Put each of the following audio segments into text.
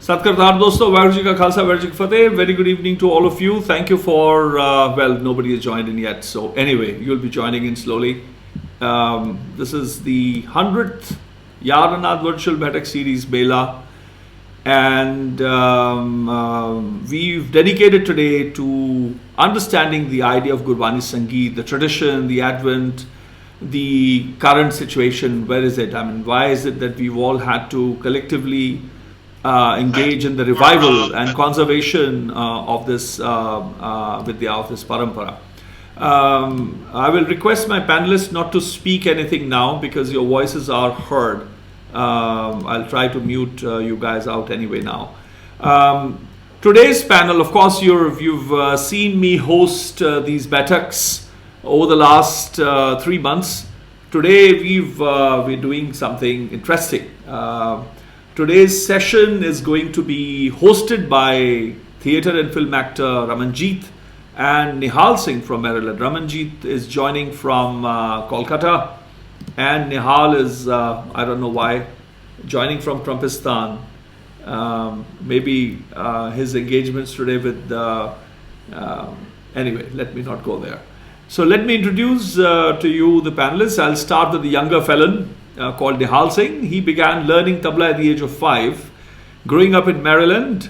Satkartar dosto, Vaheguru Ji ka Khalsa, Vaheguru Ji ki Fateh. Very good evening to all of you. Thank you for, well, nobody has joined in yet. So anyway, you'll be joining in slowly. This is the 100th YaarAnād Virtual Baithak Series, Mēlā. And we've dedicated today to understanding the idea of Gurbāṇī Saṅgīta, the tradition, the advent, the current situation. Where is it? I mean, why is it that we've all had to collectively engage in the revival and conservation of this vidya, of this parampara? I will request my panelists not to speak anything now because your voices are heard. I'll try to mute you guys out anyway now. Today's panel, of course, you've seen me host these Baiṭhaks over the last 3 months. Today we're doing something interesting. Today's session is going to be hosted by theatre and film actor Ramanjit and Nihal Singh from Maryland. Ramanjit is joining from Kolkata, and Nihal is, I don't know why, joining from Trumpistan. Maybe his engagements today with, anyway, let me not go there. So let me introduce to you the panelists. I'll start with the younger felon called Nihal Singh. He began learning tabla at the age of 5. Growing up in Maryland,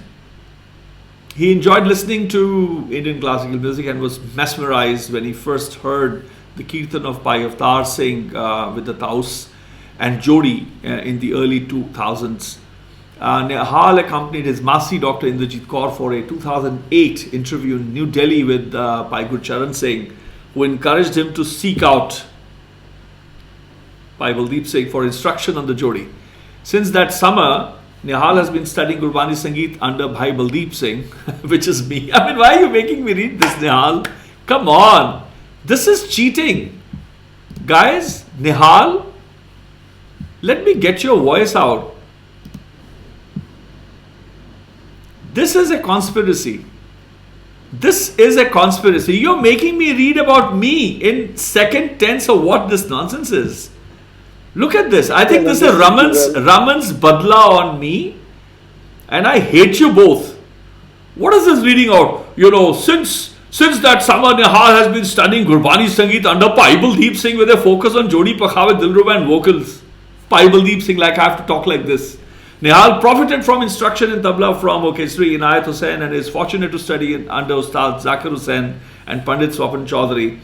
he enjoyed listening to Indian classical music and was mesmerized when he first heard the Kirtan of Bhai Baldeep Singh with the Taus and Jodi in the early 2000s. Nihal accompanied his Masi, Dr. Ramanjit Kaur, for a 2008 interview in New Delhi with Bhai Gurcharan Singh, who encouraged him to seek out Bhai Baldeep Singh for instruction on the Jodi. Since that summer, Nihal has been studying Gurbāṇī Saṅgīta under Bhai Baldeep Singh, which is me. I mean, why are you making me read this, Nihal? Come on. This is cheating. Guys, Nihal, let me get your voice out. This is a conspiracy. This is a conspiracy. You're making me read about me in second tense of what this nonsense is. Look at this. I think this is Raman's badla on me, and I hate you both. What is this reading out? You know, since that summer, Nihal has been studying Gurbāṇī Saṅgīta under Bhai Baldeep Singh with a focus on Jodi, Pakhavat, Dilruba and vocals. Bhai Baldeep Singh, like I have to talk like this. Nihal profited from instruction in tabla from Sri Inayat Hussain and is fortunate to study under Ustad Zakir Hussain and Pandit Swapan Chaudhary.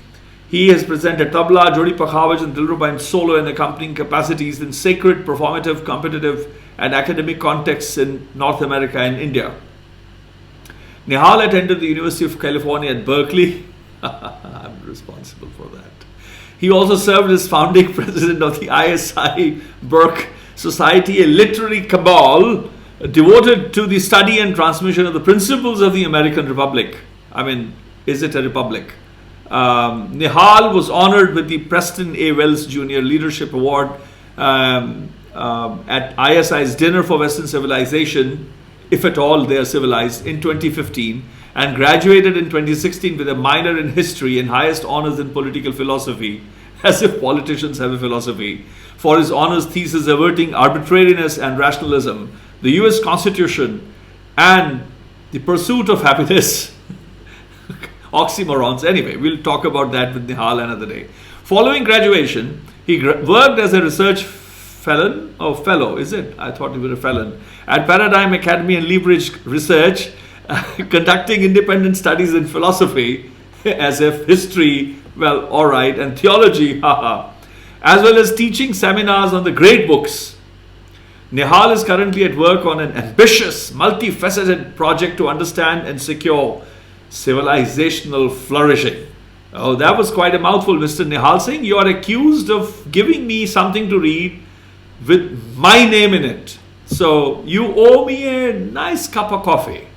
He has presented tabla, Jodi, Pakhavat and Dilruba in solo and accompanying capacities in sacred, performative, competitive and academic contexts in North America and India. Nihal attended the University of California at Berkeley. I'm responsible for that. He also served as founding president of the ISI Burke Society, a literary cabal devoted to the study and transmission of the principles of the American Republic. I mean, is it a republic? Nihal was honored with the Preston A. Wells Jr. Leadership Award at ISI's Dinner for Western Civilization, if at all they are civilized, in 2015, and graduated in 2016 with a minor in history and highest honors in political philosophy, as if politicians have a philosophy, for his honors thesis averting arbitrariness and rationalism, the US Constitution, and the pursuit of happiness. Oxymorons. Anyway, we'll talk about that with Nihal another day. Following graduation, he worked as a research fellow, is it? I thought he was a felon. At Paradigm Academy and Leverage Research, conducting independent studies in philosophy, as if history, well, alright, and theology, haha, as well as teaching seminars on the great books. Nihal is currently at work on an ambitious, multifaceted project to understand and secure civilizational flourishing. Oh, that was quite a mouthful, Mr. Nihal Singh. You are accused of giving me something to read with my name in it. So you owe me a nice cup of coffee.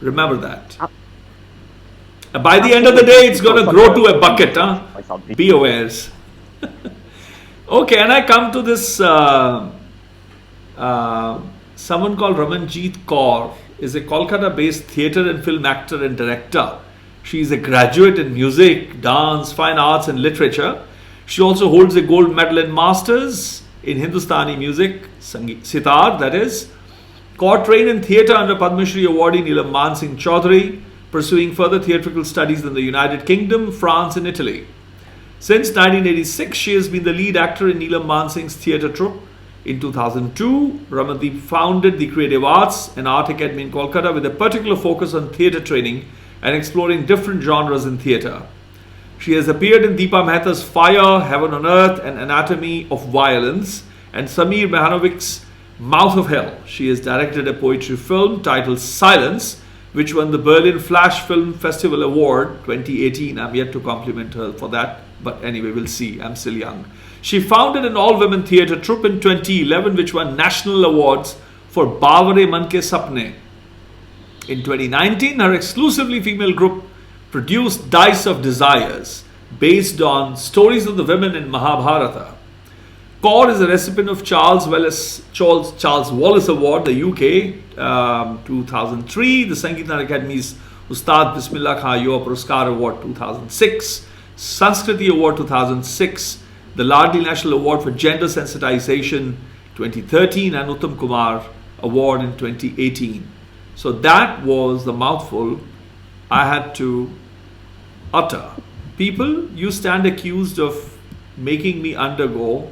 Remember that. By the end of the day, it's going to grow to a bucket. Huh? Be aware. Okay, and I come to this someone called Ramanjit Kaur is a Kolkata-based theatre and film actor and director. She is a graduate in music, dance, fine arts and literature. She also holds a gold medal in Masters in Hindustani music, sitar that is, Kaur trained in theatre under Padma Shri awardee Neelam Singh Chaudhary, pursuing further theatrical studies in the United Kingdom, France and Italy. Since 1986, she has been the lead actor in Neelam Singh's theatre troupe. In 2002, Ramandeep founded the Creative Arts and Art Academy in Kolkata with a particular focus on theatre training and exploring different genres in theatre. She has appeared in Deepa Mehta's Fire, Heaven on Earth and Anatomy of Violence and Samir Mihanovik's Mouth of Hell. She has directed a poetry film titled Silence, which won the Berlin Flash Film Festival Award 2018. I'm yet to compliment her for that, but anyway, we'll see. I'm still young. She founded an all-women theatre troupe in 2011, which won national awards for Baavare Man Ke Sapne. In 2019, her exclusively female group produced Dice of Desires, based on stories of the women in Mahabharata. Kaur is a recipient of Charles Wallace Award, the UK, 2003, the Saṅgīta Academy's Ustad Bismillah Khan Yuva Puraskar Award 2006, Sanskriti Award 2006, the Ladli National Award for Gender Sensitization 2013 and Uttam Kumar Award in 2018. So that was the mouthful I had to utter. People, you stand accused of making me undergo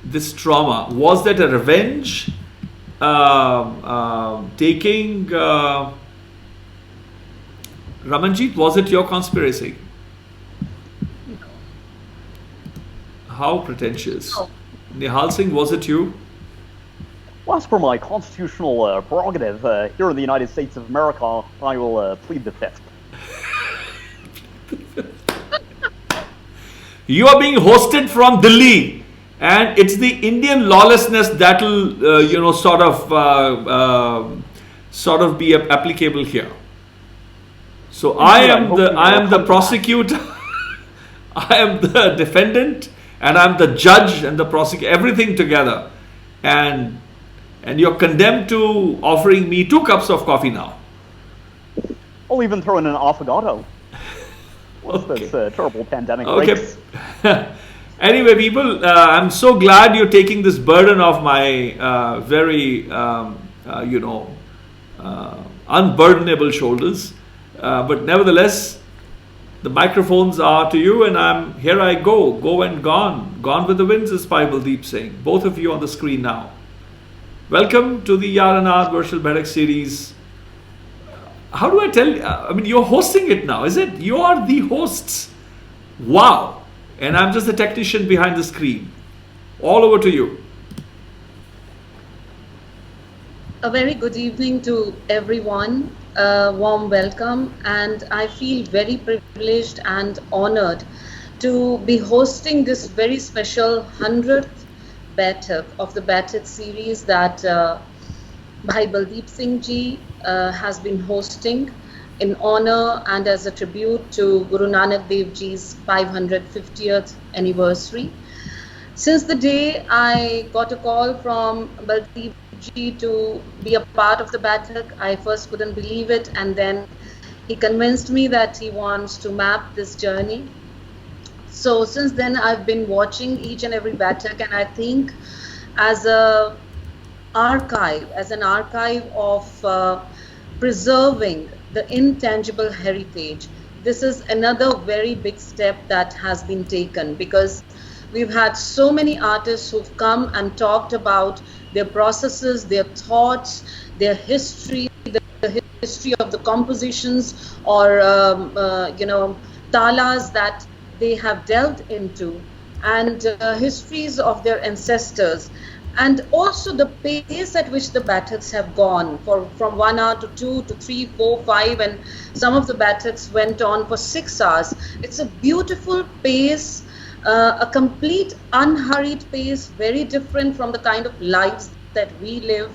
this trauma. Was that a revenge? Taking Ramanjit, was it your conspiracy? How pretentious. Oh. Nihal Singh, was it you? Well, as per my constitutional prerogative here in the United States of America, I will plead the fifth. You are being hosted from Delhi, and it's the Indian lawlessness that'll, sort of be applicable here. So I am the prosecutor, I am the defendant, and I'm the judge and the prosecutor, everything together, and you're condemned to offering me 2 cups of coffee now. I'll even throw in an affogato. Once Okay. this terrible pandemic Okay. breaks. Anyway, people, I'm so glad you're taking this burden off my very, unburdenable shoulders. But nevertheless, the microphones are to you, and here I go and gone. Gone with the winds, as Bhai Baldeep Singh. Both of you on the screen now. Welcome to the YaarAnād Virtual Baithak Series. How do I tell you? I mean, you're hosting it now, is it? You are the hosts. Wow. And I'm just the technician behind the screen. All over to you. A very good evening to everyone. A warm welcome, and I feel very privileged and honored to be hosting this very special 100th Baiṭhak of the Baithak series that Bhai Baldeep Singh ji has been hosting in honor and as a tribute to Gurū Nānak Dēv ji's 550th anniversary. Since the day I got a call from Baldeep ji to be a part of the Baiṭhak, I first couldn't believe it, and then he convinced me that he wants to map this journey. So since then I've been watching each and every Baiṭhak, and I think as an archive of preserving the intangible heritage, this is another very big step that has been taken, because we've had so many artists who've come and talked about their processes, their thoughts, their history, the history of the compositions or talas that they have delved into, and histories of their ancestors, and also the pace at which the Baiṭhaks have gone from 1 hour to 2 to 3, 4, 5, and some of the Baiṭhaks went on for 6 hours. It's a beautiful pace, a complete unhurried pace, very different from the kind of lives that we live,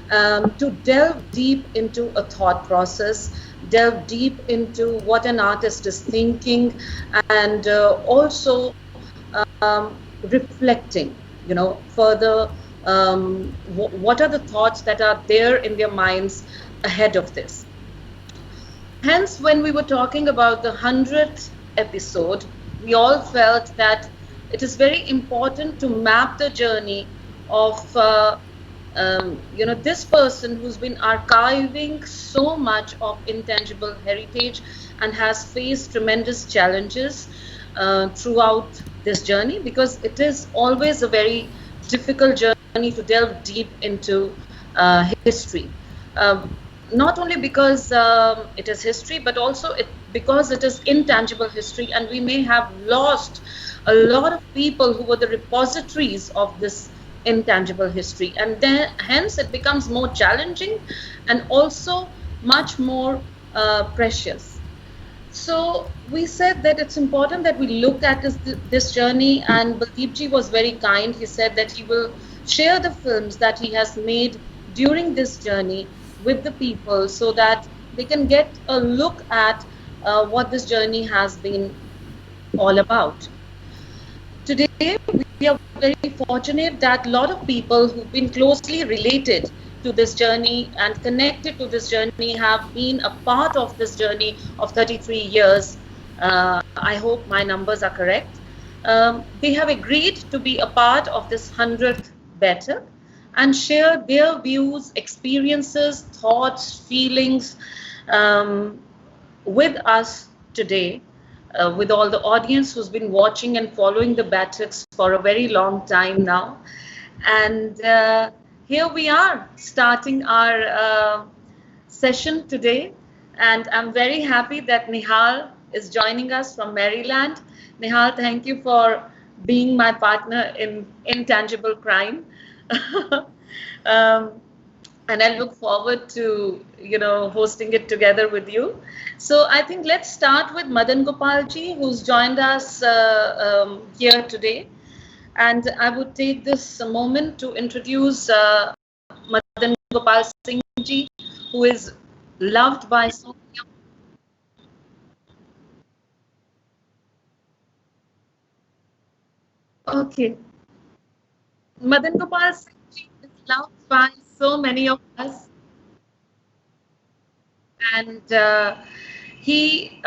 to delve deep into a thought process, delve deep into what an artist is thinking, and also reflecting, further what are the thoughts that are there in their minds ahead of this. Hence, when we were talking about the 100th episode, we all felt that it is very important to map the journey of this person who's been archiving so much of intangible heritage and has faced tremendous challenges throughout this journey, because it is always a very difficult journey to delve deep into history. Not only because it is history, but also because it is intangible history, and we may have lost a lot of people who were the repositories of this intangible history, and then hence it becomes more challenging and also much more precious. So we said that it's important that we look at this journey, and Baldeep ji was very kind. He said that he will share the films that he has made during this journey with the people so that they can get a look at what this journey has been all about. Today, we are very fortunate that a lot of people who've been closely related to this journey and connected to this journey have been a part of this journey of 33 years. I hope my numbers are correct. They have agreed to be a part of this 100th Baithak and share their views, experiences, thoughts, feelings with us today. With all the audience who's been watching and following the Baithaks for a very long time now. And here we are starting our session today. And I'm very happy that Nihal is joining us from Maryland. Nihal, thank you for being my partner in Intangible Crime. And I look forward to, hosting it together with you. So I think let's start with Madan Gopal ji, who's joined us here today. And I would take this moment to introduce Madan Gopal Singh ji, who is loved by so many of. Okay. Madan Gopal Singh ji is loved by so many of us. And he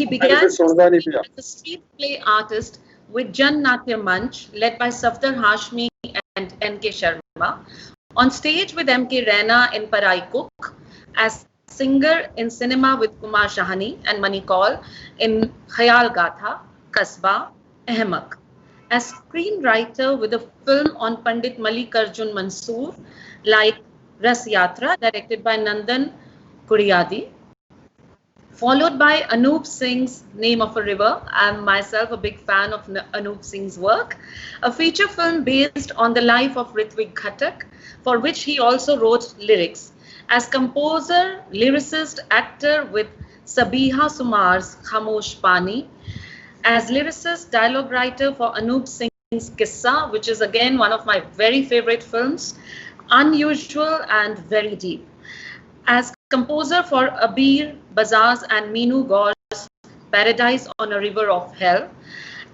began as a street play artist with Jan Natya Manch, led by Safdar Hashmi and N.K. Sharma, on stage with M.K. Raina in Parai Cook, as singer in cinema with Kumar Shahani and Mani Kaul in Khayal Gatha, Kasba, Ahmak, as screenwriter with a film on Pandit Mallikarjun Mansoor, like Ras Yatra, directed by Nandan Kuriyadi, followed by Anup Singh's Name of a River. I'm myself a big fan of Anup Singh's work, a feature film based on the life of Ritwik Ghatak, for which he also wrote lyrics. As composer, lyricist, actor with Sabiha Sumar's Khamosh Pani, as lyricist, dialogue writer for Anup Singh's Kissa, which is again one of my very favorite films, unusual and very deep. As composer for Abir Bazaz and Meenu Gaur's Paradise on a River of Hell.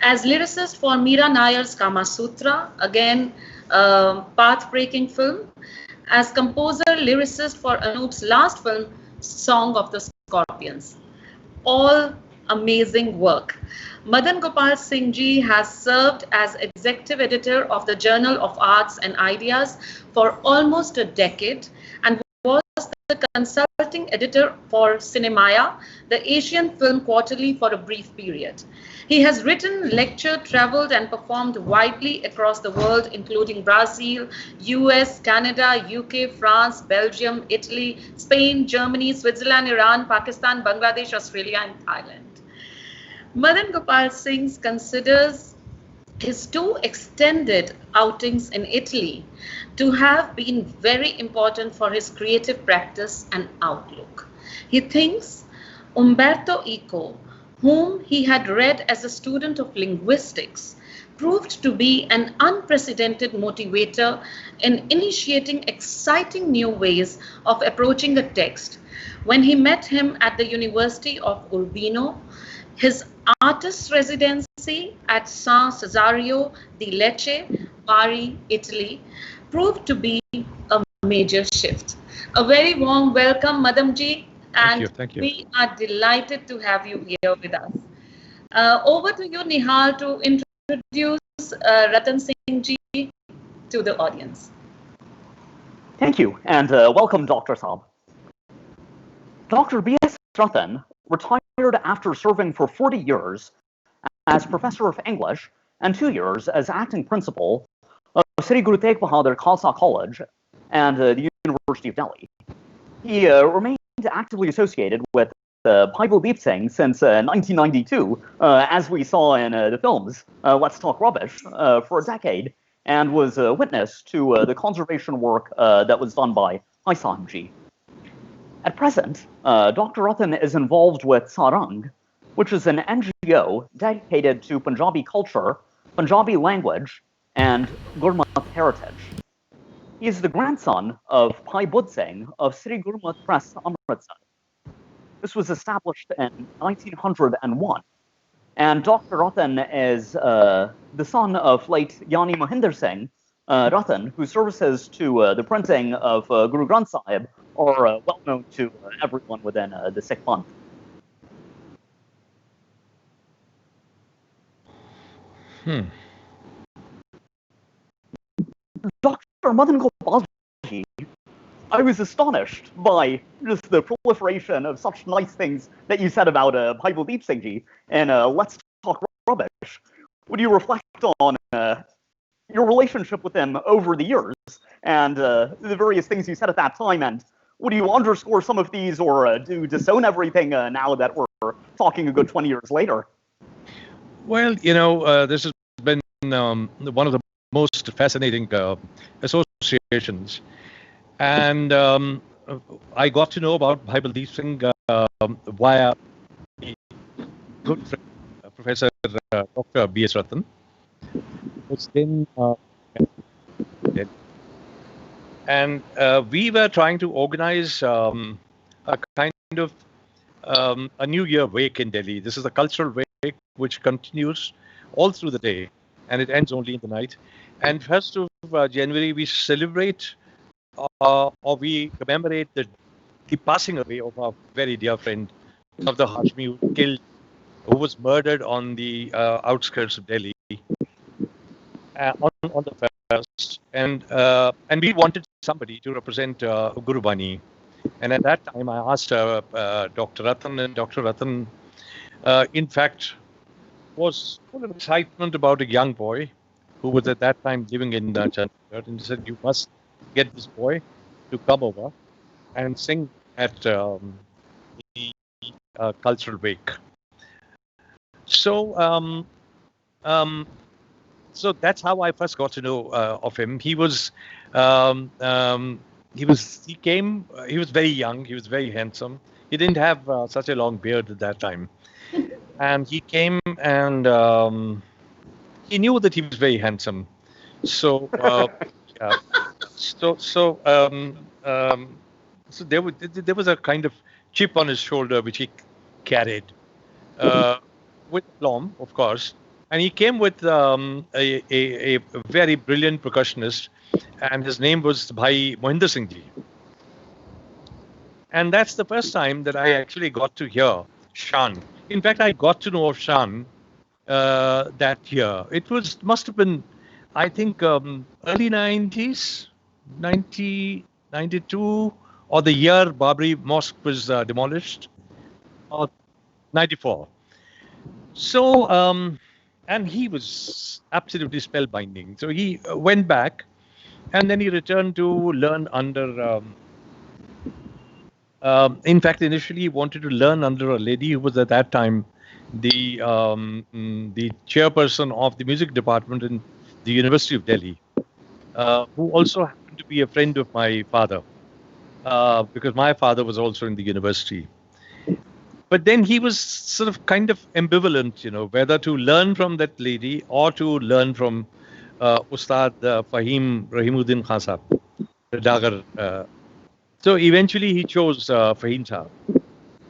As lyricist for Meera Nayar's Kama Sutra, again path-breaking film. As composer, lyricist for Anoop's last film, Song of the Scorpions. All amazing work. Madan Gopal Singh ji has served as executive editor of the Journal of Arts and Ideas for almost a decade and was the consulting editor for Cinemaya, the Asian Film Quarterly, for a brief period. He has written, lectured, traveled and performed widely across the world, including Brazil, US, Canada, UK, France, Belgium, Italy, Spain, Germany, Switzerland, Iran, Pakistan, Bangladesh, Australia and Thailand. Madan Gopal Singh considers his two extended outings in Italy to have been very important for his creative practice and outlook. He thinks Umberto Eco, whom he had read as a student of linguistics, proved to be an unprecedented motivator in initiating exciting new ways of approaching a text. When he met him at the University of Urbino, his artist's residency at San Cesario di Lecce, Bari, Italy, proved to be a major shift. A very warm welcome, Madam Ji, and thank you. We are delighted to have you here with us. Over to you, Nihal, to introduce Ratan Singh ji to the audience. Thank you, and welcome, Dr. Saab. Dr. B.S. Ratan retired after serving for 40 years as professor of English and 2 years as acting principal of Sri Guru Tegh Bahadur Khalsa College and the University of Delhi. He remained actively associated with Bhai Baldeep Singh since 1992, as we saw in the films Let's Talk Rubbish, for a decade, and was a witness to the conservation work that was done by E100g. At present, Dr. Ratan is involved with Sarang, which is an NGO dedicated to Punjabi culture, Punjabi language, and Gurmat heritage. He is the grandson of Bhai Baldeep Singh of Sri Gurmat Press, Amritsar. This was established in 1901, and Dr. Ratan is the son of late Yani Mohinder Singh Ratan, whose services to the printing of Guru Granth Sahib are well known to everyone within the Sikh month. Dr. Madan Gopalji, I was astonished by just the proliferation of such nice things that you said about Bhai Baldeep Singh ji and Let's Talk Rubbish. Would you reflect on your relationship with him over the years and the various things you said at that time, and would you underscore some of these or do you disown everything now that we're talking a good 20 years later? Well, this has been one of the most fascinating associations. And I got to know about Bhai Baldeep Singh via good friend, Professor Dr. B.S. Ratan, which then did. And we were trying to organize a kind of a New Year wake in Delhi. This is a cultural wake which continues all through the day, and it ends only in the night. And 1st of January, we celebrate or we commemorate the passing away of our very dear friend, of the Hashmi, who was murdered on the outskirts of Delhi on the 1st. And we wanted somebody to represent Gurbāṇī. And at that time, I asked Dr. Ratan, and Dr. Ratan, in fact, was full of excitement about a young boy who was at that time living in Chandigarh, and he said, "You must get this boy to come over and sing at the cultural wake." So, so that's how I first got to know of him. He was very young. He was very handsome. He didn't have such a long beard at that time, and he came and he knew that he was very handsome. So. So there was a kind of chip on his shoulder which he carried with aplomb, of course, and he came with a very brilliant percussionist, and his name was Bhai Mohinder Singh ji. And that's the first time that I actually got to hear Shan. In fact, I got to know of Shan that year. It must have been, I think, early 90s, 92, or the year Babri Mosque was demolished, or 94. So, and he was absolutely spellbinding. So he went back, and then he returned to learn under, in fact, initially he wanted to learn under a lady who was at that time the chairperson of the music department in the University of Delhi, who also happened to be a friend of my father, because my father was also in the university. But then he was sort of kind of ambivalent, whether to learn from that lady or to learn from Ustad Fahim Rahimuddin Khan Sahab, the Dagar. So eventually he chose Fahim Sahab,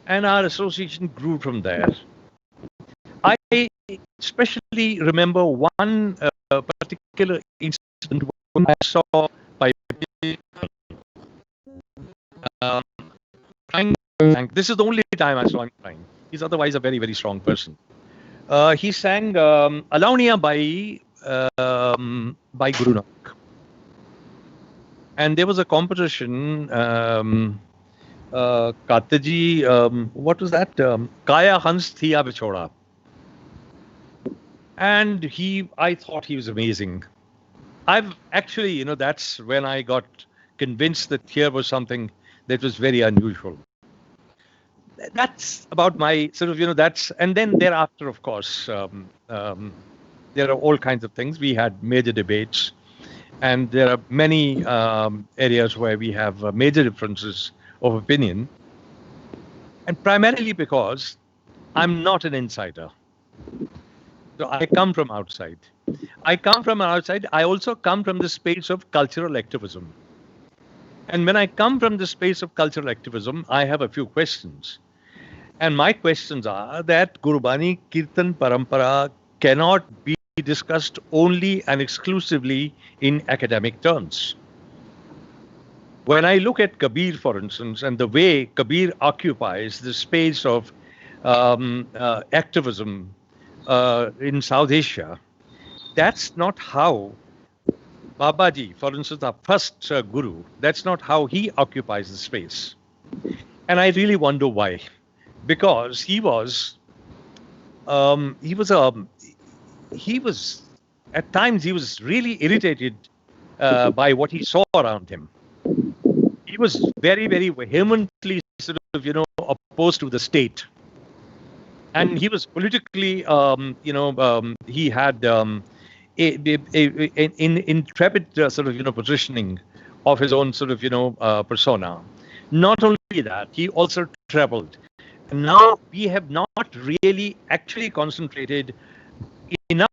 and our association grew from there. I especially remember one particular incident when I saw by crying. This is the only time I saw him crying. He's otherwise a very, very strong person. He sang Alaunia Bai by Gurū Nānak. And there was a competition, Kataji, what was that? Kaya Hans Thiya Bichoda. And I thought he was amazing. I've actually, that's when I got convinced that here was something that was very unusual. That's about my sort of, and then thereafter, of course, there are all kinds of things. We had major debates, and there are many areas where we have major differences of opinion, and primarily because I'm not an insider. So I come from outside. I also come from the space of cultural activism. And when I come from the space of cultural activism, I have a few questions. And my questions are that Gurbāṇī Kirtan Parampara cannot be discussed only and exclusively in academic terms. When I look at Kabir, for instance, and the way Kabir occupies the space of activism in South Asia, that's not how Babaji, for instance, our first guru, that's not how he occupies the space. And I really wonder why. Because he was at times he was really irritated by what he saw around him. He was very, very vehemently sort of, opposed to the state. And he was politically, he had an intrepid sort of, positioning of his own sort of, persona. Not only that, he also traveled. Now we have not really actually concentrated enough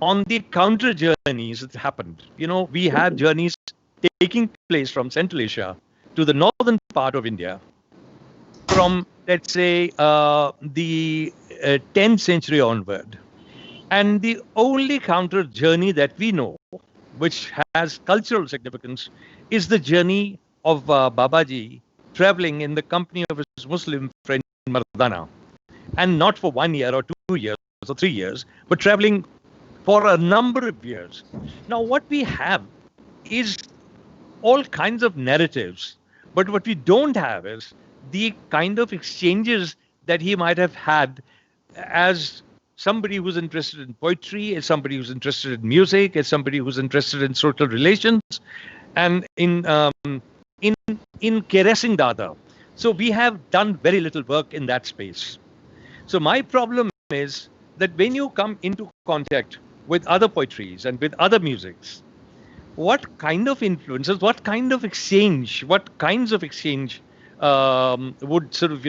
on the counter journeys that happened. We had journeys taking place from Central Asia to the northern part of India from, let's say, the 10th century onward. And the only counter journey that we know, which has cultural significance, is the journey of Babaji traveling in the company of his Muslim friend Mardana, and not for 1 year or 2 years or 3 years, but traveling for a number of years. Now, what we have is all kinds of narratives, but what we don't have is the kind of exchanges that he might have had as somebody who's interested in poetry, as somebody who's interested in music, as somebody who's interested in social relations, and in caressing Dada. So we have done very little work in that space. So my problem is that when you come into contact with other poetries and with other musics, what kind of influences, what kinds of exchange would sort of,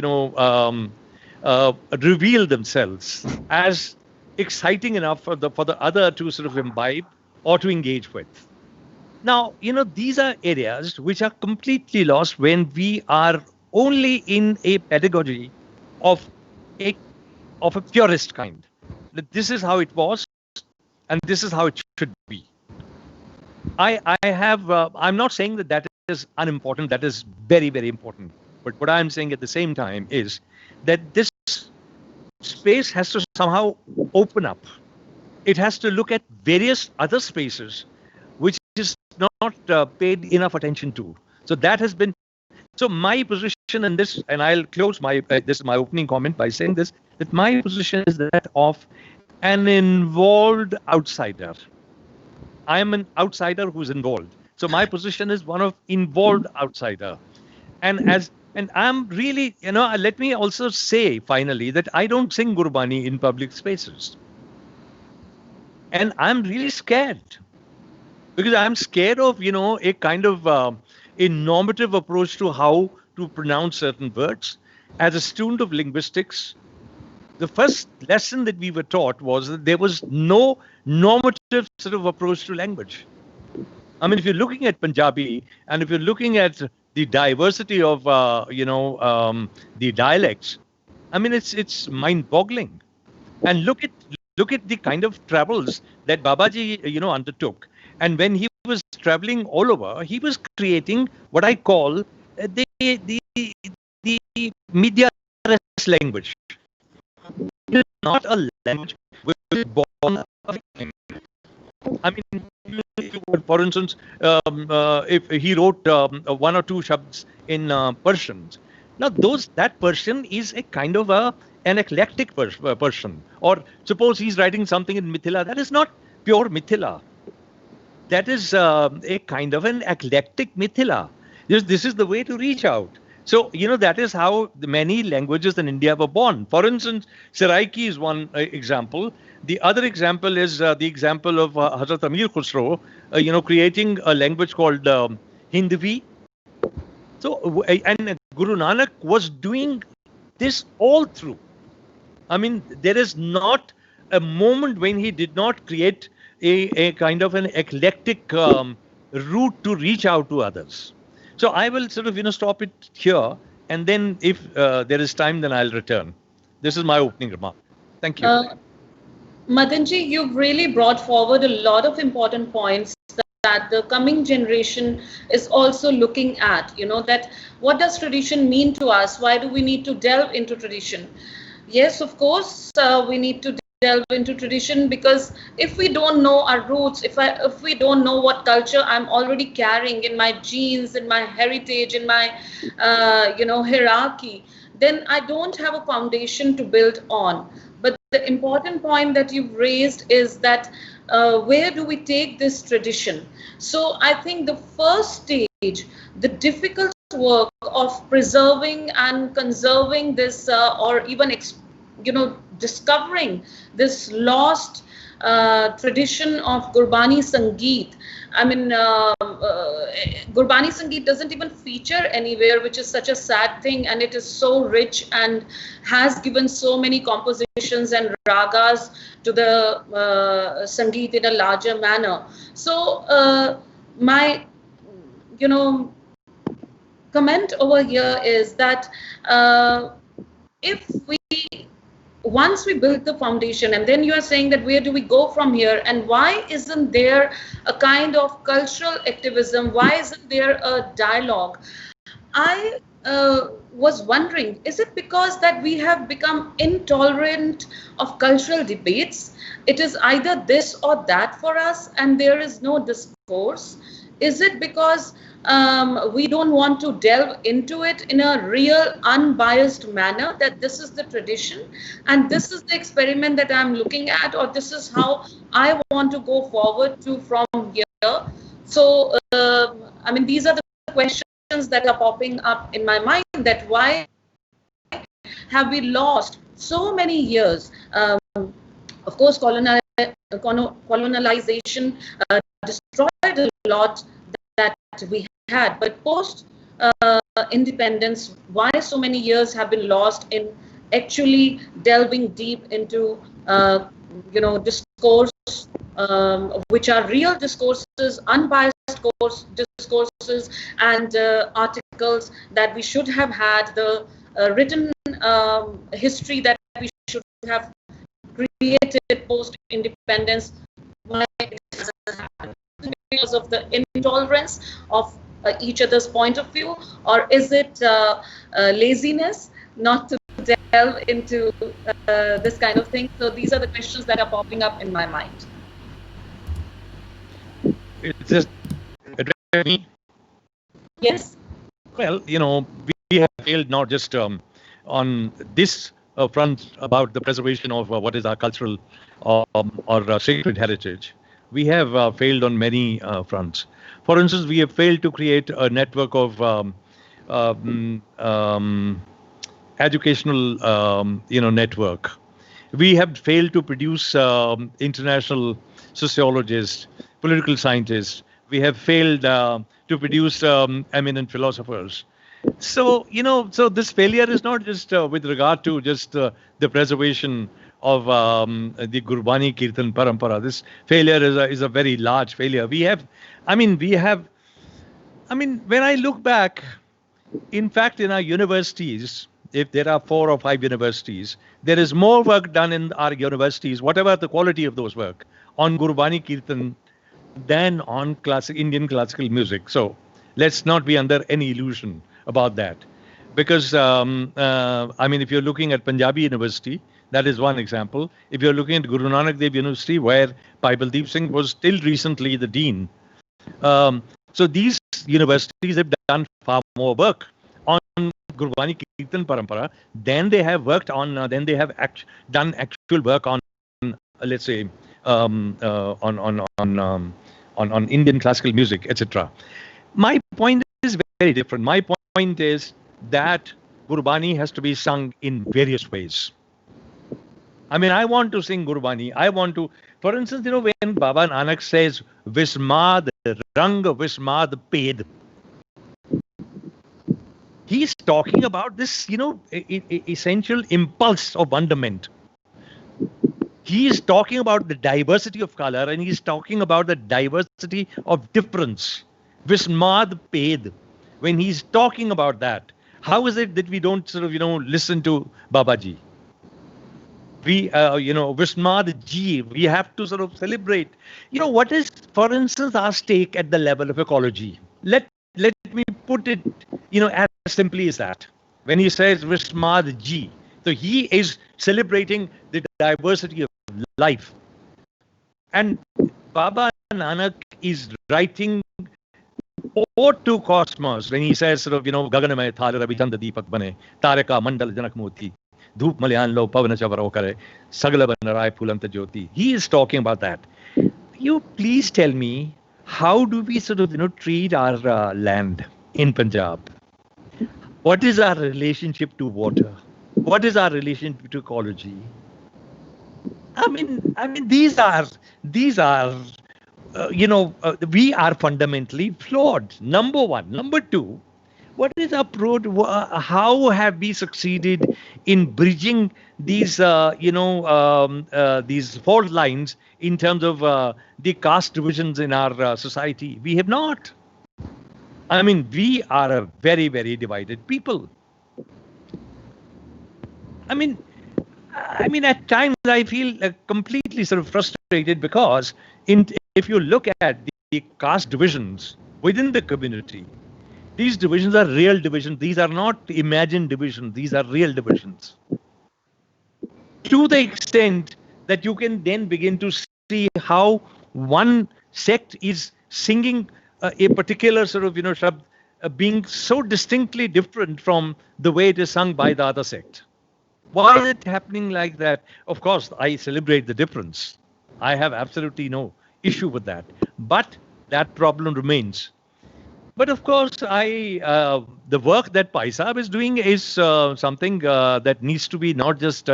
reveal themselves as exciting enough for the other to sort of imbibe or to engage with. Now, these are areas which are completely lost when we are only in a pedagogy of a purist kind. That this is how it was, and this is how it should be. I'm not saying that is unimportant. That is very, very important. But what I'm saying at the same time is that this space has to somehow open up. It has to look at various other spaces which is not paid enough attention to. So that has been. So my position in this, and I'll close this is my opening comment by saying this, that my position is that of an involved outsider. I am an outsider who's involved. So my position is one of involved outsider. And I'm really, let me also say finally that I don't sing Gurbāṇī in public spaces. And I'm really scared. Because I'm scared of, a kind of a normative approach to how to pronounce certain words. As a student of linguistics, the first lesson that we were taught was that there was no normative sort of approach to language. I mean, if you're looking at Punjabi and if you're looking at the diversity of, the dialects, I mean, it's mind-boggling. And look at the kind of travels that Babaji, undertook. And when he was traveling all over, he was creating what I call the media language. It is not a language which is born of language. I mean, for instance, if he wrote one or two shabds in Persian, now that Persian is a kind of an eclectic Persian. Or suppose he's writing something in Mithila, that is not pure Mithila. That is a kind of an eclectic Mithila. This is the way to reach out. So, that is how many languages in India were born. For instance, Saraiki is one example. The other example is the example of Hazrat Amir Khusro, creating a language called Hindvi. So, and Guru Nanak was doing this all through. I mean, there is not a moment when he did not create a kind of an eclectic route to reach out to others. So I will sort of, stop it here. And then if there is time, then I'll return. This is my opening remark. Thank you. Madanji, you've really brought forward a lot of important points that the coming generation is also looking at, that what does tradition mean to us? Why do we need to delve into tradition? Yes, of course, we need to delve into tradition, because if we don't know our roots, if we don't know what culture I'm already carrying in my genes, in my heritage, in my, hierarchy, then I don't have a foundation to build on. But the important point that you've raised is that where do we take this tradition? So I think the first stage, the difficult work of preserving and conserving this, or even discovering this lost tradition of Gurbāṇī Saṅgīta. I mean, Gurbāṇī Saṅgīta doesn't even feature anywhere, which is such a sad thing, and it is so rich and has given so many compositions and ragas to the Saṅgīta in a larger manner. So my, comment over here is that once we build the foundation, and then you are saying that where do we go from here, and why isn't there a kind of cultural activism? Why isn't there a dialogue? I was wondering, is it because that we have become intolerant of cultural debates? It is either this or that for us, and there is no discourse. Is it because we don't want to delve into it in a real unbiased manner, that this is the tradition and this is the experiment that I'm looking at, or this is how I want to go forward to from here? So, I mean, these are the questions that are popping up in my mind, that why have we lost so many years? Of course, colonialization destroyed a lot that we had, but post independence, why so many years have been lost in actually delving deep into discourse, which are real discourses, unbiased discourses, and articles that we should have had, the written history that we should have created post independence. Why it hasn't happened? Because of the intolerance of each other's point of view, or is it laziness not to delve into this kind of thing? So these are the questions that are popping up in my mind. It's just me. Yes. Well, we have failed not just on this front about the preservation of what is our cultural or sacred heritage. We have failed on many fronts. For instance, we have failed to create a network of educational, network. We have failed to produce international sociologists, political scientists. We have failed to produce eminent philosophers. So, so this failure is not just with regard to just the preservation of the Gurbāṇī Kirtan Parampara. This failure is a very large failure. When I look back, in fact, in our universities, if there are 4 or 5 universities, there is more work done in our universities, whatever the quality of those work, on Gurbāṇī Kirtan than on Indian classical music. So let's not be under any illusion about that. Because, if you're looking at Punjabi University, That is one example. If you're looking at Gurū Nānak Dēv University, where Bhai Baldeep Singh was till recently the dean. So these universities have done far more work on Gurbāṇī Kirtan Parampara than they have worked on, done actual work on, let's say, on Indian classical music, etc. My point is very different. My point is that Gurbāṇī has to be sung in various ways. I mean, I want to sing Gurbāṇī. I want to, for instance, when Baba Nanak says, Vismad Rang Vismad Ped, he's talking about this, essential impulse of wonderment. He is talking about the diversity of color, and he's talking about the diversity of difference. Vismad Ped. When he's talking about that, how is it that we don't listen to Babaji? We, Vismad Ji, we have to sort of celebrate. What is, for instance, our stake at the level of ecology? Let me put it, as simply as that. When he says Vismad Ji, so he is celebrating the diversity of life. And Baba Nanak is writing ode to cosmos when he says, Gaganamay Thale Ravi Chanda Deepak Bane, Tareka Mandal Janak Moti. Dhoop Malyan Lo Pavana Chavaro Kare, Sagala Banarai Pulanta Jyoti. He is talking about that. You please tell me, how do we treat our land in Punjab? What is our relationship to water? What is our relationship to ecology? I mean, these are, we are fundamentally flawed. Number one. Number two, what is our how have we succeeded in bridging these, these fault lines in terms of the caste divisions in our society? We have not. I mean, we are a very, very divided people. I mean, at times I feel completely sort of frustrated because if you look at the caste divisions within the community, these divisions are real divisions. These are not imagined divisions. These are real divisions. To the extent that you can then begin to see how one sect is singing a particular sort of, shabd, being so distinctly different from the way it is sung by the other sect. Why is it happening like that? Of course, I celebrate the difference. I have absolutely no issue with that. But that problem remains. But of course, the work that Bhai Sahab is doing is something that needs to be not just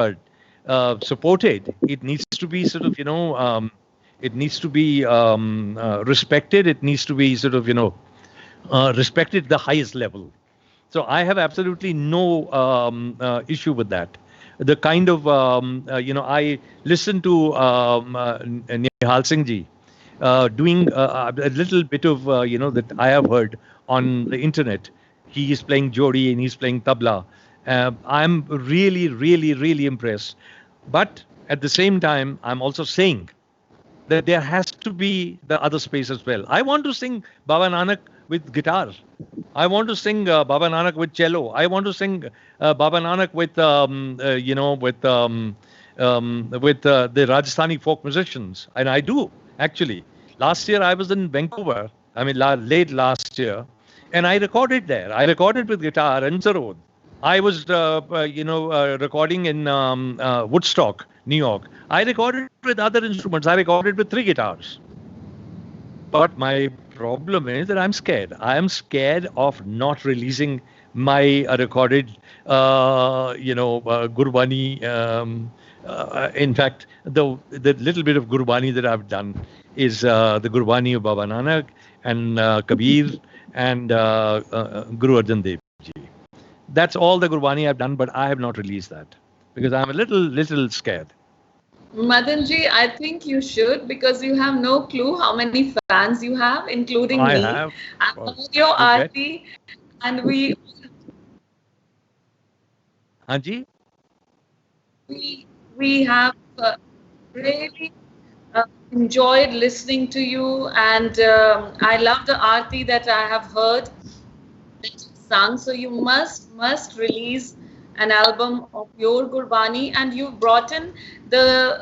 supported. It needs to be sort of, it needs to be respected. It needs to be sort of, respected at the highest level. So I have absolutely no issue with that. The kind of, I listen to Nihal Singh ji doing a little bit of, that I have heard on the internet. He is playing Jodi and he's playing tabla. I'm really, really, really impressed. But at the same time, I'm also saying that there has to be the other space as well. I want to sing Baba Nanak with guitar. I want to sing Baba Nanak with cello. I want to sing Baba Nanak with, with the Rajasthani folk musicians. And I do, actually. Last year I was in Vancouver, late last year, and I recorded there. I recorded with guitar and sarod. I was, recording in Woodstock, New York. I recorded with other instruments. I recorded with 3 guitars. But my problem is that I'm scared. I am scared of not releasing my recorded, Gurbāṇī. In fact, the little bit of Gurbāṇī that I've done is the Gurbāṇī of Baba Nanak and Kabir and Guru Arjan Dev Ji. That's all the Gurbāṇī I've done, but I have not released that because I'm a little scared. Madanji, I think you should, because you have no clue how many fans you have, including me. I have. I've heard your aarti, and we have really enjoyed listening to you, and I love the aarti that I have heard that you sung. So you must release an album of your Gurbāṇī, and you brought in the,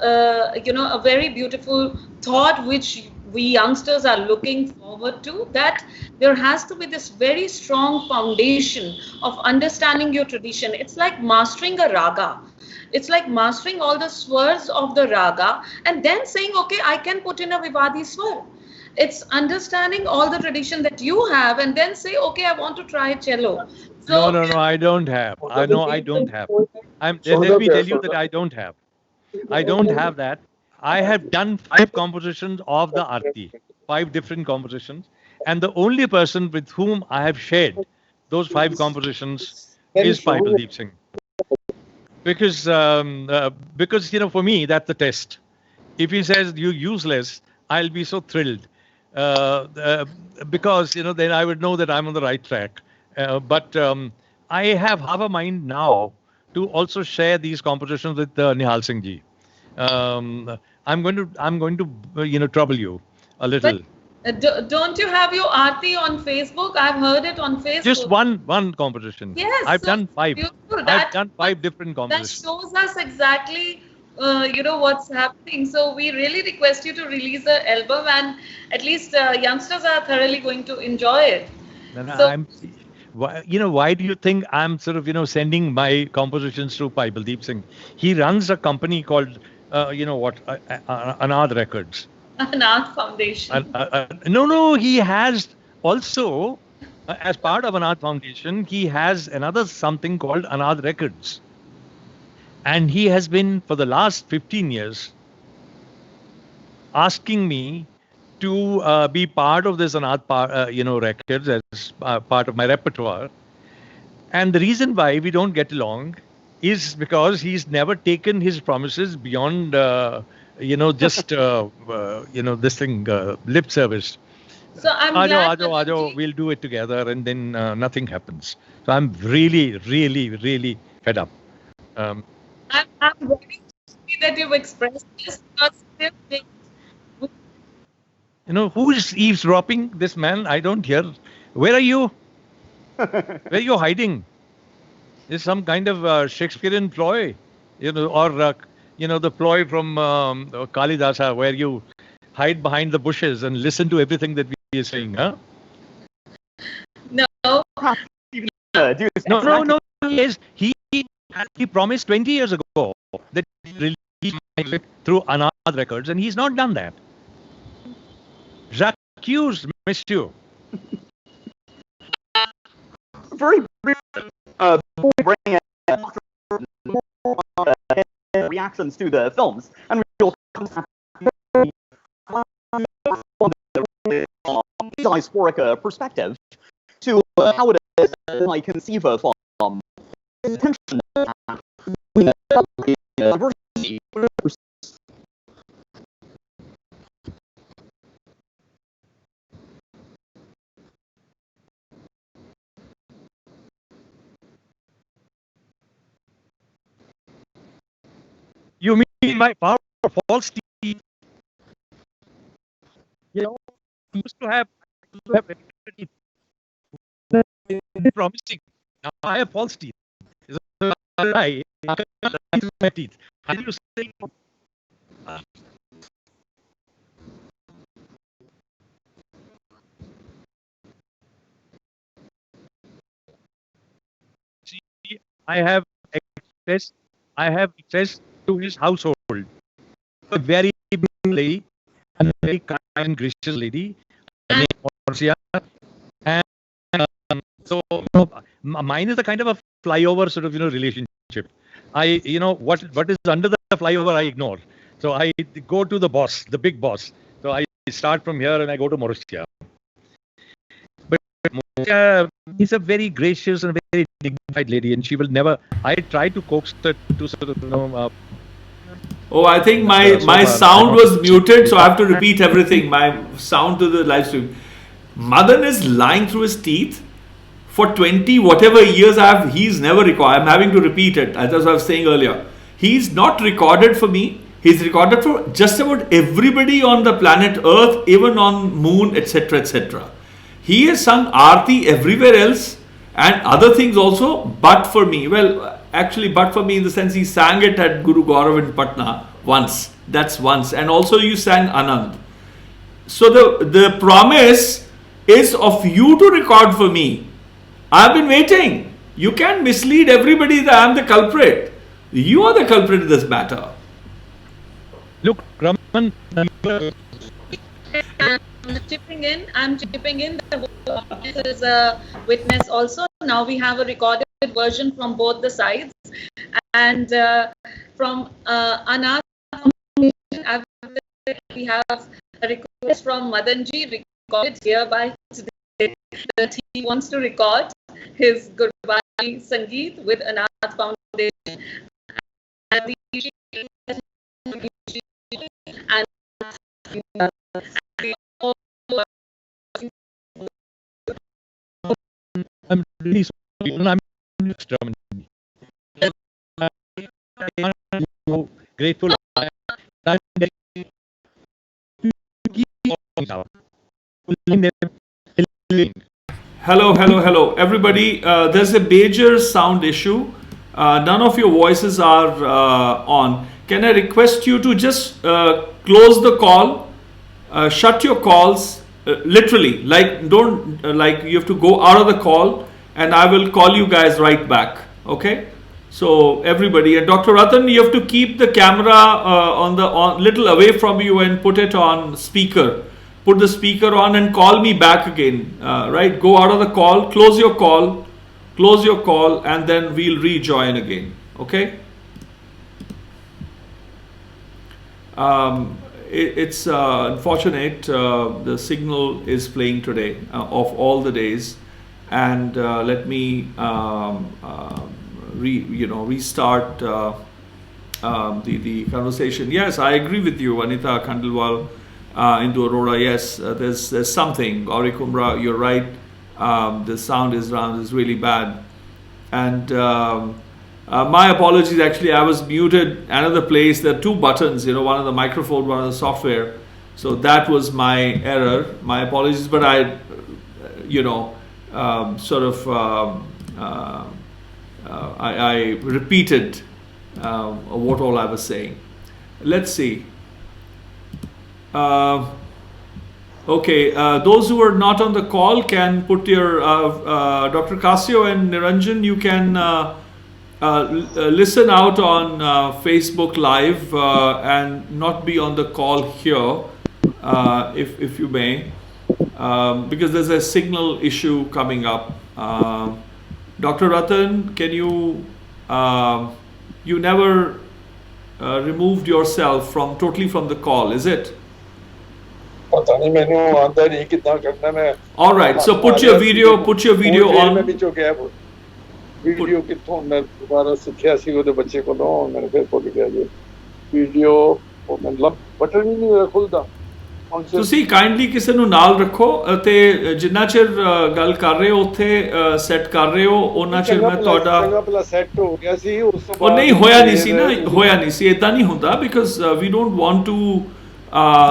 a very beautiful thought which we youngsters are looking forward to, that there has to be this very strong foundation of understanding your tradition. It's like mastering a raga. It's like mastering all the swars of the raga and then saying, okay, I can put in a Vivadi swar. It's understanding all the tradition that you have and then say, okay, I want to try cello. So, no, I don't have. I don't have. Let me tell you that I don't have. I don't have that. I have done 5 compositions of the Aarti, 5 different compositions. And the only person with whom I have shared those 5 compositions is Bhai Baldeep Singh. Because, for me, that's the test. If he says you're useless, I'll be so thrilled. Because, then I would know that I'm on the right track. But I have a mind now to also share these compositions with Nihal Singh ji. I'm going to trouble you a little. But, don't you have your Aarti on Facebook? I've heard it on Facebook. Just one composition. Yes. I've done 5. I've done 5 different compositions. That shows us exactly, what's happening. So we really request you to release the album, and at least youngsters are thoroughly going to enjoy it. Why do you think I'm sort of, sending my compositions to Bhai Baldeep Singh? He runs a company called, Anād Records. Anād Foundation. No, he has also, as part of Anād Foundation, he has another something called Anād Records. And he has been, for the last 15 years, asking me to be part of this Anād, records as part of my repertoire. And the reason why we don't get along is because he's never taken his promises beyond, just, this thing, lip service. So I'm glad Ajo, we'll do it together, and then nothing happens. So I'm really, really, really fed up. I'm very happy that you've expressed this, because who is eavesdropping? This man, I don't hear. Where are you? Where are you hiding? Is some kind of Shakespearean ploy, or the ploy from Kalidasa, where you hide behind the bushes and listen to everything that we are saying, huh? No. No. Yes, he promised 20 years ago that he release music through Anād Records, and he's not done that. J'accuse monsieur. Very briefly, before we bring in reactions to the films, and we'll come back from the diasporic perspective to how it is I conceive of intention diversity. You mean my power of false teeth? Used to have teeth. Promising. Now I have false teeth. I can't my teeth. How do you say? See, I have access to his household. A very beautiful lady, and a very kind and gracious lady, named Marcia. And so mine is a kind of a flyover sort of relationship. What is under the flyover I ignore. So I go to the boss, the big boss. So I start from here and I go to Marcia. But Marcia is a very gracious and very dignified lady, and she will never. I try to coax her to sort of Oh, I think my sound was muted, so I have to repeat everything. My sound to the live stream. Madan is lying through his teeth. For 20 whatever years he's never recorded. I'm having to repeat it. As I was saying earlier. He's not recorded for me. He's recorded for just about everybody on the planet Earth, even on Moon, etc., etc. He has sung Aarti everywhere else and other things also, but for me. Well, actually, but for me in the sense he sang it at Guru Gaurav in Patna once. That's once. And also you sang Anand. So the promise is of you to record for me. I've been waiting. You can't mislead everybody that I'm the culprit. You are the culprit in this matter. Look, Raman, I'm chipping in. The witness is a witness also. Now we have a recorded version from both the sides. And from Anād, we have a request from Madanji, recorded hereby today, that he wants to record his Gurbāṇī Saṅgīta with Anād Foundation. And I'm really sorry. I'm so grateful. Hello, everybody. There's a major sound issue. None of your voices are on. Can I request you to just close the call, shut your calls, literally, like don't like you have to go out of the call, and I will call you guys right back. Okay? So everybody, and Dr. Ratan, you have to keep the camera on little away from you and put it on speaker. Put the speaker on and call me back again. Right? Go out of the call, close your call, and then we'll rejoin again. Okay? It's unfortunate. The signal is playing today of all the days, and let me restart the conversation. Yes, I agree with you, Anita Khandelwal, into Aurora. Yes, there's something. Gauri Kumra, you're right. The sound is really bad, and my apologies. Actually, I was muted. Another place. There are two buttons. One on the microphone, one on the software. So that was my error. My apologies. But I, I repeated what all I was saying. Let's see. Okay, those who are not on the call can put your Dr. Casio and Niranjan. You can listen out on Facebook Live and not be on the call here, if you may, because there's a signal issue coming up. Dr. Ratan, can you never removed yourself totally from the call, is it? All right, so put your video on. Video कितों मैं दोबारा सीखा सी ਉਹਦੇ ਬੱਚੇ ਕੋਲੋਂ मैंने फिर भुल गया जी वीडियो ਉਹ ਮੈਂ ਬਟਨ ਹੀ ਨਹੀਂ ਮੇਰਾ ਖੁੱਲਦਾ ਤੁਸੀਂ ਕਾਈਂਡਲੀ ਕਿਸੇ ਨੂੰ ਨਾਲ ਰੱਖੋ ਤੇ ਜਿੰਨਾ ਚਿਰ ਗੱਲ ਕਰ ਰਹੇ ਹੋ ਉੱਥੇ ਸੈੱਟ ਕਰ ਰਹੇ ਹੋ ਉਹਨਾਂ ਚਿਰ ਮੈਂ ਤੁਹਾਡਾ ਚੰਗਾ ਭਲਾ ਸੈੱਟ ਹੋ ਗਿਆ ਸੀ ਉਸ ਤੋਂ ਬਾਅਦ ਉਹ ਨਹੀਂ ਹੋਇਆ ਨਹੀਂ ਸੀ ਇਦਾਂ ਨਹੀਂ ਹੁੰਦਾ because we don't want to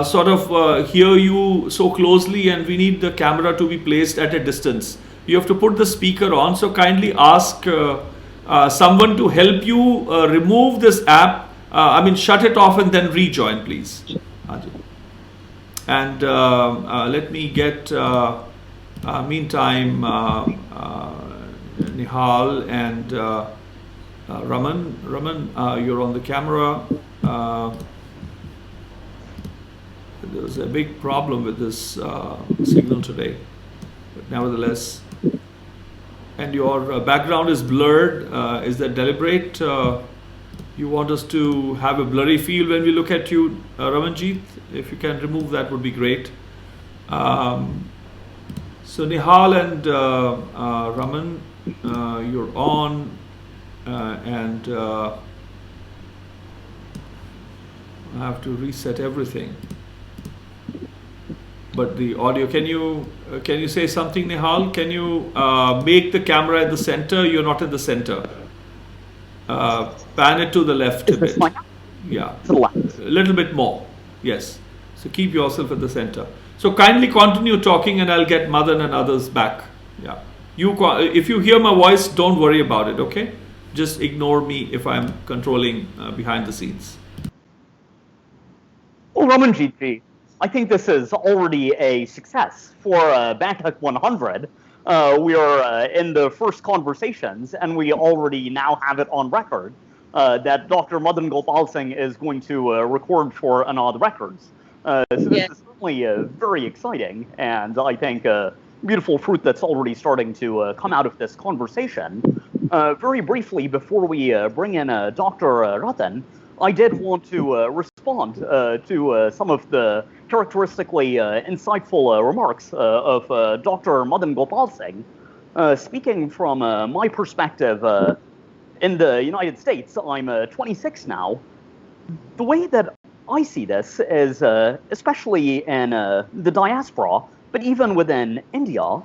sort of hear you so closely, and we need the camera to be placed at a distance. You have to put the speaker on, so kindly ask someone to help you remove this app. Shut it off and then rejoin, please. And let me get meantime Nihal and Raman, you're on the camera. There's a big problem with this signal today, but nevertheless, and your background is blurred. Is that deliberate? You want us to have a blurry feel when we look at you, Ramanjit? If you can remove that, would be great. So Nihal and Raman, you're on, and I have to reset everything. But the audio, can you say something, Nihal? Can you make the camera at the center? You're not at the center. Pan it to the left a bit. Yeah, to the left. A little bit more. Yes. So keep yourself at the center. So kindly continue talking, and I'll get Madan and others back. Yeah. If you hear my voice, don't worry about it. Okay. just ignore me if I'm controlling behind the scenes. Well, Ramanjit ji, I think this is already a success for Baiṭhak 100. We are in the first conversations, and we already now have it on record that Dr. Madan Gopal Singh is going to record for Anād Records. So this is certainly very exciting, and I think beautiful fruit that's already starting to come out of this conversation. Very briefly, before we bring in Dr. Ratan, I did want to respond to some of the characteristically insightful remarks of Dr. Madan Gopal Singh. Speaking from my perspective in the United States, I'm 26 now. The way that I see this is, especially in the diaspora, but even within India,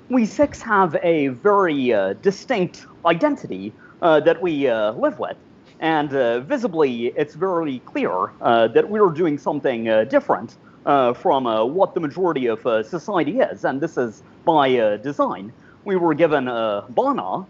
we Sikhs have a very distinct identity that we live with. And visibly, it's very clear that we're doing something different from what the majority of society is. And this is by design. We were given Bana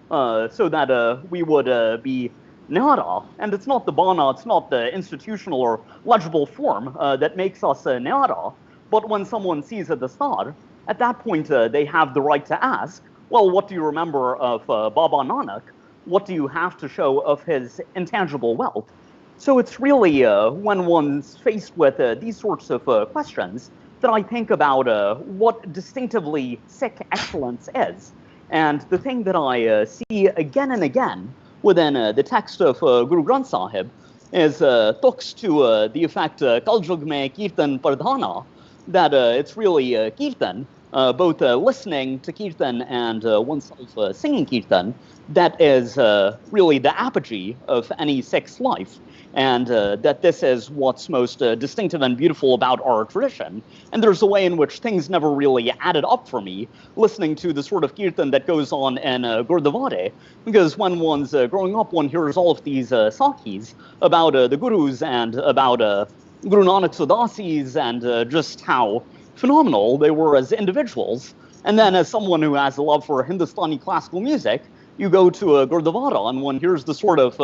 so that we would be Nihara. And it's not the Bana, it's not the institutional or legible form that makes us Nihara. But when someone sees a dastar, at that point they have the right to ask, well, what do you remember of Baba Nanak? What do you have to show of his intangible wealth? So it's really when one's faced with these sorts of questions that I think about what distinctively Sikh excellence is. And the thing that I see again and again within the text of Guru Granth Sahib is talks to the effect Kal Jug Mein Kirtan Pardhana, that it's really Kirtan, both listening to Kirtan and oneself singing Kirtan, that is really the apogee of any Sikh's life, and that this is what's most distinctive and beautiful about our tradition. And there's a way in which things never really added up for me, listening to the sort of Kirtan that goes on in Gurdwara, because when one's growing up, one hears all of these Sakhis about the Gurus and about Gurū Nānak Udasis and just how phenomenal they were as individuals. And then as someone who has a love for Hindustani classical music, you go to a Gurdwara and one hears the sort of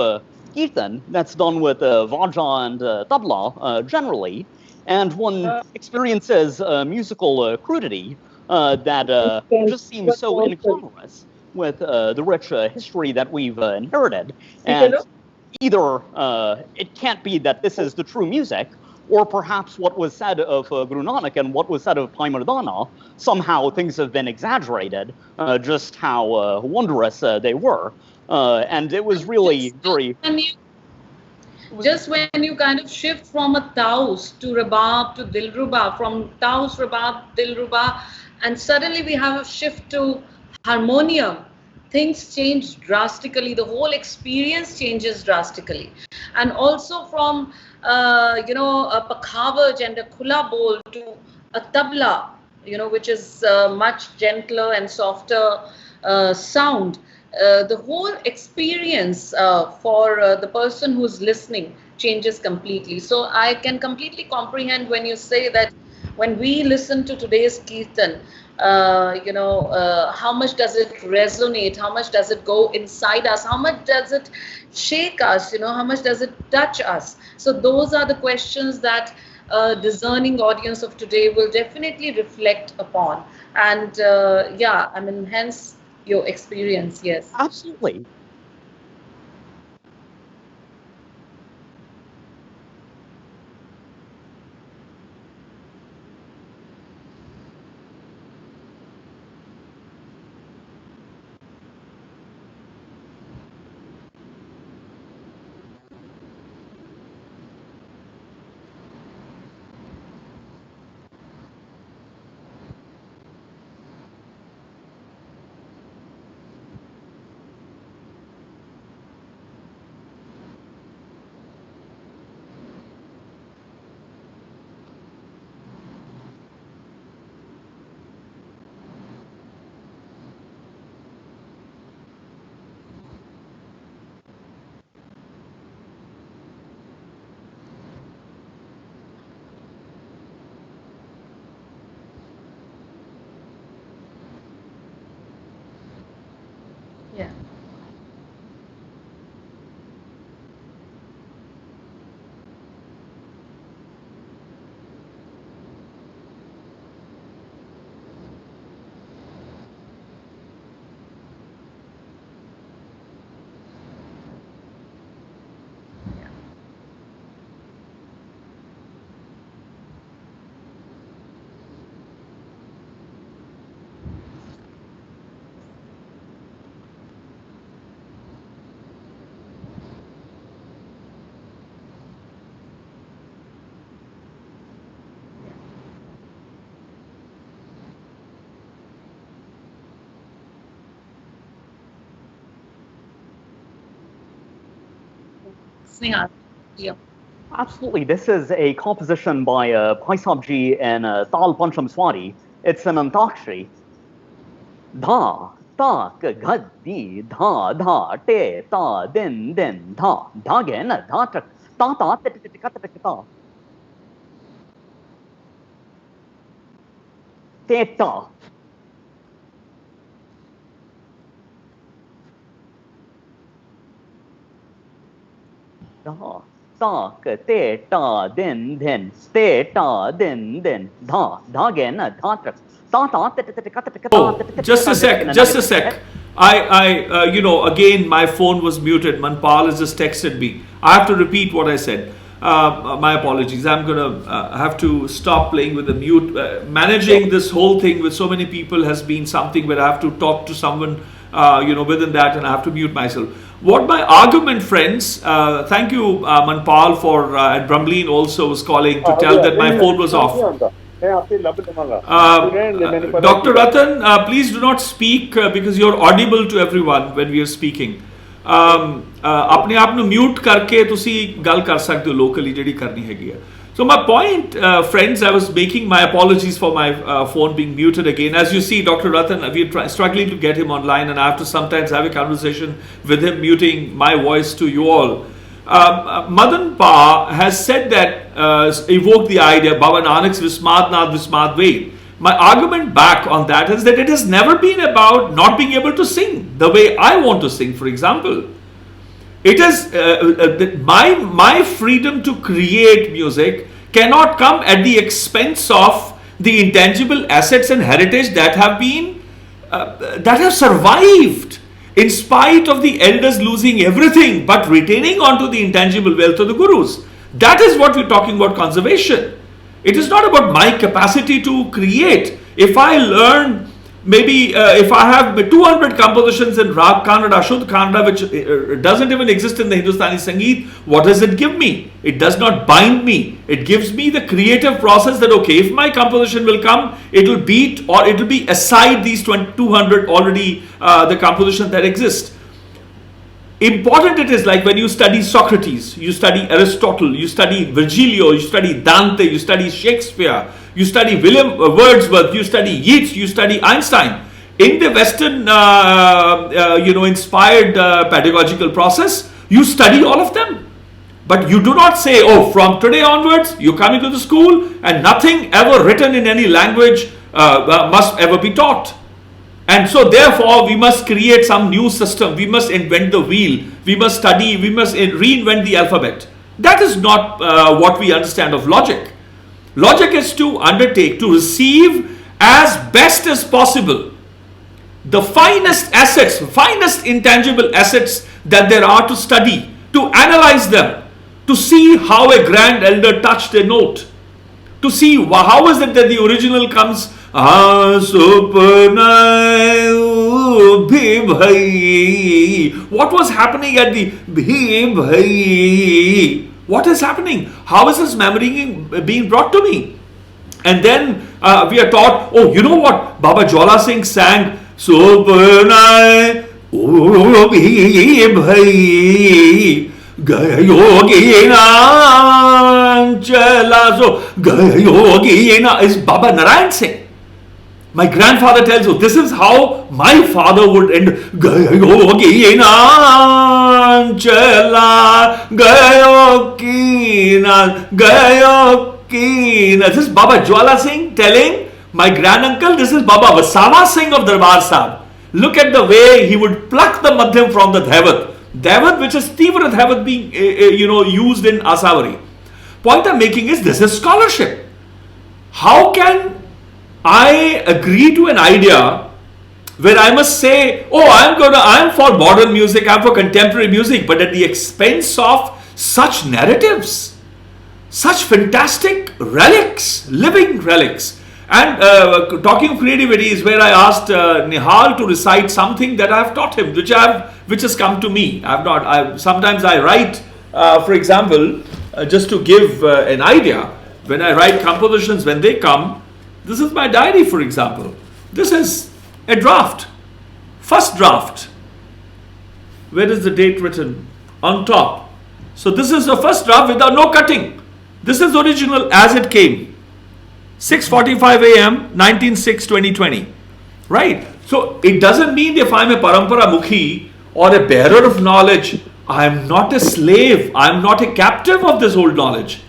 kirtan that's done with vaja and tabla generally, and one experiences musical crudity that just seems so incongruous with the rich history that we've inherited. And either it can't be that this is the true music, or perhaps what was said of Gurū Nanak and what was said of Bhai Mardana, somehow things have been exaggerated, just how wondrous they were. And it was really very... Just when you kind of shift from a Taus to Rabab to Dilruba, from Taus, Rabab, Dilruba, and suddenly we have a shift to harmonium, things change drastically. The whole experience changes drastically. And also from, a pakhavaj and a khula bol to a tabla, which is much gentler and softer sound. The whole experience for the person who's listening changes completely. So I can completely comprehend when you say that when we listen to today's Kirtan, how much does it resonate? How much does it go inside us? How much does it shake us? How much does it touch us? So those are the questions that a discerning audience of today will definitely reflect upon. And hence your experience, yes. Absolutely. Snehal. Yeah. Absolutely. This is a composition by Bhai Sabji and Tal Pancham Swari. It's an antakshari. Dha, ta, ka, gha, di, dha, dha, te, ta, din, dha, dha, gen, dha, tak, ta, ta, te, te, te, ka, te, te, ta. Te, ta. Dha. Ta, ka, te, ta, din, te, ta, din, dha, dha, gen, dha, tak, ta, ta, te, te, te, ka, te, te, ta, te, te, te, Just a sec. Again, my phone was muted. Manpal has just texted me. I have to repeat what I said. My apologies. I'm going to have to stop playing with the mute. Managing this whole thing with so many people has been something where I have to talk to someone, within that, and I have to mute myself. What my argument, friends, thank you, Manpal, and Brahmleen also was calling to tell that my phone was off. Dr. Ratan, please do not speak because you're audible to everyone when we are speaking. अपने आप ਨੂੰ mute ਕਰਕੇ ਤੁਸੀਂ ਗੱਲ ਕਰ ਸਕਦੇ ਹੋ locally ਜਿਹੜੀ ਕਰਨੀ ਹੈਗੀ ਹੈ. So my point, friends, I was making my apologies for my phone being muted again. As you see, Dr. Ratan, we're struggling to get him online, and I have to sometimes have a conversation with him, muting my voice to you all. Madan Pa has said that, evoked the idea, Baba Nanak's Vismad Naad Vismad Ved. My argument back on that is that it has never been about not being able to sing the way I want to sing, for example. It is my freedom to create music cannot come at the expense of the intangible assets and heritage that have survived in spite of the elders losing everything but retaining onto the intangible wealth of the gurus. That is what we're talking about conservation. It is not about my capacity to create. If I learn, maybe if I have 200 compositions in Rag Kannada, Shuddh Kannada, which doesn't even exist in the Hindustani Sangeet, what does it give me? It does not bind me. It gives me the creative process that, okay, if my composition will come, it will beat or it will be aside these 200 already, the compositions that exist. Important it is, like when you study Socrates, you study Aristotle, you study Virgilio, you study Dante, you study Shakespeare, you study William Wordsworth, you study Yeats, you study Einstein. In the Western, inspired pedagogical process, you study all of them. But you do not say, oh, from today onwards, you come into the school and nothing ever written in any language must ever be taught. And so therefore we must create some new system, we must invent the wheel, we must study, we must reinvent the alphabet. That is not what we understand of logic. Logic is to undertake, to receive as best as possible the finest assets, finest intangible assets that there are to study, to analyze them, to see how a grand elder touched a note, to see how is it that the original comes. What was happening at the Bhai? What is happening? How is this memory being brought to me? And then we are taught, oh, you know what? Baba Jwala Singh sang, Supnai Bhai. Gayogina Chala. So Gayogina is Baba Narayan Singh. My grandfather tells you, this is how my father would end. Gayogina Chala Gayokina Gayokina. This is Baba Jwala Singh telling my granduncle, this is Baba Vasava Singh of Darbar Sahib. Look at the way he would pluck the Madhyam from the Dhavat. Dhavat, which is Tivra Dhavat being used in Asavari. Point I'm making is, this is scholarship. How can I agree to an idea where I must say, oh, I'm for modern music, I'm for contemporary music, but at the expense of such narratives, such fantastic relics, living relics. And talking of creativity is where I asked Nihal to recite something that I have taught him, which has come to me. Sometimes I write, for example, just to give an idea, when I write compositions, when they come, this is my diary, for example. This is a draft, first draft. Where is the date written? On top. So this is the first draft without no cutting. This is original as it came. 6:45 a.m. 19/6/2020. Right? So it doesn't mean if I'm a parampara mukhi or a bearer of knowledge, I'm not a slave. I'm not a captive of this old knowledge.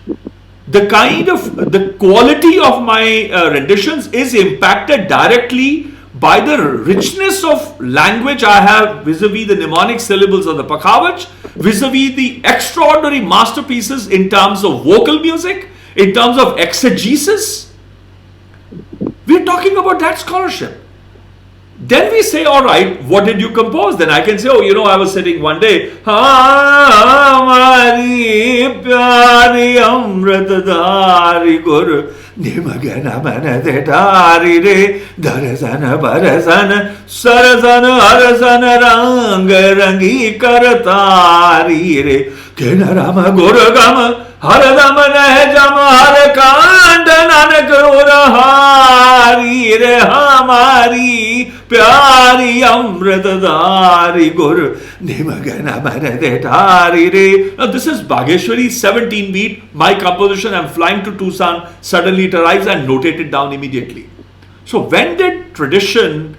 The quality of my renditions is impacted directly by the richness of language I have vis-a-vis the mnemonic syllables of the Pakhavach, vis-a-vis the extraordinary masterpieces in terms of vocal music, in terms of exegesis. We're talking about that scholarship. Then we say, all right, what did you compose? Then I can say, oh, I was sitting one day, Hamari pyari amritdhari gur nimagana manadetari re darasana barasana sarasana harasana rang rangi karatari re kenarama guragama Haradam nehjam harakand nanak urahari re hamari pyari amritdhari gur nimagana manadetari re. Now this is Bageshwari 17 beat, my composition. I'm flying to Tucson, suddenly it arrives and notate it down immediately. So when did tradition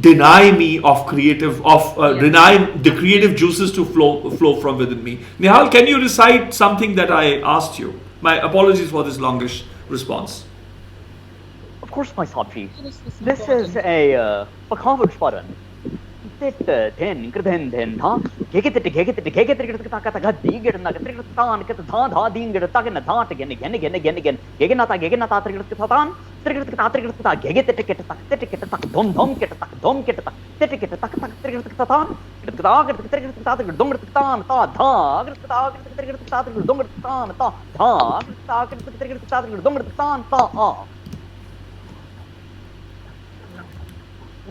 deny me of deny the creative juices to flow from within me? Nihal, can you recite something that I asked you? My apologies for this longish response. Of course, my Sabji. This is a Pakhavach button. This is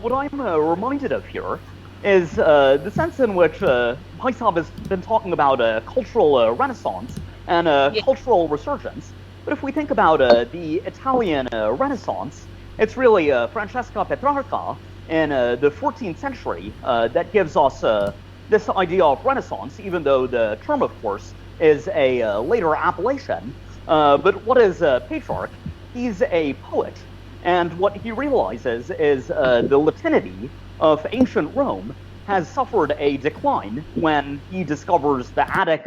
what I'm reminded of here is the sense in which Bhai Sahib has been talking about cultural renaissance and cultural resurgence. But if we think about the Italian Renaissance, it's really Francesca Petrarca in the 14th century that gives us this idea of Renaissance, even though the term, of course, is a later appellation. But what is Petrarch? He's a poet. And what he realizes is the Latinity of ancient Rome has suffered a decline when he discovers the Attic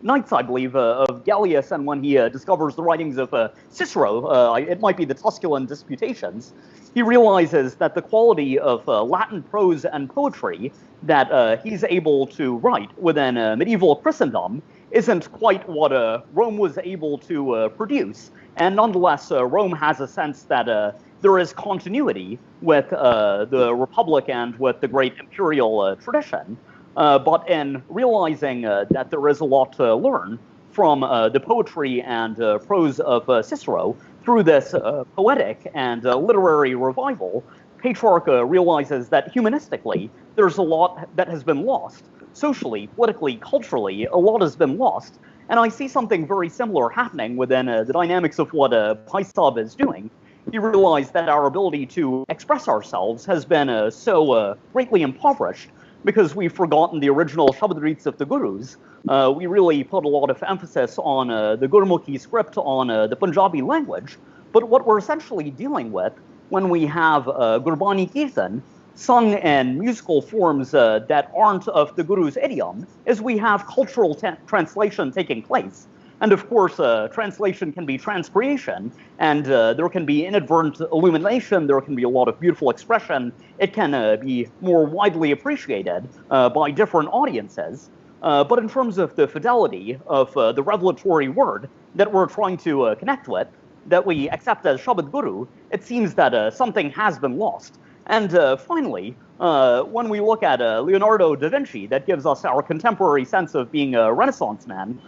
Knights, I believe, of Gellius, and when he discovers the writings of Cicero, it might be the Tusculan Disputations. He realizes that the quality of Latin prose and poetry that he's able to write within medieval Christendom isn't quite what Rome was able to produce. And nonetheless, Rome has a sense that there is continuity with the Republic and with the great imperial tradition. But in realizing that there is a lot to learn from the poetry and prose of Cicero through this poetic and literary revival, Petrarch realizes that humanistically, there's a lot that has been lost. Socially, politically, culturally, a lot has been lost. And I see something very similar happening within the dynamics of what Bhai Sahib is doing. He realized that our ability to express ourselves has been so greatly impoverished because we've forgotten the original Shabad of the Gurus. We really put a lot of emphasis on the Gurmukhi script, on the Punjabi language. But what we're essentially dealing with when we have Gurbāṇī Kirtan sung in musical forms that aren't of the Guru's idiom is we have cultural translation taking place. And of course, translation can be transcreation, and there can be inadvertent illumination, there can be a lot of beautiful expression, it can be more widely appreciated by different audiences. But in terms of the fidelity of the revelatory word that we're trying to connect with, that we accept as Shabad Guru, it seems that something has been lost. And finally, when we look at Leonardo da Vinci, that gives us our contemporary sense of being a Renaissance man,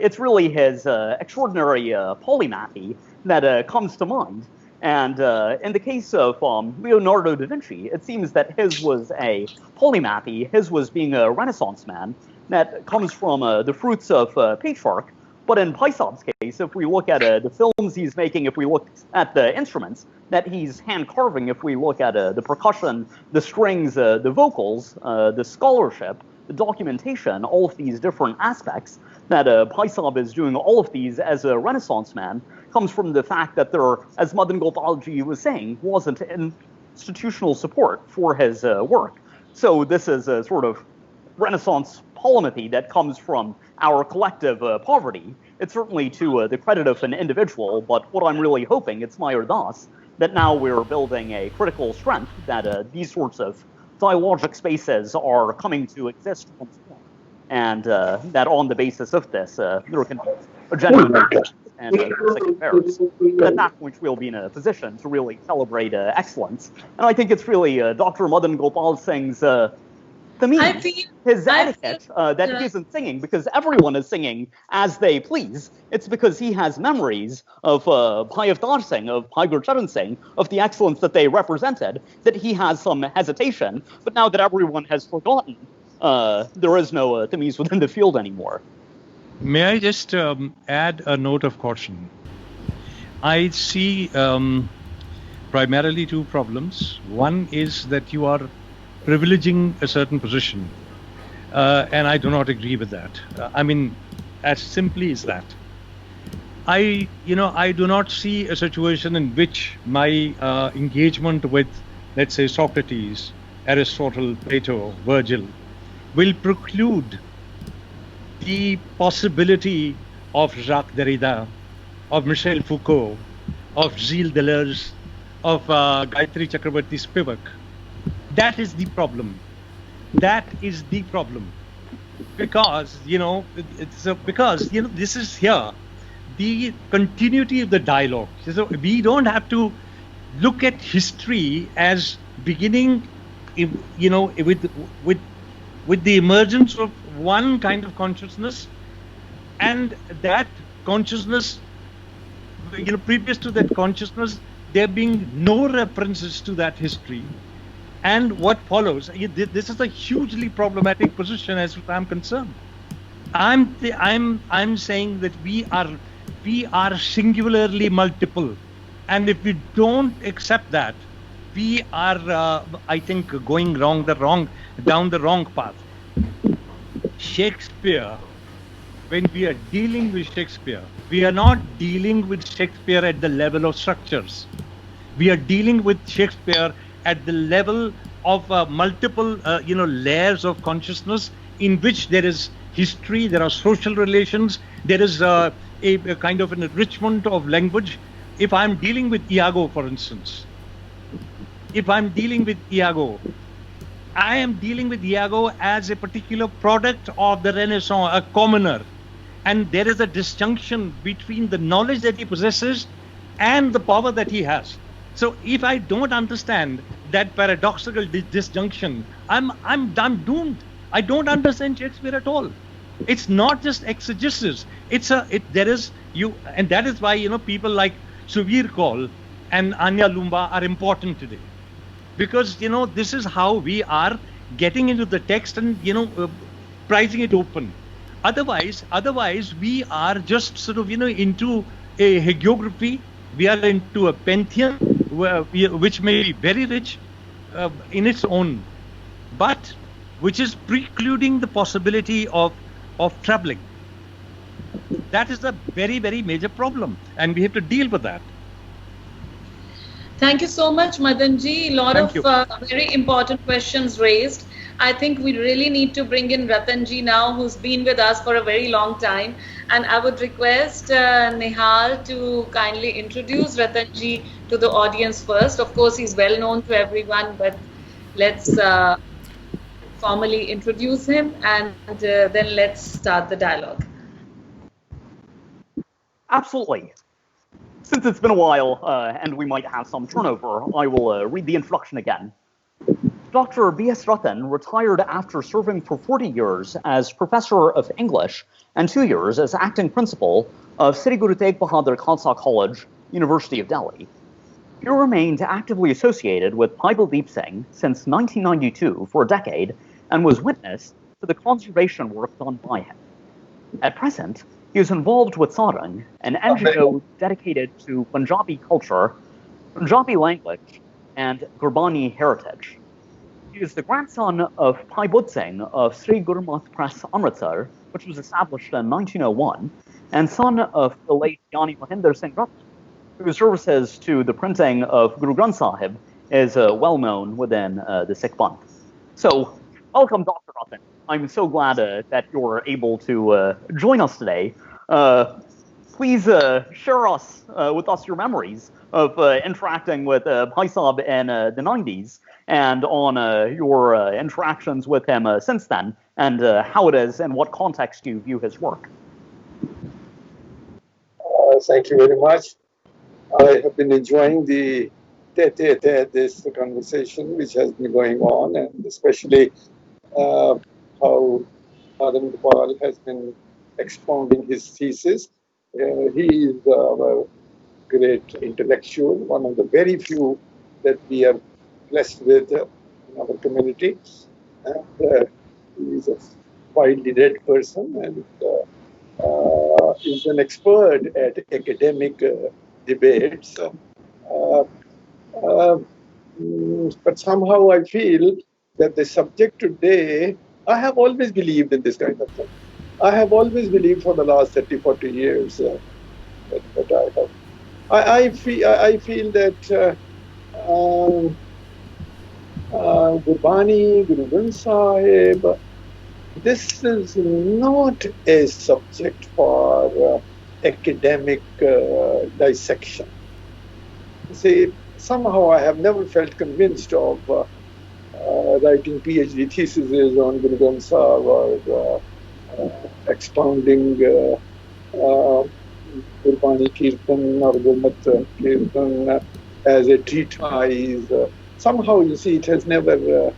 it's really his extraordinary polymathy that comes to mind. And in the case of Leonardo da Vinci, it seems that his was a polymathy, his was being a Renaissance man that comes from the fruits of Petrarch. But in Bhai Sahib's case, if we look at the films he's making, if we look at the instruments that he's hand carving, if we look at the percussion, the strings, the vocals, the scholarship, documentation, all of these different aspects, that Bhai Sahib is doing all of these as a Renaissance man, comes from the fact that there, as Madan Gopalji was saying, wasn't institutional support for his work. So this is a sort of Renaissance polymathy that comes from our collective poverty. It's certainly to the credit of an individual, but what I'm really hoping, it's my ardas, that now we're building a critical strength, that these sorts of dialogic spaces are coming to exist once more, and that on the basis of this, there can be a genuine and sick affairs. At that point, we'll be in a position to really celebrate excellence. And I think it's really Dr. Madan Gopal Singh's his etiquette that he isn't singing because everyone is singing as they please. It's because he has memories of Bhai Avtar Singh, of Bhai Gurcharan Singh, of the excellence that they represented, that he has some hesitation. But now that everyone has forgotten, there is no Tamiz within the field anymore. May I just add a note of caution? I see primarily two problems. One is that you are privileging a certain position, and I do not agree with that. I mean, as simply as that. I do not see a situation in which my engagement with, let's say, Socrates, Aristotle, Plato, Virgil, will preclude the possibility of Jacques Derrida, of Michel Foucault, of Gilles Deleuze, of Gayatri Chakrabarti Spivak. That is the problem. That is the problem. Because, this is here, the continuity of the dialogue. So we don't have to look at history as beginning, with the emergence of one kind of consciousness, and that consciousness, previous to that consciousness, there being no references to that history. And what follows, this is a hugely problematic position as far as I'm concerned. I'm saying that we are singularly multiple, and if we don't accept that, we are, I think, going down the wrong path. Shakespeare, when we are dealing with Shakespeare, we are not dealing with Shakespeare at the level of structures. We are dealing with Shakespeare at the level of multiple, layers of consciousness in which there is history, there are social relations, there is a kind of an enrichment of language. If I'm dealing with Iago, for instance, I am dealing with Iago as a particular product of the Renaissance, a commoner. And there is a disjunction between the knowledge that he possesses and the power that he has. So if I don't understand that paradoxical disjunction, I'm doomed. I don't understand Shakespeare at all. It's not just exegesis. And that is why people like Suvir Kaul and Anya Lumba are important today. Because this is how we are getting into the text and prizing it open. Otherwise we are just sort of into a hagiography. We are into a pantheon which may be very rich in its own, but which is precluding the possibility of traveling. That is a very, very major problem, and we have to deal with that. Thank you so much, Madanji. A lot of very important questions raised. I think we really need to bring in Ratanji now, who's been with us for a very long time. And I would request Nihal to kindly introduce Ratanji to the audience first. Of course, he's well known to everyone, but let's formally introduce him and then let's start the dialogue. Absolutely. Since it's been a while and we might have some turnover, I will read the introduction again. Dr. B.S. Ratan retired after serving for 40 years as professor of English and 2 years as acting principal of Sri Guru Tegh Bahadur Khalsa College, University of Delhi. He remained actively associated with Bhai Baldeep Singh since 1992 for a decade and was witness to the conservation work done by him. At present, he is involved with Sarang, an NGO dedicated to Punjabi culture, Punjabi language, and Gurbāṇī heritage. He is the grandson of Bhai Baldeep Singh of Sri Gurmat Press Amritsar, which was established in 1901, and son of the late Jnani Mohinder Singh Rattan, whose services to the printing of Guru Granth Sahib is well known within the Sikh Panth. So, welcome, Dr. Rattan. I'm so glad that you're able to join us today. Please share with us your memories of interacting with Bhai Sahib in the 90s and on your interactions with him since then, and how it is and what context you view his work. Thank you very much. I have been enjoying this conversation which has been going on, and especially how Anād Paul has been expounding his thesis. He is a great intellectual, one of the very few that we are blessed with in our community. And he is a widely read person and is an expert at academic debates. But somehow I feel that the subject today, I have always believed in this kind of thing. I have always believed for the last 30, 40 years that I have. I feel that Gurbāṇī, Guru Granth Sahib, this is not a subject for academic dissection. See, somehow I have never felt convinced of writing PhD theses on Guru Granth Sahib or expounding Gurbāṇī Kirtan or Gurmat Kirtan as a treatise. Somehow, you see, it has never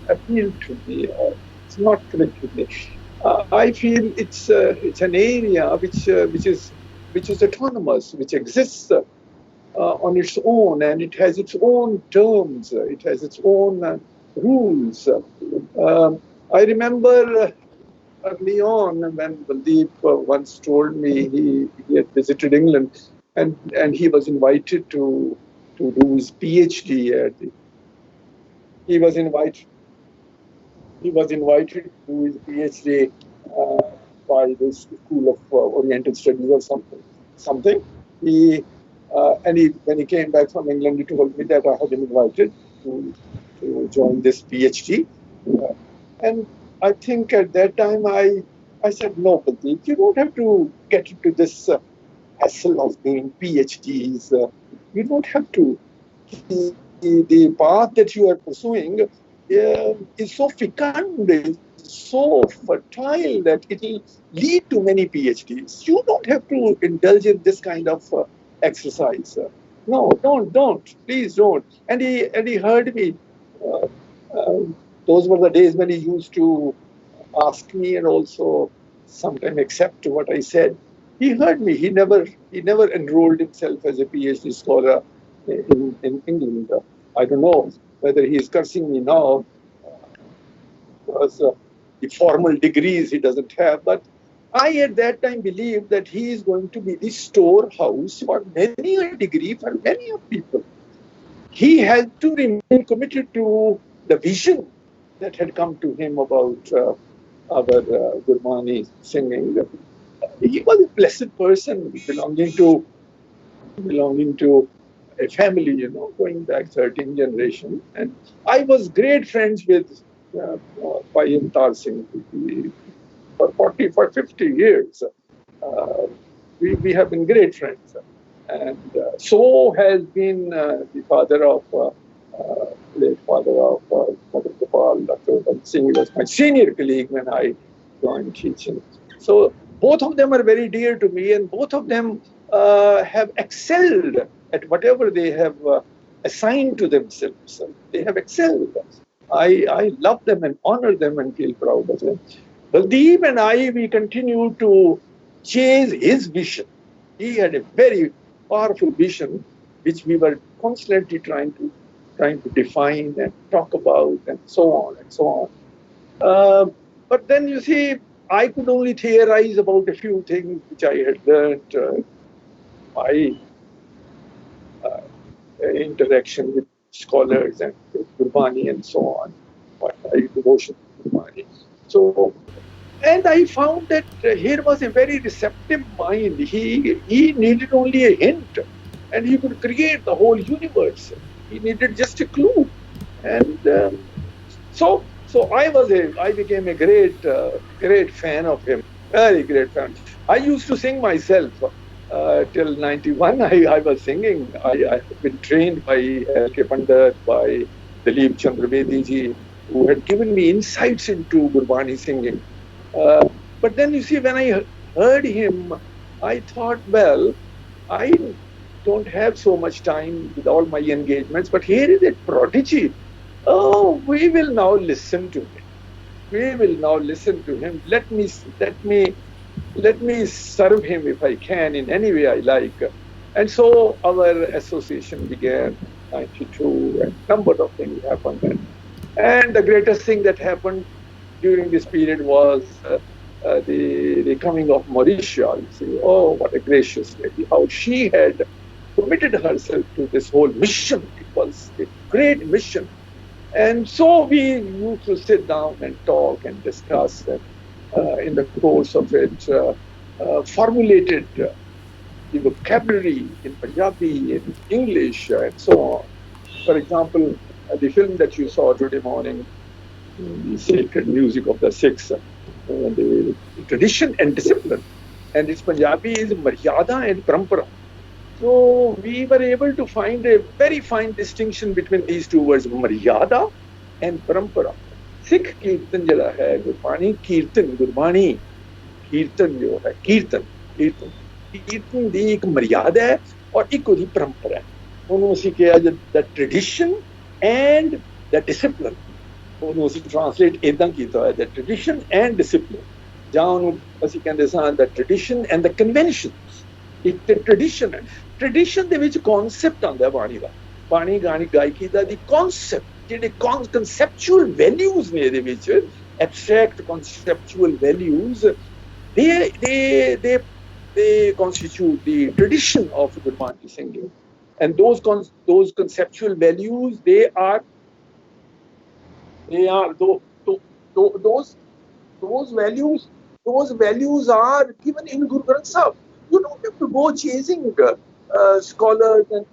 appealed to me. It's not clicked with me. I feel it's an area which is autonomous, which exists on its own, and it has its own terms. It has its own rules. I remember early on when Baldeep once told me he had visited England and he was invited to do his PhD at he was invited to do his PhD by the School of Oriental Studies or something. When he came back from England, he told me that I had been invited to join this PhD. And I think at that time I said, no, Baldeep, you don't have to get into this hassle of doing PhDs. You don't have to. The path that you are pursuing is so fecund, is so fertile that it will lead to many PhDs. You don't have to indulge in this kind of exercise. No, don't, please don't. And he heard me. Those were the days when he used to ask me and also sometimes accept what I said. He heard me. He never enrolled himself as a PhD scholar in England. I don't know whether he is cursing me now because the formal degrees he doesn't have. But I at that time believed that he is going to be the storehouse for many a degree for many of people. He had to remain committed to the vision that had come to him about our Gurbāṇī singing. He was a blessed person belonging to a family, going back 13 generations. And I was great friends with Bhai Nihal Singh for 50 years. We have been great friends. And so has been the father of late father of Dr. Baldeep Singh. He was my senior colleague when I joined teaching. So both of them are very dear to me, and both of them have excelled at whatever they have assigned to themselves. They have excelled. I love them and honor them and feel proud of them. Baldeep and I, we continue to chase his vision. He had a very powerful vision, which we were constantly trying to define and talk about, and so on and so on. But then you see, I could only theorize about a few things which I had learned. My interaction with scholars and Gurbāṇī and so on. My devotion to Gurbāṇī. So, and I found that here was a very receptive mind. He needed only a hint, and he could create the whole universe. He needed just a clue, and so I became a great fan of him. Very great fan. I used to sing myself till 91. I was singing. I had been trained by L.K. Pandit, by Dilip Chandrabedi ji, who had given me insights into Gurbāṇī singing. But then you see, when I heard him, I thought, well, I don't have so much time with all my engagements, but here is a prodigy. Oh, we will now listen to him. We will now listen to him. Let me serve him if I can in any way I like. And so our association began in 92, and a number of things happened. And the greatest thing that happened during this period was the coming of Mauritia. You see, oh, what a gracious lady, how she had committed herself to this whole mission. It was a great mission. And so we used to sit down and talk and discuss, and in the course of it, formulated the vocabulary in Punjabi, in English, and so on. For example, the film that you saw today morning, the sacred music of the Sikhs, the tradition and discipline, and its Punjabi is Maryada and Parampara. So we were able to find a very fine distinction between these two words, Maryada and Parampara. Sikh Kirtan jada hai, Gurbāṇī Kirtan, Gurbāṇī Kirtan jo hai, Kirtan ਦੀ ਇੱਕ ਮਰਿਆਦਾ ਹੈ ਔਰ ਇੱਕ ਉਹਦੀ ਪਰੰਪਰਾ ਹੈ. ਉਹਨੂੰ ਅਸੀਂ ਕਿਹਾ the tradition and the discipline. ਉਹਨੂੰ ਅਸੀਂ ਟ੍ਰਾਂਸਲੇਟ ਇਦਾਂ ਕੀਤਾ ਹੋਇਆ, the tradition and discipline. ਜਾਂ ਉਹਨੂੰ ਅਸੀਂ ਕਹਿੰਦੇ ਸਾਂ the tradition and the conventions. ਇੱਕ ਤੇ ਟ੍ਰੈਡੀਸ਼ਨ ਹੈ. ਟ੍ਰੈਡੀਸ਼ਨ ਦੇ ਵਿੱਚ ਕਨਸੈਪਟ ਆਉਂਦਾ ਹੈ ਬਾਣੀ ਦਾ. ਬਾਣੀ ਗਾਣੀ ਗਾਇਕੀ ਦਾ ਦੀ ਕਨਸੈਪਟ, ਜਿਹੜੇ conceptual values ਨੇ ਇਹਦੇ ਵਿੱਚ, abstract conceptual values, they constitute the tradition of Gurbāṇī singing. And those conceptual values, those values are given in Guru Granth Sahib. You don't have to go chasing scholars and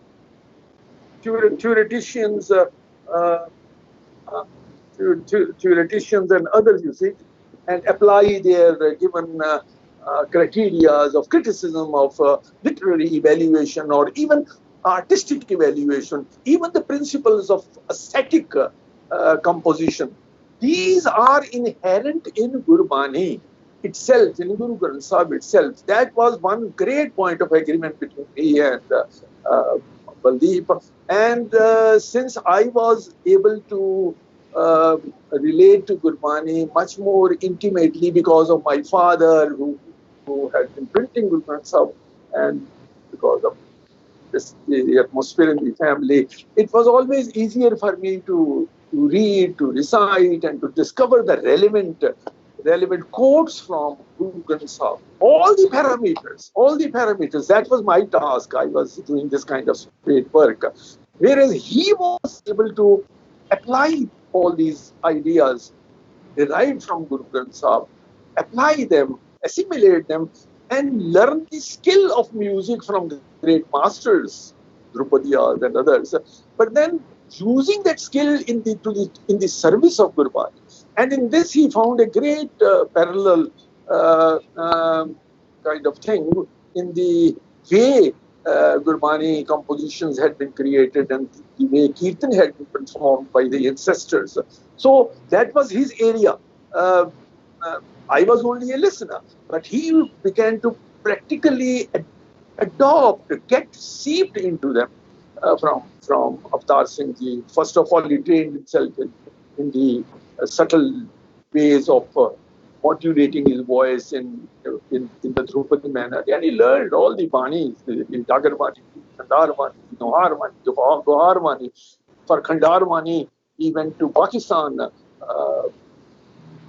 theoreticians and others, you see, and apply their given criteria of criticism, of literary evaluation, or even artistic evaluation, even the principles of aesthetic composition. These are inherent in Gurbāṇī itself, in Guru Granth Sahib itself. That was one great point of agreement between me and Baldeep. And since I was able to relate to Gurbāṇī much more intimately because of my father, who had been printing Guru Granth Sahib, and because of the atmosphere in the family, it was always easier for me to read, to recite, and to discover the relevant quotes from Guru Granth Sahib. All the parameters, that was my task. I was doing this kind of great work. Whereas he was able to apply all these ideas derived from Guru Granth Sahib, apply them, assimilate them, and learn the skill of music from the great masters, Drupadiyas and others. But then using that skill in the service of Gurbāṇī. And in this he found a great parallel kind of thing in the way Gurbāṇī compositions had been created and the way Kirtan had been performed by the ancestors. So that was his area. I was only a listener, but he began to practically adopt, get seeped into them from Avtar Singh ji. First of all, he trained himself in the subtle ways of modulating his voice in the Drupadi manner. And he learned all the Bānis, the Dagar Bāni, Khandar Bāni, Nohar Bāni, Gohar Bāni. For Khandar Bāni, he went to Pakistan,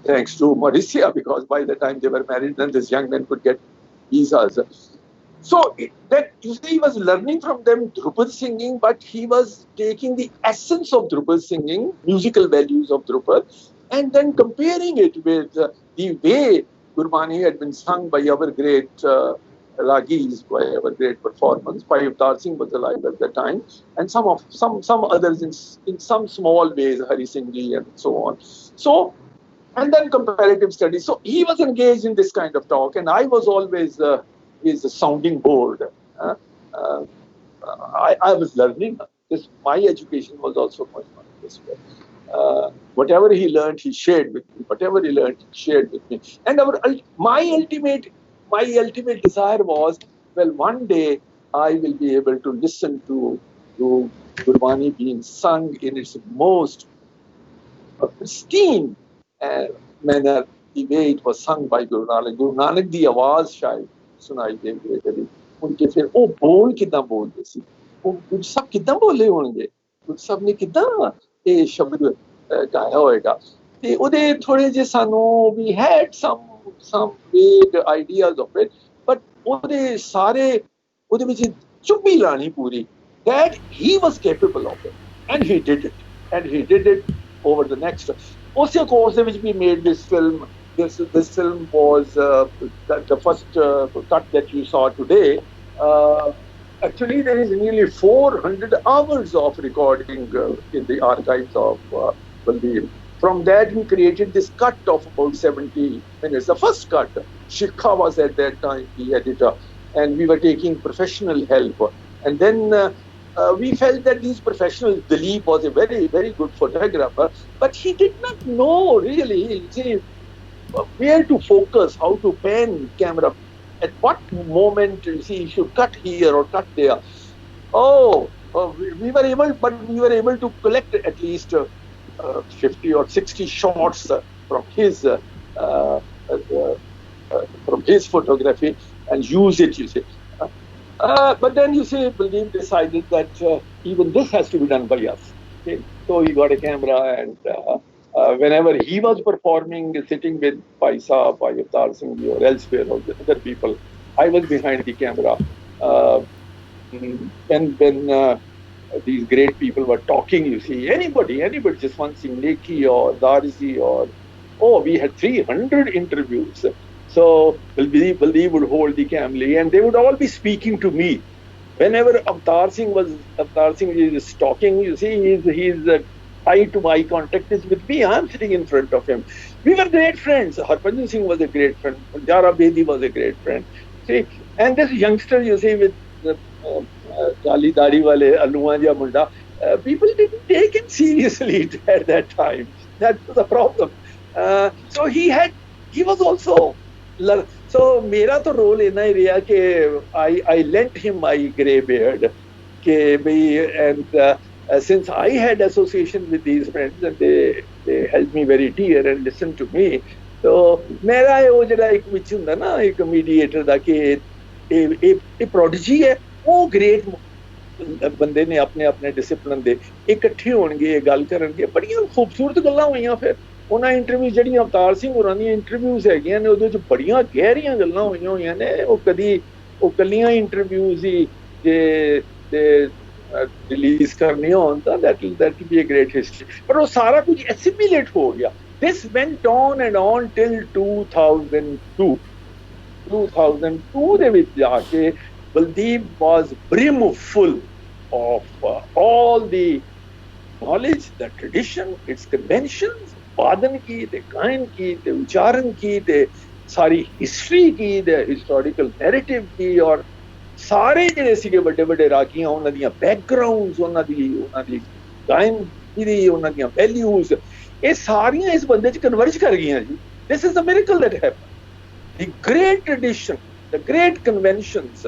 thanks to Mauritia, because by the time they were married, then this young man could get visas. So that you see, he was learning from them Drupad singing, but he was taking the essence of Drupad singing, musical values of Drupad, and then comparing it with the way Gurbāṇī had been sung by our great Ragis, by our great performers. Bhai Baldeep Singh was alive at that time, and some others in some small ways, Hari Singh ji and so on. So, and then comparative studies. So he was engaged in this kind of talk, and I was always his sounding board. I was learning. My education was also going on this way. Whatever he learned, he shared with me. Whatever he learned, he shared with me. And my ultimate desire was, well, one day I will be able to listen to Gurbāṇī being sung in its most pristine manner, the way it was sung by Gurū Nānak. Gurū Nānak ਦੀ ਆਵਾਜ਼ ਸ਼ਾਇਦ ਸੁਣਾਈ ਦੇਵੇ ਕਦੀ ਉਨਕੇ ਫਿਰ ਉਹ ਬੋਲ ਕਿਦਾਂ ਬੋਲਦੇ ਸੀ, ਉਹ ਕੁਝ ਸਭ ਕਿਦਾਂ ਬੋਲੇ ਹੋਣਗੇ, ਕੁਝ ਸਭ ਨੇ ਕਿਦਾਂ ਇਹ ਸ਼ਬਦ ਗਾਇਆ ਹੋਏਗਾ, ਤੇ ਉਹਦੇ ਥੋੜੇ ਜਿਹੇ ਸਾਨੂੰ we had some vague ideas of it, but ਉਹਦੇ ਸਾਰੇ ਉਹਦੇ ਵਿੱਚ ਚੁੱਭੀ ਲਾਣੀ ਪੂਰੀ, that he was capable of it, and he did it over the next. Also, of course, which we made this film. This film was the first cut that you saw today. Actually, there is nearly 400 hours of recording in the archives of Baldeep. From that, we created this cut of about 70 minutes. The first cut, Shikha was at that time the editor, and we were taking professional help. And then we felt that these professionals, Dilip was a very, very good photographer, but he did not know really where to focus, how to pan camera, at what moment he should cut here or cut there. We were able to collect at least 50 or 60 shots from his photography and use it, you see. But then you see, Baldeep decided that even this has to be done by us. Okay? So he got a camera, and whenever he was performing, sitting with Bhai Saab, Bhai Baldeep Singh or elsewhere, or the other people, I was behind the camera. When these great people were talking, you see, anybody, just one sing Neki or Darzi or, we had 300 interviews. So Baldeep would hold the camera, and they would all be speaking to me. Whenever Avtar Singh is talking, you see, his eye to eye contact is with me. I'm sitting in front of him. We were great friends. Harpanjan Singh was a great friend. Jara Bedi was a great friend. See, and this youngster, you see, with Kali Dari Wale, Aluwa Ja Munda, people didn't take him seriously at that time. That was the problem. So he was also. So मेरा तो role इतना ही रहा कि I lent him my grey beard, and since I had association with these friends and they held me very dear and listened to me, so मेरा वो जरा एक विच हुंदा ना एक mediator दा कि एक prodigy है, वो great बंदे ने अपने discipline दे इकट्ठे होणगे गल करनगे, बड़ियां खूबसूरत गल्लां होईयां फिर ਉਹਨਾਂ ਇੰਟਰਵਿਊ ਜਿਹੜੀਆਂ ਅਵਤਾਰ ਸਿੰਘ ਹੋਰਾਂ ਦੀਆਂ ਇੰਟਰਵਿਊਜ਼ ਹੈਗੀਆਂ ਨੇ ਉਹਦੇ ਵਿੱਚ ਬੜੀਆਂ ਗਹਿਰੀਆਂ ਗੱਲਾਂ ਹੋਈਆਂ ਹੋਈਆਂ ਨੇ, ਉਹ ਕੱਲੀਆਂ ਇੰਟਰਵਿਊਜ਼ ਹੀ ਜੇ ਰਿਲੀਜ਼ ਕਰਨੀਆਂ ਹੋਣ ਤਾਂ that will be a great history, ਪਰ ਉਹ ਸਾਰਾ ਕੁਝ assimilate ਹੋ ਗਿਆ. This went on and on till 2002 ਦੇ ਵਿੱਚ ਜਾ ਕੇ Baldeep was brimful of all the knowledge, the tradition, its conventions, वादन की, ते गायन की, ते उच्चारण की, ते सारी हिस्ट्री की, ते हिस्टोरिकल नैरेटिव की, और सारे जिहड़े सीगे बड़े बड़े रागियां उन्हां दियां बैकग्राउंड्स, उन्हां दी गायन दी, उन्हां दियां वैल्यूज, ये सारियां इस बंदे च कन्वर्ज कर गईयां जी. This is the miracle that happened. The great tradition, the great conventions,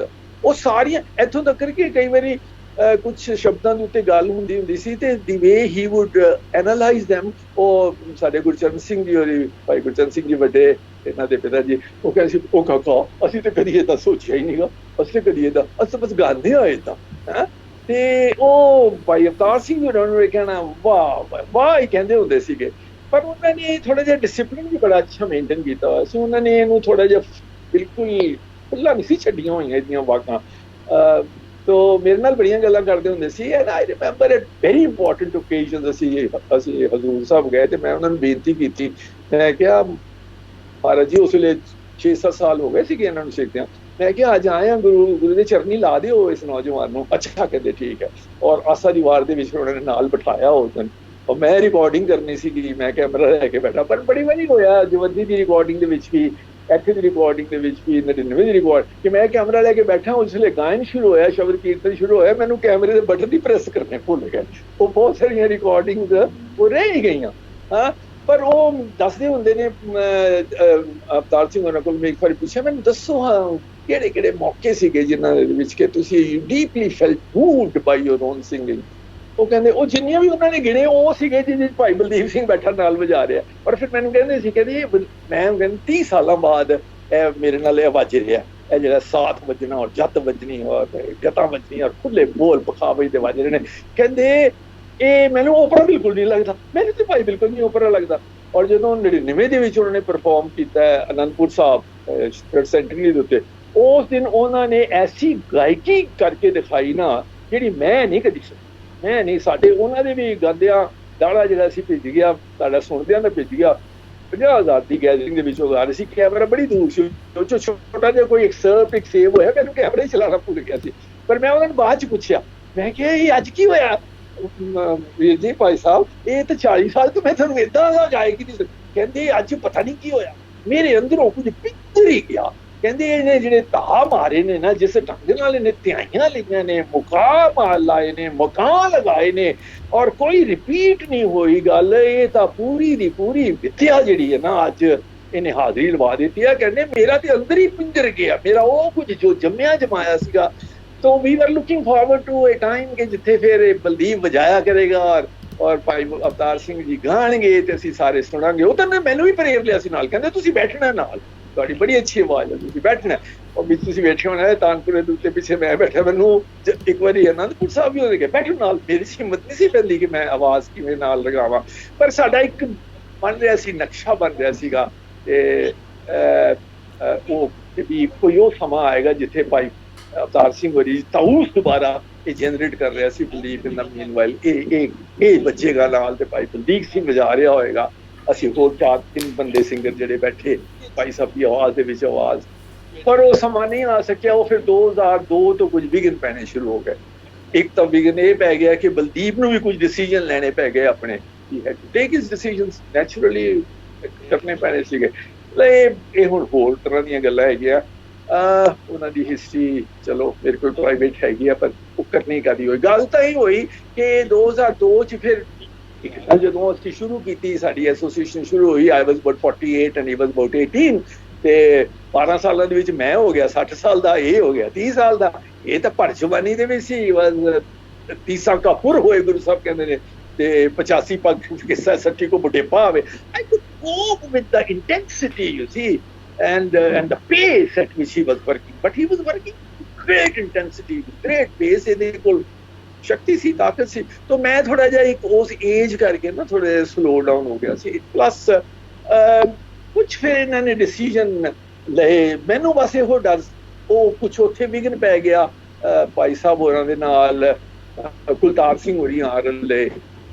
वो सारियां इत्थों तक कि कई बारी कुछ शब्दां ਦੇ ਉੱਤੇ ਗੱਲ ਹੁੰਦੀ ਸੀ ਤੇ the way he would analyze them, ਉਹ ਸਾਡੇ ਗੁਰਚਰਨ ਸਿੰਘ ਜੀ ਹੋਰੀ, ਭਾਈ ਗੁਰਚਰਨ ਸਿੰਘ ਜੀ ਵੱਡੇ ਇਹਨਾਂ ਦੇ ਪਿਤਾ ਜੀ, ਉਹ ਕਹਿੰਦੇ ਸੀ ਉਹ ਕਾਕਾ ਅਸੀਂ ਤੇ ਕਦੀ ਇਹਦਾ ਸੋਚਿਆ ਹੀ ਨਹੀਂਗਾ, ਅਸੀਂ ਕਦੀ ਇਹਦਾ ਅਸੀਂ ਬਸ ਗਾਉਂਦੇ ਹੋਏ ਤਾਂ ਹੈ, ਤੇ ਉਹ ਭਾਈ ਅਵਤਾਰ ਸਿੰਘ ਜੀ ਉਹਨਾਂ ਨੂੰ ਕਹਿਣਾ ਵਾਹ ਵਾਹ ਹੀ ਕਹਿੰਦੇ ਹੁੰਦੇ ਸੀਗੇ. ਪਰ ਉਹਨਾਂ ਨੇ ਥੋੜਾ ਜਿਹਾ ਡਿਸਪਲਿਨ ਵੀ ਬੜਾ ਅੱਛਾ ਮੇਨਟੇਨ ਕੀਤਾ ਹੋਇਆ ਸੀ. ਉਹਨਾਂ ਨੇ ਇਹਨੂੰ ਥੋੜਾ ਜਿਹਾ ਬਿਲਕੁਲ ਖੁੱਲ੍ਹਾ ਨਹੀਂ ਸੀ ਛੱਡੀਆਂ ਹੋਈਆਂ ਇਹਦੀਆਂ ਵਾਕਾਂ। ਤੋ ਮੇਰੇ ਨਾਲ ਬੜੀਆਂ ਗੱਲਾਂ ਕਰਦੇ ਹੁੰਦੇ ਸੀ। And I remember it very important occasion. ਅਸੀਂ ਹਜ਼ੂਰ ਸਾਹਿਬ ਗਏ ਤੇ ਮੈਂ ਉਹਨਾਂ ਨੂੰ ਬੇਨਤੀ ਕੀਤੀ, ਮੈਂ ਕਿਹਾ ਮਹਾਰਾਜ ਜੀ ਉਸ ਵੇਲੇ 6-7 ਸਾਲ ਹੋ ਗਏ ਸੀਗੇ ਇਹਨਾਂ ਨੂੰ ਸਿੱਖਦਿਆਂ, ਮੈਂ ਕਿਹਾ ਅੱਜ ਆਏ ਆ ਗੁਰੂ ਦੇ ਚਰਨੀ ਲਾ ਦਿਓ ਇਸ ਨੌਜਵਾਨ ਨੂੰ। ਅੱਛਾ ਕਹਿੰਦੇ ਠੀਕ ਹੈ। ਔਰ ਆਸਾ ਦੀ ਵਾਰ ਦੇ ਵਿੱਚ ਉਹਨਾਂ ਨੇ ਨਾਲ ਬਿਠਾਇਆ ਉਸ ਦਿਨ, ਔਰ ਮੈਂ ਰਿਕਾਰਡਿੰਗ ਕਰਨੀ ਸੀਗੀ, ਮੈਂ ਕੈਮਰਾ ਲੈ ਕੇ ਬੈਠਾ। ਪਰ ਬੜੀ ਵਾਰੀ ਹੋਇਆ ਜਵੰਦੀ ਦੀ ਰਿਕਾਰਡਿੰਗ ਦੇ ਵਿੱਚ ਵੀ, ਇੱਥੇ ਦੀ ਰਿਕਾਰਡਿੰਗ ਦੇ ਵਿੱਚ ਵੀ, 99 ਦੀ ਰਿਕਾਰਡ ਕਿ ਮੈਂ ਕੈਮਰਾ ਲੈ ਕੇ ਬੈਠਾ, ਉਸ ਵੇਲੇ ਗਾਇਨ ਸ਼ੁਰੂ ਹੋਇਆ, ਸ਼ਬਦ ਕੀਰਤਨ ਸ਼ੁਰੂ ਹੋਇਆ, ਮੈਨੂੰ ਕੈਮਰੇ ਦੇ ਬਟਨ ਹੀ ਪ੍ਰੈਸ ਕਰਨੇ ਭੁੱਲ ਗਏ। ਉਹ ਬਹੁਤ ਸਾਰੀਆਂ ਰਿਕਾਰਡਿੰਗਸ ਉਹ ਰਹਿ ਹੀ ਗਈਆਂ। ਹਾਂ, ਪਰ ਉਹ ਦੱਸਦੇ ਹੁੰਦੇ ਨੇ, ਅਵਤਾਰ ਸਿੰਘ ਉਹਨਾਂ ਕੋਲ ਮੈਂ ਇੱਕ ਵਾਰੀ ਪੁੱਛਿਆ, ਮੈਨੂੰ ਦੱਸੋ ਹਾਂ ਕਿਹੜੇ ਕਿਹੜੇ ਮੌਕੇ ਸੀਗੇ ਜਿਨ੍ਹਾਂ ਦੇ ਵਿੱਚ ਕਿ ਤੁਸੀਂ deeply felt moved by your own singing. ਉਹ ਕਹਿੰਦੇ ਉਹ ਜਿੰਨੀਆਂ ਵੀ ਉਹਨਾਂ ਨੇ ਗਿਣੇ ਉਹ ਸੀਗੇ ਜਿਹਦੇ ਵਿੱਚ ਭਾਈ ਬਲਦੀਪ ਸਿੰਘ ਬੈਠਾ ਨਾਲ ਵਜਾ ਰਿਹਾ। ਔਰ ਫਿਰ ਮੈਨੂੰ ਕਹਿੰਦੇ ਸੀ, ਕਹਿੰਦੇ ਮੈਂ ਕਹਿੰਦੇ 30 ਸਾਲਾਂ ਬਾਅਦ ਇਹ ਮੇਰੇ ਨਾਲ ਇਹ ਵੱਜ ਰਿਹਾ, ਇਹ ਜਿਹੜਾ ਸਾਥ ਵੱਜਣਾ ਔਰ ਜੱਤ ਵੱਜਣੀ ਔਰ ਗਤਾਂ ਵੱਜਣੀ ਔਰ ਖੁੱਲੇ ਬੋਲ ਪਖਾਵੇ ਦੇ ਵੱਜ ਰਹੇ ਨੇ। ਕਹਿੰਦੇ ਇਹ ਮੈਨੂੰ ਓਪਰਾ ਬਿਲਕੁਲ ਨਹੀਂ ਲੱਗਦਾ, ਮੈਨੂੰ ਤੇ ਭਾਈ ਬਿਲਕੁਲ ਨਹੀਂ ਓਪਰਾ ਲੱਗਦਾ। ਔਰ ਜਦੋਂ 99 ਦੇ ਵਿੱਚ ਉਹਨਾਂ ਨੇ ਪਰਫਾਰਮ ਕੀਤਾ ਅਨੰਦਪੁਰ ਸਾਹਿਬ ਸੈਂਟਰੀ ਦੇ ਉੱਤੇ, ਉਸ ਦਿਨ ਉਹਨਾਂ ਨੇ ਐਸੀ ਗਾਇਕੀ ਕਰਕੇ ਦਿਖਾਈ ਨਾ ਜਿਹੜੀ ਮੈਂ ਨਹੀਂ ਕਦੀ ਸੁਣੀ। ਮੈਂ ਨਹੀਂ, ਸਾਡੇ ਉਹਨਾਂ ਦੇ ਵੀ ਗਾਉਂਦਿਆਂ ਦਾੜਾ ਜਿਹੜਾ ਸੀ ਭਿੱਜ ਗਿਆ, ਸਾਡਾ ਸੁਣਦਿਆਂ ਦਾ ਭਿੱਜ ਗਿਆ। 50,000 ਦੀ ਗੈਦਰਿੰਗ ਦੇ ਵਿੱਚ ਉਹ ਗਾ ਰਹੇ ਸੀ, ਕੈਮਰਾ ਬੜੀ ਦੂਰ ਸੀ, ਉਹ 'ਚੋਂ ਛੋਟਾ ਜਿਹਾ ਕੋਈ ਇੱਕ ਸੇਵ ਹੋਇਆ, ਮੈਨੂੰ ਕੈਮਰਾ ਹੀ ਚਲਾਉਣਾ ਭੁੱਲ ਗਿਆ ਸੀ। ਪਰ ਮੈਂ ਉਹਨਾਂ ਨੂੰ ਬਾਅਦ 'ਚ ਪੁੱਛਿਆ, ਮੈਂ ਕਿਹਾ ਇਹ ਅੱਜ ਕੀ ਹੋਇਆ ਵੀਰ ਜੀ ਭਾਈ ਸਾਹਿਬ, ਇਹ ਤਾਂ 40 ਸਾਲ ਤੋਂ ਮੈਂ ਤੁਹਾਨੂੰ ਏਦਾਂ ਦਾ ਗਾਇਕੀ ਨਹੀਂ। ਕਹਿੰਦੇ ਅੱਜ ਪਤਾ ਨਹੀਂ ਕੀ ਹੋਇਆ, ਮੇਰੇ ਅੰਦਰੋਂ ਕੁਝ ਪਿੱਛੇ ਹੀ ਗਿਆ। ਕਹਿੰਦੇ ਇਹਨੇ ਜਿਹੜੇ ਧਾ ਮਾਰੇ ਨੇ ਨਾ, ਜਿਸ ਢੰਗ ਨਾਲ ਇਹਨੇ ਧਿਆਈਆਂ ਲਈਆਂ ਨੇ, ਮੁਕਾਮ ਲਾਏ ਨੇ, ਮਕਾਨ ਲਗਾਏ ਨੇ, ਔਰ ਕੋਈ ਰਿਪੀਟ ਨਹੀਂ ਹੋਈ ਗੱਲ। ਇਹ ਤਾਂ ਪੂਰੀ ਦੀ ਪੂਰੀ ਵਿਦਿਆ ਜਿਹੜੀ ਹੈ ਨਾ ਅੱਜ ਇਹਨੇ ਹਾਜ਼ਰੀ ਲਵਾ ਦਿੱਤੀ ਹੈ। ਕਹਿੰਦੇ ਮੇਰਾ ਤੇ ਅੰਦਰ ਹੀ ਪਿੰਜਰ ਗਿਆ, ਮੇਰਾ ਉਹ ਕੁਝ ਜੋ ਜੰਮਿਆ ਜਮਾਇਆ ਸੀਗਾ। ਤੋ we are looking forward to a time ਕਿ ਜਿੱਥੇ ਫਿਰ ਬਲਦੀਪ ਵਜਾਇਆ ਕਰੇਗਾ ਔਰ ਭਾਈ ਅਵਤਾਰ ਸਿੰਘ ਜੀ ਗਾਣਗੇ ਤੇ ਅਸੀਂ ਸਾਰੇ ਸੁਣਾਂਗੇ। ਉਹ ਤਾਂ ਮੈਨੂੰ ਵੀ ਪ੍ਰੇਰ ਲਿਆ ਸੀ ਨਾਲ, ਕਹਿੰਦੇ ਤੁਸੀਂ ਬੈਠਣਾ ਨਾਲ, ਤੁਹਾਡੀ ਬੜੀ ਅੱਛੀ ਆਵਾਜ਼ ਹੈ, ਤੁਸੀਂ ਬੈਠਣਾ। ਔਰ ਵਿੱਚ ਤੁਸੀਂ ਬੈਠੇ ਹੋਣਾ ਤਾਨਪੁਰੇ ਦੇ ਉੱਤੇ, ਪਿੱਛੇ ਮੈਂ ਬੈਠਾ। ਮੈਨੂੰ ਇੱਕ ਵਾਰੀ ਅਨੰਦਪੁਰ ਸਾਹਿਬ ਵੀ ਉਹਦੇ ਕੇ ਬੈਠੋ ਨਾਲ, ਮੇਰੀ ਹਿੰਮਤ ਨਹੀਂ ਸੀ ਪੈਂਦੀ ਕਿ ਮੈਂ ਆਵਾਜ਼ ਕਿਵੇਂ ਨਾਲ ਲਗਾਵਾਂ। ਪਰ ਸਾਡਾ ਇੱਕ ਬਣ ਰਿਹਾ ਸੀ, ਨਕਸ਼ਾ ਬਣ ਰਿਹਾ ਸੀਗਾ ਤੇ ਉਹ ਵੀ ਕੋਈ ਉਹ ਸਮਾਂ ਆਏਗਾ ਜਿੱਥੇ ਭਾਈ ਅਵਤਾਰ ਸਿੰਘ ਹੋਰੀ ਤਾਊਸ ਦੁਬਾਰਾ ਇਹ ਜਨਰੇਟ ਕਰ ਰਿਹਾ ਸੀ। ਬਲਦੀਪ ਇਨ ਦਾ ਮੀਨਵਾਈਲ ਇਹ ਵੱਜੇਗਾ ਨਾਲ ਤੇ ਭਾਈ ਬਲਦੀਪ ਸਿੰਘ ਵਜਾ ਰਿਹਾ ਹੋਏਗਾ, ਅਸੀਂ ਹੋਰ 4-3 ਬੰਦੇ ਸਿੰਗਰ ਜਿਹੜੇ ਬੈਠੇ, ਭਾਈ ਸਾਹਿਬ ਦੀ ਆਵਾਜ਼ ਦੇ ਵਿੱਚ ਆਵਾਜ਼। ਪਰ ਉਹ ਸਮਾਂ ਨਹੀਂ ਆ ਸਕਿਆ। ਉਹ ਫਿਰ 2002 ਤੋਂ ਕੁਝ ਵਿਘਨ ਪੈਣੇ ਸ਼ੁਰੂ ਹੋ ਗਏ। ਇੱਕ ਤਾਂ ਵਿਘਨ ਇਹ ਪੈ ਗਿਆ ਕਿ ਬਲਦੀਪ ਨੂੰ ਵੀ ਕੁਝ ਡਿਸੀਜਨ ਲੈਣੇ ਪੈ ਗਏ ਆਪਣੇ, he had to take his decisions, naturally ਕਰਨੇ ਪੈਣੇ ਸੀਗੇ। ਇਹ ਹੁਣ ਹੋਰ ਤਰ੍ਹਾਂ ਦੀਆਂ ਗੱਲਾਂ ਹੈਗੀਆਂ। ਉਹਨਾਂ ਦੀ ਹਿਸਟਰੀ ਚਲੋ ਮੇਰੇ ਕੋਲ ਪ੍ਰਾਈਵੇਟ ਹੈਗੀ ਆ, ਪਰ ਉਹ ਕਰਨੀ ਕਦੀ ਹੋਈ। ਗੱਲ ਤਾਂ ਇਹ ਹੋਈ ਕਿ 2002 'ਚ ਫਿਰ ਜਦੋਂ ਅਸੀਂ ਸ਼ੁਰੂ ਕੀਤੀ, ਸਾਡੀ ਐਸੋਸੀਏਸ਼ਨ ਸ਼ੁਰੂ ਹੋਈ, I was about 48 and he was about 18 ਤੇ 12 ਸਾਲਾਂ ਦੇ ਵਿੱਚ ਮੈਂ ਹੋ ਗਿਆ 60 ਸਾਲ ਦਾ, ਇਹ ਹੋ ਗਿਆ 30 ਸਾਲ ਦਾ। ਇਹ ਤਾਂ ਭਰ ਜਵਾਨੀ ਦੇ ਵਿੱਚ ਸੀ, ਵਾਜ਼ 30 ਕਾ ਪੁਰ ਹੋਏ ਗੁਰੂ ਸਾਹਿਬ ਕਹਿੰਦੇ ਨੇ, ਤੇ 85 ਪੱਗ ਕਿੱਸਾ 60 ਕੋ ਬੁਢੇਪਾ ਆਵੇ। I could cope with the intensity, you see, and the pace at which he was working, but he was working with great intensity, with great pace. ਇਹਦੇ ਕੋਲ ਸ਼ਕਤੀ ਸੀ, ਤਾਕਤ ਸੀ। ਤਾਂ ਮੈਂ ਥੋੜਾ ਜਿਹਾ ਇੱਕ ਉਸ ਏਜ ਕਰਕੇ ਨਾ ਥੋੜਾ ਜਿਹਾ ਸਲੋ ਡਾਊਨ ਹੋ ਗਿਆ ਸੀ। ਪਲੱਸ ਕੁਛ ਫਿਰ ਇਹਨਾਂ ਨੇ ਡਿਸੀਜਨ ਲਏ, ਮੈਨੂੰ ਬਸ ਇਹੋ ਡਰ, ਉਹ ਕੁਛ ਉੱਥੇ ਵਿਘਨ ਪੈ ਗਿਆ ਭਾਈ ਸਾਹਿਬ ਹੋਰਾਂ ਦੇ ਨਾਲ। ਕੁਲਤਾਰ ਸਿੰਘ ਹੋਰੀ ਆ ਰਹੇ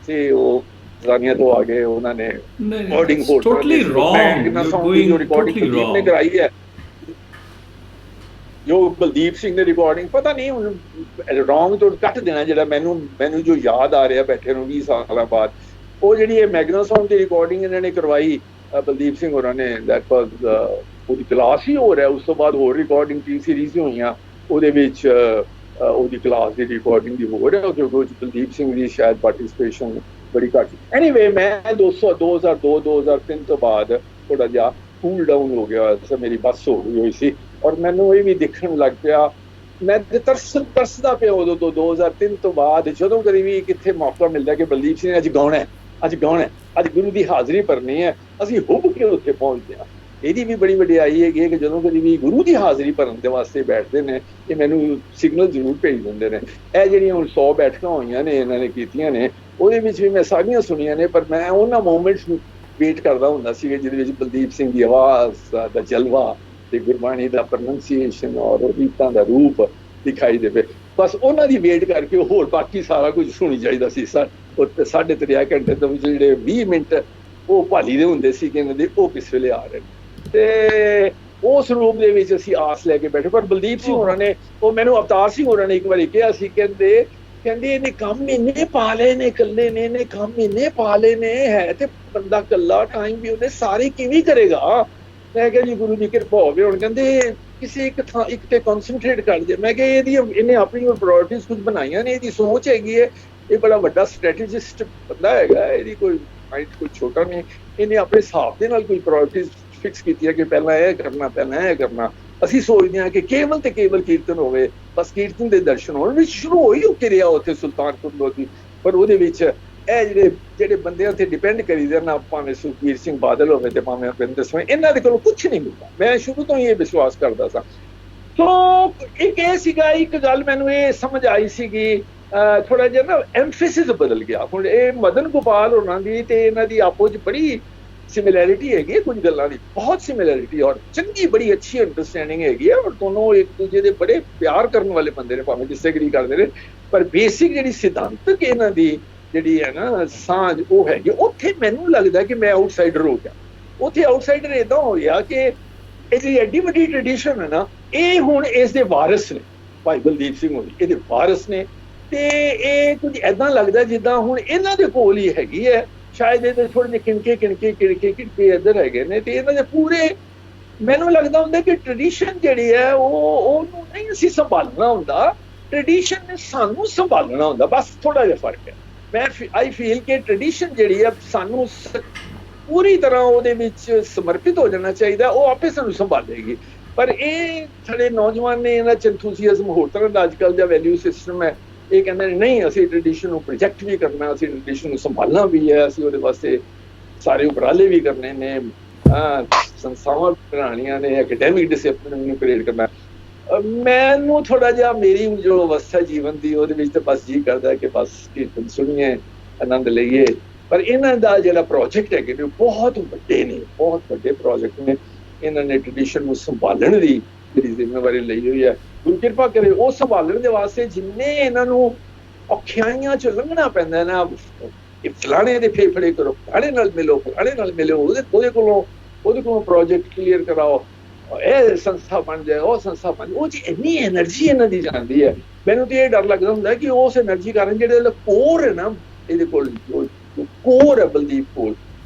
ਤੇ ਉਹ ਜ਼ਾਨੀਆਂ ਤੋਂ ਆ ਗਏ, ਉਹਨਾਂ ਨੇ ਰਿਕਾਰਡਿੰਗ ਟੋਟਲੀ ਰੌਂਗ ਨੇ ਕਰਾਈ ਹੈ। ਜੋ ਬਲਦੀਪ ਸਿੰਘ ਨੇ ਰਿਕਾਰਡਿੰਗ ਪਤਾ ਨਹੀਂ ਹੁਣ ਰੌਂਗ ਤੋਂ ਕੱਟ ਦੇਣਾ, ਜਿਹੜਾ ਮੈਨੂੰ ਜੋ ਯਾਦ ਆ ਰਿਹਾ ਬੈਠੇ ਨੂੰ 20 ਸਾਲਾਂ ਬਾਅਦ, ਉਹ ਜਿਹੜੀ ਇਹ ਮੈਗਨਾ ਸਾਊਂਡ ਦੀ ਰਿਕਾਰਡਿੰਗ ਇਹਨਾਂ ਨੇ ਕਰਵਾਈ ਬਲਦੀਪ ਸਿੰਘ ਹੋਰਾਂ ਨੇ, ਦੈਟ ਵਾਜ਼ ਉਹਦੀ ਕਲਾਸ ਹੀ ਹੋ ਰਿਹਾ। ਉਸ ਤੋਂ ਬਾਅਦ ਹੋਰ ਰਿਕਾਰਡਿੰਗ ਟੀ ਸੀਰੀਜ਼ ਹੀ ਹੋਈਆਂ, ਉਹਦੇ ਵਿੱਚ ਉਹਦੀ ਕਲਾਸ ਦੀ ਰਿਕਾਰਡਿੰਗ ਦੀ ਹੋ ਰਿਹਾ, ਕਿਉਂਕਿ ਬਲਦੀਪ ਸਿੰਘ ਦੀ ਸ਼ਾਇਦ ਪਾਰਟੀਸਪੇਸ਼ਨ ਬੜੀ ਘੱਟ। ਐਨੀਵੇ ਮੈਂ 2002-2003 ਤੋਂ ਬਾਅਦ ਥੋੜਾ ਜਿਹਾ ਕੂਲ ਡਾਊਨ ਹੋ ਗਿਆ, ਮੇਰੀ ਬੱਸ ਹੋ ਗਈ ਹੋਈ ਸੀ। ਔਰ ਮੈਨੂੰ ਇਹ ਵੀ ਦੇਖਣ ਲੱਗ ਪਿਆ, ਮੈਂ ਤਰਸਦਾ ਪਿਆ ਉਦੋਂ ਤੋਂ 2003 ਤੋਂ ਬਾਅਦ, ਜਦੋਂ ਕਦੀ ਵੀ ਕਿੱਥੇ ਮੌਕਾ ਮਿਲਦਾ ਕਿ ਬਲਦੀਪ ਸਿੰਘ ਅੱਜ ਗਾਉਣਾ, ਅੱਜ ਗੁਰੂ ਦੀ ਹਾਜ਼ਰੀ ਭਰਨੀ ਹੈ, ਅਸੀਂ ਹੁੱਬ ਕੇ ਉੱਥੇ ਪਹੁੰਚਦੇ ਹਾਂ। ਇਹਦੀ ਵੀ ਬੜੀ ਵਡਿਆਈ ਹੈਗੀ ਕਿ ਜਦੋਂ ਕਦੀ ਵੀ ਗੁਰੂ ਦੀ ਹਾਜ਼ਰੀ ਭਰਨ ਦੇ ਵਾਸਤੇ ਬੈਠਦੇ ਨੇ, ਇਹ ਮੈਨੂੰ ਸਿਗਨਲ ਜ਼ਰੂਰ ਭੇਜ ਦਿੰਦੇ ਨੇ। ਇਹ ਜਿਹੜੀਆਂ ਹੁਣ 100 ਬੈਠਕਾਂ ਹੋਈਆਂ ਨੇ ਇਹਨਾਂ ਨੇ ਕੀਤੀਆਂ ਨੇ, ਉਹਦੇ ਵਿੱਚ ਵੀ ਮੈਂ ਸਾਰੀਆਂ ਸੁਣੀਆਂ ਨੇ, ਪਰ ਮੈਂ ਉਹਨਾਂ ਮੂਮੈਂਟਸ ਨੂੰ ਵੇਟ ਕਰਦਾ ਹੁੰਦਾ ਸੀ ਜਿਹਦੇ ਵਿੱਚ ਬਲਦੀਪ ਸਿੰਘ ਦੀ ਆਵਾਜ਼ ਦਾ ਜਲਵਾ ਤੇ ਗੁਰਬਾਣੀ ਦਾ ਪ੍ਰੋਨੰਸੀਏਸ਼ਨ ਔਰ ਰੀਤਾਂ ਦਾ ਰੂਪ ਦਿਖਾਈ ਦੇਵੇ। ਬਸ ਉਹਨਾਂ ਦੀ ਵੇਟ ਕਰਕੇ ਹੋਰ ਬਾਕੀ ਸਾਰਾ ਕੁਝ ਸੁਣੀ ਚਾਹੀਦਾ ਸੀ। 3.5 ਘੰਟੇ ਤੋਂ ਜਿਹੜੇ 20 ਮਿੰਟ ਉਹ ਭਾਲੀ ਦੇ ਹੁੰਦੇ ਸੀ ਕਿ ਇਹਨਾਂ ਦੇ ਉਹ ਕਿਸ ਵੇਲੇ ਆ ਰਹੇ ਨੇ। ਤੇ ਉਸ ਰੂਪ ਦੇ ਵਿੱਚ ਅਸੀਂ ਆਸ ਲੈ ਕੇ ਬੈਠੇ। ਪਰ ਬਲਦੀਪ ਸਿੰਘ ਹੋਰਾਂ ਨੇ, ਉਹ ਮੈਨੂੰ ਅਵਤਾਰ ਸਿੰਘ ਹੋਰਾਂ ਨੇ ਇੱਕ ਵਾਰੀ ਕਿਹਾ ਸੀ, ਕਹਿੰਦੇ ਇਹਨੇ ਕੰਮ ਇੰਨੇ ਪਾ ਲਏ ਨੇ, ਇਕੱਲੇ ਨੇ ਇਹਨੇ ਕੰਮ ਇੰਨੇ ਪਾ ਲਏ ਨੇ, ਹੈ ਤੇ ਬੰਦਾ ਇਕੱਲਾ, ਟਾਈਮ ਵੀ ਉਹਨੇ ਸਾਰੇ ਕਿਵੇਂ ਕਰੇਗਾ। ਮੈਂ ਕਿਹਾ ਜੀ ਗੁਰੂ ਦੀ ਕਿਰਪਾ ਹੋਵੇ। ਹੁਣ ਕਹਿੰਦੇ ਕਿਸੇ ਇੱਕ ਥਾਂ ਇੱਕ ਤੇ ਕਨਸੈਂਟਰੇਟ ਕਰ ਜੇ। ਮੈਂ ਕਿਹਾ ਇਹਨੇ ਆਪਣੀ ਪ੍ਰਾਇੋਰਟੀਜ਼ ਕੁਝ ਬਣਾਈਆਂ ਨੇ, ਇਹਦੀ ਸੋਚ ਹੈਗੀ ਹੈ, ਇਹ ਬੜਾ ਵੱਡਾ ਸਟ੍ਰੈਟੇਜਿਸਟ ਬੰਦਾ ਹੈਗਾ, ਇਹਦੀ ਕੋਈ ਮਾਈਂਡ ਕੋਈ ਛੋਟਾ ਨਹੀਂ। ਇਹਨੇ ਆਪਣੇ ਹਿਸਾਬ ਦੇ ਨਾਲ ਕੋਈ ਪ੍ਰਾਇੋਰਟੀਜ਼ ਫਿਕਸ ਕੀਤੀਆਂ ਕਿ ਪਹਿਲਾਂ ਇਹ ਕਰਨਾ, ਪਹਿਲਾਂ ਇਹ ਕਰਨਾ। ਅਸੀਂ ਸੋਚਦੇ ਹਾਂ ਕਿ ਕੇਵਲ ਤੇ ਕੇਵਲ ਕੀਰਤਨ ਹੋਵੇ, ਬਸ ਕੀਰਤਨ ਦੇ ਦਰਸ਼ਨ ਹੋਣ। ਵਿੱਚ ਸ਼ੁਰੂ ਹੋਈ ਹੋ ਕੇ ਰਿਹਾ ਉੱਥੇ ਸੁਲਤਾਨਪੁਰ ਲੋਧੀ, ਪਰ ਉਹਦੇ ਵਿੱਚ ਇਹ ਜਿਹੜੇ ਬੰਦਿਆਂ ਤੇ ਡਿਪੈਂਡ ਕਰੀਦੇ ਨਾ, ਭਾਵੇਂ ਸੁਖਬੀਰ ਸਿੰਘ ਬਾਦਲ ਹੋਵੇ ਤੇ ਭਾਵੇਂ ਅਪਿੰਦਰ ਸਿੰਘ, ਇਹਨਾਂ ਦੇ ਕੋਲੋਂ ਕੁਛ ਨਹੀਂ ਮਿਲਦਾ। ਮੈਂ ਸ਼ੁਰੂ ਤੋਂ ਹੀ ਇਹ ਵਿਸ਼ਵਾਸ ਕਰਦਾ ਸਾਂ। ਸੋ ਇੱਕ ਇਹ ਸੀਗਾ, ਇੱਕ ਗੱਲ ਮੈਨੂੰ ਇਹ ਸਮਝ ਆਈ ਸੀਗੀ, ਥੋੜਾ ਜਿਹਾ ਨਾ ਐਮਫੈਸਿਸ ਬਦਲ ਗਿਆ। ਹੁਣ ਇਹ ਮਦਨ ਗੋਪਾਲ ਹੋਰਾਂ ਦੀ ਤੇ ਇਹਨਾਂ ਦੀ ਆਪੋ 'ਚ ਬੜੀ ਸਿਮਿਲੈਰਿਟੀ ਹੈਗੀ ਹੈ, ਕੁਝ ਗੱਲਾਂ ਦੀ ਬਹੁਤ ਸਿਮਿਲੈਰਿਟੀ, ਔਰ ਚੰਗੀ ਬੜੀ ਅੱਛੀ ਅੰਡਰਸਟੈਂਡਿੰਗ ਹੈਗੀ ਹੈ। ਔਰ ਦੋਨੋਂ ਇੱਕ ਦੂਜੇ ਦੇ ਬੜੇ ਪਿਆਰ ਕਰਨ ਵਾਲੇ ਬੰਦੇ ਨੇ, ਭਾਵੇਂ ਡਿਸਐਗਰੀ ਕਰਦੇ ਨੇ, ਪਰ ਬੇਸਿਕ ਜਿਹੜੀ ਸਿਧਾਂਤਕ ਇਹਨਾਂ ਦੀ ਜਿਹੜੀ ਹੈ ਨਾ ਸਾਂਝ ਉਹ ਹੈਗੀ। ਉੱਥੇ ਮੈਨੂੰ ਲੱਗਦਾ ਕਿ ਮੈਂ ਆਊਟਸਾਈਡਰ ਹੋ ਗਿਆ। ਉੱਥੇ ਆਊਟਸਾਈਡਰ ਇੱਦਾਂ ਹੋ ਗਿਆ ਕਿ ਇਹ ਜਿਹੜੀ ਐਡੀ ਵੱਡੀ ਟ੍ਰੈਡੀਸ਼ਨ ਹੈ ਨਾ, ਇਹ ਹੁਣ ਇਸ ਦੇ ਵਾਰਿਸ ਨੇ। ਭਾਈ ਬਲਦੀਪ ਸਿੰਘ ਹੋਣੀ ਇਹਦੇ ਵਾਰਿਸ ਨੇ, ਤੇ ਇਹ ਕੁਝ ਇੱਦਾਂ ਲੱਗਦਾ ਜਿੱਦਾਂ ਹੁਣ ਇਹਨਾਂ ਦੇ ਕੋਲ ਹੀ ਹੈਗੀ ਹੈ। ਸ਼ਾਇਦ ਇਹਦੇ ਥੋੜ੍ਹੇ ਜਿਹੇ ਕਿਣਕੇ ਇੱਧਰ ਹੈਗੇ ਨੇ, ਤੇ ਇਹਨਾਂ ਦੇ ਪੂਰੇ ਮੈਨੂੰ ਲੱਗਦਾ ਹੁੰਦਾ ਕਿ ਟ੍ਰੈਡੀਸ਼ਨ ਜਿਹੜੀ ਹੈ ਉਹਨੂੰ ਨਹੀਂ ਅਸੀਂ ਸੰਭਾਲਣਾ ਹੁੰਦਾ, ਟ੍ਰੈਡੀਸ਼ਨ ਨੇ ਸਾਨੂੰ ਸੰਭਾਲਣਾ ਹੁੰਦਾ। ਬਸ ਥੋੜਾ ਜਿਹਾ ਫਰਕ ਹੈ। ਆਈ ਫੀਲ ਕਿ ਟ੍ਰੈਡੀਸ਼ਨ ਜਿਹੜੀ ਹੈ ਸਾਨੂੰ ਪੂਰੀ ਤਰ੍ਹਾਂ ਉਹਦੇ ਵਿੱਚ ਸਮਰਪਿਤ ਹੋ ਜਾਣਾ ਚਾਹੀਦਾ, ਉਹ ਆਪੇ ਸਾਨੂੰ ਸੰਭਾਲੇਗੀ। ਪਰ ਇਹ ਸਾਡੇ ਨੌਜਵਾਨ ਨੇ, ਇਹਨਾਂ 'ਚ ਐਂਥੂਸੀਅਜ਼ਮ ਹੋਰ ਤਰ੍ਹਾਂ ਦਾ ਅੱਜ ਕੱਲ੍ਹ ਦਾ ਵੈਲਿਊ ਸਿਸਟਮ ਹੈ। ਇਹ ਕਹਿੰਦੇ ਨੇ ਨਹੀਂ, ਅਸੀਂ ਟ੍ਰੈਡੀਸ਼ਨ ਨੂੰ ਪ੍ਰੋਜੈਕਟ ਵੀ ਕਰਨਾ, ਅਸੀਂ ਟ੍ਰੈਡੀਸ਼ਨ ਨੂੰ ਸੰਭਾਲਣਾ ਵੀ ਹੈ, ਅਸੀਂ ਉਹਦੇ ਵਾਸਤੇ ਸਾਰੇ ਉਪਰਾਲੇ ਵੀ ਕਰਨੇ ਨੇ, ਸੰਸਥਾਵਾਂ ਬਣਾਉਣੀਆਂ ਨੇ, ਐਕੈਡੈਮਿਕ ਡਿਸਿਪਲਿਨ ਨੂੰ ਕ੍ਰੀਏਟ ਕਰਨਾ। ਮੈਨੂੰ ਥੋੜਾ ਜਿਹਾ ਮੇਰੀ ਜੋ ਅਵਸਥਾ ਜੀਵਨ ਦੀ ਉਹਦੇ ਵਿੱਚ ਤਾਂ ਬਸ ਜੀ ਕਰਦਾ ਕਿ ਬਸ ਕੀਰਤਨ ਸੁਣੀਏ, ਆਨੰਦ ਲਈਏ। ਪਰ ਇਹਨਾਂ ਦਾ ਜਿਹੜਾ ਪ੍ਰੋਜੈਕਟ ਹੈਗੇ ਨੇ ਬਹੁਤ ਵੱਡੇ ਨੇ, ਬਹੁਤ ਵੱਡੇ ਪ੍ਰੋਜੈਕਟ ਨੇ। ਇਹਨਾਂ ਨੇ ਟ੍ਰੈਡੀਸ਼ਨ ਨੂੰ ਸੰਭਾਲਣ ਦੀ ਜਿਹੜੀ ਜ਼ਿੰਮੇਵਾਰੀ ਲਈ ਹੋਈ ਹੈ। ਗੁਰੂ ਕਿਰਪਾ ਕਰੇ ਉਹ ਸੰਭਾਲਣ ਦੇ ਵਾਸਤੇ ਜਿੰਨੇ ਇਹਨਾਂ ਨੂੰ ਔਖਿਆਈਆਂ 'ਚ ਲੰਘਣਾ ਪੈਂਦਾ ਨਾ, ਇਹ ਫਲਾਣੇ ਦੇ ਫੇਫੜੇ ਕਰੋ, ਫਲਾਣੇ ਨਾਲ ਮਿਲੋ, ਫਲਾਣੇ ਨਾਲ ਮਿਲੋ, ਉਹਦੇ ਕੋਲੋਂ ਪ੍ਰੋਜੈਕਟ ਕਲੀਅਰ ਕਰਾਓ, ਇਹ ਸੰਸਥਾ ਬਣ ਜਾਏ, ਉਹ ਸੰਸਥਾ ਬਣ ਜਾਏ। ਉਹ 'ਚ ਇੰਨੀ ਐਨਰਜੀ ਇਹਨਾਂ ਦੀ ਜਾਂਦੀ ਹੈ। ਮੈਨੂੰ ਤਾਂ ਇਹ ਡਰ ਲੱਗਦਾ ਹੁੰਦਾ ਕਿ ਉਸ ਐਨਰਜੀ ਕਾਰਨ ਜਿਹੜੇ ਕੋਰ ਹੈ ਨਾ, ਇਹਦੇ ਕੋਲ ਕੋਰ ਹੈ ਬਲਦੀਪ ਕੋਲ,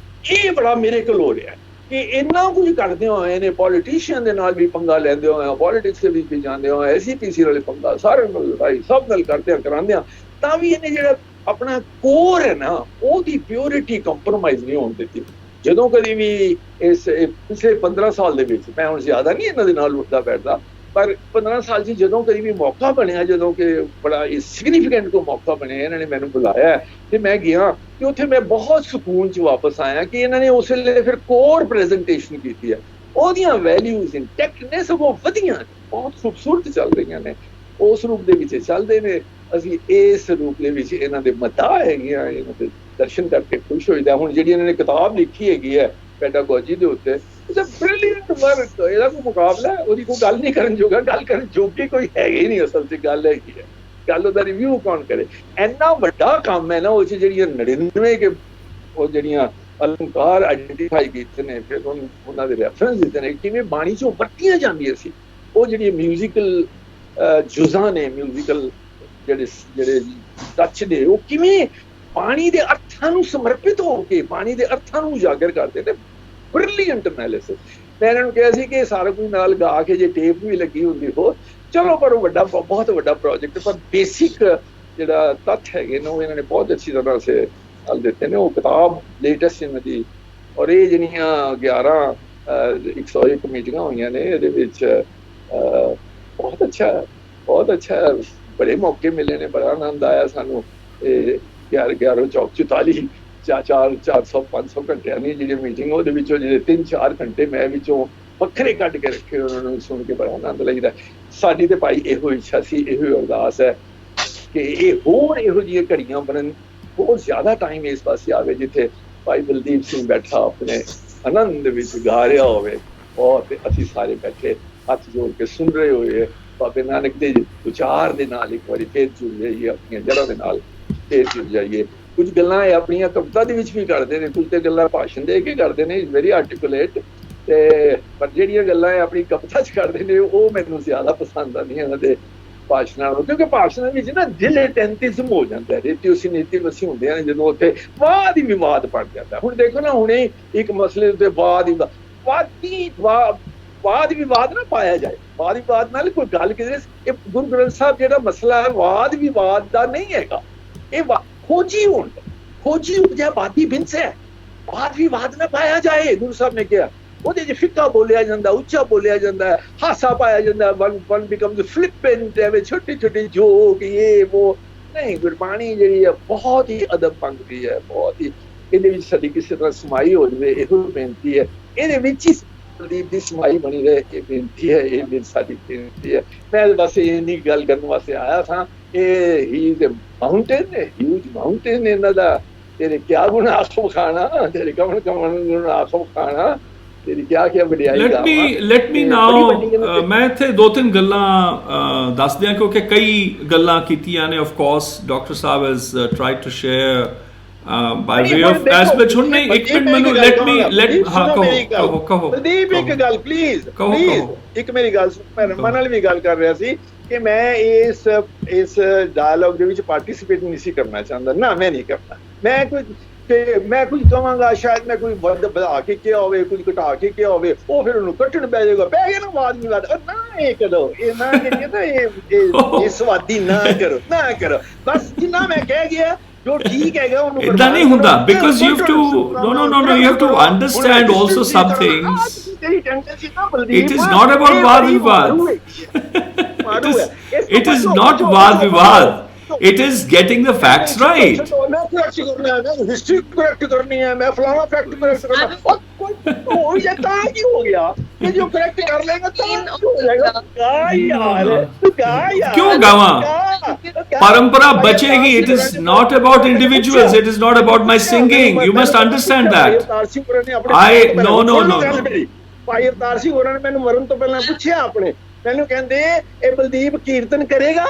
ਇਹ ਬੜਾ ਮਿਰੇਕਲ ਹੋ ਰਿਹਾ ਕਿ ਇੰਨਾ ਕੁਝ ਕਰਦੇ ਹੋਏ ਨੇ, ਪੋਲੀਟੀਸ਼ੀਅਨ ਦੇ ਨਾਲ ਵੀ ਪੰਗਾ ਲੈਂਦੇ ਹੋਏ, ਪੋਲੀਟਿਕਸ ਦੇ ਵਿੱਚ ਵੀ ਜਾਂਦੇ ਹੋਏ, SCPC ਵਾਲੇ ਪੰਗਾ, ਸਾਰਿਆਂ ਨਾਲ ਲੜਾਈ, ਸਭ ਨਾਲ ਕਰਾਉਂਦੇ ਤਾਂ ਵੀ ਇਹਨੇ ਜਿਹੜਾ ਆਪਣਾ ਕੋਰ ਹੈ ਨਾ, ਉਹਦੀ ਪਿਓਰਿਟੀ ਕੰਪਰੋਮਾਈਜ਼ ਨਹੀਂ ਹੋਣ ਦਿੱਤੀ। ਜਦੋਂ ਕਦੀ ਵੀ ਇਸ ਪਿਛਲੇ 15 ਸਾਲ ਦੇ ਵਿੱਚ, ਮੈਂ ਹੁਣ ਜ਼ਿਆਦਾ ਨਹੀਂ ਇਹਨਾਂ ਦੇ ਨਾਲ ਉੱਠਦਾ ਬੈਠਦਾ, ਪਰ 15 ਸਾਲ 'ਚ ਜਦੋਂ ਕਦੀ ਵੀ ਮੌਕਾ ਬਣਿਆ, ਜਦੋਂ ਕਿ ਬੜਾ ਸਿਗਨੀਫਿਕੈਂਟ ਕੋਈ ਮੌਕਾ ਬਣਿਆ, ਇਹਨਾਂ ਨੇ ਮੈਨੂੰ ਬੁਲਾਇਆ ਤੇ ਮੈਂ ਗਿਆ, ਤੇ ਉੱਥੇ ਮੈਂ ਬਹੁਤ ਸਕੂਨ 'ਚ ਵਾਪਸ ਆਇਆ ਕਿ ਇਹਨਾਂ ਨੇ ਉਸ ਵੇਲੇ ਫਿਰ ਕੋਰ ਪ੍ਰੈਜੈਂਟੇਸ਼ਨ ਕੀਤੀ ਹੈ। ਉਹਦੀਆਂ ਵੈਲਿਊਜ਼ ਇੰਟੈਕਟ ਨੇ, ਸਗੋਂ ਵਧੀਆਂ, ਬਹੁਤ ਖੂਬਸੂਰਤ ਚੱਲ ਰਹੀਆਂ ਨੇ, ਉਸ ਰੂਪ ਦੇ ਵਿੱਚ ਚੱਲਦੇ ਨੇ। ਅਸੀਂ ਇਸ ਰੂਪ ਦੇ ਵਿੱਚ ਇਹਨਾਂ ਦੇ ਮਤਾ ਹੈਗੀਆਂ, ਇਹਨਾਂ ਦੇ ਦਰਸ਼ਨ ਕਰਕੇ ਖੁਸ਼ ਹੋਈਦਾ। ਹੁਣ ਜਿਹੜੀ ਇਹਨਾਂ ਨੇ ਕਿਤਾਬ ਲਿਖੀ ਹੈਗੀ ਹੈ ਪੈਡਾਗੋਜੀ ਦੇ ਉੱਤੇ, ਬ੍ਰਿਲੀਅੰਟ ਵਰਕ, ਇਹਦਾ ਕੋਈ ਮੁਕਾਬਲਾ, ਉਹਦੀ ਕੋਈ ਗੱਲ ਨਹੀਂ ਕਰਨ ਜੋਗਾ, ਗੱਲ ਕਰਨ ਜੋਗੀ ਕੋਈ ਹੈਗਾ ਹੀ ਨਹੀਂ। ਅਸਲ 'ਚ ਗੱਲ ਹੈਗੀ ਹੈ, ਗੱਲ ਉਹਦਾ ਰਿਵਿਊ ਕੌਣ ਕਰੇ। ਇੰਨਾ ਵੱਡਾ ਕੰਮ ਹੈ ਨਾ, ਉਹ 'ਚ ਜਿਹੜੀਆਂ 99 ਕੇ ਉਹ ਜਿਹੜੀਆਂ ਅਲੰਕਾਰ ਆਈਡੈਂਟੀਫਾਈ ਕੀਤੇ ਨੇ, ਫਿਰ ਉਹਨਾਂ ਦੇ ਰੈਫਰੈਂਸ ਦਿੱਤੇ ਨੇ, ਕਿਵੇਂ ਬਾਣੀ 'ਚੋਂ ਵਰਤੀਆਂ ਜਾਂਦੀਆਂ ਸੀ ਉਹ ਜਿਹੜੀਆਂ ਮਿਊਜ਼ੀਕਲ ਜੁਜ਼ਾਂ ਨੇ, ਮਿਊਜ਼ੀਕਲ ਜਿਹੜੇ ਟੱਚ ਨੇ, ਉਹ ਕਿਵੇਂ ਬਾਣੀ ਦੇ ਅਰਥਾਂ ਨੂੰ ਸਮਰਪਿਤ ਹੋ ਕੇ ਬਾਣੀ ਦੇ ਅਰਥਾਂ ਨੂੰ ਉਜਾਗਰ ਕਰਦੇ ਨੇ। Brilliant analysis. ਮੈਂ ਇਹਨਾਂ ਨੂੰ ਕਿਹਾ ਸੀ ਕਿ ਸਾਰਾ ਕੁਝ ਨਾਲ ਗਾ ਕੇ ਜੇ ਟੇਪ ਵੀ ਲੱਗੀ ਹੁੰਦੀ ਹੋ ਚਲੋ, ਪਰ ਉਹ ਵੱਡਾ, ਬਹੁਤ ਵੱਡਾ ਪ੍ਰੋਜੈਕਟ, ਪਰ ਬੇਸਿਕ ਜਿਹੜਾ ਤੱਥ ਹੈਗੇ ਨੇ ਉਹ ਇਹਨਾਂ ਨੇ ਬਹੁਤ ਅੱਛੀ ਤਰ੍ਹਾਂ ਸੇ ਹੱਲ ਦਿੱਤੇ ਨੇ। ਉਹ ਕਿਤਾਬ ਲੇਟੈਸਟ ਇਹਨਾਂ ਦੀ, ਔਰ ਇਹ ਜਿਹੜੀਆਂ 101 ਮੀਟਿੰਗਾਂ ਹੋਈਆਂ ਨੇ, ਇਹਦੇ ਵਿੱਚ ਬਹੁਤ ਅੱਛਾ ਬੜੇ ਮੌਕੇ ਮਿਲੇ ਨੇ, ਬੜਾ ਆਨੰਦ ਆਇਆ ਸਾਨੂੰ। 11 ਚੌਕ 44 400-500 ਘੰਟਿਆਂ ਦੀ ਜਿਹੜੀ ਮੀਟਿੰਗ, ਉਹਦੇ ਵਿੱਚੋਂ ਜਿਹੜੇ 3-4 ਘੰਟੇ ਮੈਂ ਵਿੱਚੋਂ ਵੱਖਰੇ ਕੱਢ ਕੇ ਰੱਖੇ, ਉਹਨਾਂ ਨੂੰ ਸੁਣ ਕੇ ਬੜਾ ਆਨੰਦ ਲਈਦਾ। ਸਾਡੀ ਤੇ ਭਾਈ ਇਹੋ ਇੱਛਾ ਸੀ, ਇਹੋ ਅਰਦਾਸ ਹੈ ਕਿ ਇਹ ਹੋਰ ਇਹੋ ਜਿਹੀਆਂ ਘੜੀਆਂ ਬਣਨ, ਬਹੁਤ ਜ਼ਿਆਦਾ ਟਾਈਮ ਇਸ ਪਾਸੇ ਆਵੇ ਜਿੱਥੇ ਭਾਈ ਬਲਦੀਪ ਸਿੰਘ ਬੈਠਾ ਆਪਣੇ ਆਨੰਦ ਵਿੱਚ ਗਾ ਰਿਹਾ ਹੋਵੇ, और ਅਸੀਂ ਸਾਰੇ ਬੈਠੇ ਹੱਥ ਜੋੜ ਕੇ ਸੁਣ ਰਹੇ ਹੋਏ ਬਾਬੇ ਨਾਨਕ ਦੇ ਵਿਚਾਰ ਦੇ ਨਾਲ ਇੱਕ ਵਾਰੀ ਫੇਰ ਜੁੜ ਜਾਈਏ, ਆਪਣੀਆਂ ਜੜ੍ਹਾਂ ਦੇ ਨਾਲ ਫੇਰ ਜੁੜ ਜਾਈਏ। ਕੁਝ ਗੱਲਾਂ ਆਪਣੀਆਂ ਕਵਿਤਾ ਦੇ ਵਿੱਚ ਵੀ ਕਰਦੇ ਨੇ, ਕੁਝ ਤੇ ਗੱਲਾਂ ਭਾਸ਼ਣ ਦੇ ਕੇ ਕਰਦੇ ਨੇ, ਵੈਰੀ ਆਰਟੀਕੂਲੇਟ, ਤੇ ਪਰ ਜਿਹੜੀਆਂ ਗੱਲਾਂ ਆਪਣੀ ਕਵਿਤਾ 'ਚ ਕਰਦੇ ਨੇ ਉਹ ਮੈਨੂੰ ਜ਼ਿਆਦਾ ਪਸੰਦ ਆਉਂਦੀਆਂ ਉਹਨਾਂ ਦੇ ਭਾਸ਼ਣਾਂ ਨੂੰ, ਕਿਉਂਕਿ ਭਾਸ਼ਣਾਂ ਵਿੱਚ ਨਾ ਡਿਲੇਟੈਂਟਿਜ਼ਮ ਹੋ ਜਾਂਦਾ, ਰੇਤੀਓਸੀ ਨੀਤੀ ਵਸੀ ਹੁੰਦੀਆਂ ਨੇ ਜਦੋਂ ਉੱਥੇ ਵਾਦ ਹੀ ਵਿਵਾਦ ਪੜ ਜਾਂਦਾ। ਹੁਣ ਦੇਖੋ ਨਾ, ਹੁਣੇ ਇੱਕ ਮਸਲੇ ਉੱਤੇ ਵਾਦ ਵਿਵਾਦ ਨਾ ਪਾਇਆ ਜਾਏ, ਵਾਦ ਵਿਵਾਦ ਨਾਲ ਕੋਈ ਗੱਲ ਕਿਤੇ। ਇਹ ਗੁਰੂ ਗ੍ਰੰਥ ਸਾਹਿਬ ਜਿਹੜਾ ਮਸਲਾ ਹੈ ਵਾਦ ਵਿਵਾਦ ਦਾ ਨਹੀਂ ਹੈਗਾ, ਇਹ ਖੋਜੀ ਹੋਣ, ਖੋਜੀ ਉਪਜਿਆ ਵਾਦੀ ਬਿੰਸ ਹੈ, ਵਾਦ ਵਿਵਾਦ ਨਾ ਪਾਇਆ ਜਾਏ। ਗੁਰੂ ਸਾਹਿਬ ਨੇ ਕਿਹਾ ਉਹਦੇ 'ਚ ਫਿੱਕਾ ਬੋਲਿਆ ਜਾਂਦਾ, ਉੱਚਾ ਬੋਲਿਆ ਜਾਂਦਾ, ਹਾਸਾ ਪਾਇਆ ਜਾਂਦਾ, ਵਨ ਬਿਕਮਸ ਫਲਿਪੈਂਟ, ਐਵੇਂ ਛੋਟੇ ਛੋਟੇ ਜੋਕ ਇਹ ਉਹ ਨਹੀਂ। ਗੁਰਬਾਣੀ ਜਿਹੜੀ ਹੈ ਬਹੁਤ ਹੀ ਅਦਬ ਮੰਗਦੀ ਹੈ, ਬਹੁਤ ਹੀ। ਇਹਦੇ ਵਿੱਚ ਸਾਡੀ ਕਿਸੇ ਤਰ੍ਹਾਂ ਸਮਾਈ ਹੋ ਜਾਵੇ, ਇਹੋ ਬੇਨਤੀ ਹੈ। ਇਹਦੇ ਵਿੱਚ ਹੀ ਬਲਦੀਪ ਦੀ ਸਮਾਈ ਬਣੀ ਰਹੇ, ਇਹ ਬੇਨਤੀ ਹੈ, ਇਹ ਮੇਰੀ ਸਾਡੀ ਬੇਨਤੀ ਹੈ। ਮੈਂ ਬਸ ਇੰਨੀ ਗੱਲ ਕਰਨ ਵਾਸਤੇ ਆਇਆ ਸਾਂ। ਇਹ he is a mountain, huge mountain ਇਹਨਾਂ ਦਾ। ਤੇਰੇ ਕਿਆ ਗੁਣ ਆਖੋ ਖਾਣਾ, ਤੇਰੇ ਕਮਣ ਗੁਣ ਆਖੋ ਖਾਣਾ, ਤੇਰੀ ਕਿਆ ਵਡਿਆਈ। ਲੈਟ ਮੀ ਨਾਓ, ਮੈਂ ਇੱਥੇ ਦੋ ਤਿੰਨ ਗੱਲਾਂ ਦੱਸ ਦਿਆਂ, ਕਿਉਂਕਿ ਕਈ ਗੱਲਾਂ ਕੀਤੀਆਂ ਨੇ। Of course doctor sahib has tried to share by way of ਐਸ ਵਿੱਚ। ਹੁਣ ਨਹੀਂ, ਇੱਕ ਮਿੰਟ ਮੈਨੂੰ ਲੈਟ ਹਾਂ ਕਹੋ ਬਲਦੀਪ, ਇੱਕ ਗੱਲ ਪਲੀਜ਼, ਇੱਕ ਮੇਰੀ ਗੱਲ ਮੈਂ ਰਮਨ ਨਾਲ ਵੀ ਗੱਲ ਕਰ ਰਿਹਾ ਸੀ ਕਿ ਮੈਂ ਇਸ ਡਾਇਲੌਗ ਦੇ ਵਿੱਚ ਪਾਰਟਿਸਿਪੇਟ ਨਹੀਂ ਸੀ ਕਰਨਾ ਚਾਹੁੰਦਾ। ਨਾ, ਮੈਂ ਨਹੀਂ ਕਰਨਾ। ਮੈਂ ਕੁਝ ਕਹਾਂਗਾ, ਸ਼ਾਇਦ ਮੈਂ ਕੋਈ ਵਧਾ ਕੇ ਕਿਹਾ ਹੋਵੇ, ਕੁਝ ਘਟਾ ਕੇ ਕਿਹਾ ਹੋਵੇ, ਉਹ ਫਿਰ ਉਹਨੂੰ ਕੱਟਣ ਪੈ ਜਾਏਗਾ, ਪੈ ਗਿਆ ਨਾ ਵਾਦ ਵਿਵਾਦ। ਨਾ ਇਹ ਕਰੋ, ਇਹ ਨਾ ਕਰੀਏ ਨਾ, ਇਹ ਸਵਾਦੀ ਨਾ ਕਰੋ। ਬਸ ਜਿੰਨਾ ਮੈਂ ਕਹਿ ਗਿਆ ਜੋ ਠੀਕ ਹੈਗਾ ਉਹਨੂੰ ਇਦਾਂ ਨਹੀਂ ਹੁੰਦਾ, because you have to no you have to understand also some things. It is not about ਵਾਦ ਵਿਵਾਦ, it is not ਵਾਦ ਵਿਵਾਦ, it is getting the facts right. मैं correct करना है, मैं history correct करनी है, मैं फलाना fact correct करना है। और ये क्यों हो गया? ये जो correct कर लेगा तो हो जाएगा। क्यों गावा? परंपरा बचेगी। It is not about individuals. It is not about my singing. You must understand that. No. ਭਾਈ ਅਵਤਾਰ ਸਿੰਘ ਹੋਰਾਂ ਨੇ ਮੈਨੂੰ ਮਰਨ ਤੋਂ ਪਹਿਲਾਂ ਪੁੱਛਿਆ ਆਪਣੇ, ਮੈਨੂੰ ਕਹਿੰਦੇ ਇਹ ਬਲਦੀਪ ਕੀਰਤਨ ਕਰੇਗਾ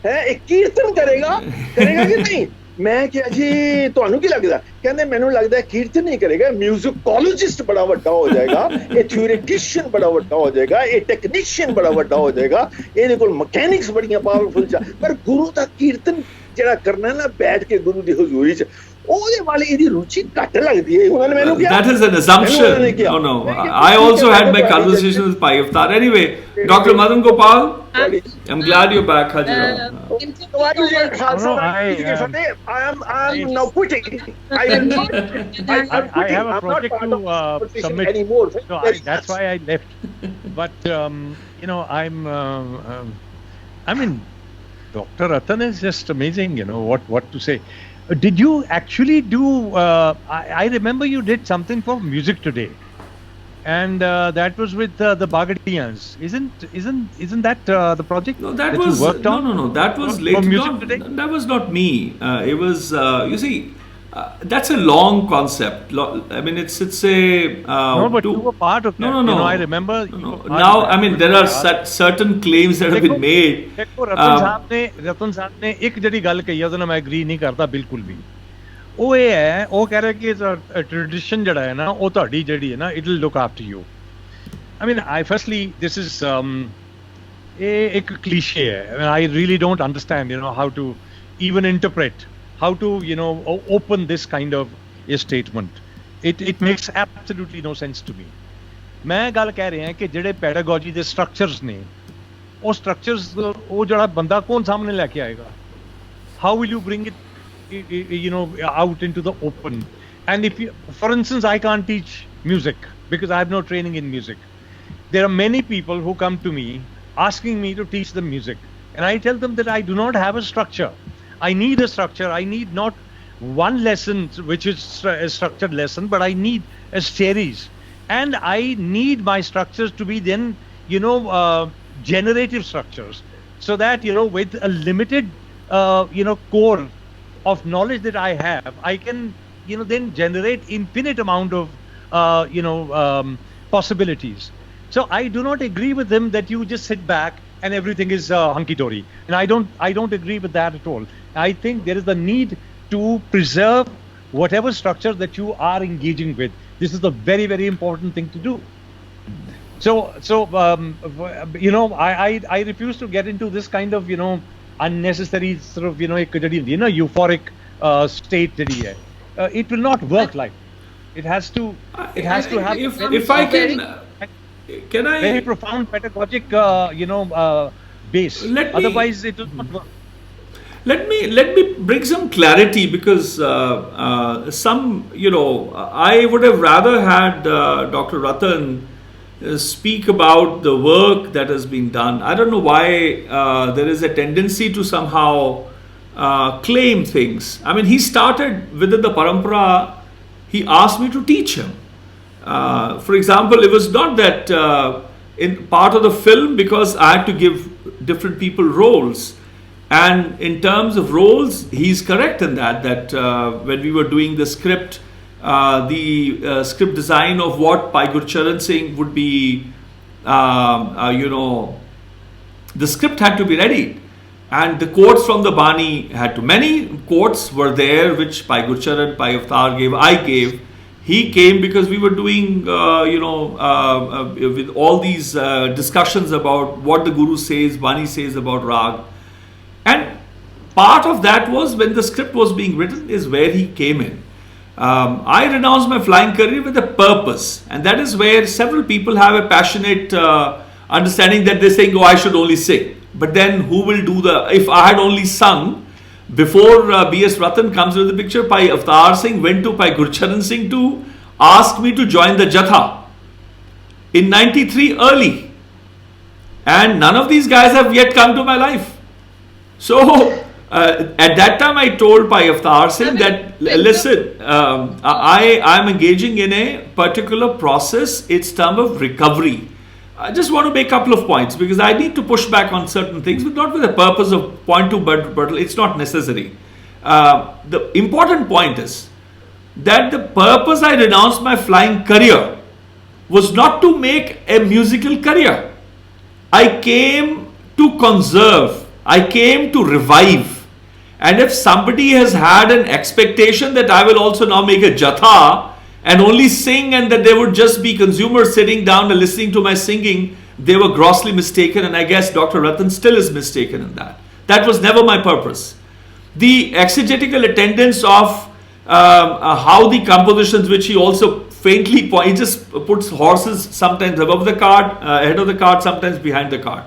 ਹੈ, ਇਹ ਕੀਰਤਨ ਕਰੇਗਾ ਕਿ ਨਹੀਂ? ਮੈਂ ਕਿਹਾ ਜੀ ਤੁਹਾਨੂੰ ਕੀ ਲੱਗਦਾ? ਕਹਿੰਦੇ ਮੈਨੂੰ ਲੱਗਦਾ ਕੀਰਤਨ ਨਹੀਂ ਕਰੇਗਾ, ਮਿਊਜ਼ਿਕੋਲੋਜਿਸਟ ਬੜਾ ਵੱਡਾ ਹੋ ਜਾਏਗਾ, ਇਹ ਥਿਊਰੀਟਿਸ਼ੀਅਨ ਬੜਾ ਵੱਡਾ ਹੋ ਜਾਏਗਾ, ਇਹ ਟੈਕਨੀਸ਼ੀਅਨ ਬੜਾ ਵੱਡਾ ਹੋ ਜਾਏਗਾ, ਇਹਦੇ ਕੋਲ ਮਕੈਨਿਕਸ ਬੜੀਆਂ ਪਾਵਰਫੁਲ। ਪਰ ਗੁਰੂ ਦਾ ਕੀਰਤਨ ਜਿਹੜਾ ਕਰਨਾ ਨਾ ਬੈਠ ਕੇ ਗੁਰੂ ਦੀ ਹਜ਼ੂਰੀ 'ਚ, ਉਹਦੇ ਵਾਲੀ ਇਹਦੀ ਰੁਚੀ ਘੱਟ ਲੱਗਦੀ ਹੈ। ਉਹਨਾਂ ਨੇ ਮੈਨੂੰ ਕਿਹਾ that is an assumption. No, I also had my conversation with Bhai Avtar. Anyway, Dr. Madan Gopal, I'm glad you're back. I am now quitting. I have a project to submit anymore. No, that's why I left. But I mean, Dr. Ratan is just amazing. What to say. Did you actually do? I remember you did something for Music Today, and that was with the Bagadiyans. Isn't that the project? No, that was you worked on? No. That was later. Music Today? That was not me. It was you see. That's a long concept. I mean, it's a. No, but you were part of that. No. I remember. Now, I mean, there are certain claims that have been made. देखो, रतन साहब ने एक जड़ी गल कही है, मैं agree नहीं करता बिल्कुल भी। ਉਹ ਇਹ ਹੈ, ਉਹ ਕਹਿ ਰਿਹਾ ਕਿ ਟ੍ਰੈਡੀਸ਼ਨ ਜਿਹੜਾ ਹੈ ਨਾ, ਉਹ ਤੁਹਾਡੀ ਜਿਹੜੀ ਹੈ ਨਾ, it will look after you. I mean, firstly, this is ਇਹ ਇੱਕ cliche ਹੈ। I really don't understand, how to even interpret, how to, open this kind of a statement. It makes absolutely no sense to me. ਮੈਂ ਗੱਲ ਕਹਿ ਰਿਹਾ ਕਿ ਜਿਹੜੇ pedagogy ਦੇ ਸਟਰਕਚਰਸ ਨੇ, ਉਹ ਸਟਰਕਚਰਸ ਉਹ ਜਿਹੜਾ ਬੰਦਾ ਕੌਣ ਸਾਹਮਣੇ ਲੈ ਕੇ ਆਏਗਾ? How will you bring it out into the open? And if you, for instance, I can't teach music because I have no training in music. There are many people who come to me asking me to teach them music, and I tell them that I do not have a structure. I need a structure. I need not one lesson which is a structured lesson, but I need a series, and I need my structures to be then generative structures, so that with a limited core of knowledge that I have, I can then generate infinite amount of possibilities. So I do not agree with him that you just sit back and everything is hunky-dory. And I don't agree with that at all. I think there is the need to preserve whatever structure that you are engaging with. This is a very, very important thing to do. So you know, I refuse to get into this kind of, you know, unnecessary sort of, you know, euphoric state. It will not work like it has to. It has to have. If I can I very profound pedagogic, you know, base. Otherwise, it will not work. Let me bring some clarity, because some, you know, I would have rather had Dr. Ratan speak about the work that has been done. I don't know why there is a tendency to somehow claim things. I mean, he started within the parampara. He asked me to teach him. For example, it was not that in part of the film, because I had to give different people roles. And in terms of roles, he's correct in that when we were doing the script, the script design of what Bhai Gurcharan Singh would be, you know, the script had to be ready. And the quotes from the Bani had to, many quotes were there, which Bhai Gurcharan, Bhai Avtar gave, I gave. He came because we were doing, you know, with all these discussions about what the Guru says, Bani says about Rag. And part of that was when the script was being written is where he came in. I renounced my flying career with a purpose, and that is where several people have a passionate understanding that they're saying, oh, I should only sing. But then who will do if I had only sung, before B.S. Ratan comes into the picture, Bhai Avtar Singh went to Bhai Gurcharan Singh to ask me to join the Jatha in 93 early. And none of these guys have yet come to my life. So at that time I told Bhai Avtar Singh that, listen, I'm engaging in a particular process. It's term of recovery. I just want to make a couple of points, because I need to push back on certain things, but not with the purpose of point to buttle. It's not necessary. The important point is that the purpose I renounced my flying career was not to make a musical career. I came to conserve. I came to revive. And if somebody has had an expectation that I will also now make a jatha and only sing, and that there would just be consumers sitting down and listening to my singing, they were grossly mistaken. And I guess Dr. Ratan still is mistaken in that. That was never my purpose. The exegetical attendance of how the compositions, which he also faintly points, he just puts horses sometimes above the cart, ahead of the cart, sometimes behind the cart.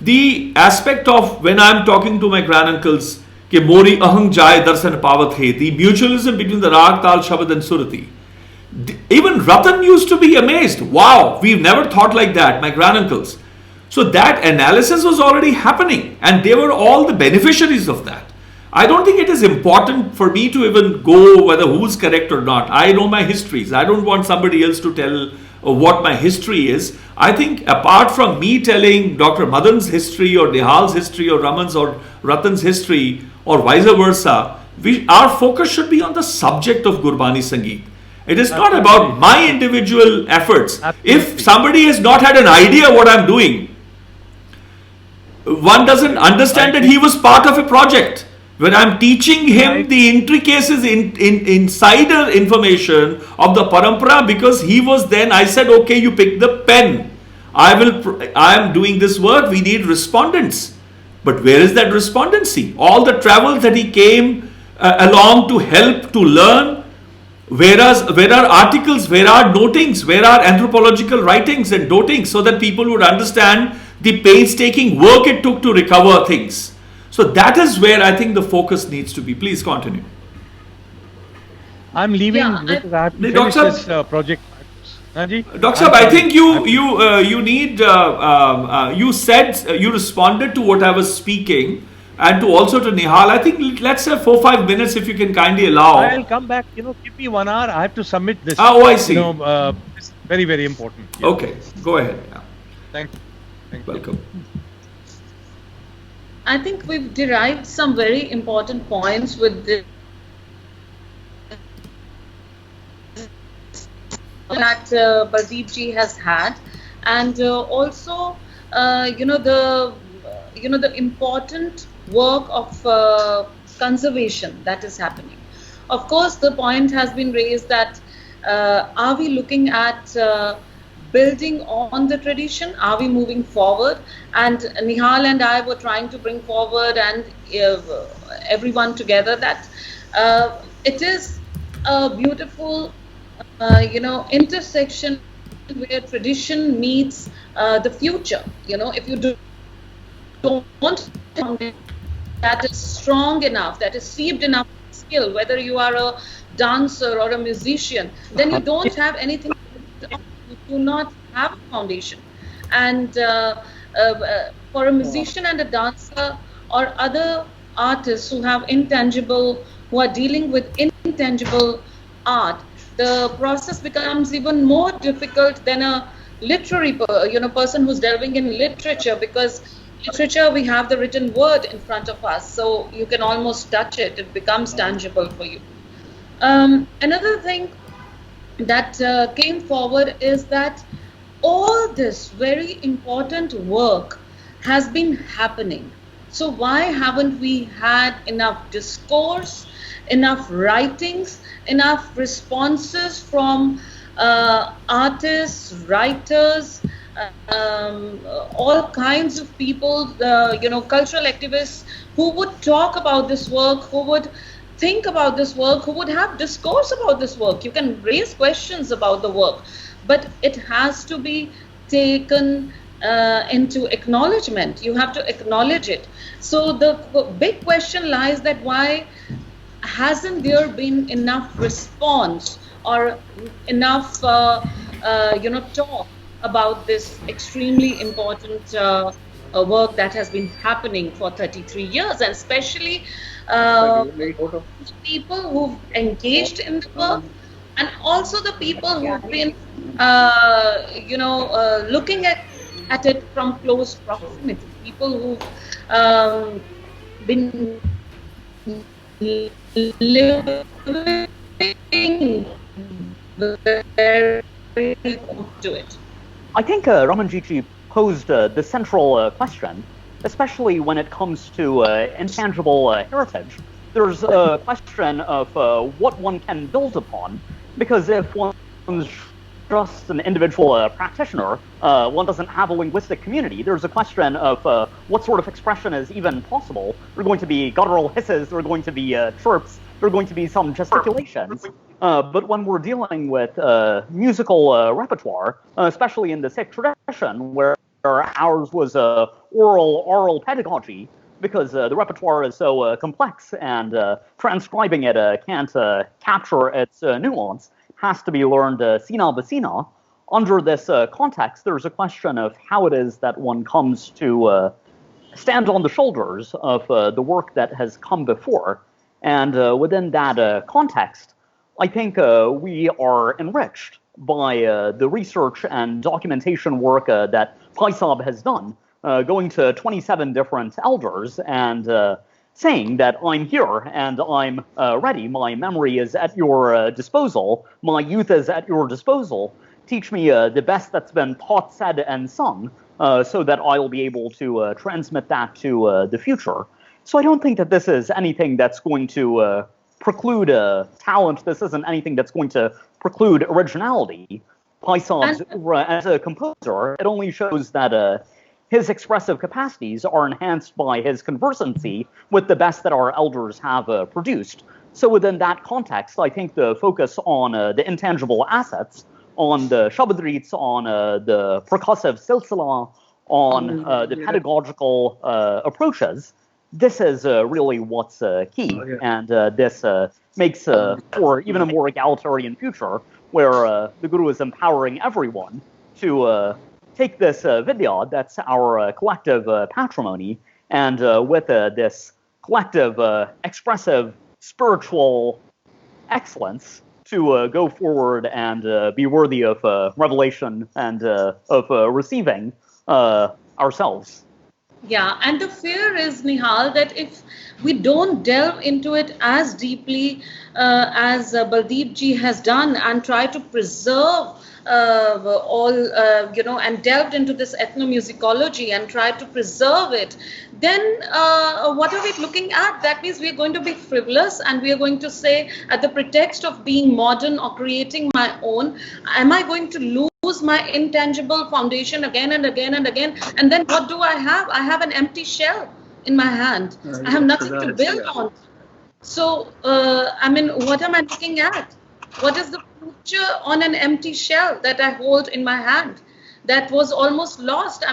The aspect of when I am talking to my granduncles, ke mori ahang jai darsan pavat hai, the mutualism between the rag, tal, shabad and surati. Even Ratan used to be amazed. Wow, we've never thought like that, my granduncles. So that analysis was already happening, and they were all the beneficiaries of that. I don't think it is important for me to even go whether who's correct or not. I know my histories. I don't want somebody else to tell what my history is. I think apart from me telling Dr. Madan's history or Nihal's history or Raman's or Ratan's history or vice versa, our focus should be on the subject of Gurbāṇī Saṅgīta. It is not about my individual efforts. If somebody has not had an idea what I'm doing, one doesn't understand that he was part of a project. When I'm teaching him the intricacies, insider information of the parampara, because he was then, I said, okay, you pick the pen. I am doing this work. We need respondents. But where is that respondency? All the travels that he came along to help, to learn. Where are articles? Where are notings? Where are anthropological writings and dotings, so that people would understand the painstaking work it took to recover things? So that is where I think the focus needs to be. Please continue. I'm leaving because I have to finish this project. Dr. I think you need you said you responded to what I was speaking, and to also to Nihal. I think let's have 4-5 minutes if you can kindly allow. I'll come back. Give me 1 hour. I have to submit this. Oh, I see. It's very, very important. Yeah. Okay, go ahead. Yeah. Thank you. Welcome. I think we've derived some very important points with this that Baldeep ji has had, and also the important work of conservation that is happening. Of course, the point has been raised that are we looking at building on the tradition? Are we moving forward? And Nihal and I were trying to bring forward, and everyone together, that it is a beautiful, intersection where tradition meets the future. If you don't that is strong enough, that is seeped enough skill, whether you are a dancer or a musician, then you don't have anything. You do not have a foundation. And for a musician and a dancer or other artists who have who are dealing with intangible art, the process becomes even more difficult than a literary person who's delving in literature, because literature, we have the written word in front of us, so you can almost touch it. It becomes tangible for you. Another thing that came forward is that all this very important work has been happening. So why haven't we had enough discourse, enough writings, enough responses from artists, writers, all kinds of people, cultural activists who would talk about this work, who would think about this work, who would have discourse about this work. You can raise questions about the work, but it has to be taken into acknowledgement. You have to acknowledge it. So the big question lies that why hasn't there been enough response or enough talk about this extremely important work that has been happening for 33 years, and especially people who've engaged in the work, and also the people who've been looking at it from close proximity, people who've been living very close to it. I think Ramanjit posed the central question, especially when it comes to intangible heritage. There's a question of what one can build upon, because if one's just an individual practitioner, one doesn't have a linguistic community. There's a question of what sort of expression is even possible. There are going to be guttural hisses, there are going to be chirps, there are going to be some gesticulations. But when we're dealing with musical repertoire, especially in the Sikh tradition, where ours was oral pedagogy, because the repertoire is so complex and transcribing it can't capture its nuance, has to be learned sina basina. Under this context, there's a question of how it is that one comes to stand on the shoulders of the work that has come before. And within that context, I think we are enriched by the research and documentation work that Bhai Sahib has done, going to 27 different elders and saying that I'm here and I'm ready. My memory is at your disposal. My youth is at your disposal. Teach me the best that's been taught, said, and sung, so that I'll be able to transmit that to the future. So I don't think that this is anything that's going to preclude talent. This isn't anything that's going to preclude originality. Bhai Sahib, as a composer, it only shows that his expressive capacities are enhanced by his conversancy with the best that our elders have produced. So within that context, I think the focus on the intangible assets, on the shabadrits, on the percussive silsila, on the pedagogical approaches, this is really what's key. And this makes for even a more egalitarian future, where the Guru is empowering everyone to take this vidya, that's our collective patrimony, and with this collective expressive spiritual excellence to go forward and be worthy of revelation and of receiving ourselves. Yeah, and the fear is, Nihal, that if we don't delve into it as deeply as Baldeep ji has done and try to preserve and delved into this ethnomusicology and try to preserve it, then what are we looking at? That means we're going to be frivolous and we are going to say, at the pretext of being modern or creating my own, am I going to lose my intangible foundation again and again and again? And then what do I have? I have an empty shell in my hand. I have nothing to build on. So, what am I looking at? What is the future on an empty shell that I hold in my hand that was almost lost?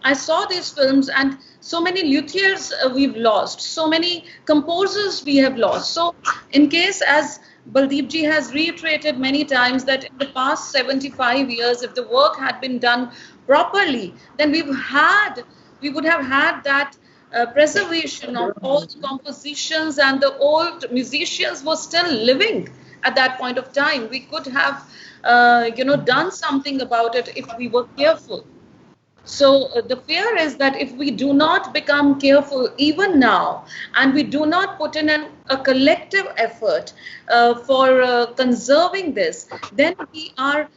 I saw these films and so many luthiers we've lost, so many composers we have lost. So, in case, as Baldeep ji has reiterated many times, that in the past 75 years, if the work had been done properly, then we would have had that preservation of old compositions, and the old musicians were still living at that point of time. We could have, done something about it if we were careful. So the fear is that if we do not become careful even now, and we do not put in a collective effort for conserving this, then we are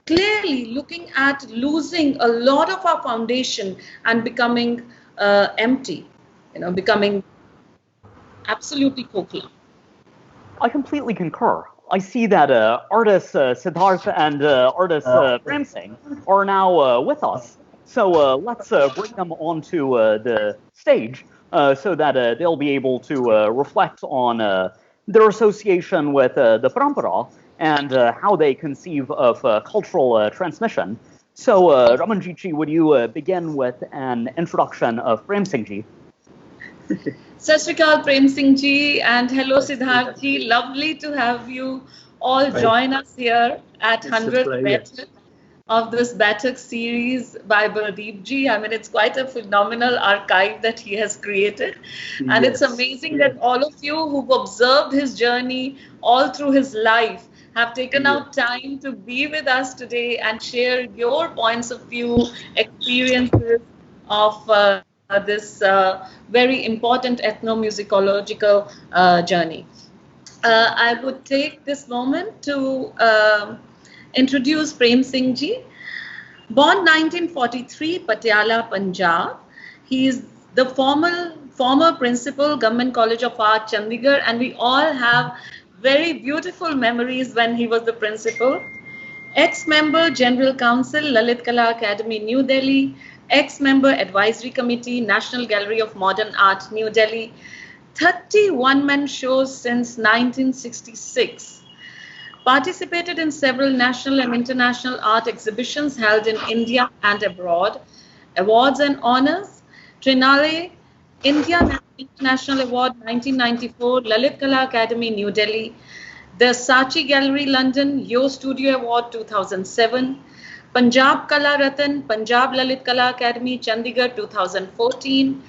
clearly looking at losing a lot of our foundation and becoming empty, becoming absolutely folklore. I completely concur. I see that artists Siddharth and artist Prem Singh are now with us. So let's bring them onto the stage so that they'll be able to reflect on their association with the parampara and how they conceive of cultural transmission. So Ramanjit ji, would you begin with an introduction of Prem Singh ji? Sat Sri Akal, Prem Singh ji, and hello Siddharth ji. Lovely to have you all join us here at 100th Baithak of this Baithak series by Baldeep ji. It's quite a phenomenal archive that he has created. And it's amazing that all of you who've observed his journey all through his life have taken out time to be with us today and share your points of view, experiences of this very important ethnomusicological journey. I would take this moment to introduce Prem Singh ji. Born 1943, Patiala, Punjab. He is the former principal, Government College of Art, Chandigarh, and we all have very beautiful memories when he was the principal. Ex-member, General Council, Lalit Kala Academy, New Delhi. Ex-member, Advisory Committee, National Gallery of Modern Art, New Delhi. 30 one-man shows since 1966. Participated in several national and international art exhibitions held in India and abroad. Awards and honors: Trinale India International Award 1994, Lalit Kala Academy, New Delhi. The Saatchi Gallery, London, Yo Studio Award 2007. Punjab Kala Ratan, Punjab Lalit Kala Academy, Chandigarh 2014.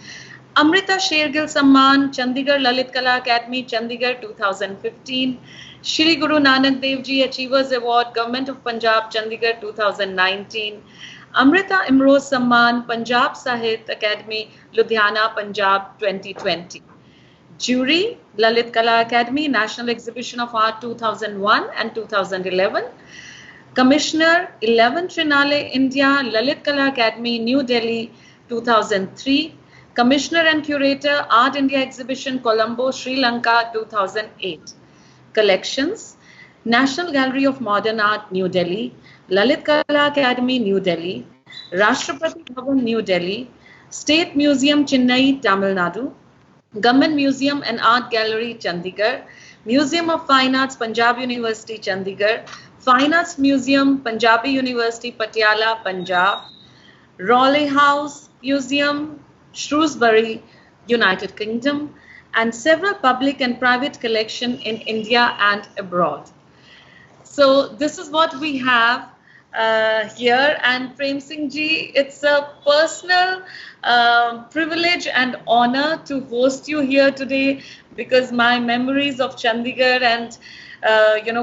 Amrita Shergill Samman, Chandigarh Lalit Kala Academy, Chandigarh 2015. Shri Gurū Nānak Dēv ji Achievers Award, Government of Punjab, Chandigarh 2019. Amrita Imroz Samman, Punjab Sahit Academy, Ludhiana, Punjab 2020. Jury, Lalit Kala Academy, National Exhibition of Art 2001 and 2011. Commissioner, 11 Trinale India, Lalit Kala Academy, New Delhi 2003. Commissioner and Curator, Art India Exhibition, Colombo, Sri Lanka 2008. Collections: National Gallery of Modern Art, New Delhi, Lalit Kala Academy, New Delhi, Rashtrapati Bhavan, New Delhi, State Museum, Chennai, Tamil Nadu, Government Museum and Art Gallery, Chandigarh, Museum of Fine Arts, Punjab University, Chandigarh, Fine Arts Museum, Punjabi University, Patiala, Punjab, Raleigh House Museum, Shrewsbury, United Kingdom, and several public and private collections in India and abroad. So this is what we have here. And Prem Singh ji, it's a personal privilege and honor to host you here today, because my memories of Chandigarh and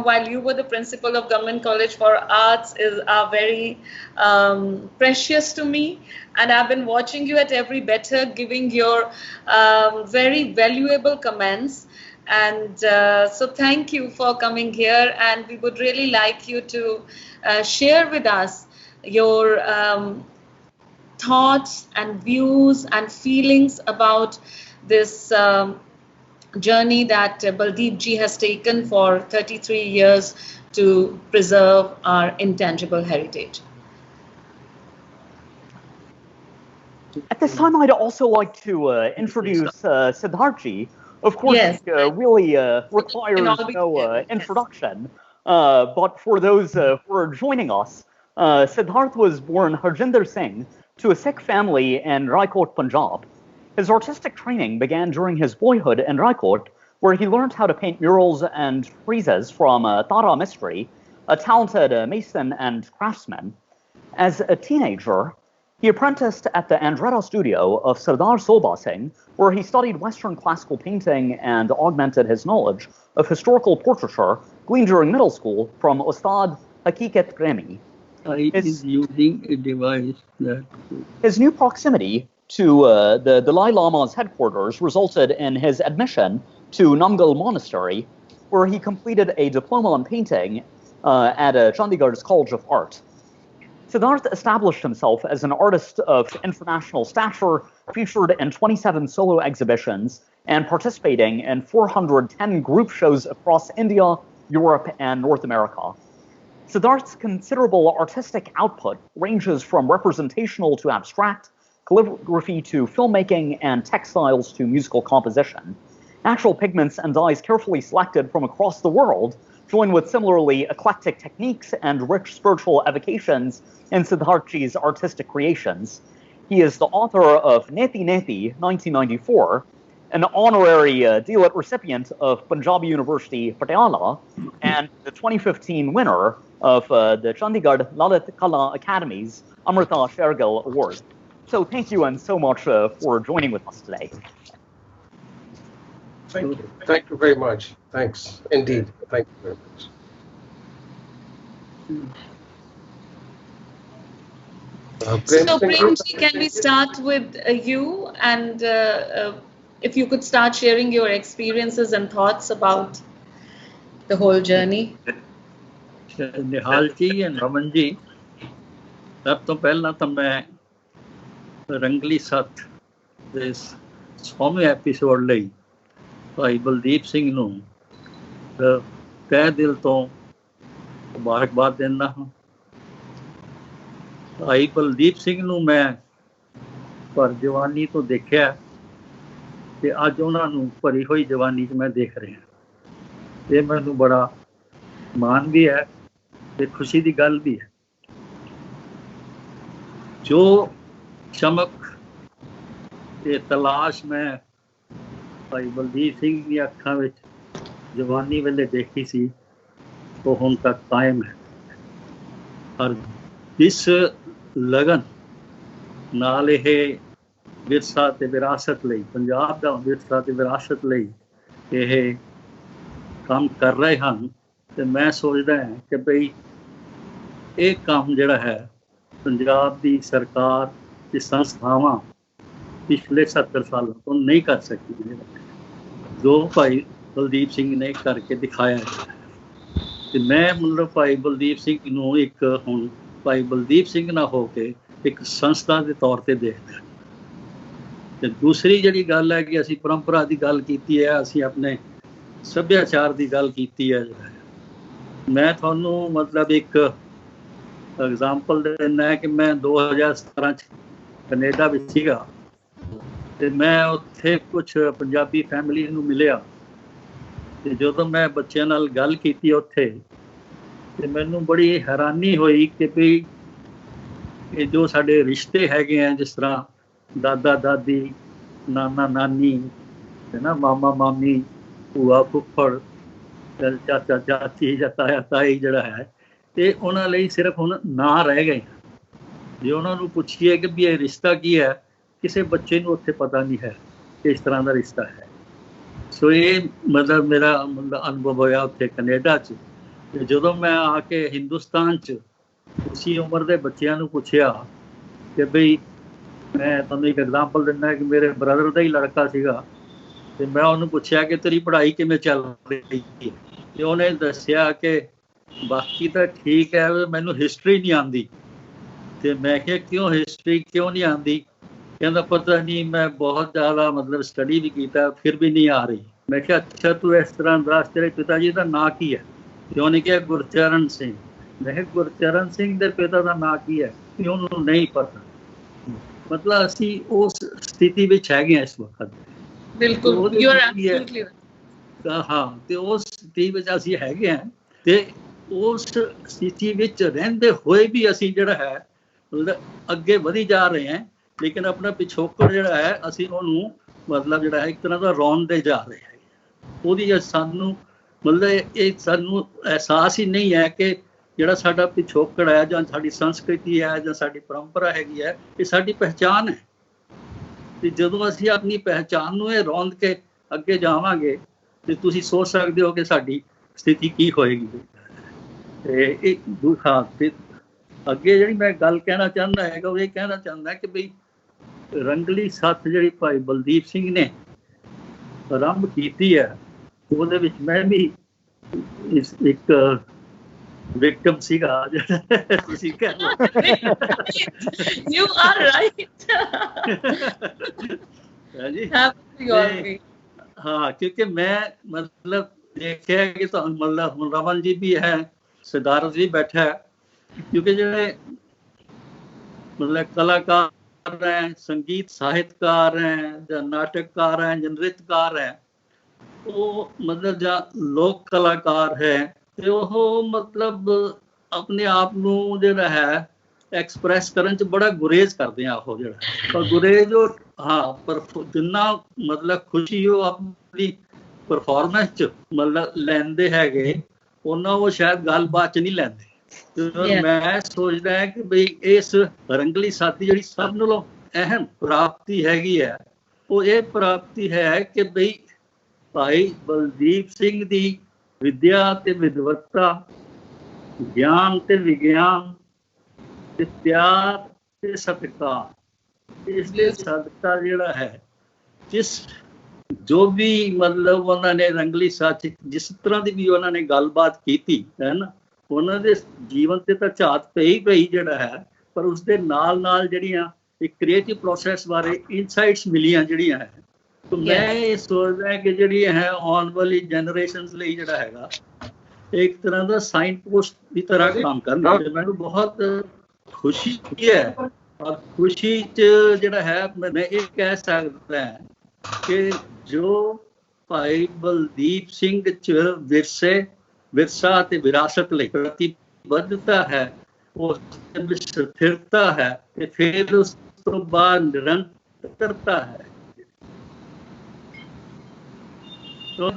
while you were the principal of Government College for Arts are very precious to me. And I've been watching you at every Baiṭhak, giving your very valuable comments. And so thank you for coming here. And we would really like you to share with us your thoughts and views and feelings about this journey that Baldeep ji has taken for 33 years to preserve our intangible heritage. At this time, I'd also like to introduce Siddharth ji. Of course, Yes. really requires no introduction. But for those who are joining us, Siddharth was born Harjinder Singh to a Sikh family in Raipur, Punjab. His artistic training began during his boyhood in Raipur, where he learned how to paint murals and friezes from Tara Mistry, a talented mason and craftsman. As a teenager, he apprenticed at the Andretta studio of Sardar Sobha Singh, where he studied Western classical painting and augmented his knowledge of historical portraiture gleaned during middle school from Ustad Hakikat Premi. Is using a device that... His new proximity to the Dalai Lama's headquarters resulted in his admission to Namgal Monastery, where he completed a diploma in painting at Chandigarh's College of Art. Siddharth established himself as an artist of international stature, featured in 27 solo exhibitions, and participating in 410 group shows across India, Europe, and North America. Siddharth's considerable artistic output ranges from representational to abstract, calligraphy to filmmaking, and textiles to musical composition. Natural pigments and dyes carefully selected from across the world join with similarly eclectic techniques and rich spiritual evocations in Siddharthji's artistic creations. He is the author of Neti Neti 1994, an honorary D.Litt recipient of Punjab University, Patiala, and the 2015 winner of the Chandigarh Lalit Kala Academy's Amrita Shergill Award. So thank you and so much for joining with us today. Thank you. Thank you very much. Thanks. Indeed. Thank you very much. So Premji, can we start with you, and if you could start sharing your experiences and thoughts about the whole journey? Nihal ji and Ramanjit, ਸਭ ਤੋਂ ਪਹਿਲਾਂ ਤਾਂ ਮੈਂ ਰੰਗਲੀ ਸੱਥ ਦੇ 100ਵੇਂ episode ਲਈ ਭਾਈ ਬਲਦੀਪ ਸਿੰਘ ਨੂੰ ਤਹਿ ਦਿਲ ਤੋਂ ਮੁਬਾਰਕਬਾਦ ਦਿੰਦਾ ਹਾਂ। ਭਾਈ ਬਲਦੀਪ ਸਿੰਘ ਨੂੰ ਮੈਂ ਪਰ ਜਵਾਨੀ ਤੋਂ ਦੇਖਿਆ ਤੇ ਅੱਜ ਉਹਨਾਂ ਨੂੰ ਭਰੀ ਹੋਈ ਜਵਾਨੀ 'ਚ ਮੈਂ ਦੇਖ ਰਿਹਾ। ਇਹ ਮੈਨੂੰ ਬੜਾ ਮਾਣ ਵੀ ਹੈ ਤੇ ਖੁਸ਼ੀ ਦੀ ਗੱਲ ਵੀ ਹੈ। ਜੋ ਚਮਕ ਤੇ ਤਲਾਸ਼ ਮੈਂ ਭਾਈ ਬਲਦੀਪ ਸਿੰਘ ਦੀਆਂ ਅੱਖਾਂ ਵਿੱਚ ਜਵਾਨੀ ਵੇਲੇ ਦੇਖੀ ਸੀ ਉਹ ਹੁਣ ਤੱਕ ਕਾਇਮ ਹੈ। ਔਰ ਇਸ ਲਗਨ ਨਾਲ ਇਹ ਵਿਰਸਾ ਤੇ ਵਿਰਾਸਤ ਲਈ, ਪੰਜਾਬ ਦਾ ਵਿਰਸਾ ਤੇ ਵਿਰਾਸਤ ਲਈ ਇਹ ਕੰਮ ਕਰ ਰਹੇ ਹਨ ਤੇ ਮੈਂ ਸੋਚਦਾ ਹਾਂ ਕਿ ਭਈ ਇਹ ਕੰਮ ਜਿਹੜਾ ਹੈ ਪੰਜਾਬ ਦੀ ਸਰਕਾਰ ਤੇ ਸੰਸਥਾਵਾਂ ਪਿਛਲੇ 70 ਸਾਲਾਂ ਤੋਂ ਨਹੀਂ ਕਰ ਸਕਦੀਆਂ ਜੋ ਭਾਈ ਬਲਦੀਪ ਸਿੰਘ ਨੇ ਕਰਕੇ ਦਿਖਾਇਆ ਹੈ। ਤੇ ਮੈਂ ਮਤਲਬ ਭਾਈ ਬਲਦੀਪ ਸਿੰਘ ਨੂੰ ਇੱਕ ਹੁਣ ਭਾਈ ਬਲਦੀਪ ਸਿੰਘ ਨਾ ਹੋ ਕੇ ਇੱਕ ਸੰਸਥਾ ਦੇ ਤੌਰ ਤੇ ਦੇਖਦਾ। ਤੇ ਦੂਸਰੀ ਜਿਹੜੀ ਗੱਲ ਹੈ ਕਿ ਅਸੀਂ ਪਰੰਪਰਾ ਦੀ ਗੱਲ ਕੀਤੀ ਹੈ, ਅਸੀਂ ਆਪਣੇ ਸੱਭਿਆਚਾਰ ਦੀ ਗੱਲ ਕੀਤੀ ਹੈ। ਮੈਂ ਤੁਹਾਨੂੰ ਮਤਲਬ ਇੱਕ ਐਗਜ਼ਾਮਪਲ ਦਿੰਦਾ ਕਿ ਮੈਂ 2017 'ਚ ਕੈਨੇਡਾ ਵਿੱਚ ਸੀਗਾ ਤੇ ਮੈਂ ਉੱਥੇ ਕੁਛ ਪੰਜਾਬੀ ਫੈਮਿਲੀ ਨੂੰ ਮਿਲਿਆ ਤੇ ਜਦੋਂ ਮੈਂ ਬੱਚਿਆਂ ਨਾਲ ਗੱਲ ਕੀਤੀ ਉੱਥੇ ਤੇ ਮੈਨੂੰ ਬੜੀ ਹੈਰਾਨੀ ਹੋਈ ਕਿ ਵੀ ਇਹ ਜੋ ਸਾਡੇ ਰਿਸ਼ਤੇ ਹੈਗੇ ਆ, ਜਿਸ ਤਰ੍ਹਾਂ ਦਾਦਾ ਦਾਦੀ, ਨਾਨਾ ਨਾਨੀ, ਹੈ ਨਾ, ਮਾਮਾ ਮਾਮੀ, ਭੂਆ ਫੁੱਫੜ, ਚਾਚਾ ਚਾਚੀ ਜਾਂ ਤਾਇਆ ਤਾਈ ਜਿਹੜਾ ਹੈ, ਤੇ ਉਹਨਾਂ ਲਈ ਸਿਰਫ ਹੁਣ ਨਾਂ ਰਹਿ ਗਏ। ਜੇ ਉਹਨਾਂ ਨੂੰ ਪੁੱਛੀਏ ਕਿ ਵੀ ਇਹ ਰਿਸ਼ਤਾ ਕੀ ਹੈ, ਕਿਸੇ ਬੱਚੇ ਨੂੰ ਉੱਥੇ ਪਤਾ ਨਹੀਂ ਹੈ ਕਿ ਇਸ ਤਰ੍ਹਾਂ ਦਾ ਰਿਸ਼ਤਾ ਹੈ। ਸੋ ਇਹ ਮਤਲਬ ਮੇਰਾ ਅਨੁਭਵ ਹੋਇਆ ਉੱਥੇ ਕੈਨੇਡਾ 'ਚ। ਤੇ ਜਦੋਂ ਮੈਂ ਆ ਕੇ ਹਿੰਦੁਸਤਾਨ 'ਚ ਉਸੀ ਉਮਰ ਦੇ ਬੱਚਿਆਂ ਨੂੰ ਪੁੱਛਿਆ ਕਿ ਬਈ, ਮੈਂ ਤੁਹਾਨੂੰ ਇੱਕ ਐਗਜ਼ਾਮਪਲ ਦਿੰਦਾ ਕਿ ਮੇਰੇ ਬ੍ਰਦਰ ਦਾ ਹੀ ਲੜਕਾ ਸੀਗਾ, ਤੇ ਮੈਂ ਉਹਨੂੰ ਪੁੱਛਿਆ ਕਿ ਤੇਰੀ ਪੜ੍ਹਾਈ ਕਿਵੇਂ ਚੱਲ ਰਹੀ ਹੈ, ਤੇ ਉਹਨੇ ਦੱਸਿਆ ਕਿ ਬਾਕੀ ਤਾਂ ਠੀਕ ਹੈ, ਮੈਨੂੰ ਹਿਸਟਰੀ ਨਹੀਂ ਆਉਂਦੀ। ਤੇ ਮੈਂ ਕਿਹਾ ਕਿਉਂ ਹਿਸਟਰੀ ਕਿਉਂ ਨਹੀਂ ਆਉਂਦੀ? ਕਹਿੰਦਾ ਪਤਾ ਨਹੀਂ, ਮੈਂ ਬਹੁਤ ਜ਼ਿਆਦਾ ਮਤਲਬ ਸਟੱਡੀ ਵੀ ਕੀਤਾ ਫਿਰ ਵੀ ਨਹੀਂ ਆ ਰਹੀ। ਮੈਂ ਕਿਹਾ ਅੱਛਾ ਤੂੰ ਇਸ ਤਰ੍ਹਾਂ ਦੱਸ, ਤੇਰੇ ਪਿਤਾ ਜੀ ਦਾ ਨਾਂ ਕੀ ਹੈ? ਤੇ ਉਹਨੇ ਕਿਹਾ ਗੁਰਚਰਨ ਸਿੰਘ। ਮੈਂ ਕਿਹਾ ਗੁਰਚਰਨ ਸਿੰਘ ਦੇ ਪਿਤਾ ਦਾ ਨਾਂ ਕੀ ਹੈ? ਕਿ ਉਹਨੂੰ ਨਹੀਂ ਪਤਾ। ਮਤਲਬ ਅਸੀਂ ਉਸ ਸਥਿਤੀ ਵਿੱਚ ਹੈਗੇ ਹਾਂ ਇਸ ਵਕਤ। ਬਿਲਕੁਲ, ਯੂ ਆਰ ਐਬਸੋਲੂਟਲੀ ਰਾਈਟ। ਹਾਂ, ਤੇ ਉਸ ਸਥਿਤੀ ਵਿੱਚ ਅਸੀਂ ਹੈਗੇ ਹਾਂ, ਤੇ ਉਸ ਸਥਿਤੀ ਵਿੱਚ ਰਹਿੰਦੇ ਹੋਏ ਵੀ ਅਸੀਂ ਜਿਹੜਾ ਹੈ ਮਤਲਬ ਅੱਗੇ ਵਧੀ ਜਾ ਰਹੇ ਹਾਂ, ਲੇਕਿਨ ਆਪਣਾ ਪਿਛੋਕੜ ਜਿਹੜਾ ਹੈ ਅਸੀਂ ਉਹਨੂੰ ਮਤਲਬ ਜਿਹੜਾ ਹੈ ਇੱਕ ਤਰ੍ਹਾਂ ਦਾ ਰੌਂਦੇ ਜਾ ਰਹੇ ਹੈ। ਉਹਦੀ ਸਾਨੂੰ ਮਤਲਬ ਇਹ ਸਾਨੂੰ ਅਹਿਸਾਸ ਹੀ ਨਹੀਂ ਹੈ ਕਿ ਜਿਹੜਾ ਸਾਡਾ ਪਿਛੋਕੜ ਹੈ ਜਾਂ ਸਾਡੀ ਸੰਸਕ੍ਰਿਤੀ ਹੈ ਜਾਂ ਸਾਡੀ ਪਰੰਪਰਾ ਹੈਗੀ ਹੈ, ਇਹ ਸਾਡੀ ਪਹਿਚਾਣ ਹੈ। ਤੇ ਜਦੋਂ ਅਸੀਂ ਆਪਣੀ ਪਹਿਚਾਣ ਨੂੰ ਇਹ ਰੌਂਦ ਕੇ ਅੱਗੇ ਜਾਵਾਂਗੇ ਤੇ ਤੁਸੀਂ ਸੋਚ ਸਕਦੇ ਹੋ ਕਿ ਸਾਡੀ ਸਥਿਤੀ ਕੀ ਹੋਏਗੀ। ਤੇ ਇਹ ਹਾਂ, ਤੇ ਅੱਗੇ ਜਿਹੜੀ ਮੈਂ ਗੱਲ ਕਹਿਣਾ ਚਾਹੁੰਦਾ ਹੈਗਾ ਉਹ ਇਹ ਕਹਿਣਾ ਚਾਹੁੰਦਾ ਕਿ ਬਈ ਰੰਗਲੀ ਸੱਥ ਜਿਹੜੀ ਭਾਈ ਬਲਦੀਪ ਸਿੰਘ ਨੇ ਆਰੰਭ ਕੀਤੀ ਹੈ, ਉਹਦੇ ਵਿੱਚ ਮੈਂ ਵੀ ਇੱਕ ਵਿਕਟਮ ਸੀਗਾ ਜਿਹੜਾ ਤੁਸੀਂ ਕਹਿ ਲਓ। You are right. ਹਾਂ, ਕਿਉਂਕਿ ਮੈਂ ਮਤਲਬ ਦੇਖਿਆ ਕਿ ਤੁਹਾਨੂੰ ਮਤਲਬ ਹੁਣ ਰਮਨ ਜੀ ਵੀ ਹੈ, ਸਿਦਾਰਥ ਵੀ ਬੈਠਾ ਹੈ, ਕਿਉਂਕਿ ਜਿਹੜੇ ਮਤਲਬ ਕਲਾਕਾਰ ਹੈ, ਸੰਗੀਤ ਸਾਹਿਤਕਾਰ ਹੈ ਜਾਂ ਨਾਟਕਕਾਰ ਹੈ ਜਾਂ ਨ੍ਰਿਤਕਾਰ ਹੈ, ਉਹ ਮਤਲਬ ਜਾਂ ਲੋਕ ਕਲਾਕਾਰ ਹੈ, ਤੇ ਉਹ ਮਤਲਬ ਆਪਣੇ ਆਪ ਨੂੰ ਜਿਹੜਾ ਹੈ ਐਕਸਪ੍ਰੈਸ ਕਰਨ 'ਚ ਬੜਾ ਗੁਰੇਜ਼ ਕਰਦੇ ਆ ਉਹ ਜਿਹੜਾ, ਪਰ ਗੁਰੇਜ਼ ਉਹ ਹਾਂ, ਪਰ ਜਿੰਨਾ ਮਤਲਬ ਖੁਸ਼ੀ ਉਹ ਆਪਣੀ ਪਰਫਾਰਮੈਂਸ 'ਚ ਮਤਲਬ ਲੈਂਦੇ ਹੈਗੇ, ਉਹਨਾਂ ਉਹ ਸ਼ਾਇਦ ਗੱਲਬਾਤ 'ਚ ਨਹੀਂ ਲੈਂਦੇ। ਮੈਂ ਸੋਚਦਾ ਕਿ ਬਈ ਇਸ ਰੰਗਲੀ ਸੱਥ ਦੀ ਜਿਹੜੀ ਸਭ ਨਾਲੋਂ ਅਹਿਮ ਪ੍ਰਾਪਤੀ ਹੈਗੀ ਹੈ, ਉਹ ਇਹ ਪ੍ਰਾਪਤੀ ਹੈ ਕਿ ਬਈ ਭਾਈ ਬਲਦੀਪ ਸਿੰਘ ਦੀ ਵਿਦਿਆ ਤੇ ਵਿਦਵਤਾ, ਗਿਆਨ ਤੇ ਵਿਗਿਆਨ ਤੇ ਪਿਆਰ ਤੇ ਸਤਿਕਾਰ, ਇਸ ਲਈ ਸਦਕਾ ਜਿਹੜਾ ਹੈ ਜਿਸ ਜੋ ਵੀ ਮਤਲਬ ਉਹਨਾਂ ਨੇ ਰੰਗਲੀ ਸੱਥ ਜਿਸ ਤਰ੍ਹਾਂ ਦੀ ਵੀ ਉਹਨਾਂ ਨੇ ਗੱਲਬਾਤ ਕੀਤੀ ਹੈ ਨਾ, ਉਹਨਾਂ ਦੇ ਜੀਵਨ ਤੇ ਤਾਂ ਝਾਤ ਪਈ ਜਿਹੜਾ ਹੈ, ਪਰ ਉਸਦੇ ਨਾਲ ਜਿਹੜੀਆਂ ਇੱਕ ਕ੍ਰੀਏਟਿਵ ਪ੍ਰੋਸੈਸ ਬਾਰੇ ਇਨਸਾਈਟਸ ਮਿਲੀਆਂ ਜਿਹੜੀਆਂ ਹੈ, ਤਾਂ ਮੈਂ ਇਹ ਸੋਚਦਾ ਕਿ ਜਿਹੜੀ ਹੈ ਆਉਣ ਵਾਲੀ ਜਨਰੇਸ਼ਨਸ ਲਈ ਜਿਹੜਾ ਹੈਗਾ ਇੱਕ ਤਰ੍ਹਾਂ ਦਾ ਸਾਈਨ ਪੋਸਟ ਦੀ ਤਰ੍ਹਾਂ ਕੰਮ ਕਰਨਾ। ਮੈਨੂੰ ਬਹੁਤ ਖੁਸ਼ੀ ਹੈ, ਔਰ ਖੁਸ਼ੀ 'ਚ ਜਿਹੜਾ ਹੈ ਮੈਂ ਇਹ ਕਹਿ ਸਕਦਾ ਕਿ ਜੋ ਭਾਈ ਬਲਦੀਪ ਸਿੰਘ 'ਚ ਵਿਰਸਾ ਤੇ ਵਿਰਾਸਤ ਲਈ ਪ੍ਰਤੀਬੱਧਤਾ ਹੈ, ਉਸ ਵਿੱਚ ਸਥਿਰਤਾ ਹੈ, ਤੇ ਫਿਰ ਉਸ ਤੋਂ ਬਾਅਦ ਨਿਰੰਤਰਤਾ ਹੈ।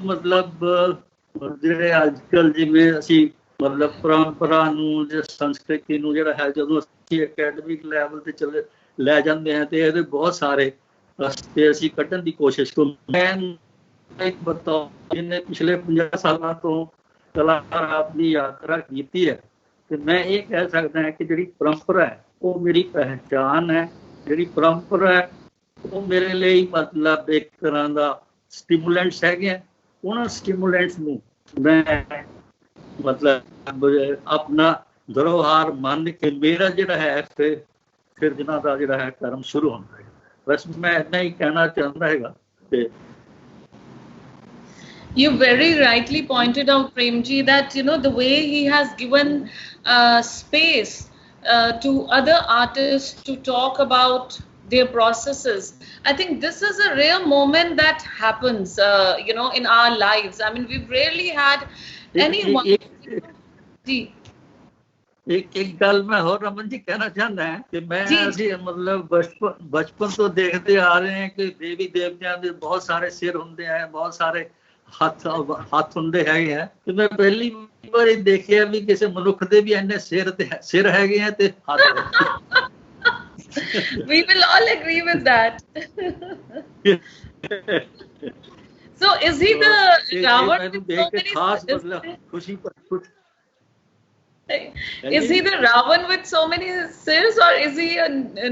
ਮਤਲਬ ਜਿਹੜੇ ਅੱਜ ਕੱਲ੍ਹ ਜਿਵੇਂ ਅਸੀਂ ਮਤਲਬ ਪਰੰਪਰਾ ਨੂੰ ਜਾਂ ਸੰਸਕ੍ਰਿਤੀ ਨੂੰ ਜਿਹੜਾ ਹੈ ਜਦੋਂ ਅਸੀਂ ਅਕੈਡਮਿਕ ਲੈਵਲ ਤੇ ਚਲੇ ਲੈ ਜਾਂਦੇ ਹਾਂ, ਤੇ ਇਹਦੇ ਬਹੁਤ ਸਾਰੇ ਰਸਤੇ ਅਸੀਂ ਕੱਢਣ ਦੀ ਕੋਸ਼ਿਸ਼ ਕਰੋ। ਮੈਂ ਇੱਕ ਬਤਾਓ, ਜਿਹਨੇ ਪਿਛਲੇ 50 ਸਾਲਾਂ ਤੋਂ ਕਲਾਕਾਰ ਆਪਣੀ ਯਾਤਰਾ ਕੀਤੀ ਹੈ, ਤੇ ਮੈਂ ਇਹ ਕਹਿ ਸਕਦਾ ਹਾਂ ਕਿ ਜਿਹੜੀ ਪਰੰਪਰਾ ਹੈ ਉਹ ਮੇਰੀ ਪਹਿਚਾਣ ਹੈ। ਜਿਹੜੀ ਪਰੰਪਰਾ ਹੈ ਉਹ ਮੇਰੇ ਲਈ ਮਤਲਬ ਇੱਕ ਤਰ੍ਹਾਂ ਦਾ ਸਟਿਮੂਲੈਂਟਸ ਹੈਗੇ ਆ। ਉਹਨਾਂ ਸਟਿਮੂਲੈਂਟਸ ਨੂੰ ਮੈਂ ਮਤਲਬ ਆਪਣਾ ਧਰੋਹਰ ਮੰਨ ਕੇ ਮੇਰਾ ਜਿਹੜਾ ਹੈ ਫਿਰ ਜਿਹਨਾਂ ਦਾ ਜਿਹੜਾ ਹੈ ਕਰਮ ਸ਼ੁਰੂ ਹੁੰਦਾ ਹੈ। ਬਸ ਮੈਂ ਇੰਨਾ ਹੀ ਕਹਿਣਾ ਚਾਹੁੰਦਾ ਹੈਗਾ। ਤੇ You very rightly pointed out, Premji, that the way he has given space to other artists to talk about their processes. I think this is a rare moment that happens, in our lives. I mean, we've rarely had anyone. ਇੱਕ ਗੱਲ ਮੈਂ ਹੋਰ ਰਮਨ ਜੀ ਕਹਿਣਾ ਚਾਹੁੰਦਾ ਹਾਂ ਕਿ ਮੈਂ ਅਸੀਂ ਮਤਲਬ ਬਚਪਨ ਤੋਂ ਦੇਖਦੇ ਆ ਰਹੇ ਹਾਂ ਕਿ ਦੇਵੀ ਦੇਵਤਿਆਂ ਦੇ ਬਹੁਤ ਸਾਰੇ ਸਿਰ ਹੁੰਦੇ ਆ, ਬਹੁਤ ਸਾਰੇ ਹੱਥ ਹੁੰਦੇ ਹੈਗੇ ਆ ਤੇ ਮੈਂ ਪਹਿਲੀ ਵਾਰੀ ਦੇਖਿਆ ਵੀ ਕਿਸੇ ਮਨੁੱਖ ਦੇ ਵੀ ਇੰਨੇ ਸਿਰ ਹੈਗੇ ਆ ਤੇ ਹੱਥ We will all agree with that. So is he the Ravan with so many is he the Ravan with so many sirs, or is he a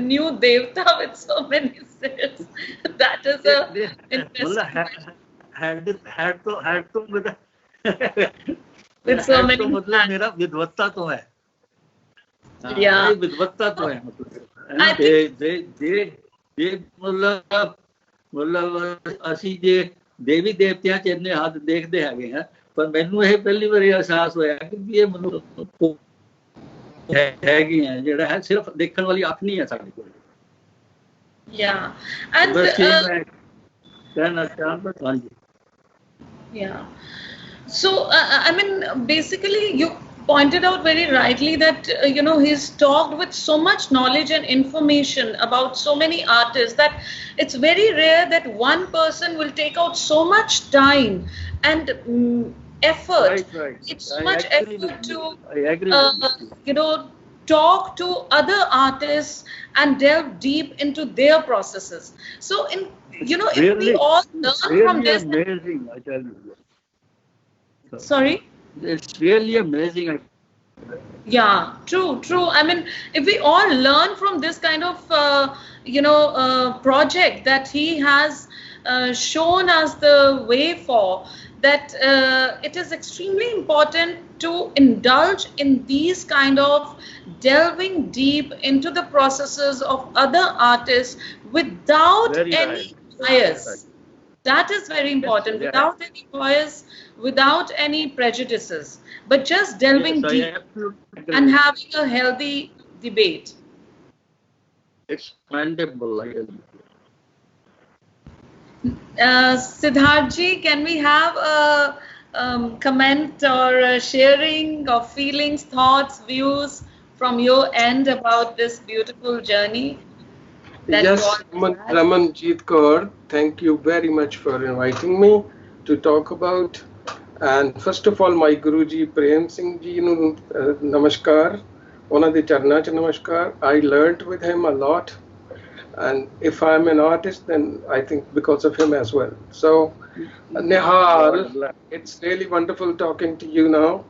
new Devta with so many sirs? That is a interesting head to with so many मतलब मेरा विद्वत्ता तो है yeah विद्वत्ता तो है I think ਦੇ ਮਤਲਬ ਅਸੀਂ ਜੇ ਦੇਵੀ ਦੇਵਤਿਆਂ ਚ ਇੰਨੇ ਹੱਥ ਦੇਖਦੇ ਹੈਗੇ ਆ ਪਰ ਮੈਨੂੰ ਇਹ ਪਹਿਲੀ ਵਾਰੀ ਅਹਿਸਾਸ ਹੋਇਆ ਕਿ ਇਹ ਮਨੁੱਖ ਹੈਗੇ ਆ ਜਿਹੜਾ ਹੈ ਸਿਰਫ ਦੇਖਣ ਵਾਲੀ ਅੱਖ ਨਹੀਂ ਹੈ ਸਾਡੇ ਕੋਲ yeah and ਕਹਿਣਾ ਚਾਹੁੰਦਾ ਹਾਂਜੀ yeah so I mean basically you pointed out very rightly that he's talked with so much knowledge and information about so many artists that it's very rare that one person will take out so much time and effort. Right. It's so much effort to talk to other artists and delve deep into their processes. So if we all learn from this, amazing, I tell you. Sorry? It's really amazing. Yeah, true. I mean, if we all learn from this kind of, project that he has shown us the way for, that it is extremely important to indulge in these kind of delving deep into the processes of other artists without any bias. That is very important. Without any bias, without any prejudices, but just delving deep and having a healthy debate. It's commendable. Siddharth ji, can we have a comment or a sharing of feelings, thoughts, views from your end about this beautiful journey? Yes, Ramanjit Kaur, thank you very much for inviting me to talk about. And first of all, my Guruji Prem Singh ji nu namaskar. Ona de charna ch namaskar. I learnt with him a lot, and if I'm an artist, then I think because of him as well. So, Nihal, it's really wonderful talking to you now.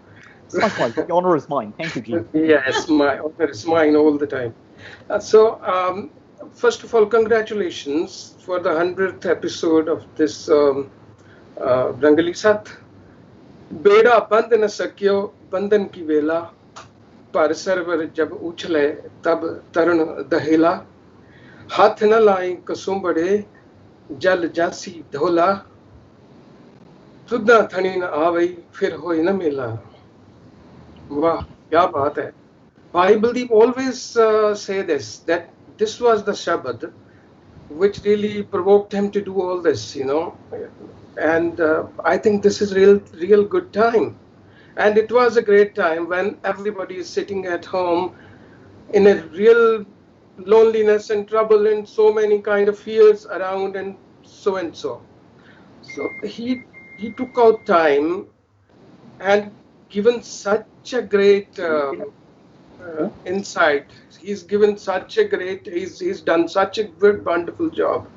Likewise, the honor is mine. Thank you, Ji. Yes, my honor is mine all the time. First of all, congratulations for the 100th episode of this Rāñgalī Satth. बेड़ा बंद न सक्यो बंधन की वेला पर server जब उछले तब तरण दहेला हाथ न लाई कसुंबड़े जल जासी धोला सुधा थनी न आवई फिर होई न मेला वाह क्या बात है Bhai Baldeep always say that this was the Shabad which really provoked him to do all this, and I think this is real good time, and it was a great time when everybody is sitting at home in a real loneliness and trouble and so many kind of fears around and so. So he took out time and given such a great insight. He's given such a great, he's done such a good, wonderful job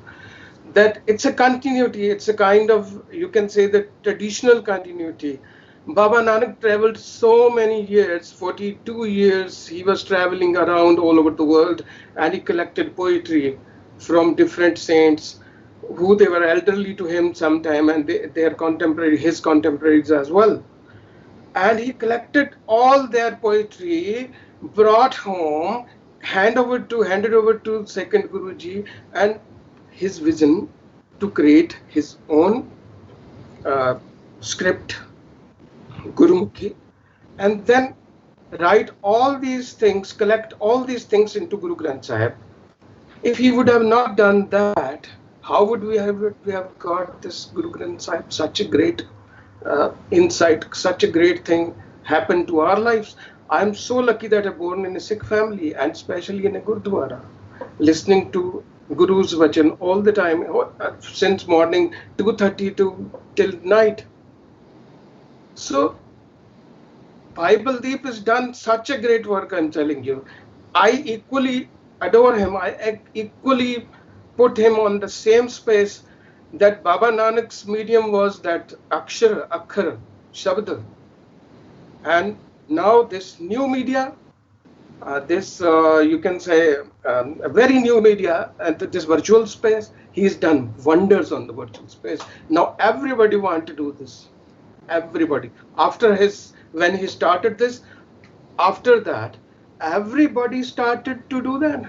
that it's a continuity. It's a kind of, you can say, the traditional continuity. Baba Nanak traveled so many years, 42 years. He was traveling around all over the world, and he collected poetry from different saints who they were elderly to him sometime, and their contemporary, his contemporaries as well. And he collected all their poetry, brought home, handed over to second Guruji, and his vision to create his own script, Gurumukhi, and then write all these things, collect all these things into Guru Granth Sahib. If he would have not done that, how would we have got this Guru Granth Sahib? Such a great insight, such a great thing happened to our lives. I am so lucky that I was born in a Sikh family and especially in a Gurdwara, listening to Guru's Vachan all the time, since morning 2:30 till night. So Bhai Baldeep has done such a great work, I'm telling you. I equally adore him. I equally put him on the same space that Baba Nanak's medium was that Akshar, Akhar, Shabd. And now this new media, you can say a very new media, and this virtual space, he's done wonders on the virtual space. Now everybody want to do this. Everybody. When he started this, after that, everybody started to do that.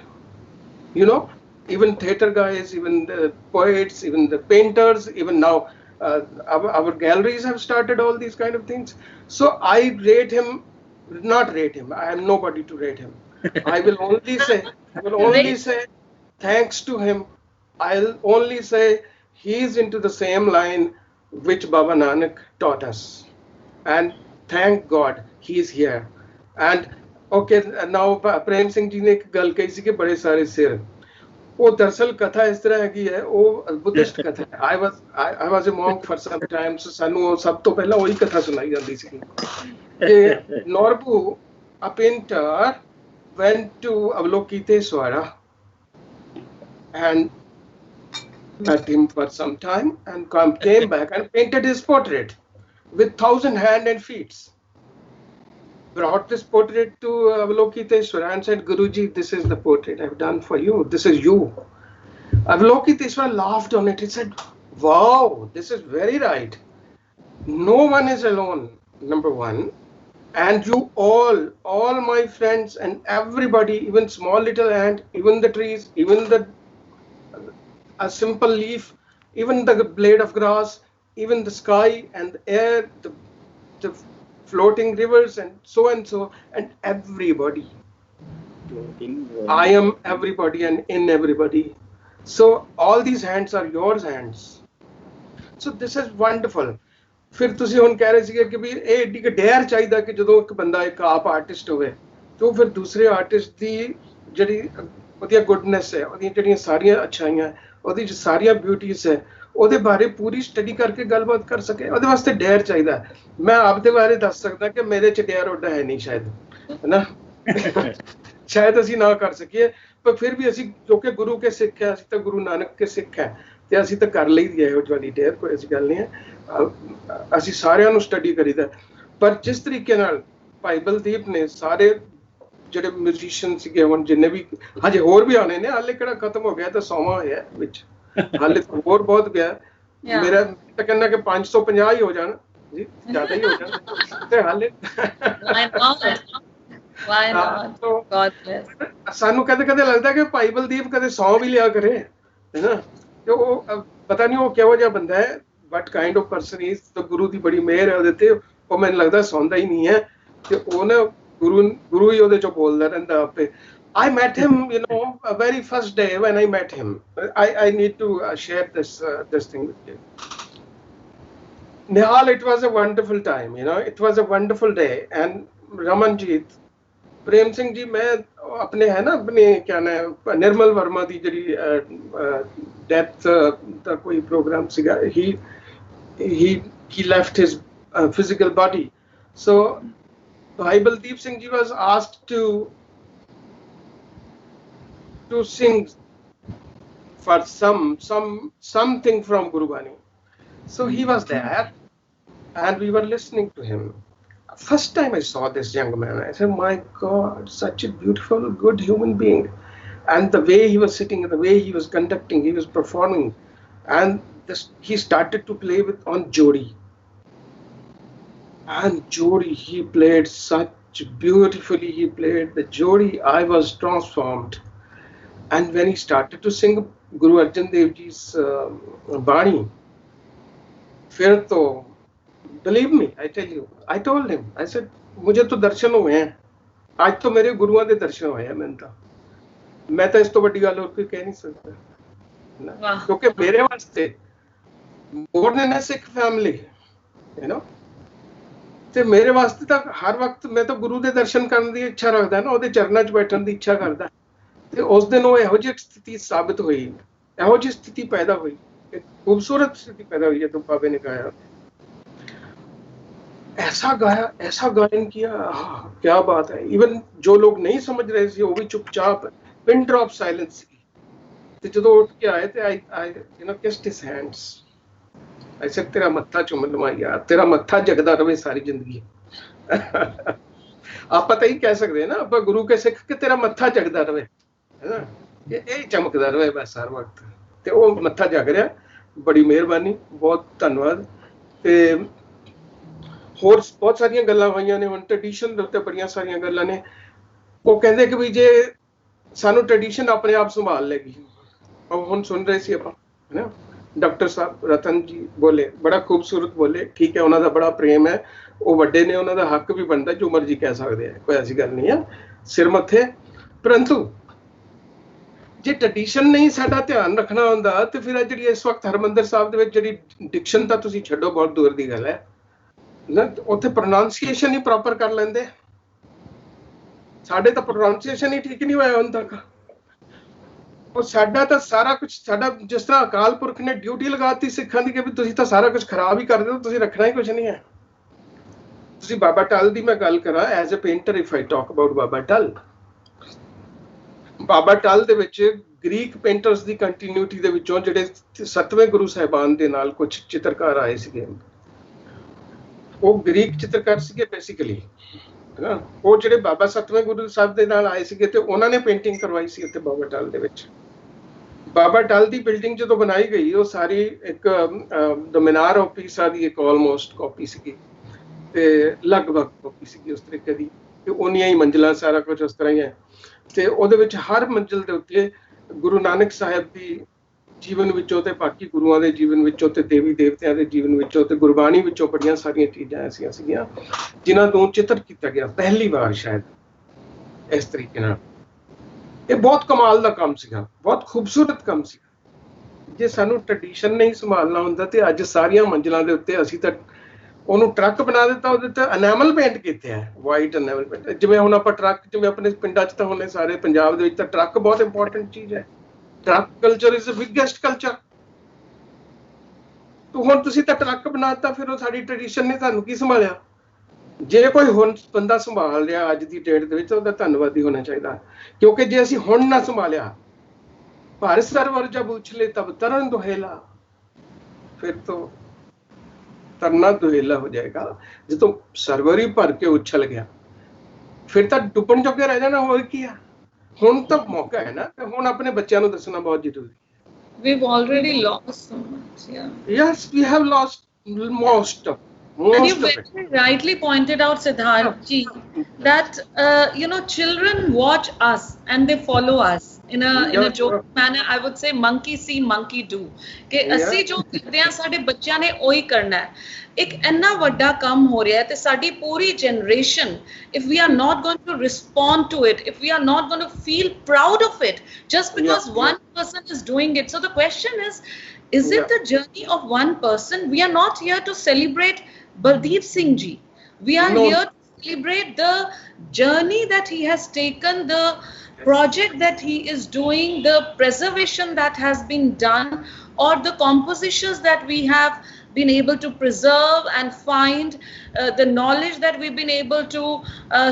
You know, even theater guys, even the poets, even the painters, even now our galleries have started all these kind of things. So I rate him, not rate him. I am nobody to rate him. I will only say thanks to him. I'll only say he's into the same line which Baba Nanak taught us. And thank God he's here. And okay, now Prem Singh ji ने एक गल कही सी कि बड़े सारे सिर, वो दरअसल कथा इस तरह की है, वो बुद्धिस्ट कथा है. I was a monk for some time, so सानू सब तो पहला वही कथा सुनाई जाती सी कि Norbu, a painter, went to Avalokiteshwara and met him for some time and came back and painted his portrait with 1,000 hands and feet. Brought this portrait to Avalokiteshwara and said, Guruji, this is the portrait I've done for you. This is you. Avalokiteshwara laughed on it. He said, wow, this is very right. No one is alone, number one. And you all my friends and everybody, even small little ant, even the trees, even a simple leaf, even the blade of grass, even the sky and the air, the floating rivers and so, and everybody. I am everybody and in everybody. So all these hands are your hands. So this is wonderful. फिर तुसी हुन कह रहे थे कि भी ਇਹ ਏਡੀ ਕਿ ਡੇਅਰ ਚਾਹੀਦਾ ਕਿ ਜਦੋਂ ਇੱਕ ਬੰਦਾ ਇੱਕ ਆਪ ਆਰਟਿਸਟ ਹੋਵੇ तो फिर दूसरे आर्टिस्ट ਦੀ ਜਿਹੜੀ ਉਹਦੀ ਗੁੱਡਨੈਸ ਹੈ, ਉਹਦੀਆਂ ਜਿਹੜੀਆਂ ਸਾਰੀਆਂ ਅੱਛਾਈਆਂ, ਉਹਦੀ ਸਾਰੀਆਂ ਬਿਊਟੀਜ਼ ਹੈ, ਉਹਦੇ ਬਾਰੇ ਪੂਰੀ ਸਟੱਡੀ ਕਰਕੇ ਗੱਲਬਾਤ ਕਰ ਸਕੇ, ਉਹਦੇ ਵਾਸਤੇ ਡੇਅਰ ਚਾਹੀਦਾ. ਮੈਂ ਆਪਦੇ ਬਾਰੇ ਦੱਸ ਸਕਦਾ ਕਿ ਮੇਰੇ ਚ ਡੇਅਰ ਉੱਡਾ ਹੈ ਨਹੀਂ ਸ਼ਾਇਦ, ਹੈ ਨਾ. ਸ਼ਾਇਦ ਅਸੀਂ ਨਾ ਕਰ ਸਕੀਏ, ਪਰ ਫਿਰ ਵੀ ਅਸੀਂ ਕਿਉਂਕਿ ਗੁਰੂ ਕੇ ਸਿੱਖ ਹੈ, ਅਸੀਂ ਤਾਂ ਗੁਰੂ ਨਾਨਕ ਕੇ ਸਿੱਖ ਹੈ, ਤੇ ਅਸੀਂ ਤਾਂ ਕਰ ਲਈਦੀ ਹੈ ਇਹੋ ਜਿਹੀ ਡੇਅਰ, ਕੋਈ ਐਸੀ ਗੱਲ ਨਹੀਂ ਹੈ. ਅਸੀਂ ਸਾਰਿਆਂ ਨੂੰ ਸਟੱਡੀ ਕਰੀਦਾ. ਪਰ ਜਿਸ ਤਰੀਕੇ ਨਾਲ ਭਾਈ ਬਲਦੀਪ ਨੇ ਸਾਰੇ ਜਿਹੜੇ ਮਿਊਜ਼ੀਸ਼ੀਅਨ ਸੀਗੇ, ਹੁਣ ਜਿੰਨੇ ਵੀ ਹਜੇ ਹੋਰ ਵੀ ਆਉਣੇ ਨੇ, ਹਾਲੇ ਕਿਹੜਾ ਖਤਮ ਹੋ ਗਿਆ, ਤਾਂ 100ਵਾਂ ਹੋਇਆ ਵਿੱਚ, ਹਾਲੇ ਹੋਰ ਬਹੁਤ ਗਿਆ. ਮੇਰਾ ਤਾਂ ਕਹਿੰਦਾ ਕਿ 550 ਹੀ ਹੋ ਜਾਣ ਜੀ, ਜ਼ਿਆਦਾ ਹੀ ਹੋ ਜਾਣ ਤੇ ਹਾਲੇ. ਸਾਨੂੰ ਕਦੇ ਕਦੇ ਲੱਗਦਾ ਕਿ ਭਾਈ ਬਲਦੀਪ ਕਦੇ 100 ਵੀ ਲਿਆ ਕਰੇ, ਹੈ ਨਾ. ਤੇ ਉਹ ਪਤਾ ਨਹੀਂ ਉਹ ਕਿਹੋ ਜਿਹਾ ਬੰਦਾ ਹੈ, what kind of person is. ਤਾਂ ਗੁਰੂ ਦੀ ਬੜੀ ਮਿਹਰ ਹੈ ਉਹਦੇ ਤੇ, ਉਹ ਮੈਨੂੰ ਲੱਗਦਾ ਸੌਂਦਾ ਹੀ ਨਹੀਂ ਹੈ, ਤੇ ਉਹ ਨਾ ਗੁਰੂ ਹੀ ਉਹਦੇ ਚੋਂ ਬੋਲਦਾ ਰਹਿੰਦਾ ਆਪੇ. I met him, you know, very first day when I met him. I need to share this thing with you. Nihal, it was a wonderful time, you know, it was a wonderful day. And Ramanjit, Prem Singh ji, मैं अपने है ना अपने क्या ना निर्मल वर्मा दी जड़ी death का कोई प्रोग्राम सीगा, he left his physical body. So Bhai Baldeep Singh ji was asked to sing for something from Gurbāṇī. So he was there and we were listening to him. First time I saw this young man, I said, my God, such a beautiful, good human being. And the way he was sitting, the way he was conducting, he was performing. And he started to play on Jodi. And Jodi, he played such beautifully, he played the Jodi. I was transformed. And when he started to sing Guru Arjan Dev Ji's Bani, फिर तो believe me, I tell you, I told him, I said, मुझे तो दर्शन हुए हैं, आज तो मेरे गुरुओं के दर्शन हुए हैं. मैं तो इस तो बड़ी गल और कोई कह नहीं सकता, क्योंकि मेरे वास्ते more than a Sikh family, you know, ਤੇ ਮੇਰੇ ਵਾਸਤੇ ਤਾਂ ਹਰ ਵਕਤ ਮੈਂ ਤਾਂ ਗੁਰੂ ਦੇ ਦਰਸ਼ਨ ਕਰਨ ਦੀ ਇੱਛਾ ਰੱਖਦਾ ਨਾ, ਉਹਦੇ ਚਰਨਾਂ 'ਚ ਬੈਠਣ ਦੀ ਇੱਛਾ ਕਰਦਾ. ਤੇ ਉਸ ਦਿਨ ਉਹ ਇਹੋ ਜਿਹੀ ਸਥਿਤੀ ਸਾਬਿਤ ਹੋਈ, ਇਹੋ ਜਿਹੀ ਸਥਿਤੀ ਪੈਦਾ ਹੋਈ, ਇੱਕ ਖੂਬਸੂਰਤ ਸਥਿਤੀ पैदा हुई जब बाबे ने गाया, ऐसा गाया, ऐसा गायन किया, क्या बात है। इवन जो लोग नहीं समझ रहे थे वो भी चुपचाप, पिन ड्रॉप साइलेंस सी। ਤੇ ਜਦੋਂ ਉੱਠ ਕੇ ਆਏ ਤੇ I you know kissed his hands, I said ਤੇਰਾ ਮੱਥਾ ਚੁੰਮ ਲਵਾਂ ਯਾਰ, ਤੇਰਾ ਮੱਥਾ ਜਗਦਾ ਰਵੇ ਸਾਰੀ ਜ਼ਿੰਦਗੀ। ਆਪਾਂ ਤਾਂ ਹੀ ਕਹਿ ਸਕਦੇ ਹਾਂ ਨਾ, ਆਪਾਂ ਗੁਰੂ ਕੇ ਸਿੱਖ ਕਿ ਤੇਰਾ ਮੱਥਾ ਜਗਦਾ ਰਵੇ, ਹੈ ਨਾ, ਇਹ ਚਮਕਦਾ ਰਵੇ ਬਸ ਹਰ ਵਕਤ। ਤੇ ਉਹ ਮੱਥਾ ਜਗ ਰਿਹਾ, ਬੜੀ ਮਿਹਰਬਾਨੀ, ਬਹੁਤ ਧੰਨਵਾਦ। ਤੇ ਹੋਰ ਬਹੁਤ ਸਾਰੀਆਂ ਗੱਲਾਂ ਹੋਈਆਂ ਨੇ, ਹੁਣ ਟ੍ਰੈਡੀਸ਼ਨ ਦੇ ਉੱਤੇ ਬੜੀਆਂ ਸਾਰੀਆਂ ਗੱਲਾਂ ਨੇ। ਉਹ ਕਹਿੰਦੇ ਕਿ ਵੀ ਜੇ ਸਾਨੂੰ ਟ੍ਰੈਡੀਸ਼ਨ ਆਪਣੇ ਆਪ ਸੰਭਾਲ ਲੇਗੀ। ਹੁਣ ਸੁਣ ਰਹੇ ਸੀ ਆਪਾਂ, ਹੈ ਨਾ, ਡਾਕਟਰ ਸਾਹਿਬ ਰਤਨ ਜੀ ਬੋਲੇ, ਬੜਾ ਖੂਬਸੂਰਤ ਬੋਲੇ। ਠੀਕ ਹੈ, ਉਹਨਾਂ ਦਾ ਬੜਾ ਪ੍ਰੇਮ ਹੈ, ਉਹ ਵੱਡੇ ਨੇ, ਉਹਨਾਂ ਦਾ ਹੱਕ ਵੀ ਬਣਦਾ, ਜੋ ਮਰਜ਼ੀ ਕਹਿ ਸਕਦੇ ਆ, ਕੋਈ ਐਸੀ ਗੱਲ ਨਹੀਂ ਆ, ਸਿਰ ਮੱਥੇ। ਪਰੰਤੂ ਜੇ ਟ੍ਰੈਡੀਸ਼ਨ ਨਹੀਂ ਸਾਡਾ ਧਿਆਨ ਰੱਖਣਾ ਹੁੰਦਾ ਤੇ ਫਿਰ ਜਿਹੜੀ ਇਸ ਵਕਤ ਹਰਿਮੰਦਰ ਸਾਹਿਬ ਦੇ ਵਿੱਚ ਜਿਹੜੀ ਡਿਕਸ਼ਨ ਤਾਂ ਤੁਸੀਂ ਛੱਡੋ, ਬਹੁਤ ਦੂਰ ਦੀ ਗੱਲ ਹੈ ਨਾ, ਉੱਥੇ ਪ੍ਰੋਨਾਂਸੀਏਸ਼ਨ ਹੀ ਪ੍ਰੋਪਰ ਕਰ ਲੈਂਦੇ। ਸਾਡੇ ਤਾਂ ਪ੍ਰੋਨਾਂਸੀਏਸ਼ਨ ਹੀ ਠੀਕ ਨਹੀਂ ਹੋਇਆ ਹੁਣ ਤੱਕ। ਉਹ ਸਾਡਾ ਤਾਂ ਸਾਰਾ ਕੁਝ, ਸਾਡਾ ਜਿਸ ਤਰ੍ਹਾਂ ਅਕਾਲ ਪੁਰਖ ਨੇ ਡਿਊਟੀ ਲਗਾਤੀ ਸਿੱਖਾਂ ਦੀ ਕਿ ਵੀ ਤੁਸੀਂ ਤਾਂ ਸਾਰਾ ਕੁਝ ਖਰਾਬ ਹੀ ਕਰ ਦਿਓ, ਤੁਸੀਂ ਰੱਖਣਾ ਹੀ ਕੁਝ ਨਹੀਂ ਹੈ। ਤੁਸੀਂ ਬਾਬਾ ਟਲ ਦੀ ਮੈਂ ਗੱਲ ਕਰਾਂ, as a painter, if I talk about Baba Tal, Baba ਟਲ ਦੇ ਵਿੱਚ ਗ੍ਰੀਕ ਪੇਂਟਰਸ ਦੀ ਕੰਟੀਨਿਊਟੀ ਦੇ ਵਿੱਚੋਂ ਜਿਹੜੇ 7ਵੇਂ ਗੁਰੂ ਸਾਹਿਬਾਨ ਦੇ ਨਾਲ ਕੁਝ ਚਿੱਤਰਕਾਰ ਆਏ ਸੀਗੇ, ਉਹ ਗ੍ਰੀਕ ਚਿੱਤਰਕਾਰ ਸੀਗੇ ਬੇਸਿਕਲੀ, ਹੈ ਨਾ। ਉਹ ਜਿਹੜੇ ਬਾਬਾ 7ਵੇਂ ਗੁਰੂ ਸਾਹਿਬ ਦੇ ਨਾਲ ਆਏ ਸੀਗੇ ਤੇ ਉਹਨਾਂ ਨੇ ਪੇਂਟਿੰਗ ਕਰਵਾਈ ਸੀ ਉੱਥੇ ਬਾਬਾ ਟਲ ਦੇ ਵਿੱਚ। ਬਾਬਾ ਟਲ ਦੀ ਬਿਲਡਿੰਗ ਜਦੋਂ ਬਣਾਈ ਗਈ, ਉਹ ਸਾਰੀ ਇੱਕ ਦ ਮੀਨਾਰ ਆਫ ਪੀਸਾ ਦੀ ਇੱਕ ਆਲਮੋਸਟ ਕਾਪੀ ਸੀਗੀ, ਤੇ ਲਗਭਗ ਕਾਪੀ ਸੀਗੀ ਉਸ ਤਰੀਕੇ ਦੀ, ਤੇ ਉਹਨੀਆਂ ਹੀ ਮੰਜ਼ਿਲਾਂ, ਸਾਰਾ ਕੁਝ ਉਸ ਤਰ੍ਹਾਂ ਹੀ ਹੈ। ਤੇ ਉਹਦੇ ਵਿੱਚ ਹਰ ਮੰਜ਼ਿਲ ਦੇ ਉੱਤੇ ਗੁਰੂ ਨਾਨਕ ਸਾਹਿਬ ਦੀ ਜੀਵਨ ਵਿੱਚੋਂ ਤੇ ਬਾਕੀ ਗੁਰੂਆਂ ਦੇ ਜੀਵਨ ਵਿੱਚੋਂ ਤੇ ਦੇਵੀ ਦੇਵਤਿਆਂ ਦੇ ਜੀਵਨ ਵਿੱਚੋਂ ਤੇ ਗੁਰਬਾਣੀ ਵਿੱਚੋਂ ਬੜੀਆਂ ਸਾਰੀਆਂ ਚੀਜ਼ਾਂ ਐਸੀਆਂ ਸੀਗੀਆਂ ਜਿਨ੍ਹਾਂ ਤੋਂ ਚਿੱਤਰ ਕੀਤਾ ਗਿਆ ਪਹਿਲੀ ਵਾਰ ਸ਼ਾਇਦ ਇਸ ਤਰੀਕੇ ਨਾਲ। ਇਹ ਬਹੁਤ ਕਮਾਲ ਦਾ ਕੰਮ ਸੀਗਾ, ਬਹੁਤ ਖੂਬਸੂਰਤ ਕੰਮ ਸੀਗਾ। ਜੇ ਸਾਨੂੰ ਟ੍ਰੈਡੀਸ਼ਨ ਨਹੀਂ ਸੰਭਾਲਣਾ ਹੁੰਦਾ ਤੇ ਅੱਜ ਸਾਰੀਆਂ ਮੰਜ਼ਿਲਾਂ ਦੇ ਉੱਤੇ ਅਸੀਂ ਤਾਂ ਉਹਨੂੰ ਟਰੱਕ ਬਣਾ ਦਿੱਤਾ, ਉਹਦੇ ਤੇ ਐਨਾਮਲ ਪੇਂਟ ਕੀਤੇ ਹੈ, ਵਾਈਟ ਐਨਾਮਲ ਪੇਂਟ। ਜਿਵੇਂ ਹੁਣ ਆਪਾਂ ਟਰੱਕ, ਜਿਵੇਂ ਆਪਣੇ ਪਿੰਡਾਂ 'ਚ ਤਾਂ ਹੁੰਦੇ, ਸਾਰੇ ਪੰਜਾਬ ਦੇ ਵਿੱਚ ਤਾਂ ਟਰੱਕ ਬਹੁਤ ਇੰਪੋਰਟੈਂਟ ਚੀਜ਼ ਹੈ। Truck culture is the biggest culture. ਤੂੰ ਹੁਣ ਤੁਸੀਂ ਤਾਂ ਟਰੱਕ ਬਣਾਤਾ, ਫਿਰ ਉਹ ਸਾਡੀ ਟ੍ਰੈਡੀਸ਼ਨ ਨੇ ਤੁਹਾਨੂੰ ਕੀ ਸੰਭਾਲਿਆ? ਜੇ ਕੋਈ ਹੁਣ ਬੰਦਾ ਸੰਭਾਲ ਰਿਹਾ ਅੱਜ ਦੀ ਡੇਟ ਦੇ ਵਿੱਚ, ਉਹਦਾ ਧੰਨਵਾਦੀ ਹੋਣਾ ਚਾਹੀਦਾ, ਕਿਉਂਕਿ ਜੇ ਅਸੀਂ ਹੁਣ ਨਾ ਸੰਭਾਲਿਆ, ਭਾਰਤ ਸਰਵਰ ਜਬ ਉਛਲੇ ਤਬ ਤਰਨ ਦੁਹੇਲਾ, ਫਿਰ ਤੋਂ ਤਰਨਾ ਦੁਹੇਲਾ ਹੋ ਜਾਏਗਾ। ਜਦੋਂ ਸਰਵਰ ਹੀ ਭਰ ਕੇ ਉਛਲ ਗਿਆ, ਫਿਰ ਤਾਂ ਡੁੱਬਣ ਜੋਗੇ ਰਹਿ ਜਾਣਾ, ਹੋਰ ਕੀ ਆ। ਹੁਣ ਤਾਂ ਮੌਕਾ ਹੈ ਨਾ, ਹੁਣ ਆਪਣੇ ਬੱਚਿਆਂ ਨੂੰ ਦੱਸਣਾ ਬਹੁਤ ਜ਼ਰੂਰੀ ਹੈ। We've already lost so much, yeah. Yes, we have lost most of And you very rightly pointed out, Siddharth ji, that children watch us and they follow us in a joke manner. I would say monkey see, monkey do. कि ਅਸੀਂ ਜੋ ਕਰਦੇ ਹਾਂ ਸਾਡੇ ਬੱਚਿਆਂ ਨੇ ਉਹੀ ਕਰਨਾ ਹੈ। ਇੱਕ ਇੰਨਾ ਵੱਡਾ ਕੰਮ ਹੋ ਰਿਹਾ ਹੈ ਤੇ ਸਾਡੀ ਪੂਰੀ generation, if we are not going to respond to it, if we are not going to feel proud of it just because one person is doing it. So the question is it the journey of one person? We are not here to celebrate Baldeep Singh ji. We are here to celebrate the journey that he has taken, the project that he is doing, the preservation that has been done, or the compositions that we have been able to preserve and find, the knowledge that we've been able to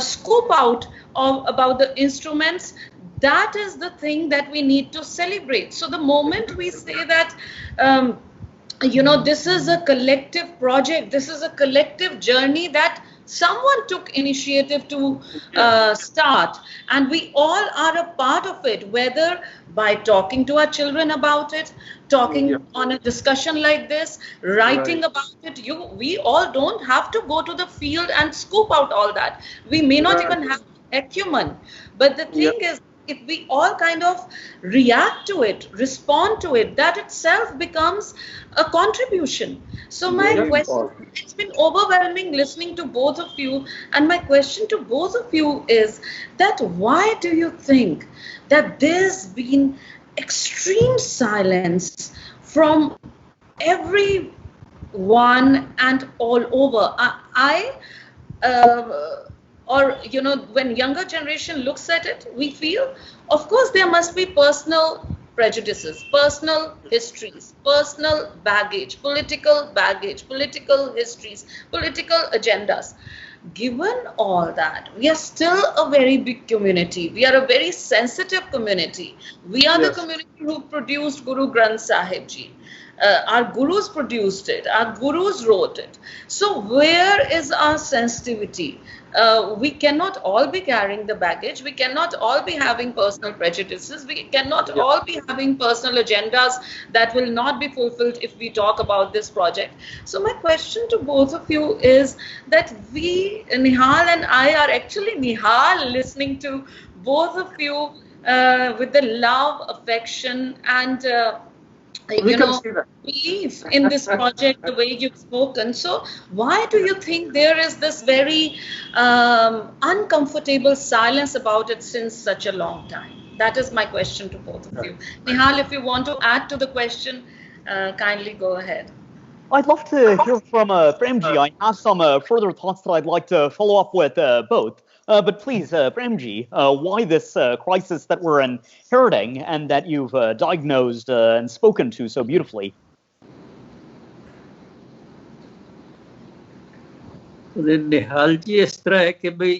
scoop out about the instruments. That is the thing that we need to celebrate. So the moment we say that this is a collective project, this is a collective journey that someone took initiative to start, and we all are a part of it, whether by talking to our children about it, talking on a discussion like this, writing about it. We all don't have to go to the field and scoop out all that. We may not even have acumen, but the thing is, if we all kind of react to it, respond to it, that itself becomes a contribution. So my question, it's been overwhelming listening to both of you, and my question to both of you is that why do you think that there's been extreme silence from everyone and all over? I or when younger generation looks at it, we feel, of course, there must be personal prejudices, personal histories, personal baggage, political histories, political agendas. Given all that, we are still a very big community. We are a very sensitive community. We are the community who produced Guru Granth Sahib Ji. Our gurus produced it. Our gurus wrote it. So where is our sensitivity? We cannot all be carrying the baggage. We cannot all be having personal prejudices. We cannot all be having personal agendas that will not be fulfilled if we talk about this project. So my question to both of you is that we, Nihal and I, are actually Nihal listening to both of you with the love, affection, and belief in this project, the way you've spoken. So why do you think there is this very uncomfortable silence about it since such a long time? That is my question to both of you. Nihal, if you want to add to the question, kindly go ahead. I'd love to hear from Premji. I have some further thoughts that I'd like to follow up with both. But please, Premji, why this crisis that we're inheriting and that you've diagnosed and spoken to so beautifully? निहाल जी इस तरह है कि भाई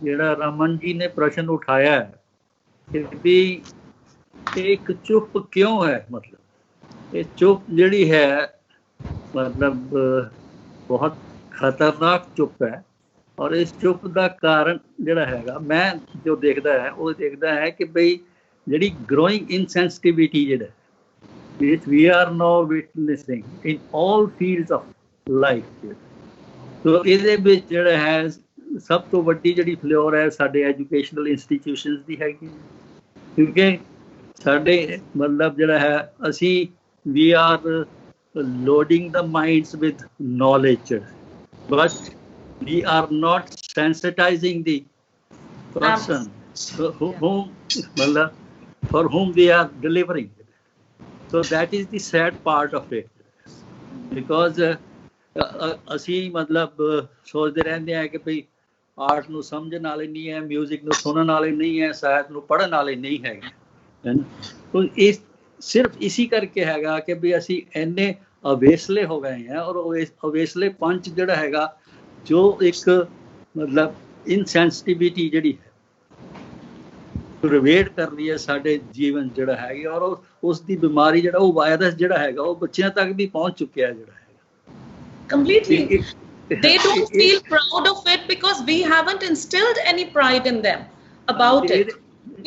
जेड़ा रमन जी ने प्रश्न उठाया है कि भी एक चुप क्यों है, मतलब ये चुप जड़ी है मतलब बहुत खतरनाक चुप है। और इस चुप का कारण जड़ा हैगा मैं जो देखता है वो देखता है कि भाई जड़ी ग्रोइंग इनसेंसिटिविटी जड़ा which we are now witnessing in all fields of life। तो ਇਹਦੇ ਵਿੱਚ ਜਿਹੜਾ ਹੈ ਸਭ ਤੋਂ ਵੱਡੀ ਜਿਹੜੀ ਫਲੋਰ ਹੈ ਸਾਡੇ ਐਜੂਕੇਸ਼ਨਲ ਇੰਸਟੀਟਿਊਸ਼ਨਸ ਦੀ ਹੈਗੀ, ਕਿਉਂਕਿ ਸਾਡੇ ਮਤਲਬ ਜਿਹੜਾ ਹੈ ਅਸੀਂ we are loading the minds with knowledge, but we are not sensitizing the person for whom we are delivering. So that is the sad part of it, because ਅਸੀਂ ਮਤਲਬ ਸੋਚਦੇ ਰਹਿੰਦੇ ਹਾਂ ਕਿ ਭਈ ਆਰਟ ਨੂੰ ਸਮਝਣ ਵਾਲੇ ਨਹੀਂ ਹੈ, ਮਿਊਜ਼ਿਕ ਨੂੰ ਸੁਣਨ ਵਾਲੇ ਨਹੀਂ ਹੈ, ਸਾਹਿਤ ਨੂੰ ਪੜ੍ਹਨ ਵਾਲੇ ਨਹੀਂ ਹੈਗੇ, ਹੈ ਨਾ। तो ਇਹ ਸਿਰਫ ਇਸੀ ਕਰਕੇ ਹੈਗਾ ਕਿ ਵੀ ਅਸੀਂ ਇੰਨੇ ਅਵੇਸਲੇ ਹੋ ਗਏ ਹਾਂ, ਔਰ ਅਵੇਸਲੇ ਪੰਚ ਜਿਹੜਾ ਹੈਗਾ ਜੋ ਇੱਕ ਮਤਲਬ ਇਨਸੈਂਸਿਟਿਵਿਟੀ ਜਿਹੜੀ ਹੈ ਪ੍ਰਵੇਟ ਕਰ ਰਹੀ ਹੈ ਸਾਡੇ ਜੀਵਨ ਜਿਹੜਾ ਹੈਗਾ, ਔਰ ਉਸ ਦੀ ਬਿਮਾਰੀ ਜਿਹੜਾ ਉਹ ਵਾਇਰਸ ਜਿਹੜਾ ਹੈਗਾ ਉਹ ਬੱਚਿਆਂ ਤੱਕ ਵੀ ਪਹੁੰਚ ਚੁੱਕਿਆ ਜਿਹੜਾ ਹੈਗਾ। Completely. They don't feel proud of it because we haven't instilled any pride in them about it.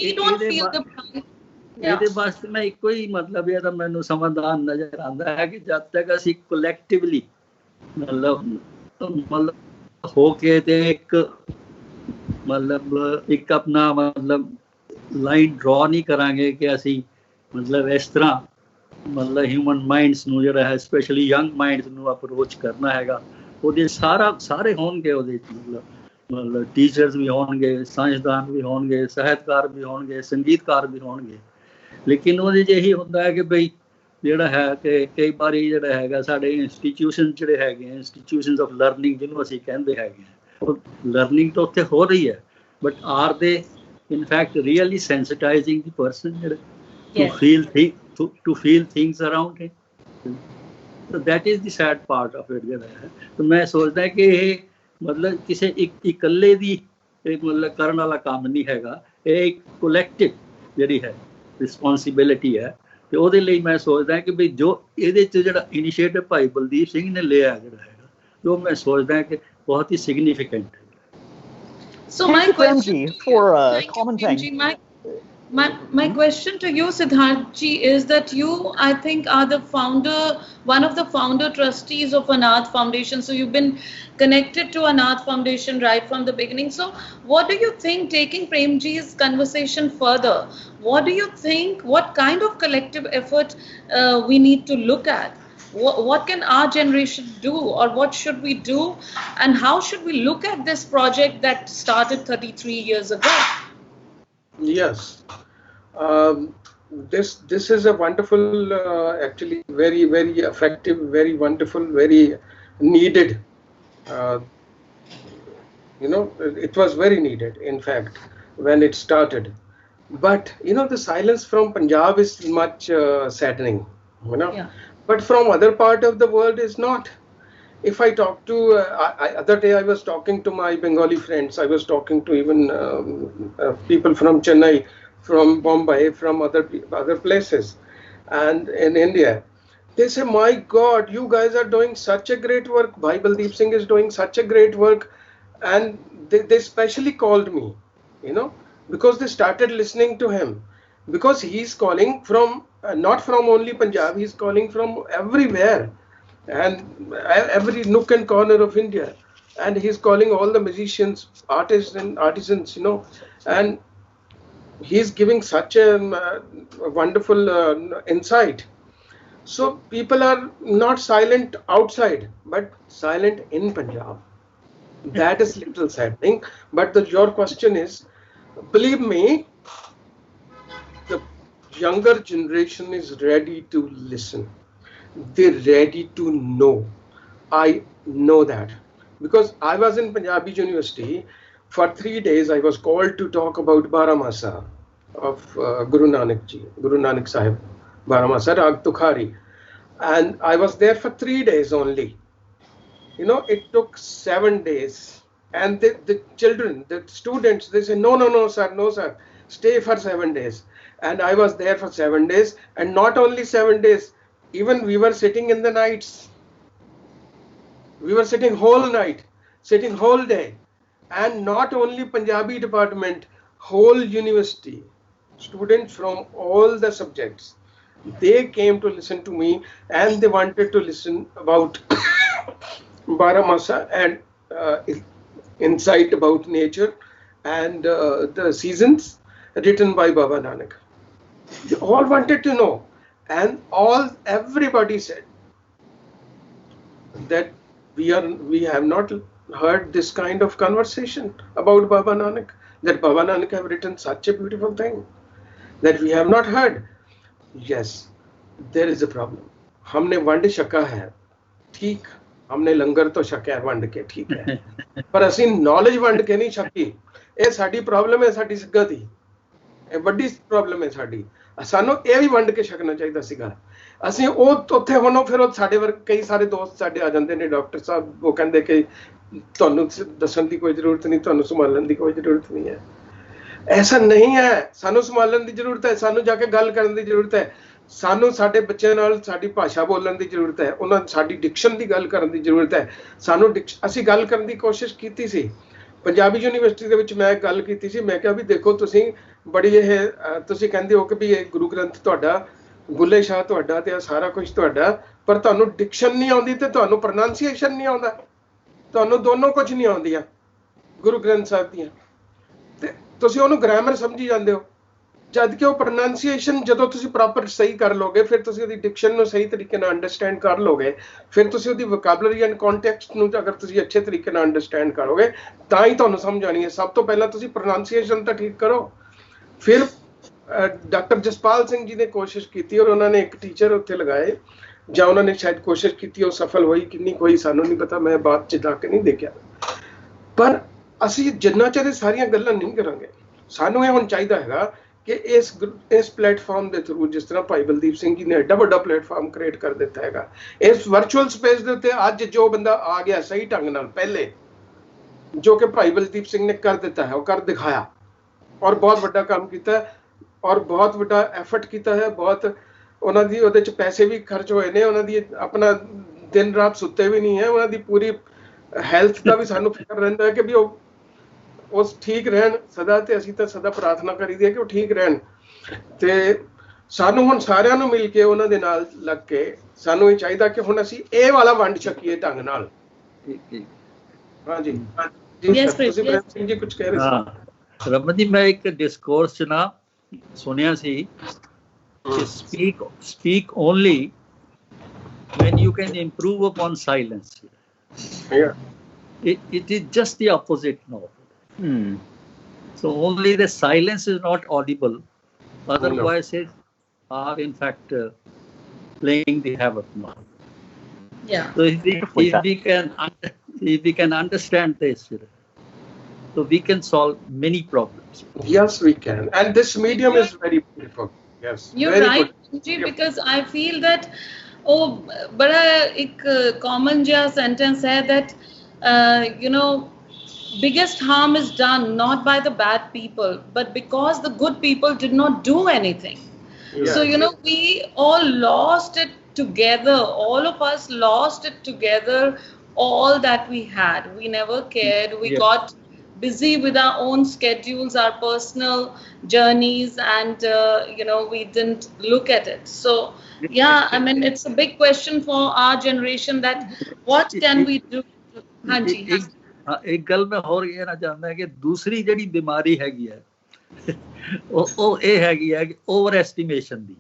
We don't feel the pride. ਇਹਦੇ ਵਾਸਤੇ ਮੈਂ ਇੱਕੋ ਹੀ ਮਤਲਬ ਇਹਦਾ ਮੈਨੂੰ ਸਮਾਧਾਨ ਨਜ਼ਰ ਆਉਂਦਾ ਹੈ ਕਿ ਜਦ ਤੱਕ ਅਸੀਂ ਕਲੈਕਟਿਵਲੀ ਮਤਲਬ ਹੋ ਕੇ ਤੇ ਇੱਕ ਆਪਣਾ ਮਤਲਬ ਲਾਈਨ ਡਰਾ ਨਹੀਂ ਕਰਾਂਗੇ ਕਿ ਅਸੀਂ ਮਤਲਬ ਇਸ ਤਰ੍ਹਾਂ ਮਤਲਬ ਹਿਊਮਨ ਮਾਈਂਡਸ ਨੂੰ ਜਿਹੜਾ ਹੈ ਸਪੈਸ਼ਲੀ ਯੰਗ ਮਾਈਂਡਸ ਨੂੰ ਅਪਰੋਚ ਕਰਨਾ ਹੈਗਾ। ਉਹਦੇ ਸਾਰੇ ਹੋਣਗੇ ਉਹਦੇ ਮਤਲਬ ਟੀਚਰਸ ਵੀ ਹੋਣਗੇ, ਸਾਇੰਸਦਾਨ ਵੀ ਹੋਣਗੇ, ਸਾਹਿਤਕਾਰ ਵੀ ਹੋਣਗੇ, ਸੰਗੀਤਕਾਰ ਵੀ ਹੋਣਗੇ, ਲੇਕਿਨ ਉਹਦੇ 'ਚ ਇਹੀ ਹੁੰਦਾ ਹੈ ਕਿ ਬਈ ਜਿਹੜਾ ਹੈ ਕਿ ਕਈ ਵਾਰੀ ਜਿਹੜਾ ਹੈਗਾ ਸਾਡੇ ਇੰਸਟੀਟਿਊਸ਼ਨ ਜਿਹੜੇ ਹੈਗੇ ਇੰਸਟੀਟਿਊਸ਼ਨਸ ਆਫ ਲਰਨਿੰਗ ਜਿਹਨੂੰ ਅਸੀਂ ਕਹਿੰਦੇ ਹੈਗੇ ਉਹ ਲਰਨਿੰਗ ਤਾਂ ਉੱਥੇ ਹੋ ਰਹੀ ਹੈ, but are they in fact really sensitizing the person ਜਿਹੜੇ to feel things around it? So that is the sad part of it ਜਿਹੜਾ ਹੈ। तो ਮੈਂ ਸੋਚਦਾ ਕਿ ਇਹ ਮਤਲਬ ਕਿਸੇ ਇਕੱਲੇ ਦੀ ਮਤਲਬ ਕਰਨ ਵਾਲਾ ਕੰਮ ਨਹੀਂ ਹੈਗਾ, ਇਹ ਇੱਕ ਕੋਲੈਕਟਿਵ ਜਿਹੜੀ ਹੈ ਰਿਸਪੌਂਸਿਬਿਲਿਟੀ ਹੈ। ਤੇ ਉਹਦੇ ਲਈ ਮੈਂ ਸੋਚਦਾ ਕਿ ਵੀ ਜੋ ਇਹਦੇ 'ਚ ਜਿਹੜਾ ਇਨੀਸ਼ੀਏਟਿਵ ਭਾਈ ਬਲਦੀਪ ਸਿੰਘ ਨੇ ਲਿਆ ਜਿਹੜਾ ਹੈਗਾ ਉਹ ਮੈਂ ਸੋਚਦਾ ਕਿ ਬਹੁਤ ਹੀ ਸਿਗਨੀਫਿਕੈਂਟ ਹੈ। So my question for commenting. My question to you, Siddharth ji, is that you, I think, are the founder, one of the founder trustees of Anād Foundation. So you've been connected to Anād Foundation right from the beginning. So what do you think, taking Premji's conversation further, what do you think, what kind of collective effort we need to look at? What can our generation do, or what should we do, and how should we look at this project that started 33 years ago? Yes, this is a wonderful, actually very, very effective, very wonderful, very needed You know, it was very needed, in fact, when it started. But, you know, the silence from Punjab is much saddening, you know. Yeah. But from other part of the world is not. If I talk to, other day I was talking to my Bengali friends, I was talking to even people from Chennai, from Bombay, from other places, and in India. They say, my God, you guys are doing such a great work. Bhai Baldeep Singh is doing such a great work. And they specially called me, you know, because they started listening to him. Because he's calling from, not from only Punjab, he's calling from everywhere. And every nook and corner of India. And he's calling all the musicians, artists and artisans, you know. And he's giving such a wonderful insight. So people are not silent outside, but silent in Punjab. That is little saddening. But your question is, believe me, the younger generation is ready to listen. They're ready to know. I know that. Because I was in Punjabi University, for 3 days I was called to talk about Baramasa of Gurū Nānak ji, Gurū Nānak Sahib, Baramasa, Rag Tukhari. And I was there for 3 days only. You know, it took 7 days. And the children, the students, they say, no, sir, stay for 7 days. And I was there for 7 days. And not only 7 days, even we were sitting in the nights. We were sitting whole night, sitting whole day. And not only Punjabi department, whole university, students from all the subjects, they came to listen to me, and they wanted to listen about Baramasa and insight about nature and the seasons written by Baba Nanak. They all wanted to know, and everybody said that we have not heard this kind of conversation about Baba Nanak, that Baba Nanak have written such a beautiful thing that we have not heard. Yes, there is a problem. हमने वंड छका है, ठीक, हमने लंगर तो छकिया वंड के, ठीक है, पर ਅਸੀਂ knowledge ਵੰਡ ਕੇ ਨਹੀਂ ਛਕੀ। ਇਹ ਸਾਡੀ ਪ੍ਰੋਬਲਮ ਹੈ, ਸਾਡੀ ਸਿੱਖਤ ਦੀ ਇਹ ਵੱਡੀ ਪ੍ਰੋਬਲਮ ਹੈ ਸਾਡੀ। ਸਾਨੂੰ ਇਹ ਵੀ ਵੰਡ ਕੇ ਛਕਣਾ ਚਾਹੀਦਾ ਸੀਗਾ। ਅਸੀਂ ਉਹ ਉੱਥੇ ਹੁਣ ਫਿਰ ਉਹ ਸਾਡੇ ਵਰਗੇ ਕਈ ਸਾਰੇ ਦੋਸਤ ਸਾਡੇ ਆ ਜਾਂਦੇ ਨੇ, ਡਾਕਟਰ ਸਾਹਿਬ, ਉਹ ਕਹਿੰਦੇ ਕਿ ਤੁਹਾਨੂੰ ਦੱਸਣ ਦੀ ਕੋਈ ਜ਼ਰੂਰਤ ਨਹੀਂ, ਤੁਹਾਨੂੰ ਸੰਭਾਲਣ ਦੀ ਕੋਈ ਜ਼ਰੂਰਤ ਨਹੀਂ ਹੈ। ਐਸਾ ਨਹੀਂ ਹੈ, ਸਾਨੂੰ ਸੰਭਾਲਣ ਦੀ ਜ਼ਰੂਰਤ ਹੈ, ਸਾਨੂੰ ਜਾ ਕੇ ਗੱਲ ਕਰਨ ਦੀ ਜ਼ਰੂਰਤ ਹੈ, ਸਾਨੂੰ ਸਾਡੇ ਬੱਚਿਆਂ ਨਾਲ ਸਾਡੀ ਭਾਸ਼ਾ ਬੋਲਣ ਦੀ ਜ਼ਰੂਰਤ ਹੈ, ਉਹਨਾਂ ਸਾਡੀ ਡਿਕਸ਼ਨ ਦੀ ਗੱਲ ਕਰਨ ਦੀ ਜ਼ਰੂਰਤ ਹੈ। ਸਾਨੂੰ ਅਸੀਂ ਗੱਲ ਕਰਨ ਦੀ ਕੋਸ਼ਿਸ਼ ਕੀਤੀ ਸੀ ਪੰਜਾਬੀ ਯੂਨੀਵਰਸਿਟੀ ਦੇ ਵਿੱਚ। ਮੈਂ ਗੱਲ ਕੀਤੀ ਸੀ, ਮੈਂ ਕਿਹਾ ਵੀ ਦੇਖੋ ਤੁਸੀਂ ਬੜੀ ਇਹ ਤੁਸੀਂ ਕਹਿੰਦੇ ਹੋ ਕਿ ਵੀ ਇਹ ਗੁਰੂ ਗ੍ਰੰਥ ਤੁਹਾਡਾ, ਬੁੱਲੇ ਸ਼ਾਹ ਤੁਹਾਡਾ ਤੇ ਸਾਰਾ ਕੁਝ ਤੁਹਾਡਾ, ਪਰ ਤੁਹਾਨੂੰ ਡਿਕਸ਼ਨ ਨਹੀਂ ਆਉਂਦੀ ਤੇ ਤੁਹਾਨੂੰ ਪ੍ਰੋਨਾਂਸੀਏਸ਼ਨ ਨਹੀਂ ਆਉਂਦਾ, ਤੁਹਾਨੂੰ ਦੋਨੋਂ ਕੁਝ ਨਹੀਂ ਆਉਂਦੀਆਂ ਗੁਰੂ ਗ੍ਰੰਥ ਸਾਹਿਬ ਦੀਆਂ, ਤੇ ਤੁਸੀਂ ਉਹਨੂੰ ਗ੍ਰਾਮਰ ਸਮਝੀ ਜਾਂਦੇ ਹੋ, ਜਦ ਕਿ ਉਹ ਪ੍ਰੋਨਾਂਸੀਏਸ਼ਨ ਜਦੋਂ ਤੁਸੀਂ ਪ੍ਰੋਪਰ ਸਹੀ ਕਰ ਲੋਗੇ, ਫਿਰ ਤੁਸੀਂ ਉਹਦੀ ਡਿਕਸ਼ਨ ਨੂੰ ਸਹੀ ਤਰੀਕੇ ਨਾਲ ਅੰਡਰਸਟੈਂਡ ਕਰ ਲੋਗੇ, ਫਿਰ ਤੁਸੀਂ ਉਹਦੀ ਵੋਕੈਬਲਰੀ ਐਂਡ ਕੰਟੈਕਸਟ ਨੂੰ ਅਗਰ ਤੁਸੀਂ ਅੱਛੇ ਤਰੀਕੇ ਨਾਲ ਅੰਡਰਸਟੈਂਡ ਕਰੋਗੇ ਤਾਂ ਹੀ ਤੁਹਾਨੂੰ ਸਮਝ ਆਣੀ ਹੈ। ਸਭ ਤੋਂ ਪਹਿਲਾਂ ਤੁਸੀਂ ਪ੍ਰੋਨਾਂਸੀਏਸ਼ਨ ਤਾਂ ਠੀਕ ਕਰੋ। ਫਿਰ ਡਾਕਟਰ ਜਸਪਾਲ ਸਿੰਘ ਜੀ ਨੇ ਕੋਸ਼ਿਸ਼ ਕੀਤੀ, ਔਰ ਉਹਨਾਂ ਨੇ ਇੱਕ ਟੀਚਰ ਉੱਥੇ ਲਗਾਏ, ਜਾਂ ਉਹਨਾਂ ਨੇ ਸ਼ਾਇਦ ਕੋਸ਼ਿਸ਼ ਕੀਤੀ, ਉਹ ਸਫਲ ਹੋਈ ਕਿ ਨਹੀਂ ਹੋਈ ਸਾਨੂੰ ਨਹੀਂ ਪਤਾ, ਮੈਂ ਬਾਅਦ ਚ ਜਾ ਕੇ ਨਹੀਂ ਦੇਖਿਆ। ਪਰ ਅਸੀਂ ਜਿੰਨਾ ਚਿਰ ਸਾਰੀਆਂ ਗੱਲਾਂ ਨਹੀਂ ਕਰਾਂਗੇ, ਸਾਨੂੰ ਇਹ ਹੁਣ ਚਾਹੀਦਾ ਹੈਗਾ ਕਿ ਇਸ ਪਲੇਟਫਾਰਮ ਦੇ ਥਰੂ, ਜਿਸ ਤਰ੍ਹਾਂ ਭਾਈ ਬਲਦੀਪ ਸਿੰਘ ਜੀ ਨੇ ਐਡਾ ਵੱਡਾ ਪਲੇਟਫਾਰਮ ਕ੍ਰੀਏਟ ਕਰ ਦਿੱਤਾ ਹੈਗਾ, ਇਸ ਵਰਚੁਅਲ ਸਪੇਸ ਦੇ ਉੱਤੇ ਅੱਜ ਜੋ ਬੰਦਾ ਆ ਗਿਆ ਸਹੀ ਢੰਗ ਨਾਲ, ਪਹਿਲੇ ਜੋ ਕਿ ਭਾਈ ਬਲਦੀਪ ਸਿੰਘ ਨੇ ਕਰ ਦਿੱਤਾ ਹੈ, ਉਹ ਕਰ ਦਿਖਾਇਆ, ਔਰ ਬਹੁਤ ਵੱਡਾ ਕੰਮ ਕੀਤਾ, ਔਰ ਬਹੁਤ ਵੱਡਾ ਐਫਰਟ ਕੀਤਾ ਹੈ, ਬਹੁਤ ਉਹਨਾਂ ਦੀ ਉਹਦੇ ਚ ਪੈਸੇ ਵੀ ਖਰਚ ਹੋਏ ਨੇ, ਉਹਨਾਂ ਦੀ ਆਪਣਾ ਦਿਨ ਰਾਤ ਸੁੱਤੇ ਵੀ ਨਹੀਂ ਹੈ, ਉਹਨਾਂ ਦੀ ਪੂਰੀ ਹੈਲਥ ਦਾ ਵੀ ਸਾਨੂੰ ਫਿਕਰ ਰਹਿੰਦਾ ਹੈ ਕਿ ਵੀ ਉਹ ਠੀਕ ਰਹਿਣ ਸਦਾ, ਤੇ ਅਸੀਂ ਤਾਂ ਸਦਾ ਪ੍ਰਾਰਥਨਾ ਕਰੀਦੀ ਹੈ ਕਿ ਉਹ ਠੀਕ ਰਹਿਣ। ਤੇ ਸਾਨੂੰ ਹੁਣ ਸਾਰਿਆਂ ਨੂੰ ਮਿਲ ਕੇ ਉਹਨਾਂ ਦੇ ਨਾਲ ਲੱਗ ਕੇ ਸਾਨੂੰ ਇਹ ਚਾਹੀਦਾ ਕਿ ਹੁਣ ਅਸੀਂ ਇਹ ਵਾਲਾ ਵੰਡ ਛਕੀਏ ਢੰਗ ਨਾਲ। ਹਾਂਜੀ ਤੁਸੀਂ ਪ੍ਰੇਮ ਸਿੰਘ ਜੀ ਕੁਝ ਕਹਿ ਰਹੇ ਸੀ। ਰਮਨ ਜੀ, ਮੈਂ ਇੱਕ ਡਿਸਕੋਰਸ ਚ ਨਾ ਸੁਣਿਆ ਸੀ ਕਿ speak only when you can improve upon silence. It is just the opposite now. So only the silence is not audible, otherwise it are in fact playing the havoc now. Yeah. So if we can understand this, So we can solve many problems. Yes, we can. And this medium is very beautiful. Yes. You're very right, good. Ji, because I feel that, बड़ा एक common सा sentence है that, you know, biggest harm is done not by the bad people, but because the good people did not do anything. Yes. So, you know, we all lost it together. All of us lost it together, all that we had. We never cared. We got busy with our own schedules, our personal journeys, and, you know, we didn't look at it. So, yeah, I mean, it's a big question for our generation that what can we do? Hanji, Hanji. एक गल मैं होर कहना चाहता है कि दूसरी जड़ी बीमारी हैगी है ਉਹ ਇਹ ਹੈਗੀ ਹੈ ਕਿ ਓਵਰ ਐਸਟੀਮੇਸ਼ਨ ਦੀ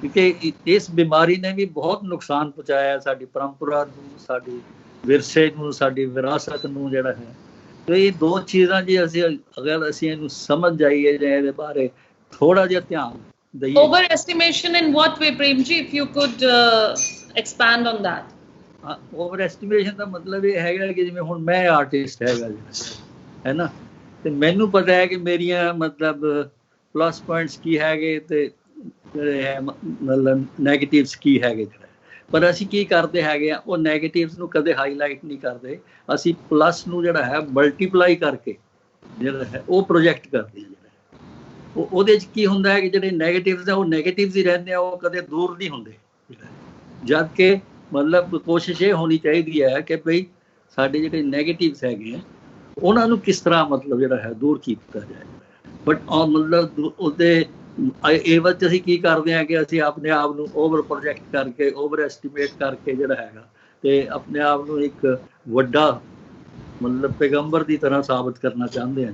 ਕਿਉਂਕਿ ਇਸ ਬਿਮਾਰੀ ਨੇ ਵੀ ਬਹੁਤ ਨੁਕਸਾਨ ਪਹੁੰਚਾਇਆ ਸਾਡੀ ਪਰੰਪਰਾ ਨੂੰ, ਸਾਡੀ ਵਿਰਸੇ ਨੂੰ, ਸਾਡੀ ਵਿਰਾਸਤ ਨੂੰ ਜਿਹੜਾ ਹੈ। ਤੇ ਇਹ ਦੋ ਚੀਜ਼ਾਂ ਜੀ ਅਸੀਂ ਅਗਰ ਅਸੀਂ ਇਹਨੂੰ ਸਮਝ ਜਾਈਏ ਜਾਂ ਇਹਦੇ ਬਾਰੇ ਥੋੜਾ ਜਿਹਾ ਧਿਆਨ ਦਈਏ। Over estimation in what way, Premji, if you could expand on that? Overestimation ਦਾ ਮਤਲਬ ਇਹ ਹੈਗਾ ਕਿ ਜਿਵੇਂ ਹੁਣ ਮੈਂ ਆਰਟਿਸਟ ਹੈਗਾ ਹੈ ਨਾ, ਤੇ ਮੈਨੂੰ ਪਤਾ ਹੈ ਕਿ ਮੇਰੀਆਂ ਮਤਲਬ ਪਲੱਸ ਪੁਆਇੰਟਸ ਕੀ ਹੈਗੇ ਤੇ ਜਿਹੜੇ ਹੈ ਮਤਲਬ ਨੈਗੇਟਿਵਸ ਕੀ ਹੈਗੇ। ਪਰ ਅਸੀਂ ਕੀ ਕਰਦੇ ਹੈਗੇ ਆ, ਉਹ ਨੈਗੇਟਿਵਸ ਨੂੰ ਕਦੇ ਹਾਈਲਾਈਟ ਨਹੀਂ ਕਰਦੇ, ਅਸੀਂ ਪਲੱਸ ਨੂੰ ਜਿਹੜਾ ਹੈ ਮਲਟੀਪਲਾਈ ਕਰਕੇ ਜਿਹੜਾ ਹੈ ਉਹ ਪ੍ਰੋਜੈਕਟ ਕਰਦੇ ਹਾਂ। ਜਿਹੜਾ ਉਹਦੇ 'ਚ ਕੀ ਹੁੰਦਾ ਹੈ ਕਿ ਜਿਹੜੇ ਨੈਗੇਟਿਵਸ ਆ ਉਹ ਨੈਗੇਟਿਵਸ ਹੀ ਰਹਿੰਦੇ ਆ, ਉਹ ਕਦੇ ਦੂਰ ਨਹੀਂ ਹੁੰਦੇ। ਜਦ ਕਿ ਮਤਲਬ ਕੋਸ਼ਿਸ਼ ਇਹ ਹੋਣੀ ਚਾਹੀਦੀ ਹੈ ਕਿ ਭਈ ਸਾਡੇ ਜਿਹੜੇ ਨੈਗੇਟਿਵਸ ਹੈਗੇ ਆ ਉਹਨਾਂ ਨੂੰ ਕਿਸ ਤਰ੍ਹਾਂ ਮਤਲਬ ਜਿਹੜਾ ਹੈ ਦੂਰ ਕੀਤਾ ਜਾਏ। ਬਟ ਮਤਲਬ ਉਹਦੇ ਇਹ ਵਿੱਚ ਅਸੀਂ ਕੀ ਕਰਦੇ ਹਾਂ ਕਿ ਅਸੀਂ ਆਪਣੇ ਆਪ ਨੂੰ ਓਵਰ ਪ੍ਰੋਜੈਕਟ ਕਰਕੇ, ਓਵਰ ਐਸਟੀਮੇਟ ਕਰਕੇ ਜਿਹੜਾ ਹੈਗਾ ਤੇ ਆਪਣੇ ਆਪ ਨੂੰ ਇੱਕ ਵੱਡਾ ਮਤਲਬ ਪੈਗੰਬਰ ਦੀ ਤਰ੍ਹਾਂ ਸਾਬਤ ਕਰਨਾ ਚਾਹੁੰਦੇ ਹਾਂ।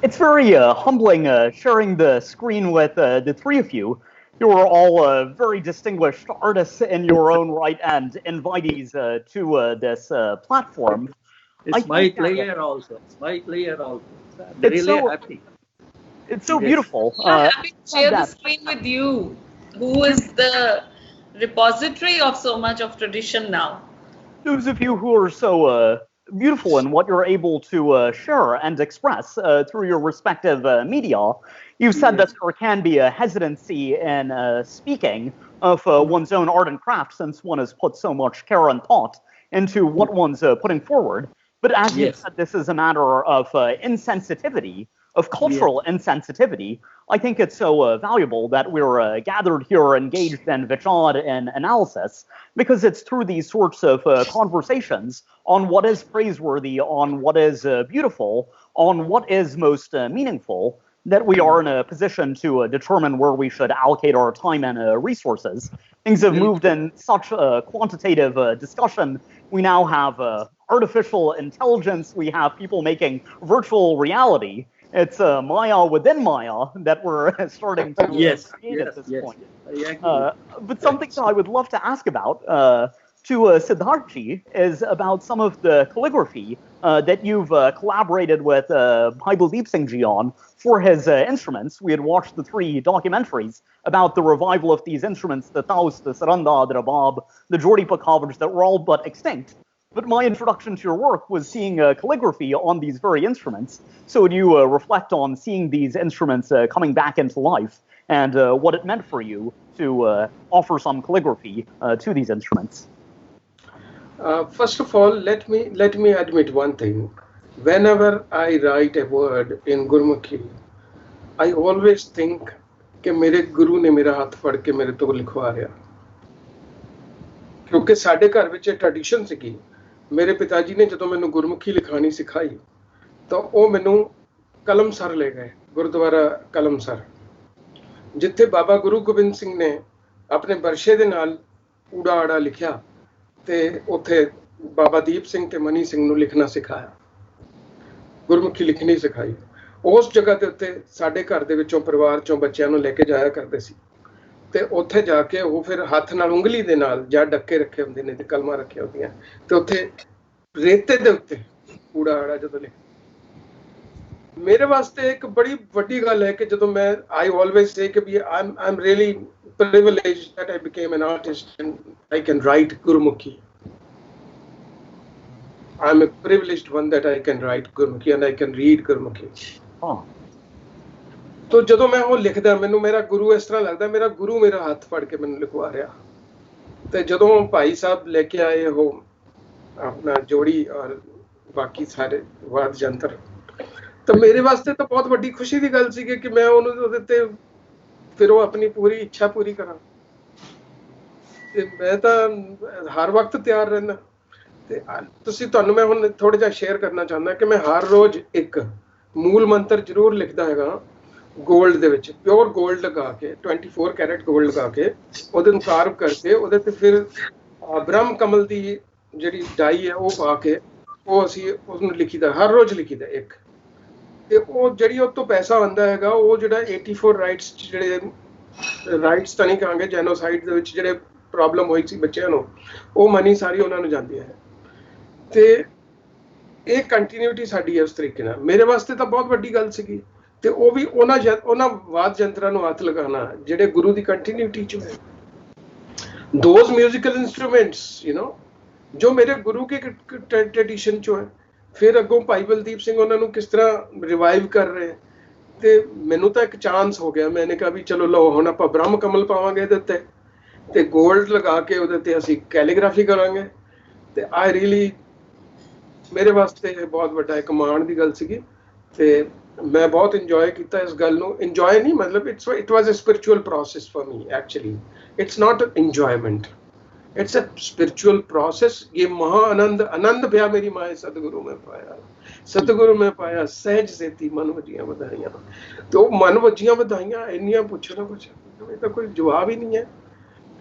It's very humbling sharing the screen with the three of you. You are all very distinguished artists in your own right and invitees to this platform. It's my pleasure also. It's my pleasure also. I'm really happy. It's so beautiful. I'm happy to share the screen with you, who is the repository of so much of tradition now. Those of you who are so beautiful in what you're able to share and express through your respective media. You've said that there can be a hesitancy in speaking of one's own art and craft since one has put so much care and thought into what one's putting forward. But as you said, this is a matter of insensitivity, of cultural insensitivity. I think it's so valuable that we're gathered here engaged in vichad and analysis, because it's through these sorts of conversations on what is praiseworthy, on what is beautiful, on what is most meaningful, that we are in a position to determine where we should allocate our time and resources. Things have moved in such a quantitative discussion. We now have artificial intelligence. We have people making virtual reality. It's Maya within Maya that we're starting to create at this point. But something that I would love to ask about to Siddharthji is about some of the calligraphy that you've collaborated with Bhai Baldeep Singh on for his instruments. We had watched the 3 documentaries about the revival of these instruments, the Taus, the Saranda, the Rabab, the Jordi Pakavage, that were all but extinct. But my introduction to your work was seeing calligraphy on these very instruments. So would you reflect on seeing these instruments coming back into life and what it meant for you to offer some calligraphy to these instruments? First of all, let me admit one thing. Whenever I write a word in Gurmukhi, I always think कि मेरे गुरु ने मेरा हाथ फड़ के मेरे तो लिखवा रहा, क्योंकि साडे घर विच ट्रेडिशन सीगी। मेरे पिताजी ने जदों मैनू गुरमुखी लिखानी सिखाई तो वो मैनू कलमसर ले गए, गुरुद्वारा कलमसर, जिथे बाबा गुरु गोबिंद सिंह ने अपने बरशे दे नाल ऊड़ा आड़ा लिखिया ते उथे बाबा दीप सिंह ते मनी सिंह नू लिखना सिखाया, गुरमुखी लिखनी सिखाई। उस जगह के उत्ते साडे घर दे विचों परिवार चों बच्चों नू लेके जाया करते सी ते उत्थे जाके वो फिर हथ नाल उंगली दे नाल जां डक्के रखे हुंदे ने ते कलमां रखियां हुंदियां ते उत्थे रेते दे उत्ते ऊड़ा आड़ा जदों लिख, मेरे वास्ते एक बड़ी वड्डी गल है कि जदों मैं आई ऑलवेज से कि भी I am really privileged that I became an artist and I can write Gurumukhi. I'm a privileged one that I can write Gurmukhi and I can read Gurmukhi. तो ਜਦੋਂ ਮੈਂ ਉਹ ਲਿਖਦਾ ਮੈਨੂੰ ਮੇਰਾ ਗੁਰੂ ਇਸ ਤਰ੍ਹਾਂ ਲੱਗਦਾ ਮੇਰਾ ਗੁਰੂ ਮੇਰਾ ਹੱਥ ਫੜ ਕੇ ਮੈਨੂੰ ਲਿਖਵਾ ਰਿਹਾ ਤੇ ਜਦੋਂ ਭਾਈ ਸਾਹਿਬ ਲੈ ਕੇ ਆਏ ਉਹ ਆਪਣਾ ਜੋੜੀ ਔਰ ਬਾਕੀ ਸਾਰੇ ਵਾਦ ਜੰਤਰ ਤਾਂ ਮੇਰੇ ਵਾਸਤੇ ਤਾਂ ਬਹੁਤ ਵੱਡੀ ਖੁਸ਼ੀ ਦੀ ਗੱਲ ਸੀ ਕਿ ਮੈਂ ਉਹਨੂੰ ਉਹਦੇ ਤੇ ਫਿਰ ਉਹ ਆਪਣੀ ਪੂਰੀ ਇੱਛਾ ਪੂਰੀ ਕਰਾਂ ਤੇ ਮੈਂ ਤਾਂ ਹਰ ਵਕਤ ਤਿਆਰ ਰਹਿਣਾ ਤੇ ਤੁਸੀਂ ਤੁਹਾਨੂੰ ਮੈਂ ਹੁਣ ਥੋੜਾ ਜਿਹਾ ਸ਼ੇਅਰ ਕਰਨਾ ਚਾਹੁੰਦਾ ਕਿ ਮੈਂ ਹਰ ਰੋਜ਼ ਇੱਕ ਮੂਲ ਮੰਤਰ ਜ਼ਰੂਰ ਲਿਖਦਾ ਹੈਗਾ ਗੋਲਡ ਦੇ ਵਿੱਚ ਪਿਓਰ ਗੋਲਡ ਲਗਾ ਕੇ 24 ਕੈਰਟ ਗੋਲਡ ਲਗਾ ਕੇ ਉਹਦੇ ਨੂੰ ਕਾਰਵ ਕਰਕੇ ਉਹਦੇ ਤੇ ਫਿਰ ਬ੍ਰਹਮ ਕਮਲ ਦੀ ਜਿਹੜੀ ਡਾਈ ਹੈ ਉਹ ਪਾ ਕੇ ਉਹ ਅਸੀਂ ਉਸਨੂੰ ਲਿਖੀਦਾ ਹਰ ਰੋਜ਼ ਲਿਖੀਦਾ ਇੱਕ ਤੇ ਉਹ ਜਿਹੜੀ ਉਹ ਤੋਂ ਪੈਸਾ ਆਉਂਦਾ ਹੈਗਾ ਉਹ ਜਿਹੜਾ 84 ਰਾਈਟਸ ਜਿਹੜੇ ਰਾਈਟਸ ਤਾਂ ਨਹੀਂ ਕਹਾਂਗੇ ਜੈਨੋਸਾਈਡ ਦੇ ਵਿੱਚ ਜਿਹੜੇ ਪ੍ਰੋਬਲਮ ਹੋਈ ਸੀ ਬੱਚਿਆਂ ਨੂੰ ਉਹ ਮਨੀ ਸਾਰੀ ਉਹਨਾਂ ਨੂੰ ਜਾਂਦੀ ਹੈ ਤੇ ਇਹ ਕੰਟੀਨਿਊਟੀ ਸਾਡੀ ਹੈ ਉਸ ਤਰੀਕੇ ਨਾਲ ਮੇਰੇ ਵਾਸਤੇ ਤਾਂ ਬਹੁਤ ਵੱਡੀ ਗੱਲ ਸੀਗੀ ਤੇ ਉਹ ਵੀ ਉਹਨਾਂ ਵਾਦ ਜੰਤਰਾਂ ਨੂੰ ਹੱਥ ਲਗਾਉਣਾ ਜਿਹੜੇ ਗੁਰੂ ਦੀ ਕੰਟੀਨਿਊਟੀ ਚ ਹੈ ਦੋਜ਼ ਮਿਊਜ਼ੀਕਲ ਇੰਸਟਰੂਮੈਂਟਸ ਜੋ ਮੇਰੇ ਗੁਰੂ ਕੇ ਟ੍ਰੈਡੀਸ਼ਨ ਚੋਂ ਹੈ ਫਿਰ ਅੱਗੋਂ ਭਾਈ ਬਲਦੀਪ ਸਿੰਘ ਉਹਨਾਂ ਨੂੰ ਕਿਸ ਤਰ੍ਹਾਂ ਰਿਵਾਈਵ ਕਰ ਰਹੇ ਤੇ ਮੈਨੂੰ ਤਾਂ ਇੱਕ ਚਾਂਸ ਹੋ ਗਿਆ ਮੈਨੇ ਕਿਹਾ ਵੀ ਚਲੋ ਲਓ ਹੁਣ ਆਪਾਂ ਬ੍ਰਹਮ ਕਮਲ ਪਾਵਾਂਗੇ ਇਹਦੇ ਉੱਤੇ ਤੇ ਗੋਲਡ ਲਗਾ ਕੇ ਉਹਦੇ ਤੇ ਅਸੀਂ ਕੈਲੀਗ੍ਰਾਫੀ ਕਰਾਂਗੇ ਤੇ ਆਈ ਰੀਲੀ ਮੇਰੇ ਵਾਸਤੇ ਬਹੁਤ ਵੱਡਾ ਇੱਕ ਮਾਣ ਦੀ ਗੱਲ ਸੀਗੀ ਤੇ ਮੈਂ ਬਹੁਤ ਇੰਜੋਏ ਕੀਤਾ ਇਸ ਗੱਲ ਨੂੰ ਇੰਜੋਏ ਨਹੀਂ ਮਤਲਬ it was a spiritual process for me actually it's not enjoyment it's a spiritual process ये महा आनंद भया मेरी माए सतगुरु में पाया सहज सेती मन वजियां ਵਧਾਈਆਂ ਤੇ ਉਹ ਮਨ ਵਜੀਆਂ ਵਧਾਈਆਂ ਇੰਨੀਆਂ ਪੁੱਛੋ ਨਾ ਕੁਛ ਇਹਦਾ ਕੋਈ ਜਵਾਬ ਹੀ ਨਹੀਂ ਹੈ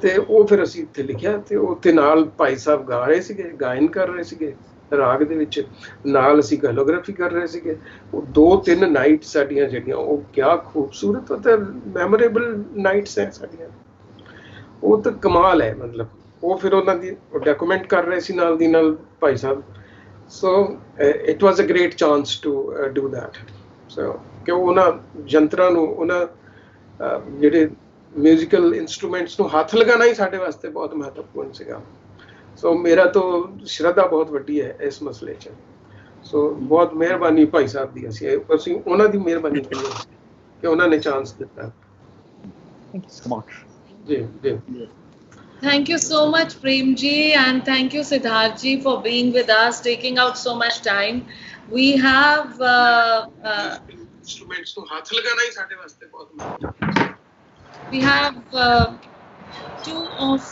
ਤੇ ਉਹ ਫਿਰ ਅਸੀਂ ਇੱਥੇ ਲਿਖਿਆ ਤੇ ਉੱਥੇ ਨਾਲ ਭਾਈ ਸਾਹਿਬ ਗਾ ਰਹੇ ਸੀਗੇ ਗਾਇਨ ਕਰ ਰਹੇ ਸੀਗੇ ਰਾਗ ਦੇ ਵਿੱਚ ਨਾਲ ਅਸੀਂ ਗੈਲੋਗ੍ਰਾਫੀ ਕਰ ਰਹੇ ਸੀਗੇ ਉਹ 2-3 ਨਾਈਟ ਸਾਡੀਆਂ ਜਿਹੜੀਆਂ ਉਹ ਕਿਆ ਖੂਬਸੂਰਤ ਤੇ ਮੈਮੋਰੇਬਲ ਨਾਈਟਸ ਹੈ ਸਾਡੀਆਂ ਉਹ ਤਾਂ ਕਮਾਲ ਹੈ ਮਤਲਬ ਉਹ ਫਿਰ ਉਹਨਾਂ ਦੀ ਡਾਕੂਮੈਂਟ ਕਰ ਰਹੇ ਸੀ ਨਾਲ ਦੀ ਨਾਲ ਭਾਈ ਸਾਹਿਬ so it was a great chance to do that so ਕਿ ਉਹਨਾਂ ਜੰਤਰਾਂ ਨੂੰ ਉਹਨਾਂ ਜਿਹੜੇ ਮਿਊਜ਼ੀਕਲ ਇਨਸਟਰੂਮੈਂਟਸ ਨੂੰ ਹੱਥ ਲਗਾਉਣਾ ਹੀ ਸਾਡੇ ਵਾਸਤੇ ਬਹੁਤ ਮਹੱਤਵਪੂਰਨ ਸੀਗਾ ਸੋ ਮੇਰਾ ਤਾਂ ਸ਼ਰਧਾ ਬਹੁਤ ਵੱਡੀ ਹੈ ਇਸ ਮਸਲੇ 'ਚ ਸੋ ਬਹੁਤ ਮਿਹਰਬਾਨੀ ਭਾਈ ਸਾਹਿਬ ਦੀ ਅਸੀਂ ਉਹਨਾਂ ਦੀ ਮਿਹਰਬਾਨੀ ਕਰੀਏ ਕਿ ਉਹਨਾਂ ਨੇ ਚਾਂਸ ਦਿੱਤਾ ਥੈਂਕ ਯੂ ਸੋ ਮਚ ਜੀ ਜੀ Thank you so much, Prem ji, and thank you, Siddharth ji, for being with us, taking out so much time. We have instruments to haath lagana hi sade waste bahut mahत्वपूर्ण. We have two of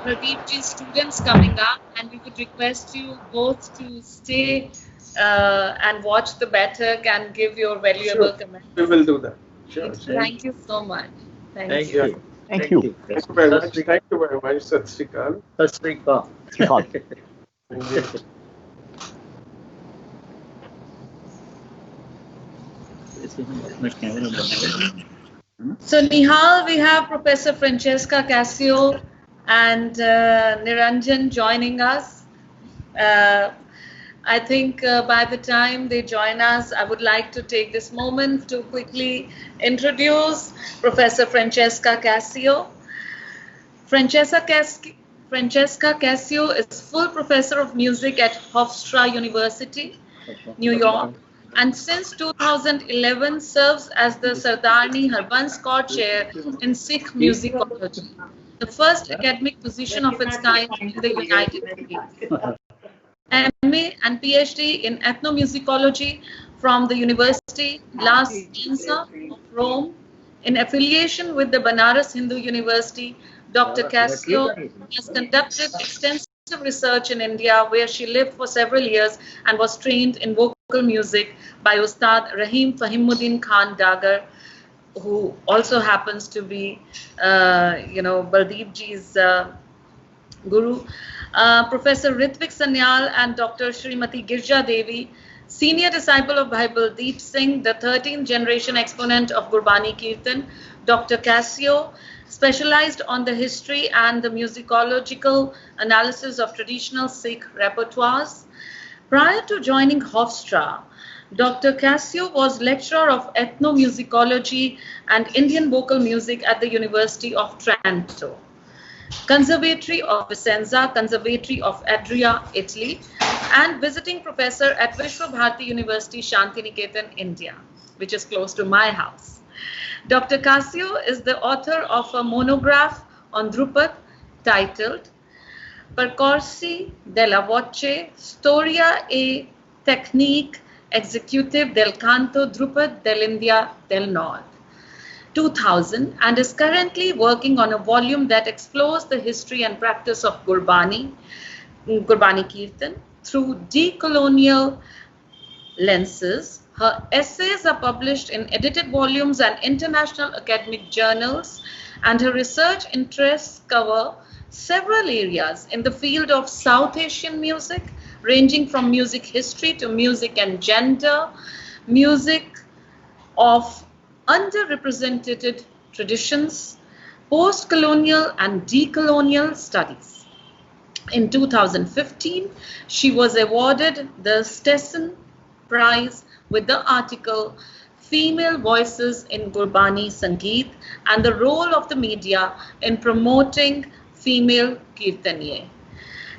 Pradeep ji's students coming up, and we would request you both to stay and watch the Baiṭhak and give your valuable comments. We will do that. Sure. Thank you so much. Thank you. Thank you. Thank you very much. Thank you very much. Sat Sri Akal. Sat Sri Akal. So Nihal, we have Professor Francesca Cassio and Niranjan joining us. I think by the time they join us, I would like to take this moment to quickly introduce Professor Francesca Cassio. Francesca Cassio is full professor of music at Hofstra University, New York, and since 2011 serves as the Sardarni Harbans Kaur Chair in Sikh Musicology, the first academic position of its kind in the United States. MA and PhD in ethnomusicology from the University La Sapienza of Rome. In affiliation with the Banaras Hindu University, Dr. Cassio has conducted extensive research in India, where she lived for several years and was trained in vocal music by Ustad Rahim Fahimuddin Khan Dagar, who also happens to be, Baldeep ji's guru. Professor Ritvik Sanyal and Dr. Srimati Girja Devi, senior disciple of Bhai Baldeep Singh, the 13th generation exponent of Gurbāṇī Kirtan. Dr. Cassio specialized on the history and the musicological analysis of traditional Sikh repertoires. Prior to joining Hofstra, Dr. Cassio was lecturer of ethnomusicology and Indian vocal music at the University of Toronto. Conservatory of Vicenza, Conservatory of Adria, Italy, and visiting professor at Vishwabharati University, Shantiniketan, India, which is close to my house. Dr. Casio is the author of a monograph on Drupad titled Percorsi della voce, storia e tecnique executive del canto Drupad dell'India del Nord, 2000, and is currently working on a volume that explores the history and practice of Gurbāṇī Kirtan through decolonial lenses. Her essays are published in edited volumes and international academic journals, and her research interests cover several areas in the field of South Asian music, ranging from music history to music and gender, music of underrepresented traditions, post-colonial and decolonial studies. In 2015, she was awarded the Stetson Prize with the article Female Voices in Gurbāṇī Saṅgīta and the Role of the Media in Promoting Female Kirtaniye.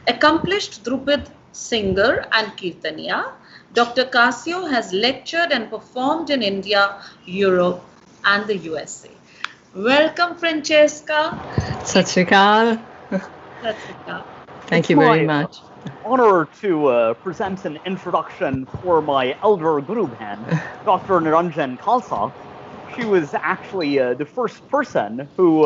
Accomplished Drupad singer and Kirtaniya, Dr. Casio has lectured and performed in India, Europe, and the USA. Welcome, Francesca. Sat Sri Akal. Sat Sri Akal. Thank you very much. Honor to present an introduction for my elder Guru Bhan, Dr. Niranjan Khalsa. She was actually the first person who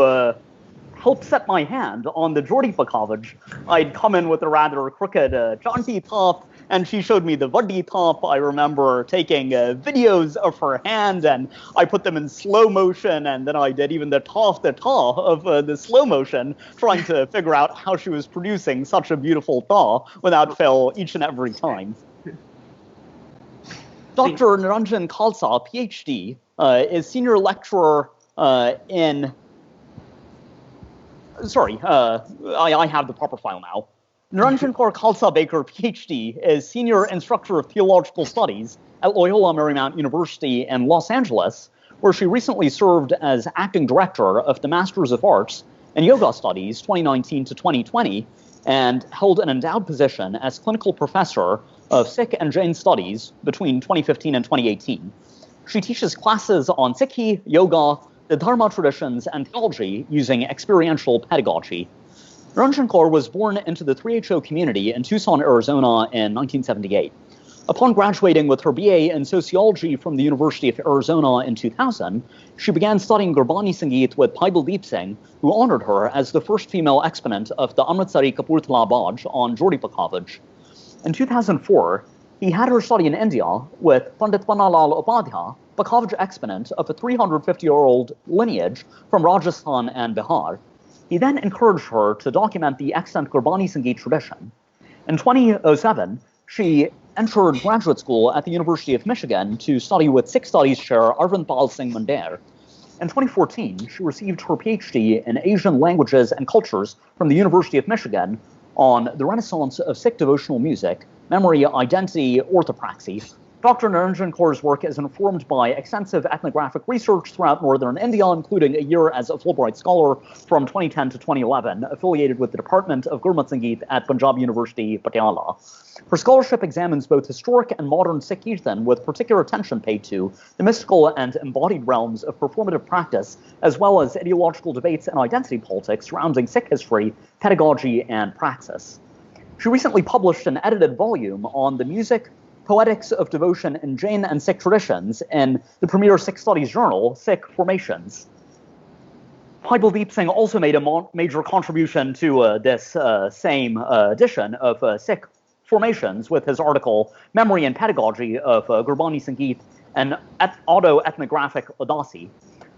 helped set my hand on the Jordi Pakavage. I'd come in with a rather crooked jaunty top, and she showed me the Vaddi top. I remember taking videos of her hand, and I put them in slow motion, and then I did even the ta of the slow motion, trying to figure out how she was producing such a beautiful ta without fail each and every time. Dr. Niranjan Khalsa, PhD, is senior lecturer in... Sorry, I have the proper file now. Niranjan Kaur Khalsa Baker, PhD, is Senior Instructor of Theological Studies at Loyola Marymount University in Los Angeles, where she recently served as Acting Director of the Masters of Arts in Yoga Studies 2019 to 2020, and held an endowed position as Clinical Professor of Sikh and Jain Studies between 2015 and 2018. She teaches classes on Sikhi, yoga, the Dharma traditions, and theology using experiential pedagogy. Niranjan Kaur was born into the 3HO community in Tucson, Arizona in 1978. Upon graduating with her BA in sociology from the University of Arizona in 2000, she began studying Gurbāṇī Saṅgīta with Bhai Baldeep Singh, who honored her as the first female exponent of the Amritsari Kapurthala Baj on Jordi Pakavage. In 2004, he had her study in India with Pandit Pannalal Upadhyay, Pakavage exponent of a 350-year-old lineage from Rajasthan and Bihar. He then encouraged her to document the extant Gurbāṇī Saṅgīta tradition. In 2007, she entered graduate school at the University of Michigan to study with Sikh Studies Chair Arvind Pal Singh Mandir. In 2014, she received her PhD in Asian Languages and Cultures from the University of Michigan on the Renaissance of Sikh devotional music, memory, identity, orthopraxy. Dr. Niranjan Kaur's work is informed by extensive ethnographic research throughout northern India, including a year as a Fulbright Scholar from 2010 to 2011, affiliated with the Department of Gurmat Sangeet at Punjab University, Patiala. Her scholarship examines both historic and modern Sikh Kirtan, with particular attention paid to the mystical and embodied realms of performative practice, as well as ideological debates and identity politics surrounding Sikh history, pedagogy, and praxis. She recently published an edited volume on the music, poetics of devotion in Jain and Sikh traditions in the premier Sikh Studies journal, Sikh Formations. Bhai Baldeep Singh also made a major contribution to this same edition of Sikh Formations with his article, Memory and Pedagogy of Gurbāṇī Saṅgīta and Auto-Ethnographic Udasi.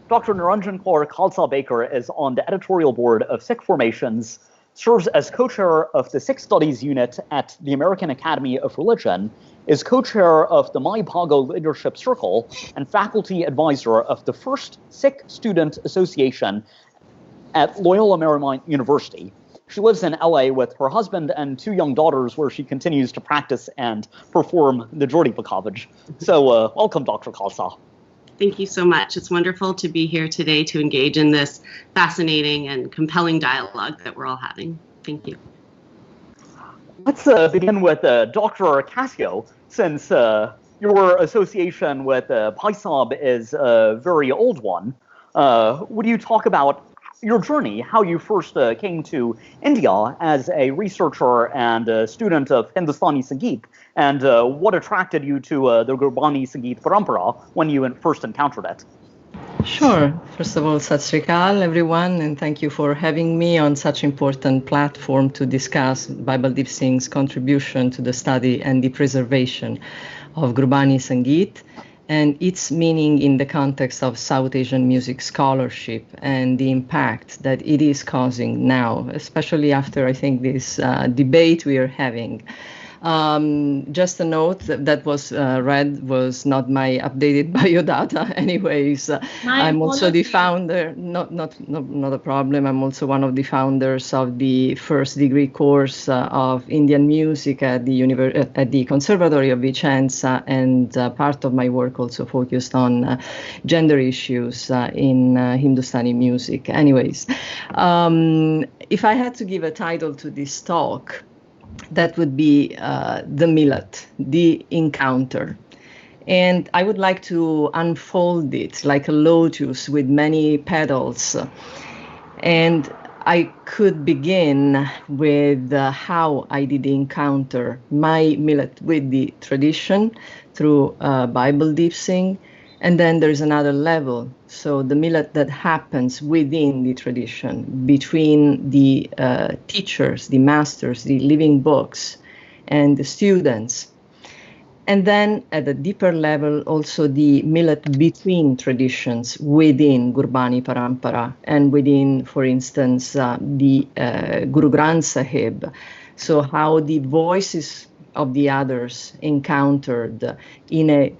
Dr. Niranjan Kaur Khalsa Baker is on the editorial board of Sikh Formations, serves as co-chair of the Sikh Studies Unit at the American Academy of Religion, is co-chair of the Mai Bhago Leadership Circle, and faculty advisor of the first Sikh Student Association at Loyola Marymount University. She lives in LA with her husband and 2 young daughters, where she continues to practice and perform the Jordi Pakavage. So welcome, Dr. Khalsa. Thank you so much. It's wonderful to be here today to engage in this fascinating and compelling dialogue that we're all having. Thank you. Let's begin with Dr. Cascio, since your association with Bhai Sahib is a very old one. Would you talk about your journey, how you first came to India as a researcher and a student of Hindustani Sangeet, and what attracted you to the Gurbāṇī Saṅgīta parampara when you first encountered it? Sure. First of all, Sat Sri Akal, everyone, and thank you for having me on such important platform to discuss Bhai Baldeep Singh's contribution to the study and the preservation of Gurbāṇī Saṅgīta and its meaning in the context of South Asian music scholarship and the impact that it is causing now, especially after, I think, this debate we are having. Just a note that was read was not my updated biodata. Anyways, I'm also the founder. Not a problem. I'm also one of the founders of the first degree course of Indian music at the Conservatory of Vicenza, and part of my work also focused on gender issues in Hindustani music. Anyways, if I had to give a title to this talk, that would be the Millat, the encounter. And I would like to unfold it like a lotus with many petals. And I could begin with how I did encounter my Millat with the tradition through Bhai Baldeep Singh. And then there's another level. So the millat that happens within the tradition, between the teachers, the masters, the living books, and the students. And then at a deeper level, also the millat between traditions within Gurbāṇī Parampara and within, for instance, the Guru Granth Sahib. So how the voices of the others encountered in a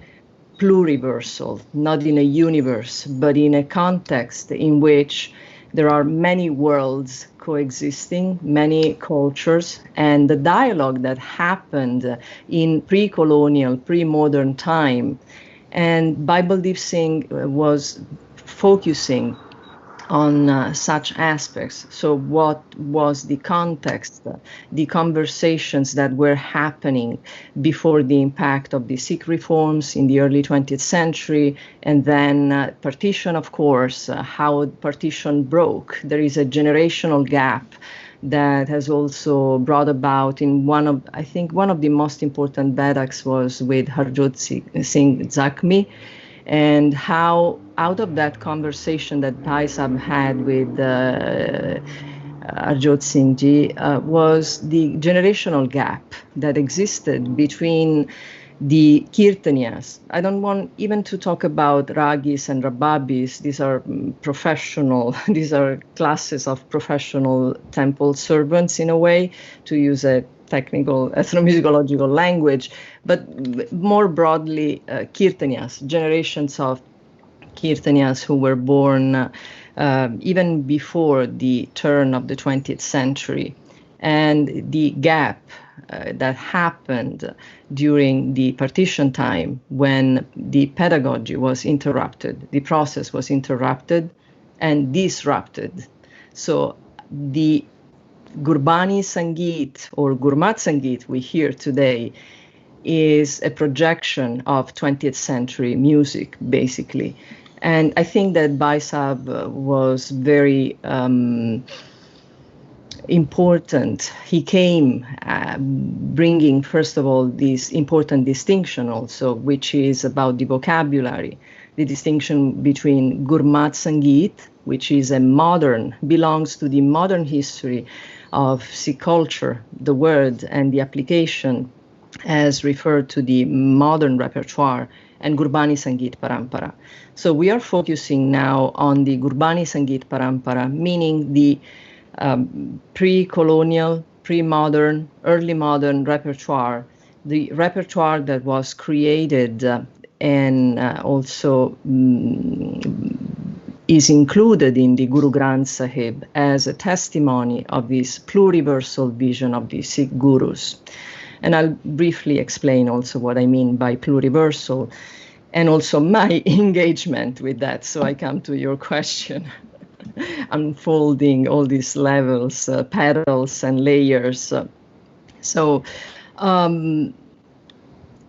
pluriversal, not in a universe, but in a context in which there are many worlds coexisting, many cultures, and the dialogue that happened in pre-colonial, pre-modern time. And Bhai Baldeep Singh was focusing on such aspects. So what was the context, the conversations that were happening before the impact of the Sikh reforms in the early 20th century, and then partition, of course, how partition broke. There is a generational gap that has also brought about in one of the most important Baithaks was with Harjot Singh Zakhmi, and how out of that conversation that Bhai Sahib had with Harjot Singh Ji was the generational gap that existed between the Kirtaniyas. I don't want even to talk about Ragis and Rababis. These are professional, these are classes of professional temple servants in a way, to use a technical ethnomusicological language, but more broadly, Kirtaniyas, generations of Kirtaniyas who were born even before the turn of the 20th century. And the gap that happened during the partition time when the pedagogy was interrupted, the process was interrupted and disrupted. So the Gurbāṇī Saṅgīta or Gurmat Saṅgīta we hear today is a projection of 20th century music, basically. And I think that Bhai Sahib was very important. He came bringing, first of all, this important distinction also, which is about the vocabulary, the distinction between Gurmat Saṅgīta, which is a modern, belongs to the modern history of Sikh culture, the word and the application as referred to the modern repertoire, and Gurbāṇī Saṅgīta Parampara. So we are focusing now on the Gurbāṇī Saṅgīta Parampara, meaning the pre-colonial, pre-modern, early modern repertoire, the repertoire that was created and also is included in the Guru Granth Sahib as a testimony of this pluriversal vision of the Sikh gurus. And I'll briefly explain also what I mean by pluriversal. and also my engagement with that. So I come to your question, unfolding all these levels, petals and layers. So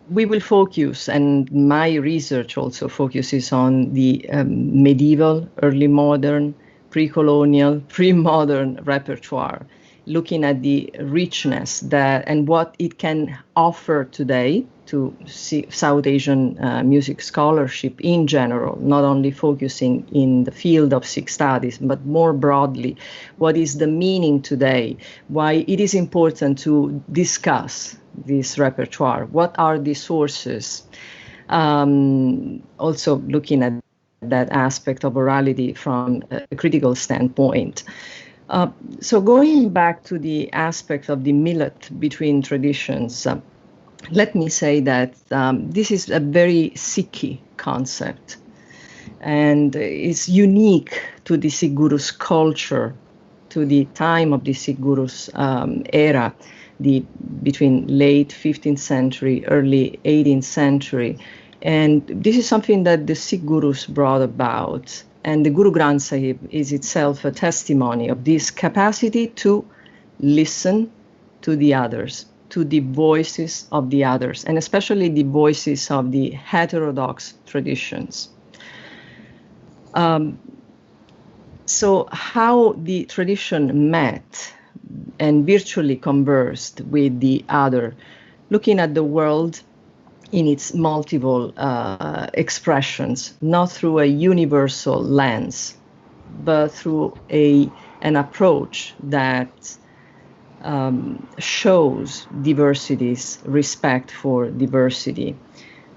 we will focus, and my research also focuses on the medieval, early modern, pre-colonial, pre-modern repertoire, looking at the richness that and what it can offer today to South Asian music scholarship in general, not only focusing in the field of Sikh studies, but more broadly, what is the meaning today, why it is important to discuss this repertoire, what are the sources, also looking at that aspect of orality from a critical standpoint. So going back to the aspect of the millet between traditions, let me say that this is a very Sikhi concept, and it's unique to the Sikh Guru's culture, to the time of the Sikh Guru's era, between late 15th century, early 18th century. And this is something that the Sikh Gurus brought about. And the Gurū Sahib is itself a testimony of this capacity to listen to the others, to the voices of the others, and especially the voices of the heterodox traditions. So how the tradition met and virtually conversed with the other, looking at the world in its multiple expressions, not through a universal lens, but through an approach that shows diversities, respect for diversity.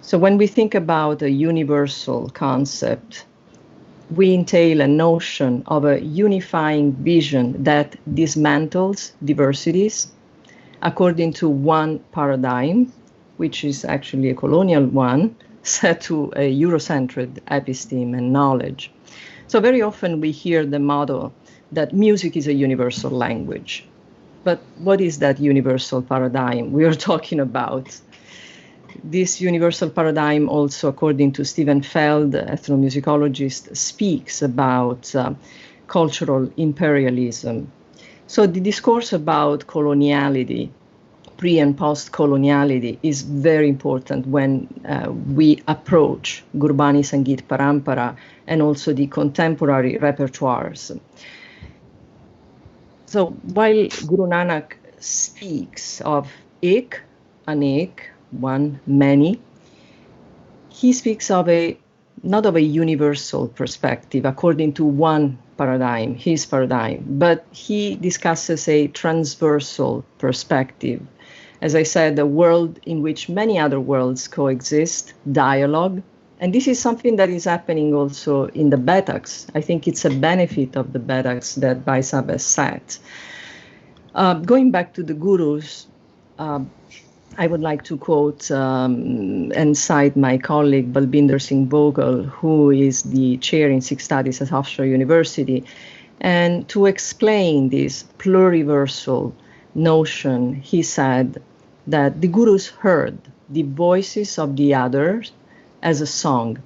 So when we think about a universal concept, we entail a notion of a unifying vision that dismantles diversities according to one paradigm, which is actually a colonial one, set to a Eurocentric episteme and knowledge. So very often we hear the motto that music is a universal language. But what is that universal paradigm we are talking about? This universal paradigm also, according to Stephen Feld, ethnomusicologist, speaks about cultural imperialism. So the discourse about coloniality, pre- and post-coloniality, is very important when we approach Gurbāṇī Saṅgīta parampara and also the contemporary repertoires. So while Gurū Nānak speaks of ek, anek, one, many, he speaks of not of a universal perspective according to one paradigm, his paradigm, but he discusses a transversal perspective. As I said, a world in which many other worlds coexist, dialogue, and this is something that is happening also in the Baithaks. I think it's a benefit of the Baithaks that Bhai Sahib has set. Going back to the Gurus, I would like to quote and cite my colleague Balbinder Singh Bogle, who is the chair in Sikh Studies at Hofstra University. And to explain this pluriversal notion, he said that the Gurus heard the voices of the others as a song,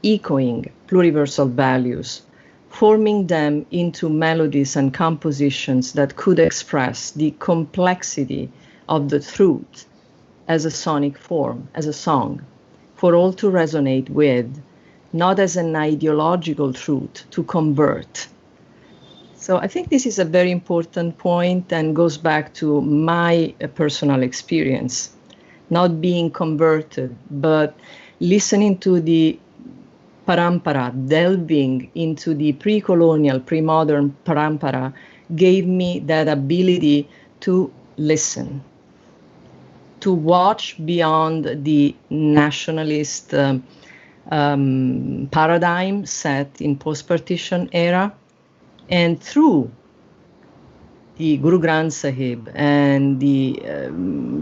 echoing pluriversal values, forming them into melodies and compositions that could express the complexity of the truth as a sonic form, as a song, for all to resonate with, not as an ideological truth to convert. So I think this is a very important point and goes back to my personal experience, not being converted, but listening to the parampara, delving into the pre-colonial, pre-modern parampara, gave me that ability to listen, to watch beyond the nationalist paradigm set in post-partition era, and through the Gurū Sahib and the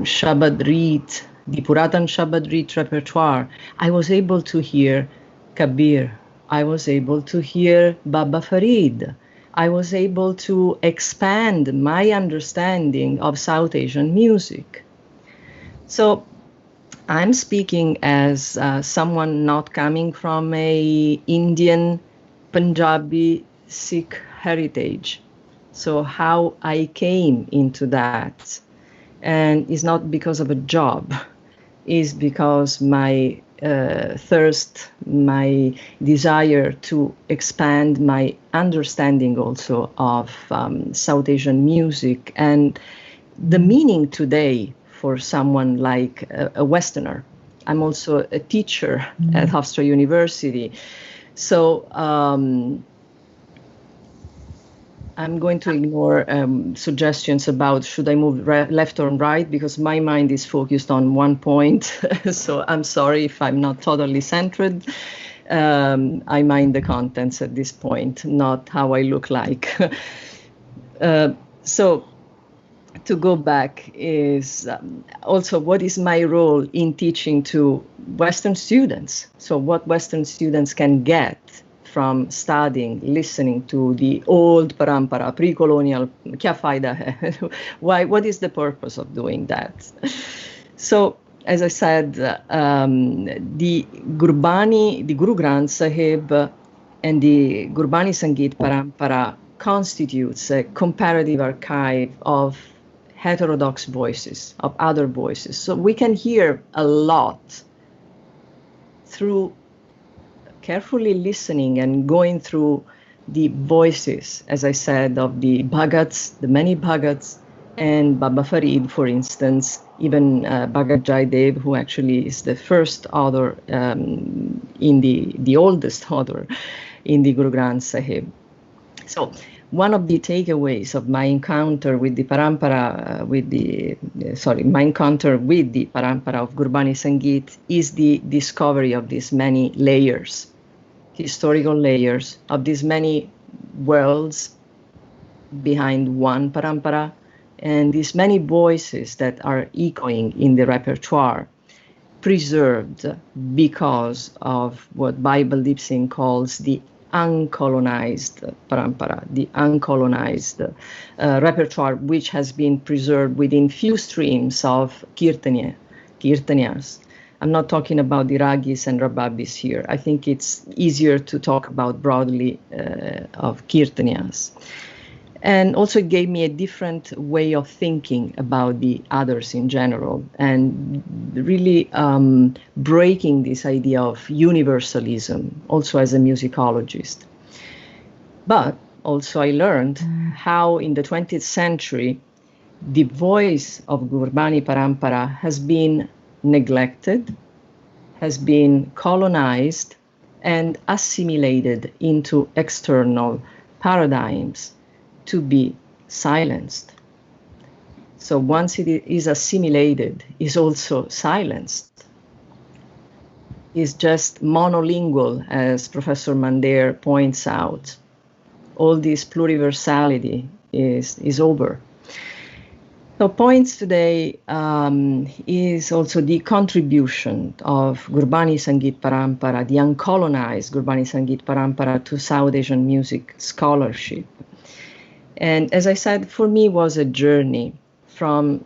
Shabad Reet, the Puratan Shabad Reet repertoire, I was able to hear Kabir, I was able to hear Baba Farid, I was able to expand my understanding of South Asian music. So I'm speaking as someone not coming from a Indian, Punjabi, Sikh heritage. So how I came into that, and it's not because of a job, is because my thirst, my desire to expand my understanding also of South Asian music and the meaning today for someone like a Westerner. I'm also a teacher at Hofstra University. So I'm going to ignore suggestions about should I move left or right, because my mind is focused on one point. So I'm sorry if I'm not totally centered. I mind the contents at this point, not how I look like. So to go back is also what is my role in teaching to Western students? So what Western students can get from studying, listening to the old parampara, pre-colonial, kya fayda hai? Why? What is the purpose of doing that? So, as I said, the Gurbāṇī, the Guru Granth Sahib, and the Gurbāṇī Saṅgīta parampara constitutes a comparative archive of heterodox voices, of other voices. So we can hear a lot through carefully listening and going through the voices, as I said, of the Bhagats, the many Bhagats, and Baba Farid, for instance, even Bhagat Jaydev, who actually is the first author, in the oldest author in the Guru Granth Sahib. So one of the takeaways of my encounter with the parampara, my encounter with the parampara of Gurbāṇī Saṅgīta is the discovery of these many layers, historical layers, of these many worlds behind one parampara, and these many voices that are echoing in the repertoire, preserved because of what Bhai Baldeep Singh calls the uncolonized parampara, the uncolonized repertoire, which has been preserved within few streams of kirtanyas. I'm not talking about the ragis and rababis here. I think it's easier to talk about broadly of kirtanyas. And also it gave me a different way of thinking about the others in general, and really breaking this idea of universalism, also as a musicologist. But also I learned how in the 20th century, the voice of Gurbāṇī Parampara has been neglected, has been colonized and assimilated into external paradigms to be silenced. So once it is assimilated, is also silenced. Is just monolingual, as Professor Mandir points out. All this pluriversality is over. So points today is also the contribution of Gurbāṇī Saṅgīta Parampara, the uncolonized Gurbāṇī Saṅgīta Parampara, to South Asian music scholarship. And as I said, for me was a journey from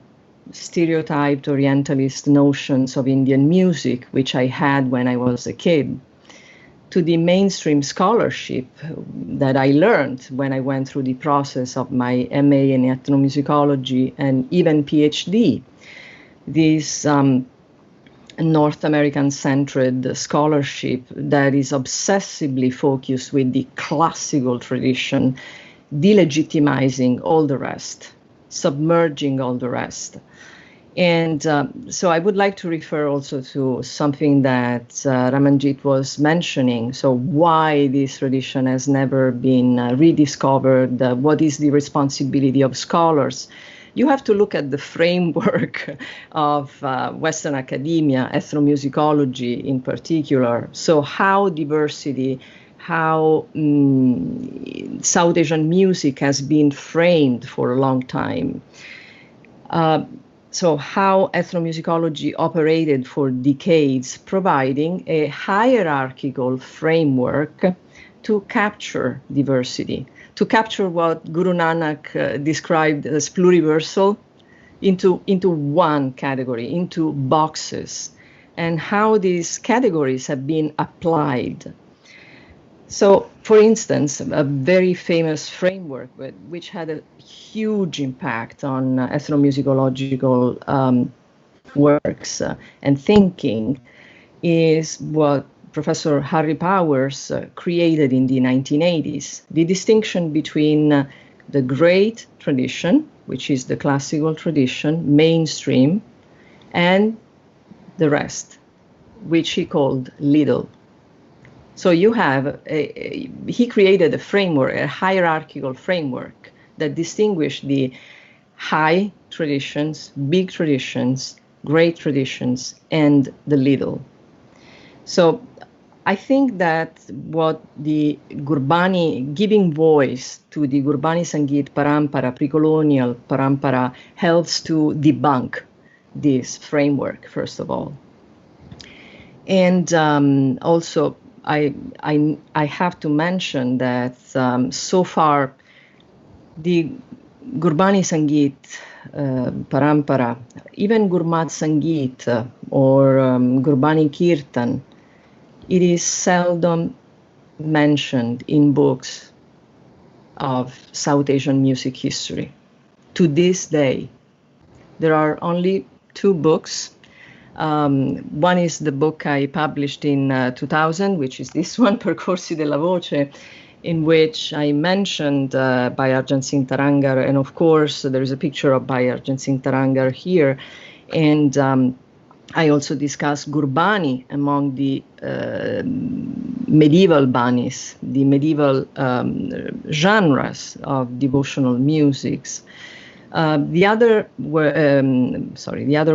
stereotyped Orientalist notions of Indian music, which I had when I was a kid, to the mainstream scholarship that I learned when I went through the process of my MA in ethnomusicology and even PhD. This North American-centered scholarship that is obsessively focused with the classical tradition, delegitimizing all the rest, submerging all the rest. And so I would like to refer also to something that Ramanjit was mentioning. So why this tradition has never been rediscovered, what is the responsibility of scholars? You have to look at the framework of Western academia, ethnomusicology in particular. So how diversity, how South Asian music has been framed for a long time. So how ethnomusicology operated for decades, providing a hierarchical framework to capture diversity, to capture what Gurū Nānak described as pluriversal into one category, into boxes. and how these categories have been applied. So, for instance, a very famous framework which had a huge impact on ethnomusicological works and thinking is what Professor Harry Powers created in the 1980s, the distinction between the great tradition, which is the classical tradition, mainstream, and the rest, which he called little. So you have, he created a framework, a hierarchical framework that distinguished the high traditions, big traditions, great traditions, and the little. So I think that what the Gurbāṇī, giving voice to the Gurbāṇī Saṅgīta parampara, pre-colonial parampara, helps to debunk this framework, first of all. And also, I have to mention that so far the Gurbāṇī Saṅgīta parampara, even Gurmat Saṅgīta or Gurbāṇī Kirtan, it is seldom mentioned in books of South Asian music history. To this day, there are only 2 books. One is the book I published in 2000, which is this one, Percorsi della Voce, in which I mentioned Bhai Arjan Singh Tarangar, and of course there is a picture of Bhai Arjan Singh Tarangar here, and I also discussed Gurbāṇī among the medieval Bānis, the medieval genres of devotional musics. The other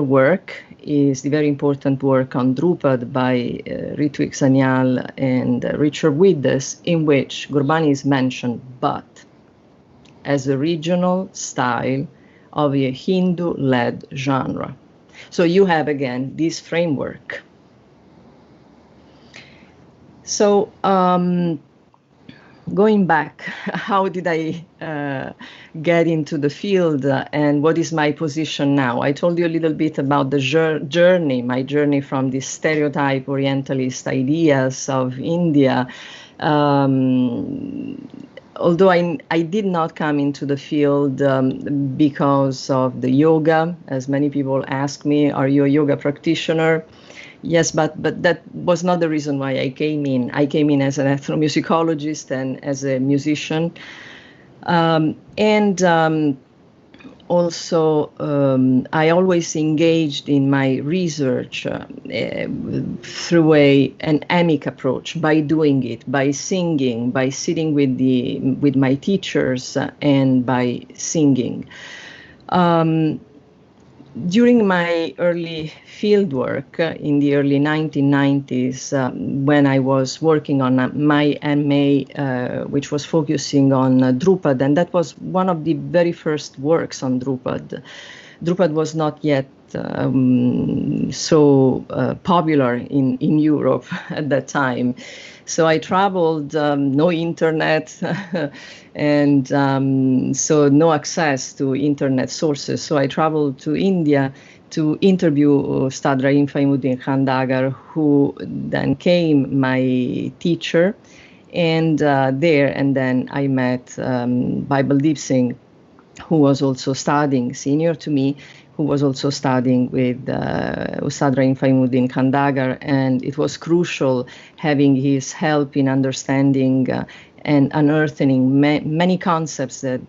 work is the very important work on Drupad by Ritwik Sanyal and Richard Widdes, in which Gurbāṇī is mentioned, but as a regional style of a Hindu-led genre. So you have, again, this framework. So going back, how did I get into the field and what is my position now? I told you a little bit about the journey, my journey from the stereotype Orientalist ideas of India. Although I did not come into the field because of the yoga, as many people ask me, are you a yoga practitioner? Yes, but that was not the reason why I came in. I came in as an ethnomusicologist and as a musician. Also, I always engaged in my research through an emic approach, by doing it, by singing, by sitting with my teachers and by singing. During my early fieldwork in the early 1990s, when I was working on my MA, which was focusing on Drupad, and that was one of the very first works on Drupad. Drupad was not yet so popular in Europe at that time. So I traveled, no internet, and so no access to internet sources. So I traveled to India to interview Ustad Rahim Faimuddin Khandagar, who then became my teacher. And then I met Bhai Baldeep Singh, who was also studying, senior to me, who was also studying with Ustad Rahim Faimuddin Khandagar, and it was crucial having his help in understanding and unearthing many concepts that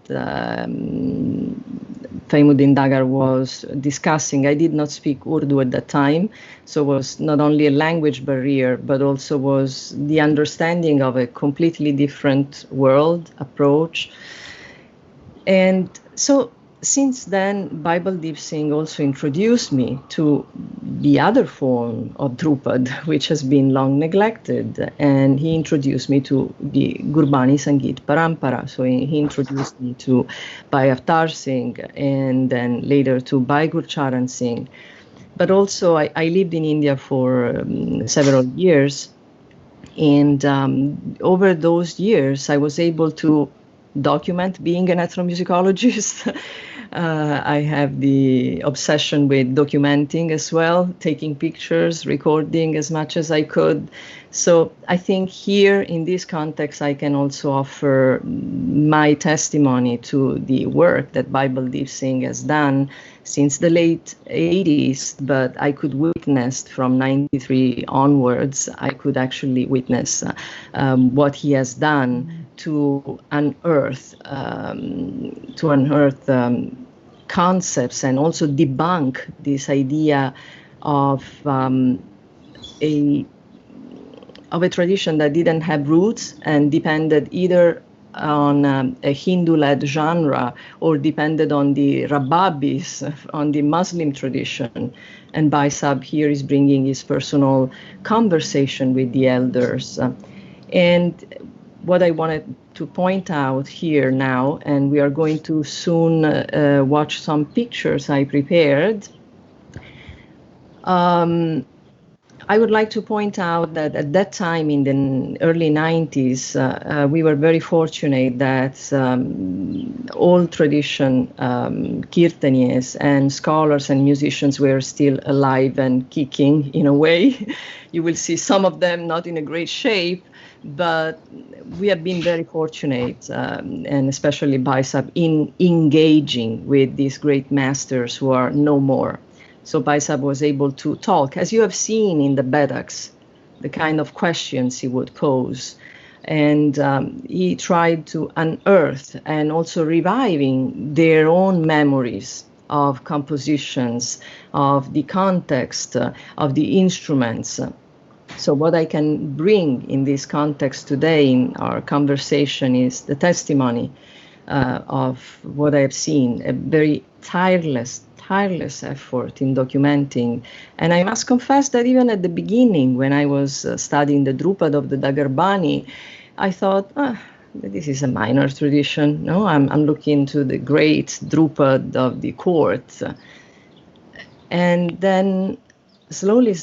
Faimuddin Dagar was discussing. I did not speak Urdu at that time, so it was not only a language barrier, but also was the understanding of a completely different world approach. And so since then, Bhai Baldeep Singh also introduced me to the other form of Drupad, which has been long neglected, and he introduced me to the Gurbāṇī Saṅgīta parampara. So he introduced me to Bhai Avtar Singh, and then later to Bhai Gurcharan Singh. But also, I lived in India for several years, and over those years, I was able to document being an ethnomusicologist. I have the obsession with documenting as well, taking pictures, recording as much as I could. So I think here in this context, I can also offer my testimony to the work that Bhai Baldeep Singh has done since the late 80s, but I could witness from 93 onwards, I could actually witness what he has done to unearth concepts and also debunk this idea of a tradition that didn't have roots and depended either on a Hindu-led genre or depended on the Rabbabis, on the Muslim tradition. And Bhai Sahib here is bringing his personal conversation with the elders. And what I wanted to point out here now, and we are going to soon watch some pictures I prepared. I would like to point out that at that time in the early 90s, we were very fortunate that all tradition kirtaniers and scholars and musicians were still alive and kicking in a way. You will see some of them not in a great shape, but we have been very fortunate, and especially Bhai Sahib, in engaging with these great masters who are no more. So Bhai Sahib was able to talk, as you have seen in the Baithaks, the kind of questions he would pose. And he tried to unearth and also reviving their own memories of compositions, of the context, of the instruments. So what I can bring in this context today in our conversation is the testimony of what I have seen, a very tireless effort in documenting. And I must confess that even at the beginning, when I was studying the Drupad of the Gurbāṇī, I thought, this is a minor tradition. No, I'm looking to the great Drupad of the court. And then slowly,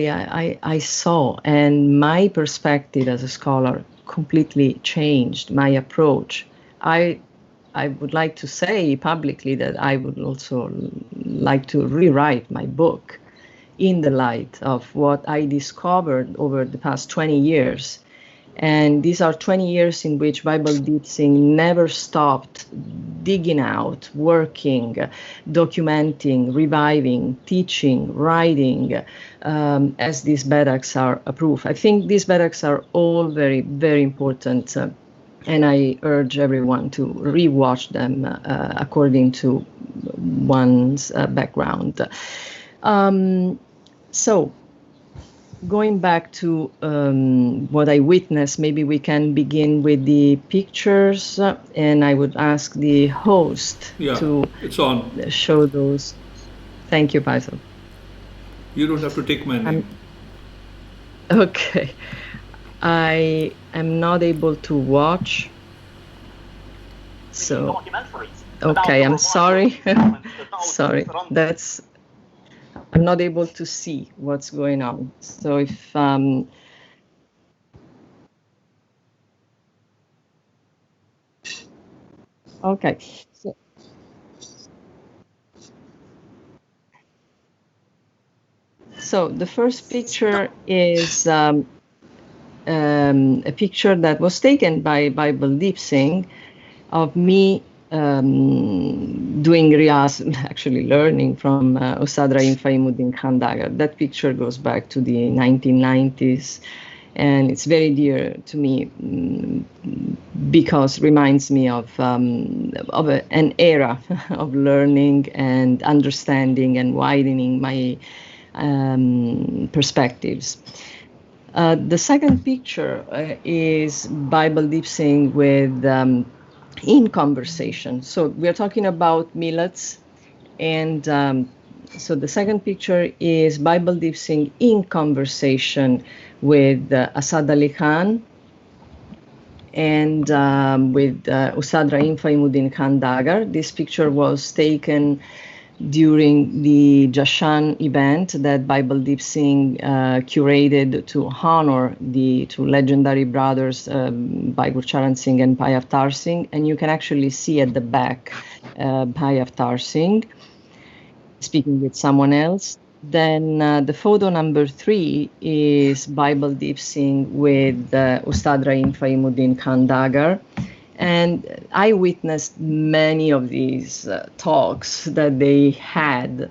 I saw, and my perspective as a scholar completely changed, my approach. I would like to say publicly that I would also like to rewrite my book in the light of what I discovered over the past 20 years. And these are 20 years in which Bhai Baldeep Singh never stopped digging out, working, documenting, reviving, teaching, writing, as these Baithaks are a proof. I think these Baithaks are all very, very important. And I urge everyone to rewatch them according to one's background. So, going back to what I witnessed, maybe we can begin with the pictures, and I would ask the host to show those. Thank you, Baiṭhak. You don't have to take my name. Okay. I am not able to watch. So, okay, I'm sorry. Sorry, I'm not able to see what's going on. So if okay. So the first picture is a picture that was taken by Baldeep Singh of me doing riyaz, actually learning from Ustad Rahim Faimuddin Khan Dagar. That picture goes back to the 1990s, and it's very dear to me because it reminds me of an era of learning and understanding and widening my perspectives. The second picture is Bhai Baldeep Singh with in conversation. So we are talking about millets, and so the second picture is Bhai Baldeep Singh in conversation with Asad Ali Khan and with Ustad Rahim Faimuddin Khan Dagar. This picture was taken during the Jashan event that Bhai Baldeep Singh curated to honor the two legendary brothers, Bhai Gurcharan Singh and Bhai Avtar Singh. And you can actually see at the back Bhai Avtar Singh speaking with someone else. Then the photo number 3 is Bhai Baldeep Singh with Ustad Rahim Faimuddin Khan Dagar. And I witnessed many of these talks that they had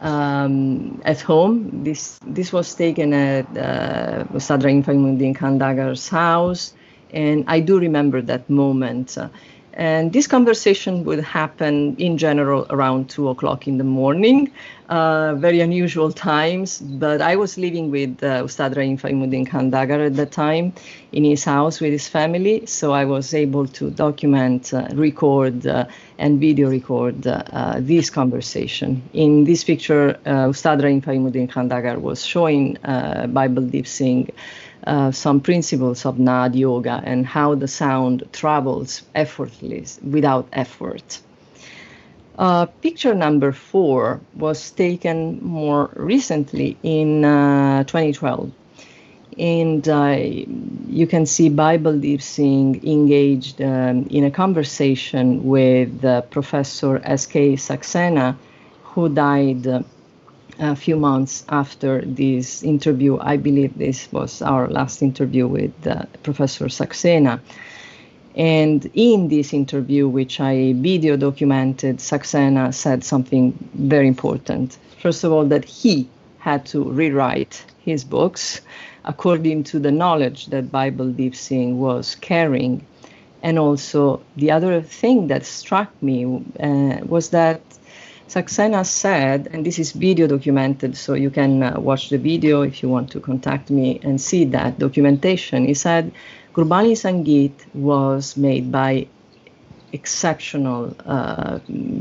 at home. This was taken at Ustad Rahim Faimuddin Khan Dagar's house, and I do remember that moment. And this conversation would happen in general around 2 o'clock in the morning, very unusual times. But I was living with Ustad Rahim Faimuddin Khan Dagar at that time in his house with his family. So I was able to document, record, and video record this conversation. In this picture, Ustad Rahim Faimuddin Khan Dagar was showing Bhai Baldeep Singh some principles of Naad yoga and how the sound travels effortlessly, without effort. Picture number 4 was taken more recently in 2012. And you can see Bhai Baldeep Singh engaged in a conversation with Professor S.K. Saxena, who died a few months after this interview. I believe this was our last interview with Professor Saxena. And in this interview, which I video documented, Saxena said something very important. First of all, that he had to rewrite his books according to the knowledge that Bhai Baldeep Singh was carrying. And also, the other thing that struck me was that Saxena said, and this is video documented, so you can watch the video if you want to contact me and see that documentation. He said, Gurbāṇī Saṅgīta was made by exceptional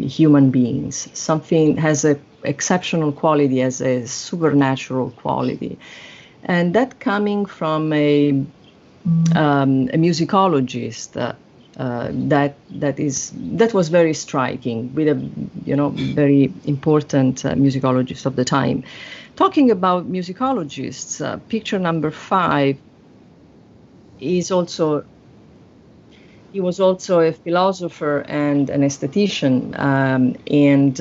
human beings. Something has an exceptional quality, has a supernatural quality. And that coming from a musicologist, that was very striking, with a very important musicologist of the time. Talking about musicologists, picture number 5 he was also a philosopher and an aesthetician, and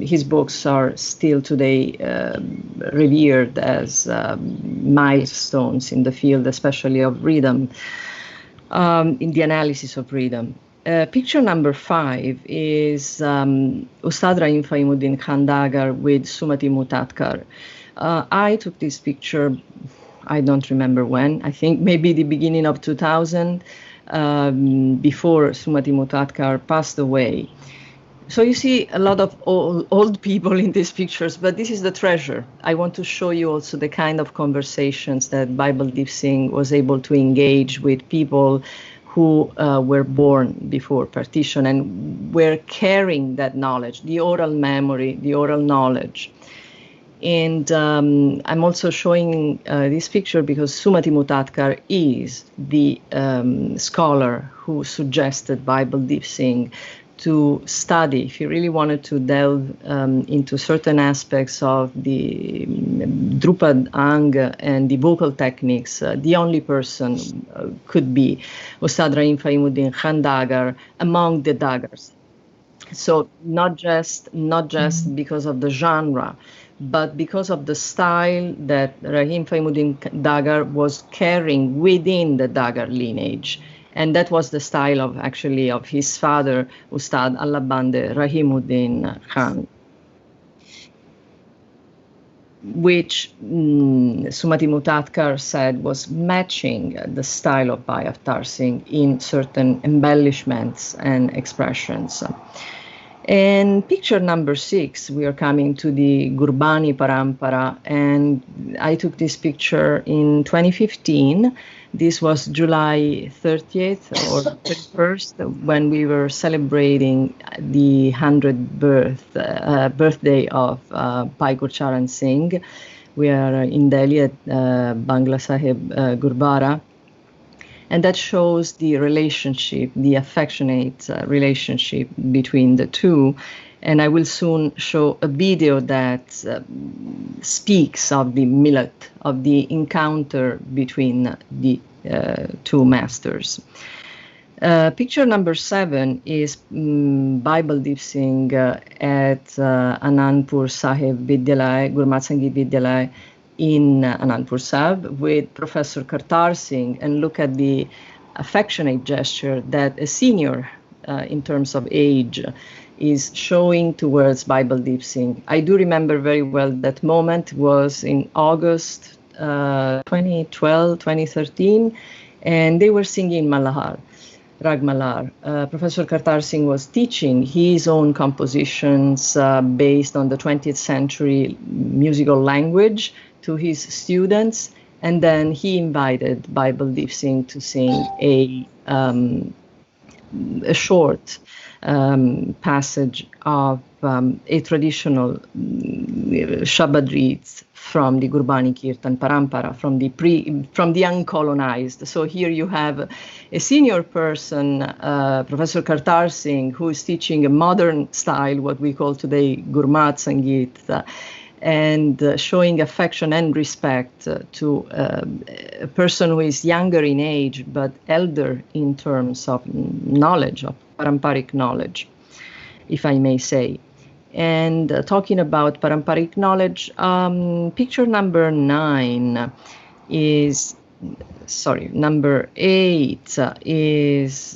his books are still today revered as milestones in the field, especially of rhythm. In the analysis of rhythm. Picture number 5 is Ustad Rahim Faimuddin Khan Dagar with Sumati Mutatkar. I took this picture, I don't remember when, I think maybe the beginning of 2000, before Sumati Mutatkar passed away. So you see a lot of old people in these pictures, but this is the treasure. I want to show you also the kind of conversations that Bhai Baldeep Singh was able to engage with people who were born before partition and were carrying that knowledge, the oral memory, the oral knowledge. And I'm also showing this picture because Sumati Mutatkar is the scholar who suggested Bhai Baldeep Singh to study, if he really wanted to delve into certain aspects of the Drupad Ang and the vocal techniques, the only person could be Ustad Rahim Faimuddin Khan Dagar among the Dagars. So not just because of the genre, but because of the style that Rahim Faimuddin Dagar was carrying within the Dagar lineage. And that was the style of his father, Ustad Allabande Rahimuddin Khan, which Sumati Mutatkar said was matching the style of Bhai Avtar Singh in certain embellishments and expressions. And picture number 6, we are coming to the Gurbāṇī Parampara, and I took this picture in 2015. This was July 30th or 31st when we were celebrating the 100th birthday of Bhai Gurcharan Singh. We are in Delhi at Bangla Sahib Gurbara. And that shows the relationship, the affectionate relationship between the two. And I will soon show a video that speaks of the milat, of the encounter between the two masters. Picture number 7 is Bhai Baldeep Singh at Anandpur Sahib Vidyalaya, Gurmāṇī Saṅgīta Vidyalaya in Anandpur Sahib with Professor Kartar Singh, and look at the affectionate gesture that a senior in terms of age is showing towards Bhai Baldeep Singh. I do remember very well that moment was in August 2012, 2013, and they were singing Malhar. Rag Malhar. Professor Kartar Singh was teaching his own compositions based on the 20th century musical language to his students, and then he invited Bhai Baldeep Singh to sing a short passage of a traditional Shabad Reeds from the Gurbāṇī Kirtan Parampara, from the uncolonized. So here you have a senior person, Professor Kartar Singh, who is teaching a modern style, what we call today Gurbāṇī Saṅgīta, and showing affection and respect to a person who is younger in age but elder in terms of knowledge, of paramparic knowledge, if I may say. And talking about paramparic knowledge, picture number 8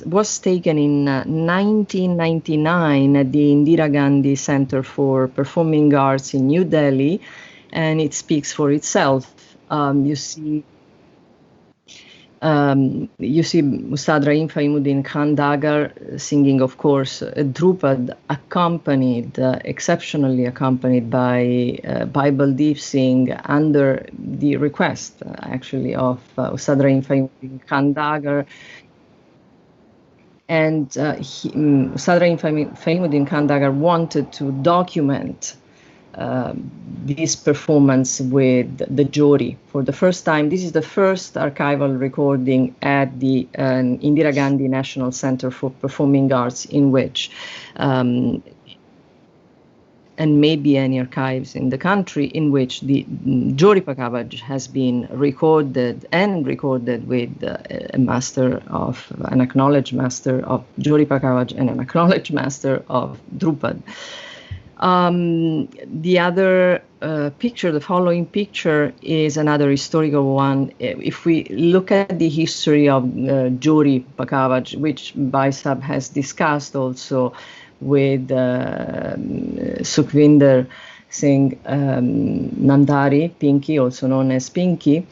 was taken in 1999 at the Indira Gandhi Center for Performing Arts in New Delhi, and it speaks for itself. You see Ustad Rahim Faimuddin Khan Dagar singing, of course, a Drupad, exceptionally accompanied by Bhai Baldeep Singh under the request, actually, of Ustad Rahim Faimuddin Khan Dagar. And Ustad Rahim Faimuddin Khan Dagar wanted to document this performance with the Jori for the first time. This is the first archival recording at the Indira Gandhi National Center for Performing Arts, in which, and maybe any archives in the country, in which the Jori Pakavaj has been recorded with an acknowledged master of Jori Pakavaj and an acknowledged master of Drupad. The other picture, the following picture, is another historical one. If we look at the history of Jori Pakavaj, which Baisab has discussed also with Sukhvinder Singh Nandari, Pinky, also known as Pinky,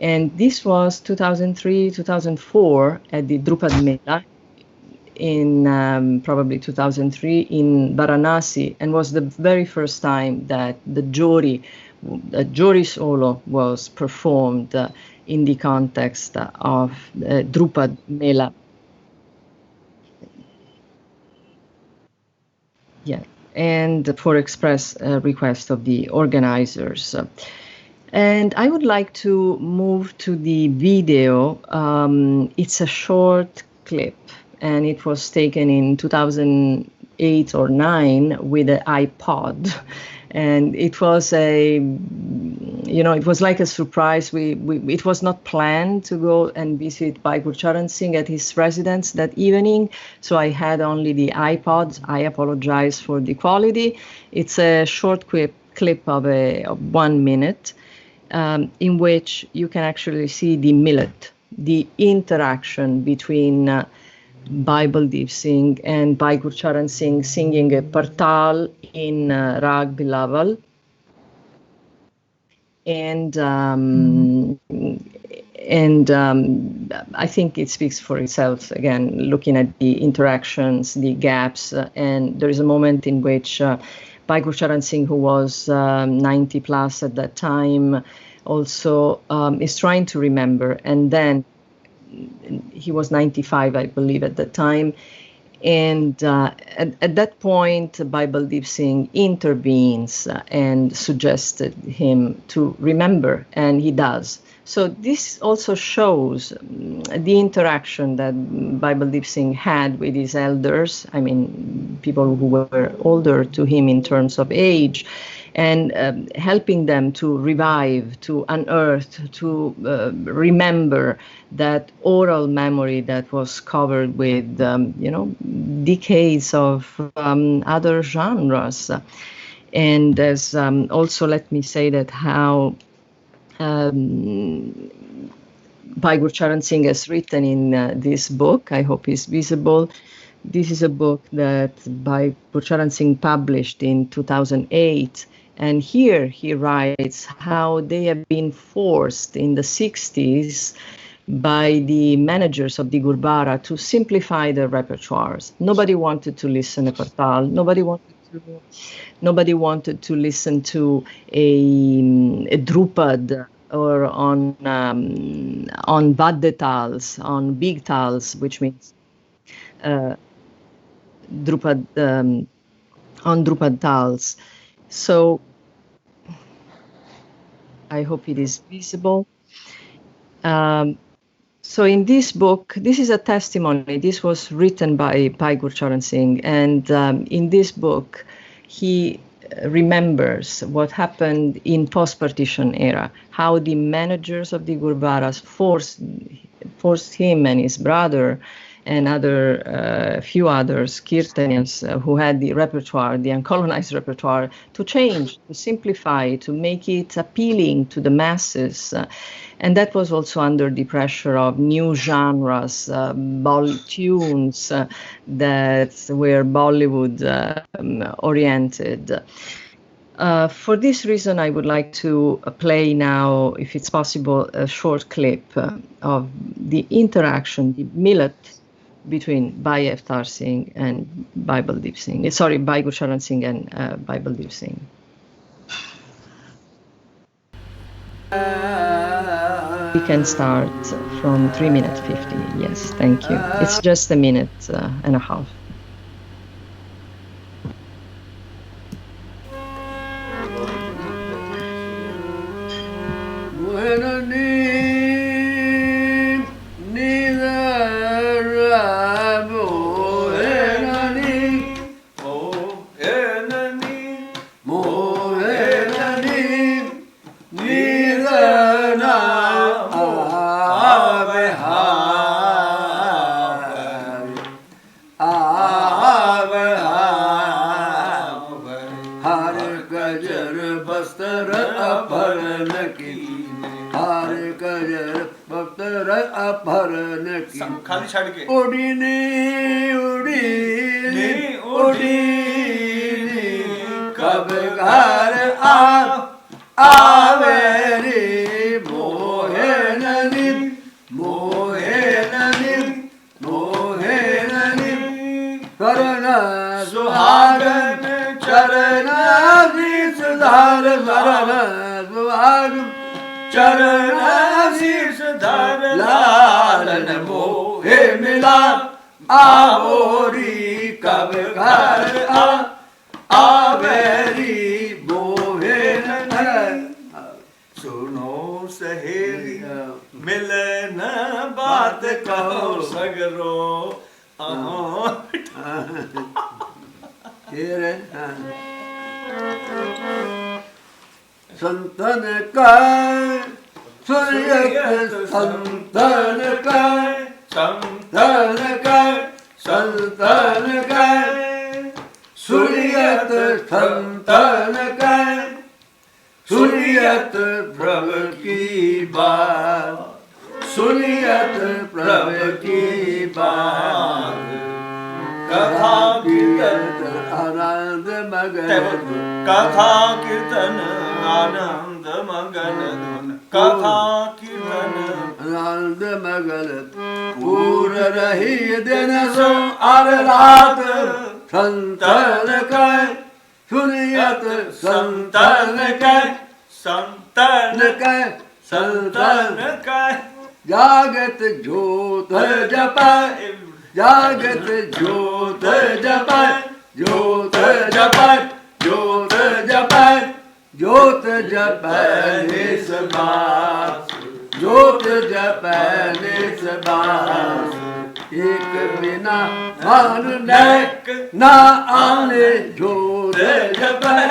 and this was 2003-2004 at the Drupad Mēlā in probably 2003 in Varanasi, and was the very first time that the Jori solo was performed in the context of Drupad Mēlā. Yeah, and for express request of the organizers. And I would like to move to the video. It's a short clip, and it was taken in 2008 or 9 with an iPod. And it was it was like a surprise. It was not planned to go and visit Bhai Gurcharan Singh at his residence that evening. So I had only the iPods. I apologize for the quality. It's a short clip of 1 minute in which you can actually see the millet, the interaction between Bhai Baldeep Singh and Bhai Gurcharan Singh singing a partal in Rag Bilaval. And I think it speaks for itself, again, looking at the interactions, the gaps. And there is a moment in which Bhai Gurcharan Singh, who was 90 plus at that time, also is trying to remember. And then he was 95, I believe, at that time. And at that point, Bhai Baldeep Singh intervenes and suggested him to remember, and he does. So this also shows the interaction that Bhai Baldeep Singh had with his elders, I mean, people who were older to him in terms of age, and helping them to revive, to unearth, to remember that oral memory that was covered with, decades of other genres. And as also, let me say that how Bhai Gurcharan Singh has written in this book, I hope it's visible. This is a book that Bhai Gurcharan Singh published in 2008. And here he writes how they have been forced in the 60s by the managers of the Gurbāra to simplify their repertoires. Nobody wanted to listen to Kartal. Nobody wanted to listen to a Drupad or on Vadde tals, on big tals, which means Drupad on Drupad tals. So I hope it is visible. So in this book, this is a testimony. This was written by Bhai Gurcharan Singh, and in this book, he remembers what happened in post-partition era, how the managers of the Gurbaras forced him and his brother and few others, Kirtanians, who had the repertoire, the uncolonized repertoire, to change, to simplify, to make it appealing to the masses. And that was also under the pressure of new genres, tunes that were Bollywood oriented. For this reason, I would like to play now, if it's possible, a short clip of the interaction, the millet between Bhai Avtar Singh and Bhai Baldeep Singh. Sorry, Bhai Gurcharan Singh and Bhai Baldeep Singh. We can start from 3 minutes 50. Yes, thank you. It's just a minute and a half. खाली छड़ के उड़ीनी उड़ीनी उड़ीनी कब घर आवे रे मोहे ननी मोहे ननी मोहे ननी करना सुहागन चरना सुधार करना सुहागन चरना सुधार लालन मोहे मिला आवोरी कब घर आवेरी मोहे सुनो सहेली मिले न बात कहो सगरो संतन का सूर्य संतन का संतन का संतन का सूर्यत संतन का सूर्यत प्रभु की बात सूर्यत प्रभु की बात कथा कीर्तन आनंद मगन कथा कीर्तन आनंद मगन धुन कथा कीर्तन आनंद मगन पूर रही दिन सो और रात संतन का सुनियत संतन का संतन का संतन का जागत ज्योत जप जागत ज्योत जप ज्योत जप ज्योत जप ज्योत जप निस्बात ज्योत जपै निसबास एक बिना मान नैक ना आने ज्योत जपै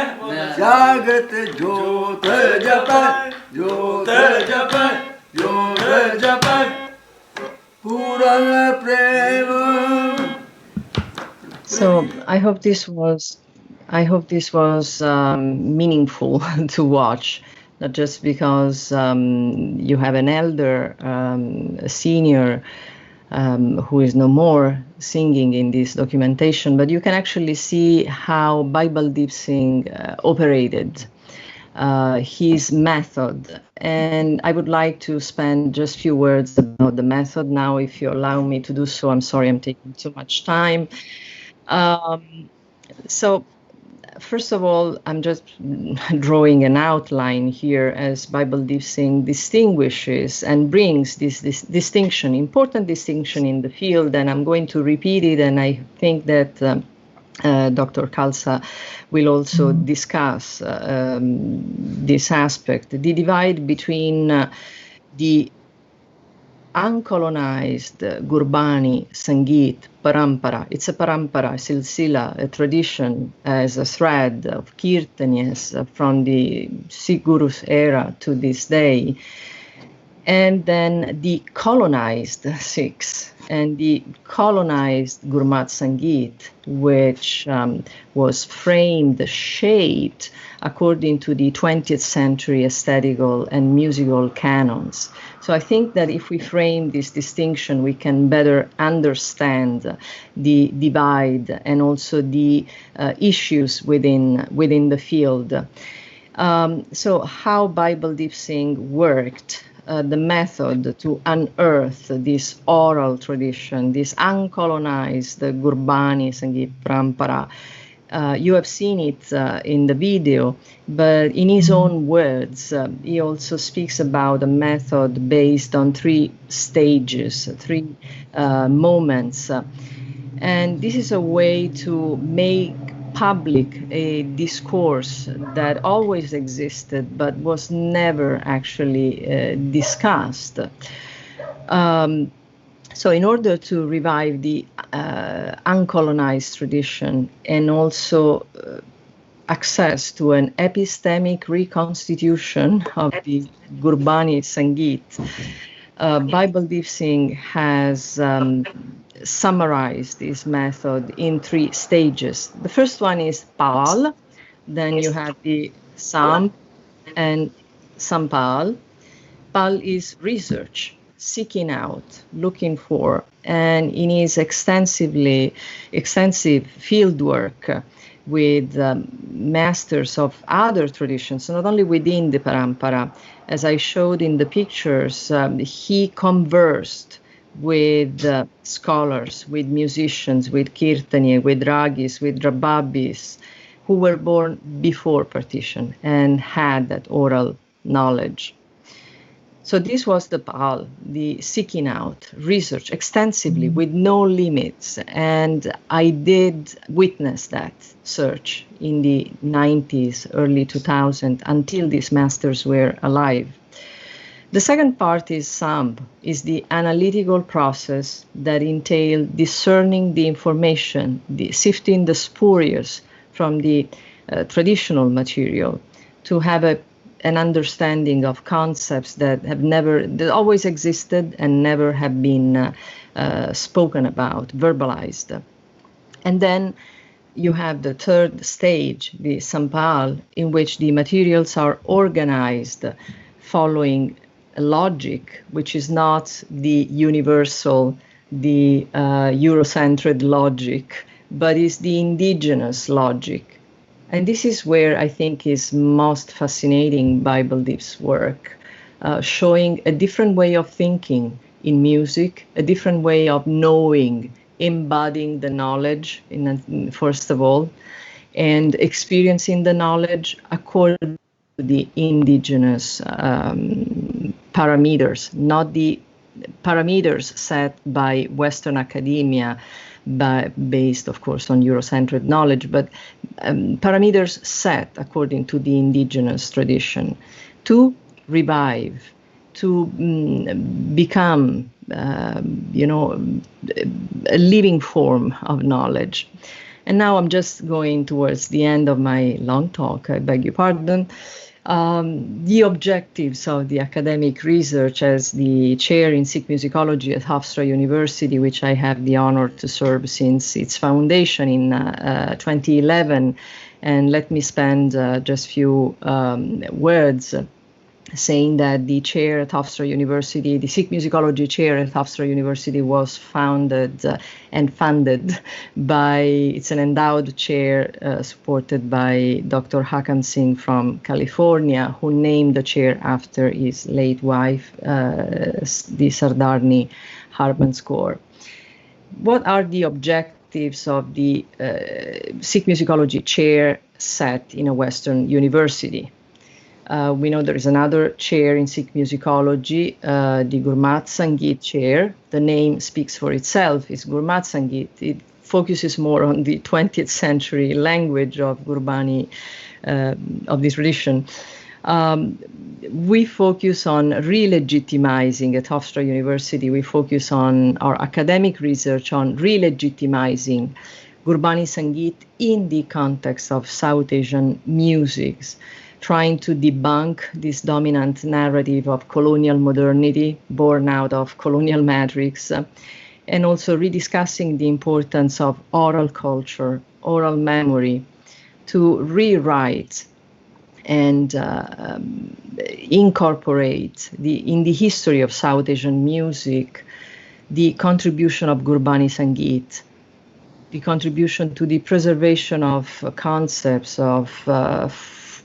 जागत ज्योत जपै ज्योत जपै ज्योत जपै पूर्ण प्रेम. So I hope this was meaningful to watch, not just because you have an elder, a senior who is no more singing in this documentation, but you can actually see how Bhai Baldeep Singh operated, his method. And I would like to spend just a few words about the method now, if you allow me to do so. I'm sorry I'm taking too much time. So first of all, I'm just drawing an outline here as Bhai Baldeep Singh distinguishes and brings this distinction, important distinction in the field, and I'm going to repeat it, and I think that Dr. Khalsa will also discuss this aspect, the divide between the uncolonized Gurbāṇī Saṅgīta parampara. It's a parampara, silsila, a tradition as a thread of kirtanias from the Sikh Guru's era to this day. And then the colonized Sikhs and the colonized Gurmat Saṅgīta, which was framed, shaped according to the 20th century aesthetical and musical canons. So I think that if we frame this distinction, we can better understand the divide and also the issues within the field. So how Bhai Baldeep Singh worked, the method to unearth this oral tradition, this uncolonized Gurbāṇī Saṅgīta parampara. You have seen it in the video, but in his own words, he also speaks about a method based on 3 stages, 3 moments. And this is a way to make public a discourse that always existed but was never actually discussed. So in order to revive the uncolonized tradition and also access to an epistemic reconstitution of the Gurbāṇī Saṅgīta, Bhai Baldeep Singh has summarized this method in 3 stages. The first one is Pal, then you have the Sam and Sampal. Pal is research, seeking out, looking for, and in his extensive field work with masters of other traditions, not only within the parampara. As I showed in the pictures, he conversed with scholars, with musicians, with kirtani, with ragis, with rababis, who were born before partition and had that oral knowledge. So this was the Pal, the seeking out, research extensively with no limits. And I did witness that search in the 90s, early 2000s, until these masters were alive. The second part is Samb, is the analytical process that entails discerning the information, sifting the spurious from the traditional material to have an understanding of concepts that always existed and never have been spoken about, verbalized. And then you have the third stage, the Sampal, in which the materials are organized following a logic, which is not the universal, the Eurocentered logic, but is the indigenous logic. And this is where I think is most fascinating Bhai Baldeep's work, showing a different way of thinking in music, a different way of knowing, embodying the knowledge, first of all, and experiencing the knowledge according to the indigenous parameters, not the parameters set by Western academia, based, of course, on Eurocentered knowledge, but parameters set according to the indigenous tradition, to revive to become, a living form of knowledge. And now I'm just going towards the end of my long talk, I beg your pardon. The objectives of the academic research as the chair in Sikh musicology at Hofstra University, which I have the honor to serve since its foundation in 2011. And let me spend just few words saying that the chair at Hofstra University, the Sikh musicology chair at Hofstra University was founded and funded by, it's an endowed chair supported by Dr. Hakan Singh from California, who named the chair after his late wife, the Sardarni Harman's Kaur. What are the objectives of the Sikh musicology chair set in a Western university? We know there is another chair in Sikh musicology, the Gurbāṇī Saṅgīta chair. The name speaks for itself, it's Gurbāṇī Saṅgīta. It focuses more on the 20th century language of Gurbāṇī, of this tradition. We focus on re-legitimizing at Hofstra University. We focus on our academic research on re-legitimizing Gurbāṇī Saṅgīta in the context of South Asian musics, trying to debunk this dominant narrative of colonial modernity born out of colonial matrix, and also rediscussing the importance of oral culture, oral memory, to rewrite and incorporate in the history of South Asian music the contribution of Gurbāṇī Saṅgīta, the contribution to the preservation of concepts of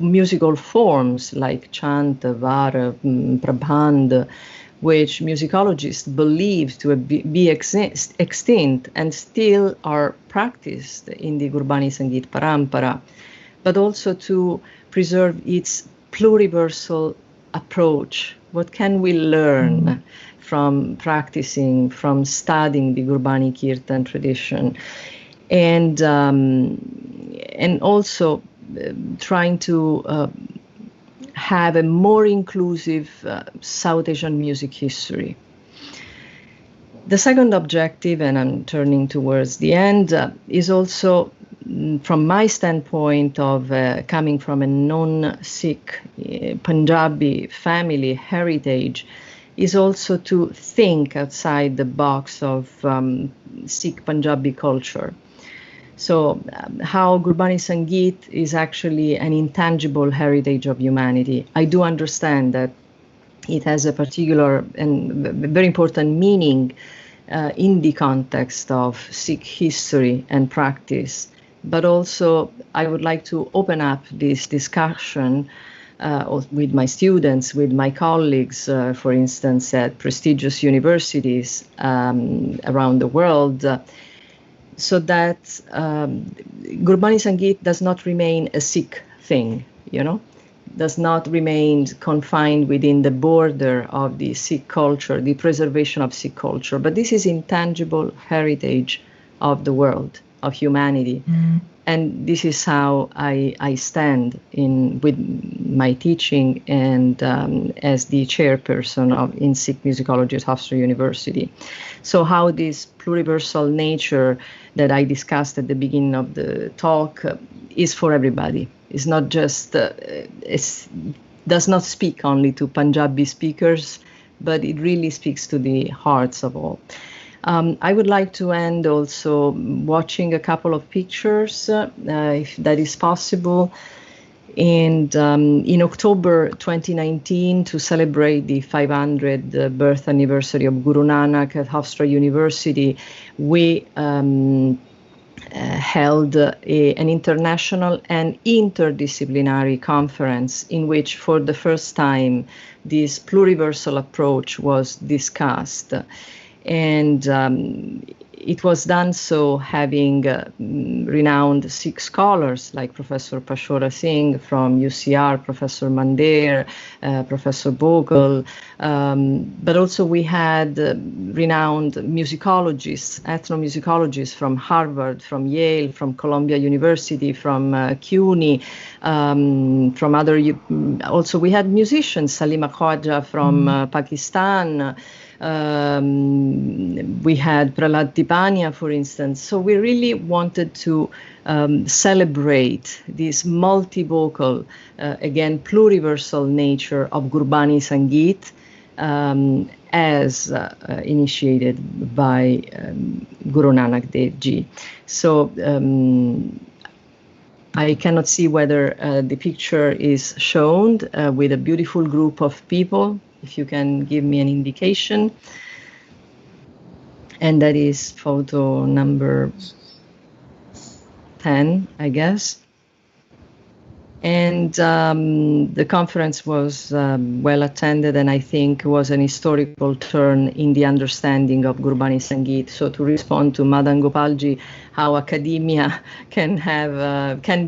musical forms like chant, vara, prabandh, which musicologists believe to be extinct and still are practiced in the Gurbāṇī Saṅgīta parampara, but also to preserve its pluriversal approach. What can we learn from practicing, from studying the Gurbāṇī Kirtan tradition? And also trying to have a more inclusive South Asian music history. The second objective, and I'm turning towards the end, is also from my standpoint of coming from a non-Sikh Punjabi family heritage, is also to think outside the box of Sikh Punjabi culture. So how Gurbāṇī Saṅgīta is actually an intangible heritage of humanity. I do understand that it has a particular and very important meaning in the context of Sikh history and practice. But also I would like to open up this discussion with my students, with my colleagues, for instance, at prestigious universities around the world, so that Gurbāṇī Saṅgīta does not remain a Sikh thing, does not remain confined within the border of the Sikh culture, the preservation of Sikh culture, but this is intangible heritage of the world, of humanity. And this is how I stand with my teaching and as the chairperson in Sikh musicology at Hofstra University. So how this pluriversal nature that I discussed at the beginning of the talk is for everybody. It's not just, does not speak only to Punjabi speakers, but it really speaks to the hearts of all. I would like to end also watching a couple of pictures, if that is possible. And in October 2019, to celebrate the 500th birth anniversary of Gurū Nānak at Hofstra University, we held an international and interdisciplinary conference in which for the first time this pluriversal approach was discussed. And it was done so having renowned Sikh scholars like Professor Pashora Singh from UCR, Professor Mandir, Professor Bogle, but also we had renowned musicologists, ethnomusicologists from Harvard, from Yale, from Columbia University, from CUNY, from other, also we had musicians, Salima Khwaja from Pakistan, we had Prahlad Tipania, for instance. So we really wanted to celebrate this multivocal, again, pluriversal nature of Gurbāṇī Saṅgīta as initiated by Gurū Nānak Dēv ji. So I cannot see whether the picture is shown with a beautiful group of people. If you can give me an indication. And that is photo number 10, I guess. And the conference was well attended, and I think was an historical turn in the understanding of Gurbāṇī Saṅgīta. So to respond to Madan Gopalji, how academia can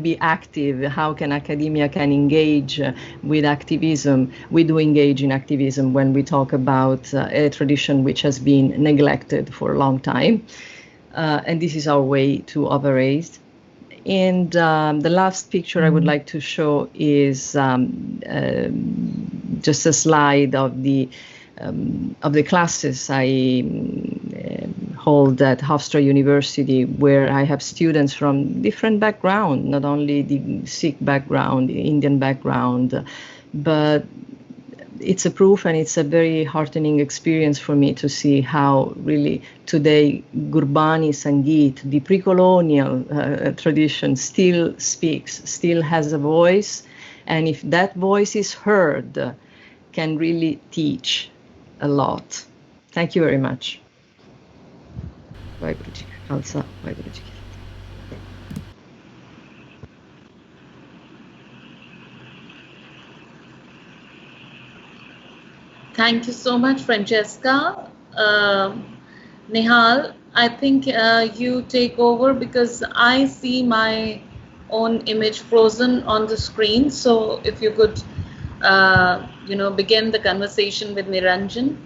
be active, how can academia can engage with activism. We do engage in activism when we talk about a tradition which has been neglected for a long time. And this is our way to operate. And the last picture I would like to show is just a slide of the classes I hold at Hofstra University, where I have students from different backgrounds, not only the Sikh background, the Indian background, but it's a proof, and it's a very heartening experience for me to see how really today Gurbāṇī Saṅgīta, the pre-colonial tradition, still speaks, still has a voice, and if that voice is heard, can really teach a lot. Thank you very much. Thank you so much, Francesca. Nihal, I think you take over because I see my own image frozen on the screen. So if you could, begin the conversation with Niranjan,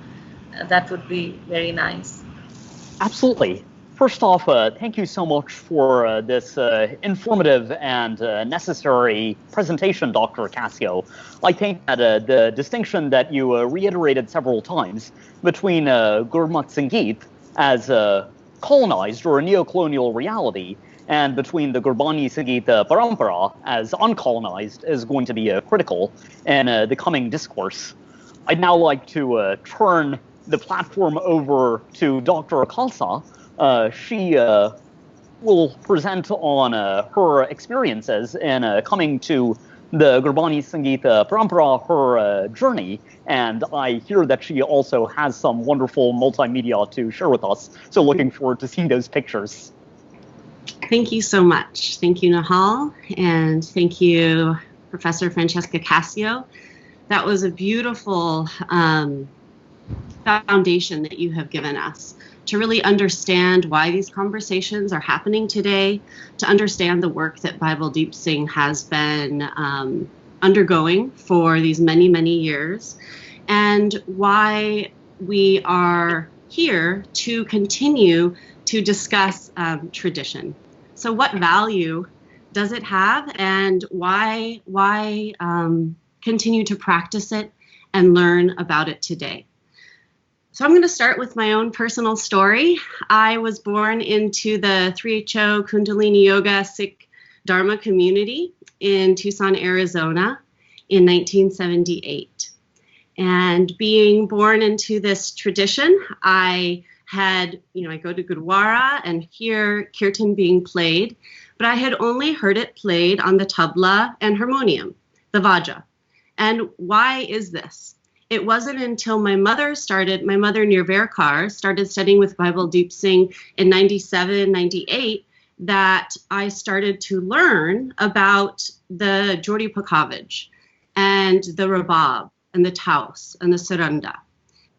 that would be very nice. Absolutely. First off, thank you so much for this informative and necessary presentation, Dr. Cassio. I think that the distinction that you reiterated several times between Gurbāṇī Saṅgīta as colonized or a neo-colonial reality and between the Gurbāṇī Saṅgīta Parampara as uncolonized is going to be critical in the coming discourse. I'd now like to turn the platform over to Dr. Khalsa. She will present on her experiences in coming to the Gurbāṇī Saṅgīta Parampara, her journey, and I hear that she also has some wonderful multimedia to share with us, so looking forward to seeing those pictures. Thank you so much. Thank you, Nihal, and thank you, Professor Francesca Cassio. That was a beautiful foundation that you have given us to really understand why these conversations are happening today, to understand the work that Bhai Baldeep Singh has been undergoing for these many, many years, and why we are here to continue to discuss tradition. So what value does it have, and why continue to practice it and learn about it today? So I'm going to start with my own personal story. I was born into the 3HO Kundalini Yoga Sikh Dharma community in Tucson, Arizona in 1978. And being born into this tradition, I had, I go to Gurdwara and hear kirtan being played, but I had only heard it played on the tabla and harmonium, the vaja. And why is this? It wasn't until my mother Nirvarkar started studying with Bhai Baldeep Singh in 97, 98, that I started to learn about the Jodi Pakavij and the Rabab and the Taus and the Saranda.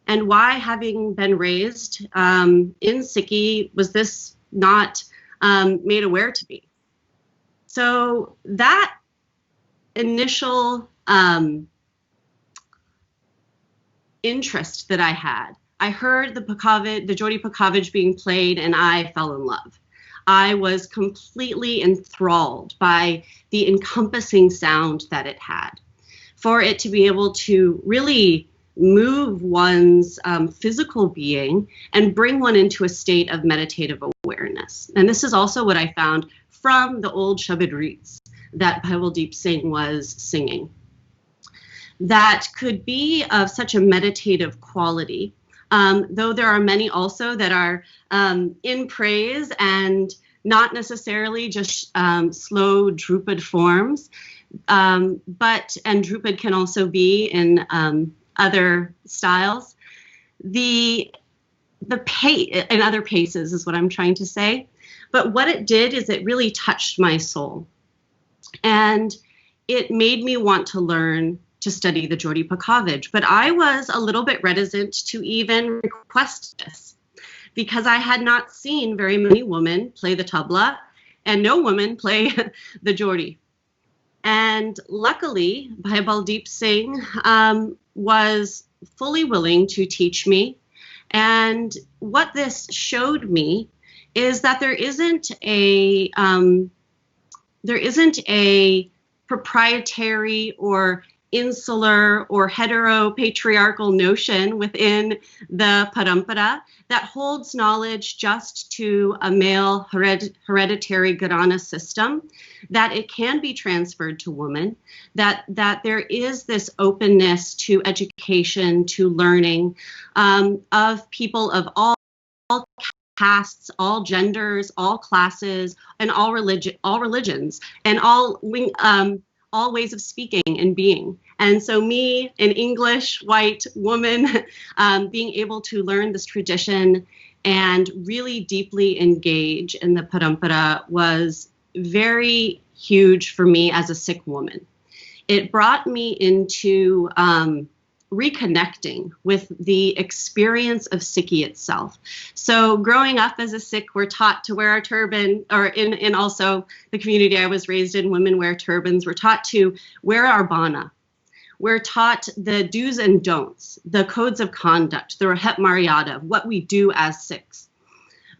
and why, having been raised in Sikhi, was this not made aware to me? So that initial interest that I had, I heard the Jodi Pakavij being played, and I fell in love. I was completely enthralled by the encompassing sound that it had. For it to be able to really move one's physical being and bring one into a state of meditative awareness. And this is also what I found from the old Shabad Reets that Bhai Baldeep Singh was singing, that could be of such a meditative quality, though there are many also that are in praise and not necessarily just slow Drupad forms, and Drupad can also be in other styles. The pace in other paces is what I'm trying to say. But what it did is it really touched my soul, and it made me want to learn to study the Jodi Pakavij. But I was a little bit reticent to even request this, because I had not seen very many women play the tabla and no women play the Jodi. And luckily, Bhai Baldeep Singh was fully willing to teach me. And what this showed me is that there isn't a proprietary or insular or heteropatriarchal notion within the parampara that holds knowledge just to a male hereditary Gharana system, that it can be transferred to women, that there is this openness to education, to learning, of people of all castes, all genders, all classes, and all religions, and all ways of speaking and being. And so me, an English white woman, being able to learn this tradition and really deeply engage in the parampara was very huge for me as a Sikh woman. It brought me into reconnecting with the experience of Sikhi itself. So growing up as a Sikh, we're taught to wear a turban, or in also the community I was raised in, women wear turbans. We're taught to wear our bana. We're taught the do's and don'ts, the codes of conduct, the Rahat Maryada, what we do as Sikhs.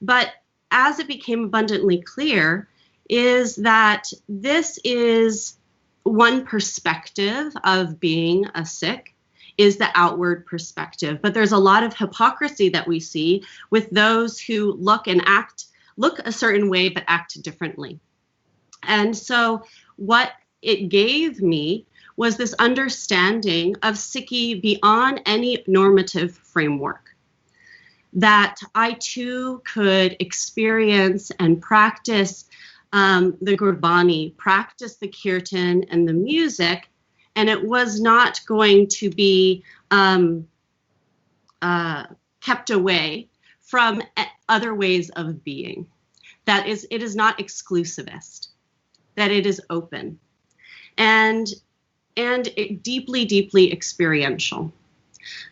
But as it became abundantly clear, is that this is one perspective of being a Sikh, is the outward perspective. But there's a lot of hypocrisy that we see with those who look a certain way but act differently. And so what it gave me was this understanding of Sikhi beyond any normative framework, that I too could experience and practice the Gurbāṇī, practice the kirtan and the music, and it was not going to be kept away from other ways of being. That is, it is not exclusivist, that it is open, and it deeply, deeply experiential.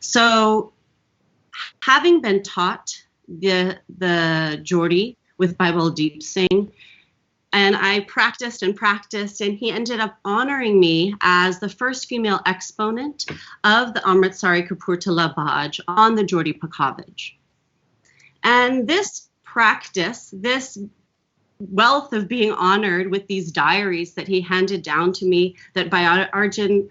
So having been taught the Jodi with Bhai Baldeep Singh, and I practiced, and he ended up honoring me as the first female exponent of the Amritsari Kapurthala Bhaj on the Jodi Pakavij. And this practice, this wealth of being honored with these diaries that he handed down to me, that Bhai Arjun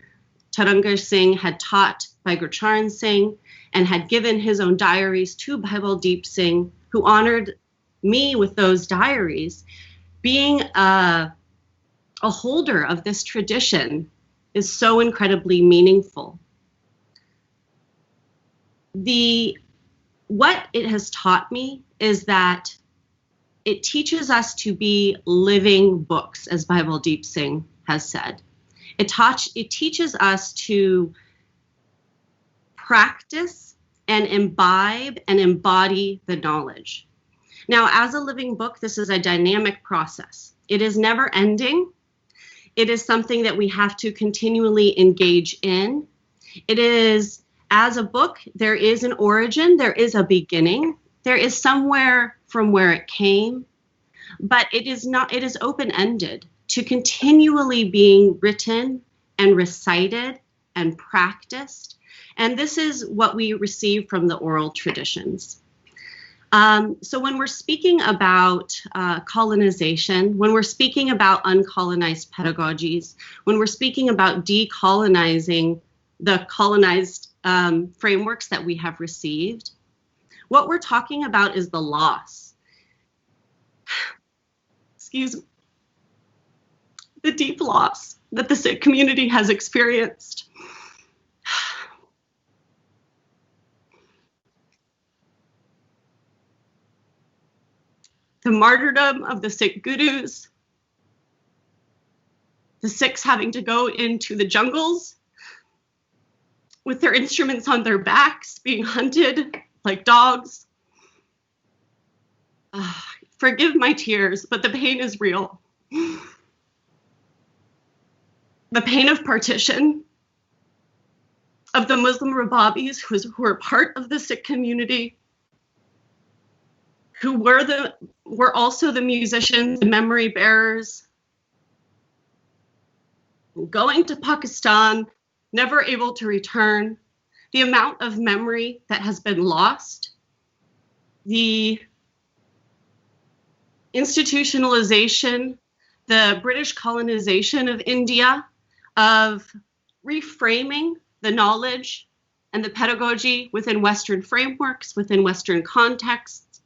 Tarangar Singh had taught by Gurcharan Singh, and had given his own diaries to Bhai Baldeep Singh, who honored me with those diaries. Being a holder of this tradition is so incredibly meaningful. What it has taught me is that it teaches us to be living books, as Bhai Baldeep Singh has said. It teaches us to practice and imbibe and embody the knowledge. Now, as a living book, this is a dynamic process. It is never ending. It is something that we have to continually engage in. It is as a book, there is an origin, there is a beginning, there is somewhere from where it came, but it is not, it is open-ended to continually being written and recited and practiced. And this is what we receive from the oral traditions. So when we're speaking about colonization, when we're speaking about uncolonized pedagogies, when we're speaking about decolonizing the colonized frameworks that we have received, what we're talking about is the loss. Excuse me. The deep loss that the Sikh community has experienced. The martyrdom of the Sikh gurus, the Sikhs having to go into the jungles with their instruments on their backs, being hunted like dogs. Forgive my tears, but the pain is real. The pain of partition, of the Muslim Rababis who are part of the Sikh community, who were also the musicians, the memory bearers, going to Pakistan, never able to return, the amount of memory that has been lost, the institutionalization, the British colonization of India, of reframing the knowledge and the pedagogy within Western frameworks, within Western contexts.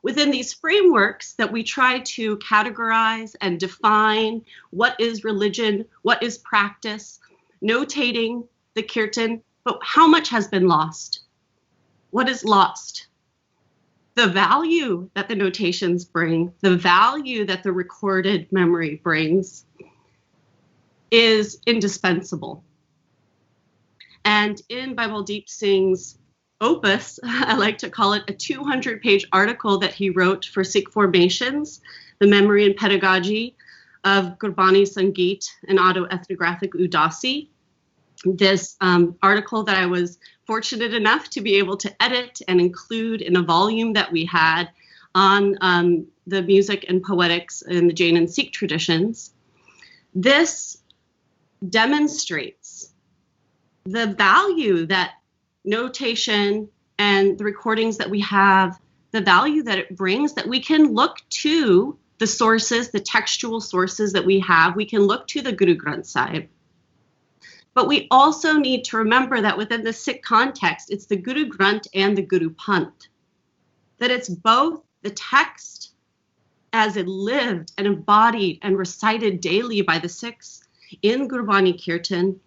Within these frameworks that we try to categorize and define what is religion, what is practice, notating the kirtan, but how much has been lost? What is lost? The value that the notations bring, the value that the recorded memory brings, is indispensable. And in Bhai Baldeep Singh's opus, I like to call it a 200-page article that he wrote for Sikh Formations, the memory and pedagogy of Gurbāṇī Saṅgīta and autoethnographic Udasi. This article that I was fortunate enough to be able to edit and include in a volume that we had on the music and poetics in the Jain and Sikh traditions. This demonstrates the value that notation and the recordings that we have, the value that it brings, that we can look to the sources, the textual sources that we have. We can look to the Guru Granth Sahib. But we also need to remember that within the Sikh context, it's the Guru Granth and the Guru Panth. That it's both the text as it lived and embodied and recited daily by the Sikhs in Gurbāṇī Kirtan.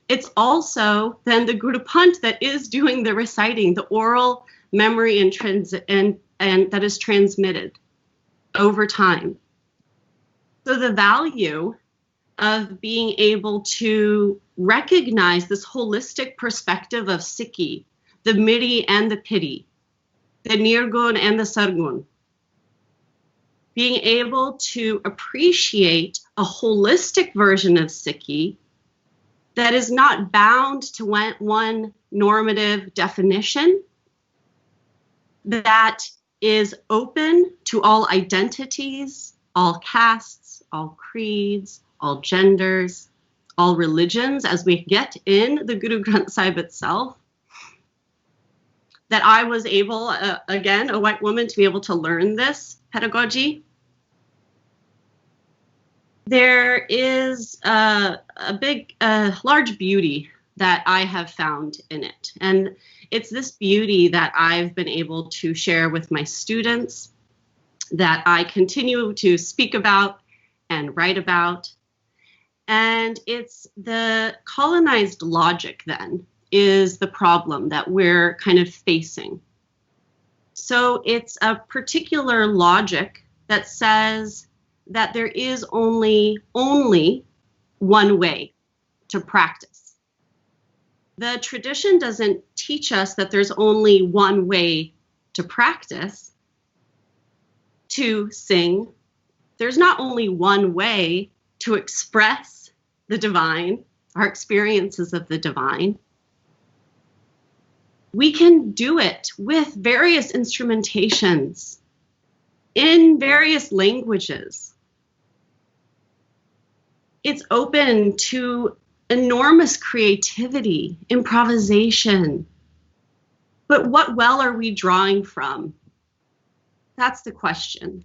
It's also then the Guru Panth that is doing the reciting, the oral memory and that is transmitted over time. So the value of being able to recognize this holistic perspective of Sikhi, the Miri and the Piri, the Nirgun and the Sargun, being able to appreciate a holistic version of Sikhi that is not bound to one normative definition, that is open to all identities, all castes, all creeds, all genders, all religions, as we get in the Guru Granth Sahib itself. That I was able, again, a white woman, to be able to learn this pedagogy. There is a large beauty that I have found in it. And it's this beauty that I've been able to share with my students, that I continue to speak about and write about. And it's the colonized logic then is the problem that we're kind of facing. So it's a particular logic that says that there is only one way to practice. The tradition doesn't teach us that there's only one way to practice, to sing. There's not only one way to express the divine, our experiences of the divine. We can do it with various instrumentations in various languages. It's open to enormous creativity, improvisation. But what well are we drawing from? That's the question.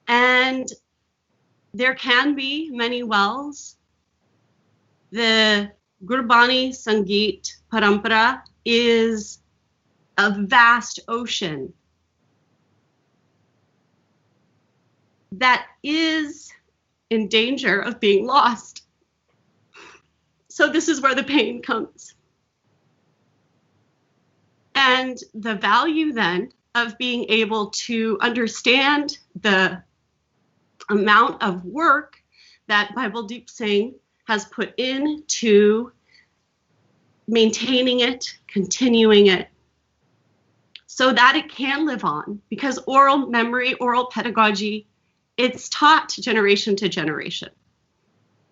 And there can be many wells. The Gurbāṇī Saṅgīta parampara is a vast ocean that is in danger of being lost. So this is where the pain comes. And the value then of being able to understand the amount of work that Bhai Baldeep Singh has put into maintaining it, continuing it, so that it can live on. Because oral memory, oral pedagogy, it's taught generation to generation.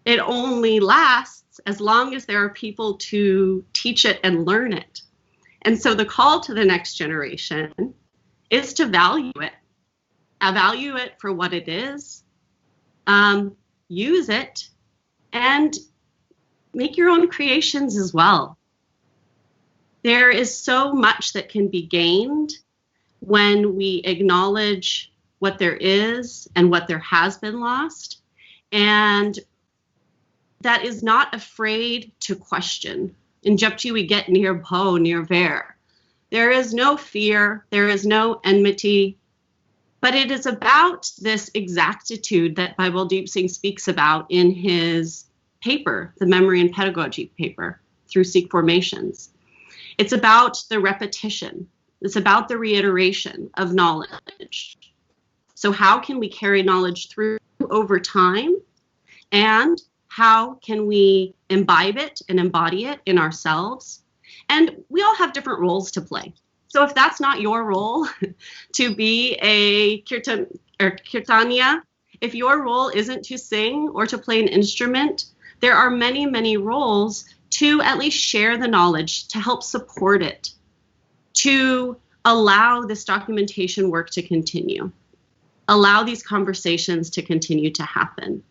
It only lasts as long as there are people to teach it and learn it. And so the call to the next generation is to value it for what it is, use it, and make your own creations as well. There is so much that can be gained when we acknowledge what there is and what there has been lost, and that is not afraid to question. In Japji, we get near bho, near ver. There is no fear, there is no enmity, but it is about this exactitude that Bhai Baldeep Singh speaks about in his paper, the Memory and Pedagogy paper, through Sikh formations. It's about the repetition. It's about the reiteration of knowledge. So how can we carry knowledge through over time? And how can we imbibe it and embody it in ourselves? And we all have different roles to play. So if that's not your role to be a kirtaniya, if your role isn't to sing or to play an instrument, there are many, many roles to at least share the knowledge, to help support it, to allow this documentation work to continue, allow these conversations to continue to happen.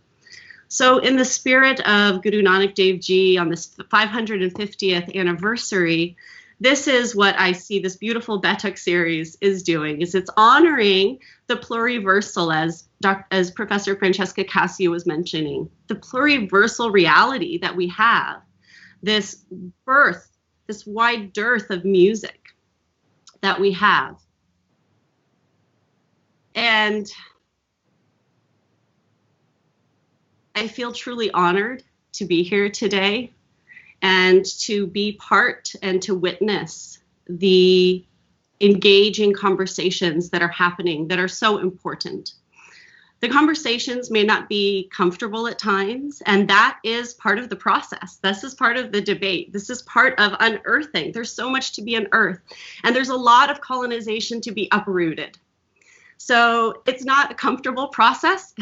So in the spirit of Gurū Nānak Dēv ji on this 550th anniversary, this is what I see this beautiful Baiṭhak series is doing, is it's honoring the pluriversal, as Professor Francesca Cassio was mentioning, the pluriversal reality that we have, this birth, this wide dearth of music that we have. And I feel truly honored to be here today and to be part and to witness the engaging conversations that are happening that are so important. The conversations may not be comfortable at times, and that is part of the process. This is part of the debate. This is part of unearthing. There's so much to be unearthed, and there's a lot of colonization to be uprooted. So it's not a comfortable process,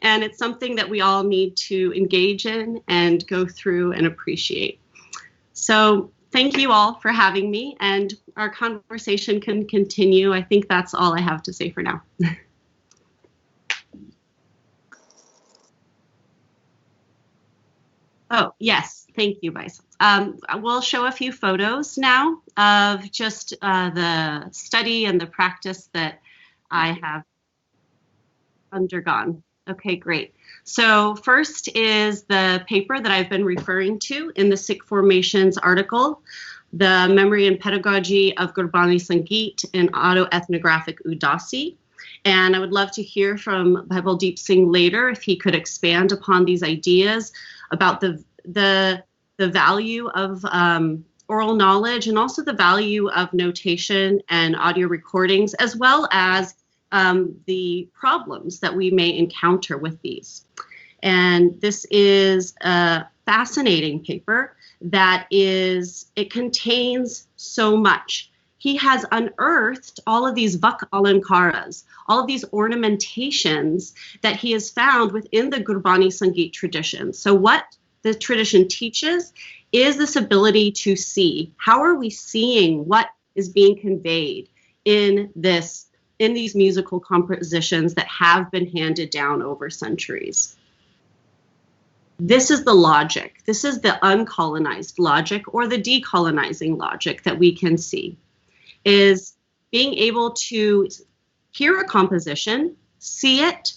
and it's something that we all need to engage in and go through and appreciate. So thank you all for having me, and our conversation can continue. I think that's all I have to say for now. Oh, yes, thank you, Baiṭhak. We'll show a few photos now of just the study and the practice that I have undergone. Okay, great. So first is the paper that I've been referring to in the Sikh Formations article, the Memory and Pedagogy of Gurbāṇī Saṅgīta and Autoethnographic Udasi. And I would love to hear from Bhai Baldeep Singh later if he could expand upon these ideas about the value of oral knowledge and also the value of notation and audio recordings, as well as the problems that we may encounter with these. And this is a fascinating paper that it contains so much. He has unearthed all of these vak alankaras, all of these ornamentations that he has found within the Gurbāṇī Saṅgīta tradition. So what the tradition teaches is this ability to see. How are we seeing what is being conveyed in these musical compositions that have been handed down over centuries? This is the logic. This is the uncolonized logic, or the decolonizing logic that we can see, is being able to hear a composition, see it,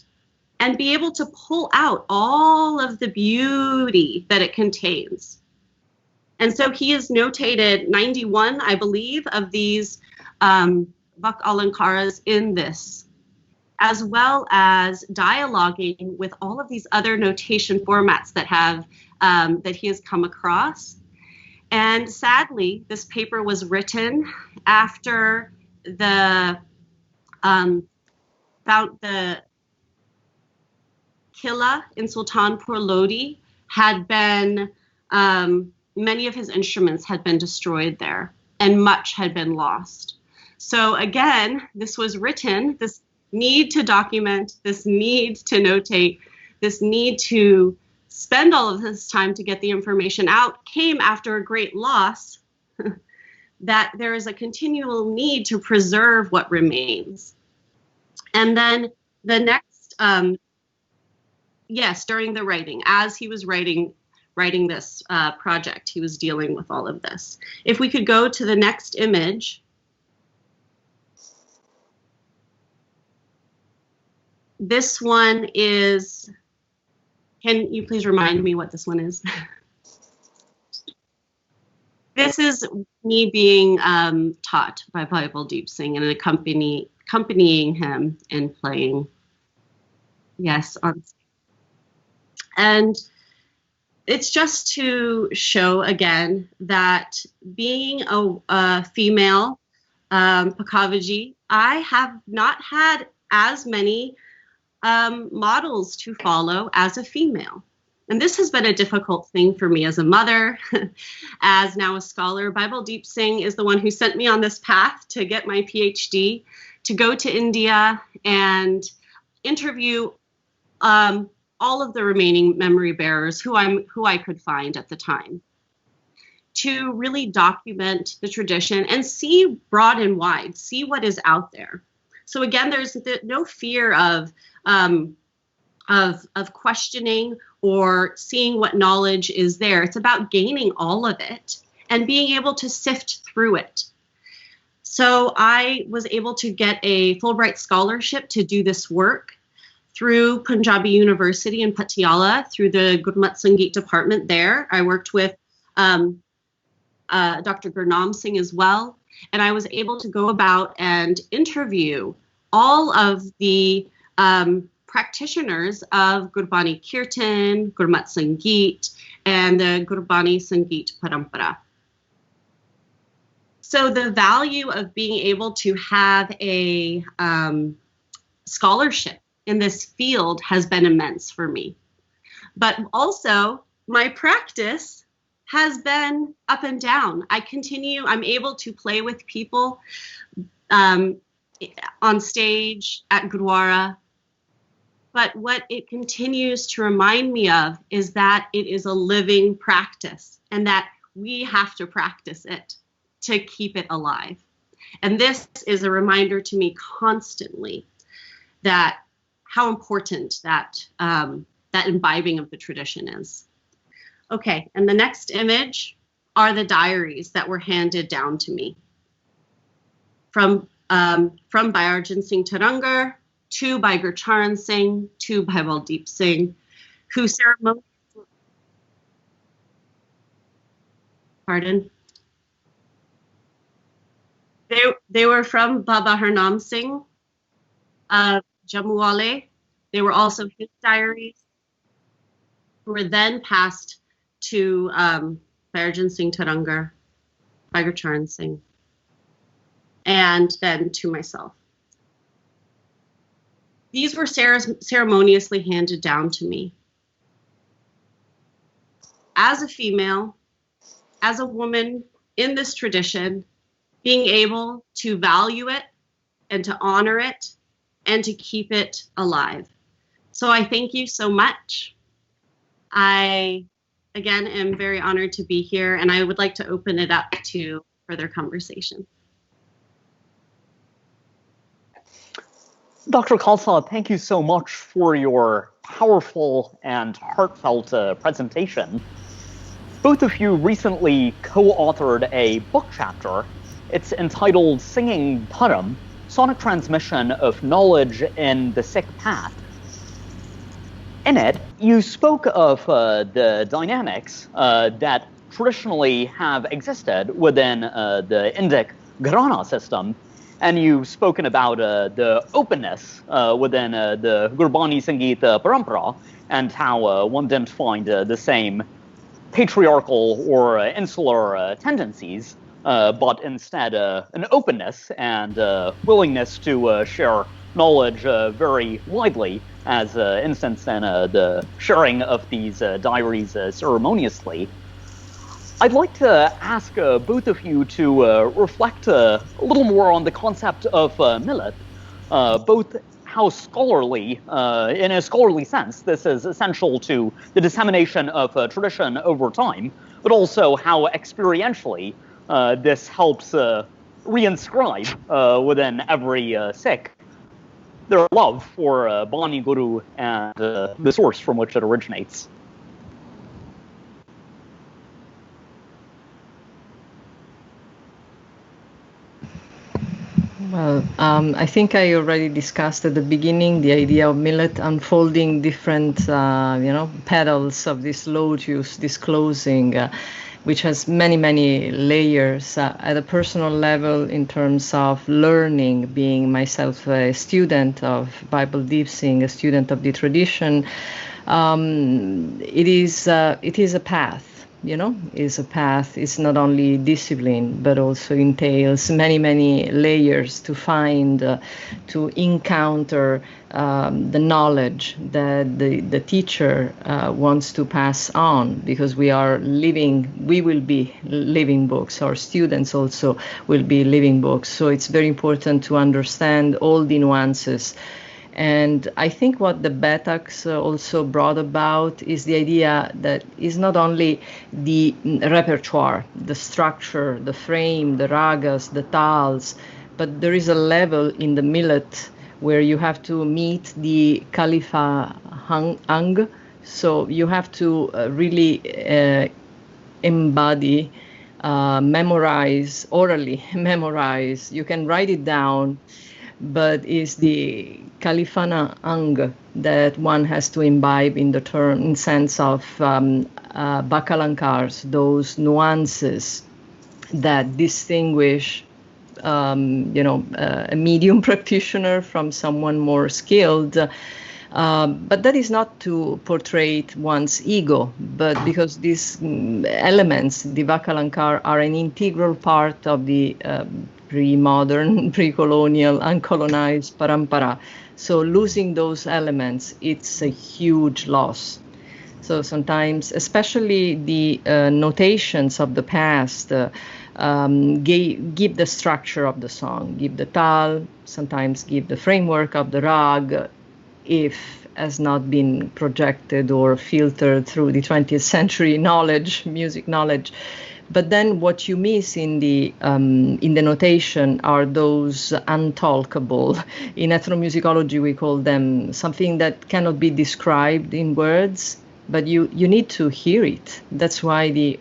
and be able to pull out all of the beauty that it contains. And so he has notated 91, I believe, of these Vak Alankaras in this, as well as dialoguing with all of these other notation formats that that he has come across. And sadly, this paper was written after the Killa in Sultanpur Lodi had been, many of his instruments had been destroyed there, and much had been lost. So again, this was written, this need to document, this need to notate, this need to spend all of this time to get the information out came after a great loss, that there is a continual need to preserve what remains. And then the next, yes, during the writing, as he was writing this project, he was dealing with all of this. If we could go to the next image. This one is, can you please remind me what this one is? This is me being taught by Bhai Baldeep Singh and accompanying him and playing, yes, on stage. And it's just to show again that being a female Pakavaji, I have not had as many models to follow as a female. And this has been a difficult thing for me as a mother, as now a scholar. Bhai Baldeep Singh is the one who sent me on this path to get my PhD, to go to India and interview all of the remaining memory bearers who I could find at the time, to really document the tradition and see broad and wide, see what is out there. So again, there's no fear of questioning or seeing what knowledge is there. It's about gaining all of it and being able to sift through it. So I was able to get a Fulbright scholarship to do this work through Punjabi University in Patiala, through the Gurbāṇī Saṅgīta department there. I worked with Dr. Gurū Singh as well. And I was able to go about and interview all of the practitioners of Gurbāṇī Kirtan, Gurbāṇī Saṅgīta, and the Gurbāṇī Saṅgīta Parampara. So the value of being able to have a scholarship in this field has been immense for me. But also, my practice has been up and down. I'm able to play with people on stage, at Gurdwara. But what it continues to remind me of is that it is a living practice and that we have to practice it to keep it alive. And this is a reminder to me constantly that how important that imbibing of the tradition is. Okay, and the next image are the diaries that were handed down to me from Bhai Arjan Singh Tarangar to Bhai Gurcharan Singh to Bhai Baldeep Singh, who ceremoniously, they were from Baba Harnam Singh, Jammuwale. They were also his diaries, who were then passed to Bhai Arjan Singh Tarangar, Bhai Gurcharan Singh, and then to myself. These were ceremoniously handed down to me. As a female, as a woman in this tradition, being able to value it and to honor it and to keep it alive. So I thank you so much. I again, am very honored to be here, and I would like to open it up to further conversation. Dr. Khalsa, thank you so much for your powerful and heartfelt presentation. Both of you recently co-authored a book chapter. It's entitled Singing Dharam, Sonic Transmission of Knowledge in the Sikh Path. In it, you spoke of the dynamics that traditionally have existed within the Indic Gharana system, and you've spoken about the openness within the Gurbāṇī Saṅgīta parampara, and how one didn't find the same patriarchal or insular tendencies, but instead an openness and willingness to share knowledge very widely, as instanced in the sharing of these diaries ceremoniously. I'd like to ask both of you to reflect a little more on the concept of millet, both how scholarly, in a scholarly sense, this is essential to the dissemination of tradition over time, but also how experientially this helps reinscribe within every Sikh their love for Bani Guru and the source from which it originates. Well, I think I already discussed at the beginning the idea of millet unfolding different, petals of this lotus, this closing, which has many, many layers at a personal level in terms of learning, being myself a student of Bhai Baldeep Singh, a student of the tradition. It is a path. Is a path. It's not only discipline, but also entails many, many layers to find, to encounter the knowledge that the teacher wants to pass on, because we will be living books. Our students also will be living books. So it's very important to understand all the nuances. And I think what the Baithaks also brought about is the idea that is not only the repertoire, the structure, the frame, the ragas, the tals, but there is a level in the millet where you have to meet the Khalifa Ang. So you have to really embody, orally memorize. You can write it down, but is the Kalifana Ang that one has to imbibe in the term, in sense of Bakalankars, those nuances that distinguish, a medium practitioner from someone more skilled. But that is not to portray one's ego, but because these elements, the Bakalankar, are an integral part of the pre-modern, pre-colonial, uncolonized parampara. So losing those elements, it's a huge loss. So sometimes, especially the notations of the past, give the structure of the song, give the tal, sometimes give the framework of the rag, if has not been projected or filtered through the 20th century knowledge, music knowledge. But then what you miss in the notation are those untalkable. In ethnomusicology, we call them something that cannot be described in words, but you need to hear it. That's why the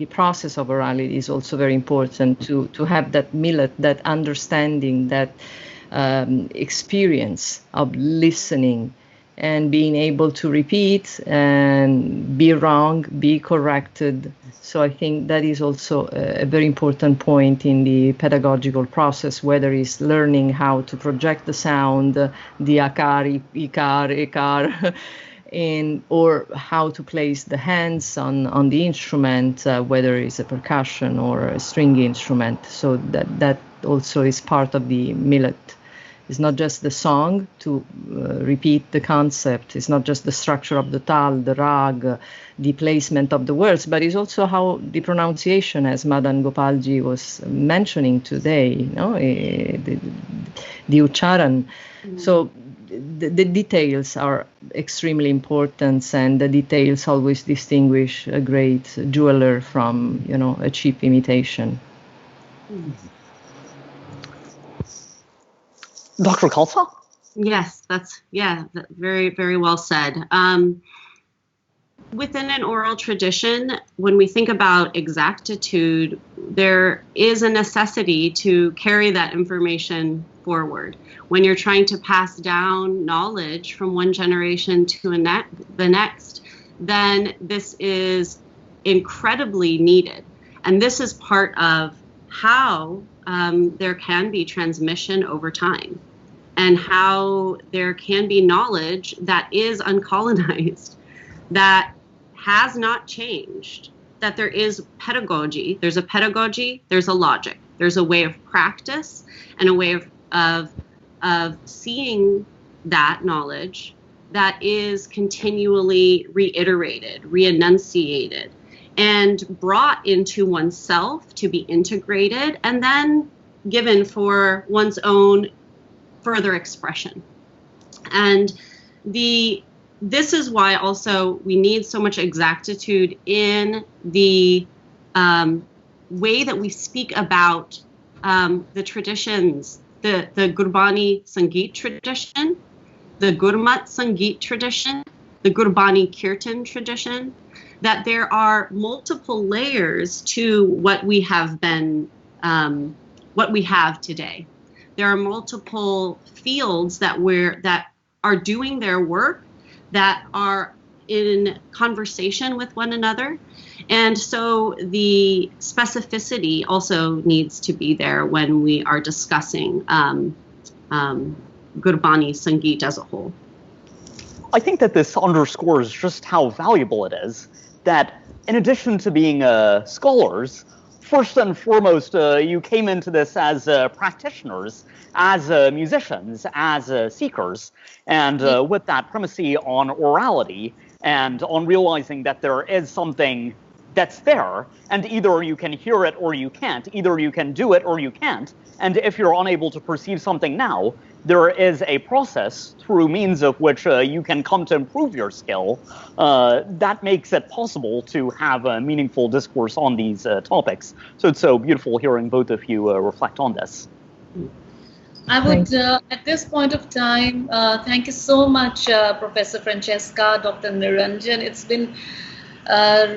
process of orality is also very important, to have that millet, that understanding, that experience of listening and being able to repeat and be wrong, be corrected. So I think that is also a very important point in the pedagogical process, whether it's learning how to project the sound, the akar, ikar, ekar, or how to place the hands on the instrument, whether it's a percussion or a string instrument. So that also is part of the millet. It's not just the song to repeat the concept. It's not just the structure of the tal, the rag, the placement of the words, but it's also how the pronunciation, as Madan Gopalji was mentioning today, the ucharan. So the details are extremely important, and the details always distinguish a great jeweler from, a cheap imitation. Dr. Khalsa? Yes, very, very well said. Within an oral tradition, when we think about exactitude, there is a necessity to carry that information forward. When you're trying to pass down knowledge from one generation to the next, then this is incredibly needed. And this is part of how there can be transmission over time, and how there can be knowledge that is uncolonized, that has not changed, that there is pedagogy. There's a pedagogy, there's a logic, there's a way of practice and a way of seeing that knowledge that is continually reiterated, re-enunciated, and brought into oneself to be integrated and then given for one's own further expression. And this is why also we need so much exactitude in the way that we speak about the traditions, the Gurbāṇī Saṅgīta tradition, the Gurmat Saṅgīta tradition, the Gurbāṇī Kirtan tradition, that there are multiple layers to what we have been, what we have today. There are multiple fields that are doing their work, that are in conversation with one another. And so the specificity also needs to be there when we are discussing Gurbāṇī Saṅgīta as a whole. I think that this underscores just how valuable it is that in addition to being scholars, first and foremost, you came into this as practitioners, as musicians, as seekers, and with that primacy on orality and on realizing that there is something that's there, and either you can hear it or you can't, either you can do it or you can't, and if you're unable to perceive something now, there is a process through means of which you can come to improve your skill that makes it possible to have a meaningful discourse on these topics. So it's so beautiful hearing both of you reflect on this. I would, at this point of time, thank you so much, Professor Francesca, Dr. Niranjan. It's been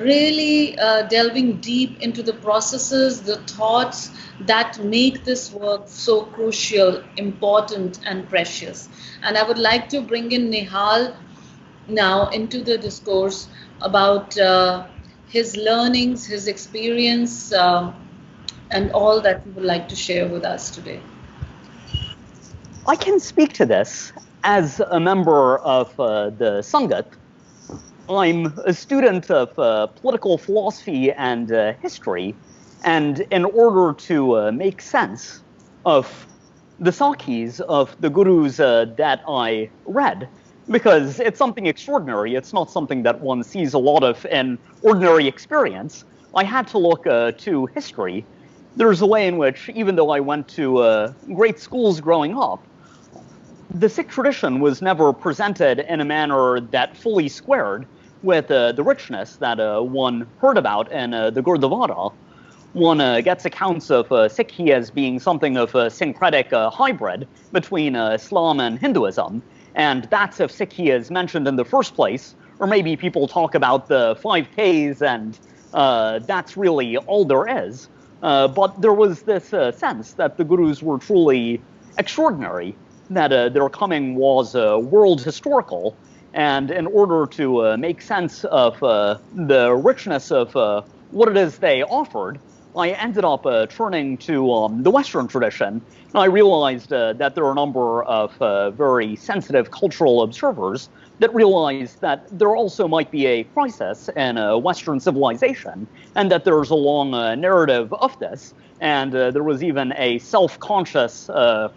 really delving deep into the processes, the thoughts that make this work so crucial, important, and precious. And I would like to bring in Nihal now into the discourse about his learnings, his experience, and all that he would like to share with us today. I can speak to this as a member of the Sangat. I'm a student of political philosophy and history, and in order to make sense of the Sakhis of the gurus that I read, because it's something extraordinary, it's not something that one sees a lot of in ordinary experience, I had to look to history. There's a way in which, even though I went to great schools growing up, the Sikh tradition was never presented in a manner that fully squared with the richness that one heard about in the Gurdwara. One gets accounts of Sikhi as being something of a syncretic hybrid between Islam and Hinduism, and that's if Sikhi is mentioned in the first place, or maybe people talk about the 5 Ks and that's really all there is. But there was this sense that the gurus were truly extraordinary, that their coming was world historical, and in order to make sense of the richness of what it is they offered, I ended up turning to the Western tradition. And I realized that there are a number of very sensitive cultural observers that realized that there also might be a crisis in Western civilization, and that there's a long narrative of this, and there was even a self-conscious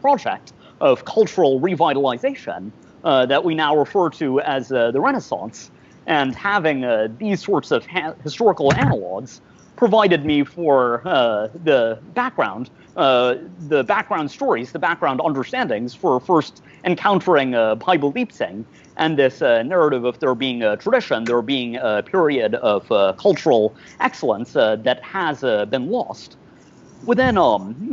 project of cultural revitalization that we now refer to as the Renaissance. And having these sorts of historical analogs, provided me for the background stories, the background understandings for first encountering Bhai Baldeep Singh and this narrative of there being a tradition, there being a period of cultural excellence that has been lost. Within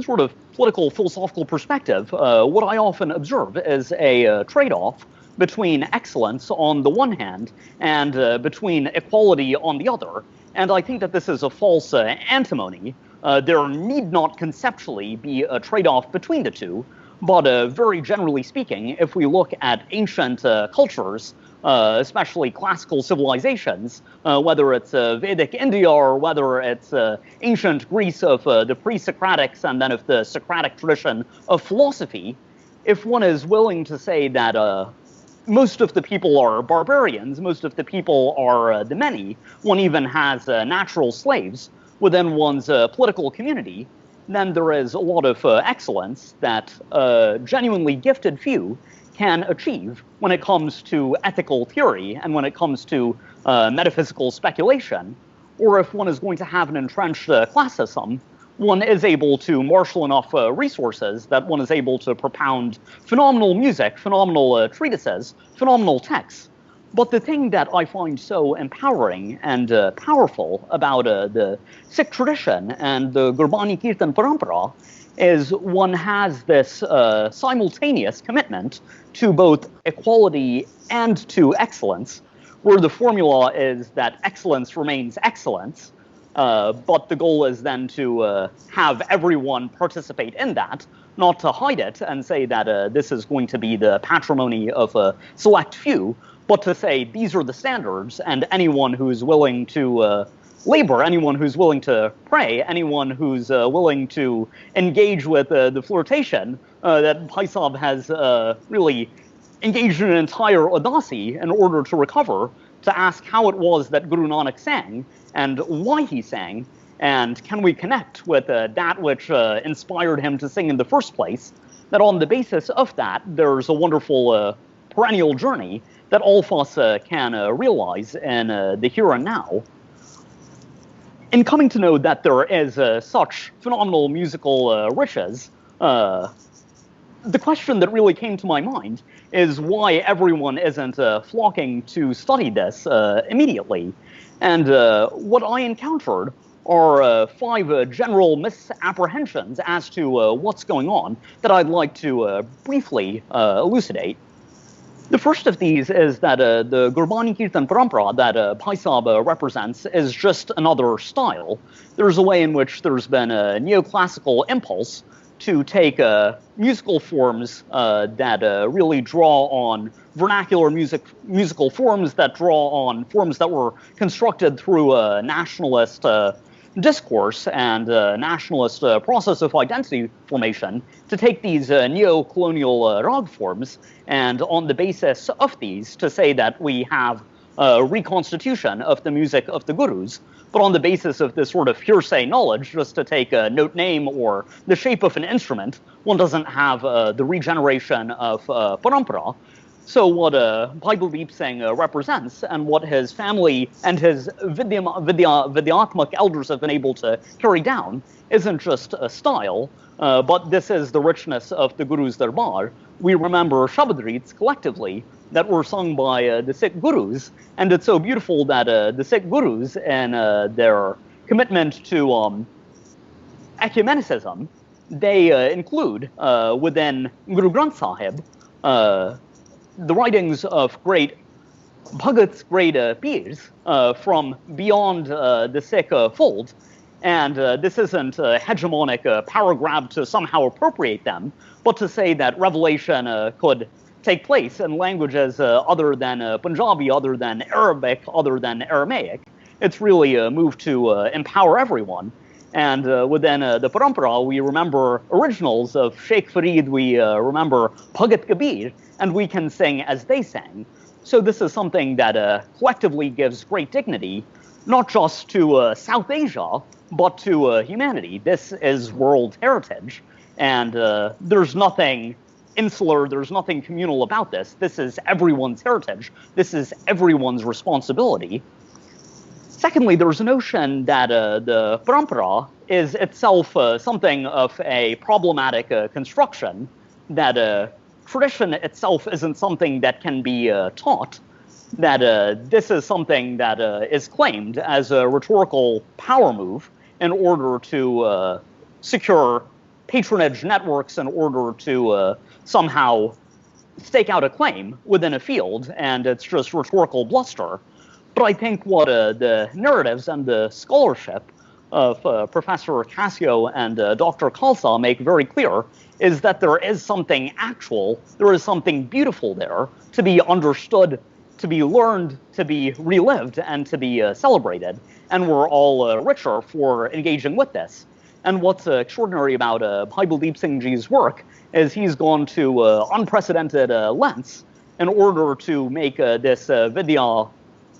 sort of political philosophical perspective, what I often observe is a trade-off between excellence on the one hand and between equality on the other. And I think that this is a false antimony. There need not conceptually be a trade-off between the two, but very generally speaking, if we look at ancient cultures, especially classical civilizations, whether it's Vedic India or whether it's ancient Greece of the pre-Socratics and then of the Socratic tradition of philosophy, if one is willing to say that most of the people are barbarians, most of the people are the many, one even has natural slaves within one's political community, then there is a lot of excellence that genuinely gifted few can achieve when it comes to ethical theory and when it comes to metaphysical speculation. Or if one is going to have an entrenched classism, one is able to marshal enough resources that one is able to propound phenomenal music, phenomenal treatises, phenomenal texts. But the thing that I find so empowering and powerful about the Sikh tradition and the Gurbāṇī Kirtan Parampara is one has this simultaneous commitment to both equality and to excellence, where the formula is that excellence remains excellence, but the goal is then to have everyone participate in that, not to hide it and say that this is going to be the patrimony of a select few, but to say these are the standards, and anyone who's willing to labor, anyone who's willing to pray, anyone who's willing to engage with the flirtation that Bhai Sahib has really engaged in an entire Udasi in order to recover, to ask how it was that Gurū Nānak sang and why he sang, and can we connect with that which inspired him to sing in the first place, that on the basis of that there's a wonderful perennial journey that all of us can realize in the here and now. In coming to know that there is such phenomenal musical riches, the question that really came to my mind is why everyone isn't flocking to study this immediately. And what I encountered are 5 general misapprehensions as to what's going on that I'd like to briefly elucidate. The first of these is that the Gurbāṇī Kirtan Parampara that Bhai Sahib represents is just another style. There's a way in which there's been a neoclassical impulse to take musical forms that really draw on vernacular musical forms, that draw on forms that were constructed through a nationalist discourse and nationalist process of identity formation, to take these neo-colonial rag forms and on the basis of these to say that we have a reconstitution of the music of the gurus, but on the basis of this sort of hearsay knowledge, just to take a note name or the shape of an instrument, one doesn't have the regeneration of parampara. So what Bhai Baldeep Singh represents and what his family and his Vidyatmak elders have been able to carry down isn't just a style, but this is the richness of the Guru's Darbar. We remember Shabad collectively that were sung by the Sikh Gurus, and it's so beautiful that the Sikh Gurus and their commitment to ecumenicism, they include within Guru Granth Sahib the writings of great Bhagats, great Pirs from beyond the Sikh fold. And this isn't a hegemonic power grab to somehow appropriate them, but to say that revelation could take place in languages other than Punjabi, other than Arabic, other than Aramaic. It's really a move to empower everyone. And within the parampara, we remember originals of Sheikh Farid, we remember Bhagat Kabir, and we can sing as they sang. So this is something that collectively gives great dignity, not just to South Asia, but to humanity. This is world heritage, and there's nothing insular, there's nothing communal about this. This is everyone's heritage. This is everyone's responsibility. Secondly, there's a notion that the parampara is itself something of a problematic construction, that tradition itself isn't something that can be taught, that this is something that is claimed as a rhetorical power move in order to secure patronage networks, in order to somehow stake out a claim within a field, and it's just rhetorical bluster. But I think what the narratives and the scholarship of Professor Cassio and Dr. Khalsa make very clear is that there is something actual, there is something beautiful there to be understood, to be learned, to be relived, and to be celebrated. And we're all richer for engaging with this. And what's extraordinary about Bhai Baldeep Singh Ji's work is he's gone to unprecedented lengths in order to make this vidya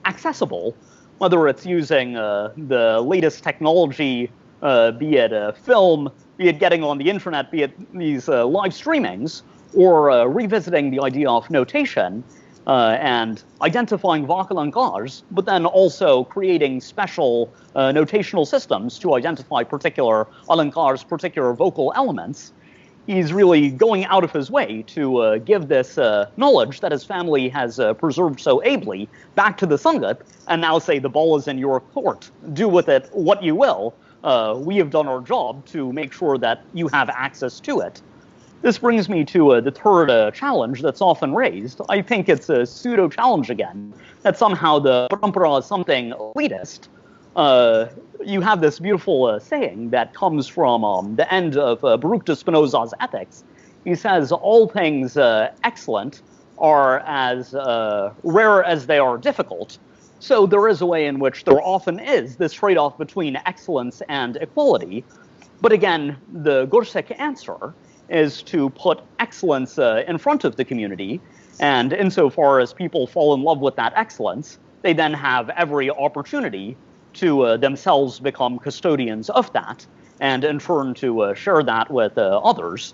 accessible, whether it's using the latest technology, be it film, be it getting on the internet, be it these live streamings, or revisiting the idea of notation and identifying vakalankars, but then also creating special notational systems to identify particular alankars, particular vocal elements. He's really going out of his way to give this knowledge that his family has preserved so ably back to the Sangat, and now say the ball is in your court. Do with it what you will. We have done our job to make sure that you have access to it. This brings me to the third challenge that's often raised. I think it's a pseudo-challenge again, that somehow the parampara is something elitist. You have this beautiful saying that comes from the end of Baruch de Spinoza's Ethics. He says, all things excellent are as rare as they are difficult. So there is a way in which there often is this trade-off between excellence and equality. But again, the Gursik answer is to put excellence in front of the community, and insofar as people fall in love with that excellence, they then have every opportunity to themselves become custodians of that, and in turn to share that with others.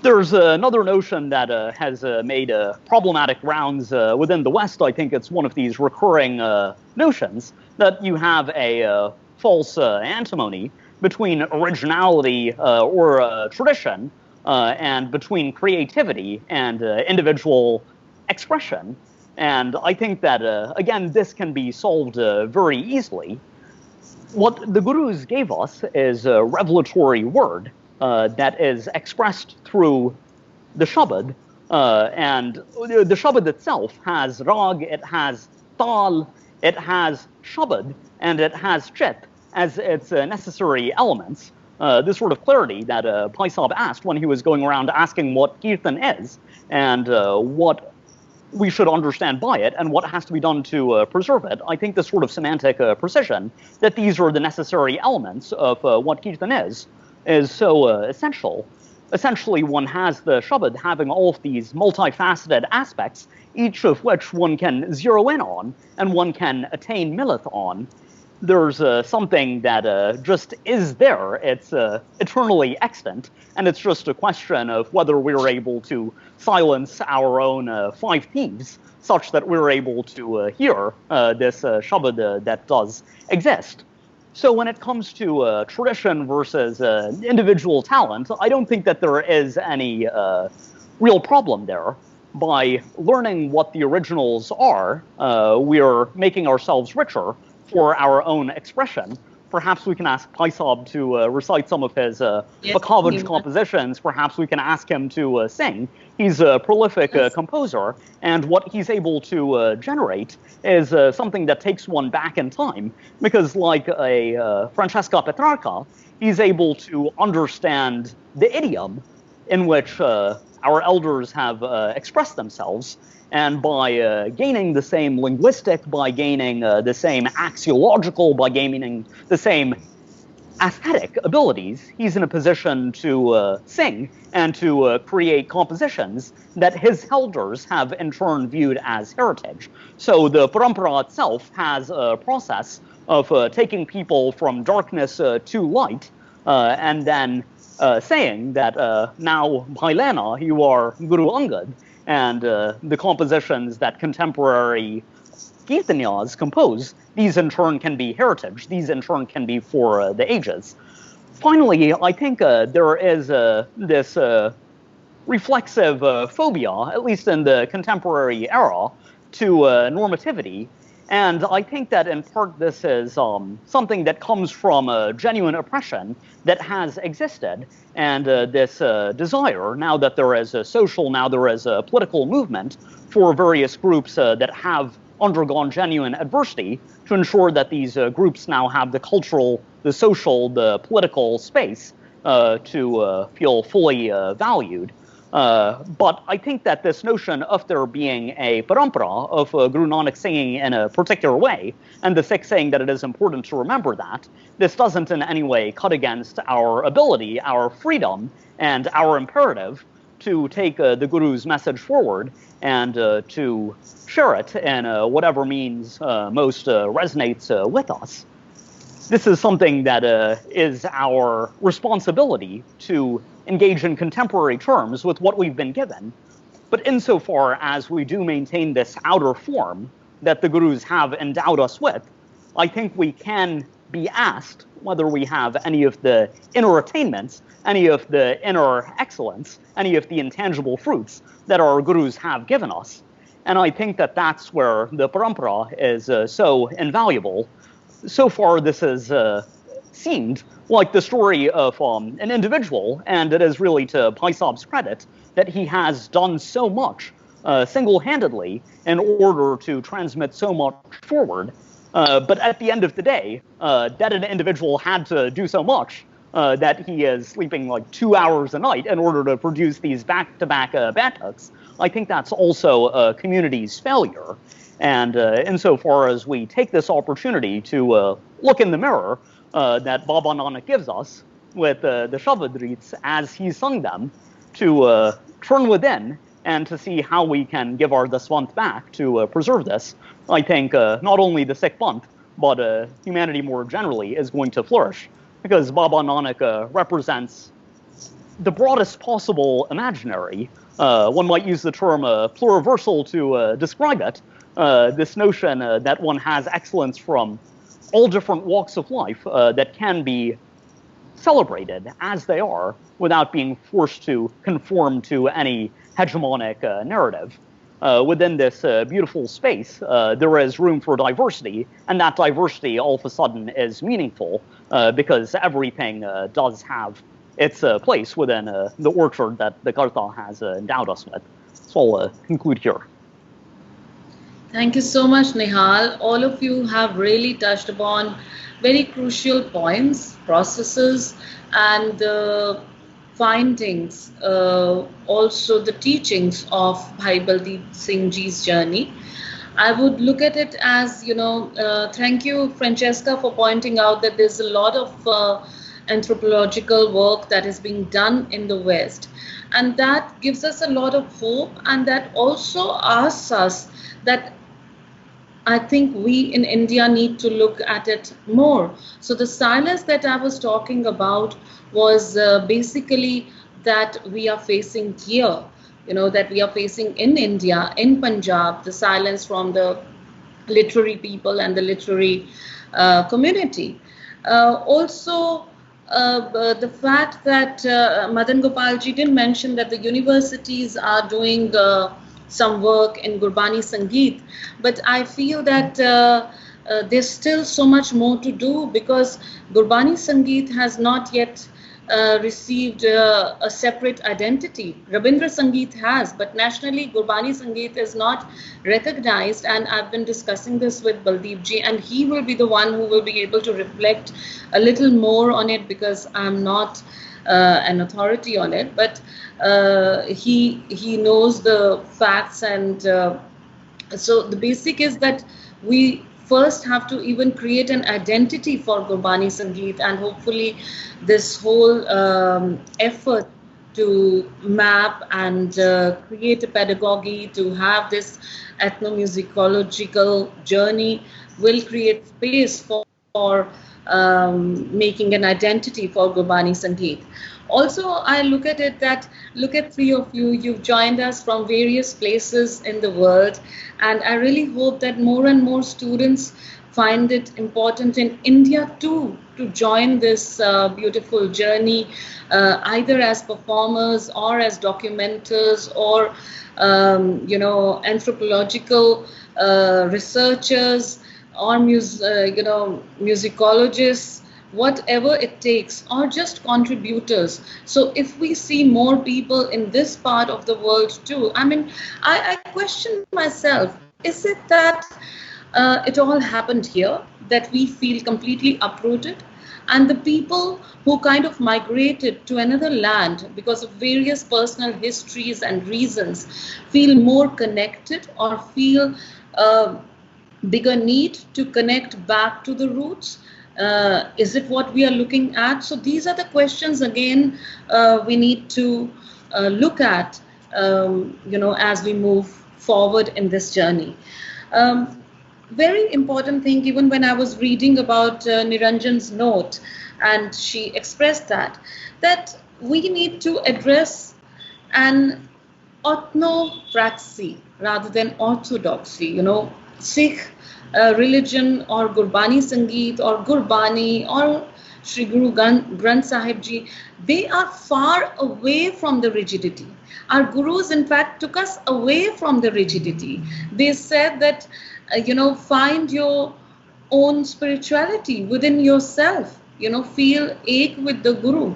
There's another notion that has made problematic rounds within the West. I think it's one of these recurring notions that you have a false antimony between originality or tradition and between creativity and individual expression. And I think that, again, this can be solved very easily. What the Gurus gave us is a revelatory word that is expressed through the Shabad. And the Shabad itself has Rag, it has Tal, it has Shabad, and it has Chit as its necessary elements. This sort of clarity that Bhai Sahib asked when he was going around asking what Kirtan is and what we should understand by it and what has to be done to preserve it. I think this sort of semantic precision, that these are the necessary elements of what Kirtan is so essential. Essentially, one has the Shabad having all of these multifaceted aspects, each of which one can zero in on and one can attain milith on. There's something that just is there. It's eternally extant, and it's just a question of whether we're able to silence our own five thieves such that we're able to hear this Shabad that does exist. So when it comes to tradition versus individual talent, I don't think that there is any real problem there. By learning what the originals are, we're making ourselves richer for our own expression. Perhaps we can ask Bhai Sahib to recite some of his Bakhavaj compositions. Perhaps we can ask him to sing. He's a prolific composer, and what he's able to generate is something that takes one back in time, because like a Francesca Petrarca, he's able to understand the idiom in which our elders have expressed themselves. And by gaining the same linguistic, by gaining the same axiological, by gaining the same aesthetic abilities, he's in a position to sing and to create compositions that his elders have in turn viewed as heritage. So the parampara itself has a process of taking people from darkness to light, and then saying that now, Bhai Lena, you are Guru Angad, and the compositions that contemporary Kirtanyas compose, these in turn can be heritage, these in turn can be for the ages. Finally, I think there is this reflexive phobia, at least in the contemporary era, to normativity. And I think that in part this is something that comes from a genuine oppression that has existed. And this desire, now that there is a social, now there is a political movement for various groups that have undergone genuine adversity, to ensure that these groups now have the cultural, the social, the political space to feel fully valued. But I think that this notion of there being a parampara of Gurū Nānak singing in a particular way, and the Sikhs saying that it is important to remember that, this doesn't in any way cut against our ability, our freedom, and our imperative to take the Guru's message forward and to share it in whatever means most resonates with us. This is something that is our responsibility to engage in contemporary terms with what we've been given. But insofar as we do maintain this outer form that the Gurus have endowed us with, I think we can be asked whether we have any of the inner attainments, any of the inner excellence, any of the intangible fruits that our Gurus have given us. And I think that that's where the parampara is so invaluable. So far, this has seemed like the story of an individual, and it is really to Bhai Sahib's credit that he has done so much single-handedly in order to transmit so much forward. But at the end of the day, that an individual had to do so much that he is sleeping like 2 hours a night in order to produce these back-to-back Baiṭhaks. I think that's also a community's failure. And insofar as we take this opportunity to look in the mirror that Baba Nanak gives us with the Shabad as he sung them, to turn within and to see how we can give our Daswant back to preserve this, I think not only the Sikh Panth, but humanity more generally is going to flourish, because Baba Nanak represents the broadest possible imaginary. One might use the term pluriversal to describe it, this notion that one has excellence from all different walks of life that can be celebrated as they are without being forced to conform to any hegemonic narrative. Within this beautiful space, there is room for diversity, and that diversity all of a sudden is meaningful because everything does have its place within the orchard that the Karta has endowed us with. So I'll conclude here. Thank you so much, Nihal. All of you have really touched upon very crucial points, processes, and the findings, also the teachings of Bhai Baldeep Singh Ji's journey. I would look at it as, thank you, Francesca, for pointing out that there's a lot of anthropological work that is being done in the West. And that gives us a lot of hope, and that also asks us that I think we in India need to look at it more. So the silence that I was talking about was basically that we are facing here, that we are facing in India, in Punjab, the silence from the literary people and the literary community. Also, the fact that Madan Gopalji did mention that the universities are doing some work in Gurbāṇī Saṅgīta, but I feel that there's still so much more to do, because Gurbāṇī Saṅgīta has not yet received a separate identity. Rabindra Sangeet has, but nationally Gurbāṇī Saṅgīta is not recognized, and I've been discussing this with Baldeep ji, and he will be the one who will be able to reflect a little more on it, because I'm not an authority on it, but he knows the facts, and so the basic is that we first have to even create an identity for Gurbāṇī Saṅgīta, and hopefully this whole effort to map and create a pedagogy, to have this ethnomusicological journey will create space for for making an identity for Gurbāṇī Saṅgīta. Also, I look at it that, look at three of you, you've joined us from various places in the world, and I really hope that more and more students find it important in India too to join this beautiful journey, either as performers or as documenters or anthropological researchers or musicologists, whatever it takes, or just contributors. So if we see more people in this part of the world too, I mean, I question myself, is it that it all happened here, that we feel completely uprooted, and the people who kind of migrated to another land because of various personal histories and reasons feel more connected or feel bigger need to connect back to the roots? Is it what we are looking at? So these are the questions again we need to look at, as we move forward in this journey. Very important thing, even when I was reading about Niranjan's note, and she expressed that we need to address an orthopraxy rather than orthodoxy. Sikh religion or Gurbāṇī Saṅgīta or Gurbāṇī or Shri Guru Granth Sahib Ji, they are far away from the rigidity. Our gurus, in fact, took us away from the rigidity. They said that, find your own spirituality within yourself, feel ache with the Guru.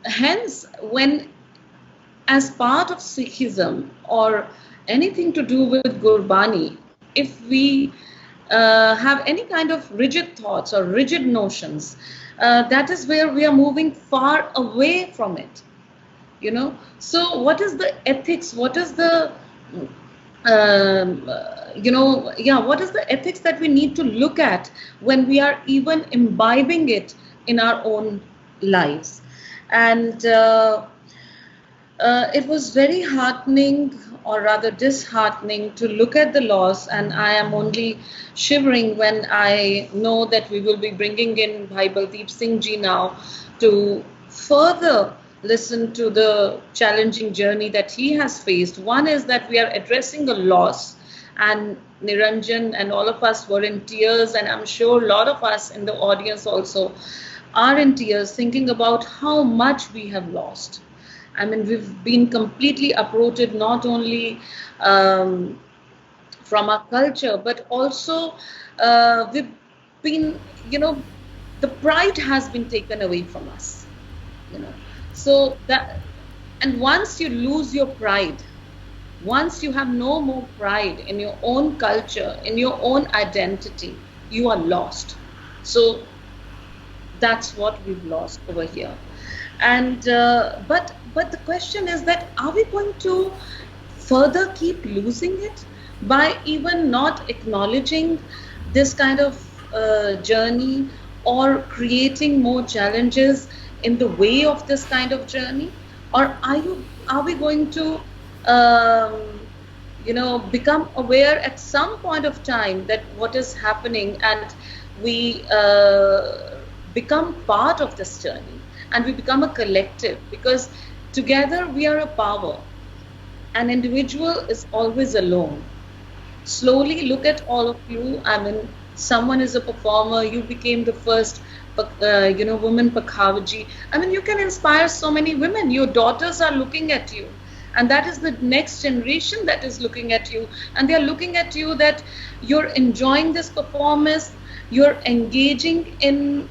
Hence, when as part of Sikhism or anything to do with Gurbāṇī, if we have any kind of rigid thoughts or rigid notions, that is where we are moving far away from it. So what is the ethics? What is the what is the ethics that we need to look at when we are even imbibing it in our own lives? And it was very heartening, or rather disheartening, to look at the loss, and I am only shivering when I know that we will be bringing in Bhai Baldeep Singh ji now to further listen to the challenging journey that he has faced. One is that we are addressing a loss, and Niranjan and all of us were in tears, and I'm sure a lot of us in the audience also are in tears, thinking about how much we have lost. I mean, we've been completely uprooted, not only from our culture, but also we've been, the pride has been taken away from us, So that, and once you lose your pride, once you have no more pride in your own culture, in your own identity, you are lost. So that's what we've lost over here. And but the question is that, are we going to further keep losing it by even not acknowledging this kind of journey or creating more challenges in the way of this kind of journey? Or are we going to become aware at some point of time that what is happening, and we become part of this journey, and we become a collective, because together we are a power. An individual is always alone. Slowly look at all of you. I mean, someone is a performer. You became the first woman Pakhavaji. I mean, you can inspire so many women. Your daughters are looking at you, and that is the next generation that is looking at you, and they are looking at you that you're enjoying this performance, you're engaging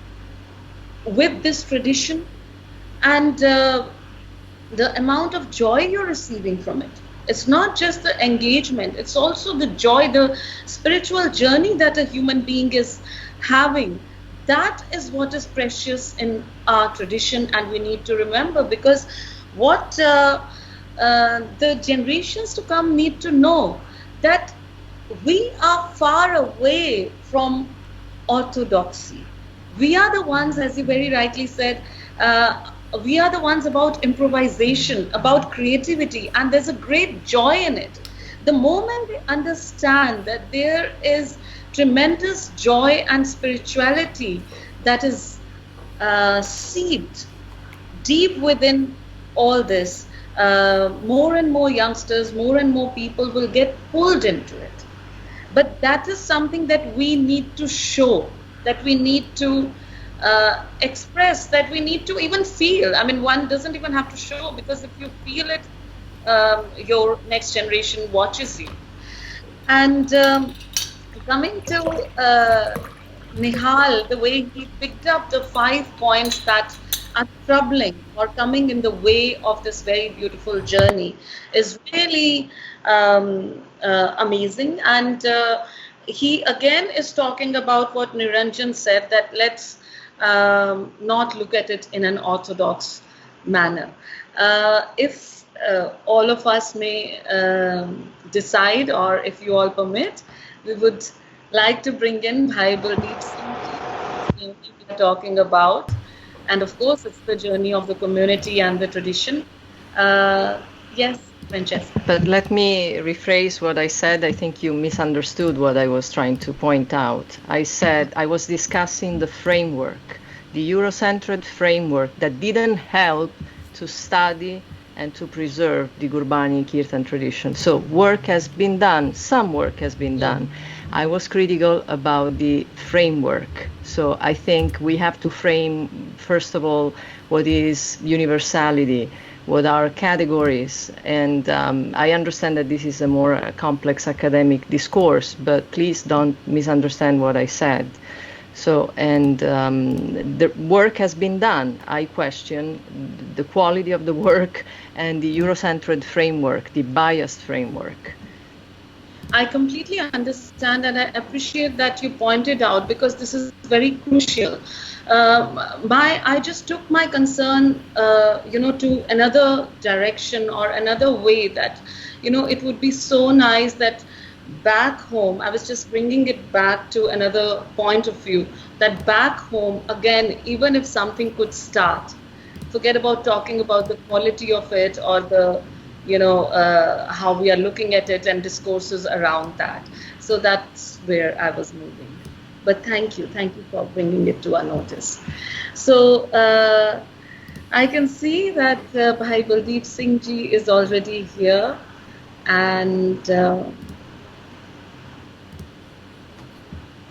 with this tradition, and the amount of joy you're receiving from it. It's not just the engagement, it's also the joy, the spiritual journey that a human being is having. That is what is precious in our tradition, and we need to remember, because what the generations to come need to know, that we are far away from orthodoxy. We are the ones, as you very rightly said, we are the ones about improvisation, about creativity, and there's a great joy in it. The moment we understand that there is tremendous joy and spirituality that is seeped deep within all this. More and more youngsters, more and more people will get pulled into it. But that is something that we need to show, that we need to express, that we need to even feel. I mean, one doesn't even have to show, because if you feel it, your next generation watches you. And coming to Nihal, the way he picked up the 5 points that are troubling or coming in the way of this very beautiful journey is really amazing. And he again is talking about what Niranjan said, that let's not look at it in an orthodox manner. If all of us may decide, or if you all permit, we would like to bring in Bhai Baldeep Singh we are talking about. And of course, it's the journey of the community and the tradition. Yes, Francesca. But let me rephrase what I said. I think you misunderstood what I was trying to point out. I said I was discussing the framework, the Eurocentric framework that didn't help to study and to preserve the Gurbāṇī Kirtan tradition. So work has been done, some work has been done. I was critical about the framework. So I think we have to frame, first of all, what is universality, what are categories. And I understand that this is a more complex academic discourse, but please don't misunderstand what I said. So, and the work has been done. I question the quality of the work and the Eurocentric framework, the biased framework. I completely understand, and I appreciate that you pointed out, because this is very crucial. I just took my concern, to another direction or another way, that, it would be so nice that back home, I was just bringing it back to another point of view, that back home, again, even if something could start, forget about talking about the quality of it or the, how we are looking at it and discourses around that. So that's where I was moving. But thank you for bringing it to our notice. So I can see that Bhai Baldeep Singh ji is already here, and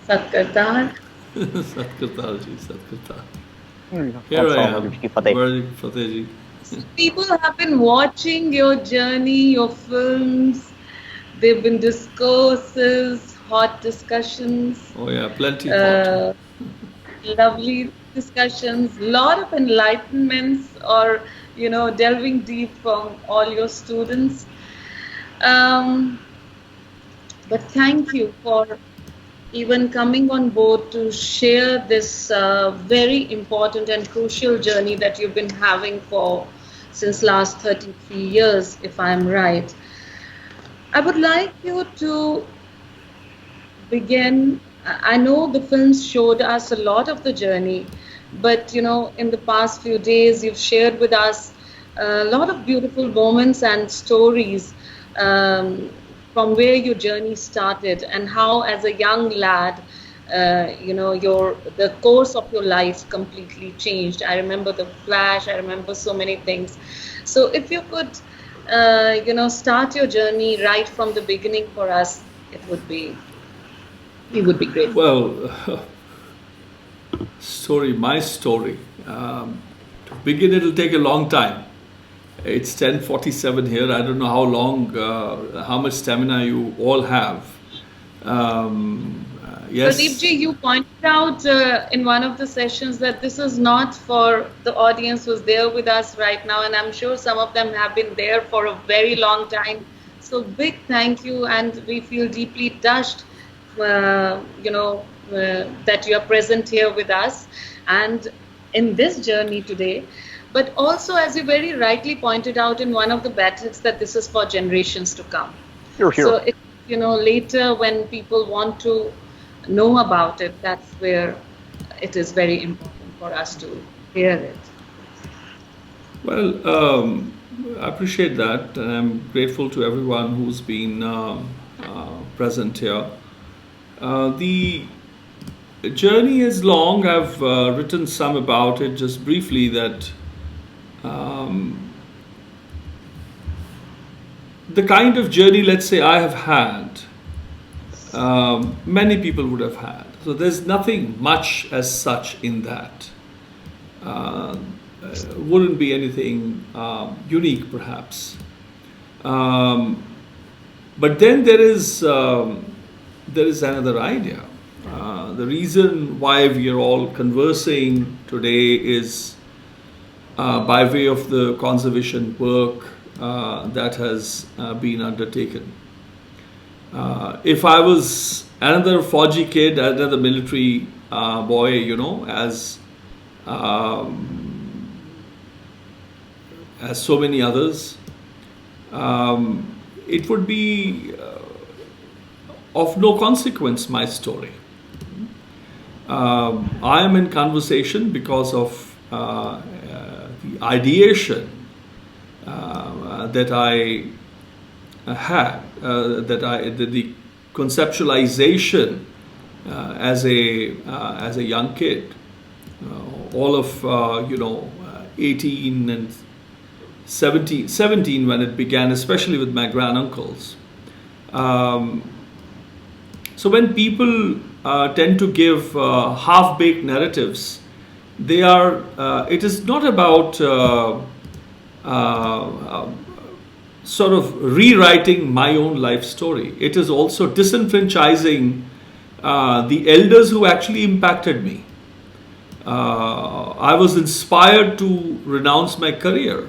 Satkartar. Satkartar ji, Satkartar. Here I am. People have been watching your journey, your films. They've been discourses, hot discussions. Oh yeah, plenty hot. Lovely discussions, lot of enlightenments, or delving deep from all your students. But thank you for even coming on board to share this very important and crucial journey that you've been having since last 33 years, if I'm right. I would like you to begin. I know the films showed us a lot of the journey, but in the past few days you've shared with us a lot of beautiful moments and stories from where your journey started, and how as a young lad the course of your life completely changed. I remember the flash, I remember so many things. So if you could start your journey right from the beginning for us, we would be grateful. Well, my story. To begin, it'll take a long time. It's 10:47 here. I don't know how long, how much stamina you all have. Yes. Pradeep ji, you pointed out in one of the sessions that this is not for the audience who's there with us right now, and I'm sure some of them have been there for a very long time. So big thank you, and we feel deeply touched, that you are present here with us and in this journey today. But also, as you very rightly pointed out in one of the Baiṭhaks, that this is for generations to come. Here. So, later when people want to know about it, that's where it is very important for us to hear it. Well, I appreciate that, and I'm grateful to everyone who's been present here. The journey is long. I've written some about it just briefly, that the kind of journey, let's say, I have had, many people would have had. So there's nothing much as such in that. Wouldn't be anything unique, perhaps. But then there is another idea. The reason why we are all conversing today is by way of the conservation work that has been undertaken. If I was another Fauji kid, another military boy, you know, as so many others, it would be of no consequence, my story. I am in conversation because of the ideation that I had, the conceptualization as a young kid, all of 18 and 17 when it began, especially with my granduncles. So when people tend to give half-baked narratives, they are. It is not about sort of rewriting my own life story. It is also disenfranchising the elders who actually impacted me. I was inspired to renounce my career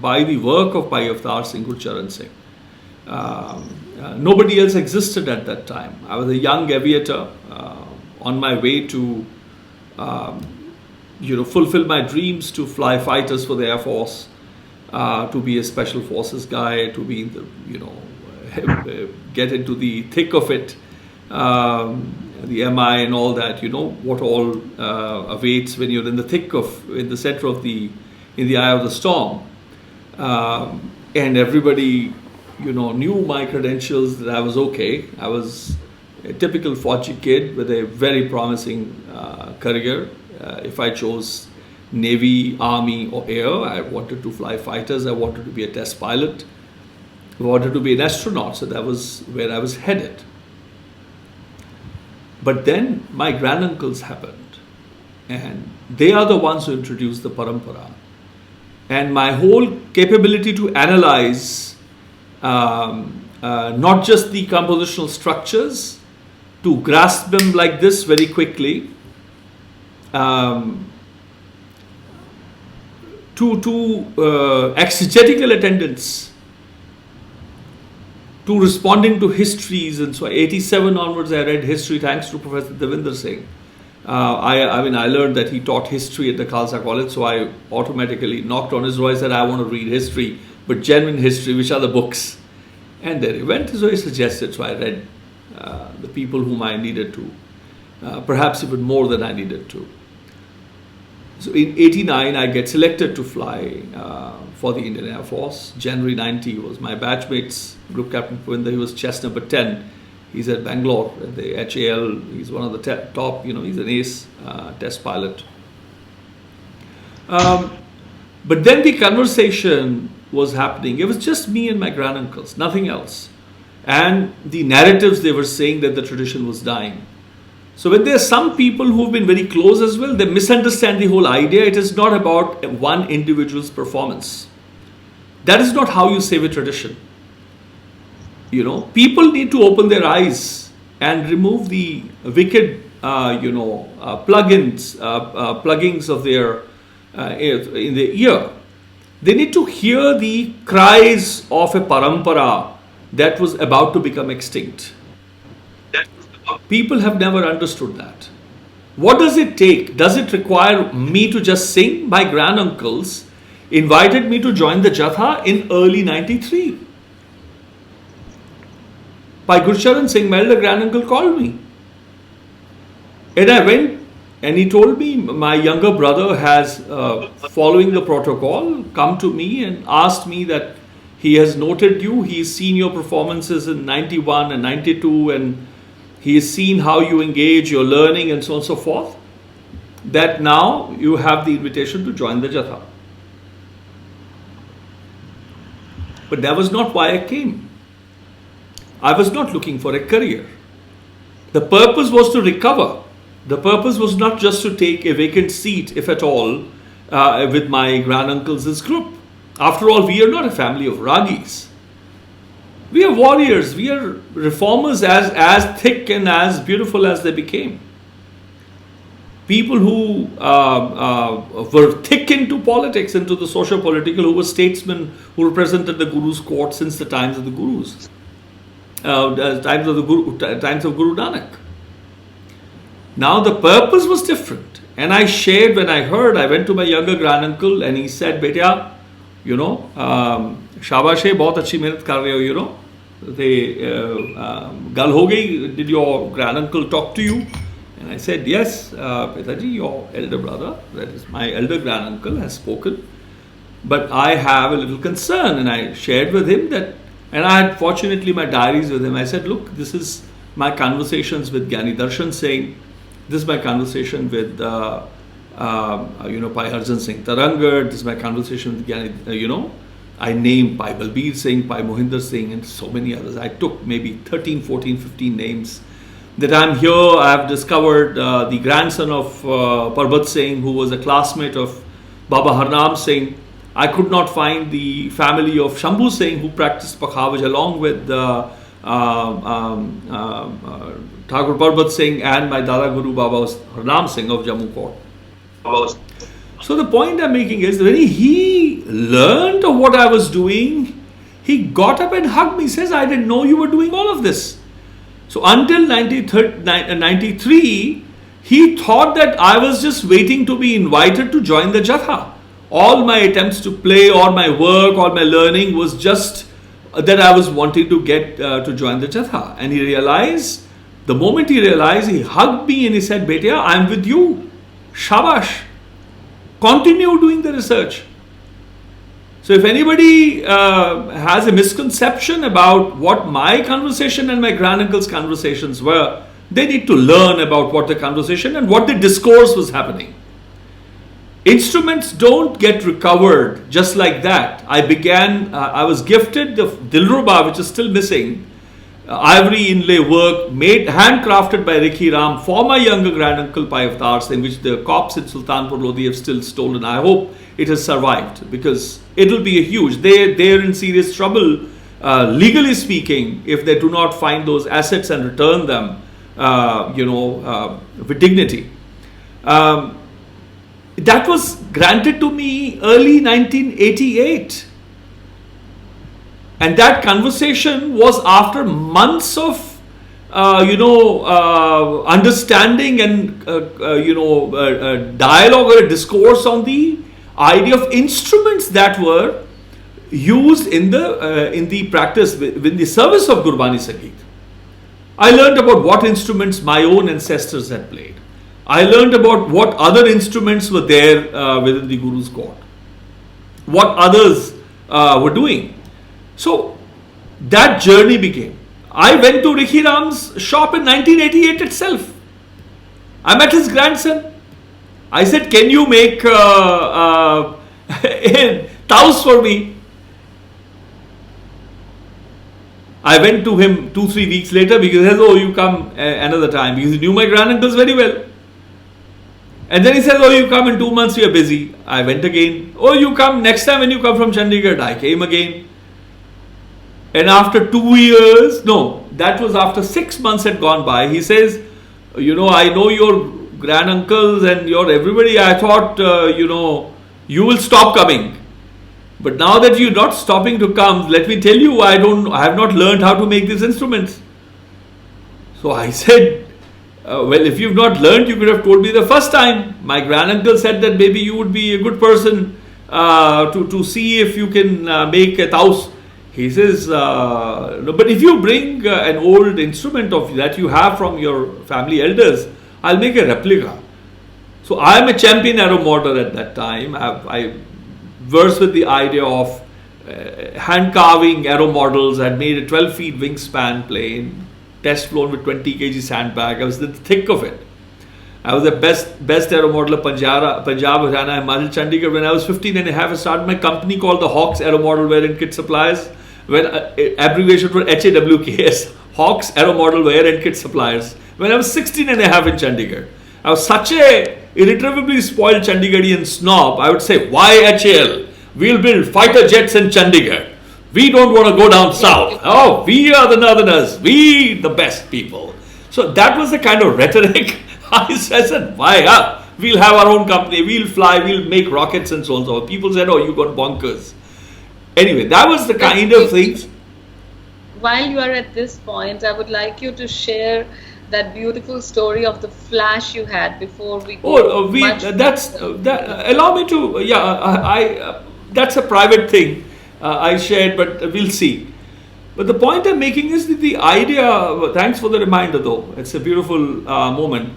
by the work of Bhai Avtar Singh, Gurcharan Singh. Nobody else existed at that time. I was a young aviator on my way to fulfill my dreams to fly fighters for the Air Force, to be a special forces guy, to be in the, get into the thick of it, the MI and all that, what all awaits when you're in the center of in the eye of the storm. And everybody, knew my credentials, that I was okay. I was a typical Fauji kid with a very promising career. If I chose Navy, Army or Air, I wanted to fly fighters, I wanted to be a test pilot, I wanted to be an astronaut, so that was where I was headed. But then my granduncles happened, and they are the ones who introduced the parampara. And my whole capability to analyze not just the compositional structures, to grasp them like this very quickly, to exegetical attendance, to responding to histories. And so 87 onwards I read history thanks to Professor Devinder Singh. I learned that he taught history at the Khalsa College, so I automatically knocked on his door. I said, I want to read history, but genuine history, which are the books? And there he went, so he suggested, so I read the people whom I needed to, perhaps even more than I needed to. So in 89, I get selected to fly for the Indian Air Force. January 90 was my batchmate's Group Captain Puvinder. He was chest number 10. He's at Bangalore at the HAL. He's one of the top, he's an ace test pilot. But then the conversation was happening. It was just me and my granduncles, nothing else. And the narratives, they were saying that the tradition was dying. So when there are some people who've been very close as well, they misunderstand the whole idea. It is not about one individual's performance. That is not how you save a tradition. People need to open their eyes and remove the wicked, pluggings of their in their ear. They need to hear the cries of a parampara that was about to become extinct. People have never understood that. What does it take? Does it require me to just sing? My granduncles invited me to join the Jatha in early 93. By Gurcharan Singh, my elder granduncle called me. And I went, and he told me, my younger brother has, following the protocol, come to me and asked me that he has noted you, he's seen your performances in 91 and 92, and he has seen how you engage, your learning and so on and so forth, that now you have the invitation to join the Jatha. But that was not why I came. I was not looking for a career. The purpose was to recover. The purpose was not just to take a vacant seat, if at all, with my granduncles' group. After all, we are not a family of ragis. We are warriors. We are reformers as thick and as beautiful as they became. People who were thick into politics, into the socio-political, who were statesmen who represented the Guru's court since the times of the Gurus, times of Gurū Nānak. Now the purpose was different, and I shared when I heard. I went to my younger granduncle, and he said, "Beta, you know, shabash hai, bahut achhi mehnat kar rahe ho, you know. Gal ho gayi, did your granduncle talk to you?" And I said, "Yes, Pitaji, your elder brother, that is my elder granduncle, has spoken. But I have a little concern." And I shared with him that, and I had fortunately my diaries with him. I said, "Look, this is my conversations with Gyani Darshan Singh. This is my conversation with, Bhai Harjan Singh Tarangar. This is my conversation with Gyani, I named Bhai Baldeep Singh, Bhai Mohinder Singh, and so many others. I took maybe 13, 14, 15 names. That I'm here, I have discovered the grandson of Parbat Singh, who was a classmate of Baba Harnam Singh. I could not find the family of Shambhu Singh, who practiced Pakhavaj along with Thakur Parbat Singh and my Dada Guru Baba Harnam Singh of Jammu Court." So the point I'm making is, when he learned of what I was doing, he got up and hugged me. He says, "I didn't know you were doing all of this." So until 93, he thought that I was just waiting to be invited to join the Jatha. All my attempts to play, all my work, all my learning was just that I was wanting to get to join the Jatha. And he realized, the moment he realized, he hugged me and he said, "Beta, I'm with you. Shabash. Continue doing the research." So if anybody has a misconception about what my conversation and my granduncle's conversations were, they need to learn about what the conversation and what the discourse was happening. Instruments don't get recovered just like that. I was gifted the Dilruba, which is still missing, ivory inlay work made, handcrafted by Rikhi Ram for my younger granduncle Bhai Avtar Singh, which the cops in Sultanpur Lodi have still stolen. I hope it has survived, because it will be a huge, they're in serious trouble, legally speaking, if they do not find those assets and return them, with dignity. That was granted to me early 1988. And that conversation was after months of, understanding and, dialogue or a discourse on the idea of instruments that were used in the practice, in the service of Gurbāṇī Saṅgīta. I learned about what instruments my own ancestors had played. I learned about what other instruments were there within the Guru's court, what others were doing. So that journey began. I went to Rikhi Ram's shop in 1988 itself. I met his grandson. I said, "Can you make taus for me?" I went to him 2-3 weeks later, because he says, "Oh, you come another time," because he knew my granduncles very well. And then he says, "Oh, you come in 2 months, we are busy." I went again. "Oh, you come next time when you come from Chandigarh." I came again. And after 2 years, no, that was after 6 months had gone by, he says, "I know your granduncles and your everybody. I thought, you will stop coming. But now that you're not stopping to come, let me tell you, I have not learned how to make these instruments." So I said, "Well, if you've not learned, you could have told me the first time." My granduncle said that maybe you would be a good person to see if you can make a taus. He says, "No, but if you bring an old instrument that you have from your family elders, I'll make a replica." So I am a champion arrow model at that time. I versed with the idea of hand carving arrow models. I had made a 12 feet wingspan plane. test flown with 20 kg sandbag. I was in the thick of it. I was the best aero modeler Punjab, Haryana, Himachal, Chandigarh. When I was 15 and a half, I started my company called the Hawks Aero Model Wear and Kit Suppliers, when abbreviation for HAWKS, Hawks Aero Model Wear and Kit Suppliers. When I was 16 and a half in Chandigarh, I was such a irretrievably spoiled Chandigarhian snob. I would say, why HAL? We'll build fighter jets in Chandigarh. We don't want to go down south. Oh, we are the Northerners. We the best people. So that was the kind of rhetoric. I said, why? We'll have our own company. We'll fly. We'll make rockets and so on and so on. People said, oh, you got bonkers. Anyway, that was the kind of things. While you are at this point, I would like you to share that beautiful story of the flash you had before we go. Allow me to, that's a private thing I shared, but we'll see. But the point I'm making is that the idea, thanks for the reminder though, it's a beautiful moment.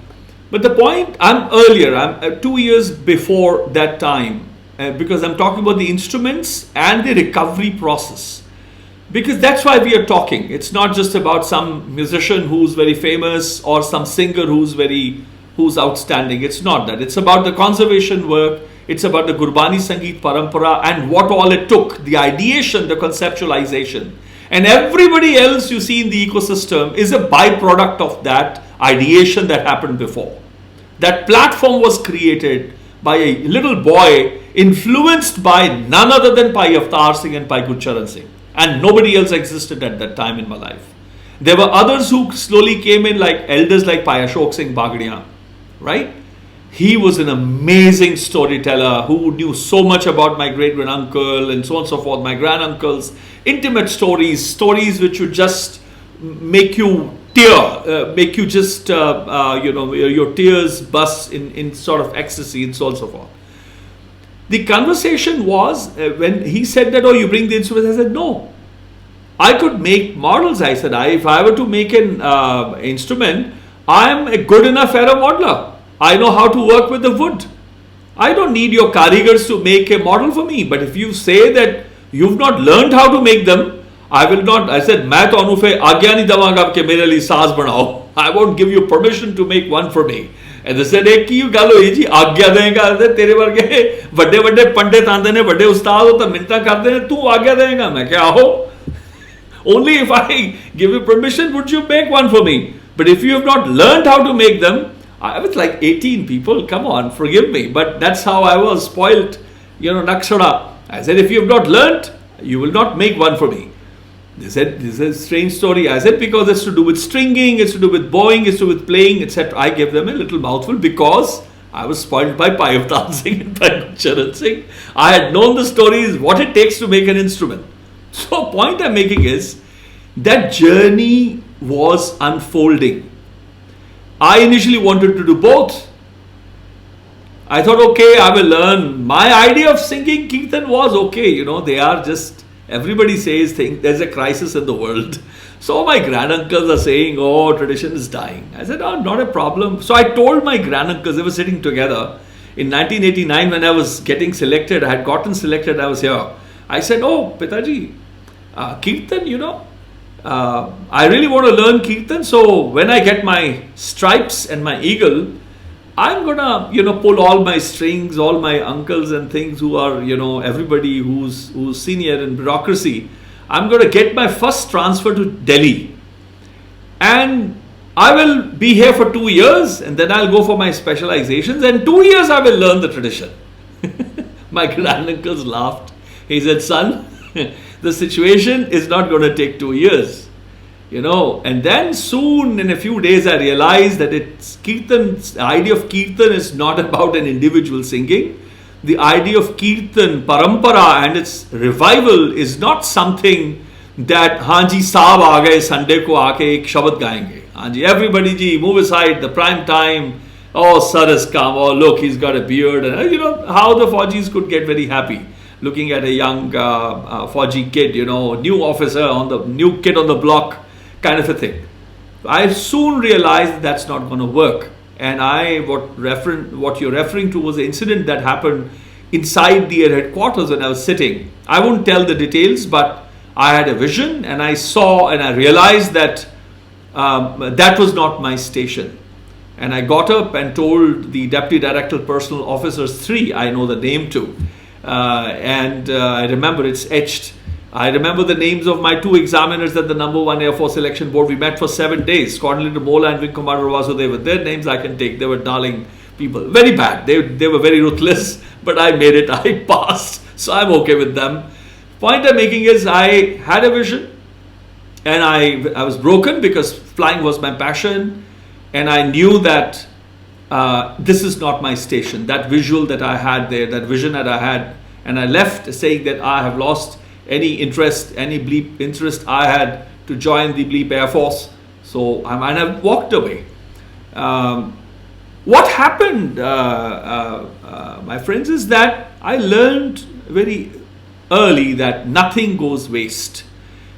But the point, I'm 2 years before that time, because I'm talking about the instruments and the recovery process. Because that's why we are talking. It's not just about some musician who's very famous or some singer who's outstanding. It's not that. It's about the conservation work. It's about the Gurbāṇī Saṅgīta parampara and what all it took, the ideation, the conceptualization. And everybody else you see in the ecosystem is a byproduct of that ideation that happened before. That platform was created by a little boy influenced by none other than Bhai Avtar Singh and Bhai Gurcharan Singh. And nobody else existed at that time in my life. There were others who slowly came in, like elders like Bhai Ashok Singh Bagadiya, right? He was an amazing storyteller who knew so much about my great-granduncle and so on and so forth, my granduncles, intimate stories which would just make you tear, make you just, your tears bust in sort of ecstasy and so on and so forth. The conversation was, when he said that, oh, you bring the instruments, I said, no. I could make models. I said, if I were to make an instrument, I am a good enough aero modeler. I know how to work with the wood. I don't need your karigars to make a model for me. But if you say that you've not learned how to make them, I will not. I said, मैं तो अनुफे आज्ञा नहीं दूंगा कि मेरे लिए साज बनाओ. I won't give you permission to make one for me. And they said, एक की गल होई जी आज्ञा देगा तेरे वर्गे बड़े बड़े पंडित आंदे ने बड़े उस्ताद हो तो मिन्नतां करदे ने तू आज्ञा देगा मैं क्या हो. Only if I give you permission would you make one for me. But if you have not learned how to make them, I was like 18 people, come on, forgive me. But that's how I was spoiled, Nakshara. I said, if you have not learned, you will not make one for me. They said, this is a strange story. I said, because it's to do with stringing, it's to do with bowing, it's to do with playing, etc. I gave them a little mouthful because I was spoiled by Bhai Avtar Singh and Bhai Gurcharan Singh. I had known the stories, what it takes to make an instrument. So point I'm making is, that journey was unfolding. I initially wanted to do both. I thought, okay, I will learn. My idea of singing Kirtan was okay, they are just, everybody says there's a crisis in the world. So my granduncles are saying, oh, tradition is dying. I said, oh, not a problem. So I told my granduncles, they were sitting together. In 1989, when I was getting selected, I had gotten selected, I was here. I said, oh, Pitaji, Kirtan, I really want to learn Kirtan. So when I get my stripes and my eagle, I'm gonna, pull all my strings, all my uncles and things who are, everybody who's senior in bureaucracy. I'm gonna get my first transfer to Delhi. And I will be here for 2 years and then I'll go for my specializations. And 2 years I will learn the tradition. My granduncles laughed. He said, son, the situation is not going to take 2 years, and then soon in a few days I realized that the idea of Kirtan is not about an individual singing. The idea of Kirtan, parampara and its revival is not something that, Hanji saab aa gaye, Sunday ko aake ek shabad gayenge. Hanji, everybody ji, move aside, the prime time, oh, sir has come, oh, look, he's got a beard. And how the Fauji's could get very happy. Looking at a young Fauji kid, new officer, new kid on the block, kind of a thing. I soon realized that's not going to work. And what you're referring to was the incident that happened inside the headquarters when I was sitting. I won't tell the details, but I had a vision and I saw and I realized that that was not my station. And I got up and told the Deputy Director Personal Officers 3, I know the name too, and I remember it's etched. I remember the names of my 2 examiners at the #1 Air Force Selection Board. We met for 7 days. Squadron Leader Mola and Wing Commander Vasudeva. Their names I can take. They were darling people. Very bad. They were very ruthless, but I made it. I passed. So I'm okay with them. Point I'm making is I had a vision, and I was broken because flying was my passion, and I knew that this is not my station. That visual that I had there, that vision that I had, and I left saying that I have lost any interest, any bleep interest I had to join the bleep Air Force. So I walked away. What happened, my friends, is that I learned very early that nothing goes waste.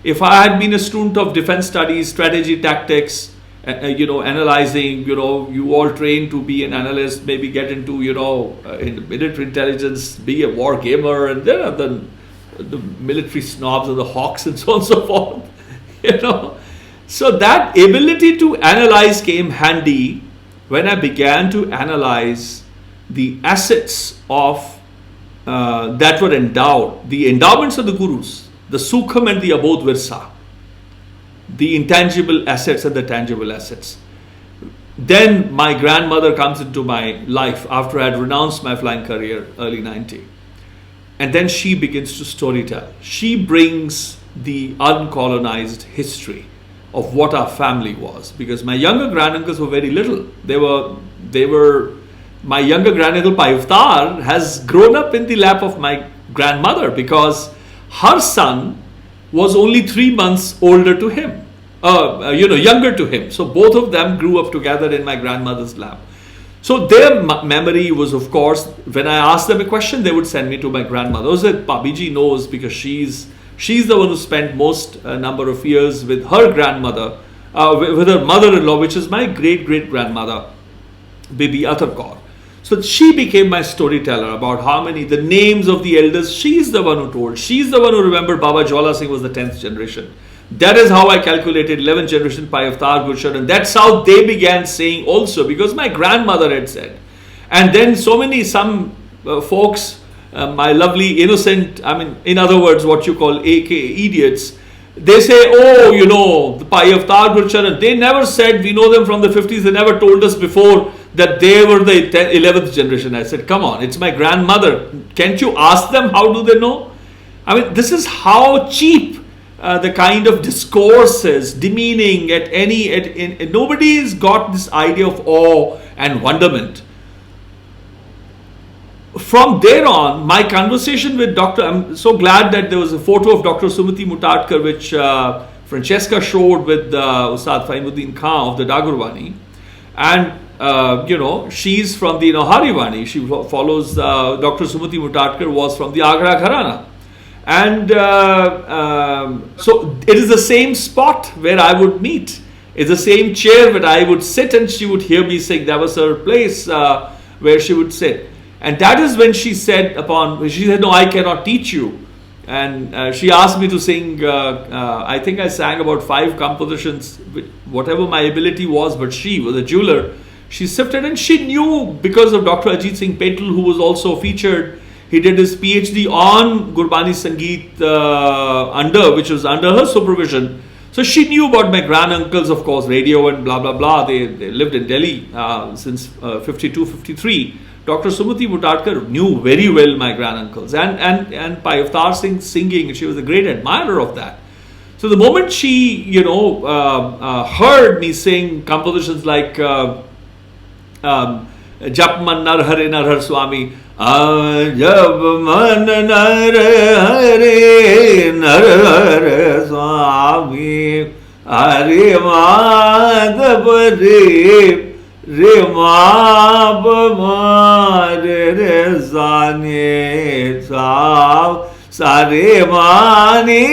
If I had been a student of defense studies, strategy, tactics, analyzing, you all trained to be an analyst, maybe get into, in military intelligence, be a war gamer, and there are the military snobs and the hawks and so on and so forth, So that ability to analyze came handy when I began to analyze the assets of that were endowed, the endowments of the gurus, the sukham and the abodh virsa, the intangible assets and the tangible assets. Then my grandmother comes into my life after I had renounced my flying career, early 90. And then she begins to storytell. She brings the uncolonized history of what our family was. Because my younger granduncles were very little. They were my younger granduncle Payavtar has grown up in the lap of my grandmother because her son was only 3 months older to him, younger to him. So both of them grew up together in my grandmother's lap. So their memory was, of course, when I asked them a question, they would send me to my grandmother. I said, Babiji knows because she's the one who spent most number of years with her grandmother, with her mother-in-law, which is my great-great-grandmother, Bibi Athar Kaur. So she became my storyteller about the names of the elders. She's the one who told. She's the one who remembered Baba Jwala Singh was the 10th generation. That is how I calculated 11th generation Payavtar Gurshad, and that's how they began saying also, because my grandmother had said. And then some folks, my lovely innocent, in other words, what you call AK idiots, they say, the Payavtar Gurshad, they never said, we know them from the 50s, they never told us before that they were the 11th generation. I said, come on, it's my grandmother. Can't you ask them, how do they know? This is how cheap the kind of discourses, demeaning nobody's got this idea of awe and wonderment. From there on, my conversation with I'm so glad that there was a photo of Dr. Sumati Mutadkar, which Francesca showed with Ustad Faimuddin Khan of the Dagurwani. And, she's from the Harivani. She follows, Dr. Sumati Mutadkar was from the Agra Gharana. And so it is the same spot where I would meet. It's the same chair where I would sit and she would hear me sing. That was her place where she would sit. And that is when she said, no, I cannot teach you. And she asked me to sing, I think I sang about 5 compositions, whatever my ability was, but she was a jeweler. She sifted and she knew because of Dr. Ajit Singh Patel, who was also featured. He did his PhD on Gurbāṇī Saṅgīta which was under her supervision. So she knew about my granduncles, of course, radio and blah, blah, blah. They lived in Delhi since 52, 53. Dr. Sumati Mutadkar knew very well my granduncles. And Payavtar Singh singing, she was a great admirer of that. So the moment she, heard me sing compositions like Jap Man Nar Hare Nar Har Swami, Jab Man Nar Hare Nar Har Swami, Hare Madhav Re Mab Mare Zani Sav Sare Mani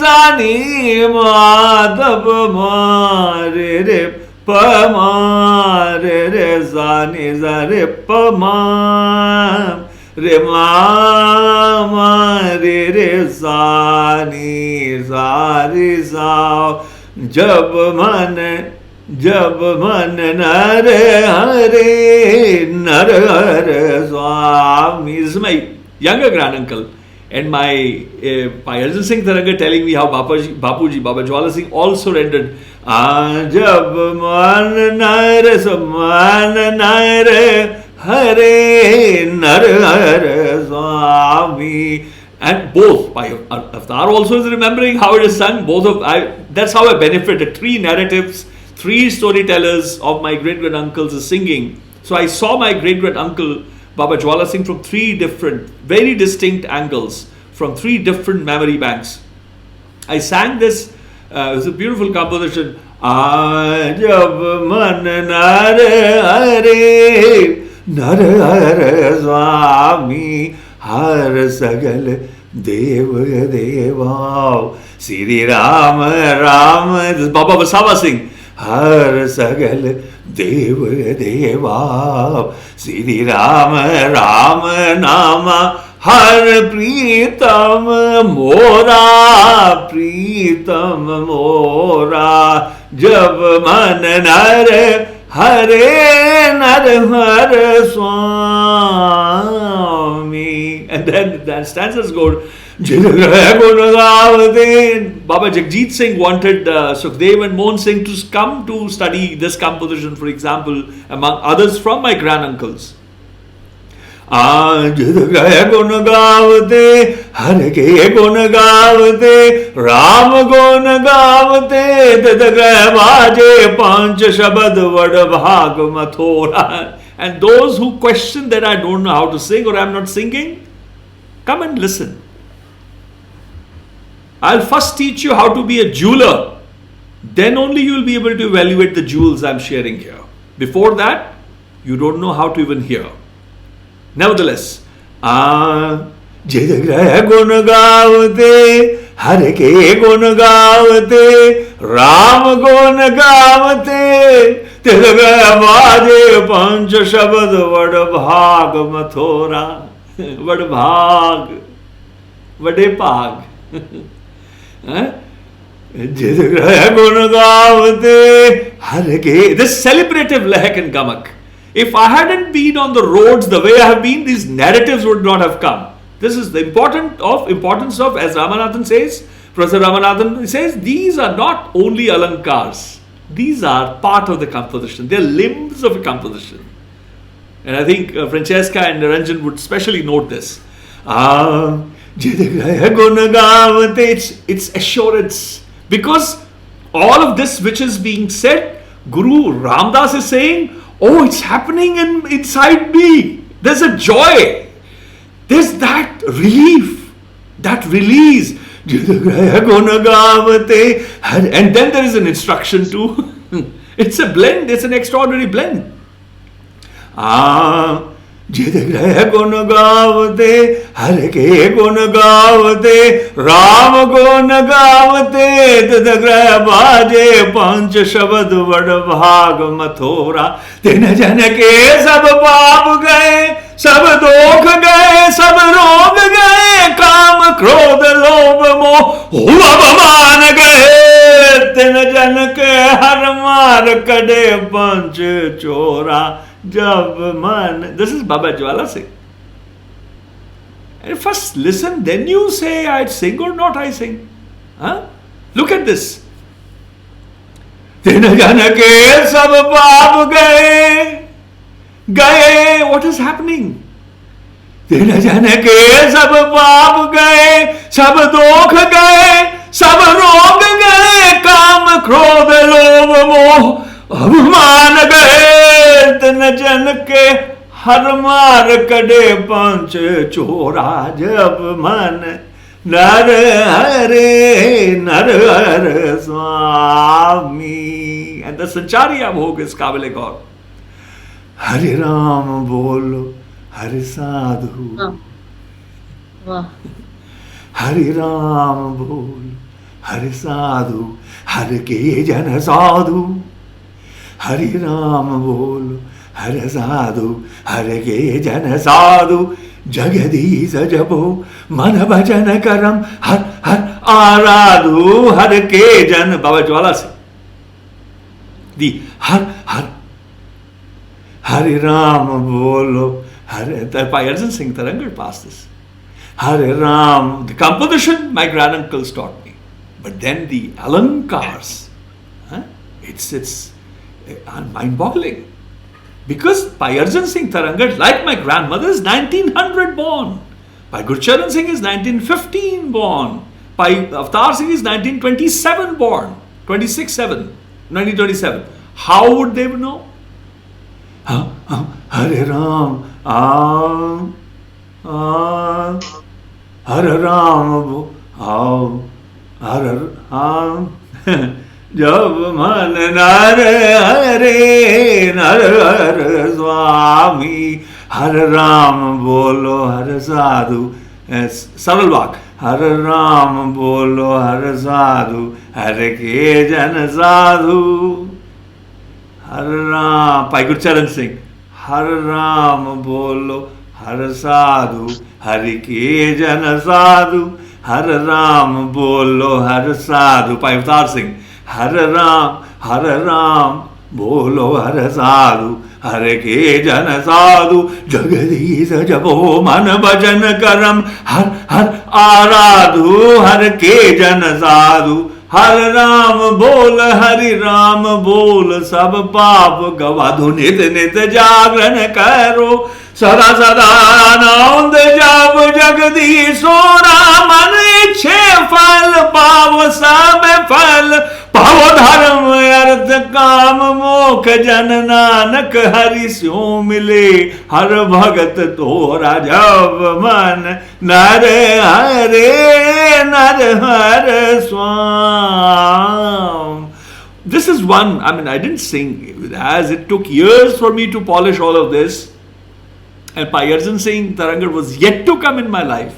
Zani Madhav Mare Re Pama Re Zani Zare Pama Re Mama Re Zani Zari Zav जब मन नर हरे नर हर Swami. This is my younger granduncle. And my Arjun Singh Taranga telling me how Bapuji, Baba Jwala Singh also rendered Jab man nar man nar hare nar hare Swami. And both, Avtar also is remembering how it is sung. That's how I benefited. 3 narratives, 3 storytellers of my great-great-uncles is singing. So I saw my great-great-uncle Baba Jwala Singh from 3 different, very distinct angles, from 3 different memory banks. I sang this, it was a beautiful composition. Ajab man nare hare nare Swami har sagal dev deva Sri Ram Ram. This is Baba Vasava Singh. Har sagal dev deva Sri Ram Ram Nama har pritam mora pritam mora jab man nar hare nar har Swami. And then that stanzas go. Baba Jagjit Singh wanted Sukhdev and Mohan Singh to come to study this composition, for example, among others from my granduncles. आज गुण गावते हर के गुण गावते राम गुण गावते तद ग्रह बाजे पांच शब्द वड भाग मथोरा. And those who question that I don't know how to sing or I'm not singing, come and listen. I'll first teach you how to be a jeweler. Then only you will be able to evaluate the jewels I'm sharing here. Before that, you don't know how to even hear. Nevertheless, Jidagraya gun gavate, Hare ke gun gavate, Ram gun gavate, Tidagraya vaje pancha shabad vad bhag mathora, vad bhag, vade bhag. Jidagraya gun gavate, Hare ke. This celebrative lehak and gamak. If I hadn't been on the roads the way I have been, these narratives would not have come. This is the importance of, as Ramanathan says, Professor Ramanathan says, these are not only alankars. These are part of the composition. They are limbs of a composition. And I think Francesca and Ranjan would especially note this. It's assurance. Because all of this which is being said, Guru Ramdas is saying, oh, it's happening inside me. There's a joy. There's that relief, that release. And then there is an instruction too. It's a blend. It's an extraordinary blend. Jidagraya gun gavate, Hare ke gun gavate, Ram gun gavate, Tidagraya baje panch shabad vad bhag mathora. Tin jan ke sab paap gaye, sab dokh gaye, sab rog gaye, kam krodh lobh moh abhaman gaye. Tin jan ke har maar kade panch chora. This is Baba Jwala Singh. And first listen, then you say I sing or not I sing. Huh? Look at this. What is happening? Abhiman gaye tin jan ke har maar kade panch chora jab man nar hare nar hare Swami. And the Sanchariya Bhog is Kabile Gaur. Hare Ram bolo Hare Sadhu. Hare Ram bolo Hare Sadhu. Hare ke jan sadhu. Hare Ram bol, Hare Sadhu, Hare ke jan sadhu, Jagadish jabo, man bhajan karam, har आराधु हर के जन, Baba Jwala Singh. The Hare Ram bolo, Hare, Bhai Arjan Singh Tarangar passed this. Hare Ram, the composition my granduncles taught me. But then the alankars, it's mind-boggling. Because Bhai Arjan Singh Tarangar, like my grandmother, is 1900 born. Bhai Gurcharan Singh is 1915 born. Bhai Avtar Singh is 1927 born. 1927. How would they know? Hare Ram, Hare Ram, Hare Ram. जब मन नर हरे नर हर स्वामी, हर राम बोलो हर साधु, सरल वाक, हर राम बोलो हर साधु, हर के जन साधु, हर Ram. Bhai Gurcharan Singh, हर राम बोलो हर साधु, हर के जन साधु, हर राम बोलो हर साधु. Bhai Avtar Singh, हर राम बोलो हर साधु, हर के जन साधु, जगदीश जपो मन भजन करम, हर आराधु हर के जन साधु, हर राम बोल हरि राम बोल, सब पाप गवाधु, नित नित जागरण करो, सदा सदा आनंद जब जगदीशो राम, मन इच्छे फल पाव सब फल, पाव धर्म अर्थ काम मोक्ष, जन नानक हरि स्यो मिले, हर भगत तोरा जब मन, नर हर स्वाम. This is one, I didn't sing, as it took years for me to polish all of this. And Bhai Arjan Singh Tarangar was yet to come in my life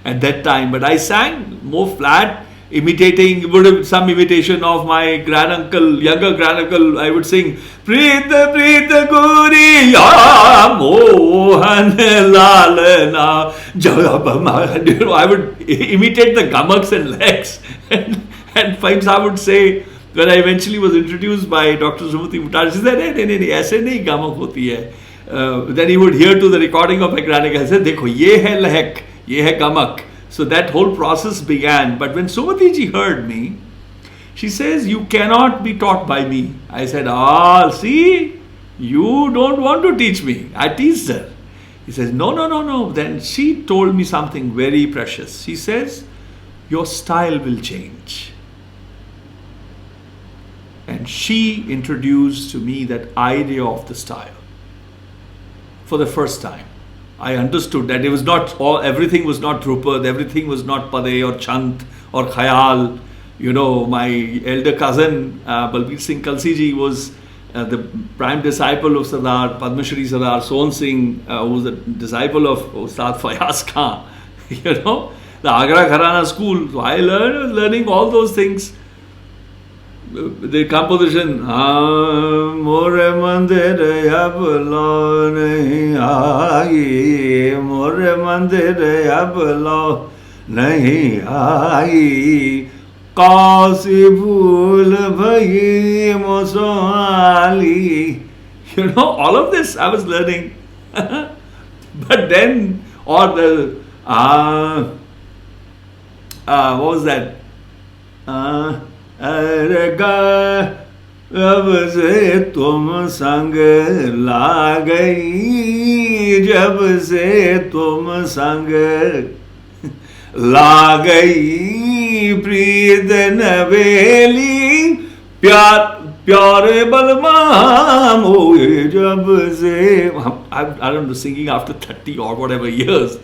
at that time. But I sang more flat, imitating, would have some imitation of my granduncle, younger granduncle. I would sing, Preeta Preeta Guriya Mohan Lalana Jayabama. I would imitate the gamaks and legs. And times I would say, when I eventually was introduced by Dr. Sumati Mutar, she said, "No, ऐसे नहीं gamak होती है." Then he would hear to the recording of my granduncle. I said, "देखो ये है लहक, ये है gamak." So that whole process began. But when Sumati ji heard me, she says, "You cannot be taught by me." I said, see, you don't want to teach me. I teased her. He says, no. Then she told me something very precious. She says, your style will change. And she introduced to me that idea of the style. For the first time, I understood that it was not everything was not Drupad, everything was not Pade or Chant or Khayal. You know, my elder cousin Baldeep Singh Kalsi ji was the prime disciple of Sardar Padma Shri Sardar Sohan Singh, who was a disciple of Ustad Fayaz Khan. You know, the Agra Gharana school. So I was learning all those things. The composition, More mandir ablo nahi aayi, More mandir ablo nahi aayi, Kaasi bhool bhayi mosoali. You know, all of this I was learning. But then, or the, what was that? अब से तुम संग ला गई, जब से तुम संग ला गई, प्रीत नवेली प्यार प्यारे बलवान होए जब से. I don't know, singing after 30 or whatever years.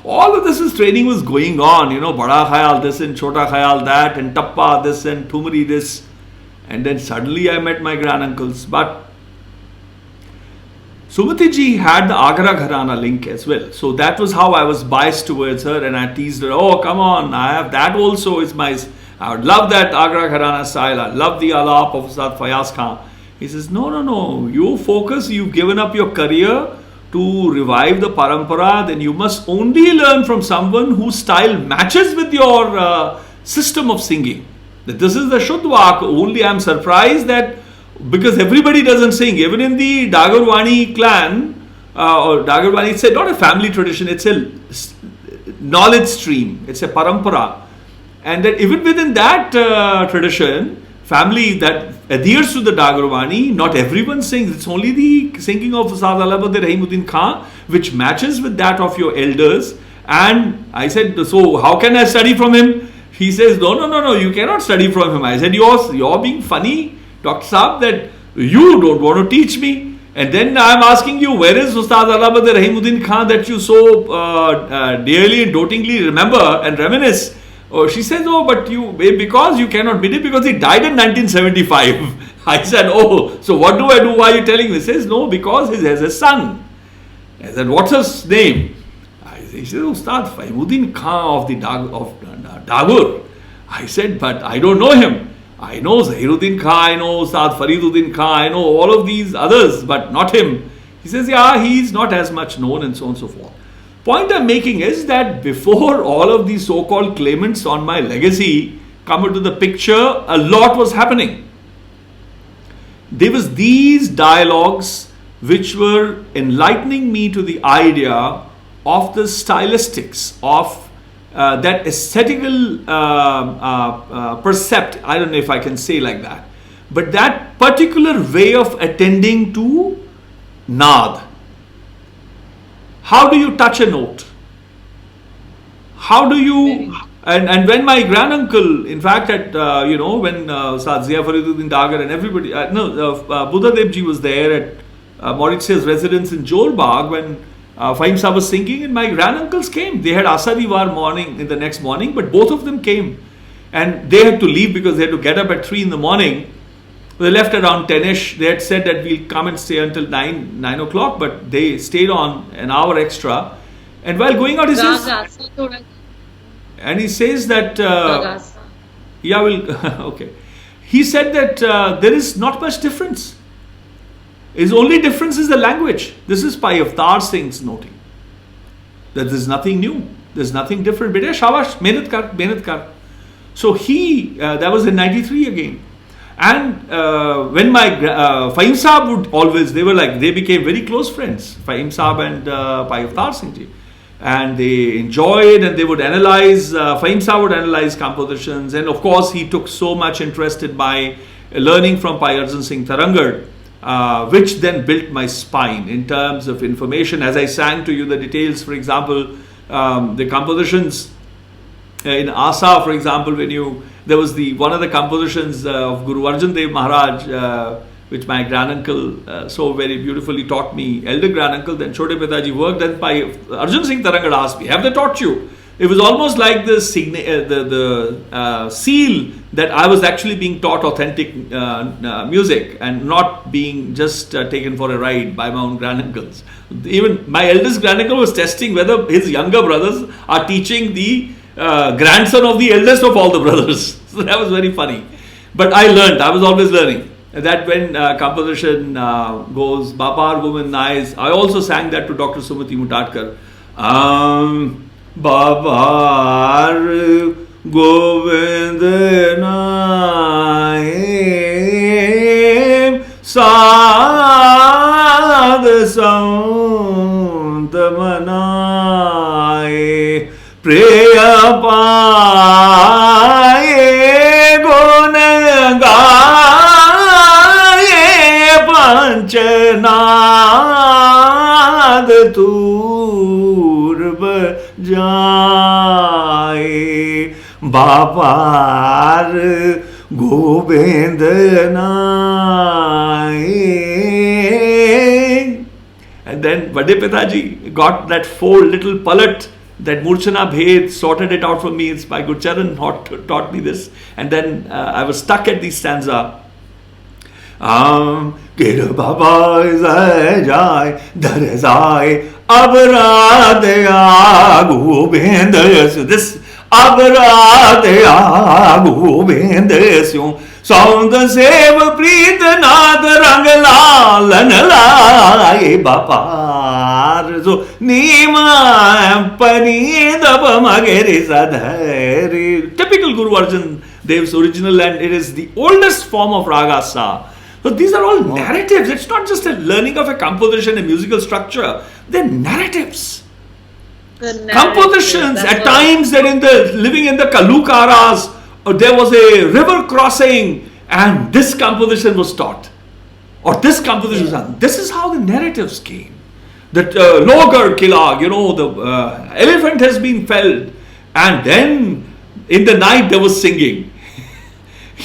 All of this training was going on, you know, Bada Khayal this and Chota Khayal that and Tappa this and Thumri this. And then suddenly I met my granduncles. But Sumati ji had the Agra Gharana link as well. So that was how I was biased towards her, and I teased her, oh come on, I have that also. I would love that Agra Gharana style. I love the Alap of Ustad Fayaz Khan. He says, no, you focus, you've given up your career to revive the parampara, then you must only learn from someone whose style matches with your system of singing. That this is the Shuddhvak. Only I am surprised that because everybody doesn't sing, even in the Dagarwani clan, or Dagarwani, it's not a family tradition, it's a knowledge stream, it's a parampara. And that even within that tradition, family that adheres to the Dagarwani, not everyone sings. It's only the singing of Ustad Allahabad Rahimuddin Khan which matches with that of your elders. And I said, so how can I study from him? He says, no, you cannot study from him. I said, you're being funny, Dr. Saab, that you don't want to teach me. And then I'm asking you, where is Ustad Allahabad Rahimuddin Khan that you so dearly and dotingly remember and reminisce? Oh, she says, but because you cannot beat it, because he died in 1975. I said, so what do I do? Why are you telling me? He says, no, because he has a son. I said, what's his name? He says, Ustad Faimuddin Khan of Dagur. I said, but I don't know him. I know Zahiruddin Khan, I know Ustad Fariduddin Khan, I know all of these others, but not him. He says, he's not as much known, and so on and so forth. Point I'm making is that before all of these so-called claimants on my legacy come into the picture, a lot was happening. There was these dialogues which were enlightening me to the idea of the stylistics of that aesthetical percept, I don't know if I can say like that, but that particular way of attending to Naad. How do you touch a note? How do you, and when my granduncle, in fact, at, when Ustad Zia Fariduddin Dagar and everybody, Buddha Dev Ji was there at Mauritius residence in Jorbagh when Fahim Saab was singing, and my granduncles came. They had Asadivar morning in the next morning, but both of them came. And they had to leave because they had to get up at 3 in the morning. They left around 10ish. They had said that we'll come and stay until 9 o'clock, but they stayed on an hour extra. And while going out, he says, and he says that, okay. He said that there is not much difference. His only difference is the language. This is Bhai Avtar Singh's noting. That there's nothing new. There's nothing different. Beta shabash, mehnat kar, mehnat kar. So that was in 93 again. And when my Fahim Saab would always, they became very close friends, Fahim Saab and Bhai Avtar Singh Ji. And they enjoyed, and they would analyze, Fahim Saab would analyze compositions. And of course, he took so much interest in my learning from Bhai Arjan Singh Tarangar, which then built my spine in terms of information. As I sang to you the details, for example, the compositions in Asa, for example, there was one of the compositions of Guru Arjan Dev Maharaj, which my granduncle so very beautifully taught me, elder granduncle, then Chote Pitaji worked, and by Arjan Singh Tarangar asked me, have they taught you? It was almost like the seal that I was actually being taught authentic music and not being just taken for a ride by my own granduncles. Even my eldest granduncle was testing whether his younger brothers are teaching the grandson of the eldest of all the brothers. So that was very funny. But I was always learning. That when composition goes, Bapar Woman Nice, I also sang that to Dr. Sumati Mutatkar. Babar Govind Naim Sad Sant Manaye Priya Paye Gun Gaye Panchanad Turb Jai Bapar Govind Naik. And then Vade Pitaji got that 4 little palat, that Murchana Bhed, sorted it out for me. It's by Gurcharan taught me this. And then I was stuck at the stanza. Kir Baba Jai Dar Zai Abradya Govind. So this Abradya Govind Sound Sev Preet Naad Ranglalan Lai Bapa So, Nima Pani Dapa Magari Sadhari. Typical Guru Arjan Dev's original, and it is the oldest form of Raga Sa. So these are all narratives. It's not just a learning of a composition, a musical structure. They're narratives. Compositions. At times, they're living in the Kalukaras. There was a river crossing, and this composition was taught, or this composition was done. This is how the narratives came. That Logar Kila, the elephant has been felled, and then in the night there was singing,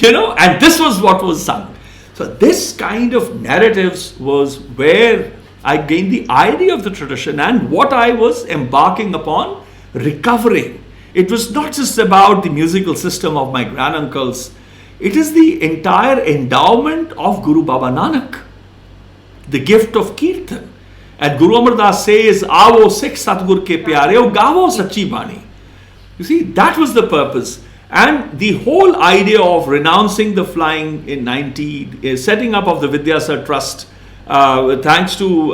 and this was what was sung. So this kind of narratives was where I gained the idea of the tradition and what I was embarking upon recovering. It was not just about the musical system of my granduncles. It is the entire endowment of Guru Baba Nanak, the gift of Kirtan. And Guru Amar Das says, Aavo Sikh Satgur ke pyare, o gavo sachi bani. You see, that was the purpose. And the whole idea of renouncing the flying in 90, setting up of the Vidyasar Trust, thanks to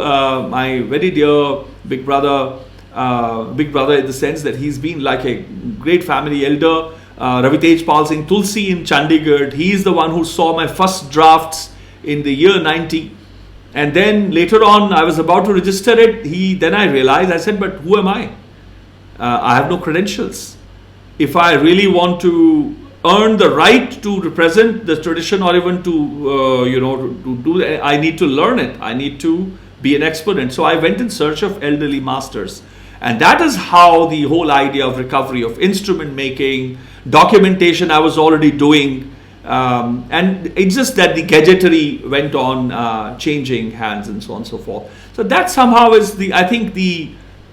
my very dear big brother in the sense that he's been like a great family elder, Ravi Tejpal Singh Tulsi in Chandigarh. He is the one who saw my first drafts in the year 90. And then later on, I was about to register it. Then I realized, I said, but who am I? I have no credentials. If I really want to earn the right to represent the tradition, or even to do it, I need to learn it. I need to be an expert. And so I went in search of elderly masters. And that is how the whole idea of recovery, of instrument making, documentation I was already doing. And it's just that the gadgetry went on changing hands and so on and so forth. So that somehow is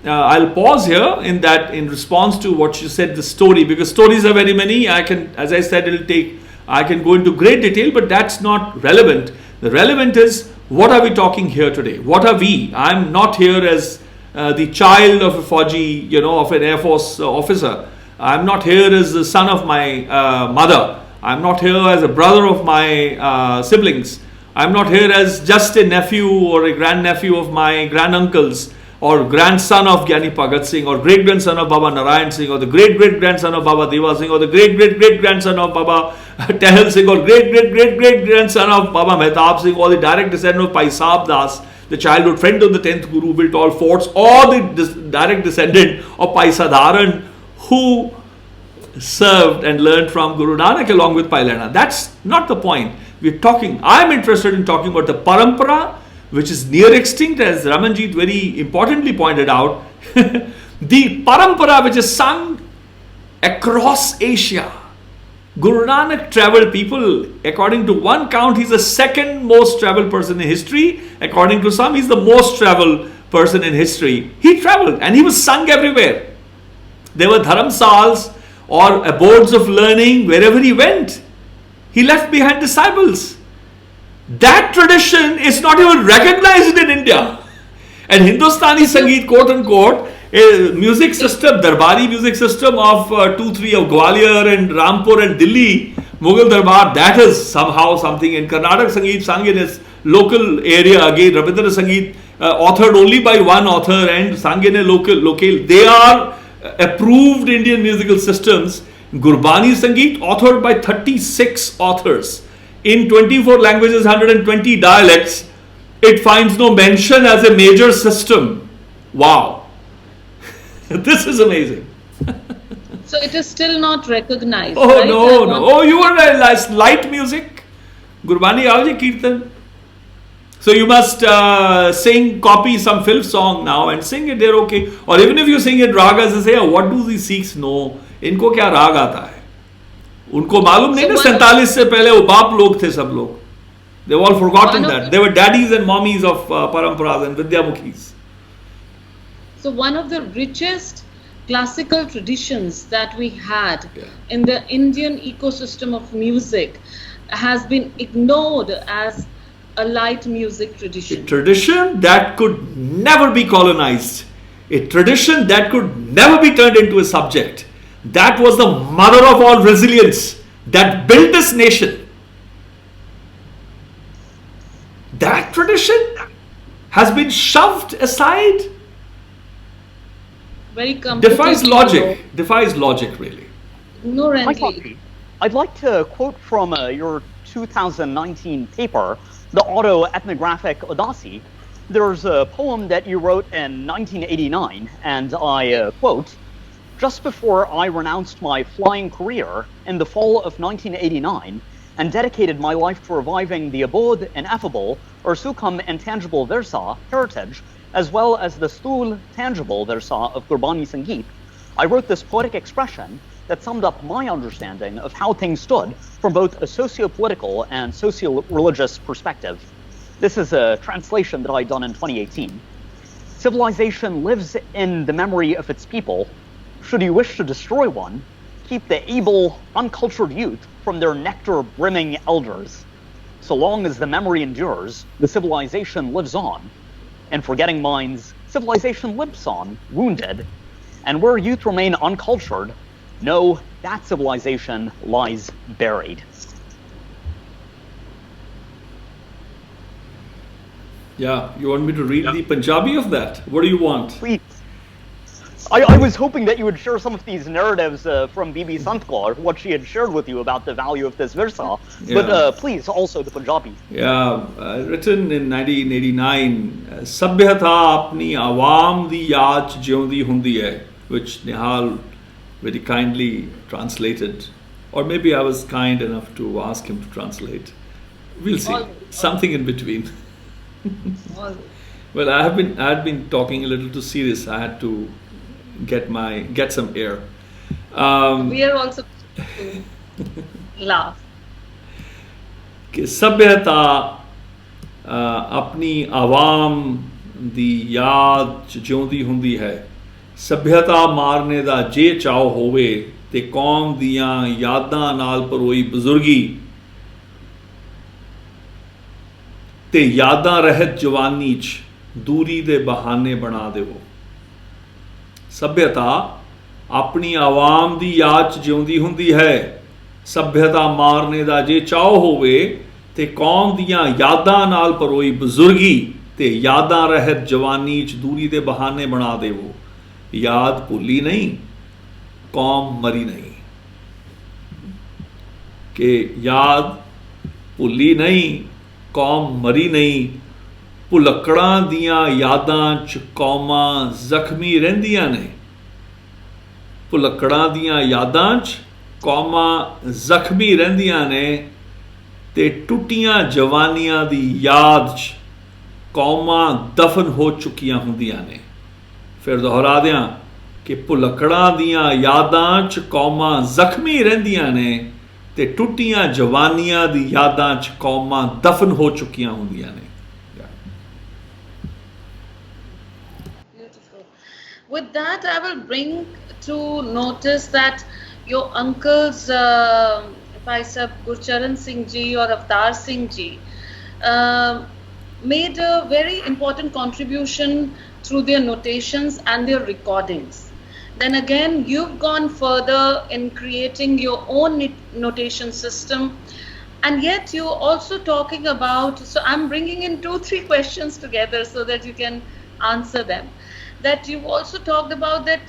I'll pause here in response to what you said, the story, because stories are very many. I can go into great detail, but that's not relevant. The relevant is, what are we talking here today? What are we? I'm not here as the child of a Fauji, of an Air Force officer. I'm not here as the son of my mother. I'm not here as a brother of my siblings. I'm not here as just a nephew or a grandnephew of my granduncles, or grandson of Gyani Bhagat Singh, or great-grandson of Baba Narayan Singh, or the great-great-grandson of Baba Deva Singh, or the great-great-great-grandson of Baba Tehal Singh, or great-great-great-great-grandson of Baba Mehtab Singh, or the direct descendant of Bhai Sahab Das, the childhood friend of the 10th Guru, built all forts, or the direct descendant of Bhai Sadharan, who served and learned from Gurū Nānak along with Bhai Lehna. That's not the point. I'm interested in talking about the parampara, which is near extinct, as Ramanjit very importantly pointed out. The parampara which is sung across Asia. Guru Nanak traveled people. According to one count, he's the second most traveled person in history. According to some, he's the most traveled person in history. He traveled and he was sung everywhere. There were dharamsals or abodes of learning wherever he went. He left behind disciples. That tradition is not even recognized in India. And Hindustani Sangeet, quote unquote, a music system, Darbari music system of 2-3 of Gwalior and Rampur and Delhi, Mughal Darbar, that is somehow something. In Karnataka Sangeet sung in its local area, again Rabindra Sangeet authored only by one author and sung in a local. They are approved Indian musical systems. Gurbāṇī Saṅgīta authored by 36 authors. In 24 languages, 120 dialects, it finds no mention as a major system. Wow. This is amazing. So it is still not recognized. Oh, right? no. Oh, you want light music? Gurbāṇī Aavji Kirtan. So you must copy some filth song now and sing it there, okay. Or even if you sing it ragas, they say, oh, what do these Sikhs know? इनको क्या राग आता है? उनको मालूम नहीं ना 47 से पहले वो बाप लोग थे सब लोग. They've all forgotten that. They were daddies and mommies of paramparas and vidyamukhis. So one of the richest classical traditions that we had in the Indian ecosystem of music has been ignored as a light music tradition. A tradition that could never be colonized. A tradition that could never be turned into a subject. That was the mother of all resilience that built this nation. That tradition has been shoved aside very comforting. Defies logic, really. Ignorantly. I'd like to quote from your 2019 paper, The Autoethnographic Udasi. There's a poem that you wrote in 1989, and I quote, "Just before I renounced my flying career in the fall of 1989 and dedicated my life to reviving the abode ineffable or sukham intangible versa heritage, as well as the sthul tangible versa of Gurbāṇī Saṅgīta, I wrote this poetic expression that summed up my understanding of how things stood from both a socio-political and socio-religious perspective. This is a translation that I'd done in 2018. Civilization lives in the memory of its people. Should you wish to destroy one, keep the able, uncultured youth from their nectar-brimming elders. So long as the memory endures, the civilization lives on. In forgetting minds, civilization limps on, wounded. And where youth remain uncultured, know that civilization lies buried." Yeah, you want me to read the Punjabi of that? What do you want? Please. I was hoping that you would share some of these narratives from Bibi Sant Kaur, what she had shared with you about the value of this versa, but please, also the Punjabi. Yeah, written in 1989, Sabhyata apni awam di yaad ch jiundi hundi hai, which Nihal very kindly translated, or maybe I was kind enough to ask him to translate. We'll see. Something in between. Well, I had been talking a little too serious. I had to get some air. We are also laugh. कि सभ्यता अपनी आवाम दी याद च जिउंदी हुंदी है, सभ्यता मारने दा जे चाओ होवे ते कौम दियां यादां नाल परोई बजुर्गी ते यादां रहत जवानी च दूरी दे बहाने बना देवो। सभ्यता अपनी आवाम दी याद च जिउंदी हुंदी है, सभ्यता मारने दा जे चाओ होवे ते कौम दियां यादां नाल परोई बजुर्गी ते यादां रहत जवानी च दूरी दे बहाने बना देवो। याद भुली नहीं, कौम मरी नहीं। कि याद भुली नहीं, कौम मरी नहीं। भुलक्कड़ां दियां यादां च कौमां जख्मी रहिंदियां ने। भुलक्कड़ां दियां यादां च कौमां जख्मी रहिंदियां ने ते टुटियां जवानियां दी याद च कौमां दफन हो चुकियां हुंदियां ने। फिर दोहरा दियां कि भुलक्कड़ां दियां यादां च कौमां जख्मी रहिंदियां ने ते टुटियां जवानियां दी यादां च कौमां दफन हो चुकियां हुंदियां ने। Beautiful. With that, I will bring to notice that your uncles, Bhai Gurcharan Singh ji or Avtar Singh ji, made a very important contribution through their notations and their recordings. Then again, you've gone further in creating your own notation system, and yet you're also talking about, so I'm bringing in 2-3 questions together so that you can answer them. That you've also talked about that,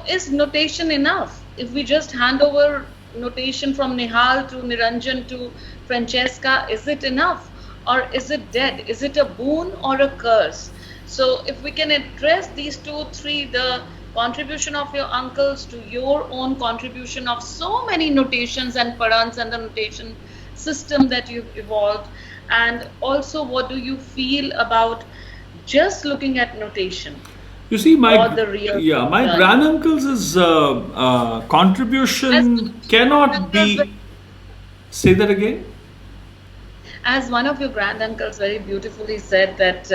is notation enough? If we just hand over notation from Nihal to Niranjan to Francesca, is it enough? Or is it dead? Is it a boon or a curse? So if we can address these 2-3, the contribution of your uncles to your own contribution of so many notations and parans and the notation system that you've evolved, and also what do you feel about just looking at notation? You see, my my granduncle's contribution cannot be. Say that again. As one of your granduncles very beautifully said that,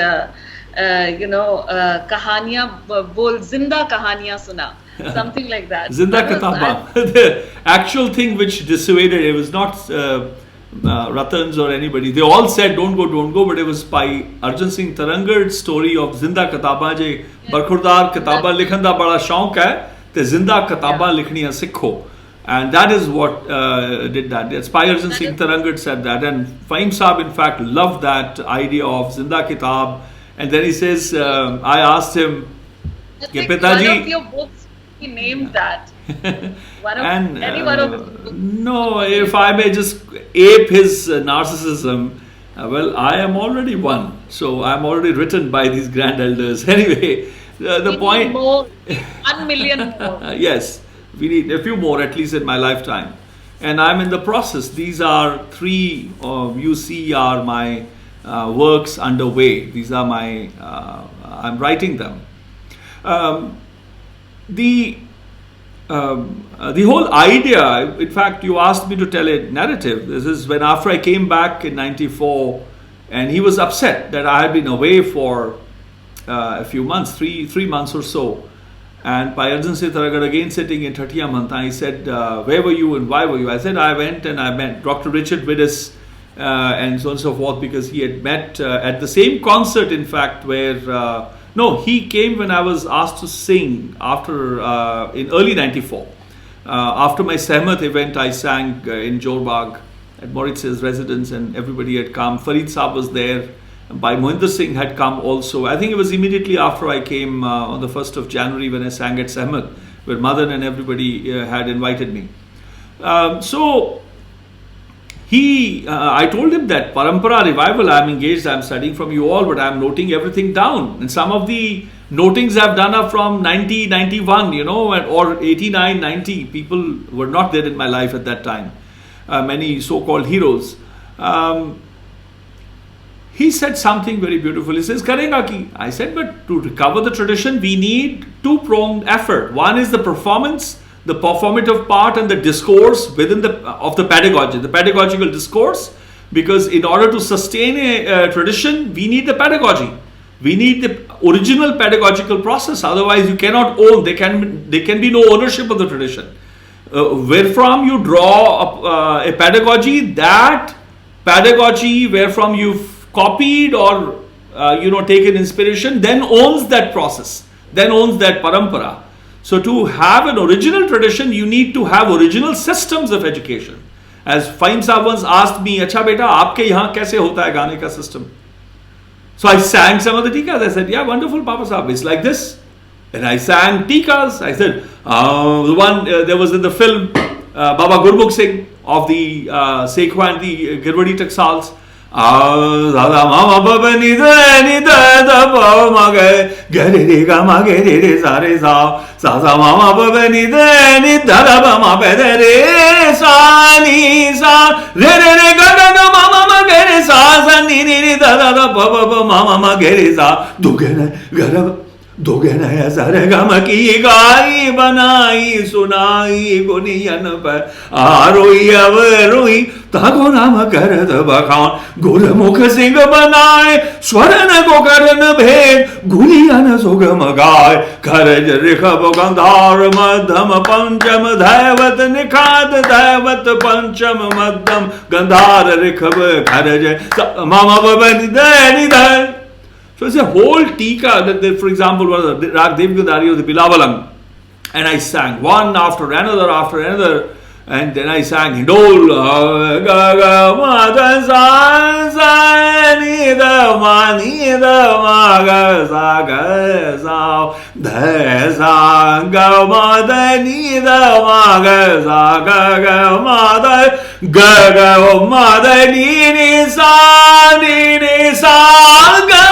kahaniyan bol, zinda kahaniyan suna, something like that. Zinda Kataba. The actual thing which dissuaded, it was not Ratans or anybody. They all said don't go, but it was by Arjun Singh Tarangar's story of Zinda Kataba je Barkhurdar Kataba likhan da bada shauk hai, te Zinda Kataba likhniyan sikho. And that is what did that. It's by Arjun Singh Tarangar said that. And Fahim Saab, in fact, loved that idea of Zinda Kitab. And then he says, I asked him, I think one of your books he named that. Any one of his books. No, if I may just ape his narcissism, well, I am already one. So I'm already written by these grand elders. Anyway, the We point. need more. 1 million more. Yes, we need a few more at least in my lifetime. And I'm in the process. These are three, you see, are my works underway. These are my, I'm writing them. The whole idea, in fact, you asked me to tell a narrative. This is when after I came back in 94 and he was upset that I had been away for a few months, three months or so. And by urgency, Tharagar again sitting in Thatiya Manta, he said, where were you and why were you? I said, I went and I met Dr. Richard Widdis and so on and so forth, because he had met at the same concert, in fact, where, no, he came when I was asked to sing after, in early 94. After my Sehmat event, I sang in Jorbagh at Moritz's residence and everybody had come. Farid Saab was there. Bhai Mohinder Singh had come also. I think it was immediately after I came on the 1st of January when I sang at Sehmat, where Madan and everybody had invited me. So I told him that Parampara revival, I'm engaged, I'm studying from you all, but I'm noting everything down. And some of the notings I've done are from 90, 91, you know, or 89, 90. People were not there in my life at that time. Many so-called heroes. He said something very beautiful. He says, Karega ki. I said, but to recover the tradition, we need two-pronged effort. One is the performance, the performative part, and the discourse within of the pedagogy, the pedagogical discourse. Because in order to sustain a tradition, we need the pedagogy. We need the original pedagogical process. Otherwise, you cannot own. There can be no ownership of the tradition. Wherefrom you draw a pedagogy, that pedagogy wherefrom you've copied or taken inspiration, then owns that process, then owns that parampara. So to have an original tradition, you need to have original systems of education. As Fahim Saab once asked me, "Acha beta, aapke yahan kaise hota hai gaane ka system?" So I sang some of the tikas. I said, "Yeah, wonderful, Papa Saab, it's like this." And I sang tikas. I said, the one there was in the film Baba Gurbāṇī Singh of the Sekhwa and the Girvadi Taksals. Mama baba ni da da ba ma ge gare re ga ma ge re sare sa mama baba ni da ba ma be re sa ni sa re ga ga mama ma ge re sa ni da ba mama ma ge re sa दोगे नया सरगम की गाई बनाई सुनाई गुनियन पर आरोई अवरोई ताको नाम करत बखान गुरमुख सिंह बनाए स्वरन को करन भेद गुनियन सुगम गाय खरज ऋषभ गंधार मध्यम पंचम दैवत निखात दैवत पंचम मध्यम गंधार ऋषभ खरज मामा बबन दैनि दै. So it's a whole tika that, for example, was the Rag Devgandari of the Bilavalang. And I sang one after another. And then I sang Hindol. Gaga Mada Sa Ni Da Ma Ni Da Ma Ga Sa Ga Sa Da Sa Ga Ma Da Ni Da Ma Ga Sa Ga Ga Ma Da Ga Ga Ma Da Ni Sa Ni Sa Ga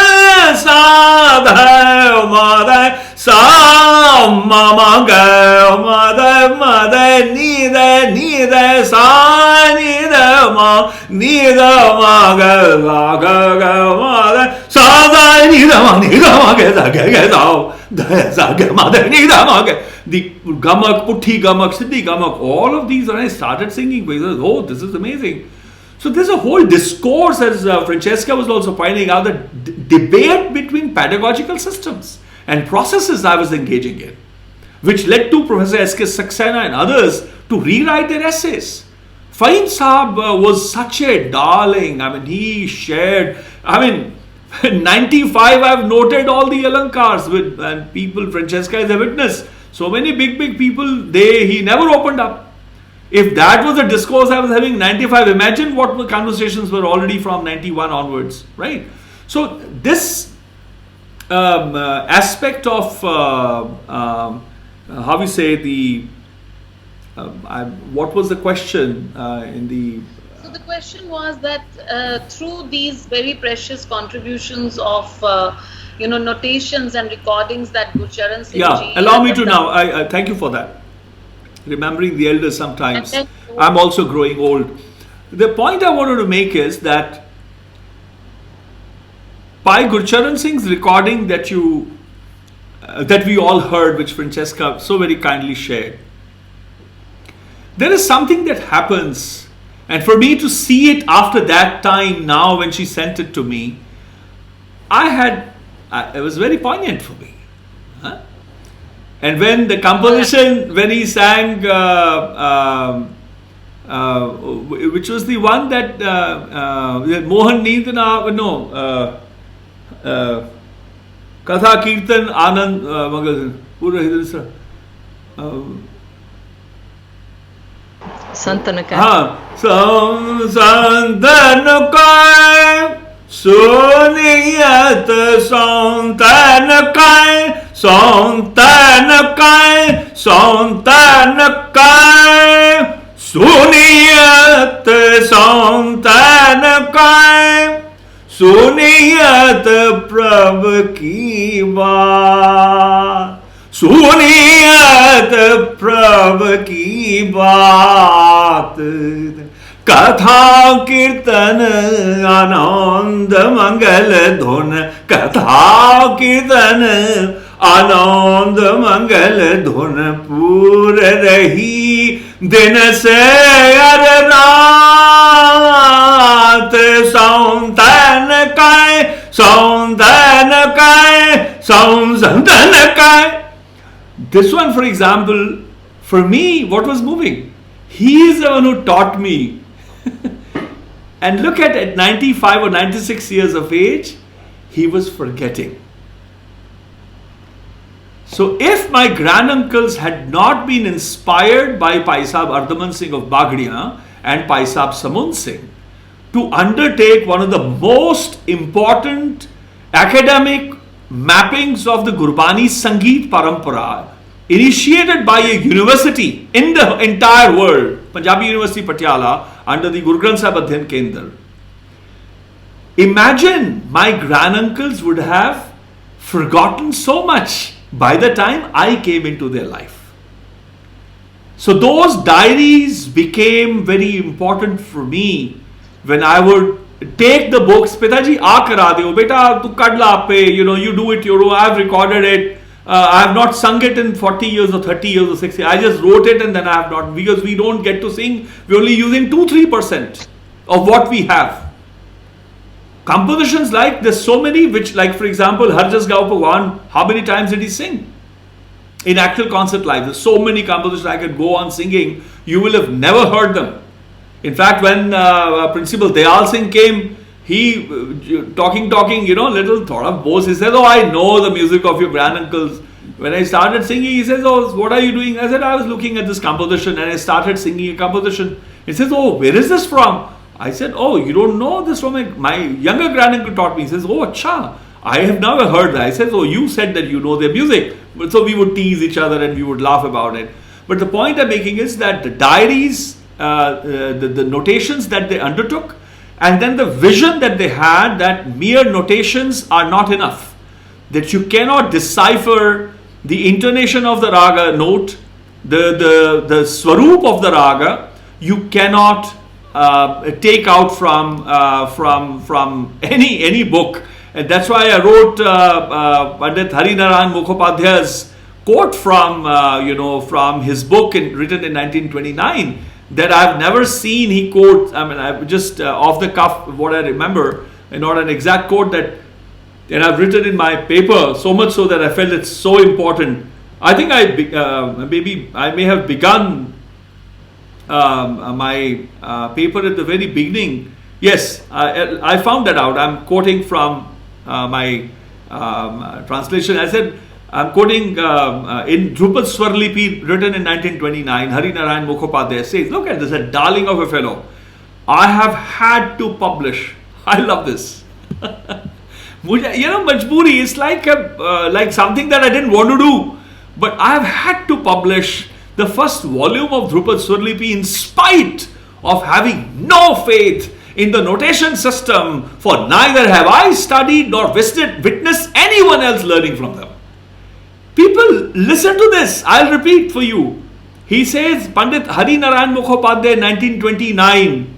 Sa Da Ma Da Sa Ma Ma Ga Ma Da Ni Da sa ni da ma ga ma da sa da ni da ma ga da sa ga ma da ni da ma ga. The gamak, putti gamak, siddhi gamak, all of these, and I started singing. Oh, this is amazing. So there's a whole discourse, as Francesca was also pointing out, the debate between pedagogical systems and processes I was engaging in, which led to Professor S.K. Saxena and others to rewrite their essays. Fahim Saab was such a darling. I mean, he shared, 95 I've noted all the alankars with, and people, Francesca is a witness. So many big people, he never opened up. If that was the discourse I was having 95, imagine what the conversations were already from 91 onwards, right? So this aspect of how we say the what was the question in the So the question was that through these very precious contributions of notations and recordings that Gurcharan Singh ji allow me to now I thank you for that, remembering the elders sometimes. I'm also growing old. The point I wanted to make is that by Gurcharan Singh's recording that we all heard, which Francesca so very kindly shared, there is something that happens, and for me to see it after that time now when she sent it to me, it was very poignant for me. Huh? And when the composition, when he sang, which was the one that Mohan Neendana, Katha Kirtan Anand Pura Hidrisa Santanakai. Santanakai Suniyat Santanakai Santanakai Santanakai Suniyat Santanakai सुनियत प्रभु की बात सुनियत प्रभु की बात कथा कीर्तन आनंद मंगल धुन कथा कीर्तन आनंद मंगल धुन पूर रही दिन से रात सौंतन काय सौंतन काय. This one, for example, for me, what was moving? He is the one who taught me. And look at 95 or 96 years of age, he was forgetting. So if my granduncles had not been inspired by Pai Sahab Ardaman Singh of Bagdiya and Pai Sahab Samun Singh to undertake one of the most important academic mappings of the Gurbāṇī Saṅgīta parampara, initiated by a university in the entire world, Punjabi University Patiala, under the Guru Granth Sahib Adhyan Kendra. Imagine my granduncles would have forgotten so much by the time I came into their life. So those diaries became very important for me when I would take the books. Pitaji, aa kara deo, beta, tu kad la ape, you do it, I've recorded it. I have not sung it in 40 years or 30 years or 60 years. I just wrote it and then I have not, because we don't get to sing. We're only using 2-3% of what we have. Compositions like, there's so many which, like for example, Har Jas Gao Bhagwan, how many times did he sing? In actual concert live, there's so many compositions I could go on singing, you will have never heard them. In fact, when Principal Dayal Singh came, he talking, little thought of boast. He says, oh, I know the music of your granduncles. When I started singing, he says, oh, what are you doing? I said, I was looking at this composition and I started singing a composition. He says, oh, where is this from? I said, oh, you don't know this from my younger granduncle taught me. He says, oh, acha, I have never heard that. I said, oh, you said that you know their music. So we would tease each other and we would laugh about it. But the point I'm making is that the diaries, the notations that they undertook, and then the vision that they had that mere notations are not enough. That you cannot decipher the intonation of the raga note, the swaroop of the raga, you cannot take out from any book. And that's why I wrote Pandit Harinarayan Mukhopadhyay's quote from his book written in 1929 that I've never seen. He quotes, I just off the cuff what I remember, and not an exact quote that I've written in my paper, so much so that I felt it's so important. I think maybe I may have begun my paper at the very beginning. Yes, I found that out. I'm quoting from my translation. I said, I'm quoting in Drupad Swarlipi, written in 1929, Harinarayan Mukhopadhyay says, look at this, a darling of a fellow. I have had to publish. I love this. Majburi is like something that I didn't want to do. But I've had to publish the first volume of Dhrupad Swarlipi in spite of having no faith in the notation system, for neither have I studied nor witnessed anyone else learning from them. People, listen to this. I'll repeat for you. He says, Pandit Hari Narayan Mukhopadhyay, 1929,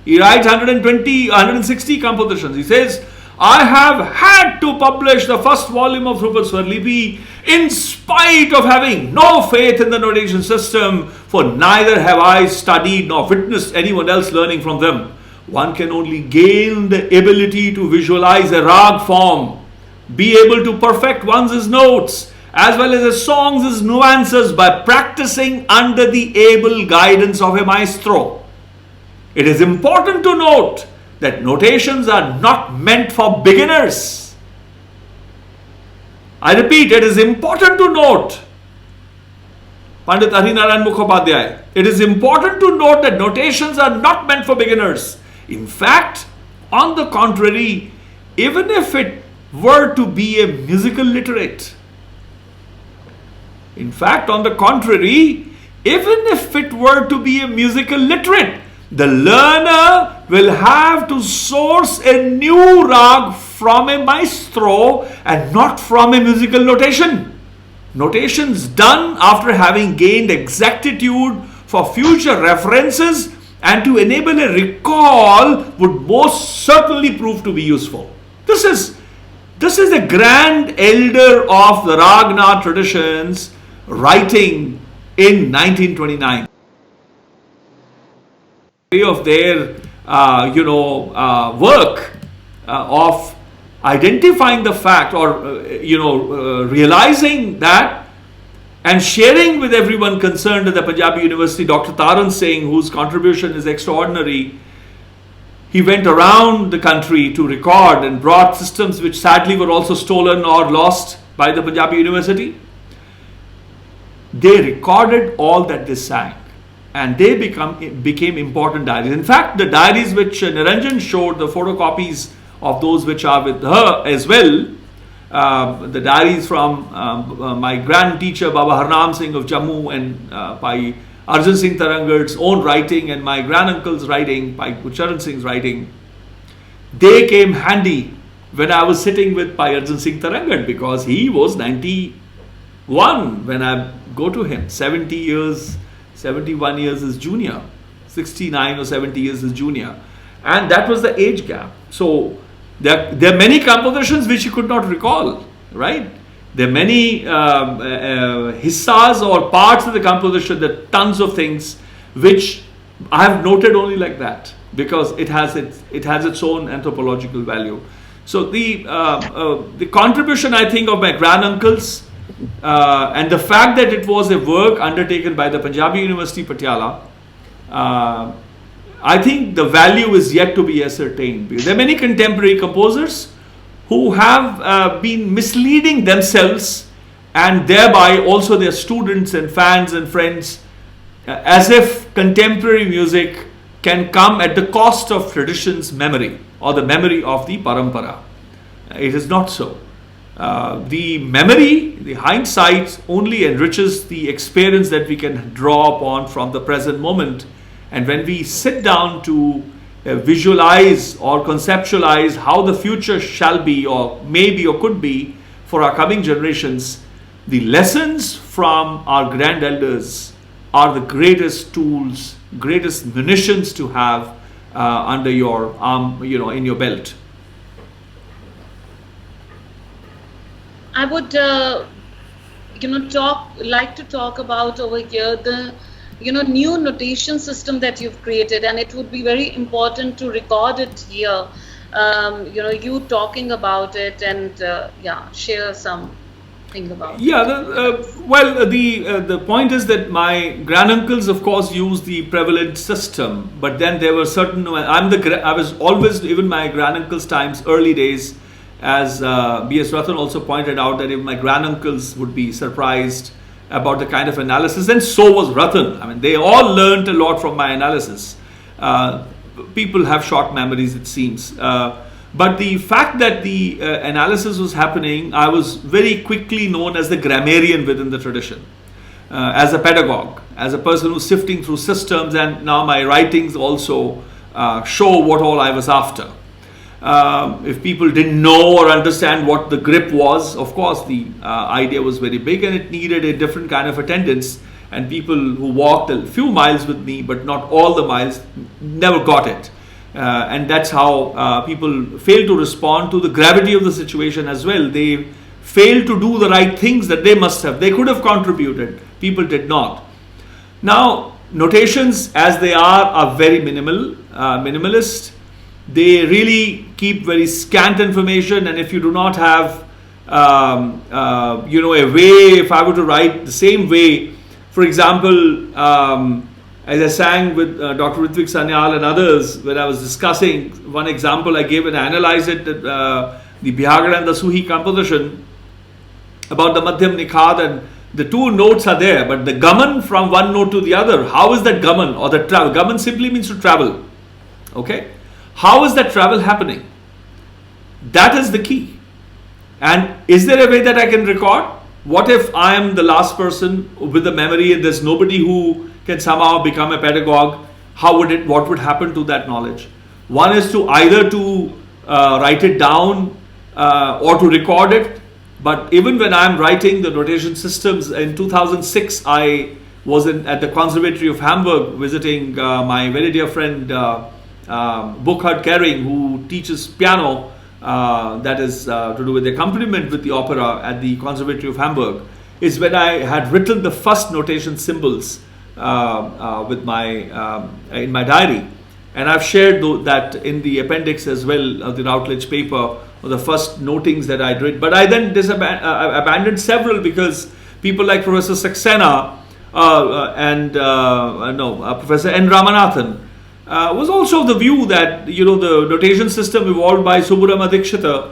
he writes 160 compositions. He says, I have had to publish the first volume of Dhrupad Swarlipi in spite of having no faith in the notation system, for neither have I studied nor witnessed anyone else learning from them. One can only gain the ability to visualize a rag form, be able to perfect one's notes, as well as a song's nuances by practicing under the able guidance of a maestro. It is important to note that notations are not meant for beginners. I repeat, it is important to note, Pandit Hari Narayan Mukhopadhyay, it is important to note that notations are not meant for beginners. In fact, on the contrary, even if it were to be a musical literate, the learner will have to source a new rag from a maestro and not from a musical notation. Notations done after having gained exactitude for future references and to enable a recall would most certainly prove to be useful. This is a grand elder of the Ragna traditions writing in 1929. Of their work of identifying the fact or realizing that and sharing with everyone concerned at the Punjabi University, Dr. Taran Singh, whose contribution is extraordinary. He went around the country to record and brought systems which sadly were also stolen or lost by the Punjabi University. They recorded all that they sang and they became important diaries. In fact, the diaries which Niranjan showed, the photocopies of those which are with her as well, the diaries from my grand teacher Baba Harnam Singh of Jammu and by Arjun Singh Tarangar's own writing and my granduncle's writing, by Charan Singh's writing, they came handy when I was sitting with Pai Arjun Singh Tarangar, because he was 91 when I go to him, 71 years his junior, 69 or 70 years his junior, and that was the age gap. So there are many compositions which he could not recall, right? There are many hissas or parts of the composition, there are tons of things which I have noted only like that because it has its own anthropological value. So the contribution, I think, of my granduncles and the fact that it was a work undertaken by the Punjabi University Patiala, I think the value is yet to be ascertained. There are many contemporary composers who have been misleading themselves and thereby also their students and fans and friends, as if contemporary music can come at the cost of tradition's memory or the memory of the parampara. It is not so. The memory, the hindsight only enriches the experience that we can draw upon from the present moment. And when we sit down to visualize or conceptualize how the future shall be or maybe or could be for our coming generations, the lessons from our grand elders are the greatest tools, greatest munitions to have under your arm, in your belt. I would, like to talk about over here the new notation system that you've created, and it would be very important to record it here. You talking about it and share something about it. Yeah, the point is that my granduncles, of course, used the prevalent system, but then there were certain. I was always, even my granduncles' times, early days, as B.S. Ratan also pointed out, that even my granduncles would be surprised about the kind of analysis, and so was Ratan. I mean, they all learned a lot from my analysis. People have short memories, it seems. But the fact that the analysis was happening, I was very quickly known as the grammarian within the tradition, as a pedagogue, as a person who's sifting through systems, and now my writings also show what all I was after. If people didn't know or understand what the grip was, of course the idea was very big and it needed a different kind of attendance, and people who walked a few miles with me, but not all the miles, never got it. And that's how people fail to respond to the gravity of the situation as well. They fail to do the right things that they must have. They could have contributed. People did not. Now, notations as they are very minimalist. They really keep very scant information, and if you do not have, a way, if I were to write the same way, for example, as I sang with Dr. Ritvik Sanyal and others, when I was discussing one example I gave and I analyzed it, the Bihagad and the Suhi composition about the Madhyam Nikhad, and the two notes are there, but the gaman from one note to the other, how is that gaman or the travel? Gaman simply means to travel. Okay? How is that travel happening? That is the key. And is there a way that I can record? What if I am the last person with the memory and there's nobody who can somehow become a pedagogue? What would happen to that knowledge? One is to either to write it down or to record it. But even when I'm writing the notation systems, in 2006, I was at the Conservatory of Hamburg visiting my very dear friend Burkhard Kering, who teaches piano, that is to do with the accompaniment with the opera at the Conservatory of Hamburg, is when I had written the first notation symbols with in my diary. And I've shared that in the appendix as well of the Routledge paper, or the first notings that I did. But I then abandoned several because people like Professor Saxena and Professor N. Ramanathan was also of the view that the notation system evolved by Subburam Adikshita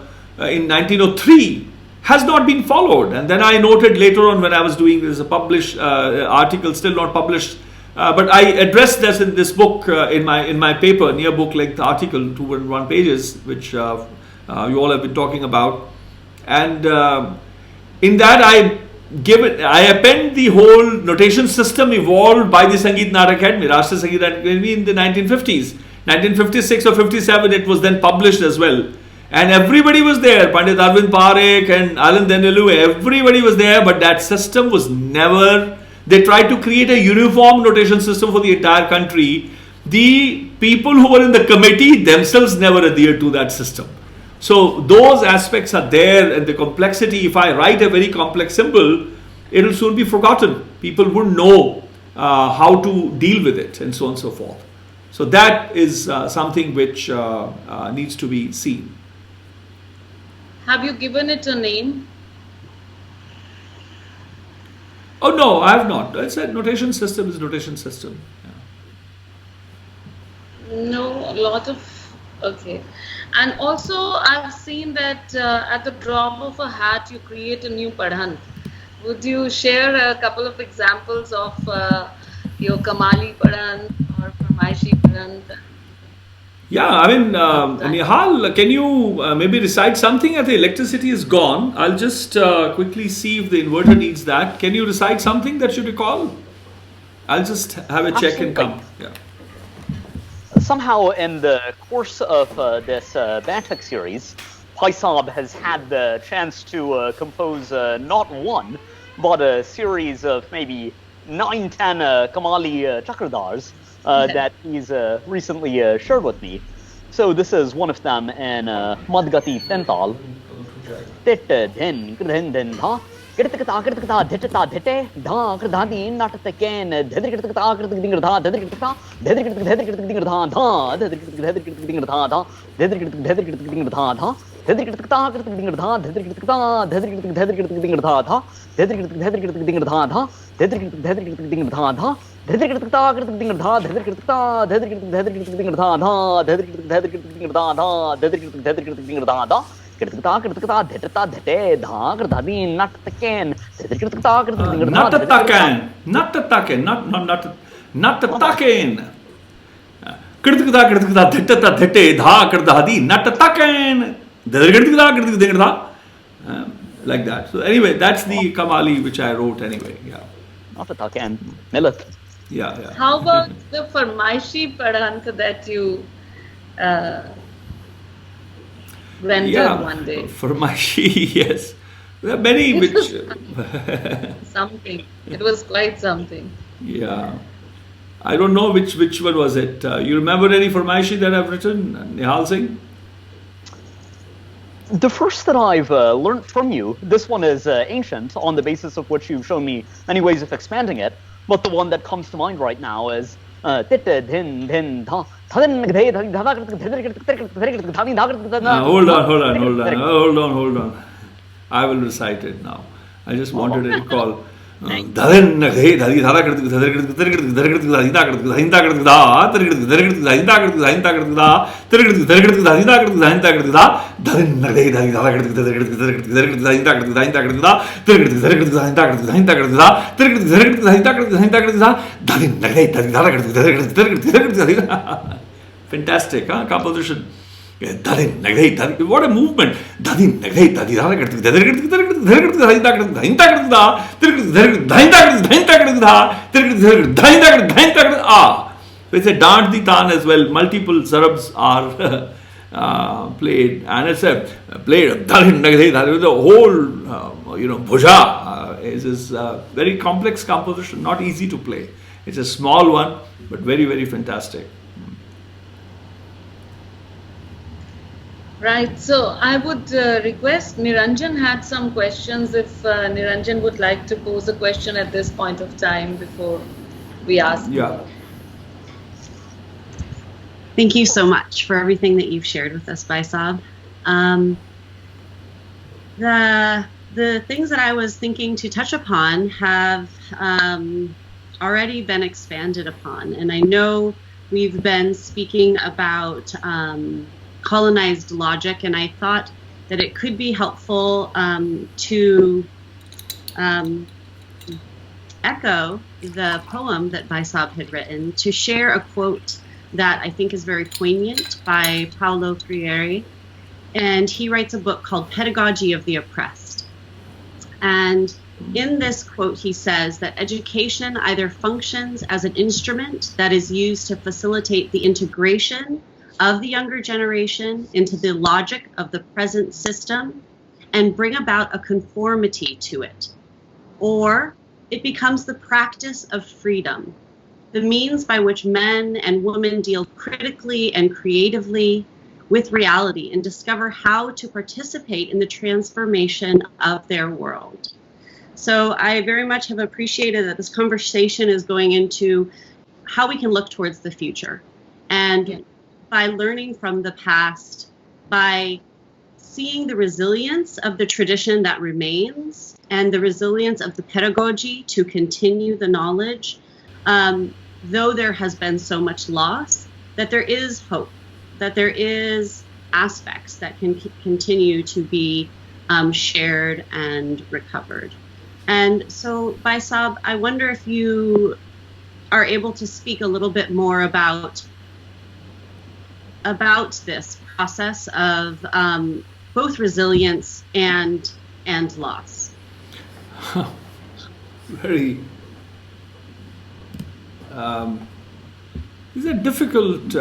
in 1903 has not been followed. And then I noted later on when I was doing this, a published article, still not published, but I addressed this in this book, in my paper, near book length article, 201 pages, which you all have been talking about. And in that I append the whole notation system evolved by the Sangeet Nada Academy, Rashtriya Sangeet Academy, in the 1950s. 1956 or 57 it was then published as well. And everybody was there, Pandit Arvind Parekh and Alan Denelu, everybody was there, but that system was never, they tried to create a uniform notation system for the entire country. The people who were in the committee themselves never adhered to that system. So those aspects are there, and the complexity, if I write a very complex symbol, it will soon be forgotten. People wouldn't know how to deal with it, and so on and so forth. So that is something which needs to be seen. Have you given it a name? Oh no, I have not. I said notation system is notation system. Yeah. No, a lot of, okay. And also I've seen that at the drop of a hat you create a new padhan. Would you share a couple of examples of your Kamali padhan or Farmaishi padhan? Yeah, I mean, Nihal, can you maybe recite something? I think electricity is gone. I'll just quickly see if the inverter needs that. Can you recite something that you recall? I'll just have a check and come. Yeah. Somehow in the course of this Baiṭhak series, Bhai Saab has had the chance to compose not one, but a series of maybe 9-10 Kamali Chakradars that he's recently shared with me. So this is one of them in Madgati Tental. Tit din krdhin din dha kirtkata kirtkata dhitata dhite dha krdhadi natataken dhidrikirtkata kirtkdingrdha dhidrikirtkata dhidrikirtkdingrdha dha dhidrikirtkdingrdha dha dhidrikirtkdingrdha dha dhidrikirtkata kirtkdingrdha dhidrikirtkata dhidrikirtkdingrdha dha dhidrikirtkdingrdha dha dhidrikirtkdingrdha dha dhidrikirtkata kirtkdingrdha dhidrikirtkata dhidrikirtkdingrdha dha dhidrikirtkdingrdha dha dhidrikirtkdingrdha dha kirtkata kirtkata dhitata dhite dha krdhadi natataken dhidrikirtkata kirtkdingrdha Natataken, not natataken. Kritkada dhittata dhitte dha krdadi natatakan. Like that. So anyway, that's the Kamali which I wrote anyway. Yeah. Natatakan. Millet. Yeah. How about the Farmaishi Padant that you rendered one day? Farmaishi, yes. There are many which... something. It was quite something. Yeah. I don't know which one was it. You remember any Farmaishi that I've written? Nihal Singh? The first that I've learnt from you, this one is ancient, on the basis of which you've shown me many ways of expanding it, but the one that comes to mind right now is hold on. I will recite it now. I just wanted to recall. Fantastic, huh? Composition. What a movement! It's a dant di tan as well. Multiple sarabs are played, and it's a played. The whole, bhuja is a very complex composition, not easy to play. It's a small one, but very, very fantastic. Right, so I would request Niranjan had some questions if Niranjan would like to pose a question at this point of time before we ask. Yeah. Thank you so much for everything that you've shared with us, Bhai Sahib. The things that I was thinking to touch upon have already been expanded upon, and I know we've been speaking about colonized logic, and I thought that it could be helpful to echo the poem that Bhai Sahib had written, to share a quote that I think is very poignant by Paulo Freire, and he writes a book called Pedagogy of the Oppressed. And in this quote, he says that education either functions as an instrument that is used to facilitate the integration of the younger generation into the logic of the present system and bring about a conformity to it, or it becomes the practice of freedom, the means by which men and women deal critically and creatively with reality and discover how to participate in the transformation of their world. So I very much have appreciated that this conversation is going into how we can look towards the future. And by learning from the past, by seeing the resilience of the tradition that remains and the resilience of the pedagogy to continue the knowledge, though there has been so much loss, that there is hope, that there is aspects that can continue to be shared and recovered. And so, Bhai Sahib, I wonder if you are able to speak a little bit more about this process of both resilience and loss. Very. These are difficult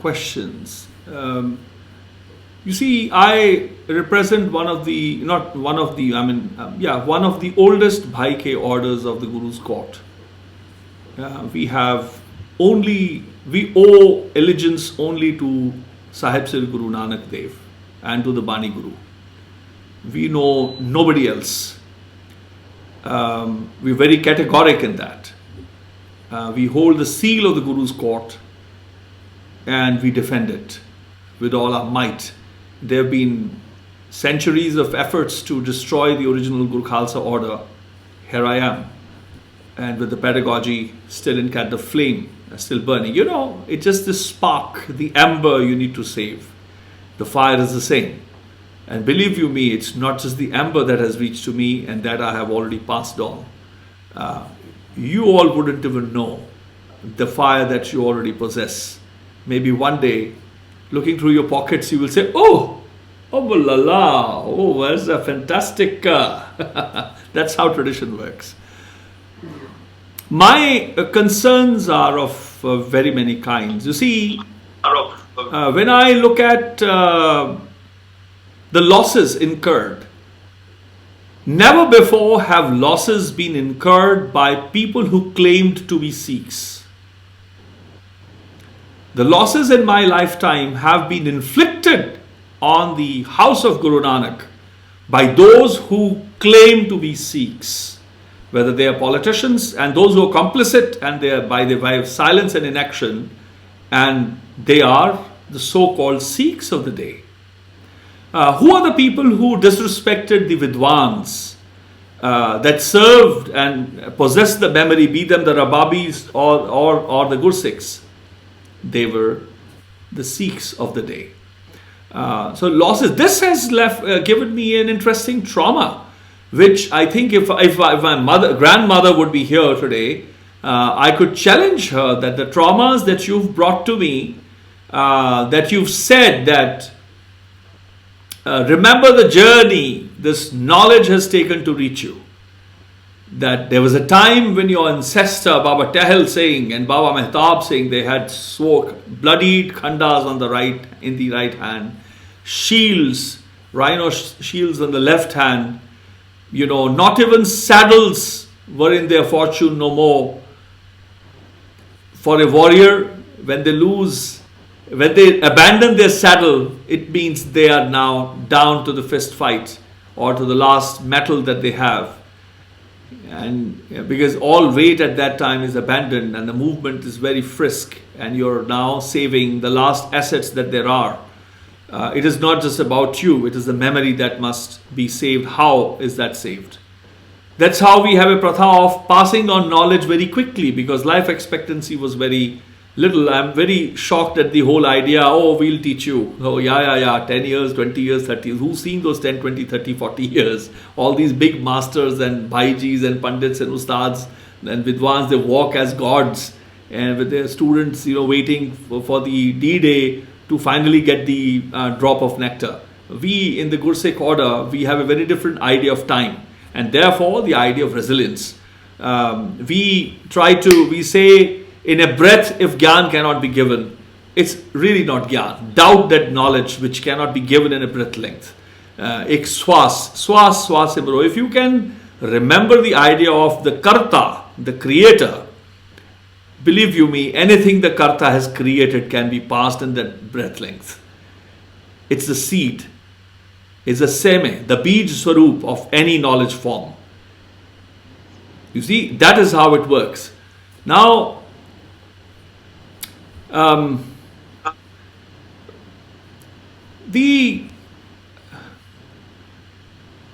questions. You see, I represent one of the oldest Bhai orders of the Guru's court. We owe allegiance only to Sahib Sri Gurū Nānak Dēv and to the Bani Guru. We know nobody else. We're very categoric in that. We hold the seal of the Guru's court and we defend it with all our might. There have been centuries of efforts to destroy the original Guru Khalsa order. Here I am. And with the pedagogy still in the flame still burning. It's just the spark, the ember you need to save. The fire is the same. And believe you me, it's not just the ember that has reached to me and that I have already passed on. You all wouldn't even know the fire that you already possess. Maybe one day, looking through your pockets, you will say, oh la la, oh, that's a fantastic, that's how tradition works. My concerns are of very many kinds. You see, when I look at the losses incurred, never before have losses been incurred by people who claimed to be Sikhs. The losses in my lifetime have been inflicted on the house of Gurū Nānak by those who claim to be Sikhs, whether they are politicians and those who are complicit and they are by the way of silence and inaction, and they are the so-called Sikhs of the day. Who are the people who disrespected the Vidwans that served and possessed the memory, be them the Rababis or the Gursikhs? They were the Sikhs of the day. So losses. This has given me an interesting trauma, which I think if my grandmother would be here today, I could challenge her that the traumas that you've brought to me, that you've said that remember the journey this knowledge has taken to reach you. That there was a time when your ancestor Baba Nihal Singh and Baba Mehtab Singh, they had bloodied khandas on the right, in the right hand, shields, rhino shields on the left hand. You know, not even saddles were in their fortune no more. For a warrior, when they abandon their saddle, it means they are now down to the fist fight or to the last metal that they have. And because all weight at that time is abandoned and the movement is very frisk, and you're now saving the last assets that there are. It is not just about you, it is the memory that must be saved. How is that saved? That's how we have a pratha of passing on knowledge very quickly, because life expectancy was very little. I'm very shocked at the whole idea, oh, we'll teach you. Oh, yeah, 10 years, 20 years, 30 years. Who's seen those 10, 20, 30, 40 years? All these big masters and Bhaijis and Pandits and Ustads and Vidwans, they walk as gods, and with their students, waiting for the D-Day to finally get the drop of nectar. We in the Gursikh order, we have a very different idea of time, and therefore the idea of resilience. We say, in a breath, if Gyan cannot be given, it's really not Gyan. Doubt that knowledge which cannot be given in a breath length. Ek swas se bro. If you can remember the idea of the Karta, the creator, believe you me, anything the Karta has created can be passed in that breath length. It's the seed. It's the seme, the bij swaroop of any knowledge form. You see, that is how it works. Now, the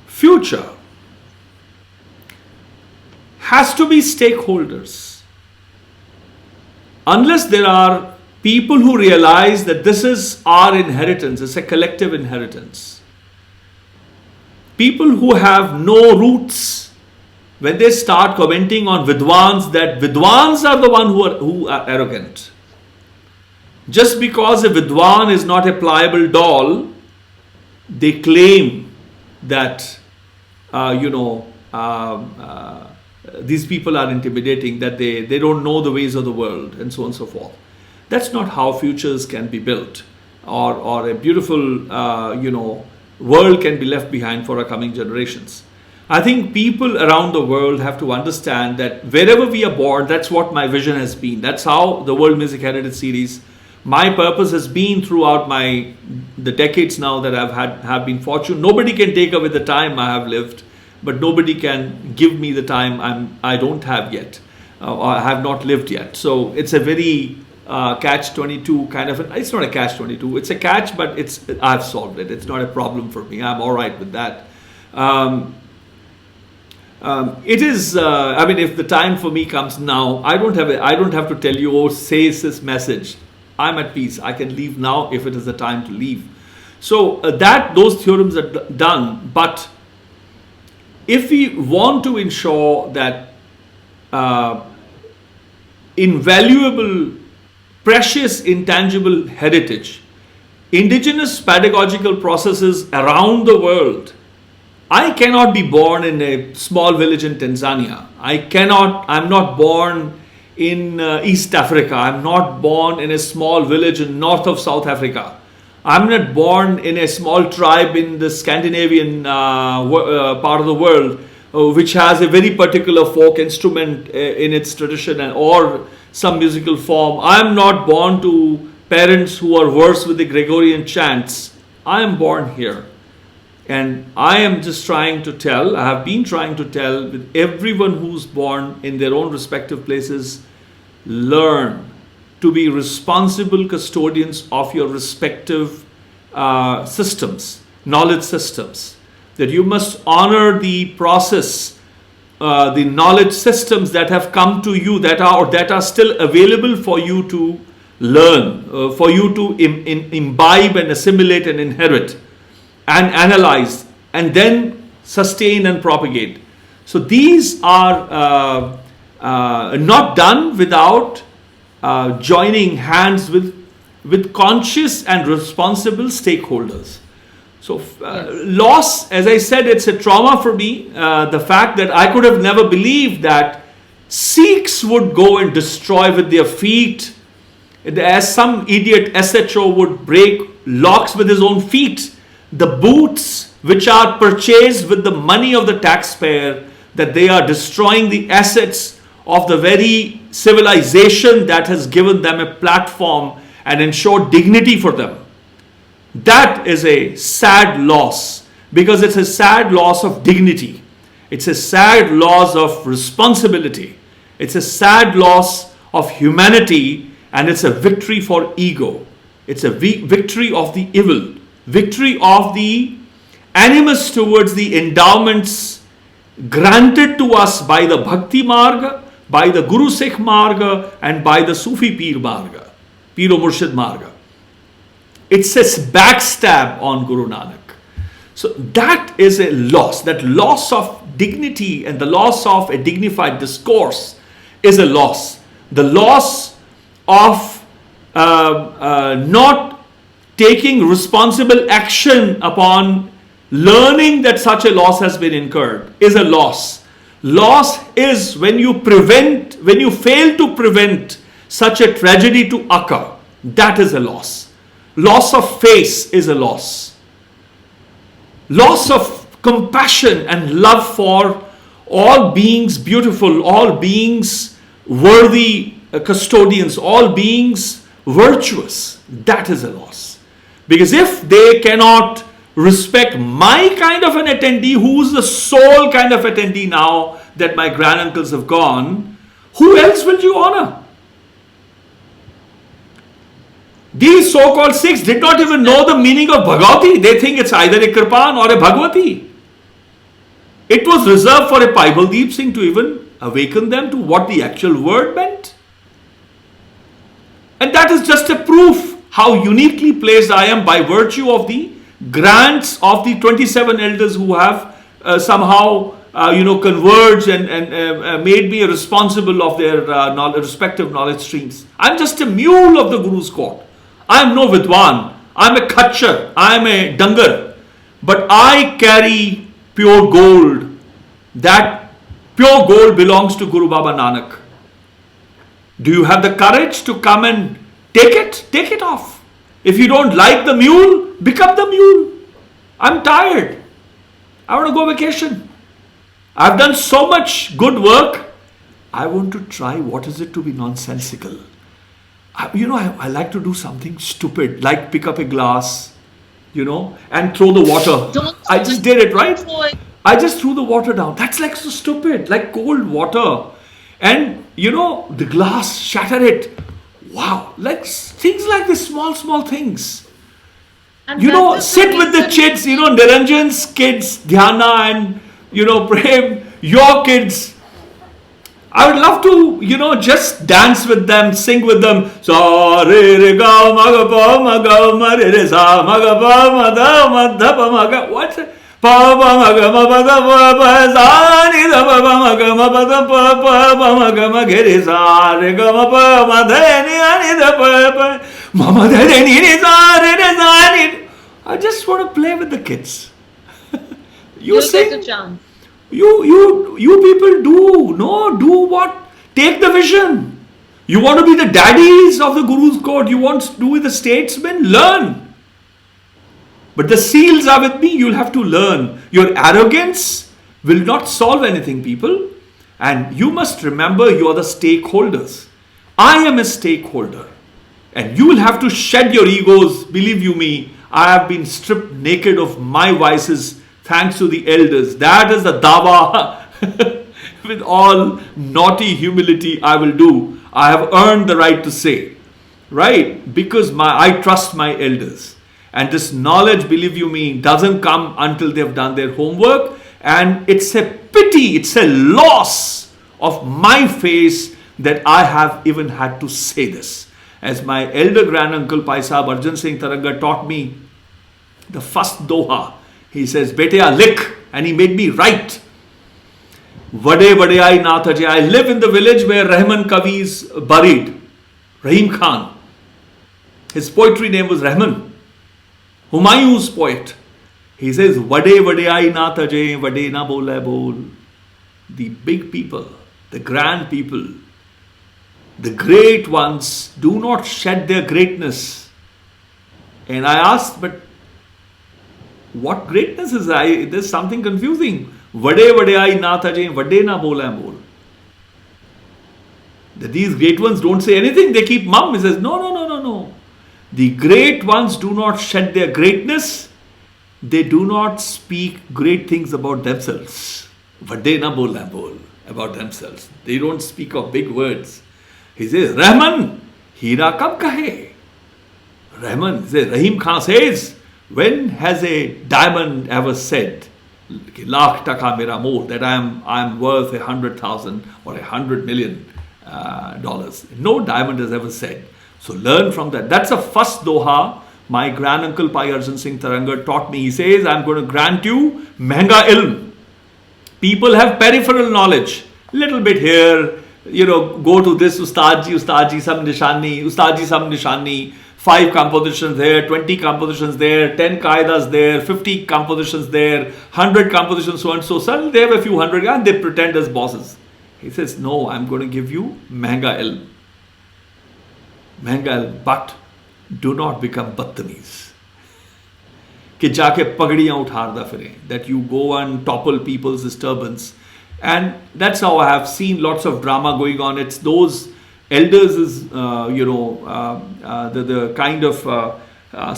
future has to be stakeholders. Unless there are people who realize that this is our inheritance, it's a collective inheritance. People who have no roots, when they start commenting on Vidwans, that Vidwans are the one who are arrogant. Just because a Vidwan is not a pliable doll, they claim that, these people are intimidating, that they don't know the ways of the world, and so on and so forth. That's not how futures can be built, or a beautiful, world can be left behind for our coming generations. I think people around the world have to understand that wherever we are born, that's what my vision has been. That's how the World Music Heritage Series, my purpose has been throughout the decades now that have been fortunate. Nobody can take away the time I have lived, but nobody can give me the time I don't have yet, or I have not lived yet. So it's a very catch-22 kind of. It's not a catch-22. It's a catch, but I've solved it. It's not a problem for me. I'm all right with that. It is. If the time for me comes now, I don't have to tell you, oh, say this message. I'm at peace. I can leave now if it is the time to leave. So those theorems are done. But if we want to ensure that invaluable, precious, intangible heritage, indigenous pedagogical processes around the world. I cannot be born in a small village in Tanzania. I'm not born in East Africa. I'm not born in a small village in north of South Africa. I'm not born in a small tribe in the Scandinavian part of the world, which has a very particular folk instrument in its tradition or some musical form. I'm not born to parents who are versed with the Gregorian chants. I am born here. And I am just trying to tell, I have been trying to tell with everyone who's born in their own respective places, learn to be responsible custodians of your respective systems, knowledge systems. That you must honor the process, the knowledge systems that have come to you, that are still available for you to learn, for you to imbibe and assimilate and inherit and analyze and then sustain and propagate. So these are not done without joining hands with conscious and responsible stakeholders. So loss, as I said, it's a trauma for me. The fact that I could have never believed that Sikhs would go and destroy with their feet, as some idiot SHO would break locks with his own feet, the boots which are purchased with the money of the taxpayer, that they are destroying the assets of the very civilization that has given them a platform and ensured dignity for them. That is a sad loss, because it's a sad loss of dignity. It's a sad loss of responsibility. It's a sad loss of humanity, and it's a victory for ego. It's a victory of the evil, victory of the animus towards the endowments granted to us by the Bhakti Marga, by the Guru Sikh Marga, and by the Sufi Peer Marga, Piro Murshid Marga. It says backstab on Gurū Nānak. So that is a loss. That loss of dignity and the loss of a dignified discourse is a loss. The loss of not taking responsible action upon learning that such a loss has been incurred is a loss. Loss is when you fail to prevent such a tragedy to occur. That is a loss. Loss of face is a loss. Loss of compassion and love for all beings beautiful, all beings worthy custodians, all beings virtuous. That is a loss. Because if they cannot respect my kind of an attendee, who's the sole kind of attendee now that my granduncles have gone, who else will you honor? These so-called Sikhs did not even know the meaning of Bhagavati. They think it's either a Kripan or a Bhagavati. It was reserved for a Bhai Baldeep Singh to even awaken them to what the actual word meant. And that is just a proof how uniquely placed I am by virtue of the grants of the 27 elders who have somehow converged and made me responsible of their respective knowledge streams. I'm just a mule of the Guru's court. I'm no Vidwan. I'm a Khatchar. I'm a Dangar. But I carry pure gold. That pure gold belongs to Guru Baba Nanak. Do you have the courage to come and take it? Take it off. If you don't like the mule, become the mule. I'm tired. I want to go vacation. I've done so much good work. I want to try what is it to be nonsensical. I like to do something stupid, like pick up a glass, and throw the water. I just did it, right? I just threw the water down. That's like so stupid, like cold water. And, the glass, shatter it. Wow, like things like this, small things. And Sit with the kids, Niranjan's kids, Dhyana and, Prem, your kids. I would love to, just dance with them, sing with them. Sa re re ga ma ga pa ma ga ma re re sa ma ga pa ma da ma dha pa ma ga. What's it? Pa pa ma ga ma pa da pa pa sa ni da ba ba ma ga ma ba da pa pa ba ma ga ma ge re sa re ga ma pa ma da ni ani da pa pa ma ma da ni ni sa re sa ni. I just want to play with the kids. You'll get a chance. You people do what? Take the vision. You want to be the daddies of the Guru's court. You want to be the statesmen. Learn. But the seals are with me. You'll have to learn. Your arrogance will not solve anything, people. And you must remember you are the stakeholders. I am a stakeholder. And you will have to shed your egos. Believe you me, I have been stripped naked of my vices thanks to the elders. That is the dawa. With all naughty humility I will do. I have earned the right to say. Right? Because I trust my elders. And this knowledge, believe you me, doesn't come until they have done their homework. And it's a pity, it's a loss of my face that I have even had to say this. As my elder granduncle Bhai Arjun Singh Taranga taught me the first doha. He says, Betea lik, and he made me write. Vade vade ai nath ajay. I live in the village where Rahman Kavi is buried. Rahim Khan. His poetry name was Rahman. Humayun's poet. He says, Vade vade ai nath ajay, vade na bole bol. The big people, the grand people, the great ones do not shed their greatness. And I asked, but what greatness is that? There's something confusing. Vade vade ai nath ajay, vade na bole bol. These great ones don't say anything. They keep mum. He says, no. The great ones do not shed their greatness. They do not speak great things about themselves. Vade na bole bol. About themselves. They don't speak of big words. He says, Rahman, Hira kab kahe? Rahman says, Rahim Khan says, when has a diamond ever said, lakh taka mera more, that I am worth 100,000 or $100 million dollars? No diamond has ever said. So learn from that. That's the first doha my granduncle Bhai Arjun Singh Taranga taught me. He says, I'm going to grant you mehanga ilm. People have peripheral knowledge. Little bit here, go to this Ustadji, some nishani, 5 compositions there, 20 compositions there, 10 qaidas there, 50 compositions there, 100 compositions so and so. Suddenly they have a few hundred and they pretend as bosses. He says, no, I'm going to give you mehanga ilm. Mehanga ilm, but do not become battamiz. कि जाके पगड़ियां उठारदा फिरें, that you go and topple people's disturbance. And that's how I have seen lots of drama going on. It's those elders is the kind of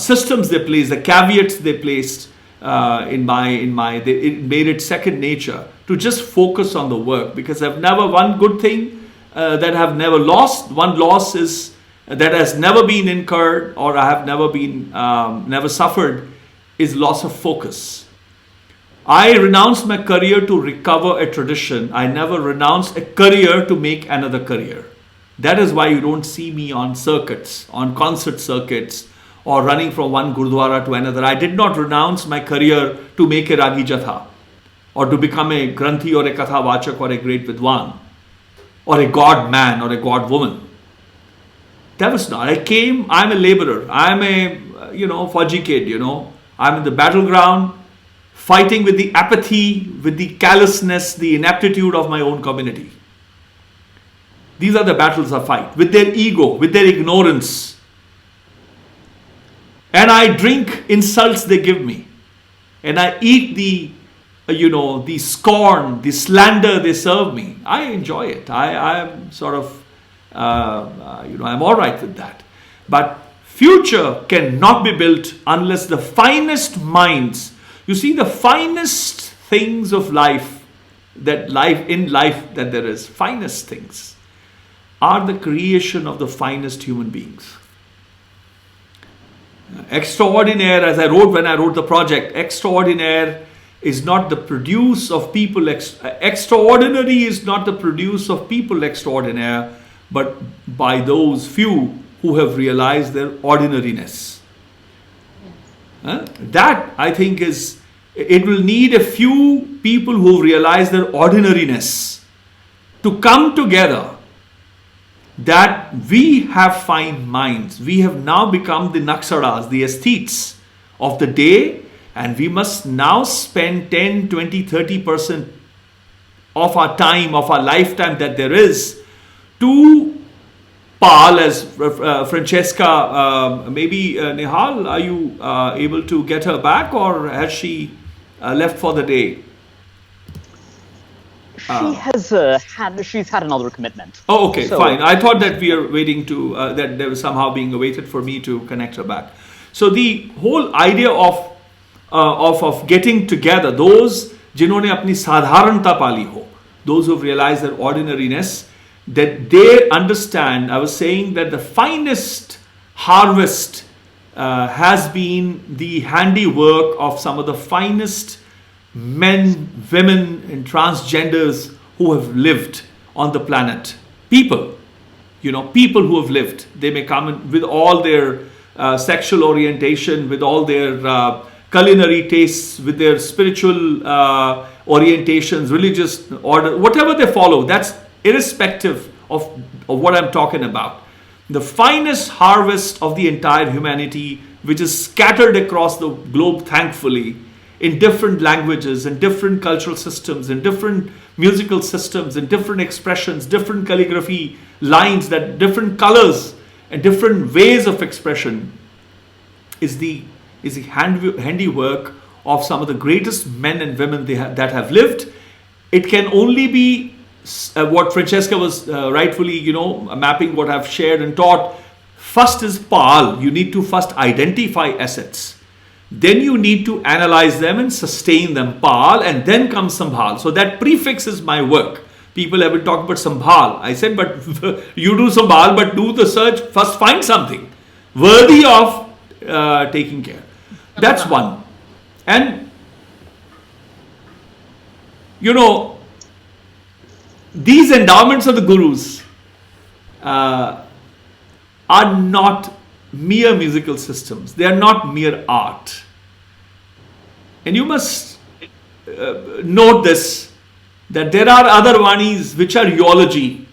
systems they place, the caveats they placed it made it second nature to just focus on the work, because I've never, one good thing that I've never lost, one loss is that has never been incurred or I have never suffered, is loss of focus. I renounced my career to recover a tradition. I never renounced a career to make another career. That is why you don't see me on circuits, on concert circuits, or running from one gurdwara to another. I did not renounce my career to make a ragi jatha, or to become a granthi or a katha vachak or a great vidwan, or a god man or a god woman. That was not. I'm a laborer. I'm a, Fauji kid, I'm in the battleground, fighting with the apathy, with the callousness, the ineptitude of my own community. These are the battles I fight, with their ego, with their ignorance. And I drink insults they give me. And I eat the scorn, the slander they serve me. I enjoy it. I'm sort of, I'm all right with that. But future cannot be built unless the finest minds, you see, the finest things of life that there is, finest things, are the creation of the finest human beings. Extraordinaire, as I wrote when I wrote the project, extraordinaire is not the produce of people, extraordinary is not the produce of people extraordinaire, but by those few who have realized their ordinariness. That, I think, is it will need a few people who realize their ordinariness to come together, that we have fine minds. We have now become the naksadas, the aesthetes of the day, and we must now spend 10, 20, 30% of our time, of our lifetime that there is, to Paul, as Francesca, maybe Nihal, are you able to get her back, or has she left for the day? She's had another commitment. Oh, okay, So- fine. I thought that we are waiting to, that there was somehow being awaited for me to connect her back. So the whole idea of getting together, those जिन्होंने अपनी साधारणता पाली हो, those who have realized their ordinariness, that they understand. I was saying that the finest harvest has been the handiwork of some of the finest men, women, and transgenders who have lived on the planet. People, people who have lived. They may come in with all their sexual orientation, with all their culinary tastes, with their spiritual orientations, religious order, whatever they follow. That's irrespective of what I'm talking about. The finest harvest of the entire humanity, which is scattered across the globe, thankfully, in different languages and different cultural systems and different musical systems and different expressions, different calligraphy lines, that different colors and different ways of expression, is the handiwork of some of the greatest men and women that have lived. It can only be what Francesca was rightfully, mapping what I've shared and taught. First is Paal. You need to first identify assets. Then you need to analyze them and sustain them, Paal, and then comes Sambhal. So that prefix is my work. People have been talking about Sambhal. I said, but you do Sambhal, but do the search. First find something worthy of taking care. That's one. And, these endowments of the gurus are not mere musical systems. They are not mere art. And you must note this, that there are other vanis which are eulogy.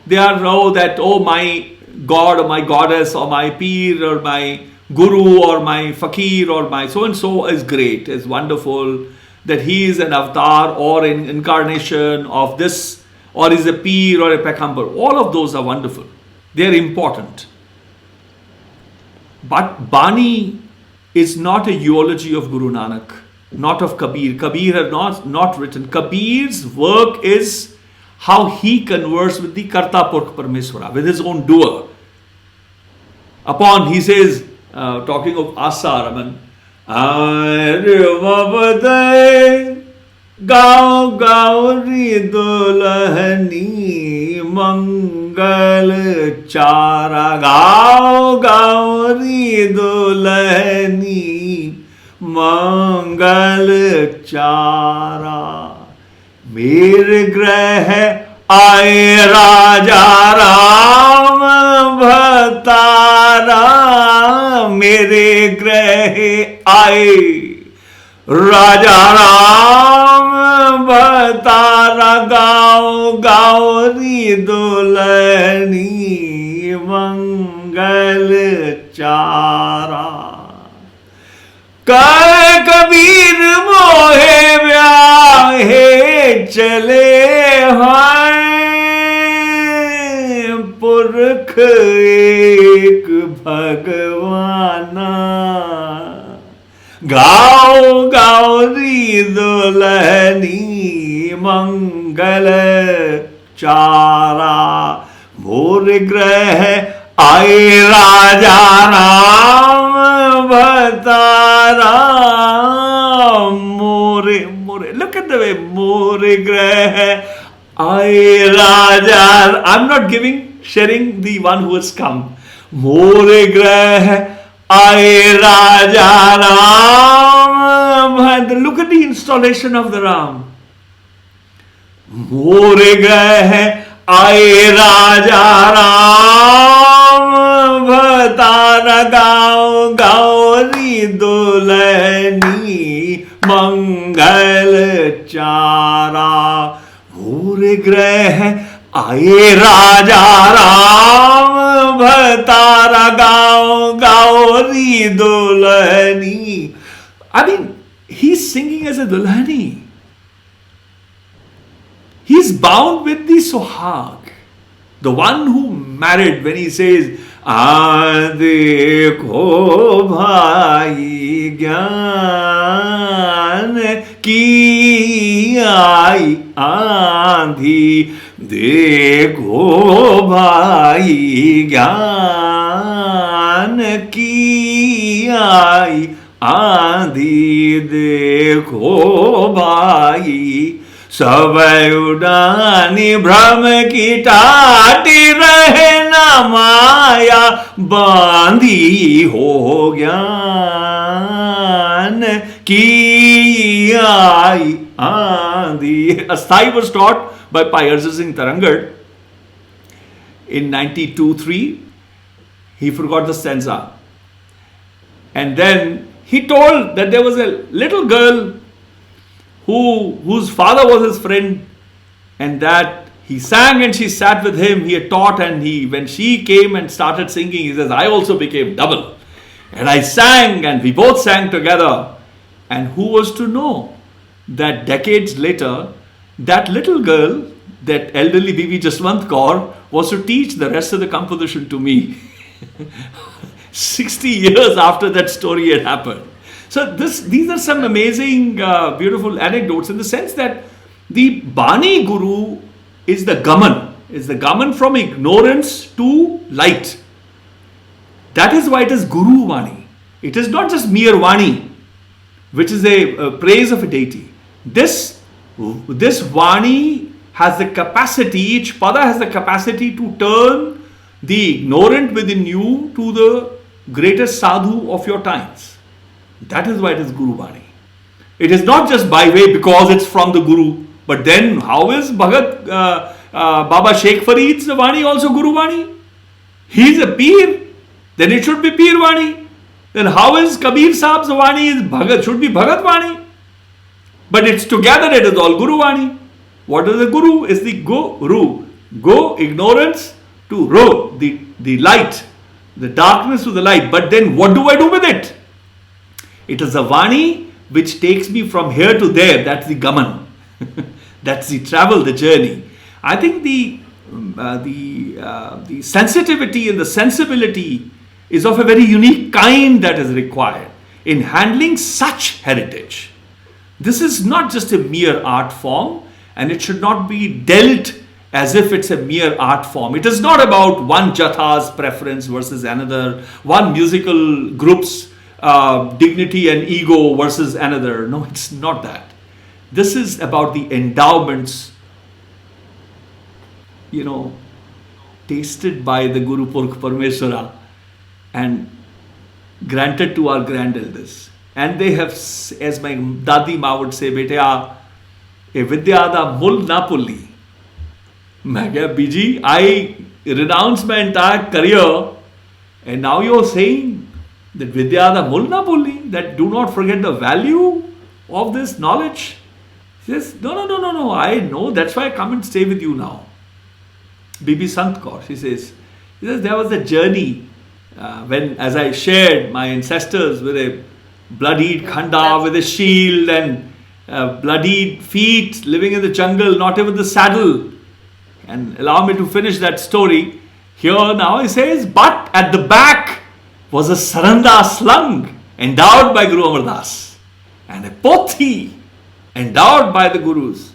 They are, my god or my goddess or my peer or my guru or my fakir or my so-and-so is great, is wonderful, that he is an avatar or an incarnation of this, or is a peer or a pekambar. All of those are wonderful. They are important. But Bani is not a eulogy of Gurū Nānak, not of Kabir. Kabir has not written. Kabir's work is how he conversed with the Karta Purkh Parmeswara, with his own doer. He says, talking of Asa Raman, गाँव गाँव री दुल्हनी मंगल चारा, गाँव गाँव री दुल्हनी मंगल चारा, मेरे ग्रह आए राजा राम भतारा, मेरे ग्रह आए राजा राम भतारा, गाँव गाँव री दुल्हनी मंगल चारा, कबीर मोहे ब्याहे चले हैं, पुरख एक भगवाना, गाँव गाँव री दुल्हनी मंगल चारा, मोर ग्रह आए राजा राम भतारा, मोरे मोरे, look at the way, मोरे ग्रह आए राजा. I'm not sharing the one who has come. मोरे ग्रह आए राजा Ram. Look at the installation of the Ram. मोरे ग्रह आए राजा राम भतारा, गाँव गाँव री दुल्हनी मंगल चारा, भूरे ग्रह आए राजा राम, भतारा गाओ गाओ री दुल्हनी. I mean, he's singing as a dulhani. He's bound with the sohag, the one who married. When he says, देखो भाई ज्ञान की आई आंधी, देखो भाई ज्ञान की आई आंधी, देखो भाई सब उड़ानी भ्रम की टाटी, रहे न माया बांधी हो ज्ञान की आई आंधी. Asthai was taught by Bhai Singh Tarangar in 92-3. He forgot the stanza. And then he told that there was a little girl whose father was his friend, and that he sang and she sat with him. He had taught, and when she came and started singing, he says, I also became double. And I sang, and we both sang together. And who was to know that decades later, that little girl, that elderly Bibi Jaswant Kaur, was to teach the rest of the composition to me. 60 years after that story had happened. So these are some amazing, beautiful anecdotes, in the sense that the Bani Guru is the gaman from ignorance to light. That is why it is Guru Vani. It is not just mere Vani, which is a praise of a deity. This Vani has the capacity, each pada has the capacity to turn the ignorant within you to the greatest sadhu of your times. That is why it is Guru Vani. It is not just by way because it's from the Guru. But then how is Bhagat Baba Sheikh Farid's Vani also Guru Vani? He is a Peer. Then it should be Peer Vani. Then how is Kabir Sahab's Vani is Bhagat? Should be Bhagat Vani. But it's together, it is all Guru Vani. What is the Guru? Is the Go-Ru. Go, ignorance, to Ro, the light. The darkness to the light. But then what do I do with it? It is a Vani which takes me from here to there. That's the Gaman. That's the travel, the journey. I think the sensitivity and the sensibility is of a very unique kind that is required in handling such heritage. This is not just a mere art form, and it should not be dealt as if it's a mere art form. It is not about one Jatha's preference versus another, one musical group's dignity and ego versus another. No, it's not that. This is about the endowments, tasted by the Guru Purkh Parmeshwara and granted to our grand elders. And they have, as my Dadi Ma would say, Beta, e vidya da mul na pulli. Biji, I renounced my entire career, and now you're saying that vidya da mul na pulli, that do not forget the value of this knowledge. He says, no, I know, that's why I come and stay with you now. Bibi Sant Kaur, she says, there was a journey when, as I shared, my ancestors with a bloodied khanda, with a shield and bloodied feet, living in the jungle, not even the saddle. And allow me to finish that story. Here now he says, but at the back was a saranda slung, endowed by Guru Amar Das, and a pothi, endowed by the Gurus.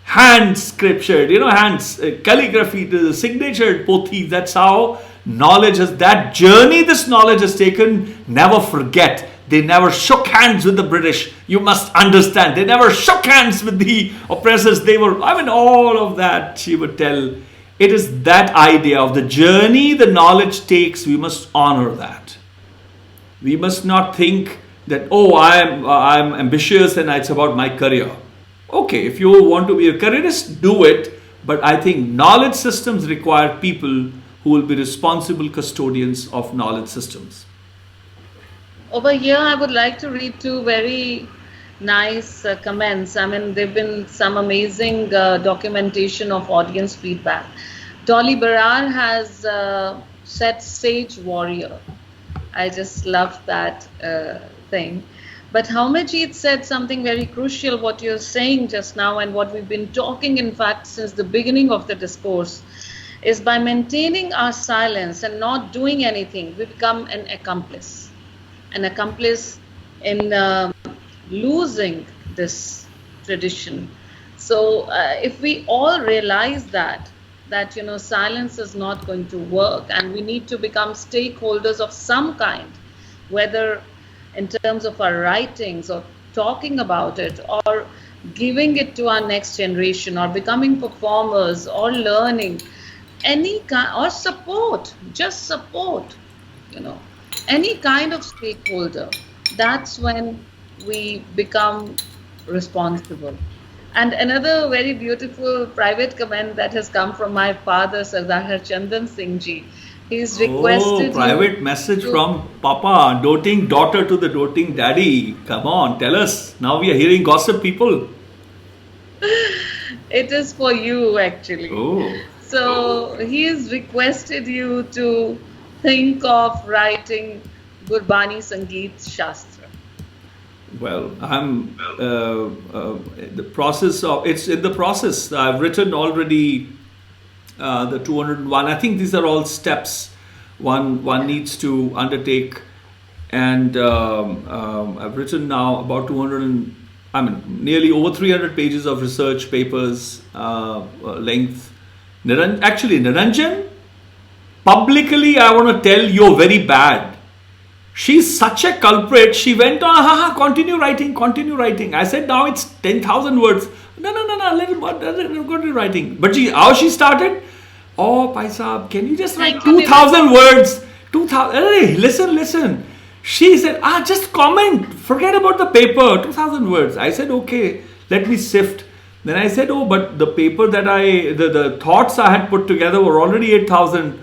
Hand scriptured, hands, calligraphy, the signatured pothi. That's how knowledge has, that journey this knowledge has taken. Never forget. They never shook hands with the British. You must understand. They never shook hands with the oppressors. All of that she would tell. It is that idea of the journey the knowledge takes. We must honor that. We must not think that, I'm ambitious and it's about my career. Okay, if you want to be a careerist, do it. But I think knowledge systems require people who will be responsible custodians of knowledge systems. Over here, I would like to read two very nice comments. I mean, there've been some amazing documentation of audience feedback. Dolly Barar has said sage warrior. I just love that thing. But Haumajit said something very crucial, what you're saying just now and what we've been talking, in fact, since the beginning of the discourse, is by maintaining our silence and not doing anything, we become an accomplice in losing this tradition. So if we all realize that silence is not going to work, and we need to become stakeholders of some kind, whether in terms of our writings or talking about it or giving it to our next generation or becoming performers or learning any kind, or support, just support, any kind of stakeholder, that's when we become responsible. And another very beautiful private comment that has come from my father, Sardar Harchandan Singh ji. He's requested. Oh, private message from Papa, doting daughter to the doting daddy. Come on, tell us. Now we are hearing gossip, people. It is for you, actually. Oh. So he has requested you to think of writing Gurbāṇī Saṅgīta Shastra. Well, I'm the process of, it's in the process. I've written already the 201. I think these are all steps one needs to undertake, and I've written now about 200 nearly over 300 pages of research papers length. Niranjan, publicly I want to tell you're very bad. She's such a culprit. She went on, continue writing. I said, now it's 10,000 words. No, let it continue writing. But how she started? Oh, Bhai Sahab, can you just write 2,000 words? 2,000. Hey, listen. She said, just comment. Forget about the paper. 2,000 words. I said, okay, let me sift. Then I said, but the paper that the thoughts I had put together were already 8,000.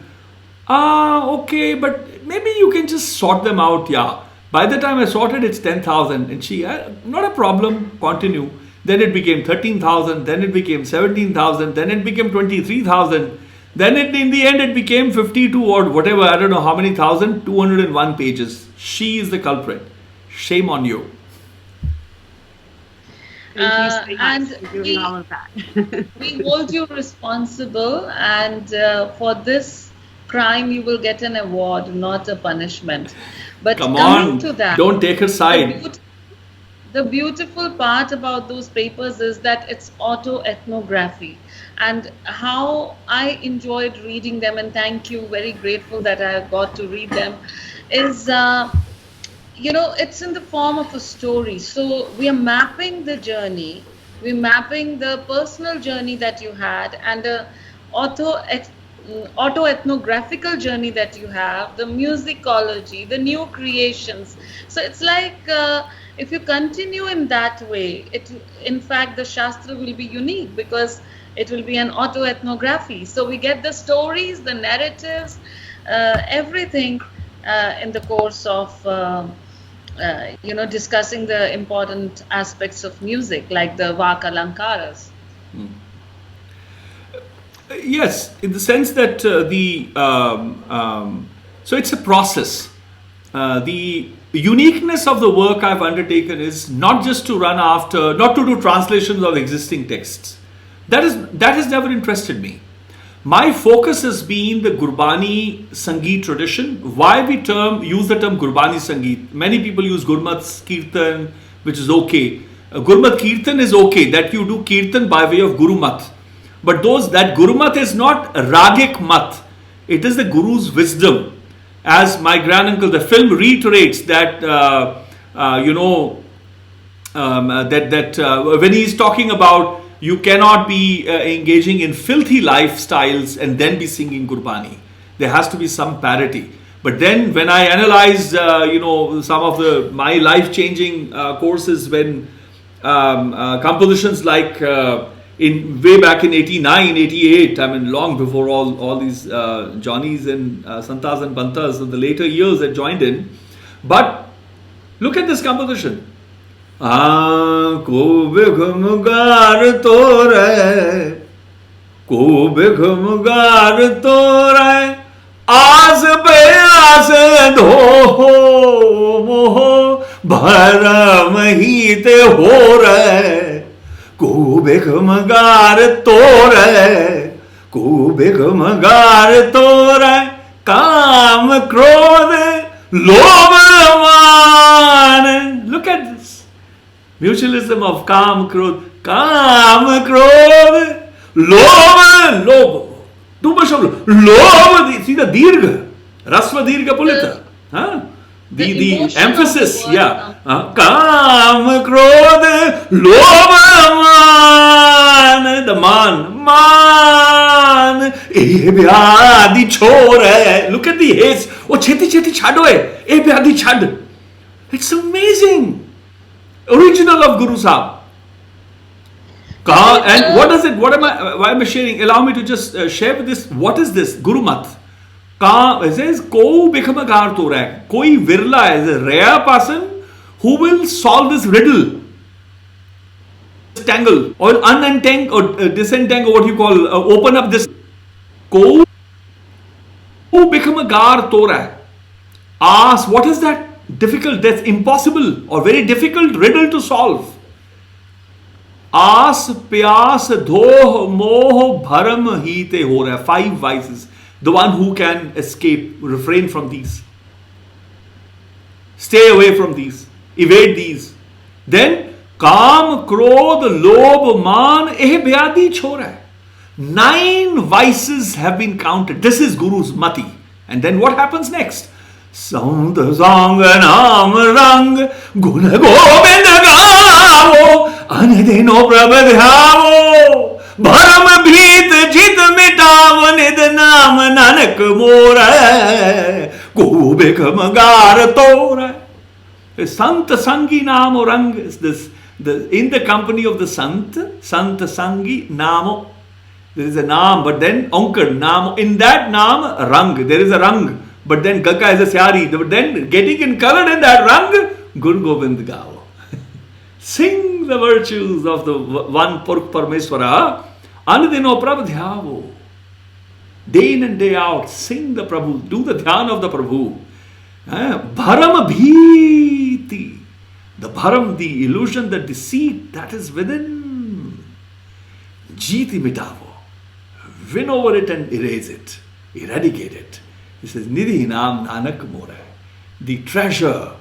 Okay, but maybe you can just sort them out, yeah. By the time I sorted, it's 10,000. And she, not a problem, continue. Then it became 13,000, then it became 17,000, then it became 23,000. Then in the end, it became 52 or whatever, I don't know how many thousand, 201 pages. She is the culprit. Shame on you. Thank you so much for doing all of that. We hold you responsible, and for this crime, you will get an award, not a punishment. But come coming on, to that, don't take her side. The beautiful part about those papers is that it's auto-ethnography, and how I enjoyed reading them, and thank you, very grateful that I got to read them, is, it's in the form of a story. So we are mapping the journey, we're mapping the personal journey that you had, and the auto-ethnographical journey that you have, the musicology, the new creations. So it's like, if you continue in that way, in fact, the Shastra will be unique because it will be an auto-ethnography. So we get the stories, the narratives, everything in the course of, discussing the important aspects of music, like the Vak Alankaras. Yes, in the sense that so it's a process. The uniqueness of the work I've undertaken is not just to not to do translations of existing texts. That has never interested me. My focus has been the Gurbāṇī Saṅgīta tradition. Why we use the term Gurbāṇī Saṅgīta? Many people use Gurmat Kirtan, which is okay. Gurmat Kirtan is okay, that you do Kirtan by way of Guru Mat. But that Guru Mat is not Ragic Mat. It is the Guru's wisdom. As my granduncle, the film reiterates that, when he's talking about you cannot be engaging in filthy lifestyles and then be singing Gurbāṇī. There has to be some parity. But then when I analyze, some of my life-changing courses, when compositions like way back in 89, 88, long before all these Johnnies and Santas and Bantas of the later years that joined in. But look at this composition. को बिघुमगार तोरे, को बिघुमगार तोरे, आस बयास धो मोह भरम ही ते हो रे, को बिघुमगार तोरे, को बिघुमगार तोरे, काम क्रोध लोभ मान. Look at this mutualism of काम क्रोध लोभ, लोभ, too much of लोभ. See the dirgha, rasva dirgha pulita, the emphasis, yeah. काम क्रोध लोभ मान, the मान ए व्याधि छोड़ है. Look at the haste. वो छेती छेती छाड़ो है, ए व्याधि छाड़. It's amazing. Original of Guru Sahib. And what is it? Why am I sharing? Allow me to just share with this. What is this? Guru Mat. It says, ko bikhamagar to hai. Koi virla is a rare person who will solve this riddle. Tangle or unentangle or disentangle, what you call, open up this. Ko bikhamagar to hai. Ask, what is that? Difficult, that's impossible or very difficult riddle to solve. Aas, pyas, dhoh, moh, bharam, hi te ho raha. 5 vices. The one who can escape, refrain from these. Stay away from these. Evade these. Then, काम, क्रोध, लोभ, मान, eh vyadi chho raha hai. 9 vices have been counted. This is Guru's mati. And then what happens next? Sant sang naam rang gun gobind gaavo anadino prabh dhyaavo bharam bheet jit mitaavo nid naam nanak mora ko bikhamagar tora. Sant sangi naam rang is this. In the company of the Sant sangi namo. There is a naam, but then onkar naam. In that naam rang, there is a rang. But then Gaka is a syari. But then getting in colored in that rang, Guru Gobind Gao. Sing the virtues of the one Purkh Parameswara. Anadino Prabhu Dhyavo. Day in and day out, sing the Prabhu. Do the dhyan of the Prabhu. Bharam bhiti. The bharam, the illusion, the deceit that is within. Jiti mitavo. Win over it and erase it. Eradicate it. He says, Nidhi Naam Nanak Mora. The treasure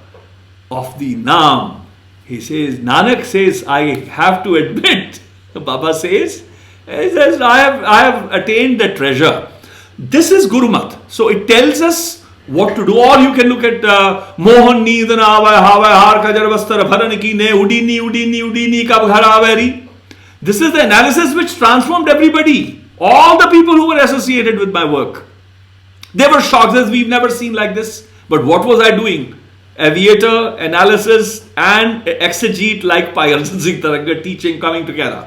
of the Naam. He says, Nanak says, I have to admit, Baba says, he says, I have attained the treasure. This is Guru Mat. So it tells us what to do. Or you can look at Mohan Needana Avai Havai Har Kajar Vastar Bharan Ki Ne Udini Kab Ghar Averi. This is the analysis which transformed everybody. All the people who were associated with my work. They were shocked, as we've never seen like this. But what was I doing? Aviator, analysis, and exegete like Pai Singh Taranga teaching coming together.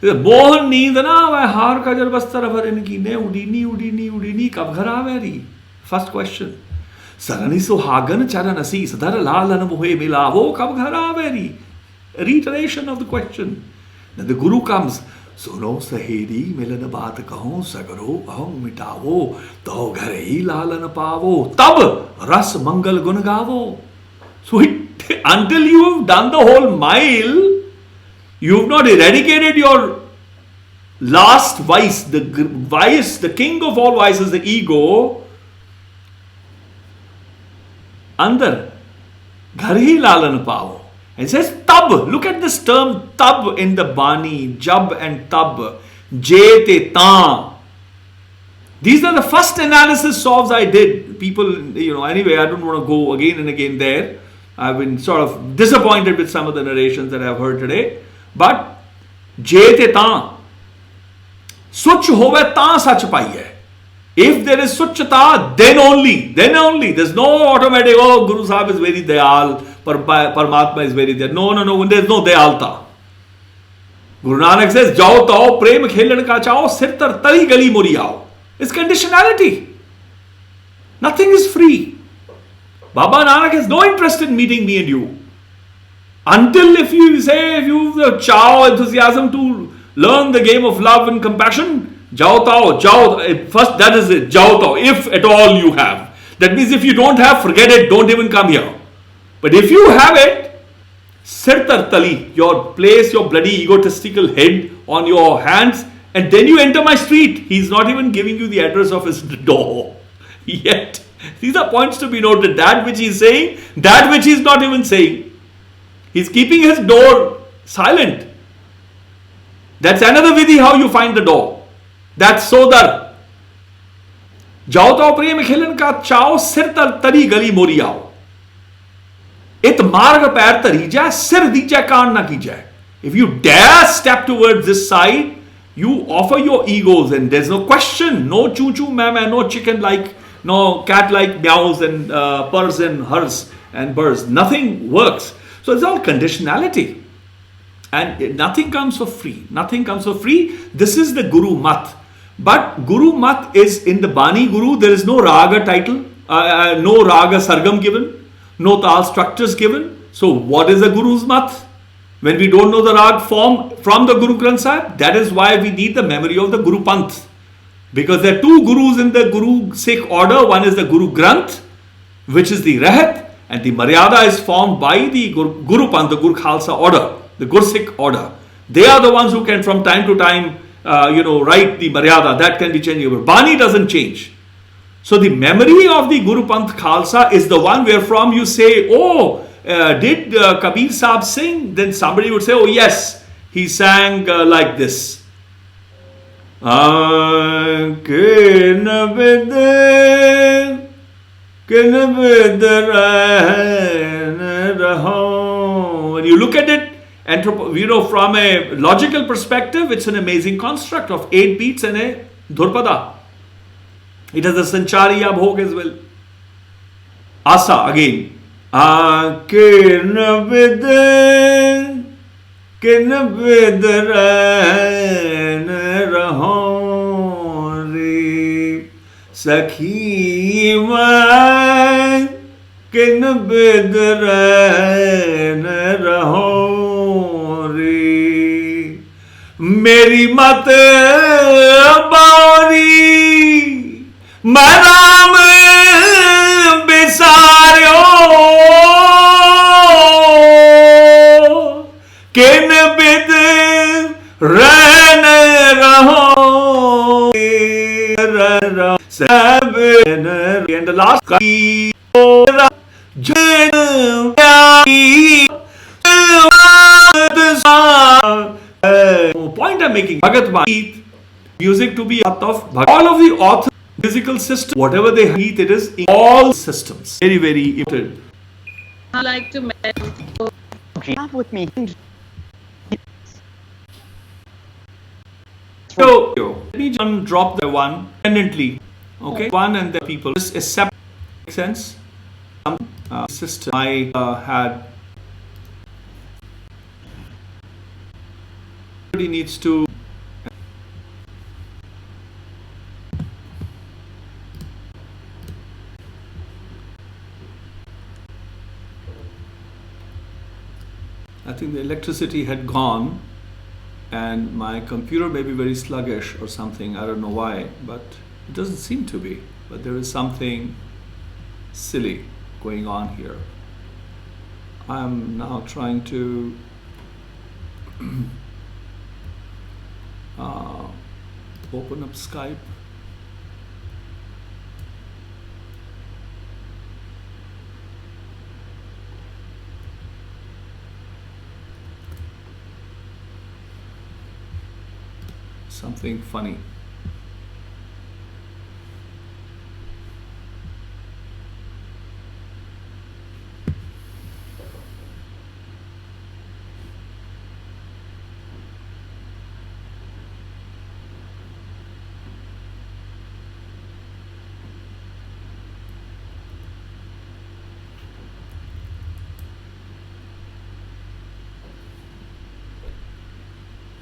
Mohan Needana Avai Har Kajar Vastar Bharan Ki Ne Udini Kab Ghar Averi. First question. Sarani Sohagan Charanasi Sadhara Lalan Mohe Milavo Kab Ghar Averi. Reiteration of the question. Then the Guru comes. सुनो सहेरी मिलन बात कहो सगरो अहं मिटावो तो घर ही लालन पावो तब रस मंगल गुण गावो. So until you have done the whole mile, you have not eradicated your last vice, the king of all vices, the ego. Andar घर ही लालन पावो. And it says tab. Look at this term tab in the Bani, jab and tab. Je te ta. These are the first analysis solves I did. People, anyway, I don't want to go again and again there. I've been sort of disappointed with some of the narrations that I've heard today. But je te ta. Such hove ta sach pai. If there is suchata, then only. There's no automatic, oh, Guru Sahib is very dayal. Paramatma is very there. No, there's no dayalta. Guru Nanak says, Jao tao prem khelan ka chao, sir tar tari gali muri aao. It's conditionality. Nothing is free. Baba Nanak has no interest in meeting me and you. Until if you have the chow enthusiasm to learn the game of love and compassion, jao tao, first that is it, jao tao, if at all you have. That means if you don't have, forget it, don't even come here. But if you have it, sir tar tali, your place your bloody egotistical head on your hands, and then you enter my street. He's not even giving you the address of his door yet. These are points to be noted. That which he's saying, that which he's not even saying. He's keeping his door silent. That's another vidhi how you find the door. That's sodar. Jao tao prem khilan ka chao sir tar tari gali mori aao. It marg pair tari jai sir dija kaan na ki jai. If you dare step towards this side, you offer your egos, and there's no question, no choo choo mama, no chicken like, no cat like meows and purrs and hers and burrs. Nothing works. So it's all conditionality. And nothing comes for free. Nothing comes for free. This is the Guru Mat. But Guru Mat is in the Bani Guru. There is no Raga title, no Raga Sargam given, no Tal structures given. So what is the Guru's Mat? When we don't know the Rag form from the Guru Granth Sahib, that is why we need the memory of the Guru Panth. Because there are two Gurus in the Guru Sikh order. One is the Guru Granth, which is the Rahat, and the Maryada is formed by the Guru Panth, the Guru Khalsa order, the Guru Sikh order. They are the ones who can from time to time, write the Maryada. That can be changeable. Bani doesn't change. So the memory of the Guru Panth Khalsa is the one where from you say, oh, did Kabir Sahib sing? Then somebody would say, oh yes, he sang like this. When you look at it, from a logical perspective, it's an amazing construct of 8 beats and a dhurpada. It has a sanchariya bhog as well. Asa again. Sakhi mai kin bidran raho re, meri mat bauri maram bisaryo, kin bidran raho re. And the last point I'm making, Bhagat music to be out of all of the author musical system, whatever they need, it is in all systems. Very, very important. I like to Have with me. So let me just drop the one independently. Okay, one and the people. This is separate. Makes sense? Some system I had. Everybody needs to. I think the electricity had gone. And my computer may be very sluggish or something, I don't know why, but it doesn't seem to be. But there is something silly going on here. I'm now trying to open up Skype. Something funny.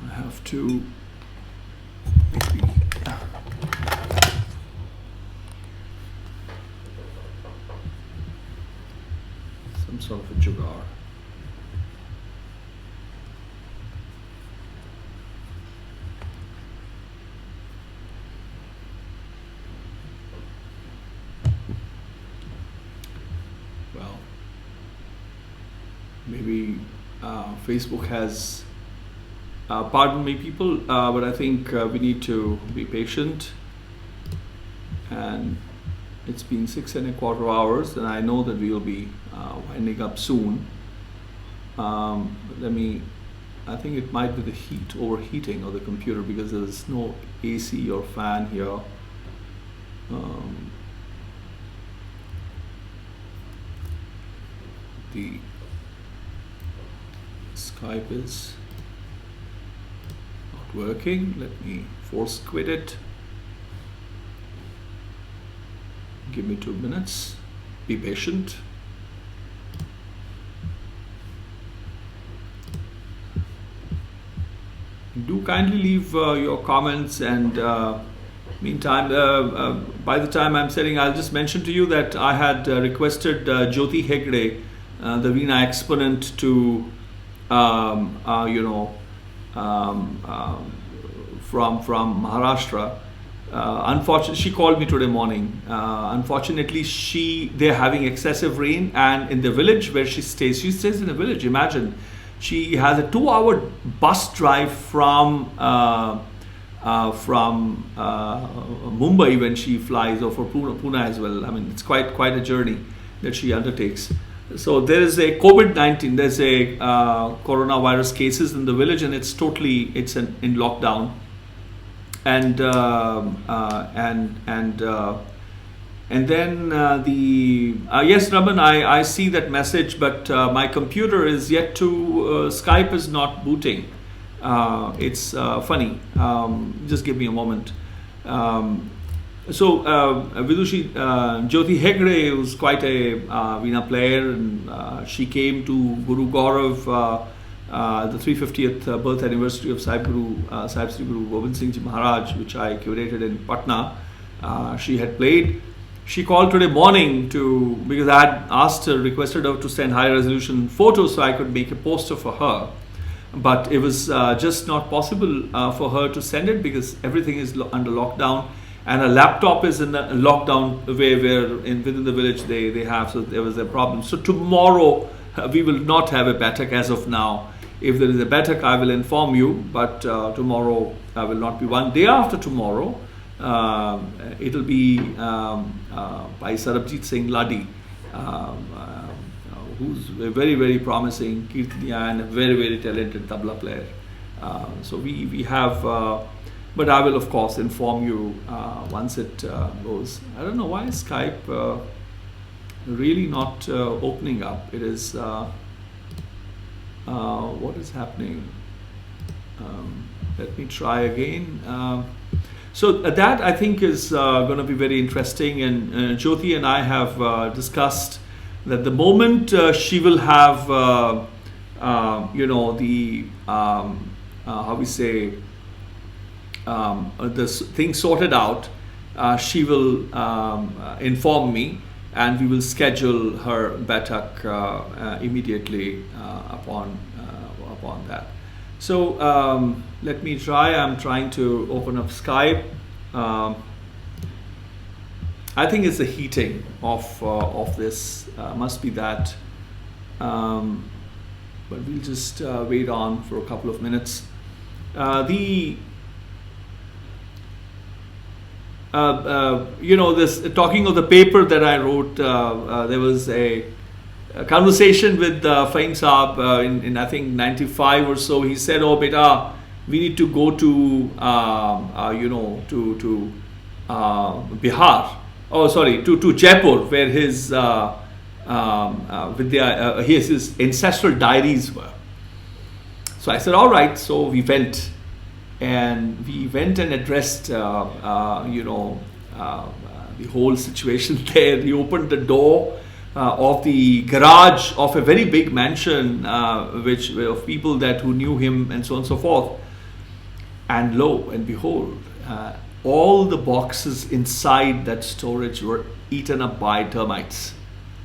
I have to some sort of a jugaad. maybe Facebook has, pardon me people, but I think we need to be patient. And it's been 6¼ hours, and I know that we will be winding up soon. I think it might be the heat, overheating of the computer, because there's no AC or fan here. The Skype is not working. Let me force quit it. Give me 2 minutes. Be patient. Do kindly leave your comments, and meantime, by the time I'm setting, I'll just mention to you that I had requested Jyoti Hegde, the Veena exponent, to from Maharashtra. Unfortunately, she called me today morning. Unfortunately, they're having excessive rain, and in the village where she stays in a village. Imagine, she has a 2-hour bus drive from Mumbai when she flies, or for Pune as well. I mean, it's quite a journey that she undertakes. So there is a COVID-19. There's a coronavirus cases in the village, and it's in lockdown. And then yes, Raman, I see that message, but my computer is yet to, Skype is not booting. It's funny. Just give me a moment. Vidushi, Jyoti Hegde was quite a Veena player, and she came to Guru Gaurav, the 350th birth anniversary of Sahib Sri Guru Gobind Singh Ji Maharaj, which I curated in Patna. She had played. She called today morning because I had requested her to send high resolution photos so I could make a poster for her. But it was just not possible for her to send it, because everything is under lockdown, and a laptop is in the lockdown within the village they have, so there was a problem. So tomorrow we will not have a Baiṭhak as of now. If there is a Baiṭhak, I will inform you, but tomorrow will not be. One day after tomorrow, it will be by Sarabjit Singh Ladi, who's a very, very promising kirtaniya and a very, very talented tabla player. So we have, but I will of course inform you once it goes. I don't know why Skype really not opening up. It is, what is happening? Let me try again. So that I think is going to be very interesting, and Jyoti and I have discussed that the moment she will have, the how we say, this thing sorted out, she will inform me, and we will schedule her Baiṭhak immediately upon that. So let me try. I'm trying to open up Skype. I think it's the heating of this. Must be that. But we'll just wait on for a couple of minutes. This talking of the paper that I wrote, there was a conversation with Fahim Saab in I think 95 or so. He said, "Oh, beta, we need to go to to Bihar. Oh, sorry, to Jaipur, where his his ancestral diaries were." So I said, "All right." So we went and addressed the whole situation there. We opened the door of the garage of a very big mansion, which of people who knew him, and so on and so forth. And lo and behold, all the boxes inside that storage were eaten up by termites.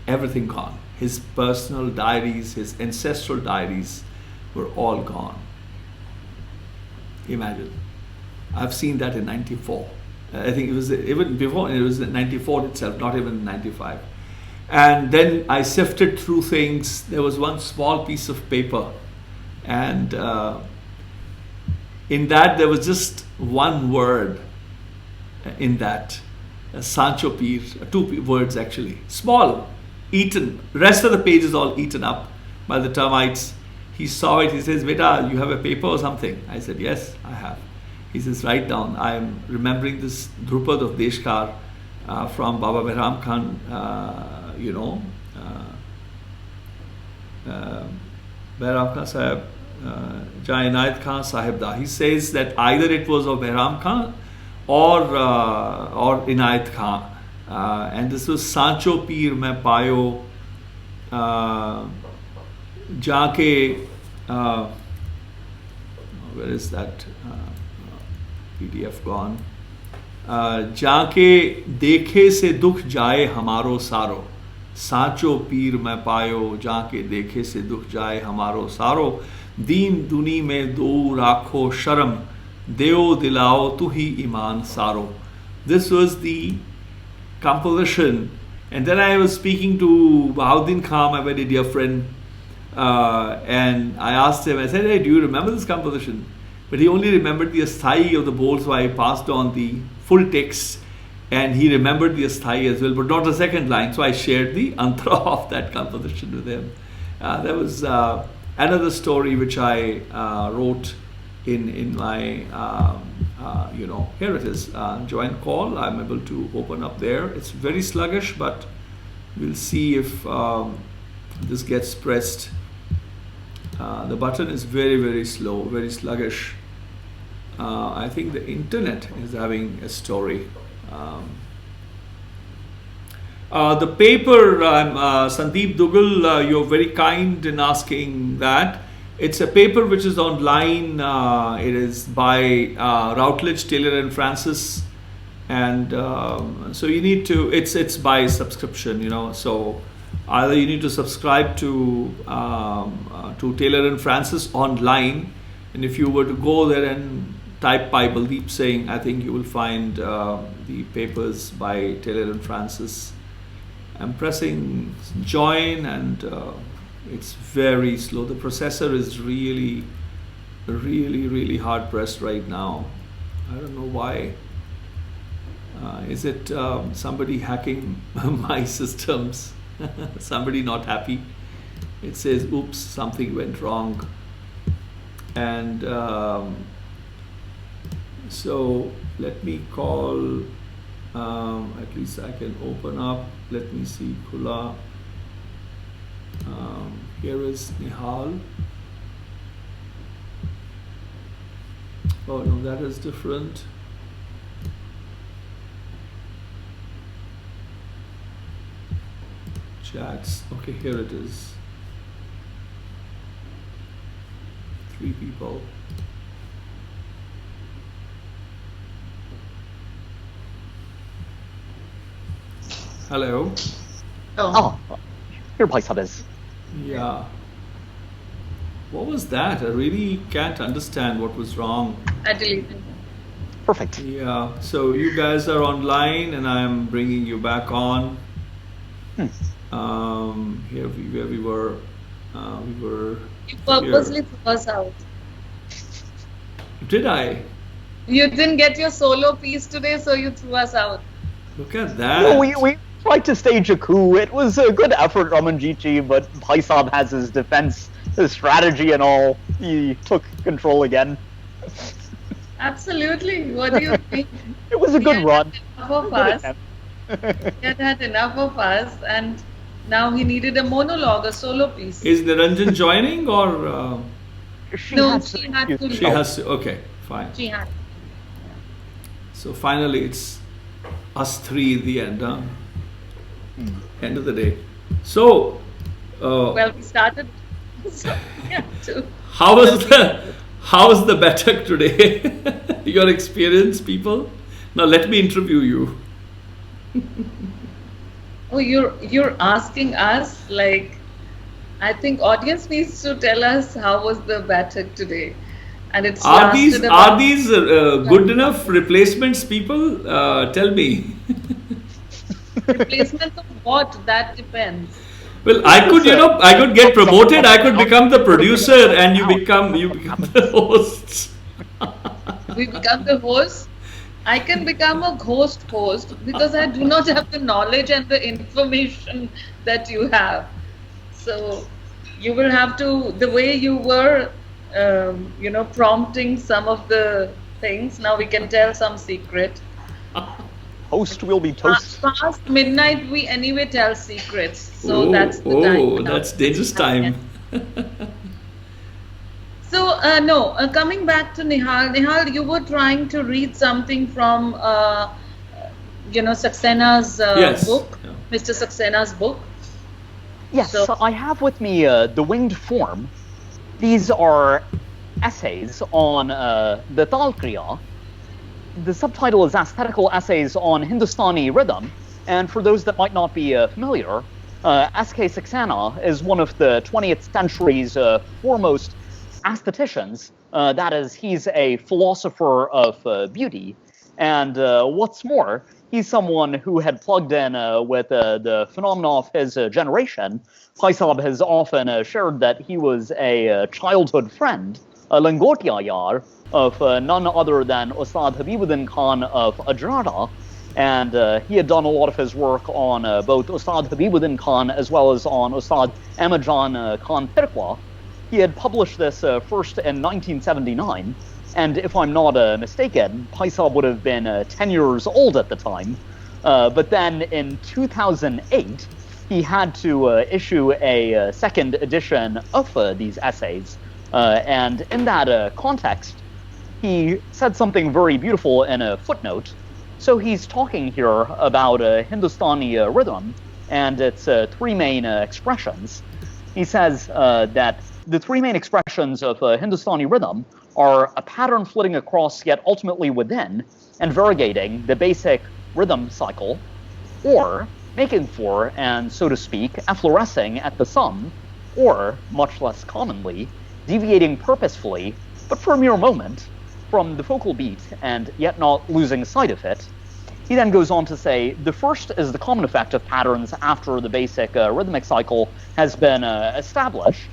Everything gone. His personal diaries, his ancestral diaries were all gone. Imagine. I've seen that in 94. I think it was even before, it was in 94 itself, not even 95. And then I sifted through things. There was one small piece of paper, and in that there was just one word in that, Sancho Pir, two words actually, small, eaten. Rest of the page is all eaten up by the termites. He saw it, he says, "Beta, you have a paper or something?" I said, "Yes, I have." He says, "Write down, I am remembering this Drupad of Deshkar from Baba Behram Khan, Behram Khan Sahib, Jai Inayat Khan Sahib Da." He says that either it was of Behram Khan or Inayat Khan, and this was Sancho Pir mein payo jaake, where is that PDF gone? जाके देखे से दुख जाए हमारो सारो, साचो पीर मैं पायो जाके देखे से दुख जाए हमारो सारो, दीन दुनी में दो राखो शर्म, देओ दिलाओ तू ही ईमान सारो. This was the composition. And then I was speaking to Bahauddin Khan, my very dear friend, and I asked him, I said, "Hey, do you remember this composition?" But he only remembered the asthai of the bowl, so I passed on the full text, and he remembered the asthai as well, but not the second line. So I shared the antra of that composition with him. There was another story which I wrote in my, here it is, join call. I'm able to open up there. It's very sluggish, but we'll see if this gets pressed. The button is very, very slow, very sluggish. I think the internet is having a story. The paper, Sandeep Dugal, you're very kind in asking that. It's a paper which is online. It is by Routledge, Taylor and Francis, and so you need to. It's by subscription, So either you need to subscribe to Taylor and Francis online, and if you were to go there and type Bhai Baldeep Singh, I think you will find the papers by Taylor and Francis. I'm pressing join, and it's very slow. The processor is really, really, really hard pressed right now. I don't know why. Is it somebody hacking my systems? Somebody not happy? It says, "Oops, something went wrong." And so let me call, at least I can open up. Let me see, Khula. Here is Nihal. Oh no, that is different. Chats. Okay, here it is. 3 people. Hello. Oh, your Bhai Sahib is. Yeah. What was that? I really can't understand what was wrong. I deleted. Perfect. Yeah. So you guys are online, and I'm bringing you back on. Here where we were. You purposely threw us out. Did I? You didn't get your solo piece today, so you threw us out. Look at that. No, we tried to stage a coup. It was a good effort, Ramanjit ji, but Bhai Sahib has his defense, his strategy and all. He took control again. Absolutely. What do you think? It was a good run. Enough of us. He had enough of us, and now he needed a monologue, a solo piece. Is Niranjan joining, or? She had to. She has to. Okay, fine. She had. So finally, it's us 3 in the end, huh? End of the day. So. Well, we started. So, yeah, too. How was the Baiṭhak today? Your experience, people? Now let me interview you. Oh, you're asking us, like, I think audience needs to tell us how was the Baiṭhak today, and it's are these good enough replacements, people? Tell me. Replacement of what? That depends. Well, I could get promoted. I could become the producer, and you become the host. We become the host. I can become a host because I do not have the knowledge and the information that you have. So you will have to, the way you were, prompting some of the things. Now we can tell some secret. Host will be toast. Past midnight, we anyway tell secrets. So that's the time. Oh, that's dangerous time. So, coming back to Nihal. Nihal, you were trying to read something from, Saxena's book, yeah. Mr. Saxena's book. Yes, so I have with me The Winged Form. These are essays on the Tal Kriya. The subtitle is Aesthetical Essays on Hindustani Rhythm. And for those that might not be familiar, S.K. Saxena is one of the 20th century's foremost aestheticians. That is, he's a philosopher of beauty. And what's more, he's someone who had plugged in with the phenomena of his generation. Bhai Sahab has often shared that he was a childhood friend, a Langotia Yar, of none other than Ustad Habibuddin Khan of Ajrada. And he had done a lot of his work on both Ustad Habibuddin Khan as well as on Ustad Ahmadjan Khan Pirkwa. He had published this first in 1979, and if I'm not mistaken, Bhai Sahab would have been 10 years old at the time. But then in 2008, he had to issue a second edition of these essays. And in that context, he said something very beautiful in a footnote. So he's talking here about Hindustani rhythm and its three main expressions. He says that the three main expressions of Hindustani rhythm are a pattern flitting across yet ultimately within and variegating the basic rhythm cycle, or making for and, so to speak, efflorescing at the sum, or, much less commonly, deviating purposefully, but for a mere moment, from the focal beat and yet not losing sight of it. He then goes on to say, the first is the common effect of patterns after the basic rhythmic cycle has been established.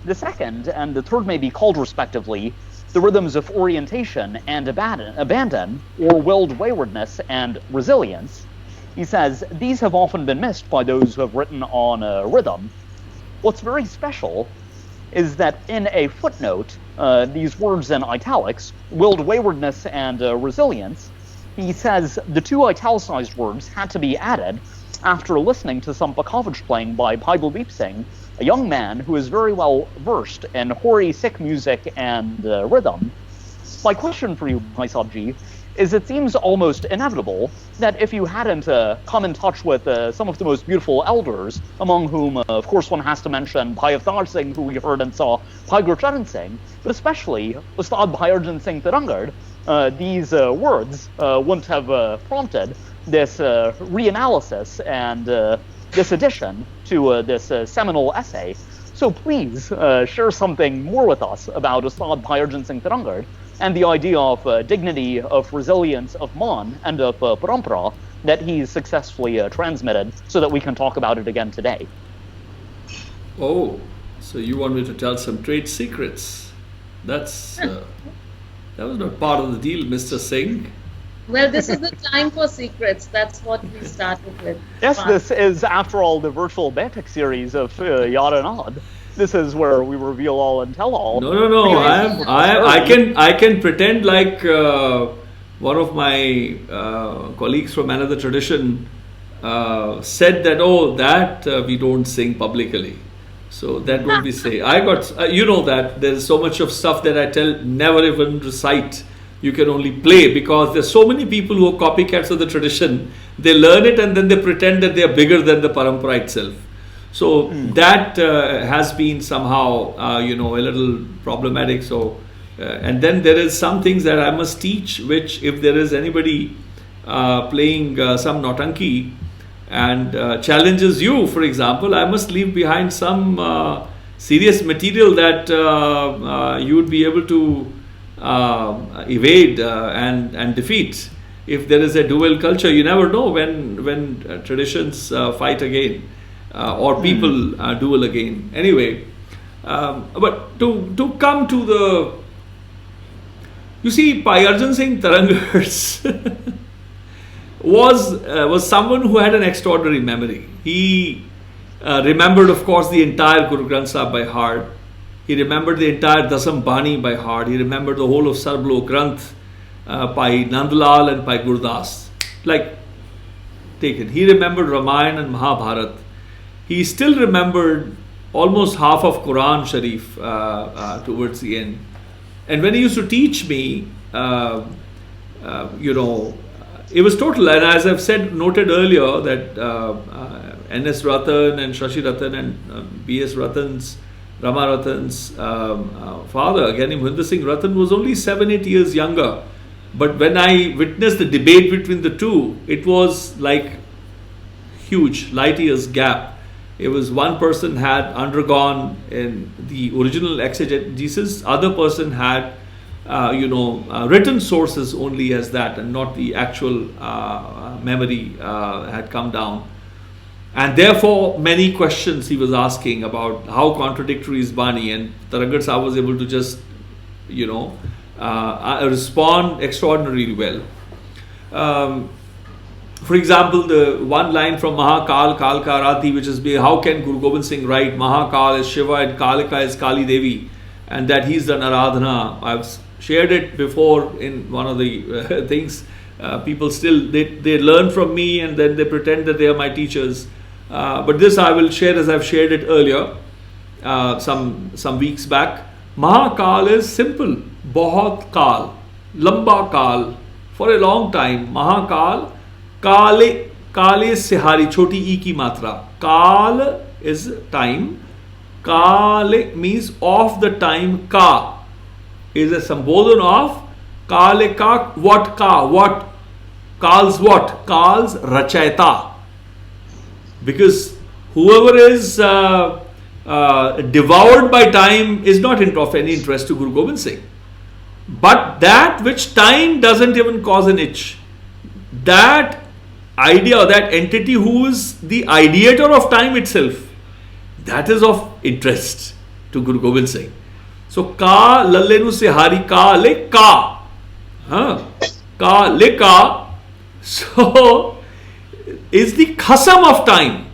The second and the third may be called respectively the rhythms of orientation and abandon, or willed waywardness and resilience. He says, these have often been missed by those who have written on rhythm. What's very special is that in a footnote, these words in italics, willed waywardness and resilience, he says the two italicized words had to be added after listening to some pakavach playing by Bhai Baldeep Singh, a young man who is very well versed in Hori Sikh music and rhythm. My question for you, Bhai Sahab Ji, is it seems almost inevitable that if you hadn't come in touch with some of the most beautiful elders, among whom, of course, one has to mention Bhai Avtar Singh, who we heard and saw, Bhai Gurcharan Singh, but especially Ustad Bhai Arjan Singh Tirangad, these words wouldn't have prompted this reanalysis and this addition to this seminal essay. So please share something more with us about Ustad Bhai Arjan Singh Tirangad and the idea of dignity, of resilience, of Maan, and of Parampara that he's successfully transmitted so that we can talk about it again today. Oh, so you want me to tell some trade secrets? That's that was not part of the deal, Mr. Singh. Well, this is the time for secrets. That's what we started with. Yes, this is, after all, the Virtual Baithak Series of YaarAnād. This is where we reveal all and tell all. No. I can pretend like one of my colleagues from another tradition said that we don't sing publicly. So that would be say. I got you know that there's so much of stuff that I tell never even recite. You can only play because there's so many people who are copycats of the tradition. They learn it and then they pretend that they are bigger than the parampara itself. So that has been somehow, a little problematic. So, and then there is some things that I must teach, which if there is anybody playing some nautanki and challenges you, for example, I must leave behind some serious material that you would be able to evade and defeat. if there is a dual culture, you never know when traditions fight again, or people duel again. Anyway, but to come to the, you see, Bhai Arjan Singh Tarangars was someone who had an extraordinary memory. He remembered, of course, the entire Guru Granth Sahib by heart. He remembered the entire Dasam Bani by heart. He remembered the whole of Sarblo Granth by Nandlal and by Gurdas. Like, taken. He remembered Ramayana and Mahabharat. He still remembered almost half of Quran Sharif towards the end. And when he used to teach me, it was total. And as I've noted earlier, that N.S. Ratan and Shashi Ratan and B.S. Ratan's, Rama Ratan's father, Gyani Mohinder Singh Ratan, was only 7-8 years younger. But when I witnessed the debate between the two, it was like huge, light years gap. It was one person had undergone in the original exegesis, other person had written sources only as that, and not the actual memory had come down. And therefore, many questions he was asking about how contradictory is Bani, and Tarangar Sahib was able to just, respond extraordinarily well. For example, the one line from Mahakal, Kal Ka Aradhi, which is, how can Guru Gobind Singh write Mahakal is Shiva and Kalika is Kali Devi, and that he's done Aradhana. I've shared it before in one of the things. People still, they learn from me and then they pretend that they are my teachers. But this I will share as I've shared it earlier, some weeks back. Mahakal is simple. Bahut Kal, Lamba Kal, for a long time. Mahakal, Kale Sihari, choti E ki matra. Kal is time. Kale means of the time. Ka is a sambodhan of Kale ka, what ka, what? Kal's what? Kal's Rachayata. Because whoever is devoured by time is not of any interest to Guru Gobind Singh. But that which time doesn't even cause an itch, that idea, that entity who is the ideator of time itself, that is of interest to Guru Gobind Singh. So, Ka Lallenu se Hari Ka Le Ka. Ka Le Ka. So, is the khasam of time.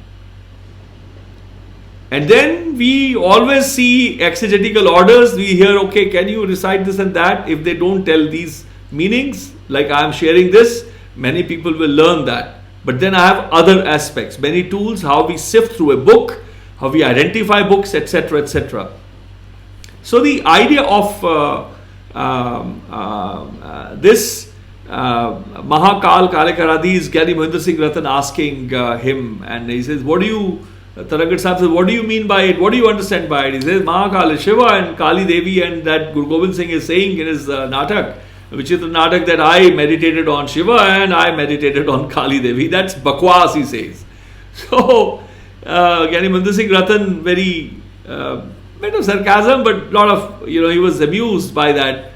And then we always see exegetical orders. We hear, okay, can you recite this and that? If they don't tell these meanings, like I am sharing this, many people will learn that. But then I have other aspects, many tools, how we sift through a book, how we identify books, etc., etc. So the idea of this Mahakal Kalekaradi is Gyani Mohinder Singh Ratan asking him, and he says, Tarangar Sahib says, what do you mean by it? What do you understand by it? He says, Mahakal is Shiva and Kali Devi, and that Guru Gobind Singh is saying in his Natak, which is the Natak that I meditated on Shiva and I meditated on Kali Devi. That's bakwas, he says. So, Gyani Mohinder Singh Ratan, very bit of sarcasm, but lot of, he was amused by that,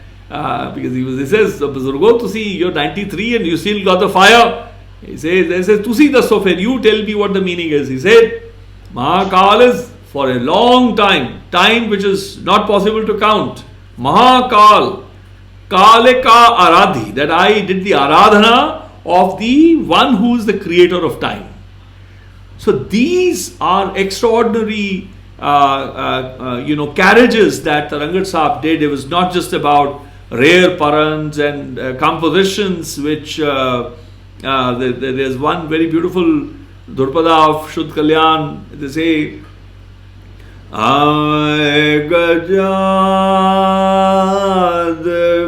because he says, Buzurgo, to see, you're 93 and you still got the fire. He says, to see the sofa, you tell me what the meaning is. He said, Mahakal is for a long time which is not possible to count. Mahakal, Kale Ka Aradhi, that I did the Aradhana of the one who is the creator of time. So these are extraordinary carriages that Tarangar Sahib did. It was not just about rare parans and compositions, which there's one very beautiful Durpada of Shuddh Kalyan. They say, Aaye Gajad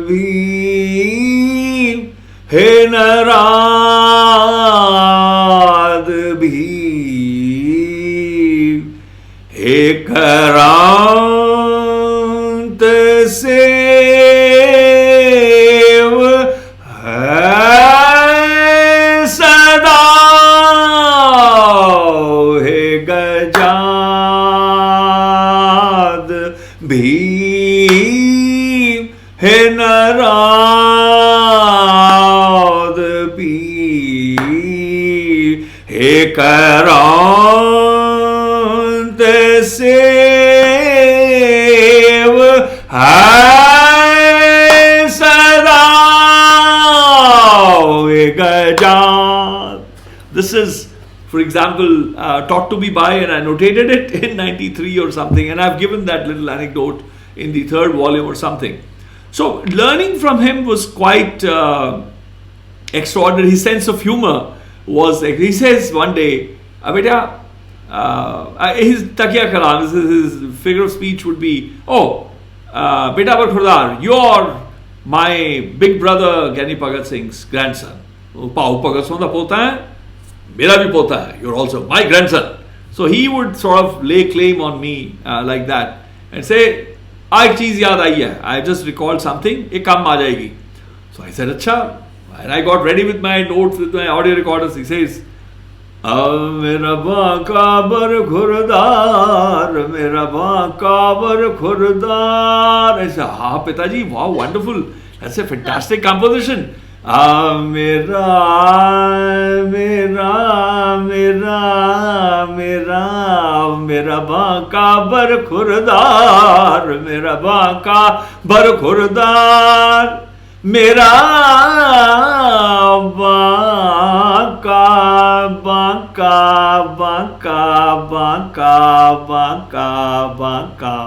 Bhi He Narad Bhi He Karant Sev Hai Sada He Gajad Bhi He Narad करौंद सेव है सदा गजात. This is, for example, taught to me by, and I notated it in 93 or something, and I've given that little anecdote in the 3rd volume or something. So learning from him was quite extraordinary. His sense of humor was, he says one day, beta, his takiya kalam, his figure of speech would be, oh, beta Barkhurdar, you're my big brother Gyani Bhagat Singh's grandson. Pau Bhagat Singh da pota hai, mera bhi pota hai, you're also my grandson. So he would sort of lay claim on me like that and say, एक चीज याद आई है, I just recalled something, एक काम आ जाएगी. So I said, अच्छा. And I got ready with my notes, with my audio recorders. He says, मेरा बांका बर खुरदार, मेरा बांका बर खुरदार. I said, हाँ पिताजी, wow, wonderful. That's a fantastic composition. मेरा मेरा मेरा मेरा मेरा बांका बर खुरदार, मेरा बांका बर खुरदार, मेरा बांका बांका बांका बांका बांका बांका.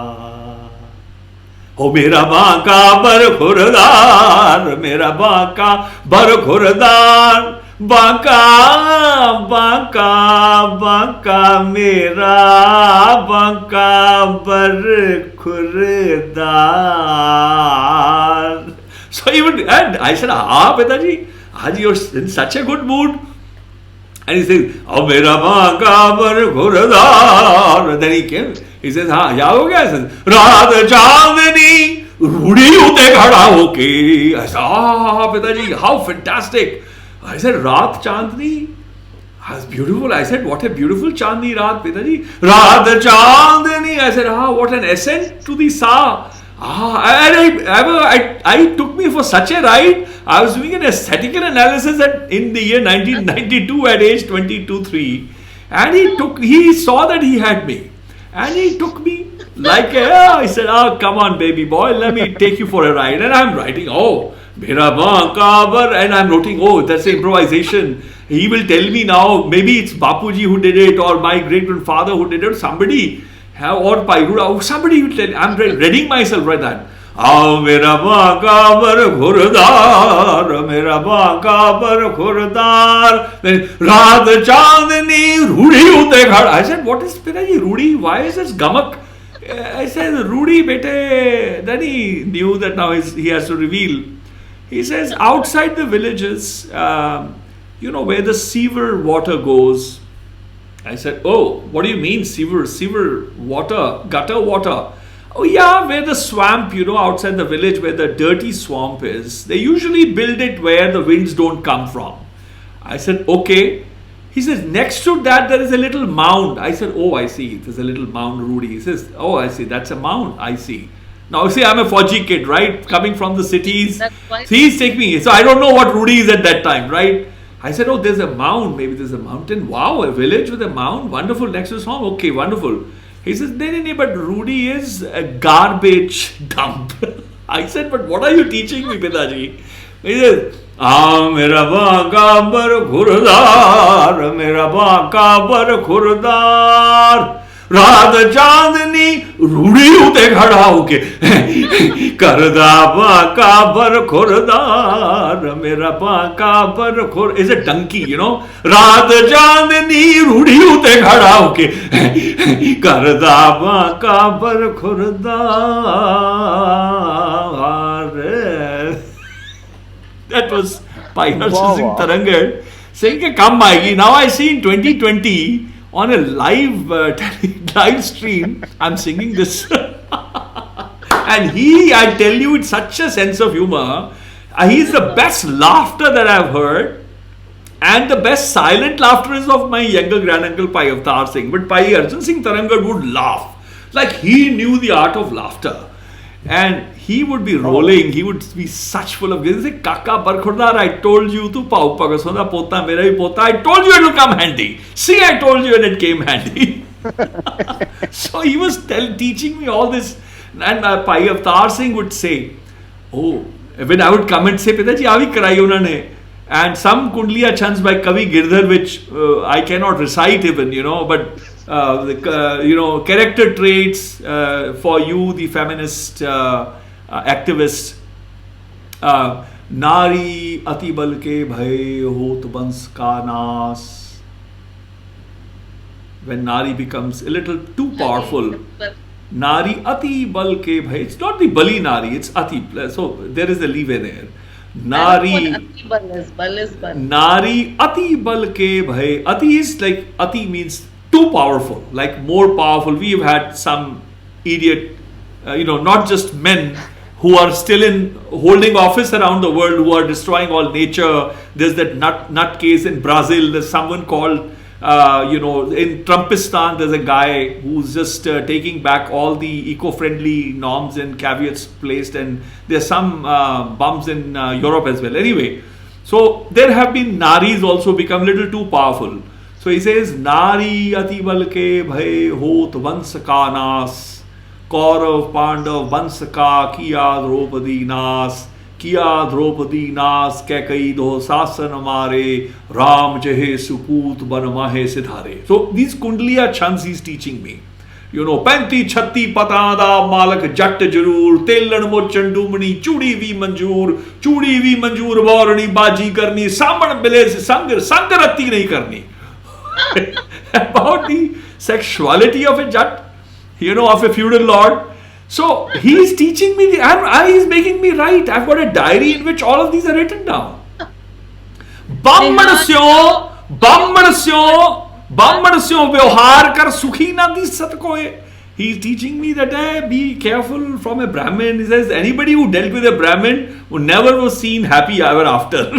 ओ मेरा बांका बर खुरदार, मेरा बांका बर खुरदार, बांका बांका बांका मेरा बांका बर खुरदार. So even, and I said, ah, Pitaji, Aaj you're in such a good mood. And he says, oh, mera baanka bar khurdar. And then he came, he says, हाँ, क्या हो गया? He says, रात चांदनी रूढ़ी उते खड़ा होके. I said, ah, Pitaji, how fantastic. I said, रात चांदनी, that's beautiful. I said, what a beautiful Chandni Raat, Pitaji. Raat Chandni. I said, what an ascent to the Sa. And I took me for such a ride. I was doing an aesthetical analysis in the year 1992 at age 22-3. And he saw that he had me. And he took me like I said, come on, baby boy, let me take you for a ride. And I'm writing, Mera baanka bar, and I'm noting, that's improvisation. He will tell me now, maybe it's Bapuji who did it, or my great-grandfather who did it, or somebody, or Pairuda, somebody will tell me. I'm reading myself right that. Mera baanka bar khurdar, mera baanka bar khurdar. Then, Raat Chandni Rudi ute khada. I said, what is Piraji Rudi? Why is this gamak? I said, Rudi bete. Then he knew that now he has to reveal. He says, outside the villages, where the sewer water goes. I said, what do you mean sewer water, gutter water? Oh yeah, where the swamp, outside the village where the dirty swamp is. They usually build it where the winds don't come from. I said, okay. He says, next to that there is a little mound. I said, I see. There's a little mound, Rudy. He says, I see. That's a mound. I see. Now, see, I'm a Fauji kid, right? Coming from the cities. He's taking me. So I don't know what Rudy is at that time, right? I said, there's a mound. Maybe there's a mountain. Wow, a village with a mound. Wonderful. Next to the swamp. Okay, wonderful. He says, no, but Rudy is a garbage dump. I said, but what are you teaching me, Pidaji? He says, mera baanka bar khurdar, mera baanka bar khurdar. रात चांदनी रूढ़ी उते खड़ा होके करदा बांका बर खुरदार, मेरा बांका बर खुर is a donkey, रात चांदनी रूढ़ी उते खड़ा होके करदा बांका बर खुरदार. That was by Harsha Singh Tarangar saying कि कम आएगी. Now I see in 2020 on a live stream, I'm singing this. And I tell you, it's such a sense of humor. He's the best laughter that I've heard. And the best silent laughter is of my younger granduncle Pai Avtar Singh. But Pai Arjun Singh Tarangar would laugh. Like he knew the art of laughter. And he would be rolling, he would be such full of guilt. He would say, Kaka Barkhurdar, I told you to pau pagasona pota mera bhi pota. I told you it will come handy. See, I told you and it came handy. So he was teaching me all this. And Bhai Avtar Singh would say, oh, when I would come and say, Pitaji, avi karai unhone. And some Kundliya Chands by Kavi Girdhar, which I cannot recite even, but character traits for you, the feminist activist. Nari ati bal ke bhai hot bans ka nas. When Nari becomes a little too powerful. Nari ati bal ke bhai. It's not the Bali Nari, it's ati. So there is a leeway there. Nari ati bal ke bhai. Ati is like, ati means too powerful, like more powerful. We have had some idiot, not just men who are still holding office around the world, who are destroying all nature. There's that nut case in Brazil. There's someone called, in Trumpistan, there's a guy who's just taking back all the eco-friendly norms and caveats placed, and there's some bums in Europe as well. Anyway, so there have been Naris also become a little too powerful. So he says, Nari ati bal ke bhai hot vans ka nas, Kaurav Pandav vans ka kiya Draupadi nas, kiya Draupadi nas Kaikai do sasan amare, Ram jahe suput ban mahe sidhare. So these Kundliya Chands he's teaching me. 35 36 pata da malak jat jarur, telan mo chandumani, chudi vi manjur, varani baji karni, saman bile se sangarati nahi karni. About the sexuality of a jat, of a feudal lord. So he is teaching me, he is making me write. I've got a diary in which all of these are written down. Bammansyo vyavhar kar sukhi na di sat koe. He is teaching me that be careful from a Brahmin. He says anybody who dealt with a Brahmin who never was seen happy ever after.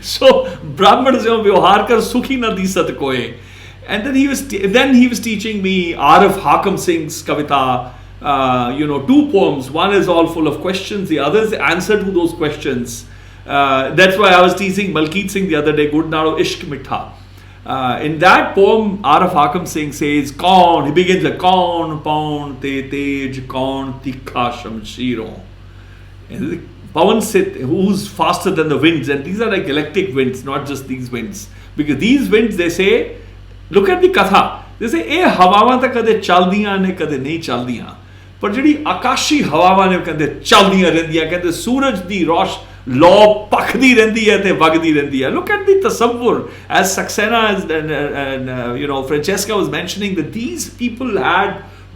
So Brahmansyo vyavhar kar sukhi na di sat koe. And then he was teaching me Arif Hakam Singh's Kavita, 2 poems. One is all full of questions, the other is the answer to those questions. That's why I was teasing Malkit Singh the other day, Gud Naro Ishq Mitha. In that poem, Arif Hakam Singh says, he begins with Kaun Paun Te Tej Kaun Tikha Shamshiro. Pawan Sit, who's faster than the winds, and these are like electric winds, not just these winds. Because these winds, they say, look at the katha. They say, eh havaਵਾਂ ਤਾਂ ਕਦੇ ਚੱਲਦੀਆਂ ਨੇ ਕਦੇ ਨਹੀਂ ਚੱਲਦੀਆਂ, ਪਰ ਜਿਹੜੀ ਆਕਾਸ਼ੀ ਹਵਾਵਾਂ ਨੇ ਕਹਿੰਦੇ ਚੱਲਦੀਆਂ ਰਹਿੰਦੀਆਂ, ਕਹਿੰਦੇ ਸੂਰਜ ਦੀ ਰੋਸ਼ ਲੋ ਪਖਦੀ ਰਹਿੰਦੀ ਹੈ ਤੇ ਵਗਦੀ ਰਹਿੰਦੀ ਹੈ. Look at the tasavvur, as Saxena and Francesca was mentioning, that these people had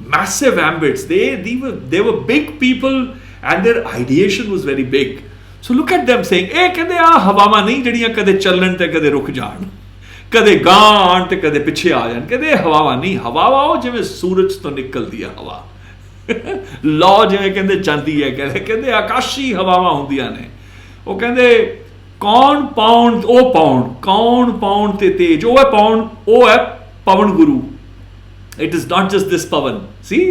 massive ambits. They were big people and their ideation was very big. So look at them saying, eh ਕਹਿੰਦੇ ਆ ਹਵਾਵਾਂ ਨਹੀਂ ਜਿਹੜੀਆਂ ਕਦੇ ਚੱਲਣ ਤੇ ਕਦੇ ਰੁਕ ਜਾਣ, ਕਦੇ ਗਾਣ ਤੇ ਕਦੇ ਪਿੱਛੇ ਆ ਜਾਣ, ਕਦੇ ਹਵਾਵਾਂ ਨਹੀਂ, ਹਵਾਵਾਂ ਉਹ ਜਿਵੇਂ ਸੂਰਜ ਤੋਂ ਨਿਕਲਦੀ ਹੈ ਹਵਾ, ਲੋ ਜਿਵੇਂ ਕਹਿੰਦੇ ਜਾਂਦੀ ਹੈ, ਕਹਿੰਦੇ ਆਕਾਸ਼ੀ ਹਵਾਵਾਂ ਹੁੰਦੀਆਂ ਨੇ. ਉਹ ਕਹਿੰਦੇ ਕੌਣ ਪਾਉਣ, ਉਹ ਪਾਉਣ, ਕੌਣ ਪਾਉਣ ਤੇ ਤੇਜ, ਉਹ ਹੈ ਪਾਉਣ, ਉਹ ਹੈ ਪਵਨ ਗੁਰੂ. It is not just this pavan. See,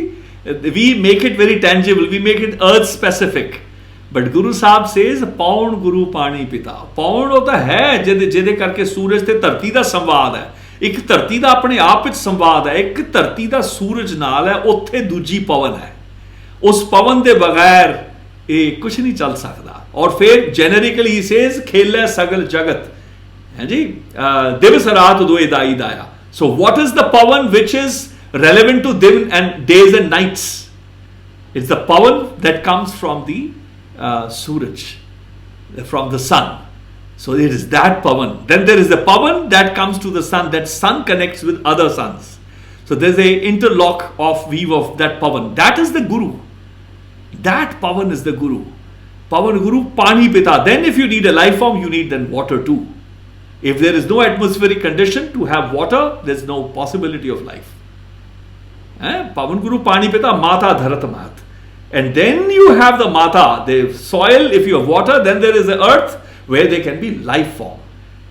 we make it very tangible, we make it earth specific. But Guru Sahib says, Paun Guru Pani Pita. Paun ਉਹ ਤਾਂ ਹੈ ਜਿਹਦੇ ਕਰਕੇ ਸੂਰਜ ਤੇ ਧਰਤੀ ਦਾ ਸੰਵਾਦ ਹੈ. ਇੱਕ ਧਰਤੀ ਦਾ ਆਪਣੇ ਆਪ ਵਿੱਚ ਸੰਵਾਦ ਹੈ, ਇੱਕ ਧਰਤੀ ਦਾ ਸੂਰਜ ਨਾਲ ਹੈ, ਉੱਥੇ ਦੂਜੀ ਪਵਨ ਹੈ. ਉਸ ਪਵਨ ਦੇ ਬਗੈਰ ਇਹ ਕੁਝ ਨਹੀਂ ਚੱਲ ਸਕਦਾ. ਔਰ ਫਿਰ ਜੈਨਰਿਕਲੀ ਹੀ ਸੇਜ਼ ਖੇਲੇ ਸਗਲ ਜਗਤ, ਹੈ ਜੀ, ਦਿਵਸ ਰਾਤ ਦੋਏ ਦਾਈ ਦਾਇਆ. So what is the pavan which is relevant to days and nights? It's the pavan that comes from the Suraj, from the sun. So it is that pavan. Then there is the pavan that comes to the sun. That sun connects with other suns. So there's a interlock of weave of that pavan. That is the Guru. That pavan is the Guru. Pavan Guru Pani Pita. Then if you need a life form, you need then water too. If there is no atmospheric condition to have water, there's no possibility of life. Pavan Guru Pani Pita Mata Dharat Mat. And then you have the Mata, the soil. If you have water, then there is the earth where there can be life form.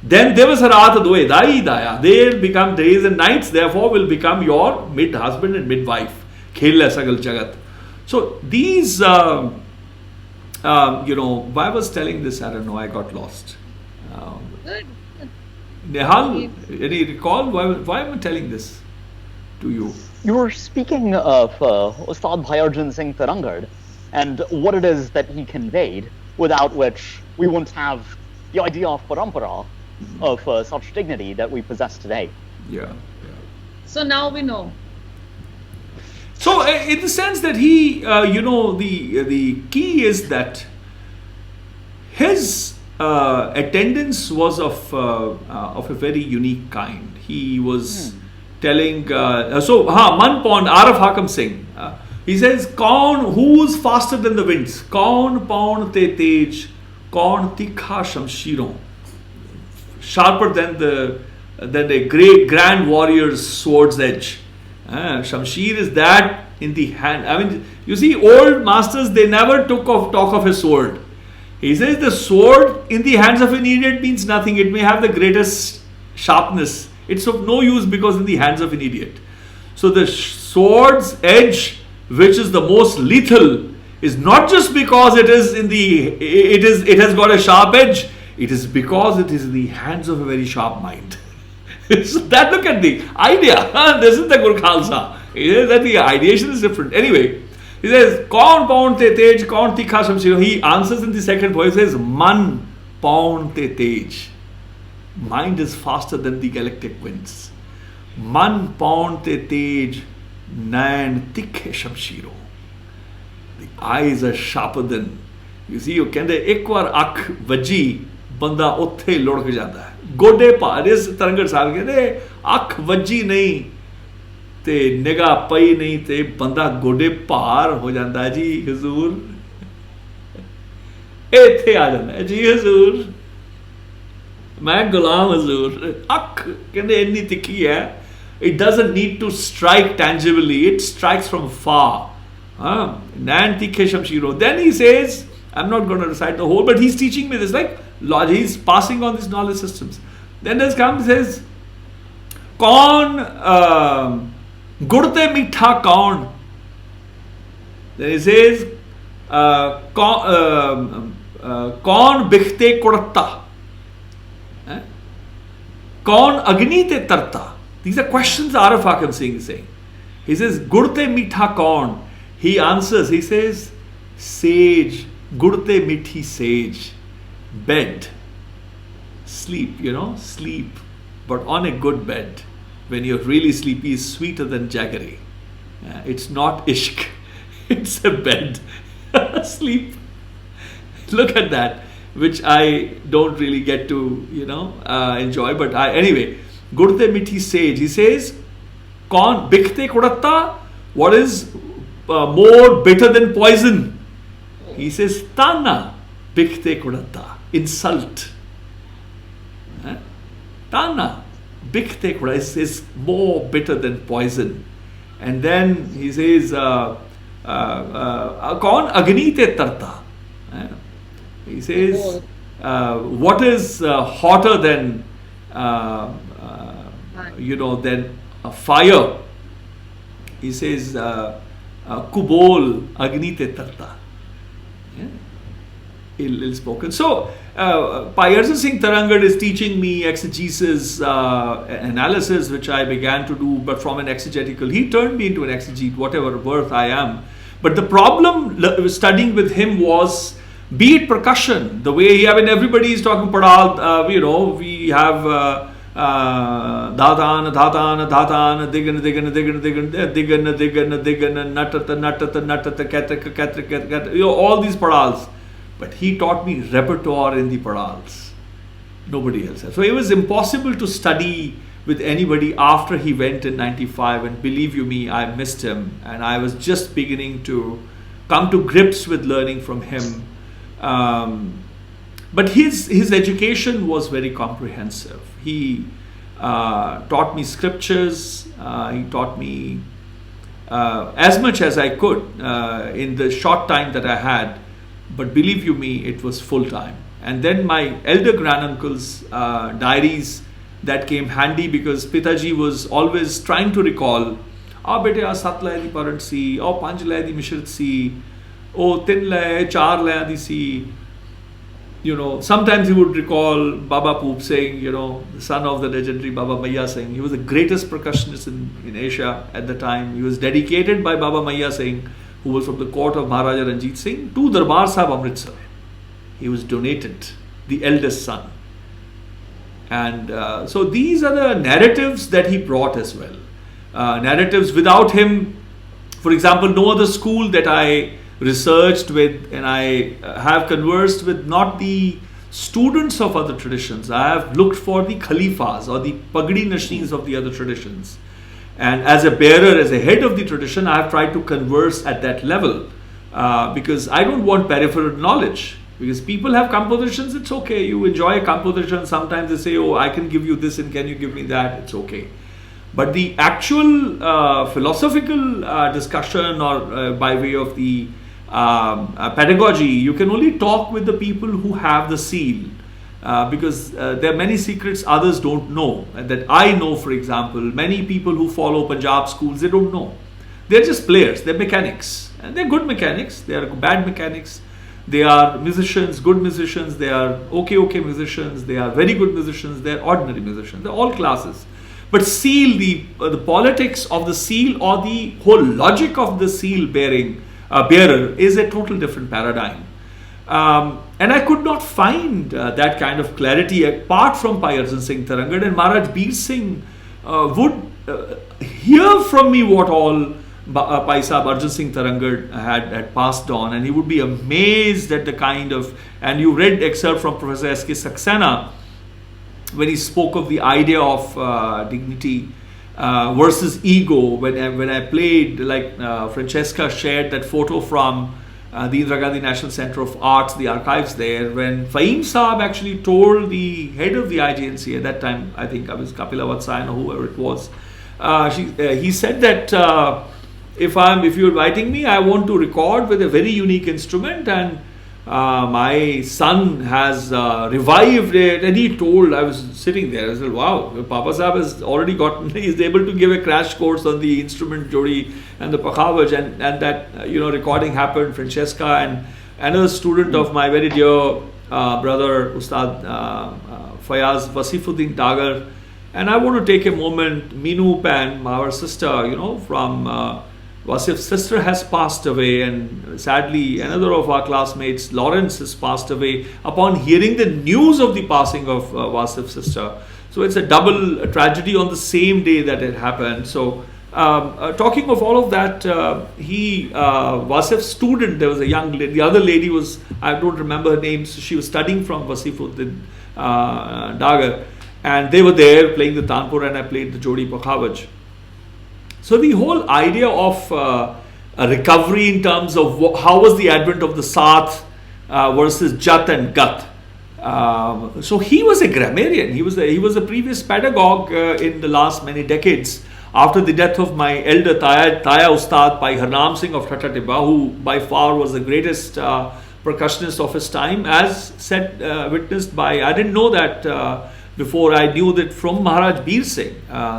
Then Devasarat Due Dai Daya. They'll become days and nights, therefore will become your mid husband and midwife. Khela Sagal Jagat. So these, why I was telling this, I don't know, I got lost. Good. Nihal, any recall? Why am I telling this to you? You were speaking of Ustad Bhai Singh Tarangad and what it is that he conveyed, without which we wouldn't have the idea of parampara, of such dignity that we possess today. Yeah. So now we know. So in the sense that he, the key is that his attendance was of a very unique kind. He was telling, Man Pond, Araf Hakam Singh, he says, who's faster than the winds? Kaun Paun Te Tej, Kaun Tikha Shamshiron. Sharper than the great grand warrior's sword's edge. Shamshir is that in the hand. I mean, you see, old masters, they never talk of a sword. He says the sword in the hands of an idiot means nothing. It may have the greatest sharpness. It's of no use because in the hands of an idiot. So the sword's edge, which is the most lethal, is not just because it has got a sharp edge. It is because it is in the hands of a very sharp mind. So that, look at the idea. This is the Gur Khalsa. That the ideation is different. Anyway, he says, Kaun Paun Te Tej, Kaun Tikha Shamshiro. He answers in the second voice, he says, Man Paun Te Tej. Mind is faster than the galactic winds. Man Paun Te Tej, Nain Tikhe Shamshiro. The eyes are sharper than. You see, you can say, Ekvar Akh Vaji, Banda Othe Lodk Jata hai. गोडे पार इस तरंगड़ साहब कहते अख वजी नहीं ते निगाह पई नहीं ते बंदा गोडे पार हो जाता है जी हुजूर इत्थे आ जाता है जी हुजूर मैं गुलाम हुजूर अख कहते इन्नी तिखी है it doesn't need to strike tangibly, it strikes from far. Nan tikhe shamshiro. Then he says, I'm not going to recite the whole, but he's teaching me this, like, he's passing on these knowledge systems. Then there's comes, says, Kaun gudte mitha kaun. Then he says, Kaun bikhte kuratta. Kaun agni te tarta. These are questions Araf Hakam Singh is saying. He says, Gudte mitha kaun. He answers, he says, sage, gudte mithi sage, bed, sleep, sleep, but on a good bed, when you're really sleepy, is sweeter than jaggery. It's not ishq, it's a bed, sleep. Look at that, which I don't really get to, enjoy, but anyway, gudte mithi sage, he says, kaun bikhte kudatta, what is more bitter than poison? He says, Tana bikhte kudatta, insult. Tana bikhte kudatta is more bitter than poison. And then he says, Kaun agni te tarta. He says, what is hotter than, than a fire? He says, Kubol agni te tarta. Ill spoken. So, Bhai Singh Tarangad is teaching me exegesis, analysis, which I began to do, but from an exegetical. He turned me into an exegete, whatever worth I am. But the problem studying with him was, be it percussion, the way everybody is talking padal, we have Dhatan, Digan, Natata, all these padals. But he taught me repertoire in the padals. Nobody else has. So it was impossible to study with anybody after he went in 95. And believe you me, I missed him. And I was just beginning to come to grips with learning from him. But his education was very comprehensive. He taught me scriptures. He taught me as much as I could in the short time that I had. But believe you me, it was full time. And then my elder granduncle's diaries that came handy because Pitaji was always trying to recall "Ah bete aa 7 lay di parant si, oh 5 lay di mishrit si, oh 3 lay, 4 lay di si." You know, sometimes he would recall Baba Poop Singh, you know, the son of the legendary Baba Maya Singh. He was the greatest percussionist in Asia at the time. He was dedicated by Baba Maya Singh, who was from the court of Maharaja Ranjit Singh, to Darbar Sahib Amritsar. He was donated, the eldest son. And so these are the narratives that he brought as well. Narratives without him, for example, no other school that I researched with and I have conversed with, not the students of other traditions. I have looked for the Khalifas or the Pagdi Nasheens of the other traditions. And as a bearer, as a head of the tradition, I have tried to converse at that level because I don't want peripheral knowledge. Because people have compositions, it's okay. You enjoy a composition. Sometimes they say, "Oh, I can give you this and can you give me that?" It's okay. But the actual philosophical discussion or by way of the pedagogy, you can only talk with the people who have the seal. Because there are many secrets others don't know. That I know, for example, many people who follow Punjab schools, they don't know. They're just players, they're mechanics. And they're good mechanics, they are bad mechanics. They are musicians, good musicians, they are okay musicians, they are very good musicians, they are ordinary musicians, they're all classes. But seal, the politics of the seal or the whole logic of the seal bearer is a total different paradigm. And I could not find that kind of clarity apart from Bhai Arjan Singh Tarangad, and Maharaj Bir Singh would hear from me what all Bhai Sahib Arjan Singh Tarangad had passed on, and he would be amazed at the kind of, and you read excerpt from Professor S.K. Saxena when he spoke of the idea of dignity versus ego. When I played, like Francesca shared that photo from the Indira Gandhi National Centre of Arts, the archives there, when Fahim Saab actually told the head of the IGNC at that time, I think I was Kapila Vatsayan or whoever it was, he said that if you're inviting me, I want to record with a very unique instrument, and my son has revived it. And he told, I was sitting there, I said, wow, Papa Sahib has already gotten, he's able to give a crash course on the instrument jodi and the pakhavaj, and that recording happened. Francesca and another student of my very dear brother Ustad Fayaz Wasifuddin Dagar. And I want to take a moment, Minu Pan, our sister, from Wasif's sister has passed away, and sadly another of our classmates, Lawrence, has passed away upon hearing the news of the passing of Wasif's sister. So it's a double tragedy on the same day that it happened. So talking of all of that, Wasif's student, there was a young lady, the other lady was, I don't remember her name, so she was studying from Wasifuddin Dagar, and they were there playing the Tanpur, and I played the Jodi Pakhavaj. So the whole idea of a recovery in terms of how was the advent of the Sath versus Jat and Gat. So he was a grammarian. He was a previous pedagogue in the last many decades. After the death of my elder Taya Ustad Bhai Harnam Singh of Thatta Tibba, who by far was the greatest percussionist of his time, as witnessed by, I didn't know that before, I knew that from Maharaj Bir Singh,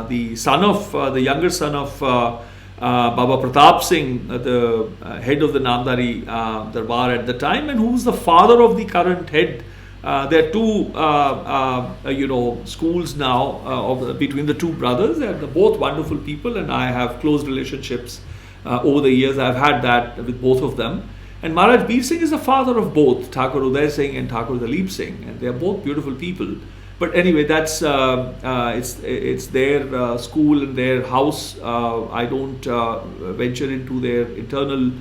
the son of, the younger son of Baba Pratap Singh, the head of the Namdari Darbar at the time, and who was the father of the current head. There are two, schools now between the two brothers. They're both wonderful people, and I have close relationships over the years. I've had that with both of them. And Maharaj Bir Singh is the father of both Thakur Uday Singh and Thakur Dalip Singh, and they are both beautiful people. But anyway, that's it's their school and their house. I don't venture into their internal,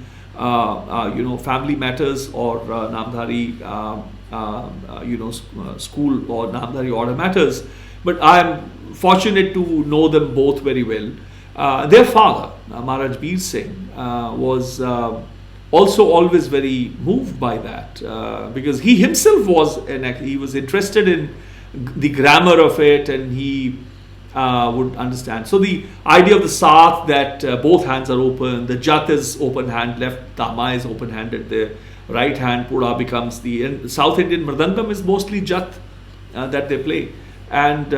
family matters or Namdhari, school or Namdhari order matters. But I am fortunate to know them both very well. Their father, Maharaj Bir Singh, was also always very moved by that because he himself he was interested in the grammar of it, and he would understand. So the idea of the Sath, that both hands are open, the Jat is open hand, left Tama is open handed, the right hand Pura becomes the South Indian Mridangam is mostly Jat that they play, and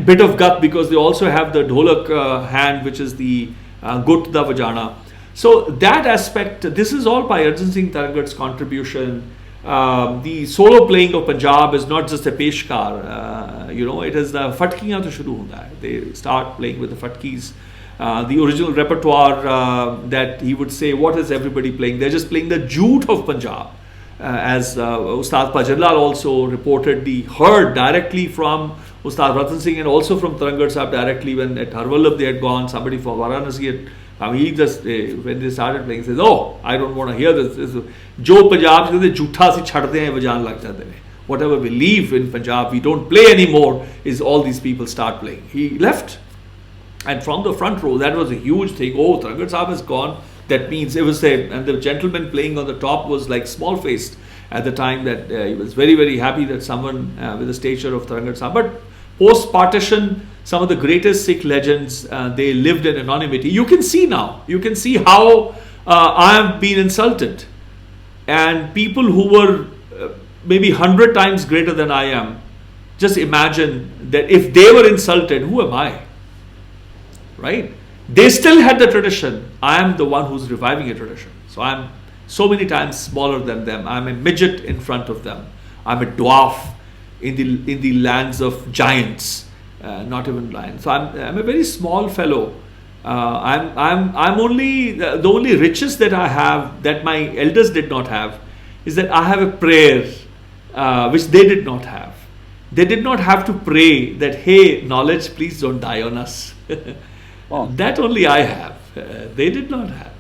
bit of Gat because they also have the Dholak hand, which is the Gut da Vajana. So that aspect, this is all by Arjan Singh Tarangat's contribution. The solo playing of Punjab is not just a peshkar, it is the fatkiyan to shuru hota hai. They start playing with the fatkis. The original repertoire that he would say, what is everybody playing? They're just playing the Jhoot of Punjab. As Ustad Pajarlal also reported, heard directly from Ustad Ratan Singh and also from Tarangat Sahib directly when at Harvallabh they had gone, somebody from Varanasi had, he just, when they started playing, he says, oh, I don't want to hear this. Jo Punjab se jhootha si chhadte hain, vajan lag jate hain. Whatever we leave in Punjab, we don't play anymore, is all these people start playing. He left. And from the front row, that was a huge thing. Oh, Tarangat Sahib has gone. That means it was and the gentleman playing on the top was like small-faced at the time, that he was very, very happy that someone with the stature of Tarangat Sahib. But post-partition, some of the greatest Sikh legends, they lived in anonymity. You can see now, you can see how I am being insulted. And people who were maybe 100 times greater than I am, just imagine that if they were insulted, who am I? Right? They still had the tradition. I am the one who's reviving a tradition. So I'm so many times smaller than them. I'm a midget in front of them. I'm a dwarf in the lands of giants, not even lions. So I'm a very small fellow. I'm only the only riches that I have, that my elders did not have, is that I have a prayer which they did not have. They did not have to pray that, hey, knowledge, please don't die on us. That only I have. They did not have.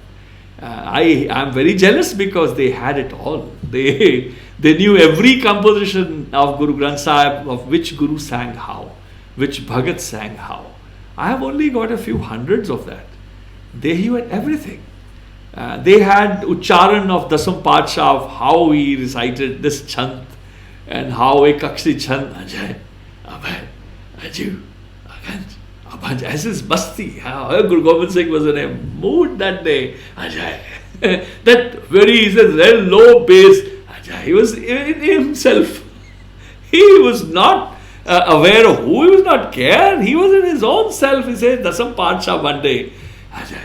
I am very jealous because they had it all. They knew every composition of Guru Granth Sahib, of which Guru sang how, which Bhagat sang how. I have only got a few hundreds of that. They knew everything. They had Ucharan of Dasam Padshah, of how he recited this chant and how a Kakshi chant, Ajay, Abhay, Aju, Akant. As is masti, Guru Gobind Singh was in a mood that day. Ajay. That very low bass. Ajay. He was in himself. He was not aware of who, he was not care. He was in his own self. He said, Dasam Padshah one day. Ajay.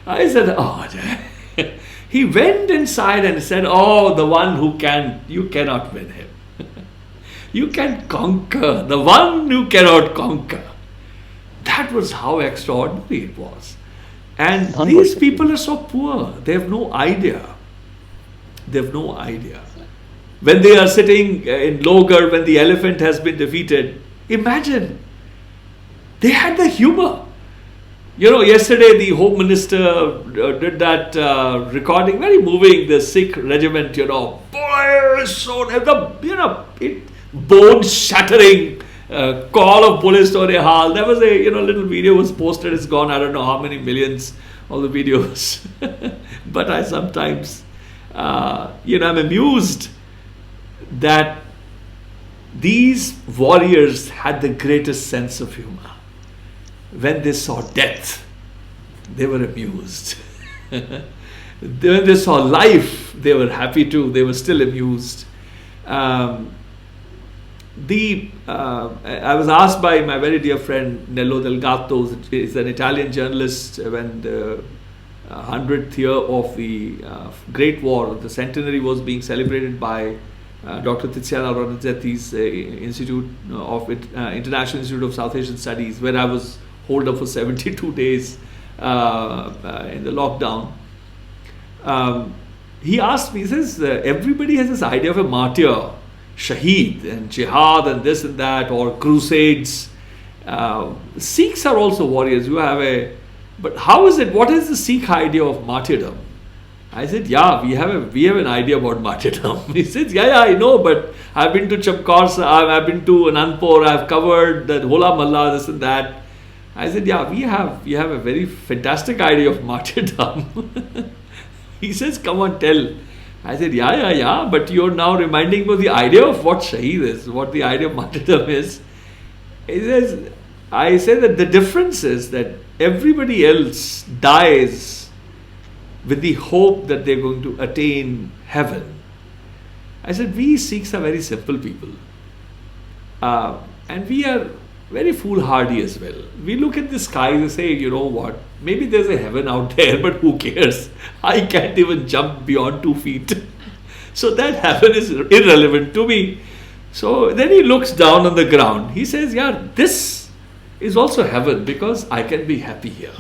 I said, oh, Ajay. He went inside and said, oh, the one who can, you cannot win him. You can conquer, the one who cannot conquer. That was how extraordinary it was. And these people are so poor. They have no idea. They have no idea. When they are sitting in Logar, when the elephant has been defeated, imagine. They had the humor. Yesterday the Home Minister did that recording, very moving, the Sikh regiment, boy, so, bone-shattering call of police to Nihal. There was a little video was posted. It's gone, I don't know how many millions of the videos. But I sometimes I'm amused that these warriors had the greatest sense of humor. When they saw death, they were amused. When they saw life, they were happy too. They were still amused. I was asked by my very dear friend Nello Delgato, who is an Italian journalist, when the 100th year of the Great War, the centenary, was being celebrated by Dr. Tiziana Lorenzetti's Institute of International Institute of South Asian Studies, where I was holed up for 72 days in the lockdown. He asked me, he says, everybody has this idea of a martyr, shaheed and jihad and this and that, or crusades. Sikhs are also warriors. But how is it? What is the Sikh idea of martyrdom? I said, yeah, we have an idea about martyrdom. He says, yeah, I know, but I've been to Chamkaur, I've been to Anandpur, I've covered the Hola Mahalla, this and that. I said, yeah, we have a very fantastic idea of martyrdom. He says, come on, tell. I said, yeah, but you're now reminding me of the idea of what shaheed is, what the idea of martyrdom is. He says, I say that the difference is that everybody else dies with the hope that they're going to attain heaven. I said, we Sikhs are very simple people. And we are very foolhardy as well. We look at the sky and say, you know what, maybe there's a heaven out there, but who cares? I can't even jump beyond 2 feet. So that heaven is irrelevant to me. So then he looks down on the ground. He says, yeah, this is also heaven because I can be happy here.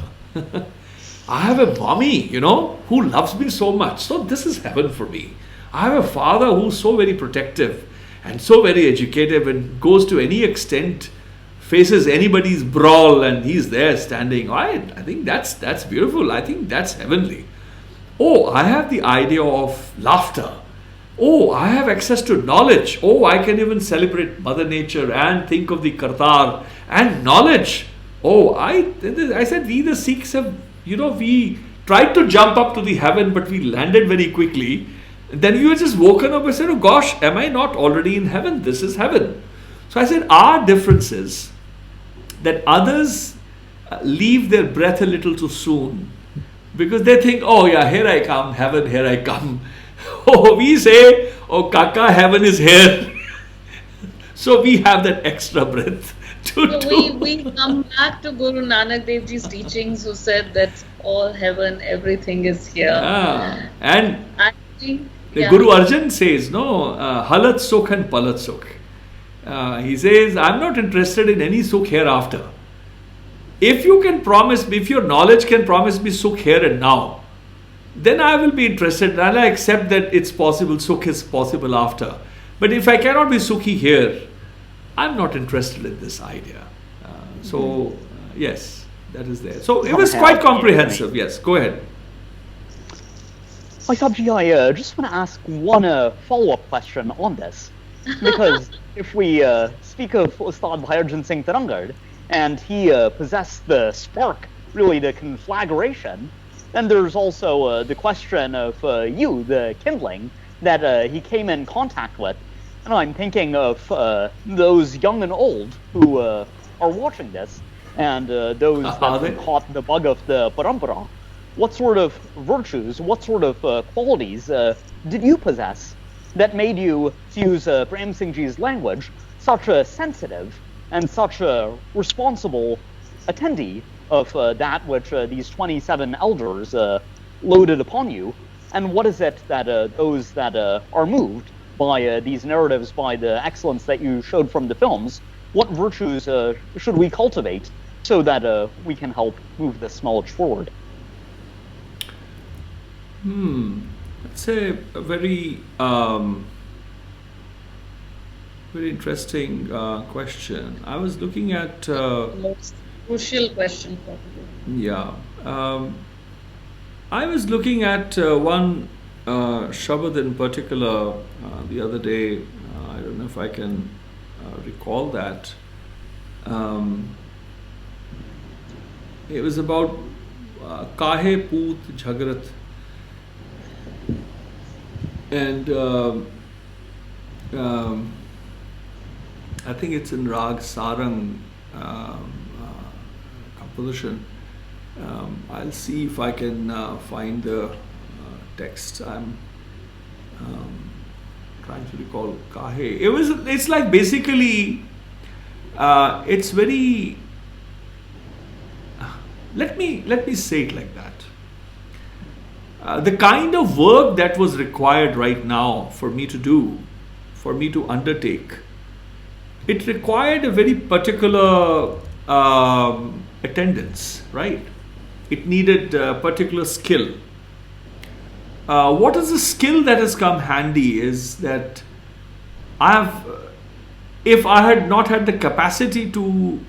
I have a mommy, you know, who loves me so much. So this is heaven for me. I have a father who's so very protective and so very educated and goes to any extent, faces anybody's brawl and he's there standing. I think that's beautiful. I think that's heavenly. Oh, I have the idea of laughter. Oh, I have access to knowledge. Oh, I can even celebrate Mother Nature and think of the Kartar and knowledge. Oh, I said we the Sikhs have, you know, we tried to jump up to the heaven, but we landed very quickly. Then we were just woken up and said, oh gosh, am I not already in heaven? This is heaven. So I said, our difference is that others leave their breath a little too soon because they think, oh yeah, here I come, heaven, here I come. Oh, we say, oh kaka, heaven is here. So we have that extra breath. We come back to Gurū Nānak Devji's teachings, who said that all heaven, everything is here. Yeah. And I think, Guru Arjan says, no, halat sukh and palat sukh. He says, I'm not interested in any sukh hereafter. If you can promise me, if your knowledge can promise me sukh here and now, then I will be interested and I accept that it's possible, sukh is possible after. But if I cannot be sukhi here, I'm not interested in this idea. Yes, that is there. So it was quite comprehensive. Yes, go ahead. Bhai Sabji, I just want to ask one follow-up question on this. Because if we speak of Ustad Bhairjan Singh Tarangad, and he possessed the spark, really the conflagration, then there's also the question of you, the kindling, that he came in contact with. And I'm thinking of those young and old who are watching this, and those that caught the bug of the parampara. What sort of virtues, what sort of qualities did you possess that made you, to use Prem Singh Ji's language, such a sensitive and such a responsible attendee of that which these 27 elders loaded upon you? And what is it that those that are moved by these narratives, by the excellence that you showed from the films, what virtues should we cultivate so that we can help move this knowledge forward? That's a very very interesting question. I was looking at the most crucial question probably. Yeah, I was looking at one Shabad in particular the other day. I don't know if I can recall that. It was about Kahe Poot Jhagrat, and I think it's in Rag Sarang composition. I'll see if I can find the text. I'm trying to recall Kahe. It's like basically it's very let me say it like that. The kind of work that was required right now for me to do, for me to undertake, it required a very particular attendance, right? It needed particular skill. What is the skill that has come handy is that if I had not had the capacity to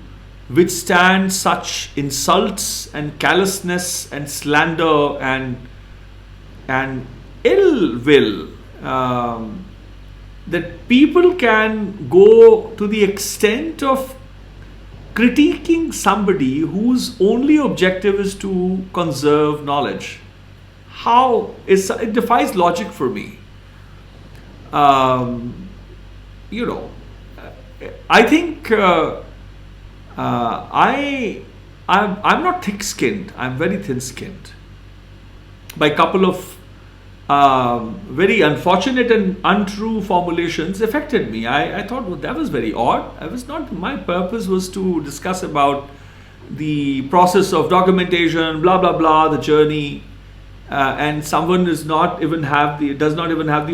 withstand such insults and callousness and slander and ill will, that people can go to the extent of critiquing somebody whose only objective is to conserve knowledge. It defies logic for me. You know, I think I'm not thick-skinned. I'm very thin-skinned. By a couple of very unfortunate and untrue formulations affected me. I thought, well, that was very odd. My purpose was to discuss about the process of documentation, blah blah blah, the journey, and someone does not even have the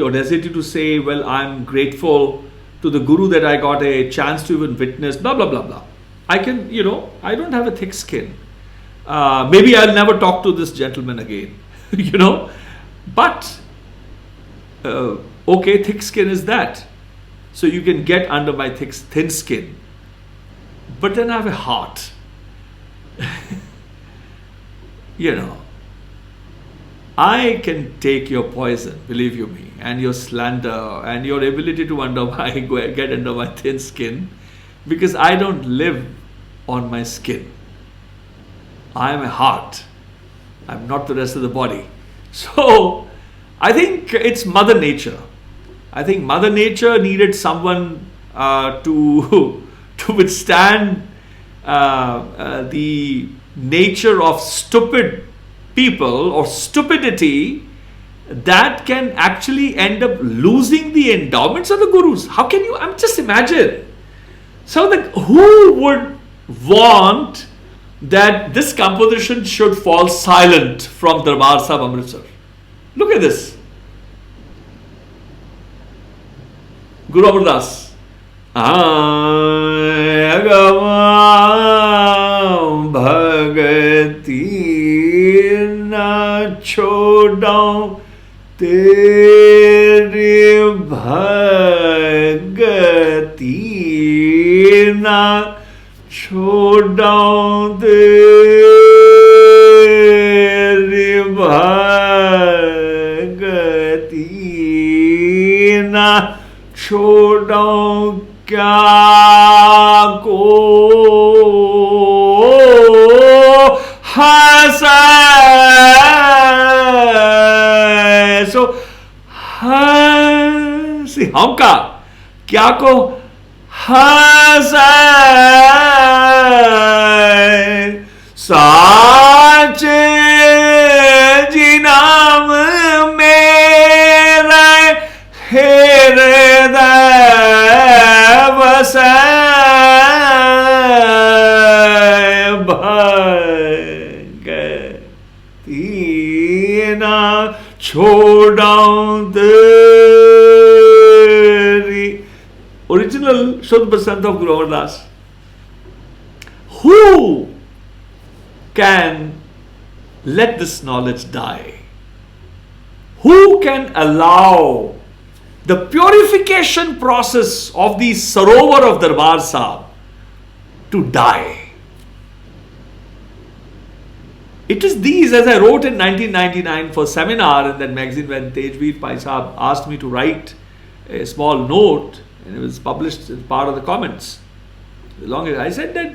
audacity to say, well, I'm grateful to the Guru that I got a chance to even witness, blah blah blah blah. I don't have a thick skin. Maybe I'll never talk to this gentleman again, but okay, thick skin is that, so you can get under my thin skin, but then I have a heart. I can take your poison, believe you me, and your slander and your ability to get under my thin skin, because I don't live on my skin. I am a heart. I'm not the rest of the body. So I think it's Mother Nature. I think Mother Nature needed someone to withstand the nature of stupid people or stupidity that can actually end up losing the endowments of the gurus. How can you? Just imagine. So who would want that this composition should fall silent from Darbar Sahib Amritsar? Look at this. Guru Amar Das. Bhagati na chodaun tere bhagati na chodaun tere bhagati na chodaun kya ko hasai. So see, हमका क्या को hasai साचे जी नाम मेरा हृदय बसाए भगति ना छोड़ाऊं तेरी. Original Shuddh Basant of Guru Amar Das. Who can let this knowledge die? Who can allow the purification process of the Sarovar of Darbar Sahib to die? It is these, as I wrote in 1999 for seminar in that magazine when Tejveer Pai Sahib asked me to write a small note, and it was published as part of the comments. I said that,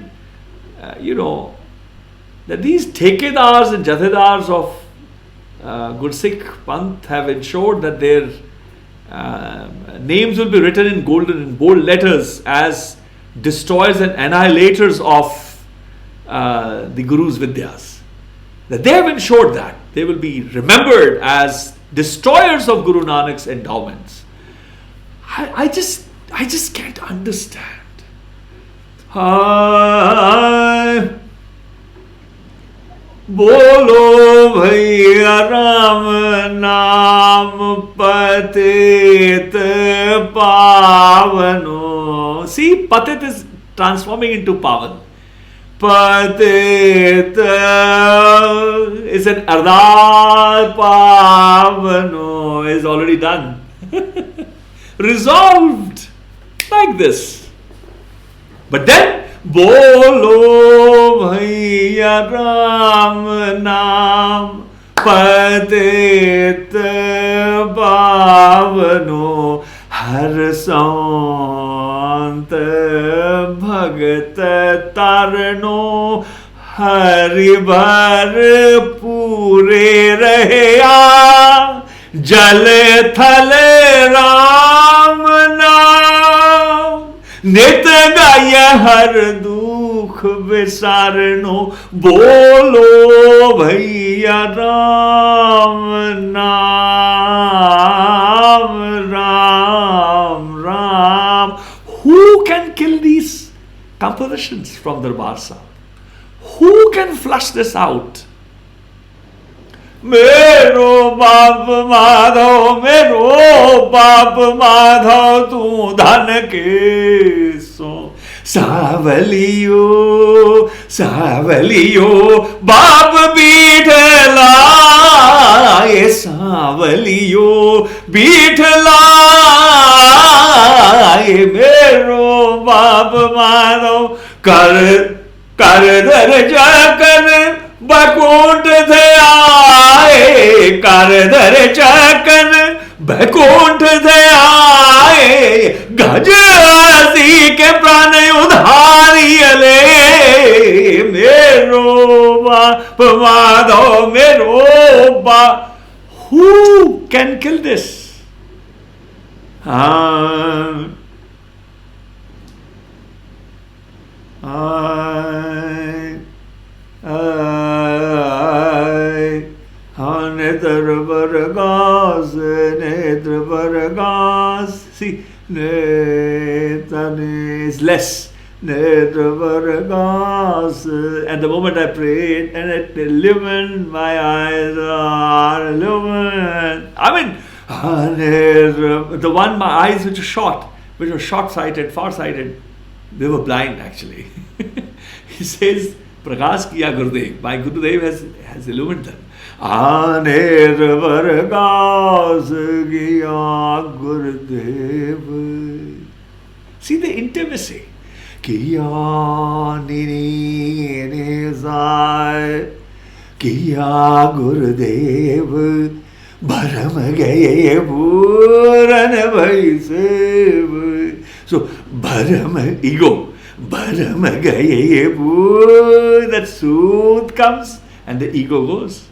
that these Thekedars and Jathedars of Gursikh Panth have ensured that their names will be written in golden and bold letters as destroyers and annihilators of the Guru's Vidyas. That they have ensured that they will be remembered as destroyers of Guru Nanak's endowments. I just can't understand. Bolo bhaiya Ram naam patit pavano. See, patit is transforming into pavan. Patit is an ardal, pavano is already done. Resolved like this. But then, Bolo bhaiya Ram naam patit pavano har sant bhagat tarno hari bhar pure rahya jal thal ram naam नित गाय हर दुख मुख विसारनो बोलो भैया राम नाम Ram Ram. Who can kill these compositions from Darbar Sahib? Who can flush this out? मेरो बाप माधव मेरो बाप माधव तू धन के सो सावलियो सावलियो बाप बीठला ये सावलियो बीठला ये मेरो बाप माधव कर कर धर जाकर बकुंठ थे आए कर धर चकन बैकुंठ थे आए गज हसी के प्राण उधारियले मेरो बाप माधव मेरो बाप. Who can kill this? Nether Vargas, see, Nethan is less, Nether Vargas, and the moment I prayed, and it illumined, my eyes are illumined. I mean, the one, my eyes which were short-sighted, far-sighted, they were blind actually. He says, Prakash kiya Gurudev, my Gurudev has illumined them. Anād Vargas kiya Gurudev. See the intimacy. Kiya nini nizai, kiya Gurudev, bharam gaye puran bhaisev. So, bharam, ego. Bharam gaye pur, that sooth comes and the ego goes.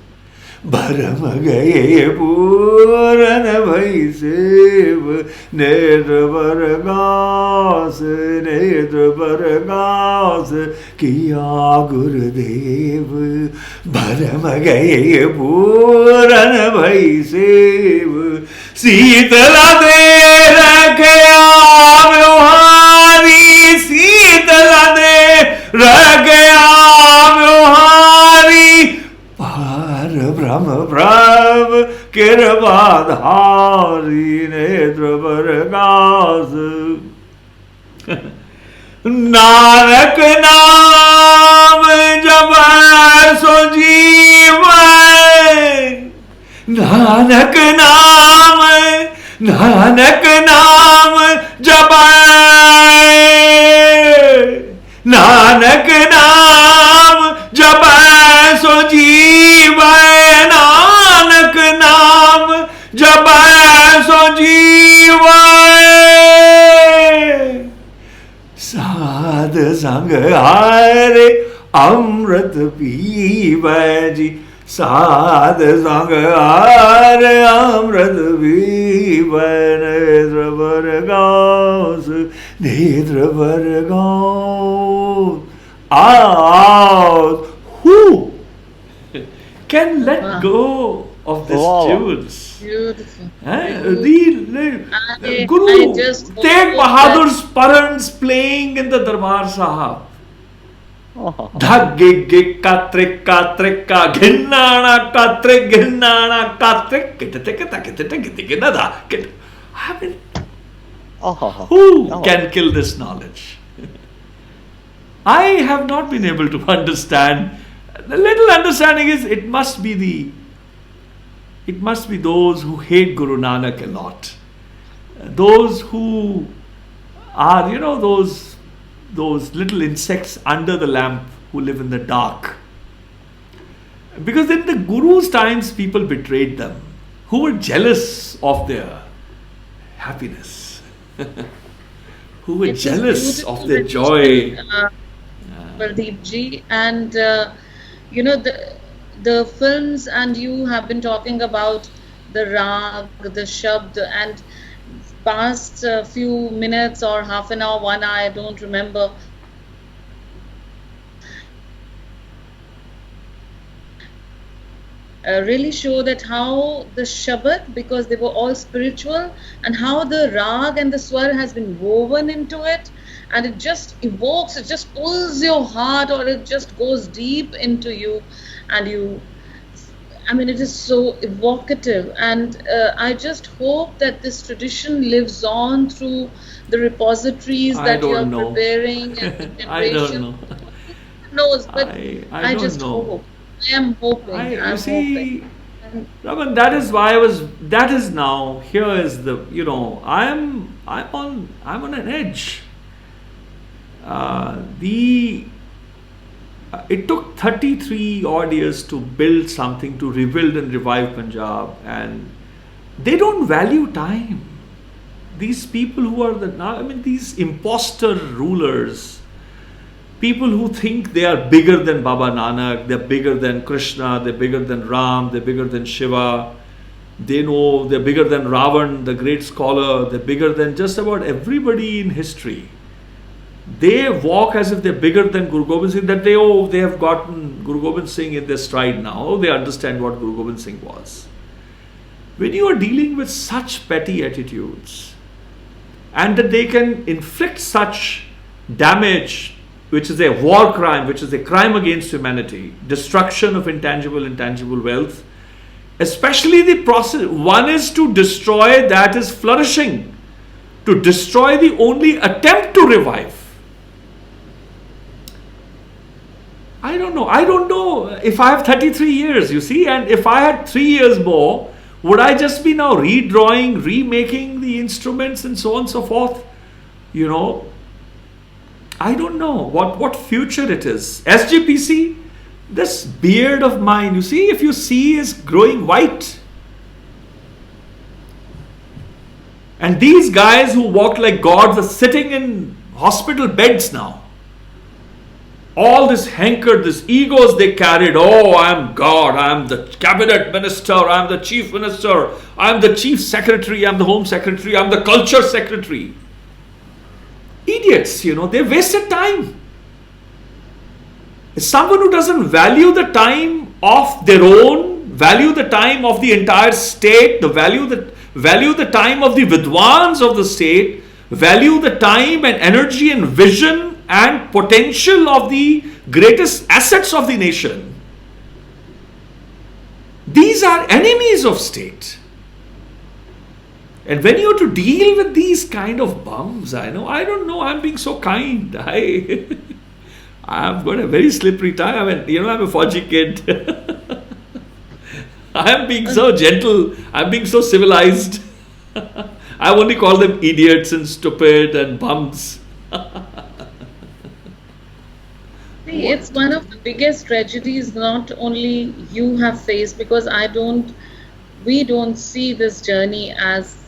Bharam gaye puran bhaisev, Nether Vargas, Nether Vargas, kiya Gurudev. Bharam gaye puran bhaisev, Sitala de rakhya vyuhari, Sitala de rakhya vyuhari, Par Brahma Prabh Kirpadhari, Nether Vargas. Nanak naam jabar so jeevan, Nanak naam jabar, Nanak naam jabar so jeevan, Nanak naam jabar so jeevan. Sad sang hare amrit pīvai ji, Sad sang hare amrit pīvai, Nether Vargas, Nether Vargas. Out. Who can let go of this tunes? Beautiful. Guru Tegh Bahadur's parents playing in the Darbar Sahib. Dhag gig gig katrik katrik ka ghinnana katrik ghinnana katrik kittikita. I mean, who can kill this knowledge? I have not been able to understand. The little understanding is it must be those who hate Gurū Nānak a lot. Those who are, those little insects under the lamp who live in the dark. Because in the Guru's times, people betrayed them, who were jealous of their happiness, who were jealous of their joy. Baldeep ji, and the films, and you have been talking about the rag, the shabd, and past few minutes or half an hour, 1 hour, I don't remember. really show that how the Shabad, because they were all spiritual, and how the Rag and the Swar has been woven into it, and it just evokes, it just pulls your heart, or it just goes deep into you, and you, I mean, it is so evocative. And I just hope that this tradition lives on through the repositories that you are preparing and the generation. I don't know. Who knows, but I just hope. I am hoping. I'm hoping. Raman, that is why that is now, here is the, I'm on an edge. It took 33 odd years to build something, to rebuild and revive Punjab, and they don't value time. These people who are these imposter rulers, people who think they are bigger than Baba Nanak, they're bigger than Krishna, they're bigger than Ram, they're bigger than Shiva, they know they're bigger than Ravan, the great scholar, they're bigger than just about everybody in history. They walk as if they're bigger than Guru Gobind Singh, that they have gotten Guru Gobind Singh in their stride now, they understand what Guru Gobind Singh was. When you are dealing with such petty attitudes, and that they can inflict such damage, which is a war crime, which is a crime against humanity, destruction of intangible wealth, especially the process, one is to destroy that is flourishing, to destroy the only attempt to revive. I don't know if I have 33 years, you see, and if I had 3 years more, would I just be now redrawing, remaking the instruments and so on and so forth? I don't know what future it is. SGPC, this beard of mine, you see, if you see, is growing white. And these guys who walk like gods are sitting in hospital beds now. All this hanker, this egos they carried. Oh, I am God, I am the cabinet minister, I am the chief minister, I am the chief secretary, I am the home secretary, I am the culture secretary. Idiots, they wasted time. Someone who doesn't value the time of their own, value the time of the entire state, value the time of the Vidwans of the state, value the time and energy and vision and potential of the greatest assets of the nation. These are enemies of state. And when you have to deal with these kind of bums, I don't know, I'm being so kind. I've got a very slippery time. I'm a Fauji kid. I'm being so gentle. I'm being so civilized. I only call them idiots and stupid and bums. See, it's one of the biggest tragedies not only you have faced, because we don't see this journey as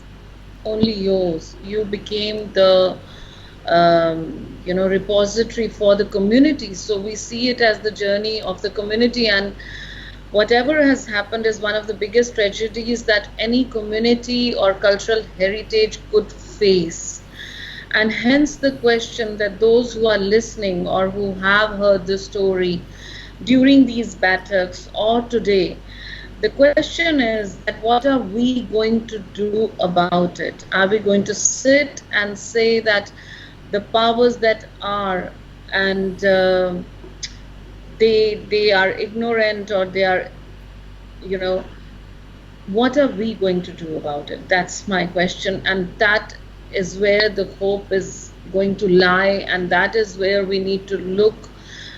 only yours. You became the repository for the community, so we see it as the journey of the community, and whatever has happened is one of the biggest tragedies that any community or cultural heritage could face. And hence the question that those who are listening or who have heard the story during these Baiṭhaks or today, the question is that what are we going to do about it? Are we going to sit and say that the powers that are, and they are ignorant, or they are, what are we going to do about it? That's my question, and that is where the hope is going to lie, and that is where we need to look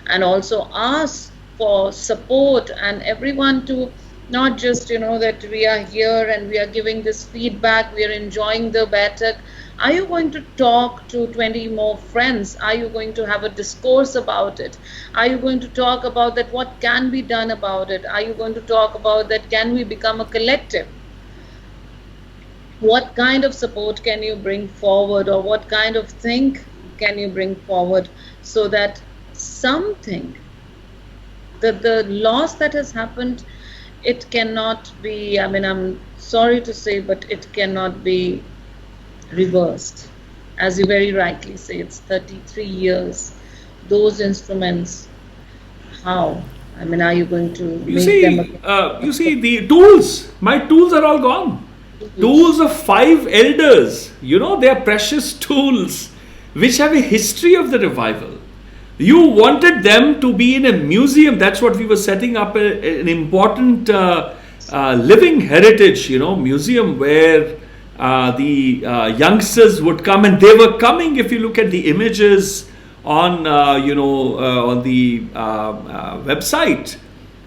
and also ask for support, and everyone to not just, that we are here and we are giving this feedback, we are enjoying the Baiṭhak. Are you going to talk to 20 more friends? Are you going to have a discourse about it? Are you going to talk about that what can be done about it? Are you going to talk about that can we become a collective? What kind of support can you bring forward, or what kind of thing can you bring forward, so that something, the loss that has happened, it cannot be, I'm sorry to say, but it cannot be reversed. As you very rightly say, it's 33 years. Those instruments, how? I mean, are you going to You make see, them you see the tools. My tools are all gone. Tools of 5 elders. You know, they are precious tools which have a history of the revival. You wanted them to be in a museum. That's what we were setting up, an important living heritage, you know, museum where the youngsters would come, and they were coming. If you look at the images on, on the website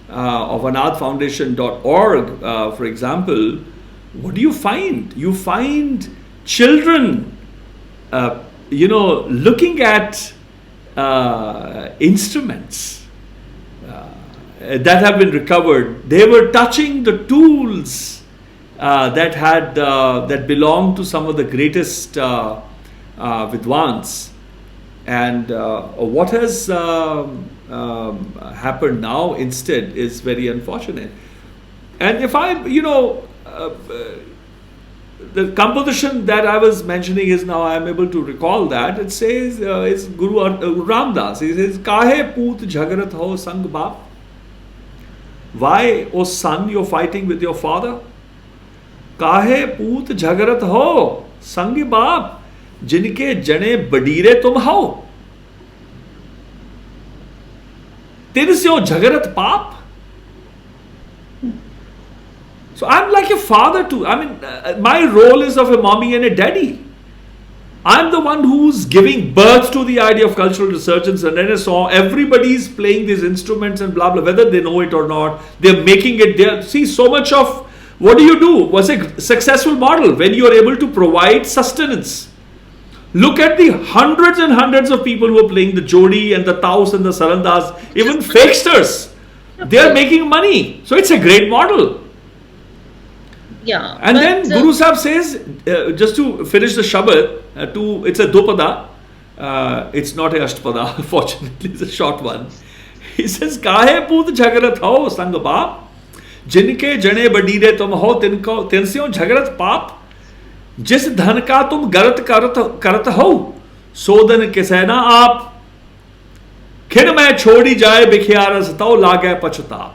of anadfoundation.org, for example, what do you find? You find children, looking at instruments that have been recovered. They were touching the tools that belonged to some of the greatest vidwans. And what has happened now instead is very unfortunate. And if I, the composition that I was mentioning is now I am able to recall that. It says, it's Guru Ramdas. He says, Kahe poot jhagarat ho sang baap? Why, O son, you're fighting with your father? Kahe poot jhagarat ho sang baap? Jinke jane badire tum ho? Tinsyo jhagarat paap? So I'm like a father too. I mean, my role is of a mommy and a daddy. I'm the one who's giving birth to the idea of cultural resurgence and Renaissance. Everybody's playing these instruments and blah, blah, whether they know it or not. They're making it. See, so much of what do you do was a successful model when you are able to provide sustenance. Look at the hundreds and hundreds of people who are playing the Jodi and the Taus and the Sarandas, even fakesters. They're making money. So it's a great model. Yeah. And then Guru Sahib says, just to finish the Shabad, it's a Dopada, it's not a Ashtpada, fortunately, it's a short one. He says, Kahe poot jhagarat ho sang baap, jinke jane badire tum ho tinsyo jhagarat paap, jis dhan ka tum garat karat ho, sodan kisena aap, khir mein chhodi jaye bikhyara satao lage pachutap.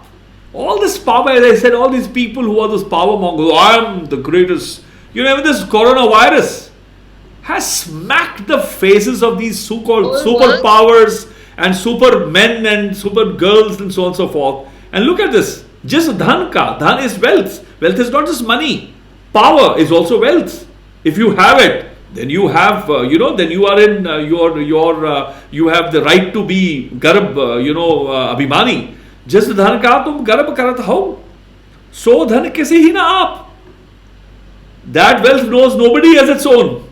All this power, as I said, all these people who are those power mongers, I am the greatest. Even this coronavirus has smacked the faces of these so-called superpowers and supermen and super girls and so on and so forth. And look at this. Just dhan ka. Dhan is wealth. Wealth is not just money. Power is also wealth. If you have it, then you have, then you are in you have the right to be garb, abhimani. जिस धन का तुम गर्व करत हो सो धन किसी ही ना आप. That wealth knows nobody as its own.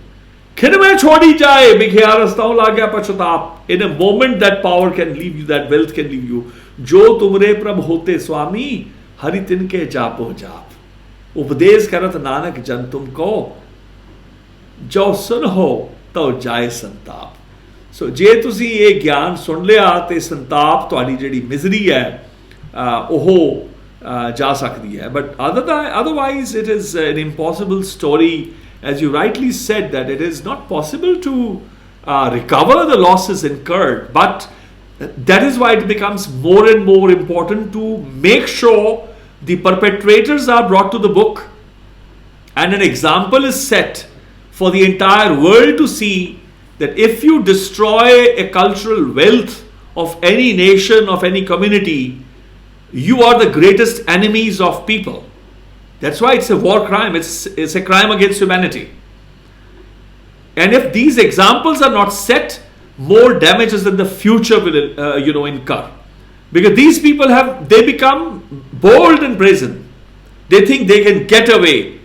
खिन में छोड़ी जाए बिखिया रस्ताओं लागया पछताप. In a moment that power can leave you, that wealth can leave you. जो तुमरे प्रभ होते स्वामी हरि तिनके जापो जाप. उपदेश करत नानक जन तुमको जो सुन हो तो जाए संताप. So ਜੇ ਤੁਸੀਂ ਇਹ ਗਿਆਨ ਸੁਣ ਲਿਆ ਤੇ ਸੰਤਾਪ ਤੁਹਾਡੀ ਜਿਹੜੀ ਮਿਜ਼ਰੀ ਹੈ ਉਹ ਜਾ ਸਕਦੀ ਹੈ. But otherwise it is an impossible story, as you rightly said, that it is not possible to recover the losses incurred. But that is why it becomes more and more important to make sure the perpetrators are brought to the book and an example is set for the entire world to see that if you destroy a cultural wealth of any nation, of any community, you are the greatest enemies of people. That's why it's a war crime. It's a crime against humanity. And if these examples are not set, more damages in the future will incur. Because these people they become bold and brazen. They think they can get away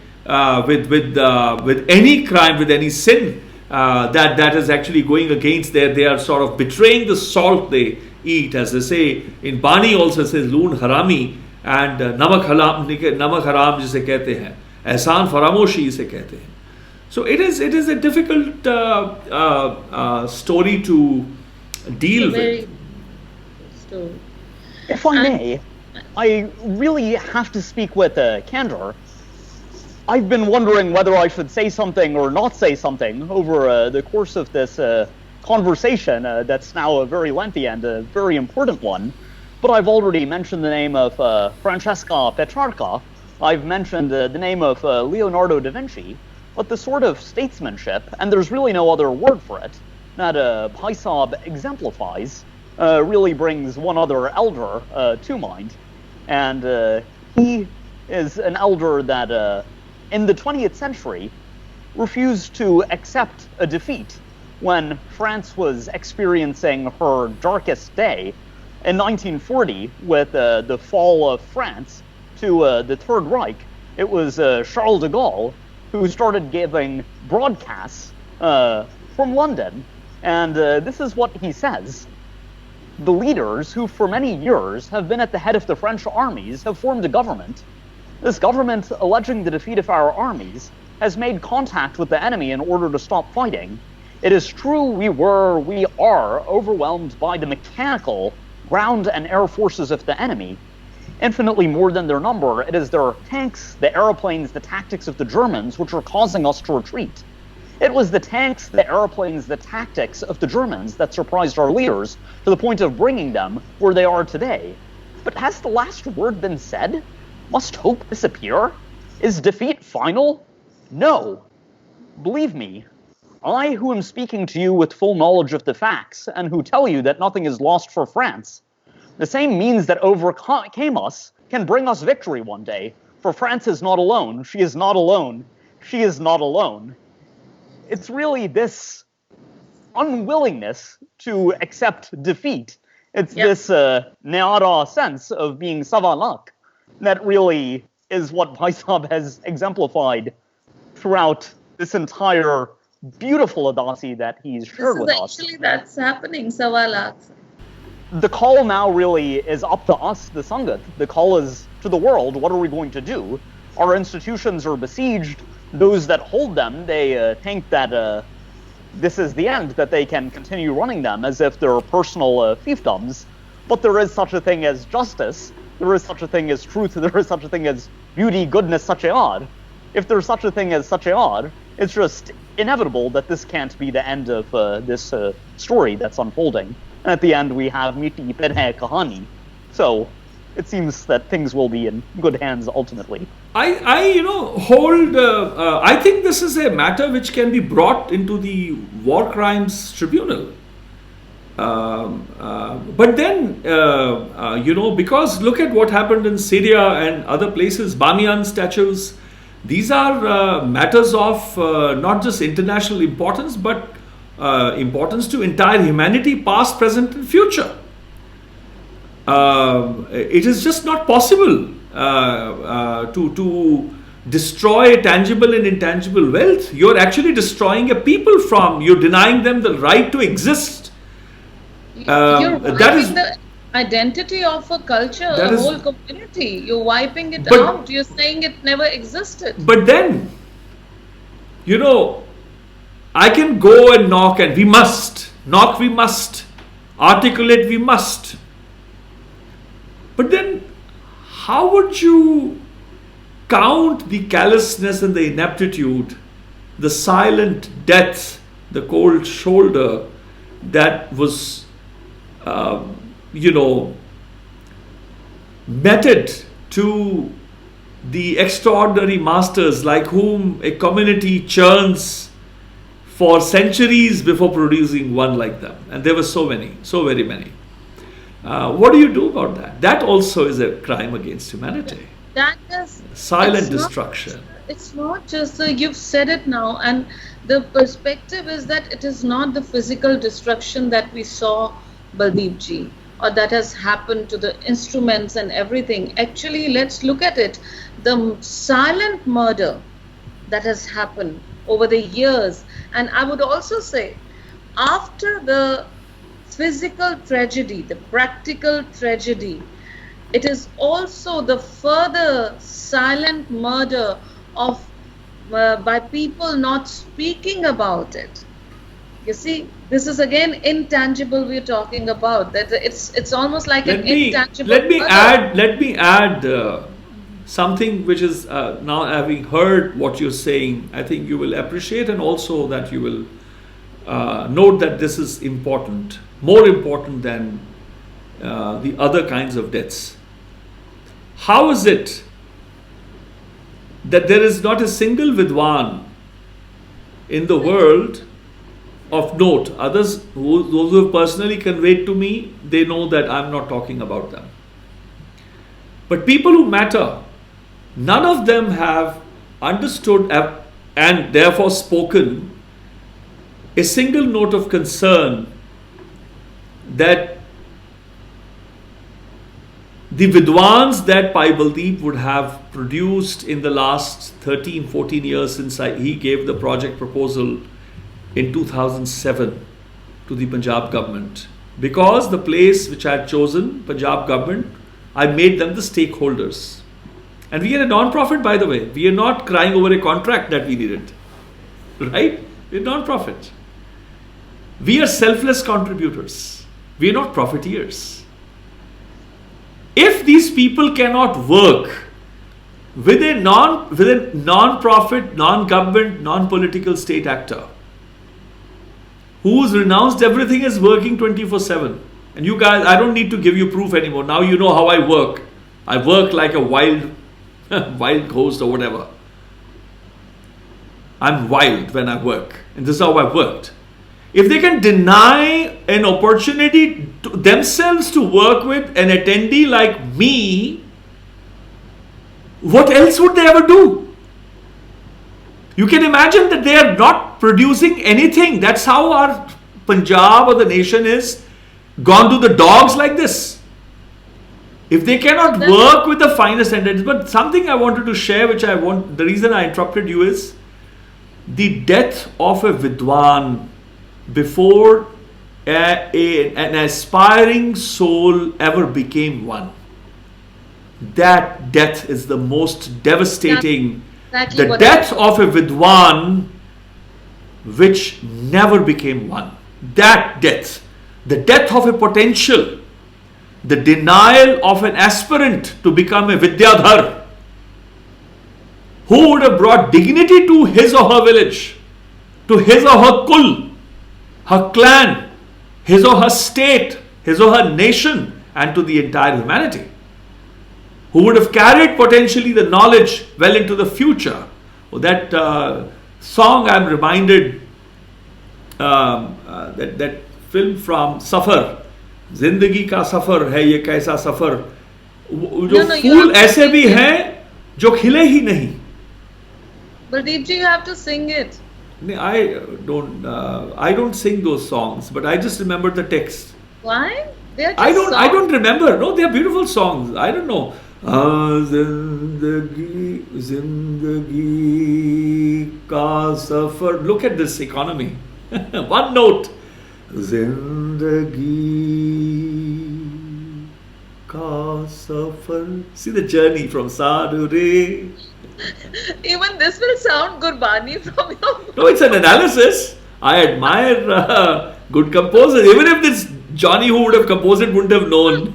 with any crime, with any sin. That is actually going against they are sort of betraying the salt they eat, as they say in Bani also says loon harami and namak haram jise kehte hain, ehsan faramoshi jise kehte hain. So it is a difficult story to deal with. Story. If I may, I really have to speak with candor. I've been wondering whether I should say something or not say something over the course of this conversation that's now a very lengthy and a very important one. But I've already mentioned the name of Francesca Petrarca. I've mentioned the name of Leonardo da Vinci. But the sort of statesmanship, and there's really no other word for it, that Bhai Sahib exemplifies really brings one other elder to mind. And he is an elder that in the 20th century refused to accept a defeat when France was experiencing her darkest day in 1940 with the fall of France to the Third Reich. It was Charles de Gaulle who started giving broadcasts from London. And this is what he says. The leaders who for many years have been at the head of the French armies have formed a government. This government, alleging the defeat of our armies, has made contact with the enemy in order to stop fighting. It is true we are overwhelmed by the mechanical ground and air forces of the enemy. Infinitely more than their number, it is their tanks, the airplanes, the tactics of the Germans which are causing us to retreat. It was the tanks, the airplanes, the tactics of the Germans that surprised our leaders to the point of bringing them where they are today. But has the last word been said? Must hope disappear? Is defeat final? No. Believe me, I who am speaking to you with full knowledge of the facts and who tell you that nothing is lost for France, the same means that overcame us can bring us victory one day, for France is not alone, she is not alone, she is not alone. It's really this unwillingness to accept defeat. It's this Nyara sense of being savalak that really is what Bhai Sahib has exemplified throughout this entire beautiful Adasi that he's shared with us. Actually, that's happening, savalak. The call now really is up to us, the Sangat. The call is to the world, what are we going to do? Our institutions are besieged. Those that hold them, they think that this is the end, that they can continue running them as if they're personal fiefdoms. But there is such a thing as justice, there is such a thing as truth, there is such a thing as beauty, goodness, Satyad. If there's such a thing as Satyad, it's just inevitable that this can't be the end of this story that's unfolding. And at the end we have Miti Pedhe Kahani. So it seems that things will be in good hands ultimately. I think this is a matter which can be brought into the War Crimes Tribunal. But then, because look at what happened in Syria and other places, Bamiyan statues, these are matters of not just international importance, but importance to entire humanity, past, present, and future. It is just not possible to destroy tangible and intangible wealth. You're actually destroying a people you're denying them the right to exist. You're wiping the identity of a culture, a whole community. You're wiping it out. You're saying it never existed. But then, I can go and knock, and we must. Knock, we must. Articulate, we must. But then, how would you count the callousness and the ineptitude, the silent death, the cold shoulder that was, meted to the extraordinary masters like whom a community churns for centuries before producing one like them? And there were so many, so very many. What do you do about that? That also is a crime against humanity. That is silent destruction. It's not just you've said it now, and the perspective is that it is not the physical destruction that we saw Baldeep ji, or that has happened to the instruments and everything. Actually, let's look at it. The silent murder that has happened over the years, and I would also say after the physical tragedy, the practical tragedy, it is also the further silent murder of by people not speaking about it. You see, this is again intangible we're talking about. That it's almost like intangible. Let me add something which is now, having heard what you're saying, I think you will appreciate, and also that you will note that this is important, more important than the other kinds of deaths. How is it that there is not a single Vidwan in the world of note? Others, those who have personally conveyed to me, they know that I'm not talking about them. But people who matter, none of them have understood and therefore spoken a single note of concern that the Vidwans that Bhai Baldeep would have produced in the last 13, 14 years since he gave the project proposal in 2007 to the Punjab government. Because the place which I had chosen, Punjab government, I made them the stakeholders. And we are a non-profit, by the way. We are not crying over a contract that we needed. Right? We are non-profit. We are selfless contributors. We are not profiteers. If these people cannot work with a non-profit, non-government, non-political state actor who's renounced everything as working 24/7, and you guys, I don't need to give you proof anymore. Now you know how I work. I work like a wild ghost or whatever. I'm wild when I work, and this is how I worked. If they can deny an opportunity to themselves to work with an attendee like me, what else would they ever do? You can imagine that they are not producing anything. That's how our Punjab or the nation is gone to the dogs like this. If they cannot work with the finest standards. But something I wanted to share, the reason I interrupted you is the death of a Vidwan before an aspiring soul ever became one. That death is the most devastating. Exactly the death of a Vidwan which never became one. That death, the death of a potential, the denial of an aspirant to become a Vidyadhar, who would have brought dignity to his or her village, to his or her kul, her clan, his or her state, his or her nation, and to the entire humanity, who would have carried potentially the knowledge well into the future. That song, I'm reminded, that film from Safar, Zindagi ka safar hai ye kaisa safar, जो फूल ऐसे भी हैं जो खिले ही नहीं. Baldeep ji, you have to sing it. I don't sing those songs, but I just remember the text. Why? They are just I songs. don't remember. No, they are beautiful songs. I don't know. Zindagi, zindagi ka safar. Look at this economy. One note. Zindagi ka safar. See the journey from Sadhu Re. Even this will sound Gurbāṇī from your voice. No, it's an analysis. I admire good composers. Even if this Johnny who would have composed it wouldn't have known.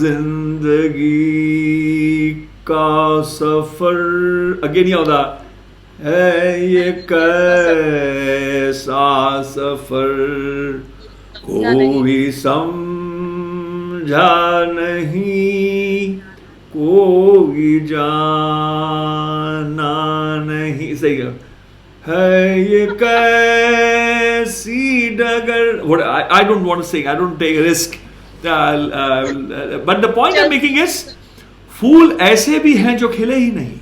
Zindagi ka safar. Again, ye hoga. Hai ye kaisa safar. Koi समझा नहीं कोई जाना नहीं. सही है ये कैसी डगर. What I don't want to sing. I don't take a risk. But the point I'm making is, फूल ऐसे भी हैं जो खिले ही नहीं.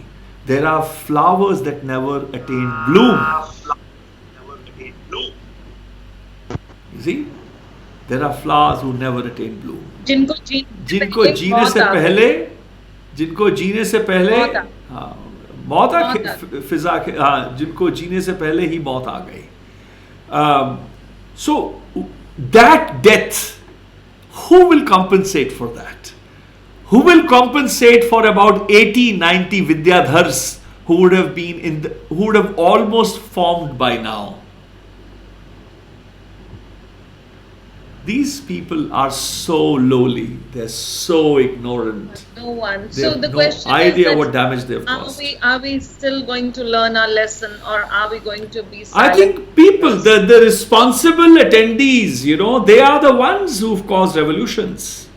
There are flowers that never attain bloom. You see? There are flowers who never attain bloom. जिनको जीने से पहले मौत आ फिजा जिनको जीने से पहले ही मौत आ गई. So that death, who will compensate for that? Who will compensate for about 80-90 Vidyadhars who would have been who would have almost formed by now? These people are so lowly. They're so ignorant. No one. They So have the no question idea is what that damage they've caused. are we still going to learn our lesson, or are we going to be I silent? think people, the responsible attendees, they are the ones who've caused revolutions.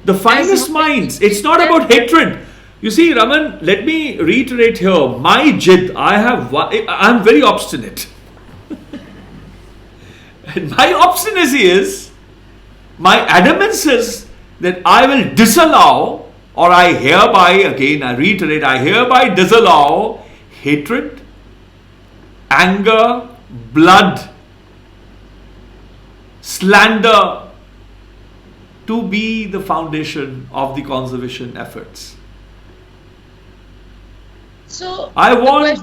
The finest minds. It's not about hatred. You see, Raman, let me reiterate here. My jid, I'm very obstinate. And my obstinacy is, my adamance is that I will disallow, or I reiterate, I hereby disallow hatred, anger, blood, slander to be the foundation of the conservation efforts. So I want,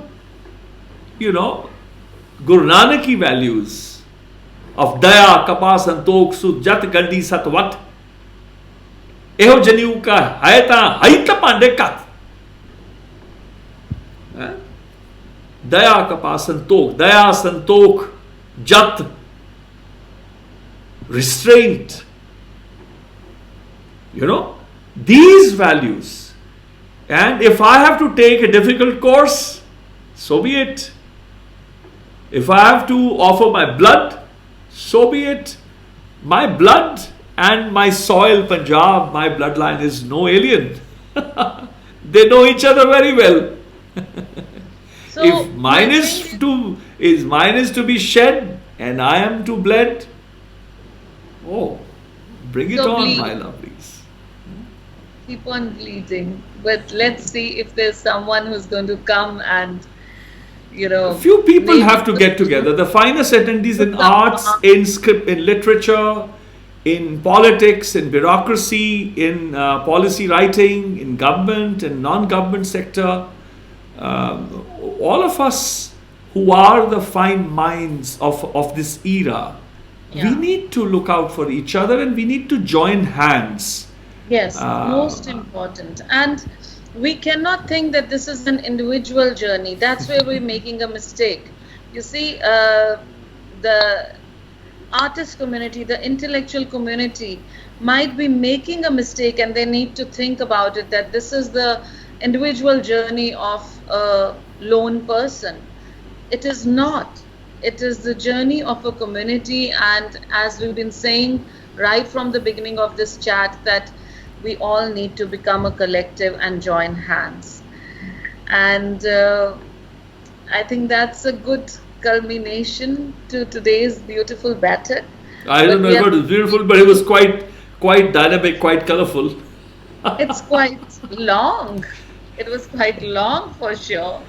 Gurū Nānak ki values of daya, kapa, santokh, sukh, jat, galdi, satvat. Eho janiu ka haita pande kat. Daya, kapa, santokh, jat, restraint. These values. And if I have to take a difficult course, so be it. If I have to offer my blood, so be it. My blood and my soil, Punjab, my bloodline is no alien. They know each other very well. So if mine is to be shed and I am to bled, bring it So on, bleed. my lovelies. keep on bleeding, but let's see if there's someone who's going to come and A few people maybe have to get together. The finest attendees in arts, in script, in literature, in politics, in bureaucracy, in policy writing, in government and non-government sector. All of us who are the fine minds of this era, we need to look out for each other and we need to join hands. Yes, most important. And we cannot think that this is an individual journey. That's where we're making a mistake. You see, the artist community, the intellectual community might be making a mistake, and they need to think about it, that this is the individual journey of a lone person. It is not. It is the journey of a community, and as we've been saying right from the beginning of this chat, that we all need to become a collective and join hands. And I think that's a good culmination to today's beautiful Baithak. I don't know if it was beautiful, but it was quite dynamic, quite colorful. It's quite long. It was quite long for sure.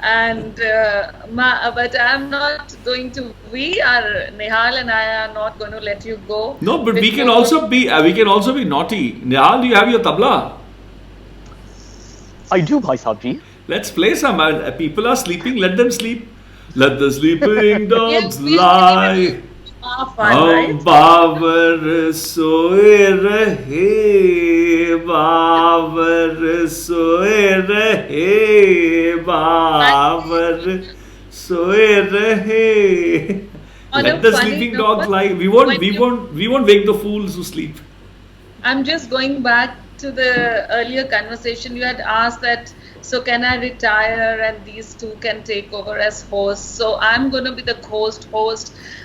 And but I'm not going to. Nihal and I are not going to let you go. No, but we can also be naughty. Nihal, do you have your tabla? I do, Bhai Sahib. Let's play some. People are sleeping. Let them sleep. Let the sleeping dogs lie. Babar सोए रहे, बाबर सोए रहे, बाबर सोए रहे. Let the sleeping dogs lie. We won't wake the fools who sleep. I'm just going back to the earlier conversation. You had asked that, so can I retire and these two can take over as hosts? So I'm going to be the host.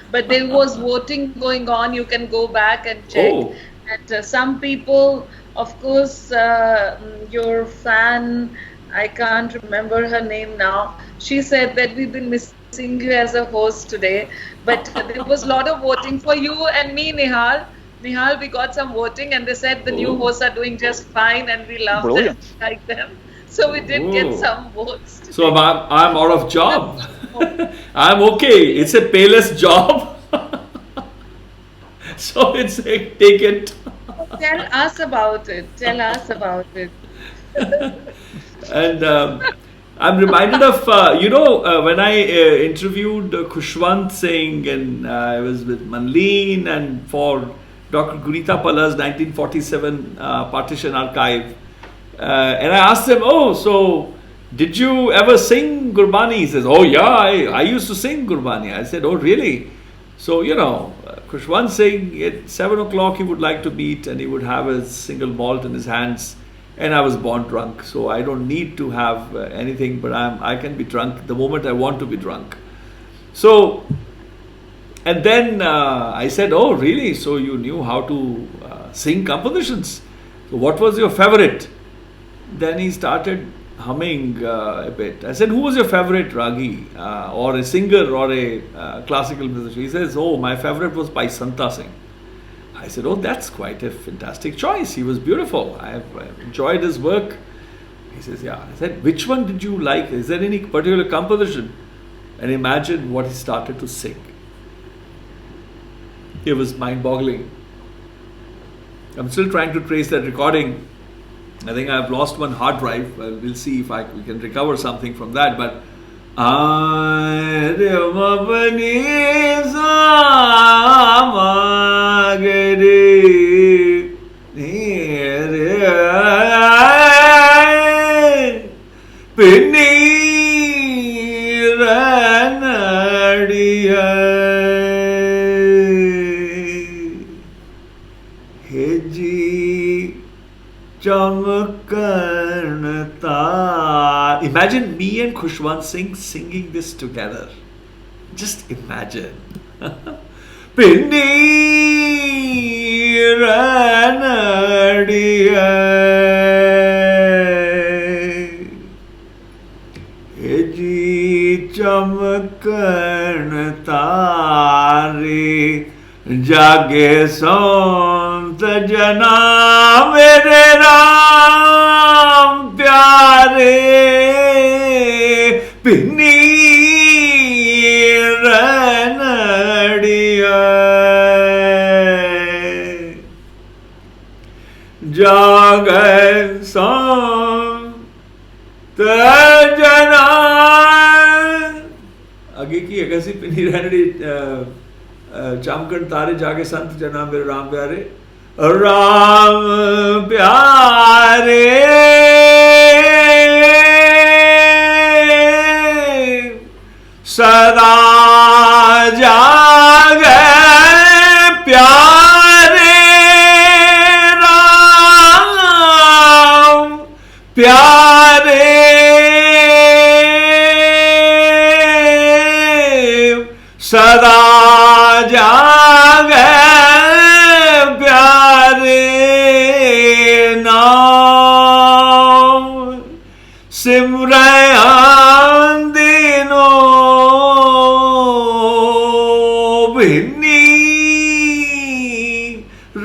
But there was voting going on. You can go back and check. Oh. And some people, of course, your fan, I can't remember her name now. She said that we've been missing you as a host today. But there was a lot of voting for you and me, Nihal. Nihal, we got some voting and they said the new hosts are doing just fine and we love them, like them. So we did get some votes today. So I'm out of job. I'm okay. It's a payless job. So it's take it. Tell us about it. Tell us about it. And I'm reminded of, when I interviewed Khushwant Singh, and I was with Manleen and for Dr. Gunita Palla's 1947 partition archive. And I asked him, so did you ever sing Gurbāṇī? He says, oh yeah, I used to sing Gurbāṇī. I said, oh really? So, Khushwant Singh, at 7 o'clock he would like to meet and he would have a single malt in his hands. And I was born drunk, so I don't need to have anything, but I can be drunk the moment I want to be drunk. So, and then I said, oh really, so you knew how to sing compositions. So what was your favorite? Then he started humming a bit. I said, who was your favorite ragi or a singer or a classical musician? He says, oh, my favorite was Bhai Santa Singh. I said, oh, that's quite a fantastic choice. He was beautiful. I've enjoyed his work. He says, yeah. I said, which one did you like? Is there any particular composition? And imagine what he started to sing. It was mind-boggling. I'm still trying to trace that recording. I think I've lost one hard drive. We'll see if we can recover something from that. But imagine me and Khushwant Singh singing this together. Just imagine. जागे संत जना मेरे राम प्यारे पिन्नी रनड़िया जागे संत जना आगे की है कैसी पिन्नी रनड़ी चामकन तारे जागे संत जना मेरे राम प्यारे सदा जागे प्यारे राम प्यारे सदा जागे प्यारे नाम सिमरन दिनो भिन्नी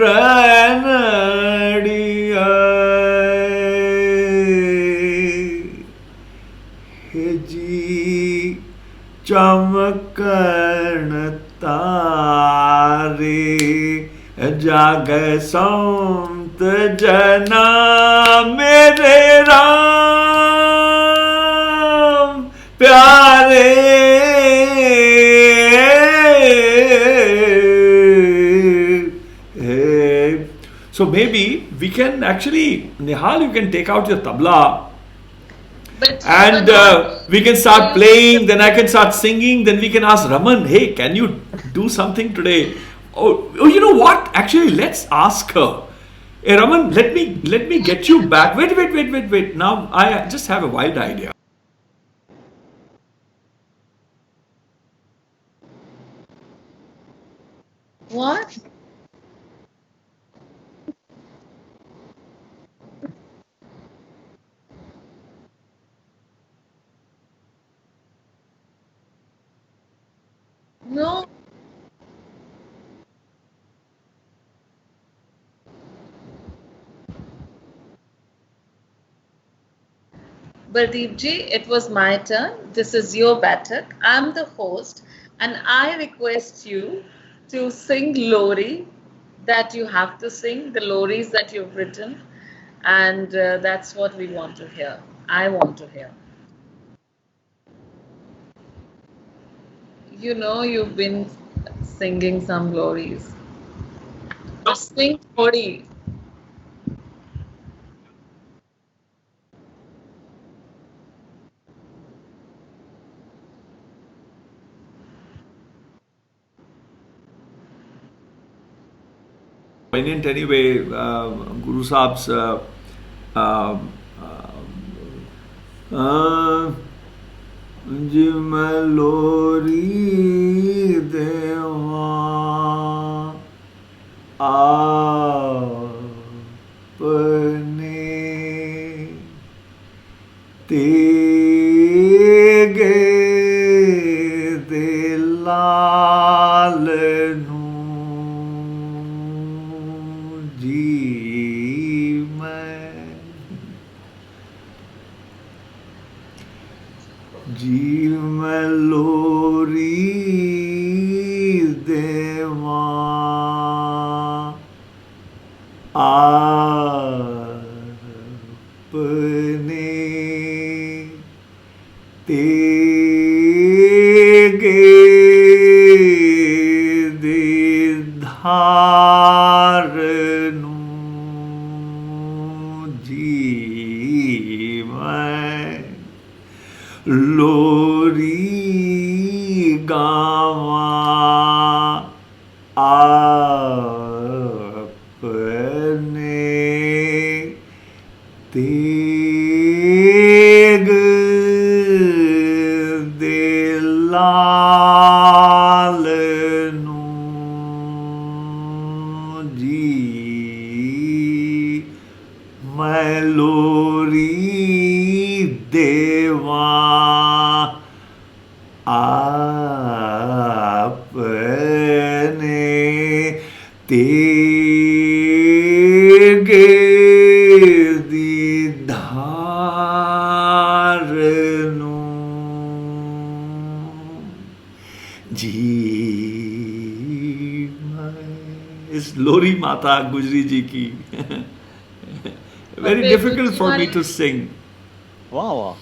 रनड़िया जी चमकन तारे जागे संत जना मेरे राम प्यारे so maybe we can actually, Nihal, you can take out your tabla and we can start playing, then I can start singing, then we can ask Raman, hey, can you do something today? Oh, you know what? Actually, let's ask her. Hey, Raman, let me get you back. Wait. Now, I just have a wild idea. What? No. Baldeep ji, it was my turn. This is your Baiṭhak. I'm the host, and I request you to sing Lori that you have to sing, the Loris that you've written, and that's what we want to hear. I want to hear. You know, you've been singing some Loris. Just sing Lori. poignant anyway. Guru Sahab's Jimalori Deva Apne Tege Dilalnu Ji Main Ji Malori Deva Apne Tege Didharnu Ji Main Lori Gawa Apne Teg Dilalnu Ji Malori Deva Apne Tege Didharnu Ji Main. It's Lori Mata Gujri ji ki. Very difficult for me to sing. Wow.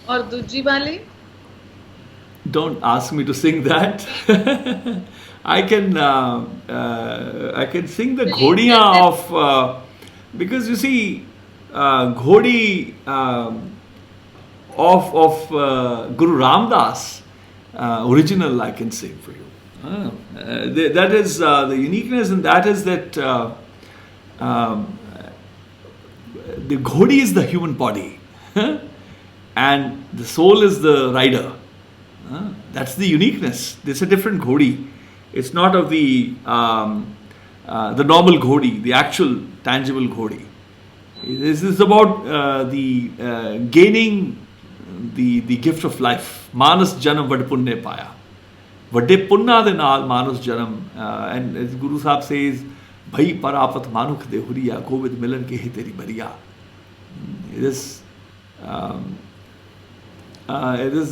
और दूजी वाली? Don't ask me to sing that. I can sing the Ghodiyan of because you see Ghodi of Guru Ramdas original I can sing for you. That is the uniqueness, and that is that the Ghodi is the human body and the soul is the rider. That's the uniqueness. It's a different Ghodi. It's not of the normal Ghodi, the actual tangible Ghodi. This is about the gaining the gift of life. Manas Janam Vad Punne Paya. Vade Punna de Naal Manas Janam. And as Guru Sahib says, Bhai Parapat Manuk de Huriya, Govid Milan ke hi teri bariya. This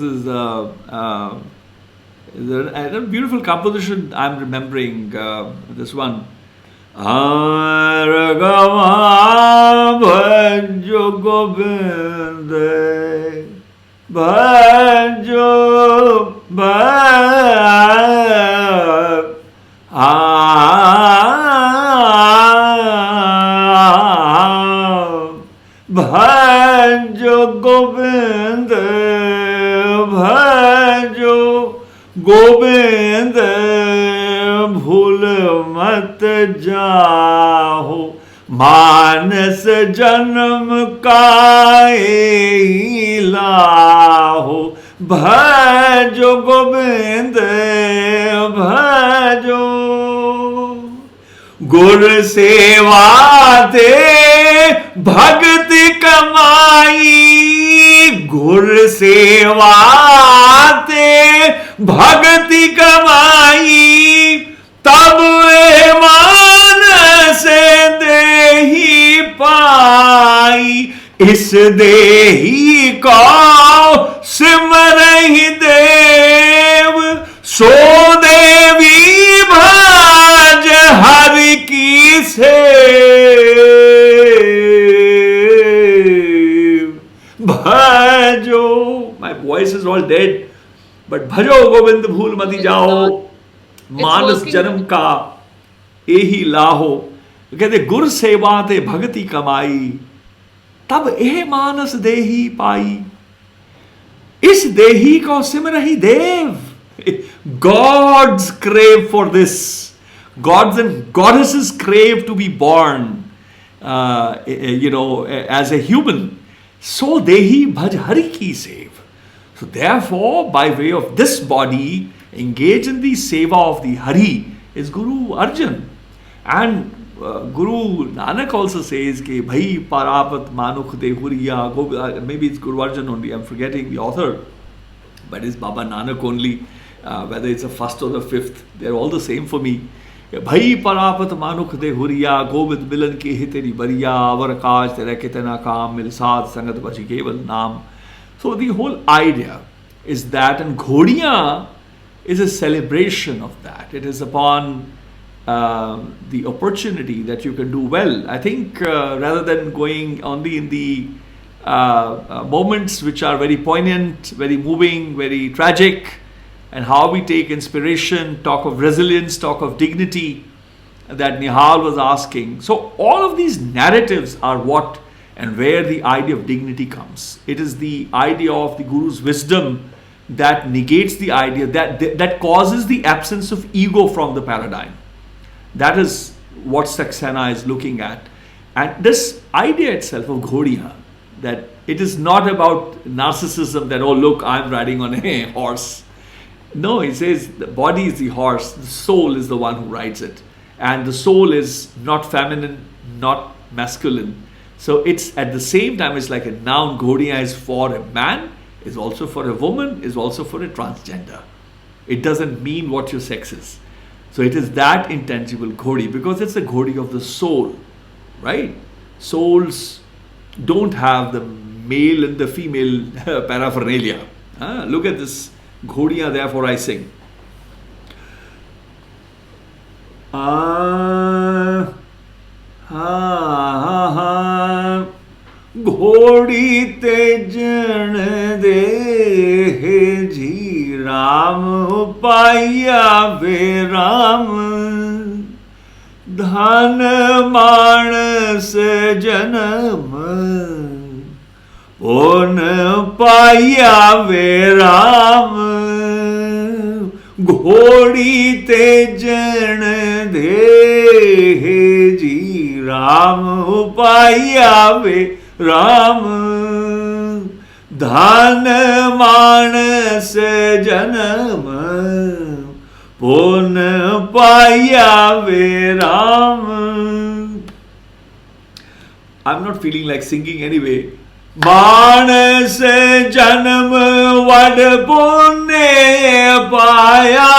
is a beautiful composition. I'm remembering this one. Aragama Bhajo Govinde Bhajo Bhajo Govinde Bhajo Govinde Bhul mat jaho मानस जन्म काए लाहो भजो गोविंद भजो गुर सेवा दे भक्ति कमाई गुर सेवा दे भक्ति कमाई तब मानस देही पाई इस देही को सिमरहि देव सो देवी भाज हरि की सेव भजो my voice is all dead but भजो गोविंद भूल मति जाओ मानस जन्म का एही लाहो कहते गुर सेवा ते भक्ति कमाई तब एह मानस देही पाई इस देही को सिमरहि देव Gods crave for this. Gods and goddesses crave to be born, as a human. So dehi bhaj hari ki sev. So therefore, by way of this body, engage in the seva of the Hari is Guru Arjan. And Guru Nanak also says, Ke Bhai Parapat Manukh Dehuriya, maybe it's Guru Arjan only, I'm forgetting the author, but it's Baba Nanak only, whether it's the first or the fifth, they're all the same for me. Bhai Parapat Manukh Dehuriya, Govid Milan Ki Hiteri Bariya, Avar Kaj Tere Kitana Kam, Mil Sath Sangat Bachi Keval Naam. So the whole idea is that, and Ghodiya is a celebration of that. It is upon the opportunity that you can do well. I think rather than going only in the moments which are very poignant, very moving, very tragic, and how we take inspiration, talk of resilience, talk of dignity that Nihal was asking. So all of these narratives are what and where the idea of dignity comes. It is the idea of the Guru's wisdom that negates the idea, that causes the absence of ego from the paradigm. That is what Saxena is looking at. And this idea itself of Ghodiya, that it is not about narcissism, that, oh look, I'm riding on a horse. No, he says the body is the horse, the soul is the one who rides it. And the soul is not feminine, not masculine. So it's at the same time, it's like a noun. Ghodiya is for a man, is also for a woman, is also for a transgender. It doesn't mean what your sex is. So it is that intangible Ghodi, because it's a Ghodi of the soul, right? Souls don't have the male and the female paraphernalia. Look at this Ghodiya, therefore I sing. घोड़ी तेजन दे जी राम पाइया वे राम धन मानस जन्म own पाइया वे राम घोड़ी तेजन दे जी राम पाइया वे राम धन मानस जन्म पुन पाया वे Ram. I'm not feeling like singing anyway. मानस जन्म वड पुण्य पाया.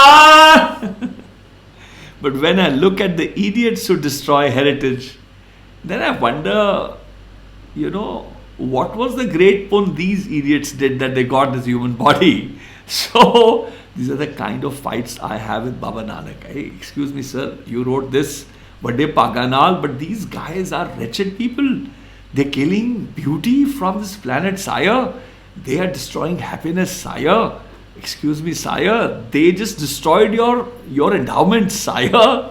But when I look at the idiots who destroy heritage, then I wonder, what was the great pun these idiots did that they got this human body? So these are the kind of fights I have with Baba Nanak. Hey, excuse me, sir, you wrote this, Bade Paganal, but these guys are wretched people. They're killing beauty from this planet, sire. They are destroying happiness, sire. Excuse me, sire, they just destroyed your endowment, sire.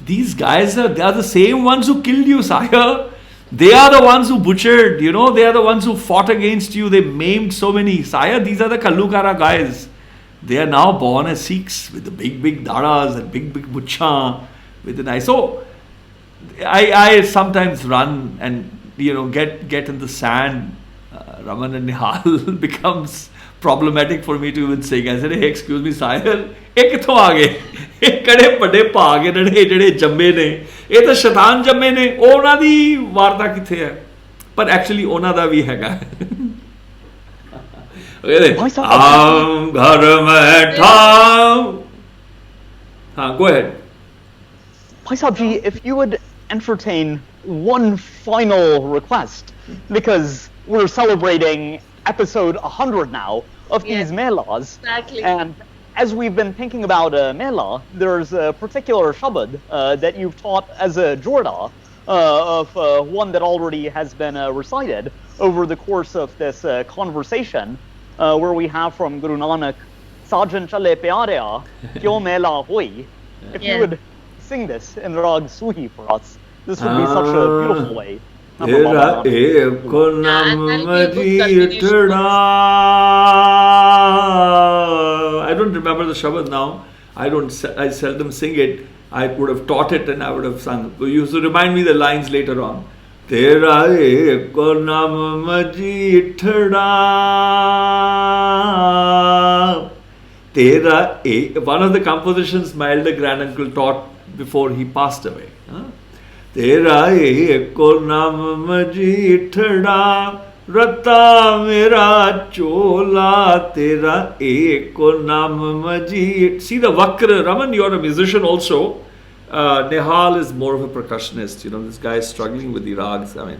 These guys they are the same ones who killed you, sire. They are the ones who butchered, they are the ones who fought against you. They maimed so many. Sire, these are the Kallukara guys. They are now born as Sikhs with the big dadas and big mucha with the nice. So I sometimes run and get in the sand. Raman and Nihal becomes problematic for me to even sing. I said, hey, excuse me, sire, ਇਹ ਕਿੱਥੋਂ ਆ ਗਏ? ਇਹ ਕਿਹੜੇ ਵੱਡੇ ਭਾਗ ਜਿਹੜੇ ਜੰਮੇ ਨੇ, ਇਹ ਤਾਂ ਸ਼ੈਤਾਨ ਜੰਮੇ ਨੇ, ਉਹਨਾਂ ਦੀ ਵਾਰਤਾ ਕਿੱਥੇ ਹੈ? ਪਰ ਐਕਚੁਅਲੀ ਉਹਨਾਂ ਦਾ ਵੀ ਹੈਗਾ. ਆਮ ਘਰ ਮੈਂ ਠਾਮ. Go ahead. Bhai Sahib ji, if you would entertain one final request, because we're celebrating episode 100 now of these Mēlās. Exactly. And as we've been thinking about Mēlā, there's a particular shabad that you've taught as a jorda of one that already has been recited over the course of this conversation, where we have from Gurū Nānak, Sajan chale pyarya, kyo Mēlā hoi. If you would sing this in Rag Suhi for us, this would be such a beautiful way. I don't remember the shabad now. I seldom sing it. I would have taught it and I would have sung. You used to remind me the lines later on. Tera eko naam majithda. Tera one of the compositions my elder granduncle taught before he passed away. Tera eko naam majithda. Rata mera chola tera eko naam majid. See the Vakra. Raman, you're a musician also. Nihal is more of a percussionist. You know, this guy is struggling with the rags. I mean,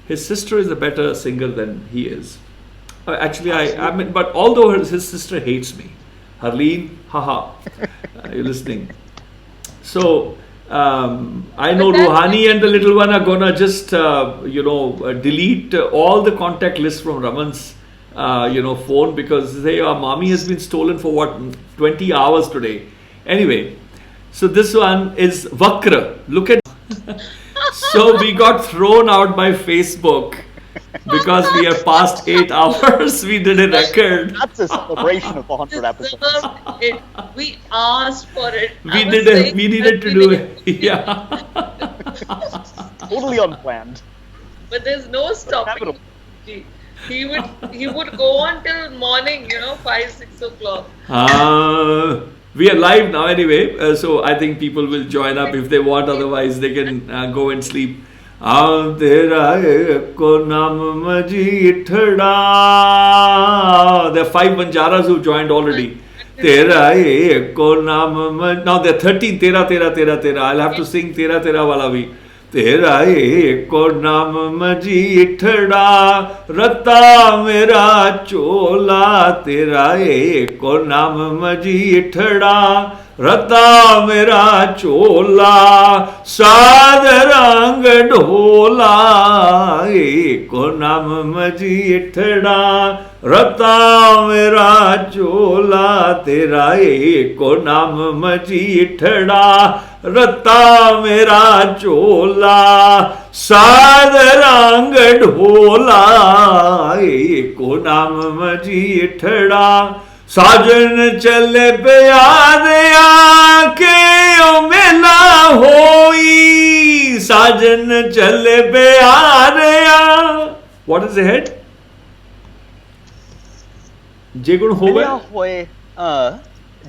his sister is a better singer than he is. Actually, I mean, but although his sister hates me. Harleen, haha. You're listening. So, I know Ruhani and the little one are gonna just, delete all the contact lists from Raman's, phone, because our mommy has been stolen for 20 hours today. Anyway, so this one is Vakra. Look at. So we got thrown out by Facebook because we have passed 8 hours. We did a record. That's a celebration of 100 episodes. We asked for it. We needed to do it. Yeah. Totally unplanned. But there's no stopping. He would go on till morning, 5, 6 o'clock. We are live now anyway, so I think people will join up if they want. Otherwise, they can go and sleep. There are 5 Banjaras who joined already. Now they're 13. Tera. I'll have to sing Tera wala bhi. Tera eko naam majithda, rata mera chola. Tera eko naam majithda, rata mera chola. Sad rang dhola, eko naam majithda, rata mera chola. Tera eko naam majithda, rata mera chola. Sad rang dhola, eko naam majithda. Sajan chale pyariya ke o mela hoi. Sajan chale pyariya. What is ahead? Je gun hove.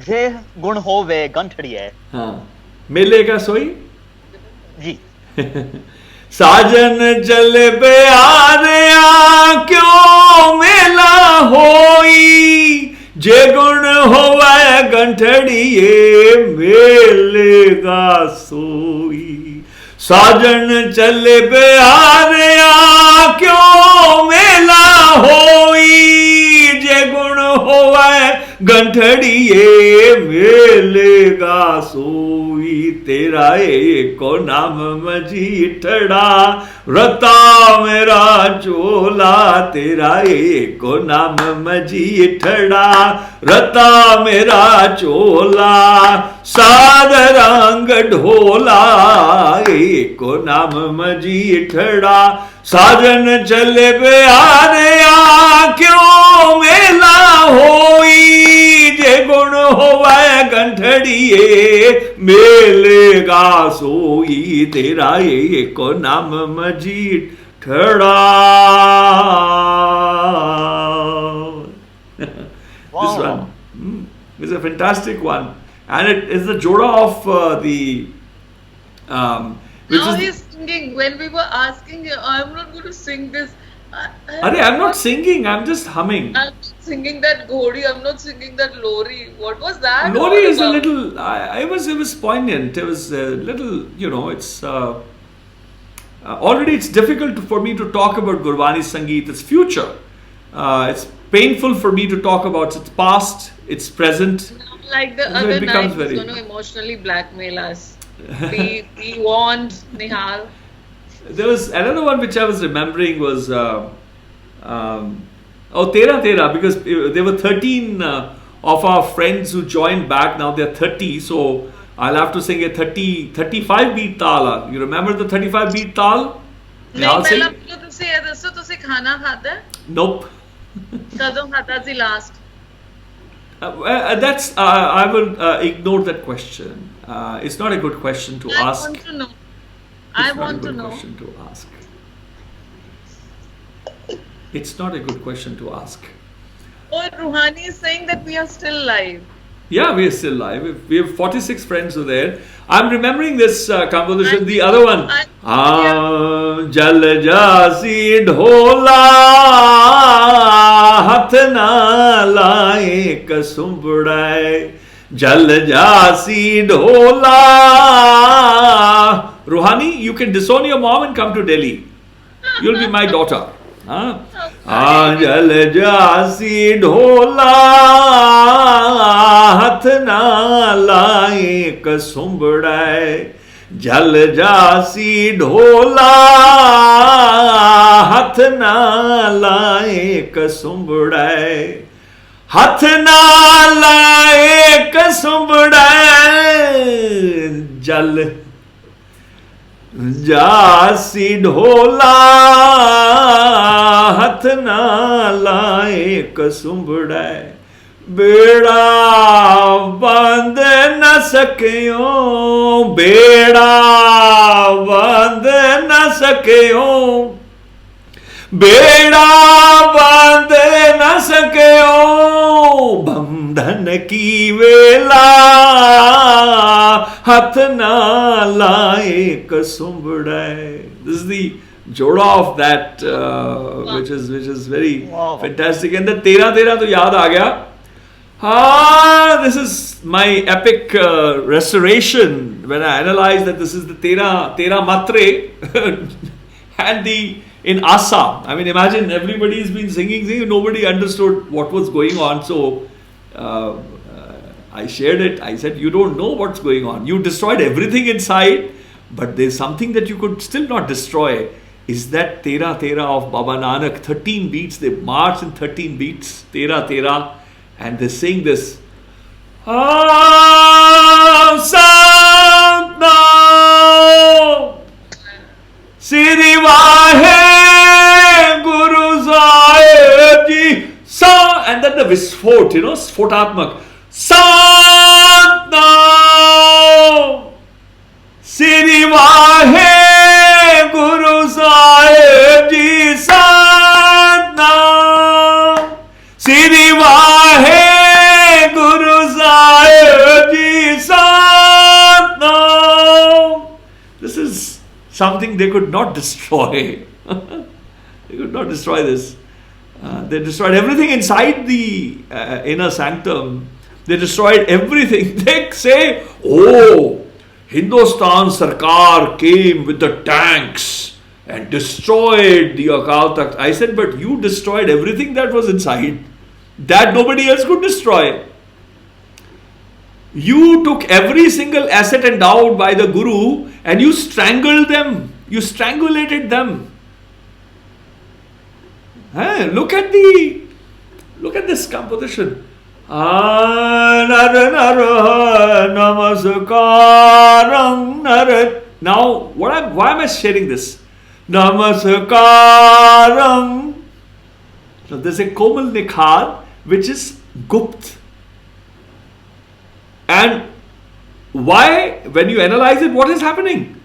Je gun hove ganthadiye. मेले का सोई जी. साजन चले प्यारिया क्यों मेला होई. जे गुण होवे गंठड़िए मेले का सोई. साजन चले प्यारिया क्यों मेला होई. जे गुण होवे गंठड़िए मेले का सोई. तेरा एको नाम मजीठड़ा, रता मेरा चोला. तेरा एको नाम मजीठड़ा, रता मेरा चोला. साद रंग ढोला, एको नाम मजीठड़ा. साजन चले प्यारिया क्यों मेला होई. जे गुण होवे गंठड़िए मेले का सोई. तेरा एको नाम मजीठड़ा. This one is a fantastic one, and it is the joda of the now he's singing. When we were asking him, I'm not going to sing this. I'm not singing, I'm just humming. I'm singing that Ghodi, I'm not singing that Lori. What was that? Lori is a little, it was poignant. It was a little, it's already it's difficult for me to talk about Gurbāṇī Saṅgīta, its future. It's painful for me to talk about its past, its present. Like the other night, he's going to emotionally blackmail us. We warned Nihal. There was another one which I was remembering was Tera, because there were 13 of our friends who joined back. Now they're 30, so I'll have to sing a 35 beat tal. You remember the 35 beat tal? Nihal Singh? Nope. Kadon khata si last? I will ignore that question. It's not a good question to ask. I want to know. I want to know. Question to ask. It's not a good question to ask. Oh, Ruhani is saying that we are still live. Yeah, we are still live. We have 46 friends who are there. I'm remembering this composition. The other one. Jal jasi dhola hath na laye kasumbuday. Jal jasi dhola. Ruhani, you can disown your mom and come to Delhi. You'll be my daughter. Jal jasi dhola hath na laye kasumbuday. Jal jasi dhola hath na laye kasumbuday. Hath na laye kasumbuday. Jal jasi dhola hath na laye kasumbuday. बेड़ा बांध न सकियो बेड़ा बांध न सकियो बेड़ा बांध न सकियो बंधन की वेला हाथ ना लाए कसुंबड़े. This is the joda of that which is very fantastic. And the tera tera to yaad aa gaya. This is my epic restoration when I analyze that this is the Tera Matre and the in Assam. I mean, imagine everybody's been singing, nobody understood what was going on. So I shared it. I said, you don't know what's going on. You destroyed everything inside, but there's something that you could still not destroy. Is that Tera Tera of Baba Nanak? 13 beats. They march in 13 beats. Tera Tera. And they sing this. Siri Vahe Guru Sahib Ji Sa, and then the Visphot, Sphotatmak. Satnam Siri Vahe Guru Sahib Ji Satnam Siri Vahe Guru Sahib Ji Satnam. This is something they could not destroy. They could not destroy this. They destroyed everything inside the inner sanctum. They destroyed everything. They say, oh, Hindustan Sarkar came with the tanks and destroyed the Akal Takht. I said, but you destroyed everything that was inside. That nobody else could destroy. You took every single asset endowed by the Guru and you strangled them. You strangulated them. Look at this composition. Now, why am I sharing this? Namaskaram. So there's a Komal Nikhar which is Gupt. And why, when you analyze it, what is happening?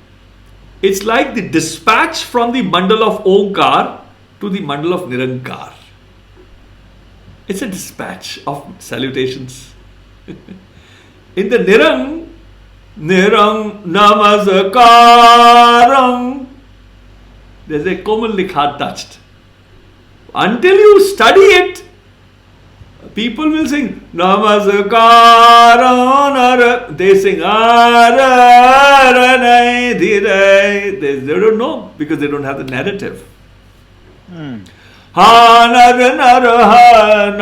It's like the dispatch from the Mandal of Omkar to the Mandal of Nirankar. It's a dispatch of salutations. In the Nirang Namaskaram, there's a Komal Nikhar touched. Until you study it, people will sing Namaskaram. They sing they don't know because they don't have the narrative. Namaskaram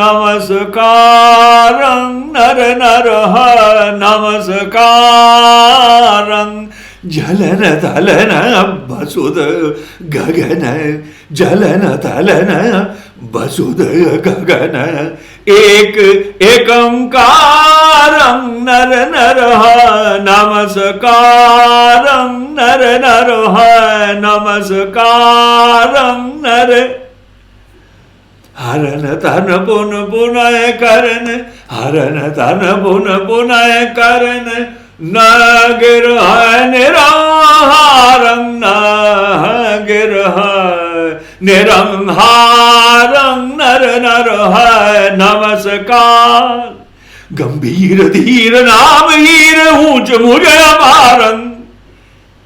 Namaskaram Jalana Talana Basuda Gagana Jalana Talana Basuda Gagana Ekamkaram Naranaraha Namaskaram Naranaraha Namaskaram Nare Harana Tana Puna Puna Karan Haran tan bun bunay karan nagir hai nirang nagir hai nirang nar nar hai namaskar Gambhir dheer naam heer unch mujhe marang.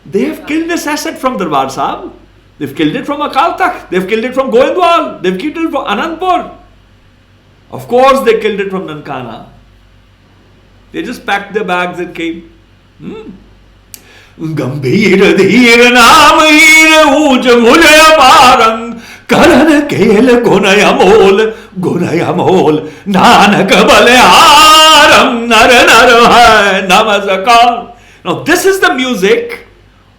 They have killed this asset from Darbar Sahib. They've killed it from Akal Takht. They've killed it from Goindwal. They've killed it from Anandpur. Of course they killed it from Nankana. They just packed their bags and came. Gambhir dheer naam heer unch mujhe marang Karan kel gunaya mol Nanak baleharam nar nar hai namaskar. Now this is the music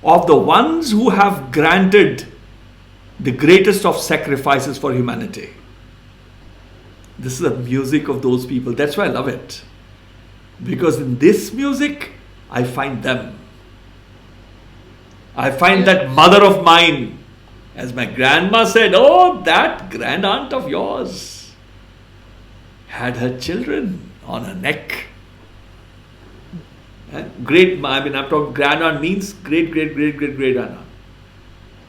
of the ones who have granted the greatest of sacrifices for humanity. This is the music of those people. That's why I love it. Because in this music, I find them. I find that mother of mine. As my grandma said, oh, that grand aunt of yours had her children on her neck. Great, I'm talking grand aunt means great aunt.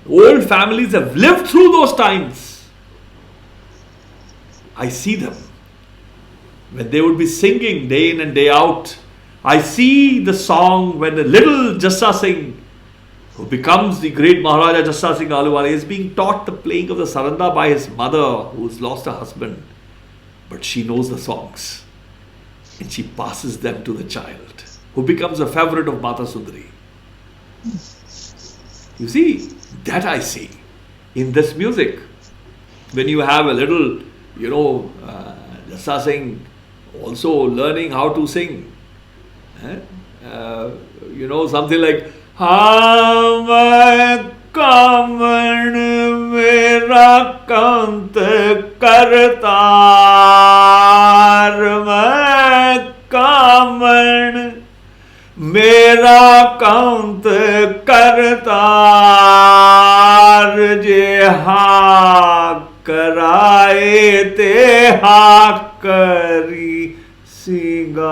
Old families have lived through those times. I see them. When they would be singing day in and day out, I see the song when the little Jassa Singh, who becomes the great Maharaja Jassa Singh Ahluwalia, is being taught the playing of the saranda by his mother, who's lost her husband. But she knows the songs. And she passes them to the child, who becomes a favorite of Mata Sundari. You see, that I see in this music. When you have a little, Jassa Singh also learning how to sing. Something like, मैं कामण मेरा कंत करतार मैं कामण मेरा कंत करतार जे हा कराए ते हा करी Singar.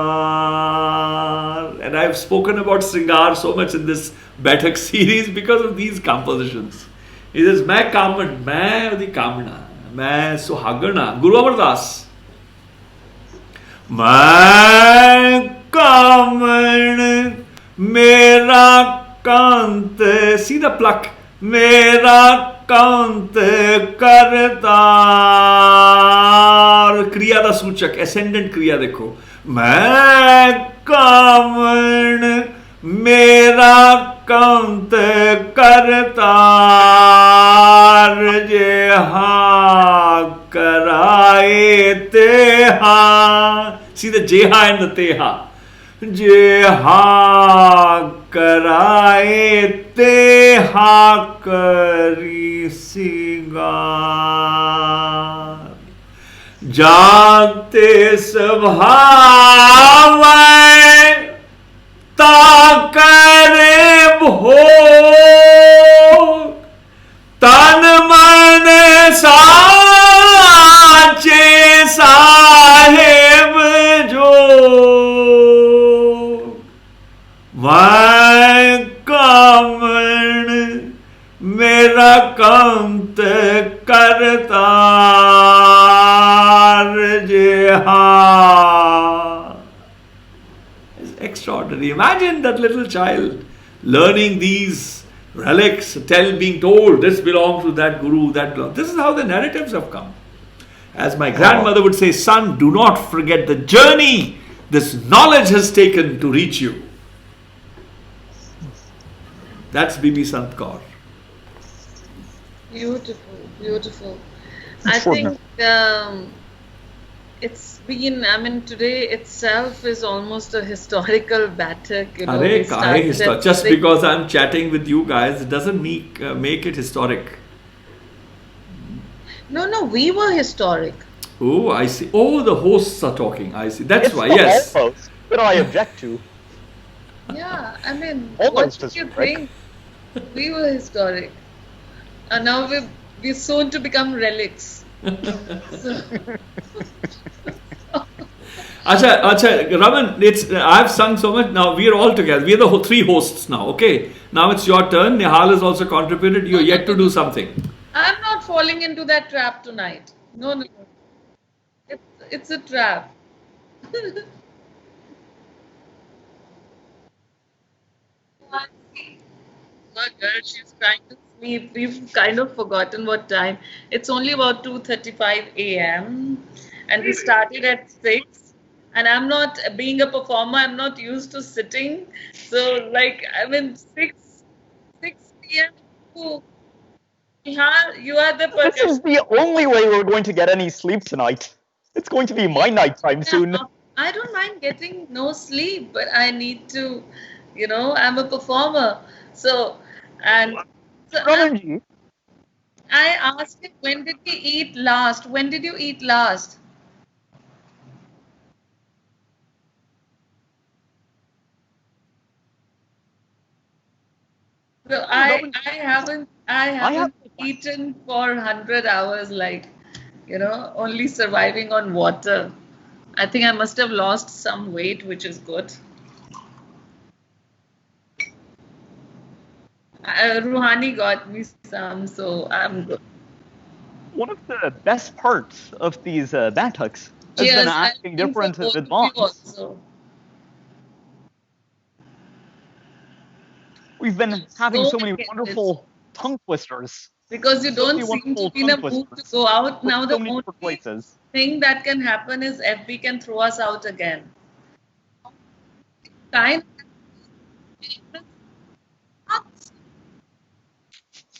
And I've spoken about Singar so much in this Baiṭhak series because of these compositions. It is मैं कामण, मैं दी कामना, मैं सुहागना. Guru Amar Das. मैं कामण मेरा कंत, see the pluck, मेरा कंत करतार. क्रिया दा सूचक, ascendant क्रिया देखो. मैं कामण मेरा कंत करतार जे हा कराए ते हा. See the jeha and the teha. जे हा कराए ते हा करी सिंगार. जानते स्वभाव ता करे भोग तन मन साचे साहेब जो. मैं कामण मेरा कंत करतार जे हा. It's extraordinary. Imagine that little child learning these relics, being told this belongs to that guru, that belongs. This is how the narratives have come. As my grandmother would say, son, do not forget the journey this knowledge has taken to reach you. That's Bibi Sant Kaur. Beautiful, beautiful. I think it's been, today itself is almost a historical Baithak. Just because I'm chatting with you guys, it doesn't make it historic. No, we were historic. Oh, I see. Oh, the hosts are talking. I see. That's it's why, yes. Almost. What do I object to? Yeah, Almost what do you think? We were historic. And now we're soon to become relics. Acha, Raman, I've sung so much. Now we're all together. We're the three hosts now. Okay. Now it's your turn. Nihal has also contributed. You're yet to do something. I'm not falling into that trap tonight. No. It's a trap. My girl, she's trying to sleep. We've kind of forgotten what time. It's only about 2:35 a.m. and we started at 6. And I'm not, being a performer, I'm not used to sitting. So, 6 p.m. Nihal, you are the person. This is the only way we're going to get any sleep tonight. It's going to be my nighttime soon. I don't mind getting no sleep, but I need to, I'm a performer. So I asked him, when did he eat last? When did you eat last? So I haven't eaten for 100 hours, only surviving on water. I think I must have lost some weight, which is good. Rouhani got me some, so I'm good. One of the best parts of these Baithaks has been asking different vidwans. We've been having so many wonderful tongue twisters. Because you don't seem to be in a mood to go out. Now the only thing that can happen is FB can throw us out again.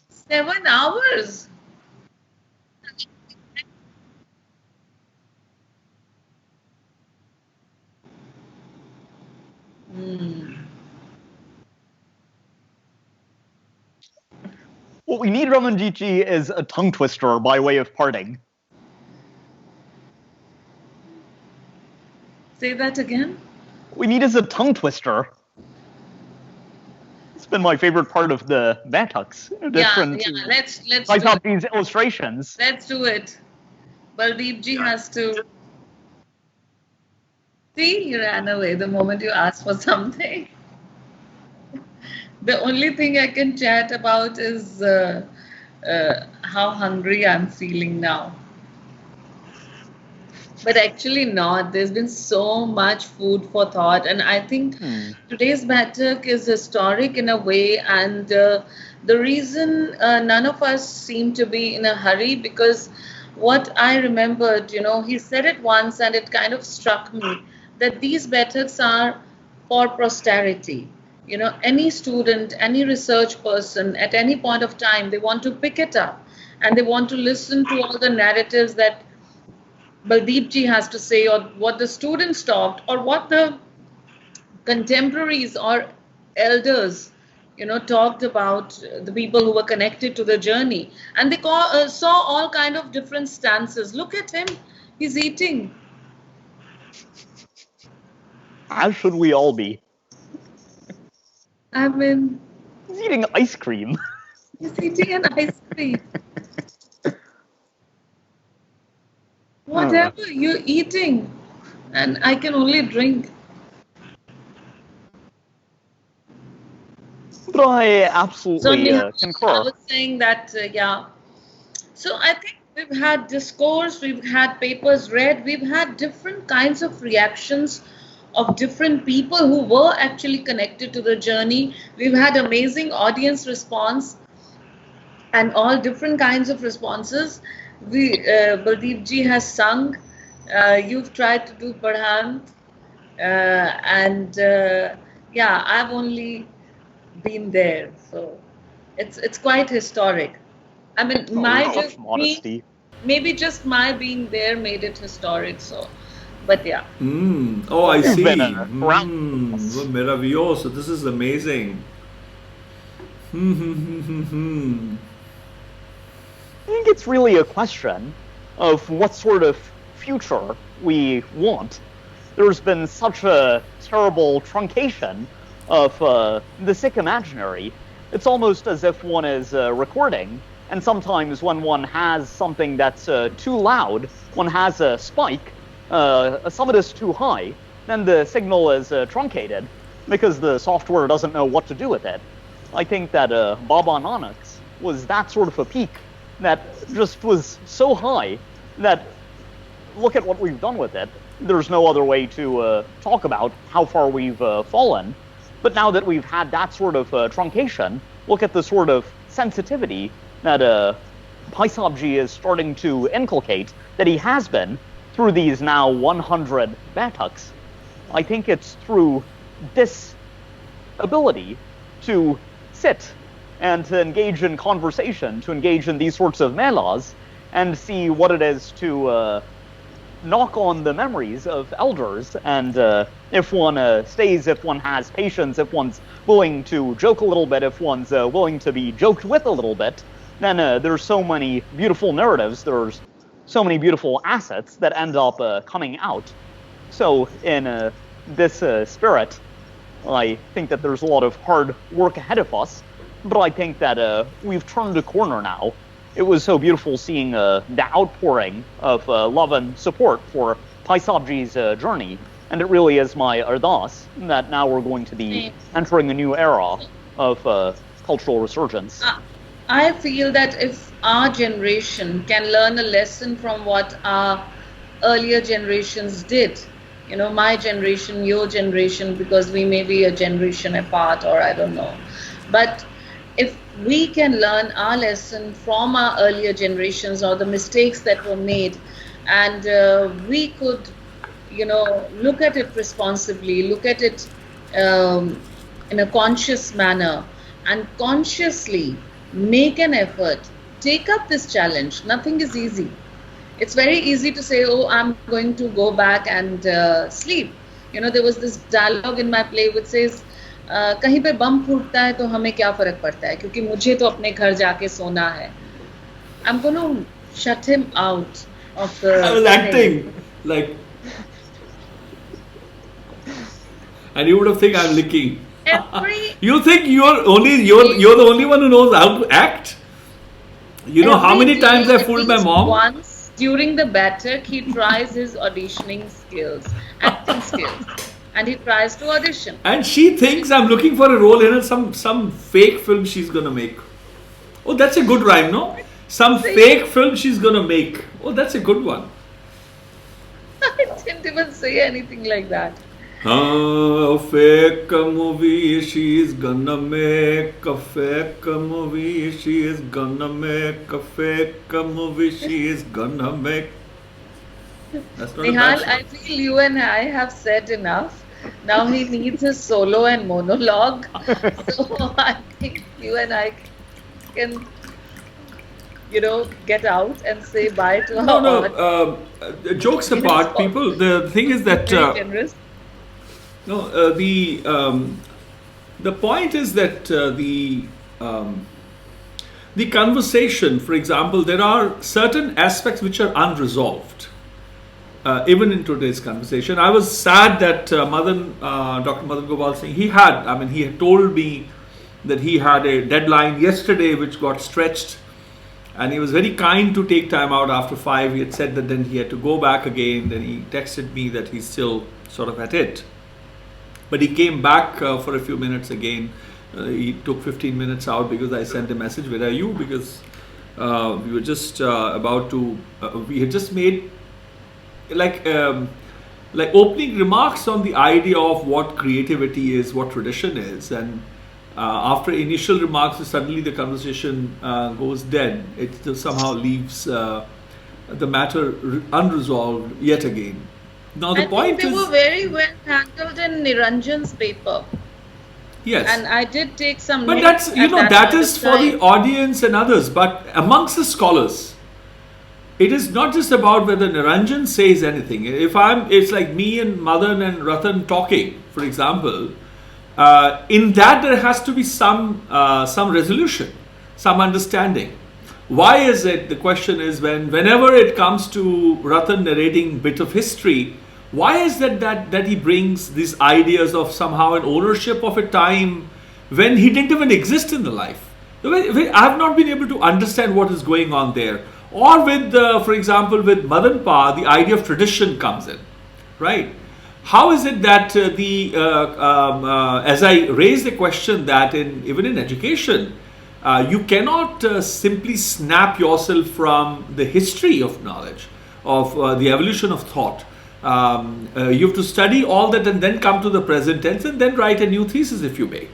7 hours. What we need, Ramanjit ji, is a tongue twister by way of parting. Say that again. What we need is a tongue twister. It's been my favorite part of the Baithaks. Let's I thought these illustrations. Let's do it. Baldeep ji has to. See, you ran away the moment you asked for something. The only thing I can chat about is how hungry I'm feeling now. But actually not. There's been so much food for thought. And I think today's Baiṭhak is historic in a way. And the reason none of us seem to be in a hurry, because what I remembered, he said it once and it kind of struck me, that these Baiṭhaks are for posterity. Any student, any research person at any point of time, they want to pick it up and they want to listen to all the narratives that Baldeep ji has to say, or what the students talked, or what the contemporaries or elders, talked about, the people who were connected to the journey. And they saw all kind of different stances. Look at him. He's eating. As should we all be. He's eating ice cream. He's eating an ice cream. Whatever you're eating, and I can only drink. But I absolutely concur. I was saying that, So I think we've had discourse, we've had papers read, we've had different kinds of reactions of different people who were actually connected to the journey. We've had amazing audience response and all different kinds of responses. Baldeep ji has sung, you've tried to do Padhan, I've only been there, so it's quite historic. Maybe just my being there made it historic, so. But yeah. Oh, I see. Maravilloso. This is amazing. I think it's really a question of what sort of future we want. There's been such a terrible truncation of the Sikh imaginary. It's almost as if one is recording, and sometimes when one has something that's too loud, one has a spike, summit is too high, then the signal is truncated because the software doesn't know what to do with it. I think that Baba Nanak's was that sort of a peak that just was so high that look at what we've done with it. There's no other way to talk about how far we've fallen. But now that we've had that sort of truncation, look at the sort of sensitivity that Bhai Sahib Ji is starting to inculcate, that he has been through these now 100 Baiṭhaks. I think it's through this ability to sit and to engage in conversation, to engage in these sorts of Mēlās, and see what it is to knock on the memories of elders. And if one stays, if one has patience, if one's willing to joke a little bit, if one's willing to be joked with a little bit, then there's so many beautiful narratives, there's so many beautiful assets that end up coming out. So in this spirit, I think that there's a lot of hard work ahead of us, but I think that we've turned a corner now. It was so beautiful seeing the outpouring of love and support for Bhai Sahib Ji's journey, and it really is my ardas that now we're going to be entering a new era of cultural resurgence. I feel that if our generation can learn a lesson from what our earlier generations did, you know, my generation, your generation, because we may be a generation apart, or I don't know, but if we can learn our lesson from our earlier generations or the mistakes that were made, and we could, you know, look at it responsibly, look at it in a conscious manner, and consciously make an effort, take up this challenge. Nothing is easy. It's very easy to say, oh, I'm going to go back and sleep. You know, there was this dialogue in my play which says, कहीं पे बम फूटता है तो हमें क्या फर्क पड़ता है, क्योंकि मुझे तो अपने घर जाके सोना है. I'm going to shut him out of the... I was acting like... And you would have think I'm licking. You think you're the only one who knows how to act? You know how many times I fooled my mom? Once during the Baiṭhak, he tries his auditioning skills, acting skills, and he tries to audition. And she thinks I'm looking for a role in some fake film she's gonna make. Oh, that's a good rhyme, no? Some fake film she's gonna make. Oh, that's a good one. I didn't even say anything like that. A fake movie she's gonna make, a fake movie she is gonna make, a fake movie she is gonna make. That's not Nihal, I feel you and I have said enough. Now he needs his solo and monologue. So I think you and I can, you know, get out and say bye to our audience. Jokes apart, people, the thing is that... Very generous. No, the point is that the conversation, for example, there are certain aspects which are unresolved, even in today's conversation. I was sad that Dr. Madan Gopal Singh, he had told me that he had a deadline yesterday which got stretched, and he was very kind to take time out after 5. He had said that then he had to go back again. Then he texted me that he's still sort of at it. But he came back for a few minutes again. He took 15 minutes out because I sent a message, where are you? Because we were just about to, we had just made like opening remarks on the idea of what creativity is, what tradition is. And after initial remarks, suddenly the conversation goes dead. It somehow leaves the matter unresolved yet again. Now the point they is, were very well handled in Niranjan's paper. Yes. And I did take some But notes. that's, that is for the audience and others. But amongst the scholars, it is not just about whether Niranjan says anything. It's like me and Madan and Ratan talking, for example. In that there has to be some resolution, some understanding. Why is it? The question is, whenever it comes to Ratan narrating bit of history, why is that he brings these ideas of somehow an ownership of a time when he didn't even exist in the life? I have not been able to understand what is going on there. Or with, for example, with Madan Pa, the idea of tradition comes in, right? How is it that as I raised the question that even in education, you cannot simply snap yourself from the history of knowledge, of the evolution of thought. You have to study all that and then come to the present tense and then write a new thesis if you may.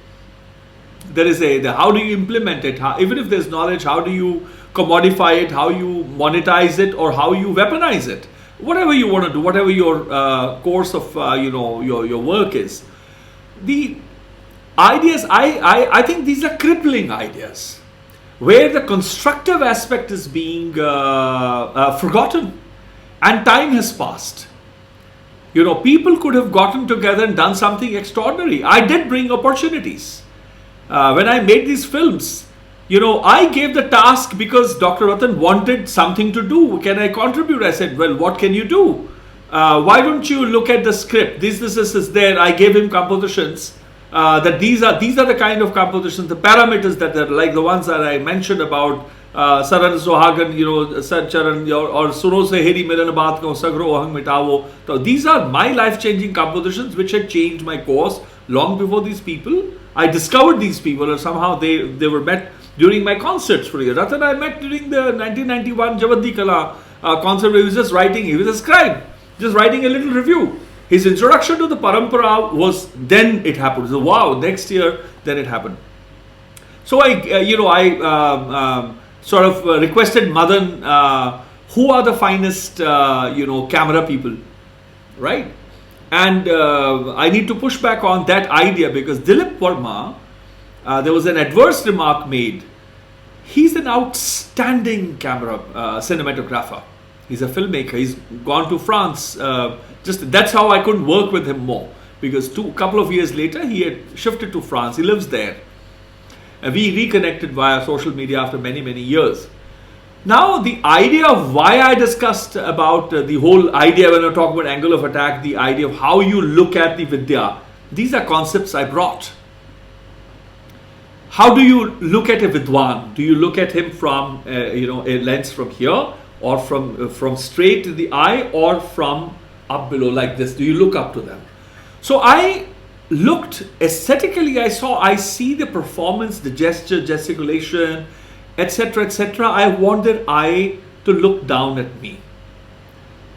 There is how do you implement it? Even if there's knowledge, how do you commodify it? How you monetize it, or how you weaponize it? Whatever you want to do, whatever your course of your work is. The ideas, I think these are crippling ideas, where the constructive aspect is being forgotten, and time has passed. People could have gotten together and done something extraordinary. I did bring opportunities. When I made these films, I gave the task because Dr. Ratan wanted something to do. Can I contribute? I said, well, what can you do? Why don't you look at the script? This is there. I gave him compositions. That these are the kind of compositions, the parameters that are like the ones that I mentioned about Saran Sohagan, Sacharan, or Suno Se Heri Milan Baat Ko Sagro Ahang Mitavo. So these are my life-changing compositions which had changed my course long before these people. I discovered these people, or somehow they were met during my concerts for years. Ratan I met during the 1991 Javadi Kala concert where he was just writing, he was a scribe, just writing a little review. His introduction to the Parampara was, then it happened. So wow, next year, then it happened. So I sort of requested Madan, who are the finest, camera people, right? And I need to push back on that idea because Dilip Verma, there was an adverse remark made. He's an outstanding cinematographer. He's a filmmaker. He's gone to France. That's how I couldn't work with him more, because couple of years later he had shifted to France. He lives there. And we reconnected via social media after many, many years. Now, the idea of why I discussed about the whole idea when I talk about angle of attack, the idea of how you look at the Vidya, these are concepts I brought. How do you look at a Vidwan? Do you look at him from, a lens from here, or from straight to the eye, or from up below like this? Do you look up to them? So I looked aesthetically, I see the performance, the gesture, gesticulation, etc., etc. I wanted eye to look down at me,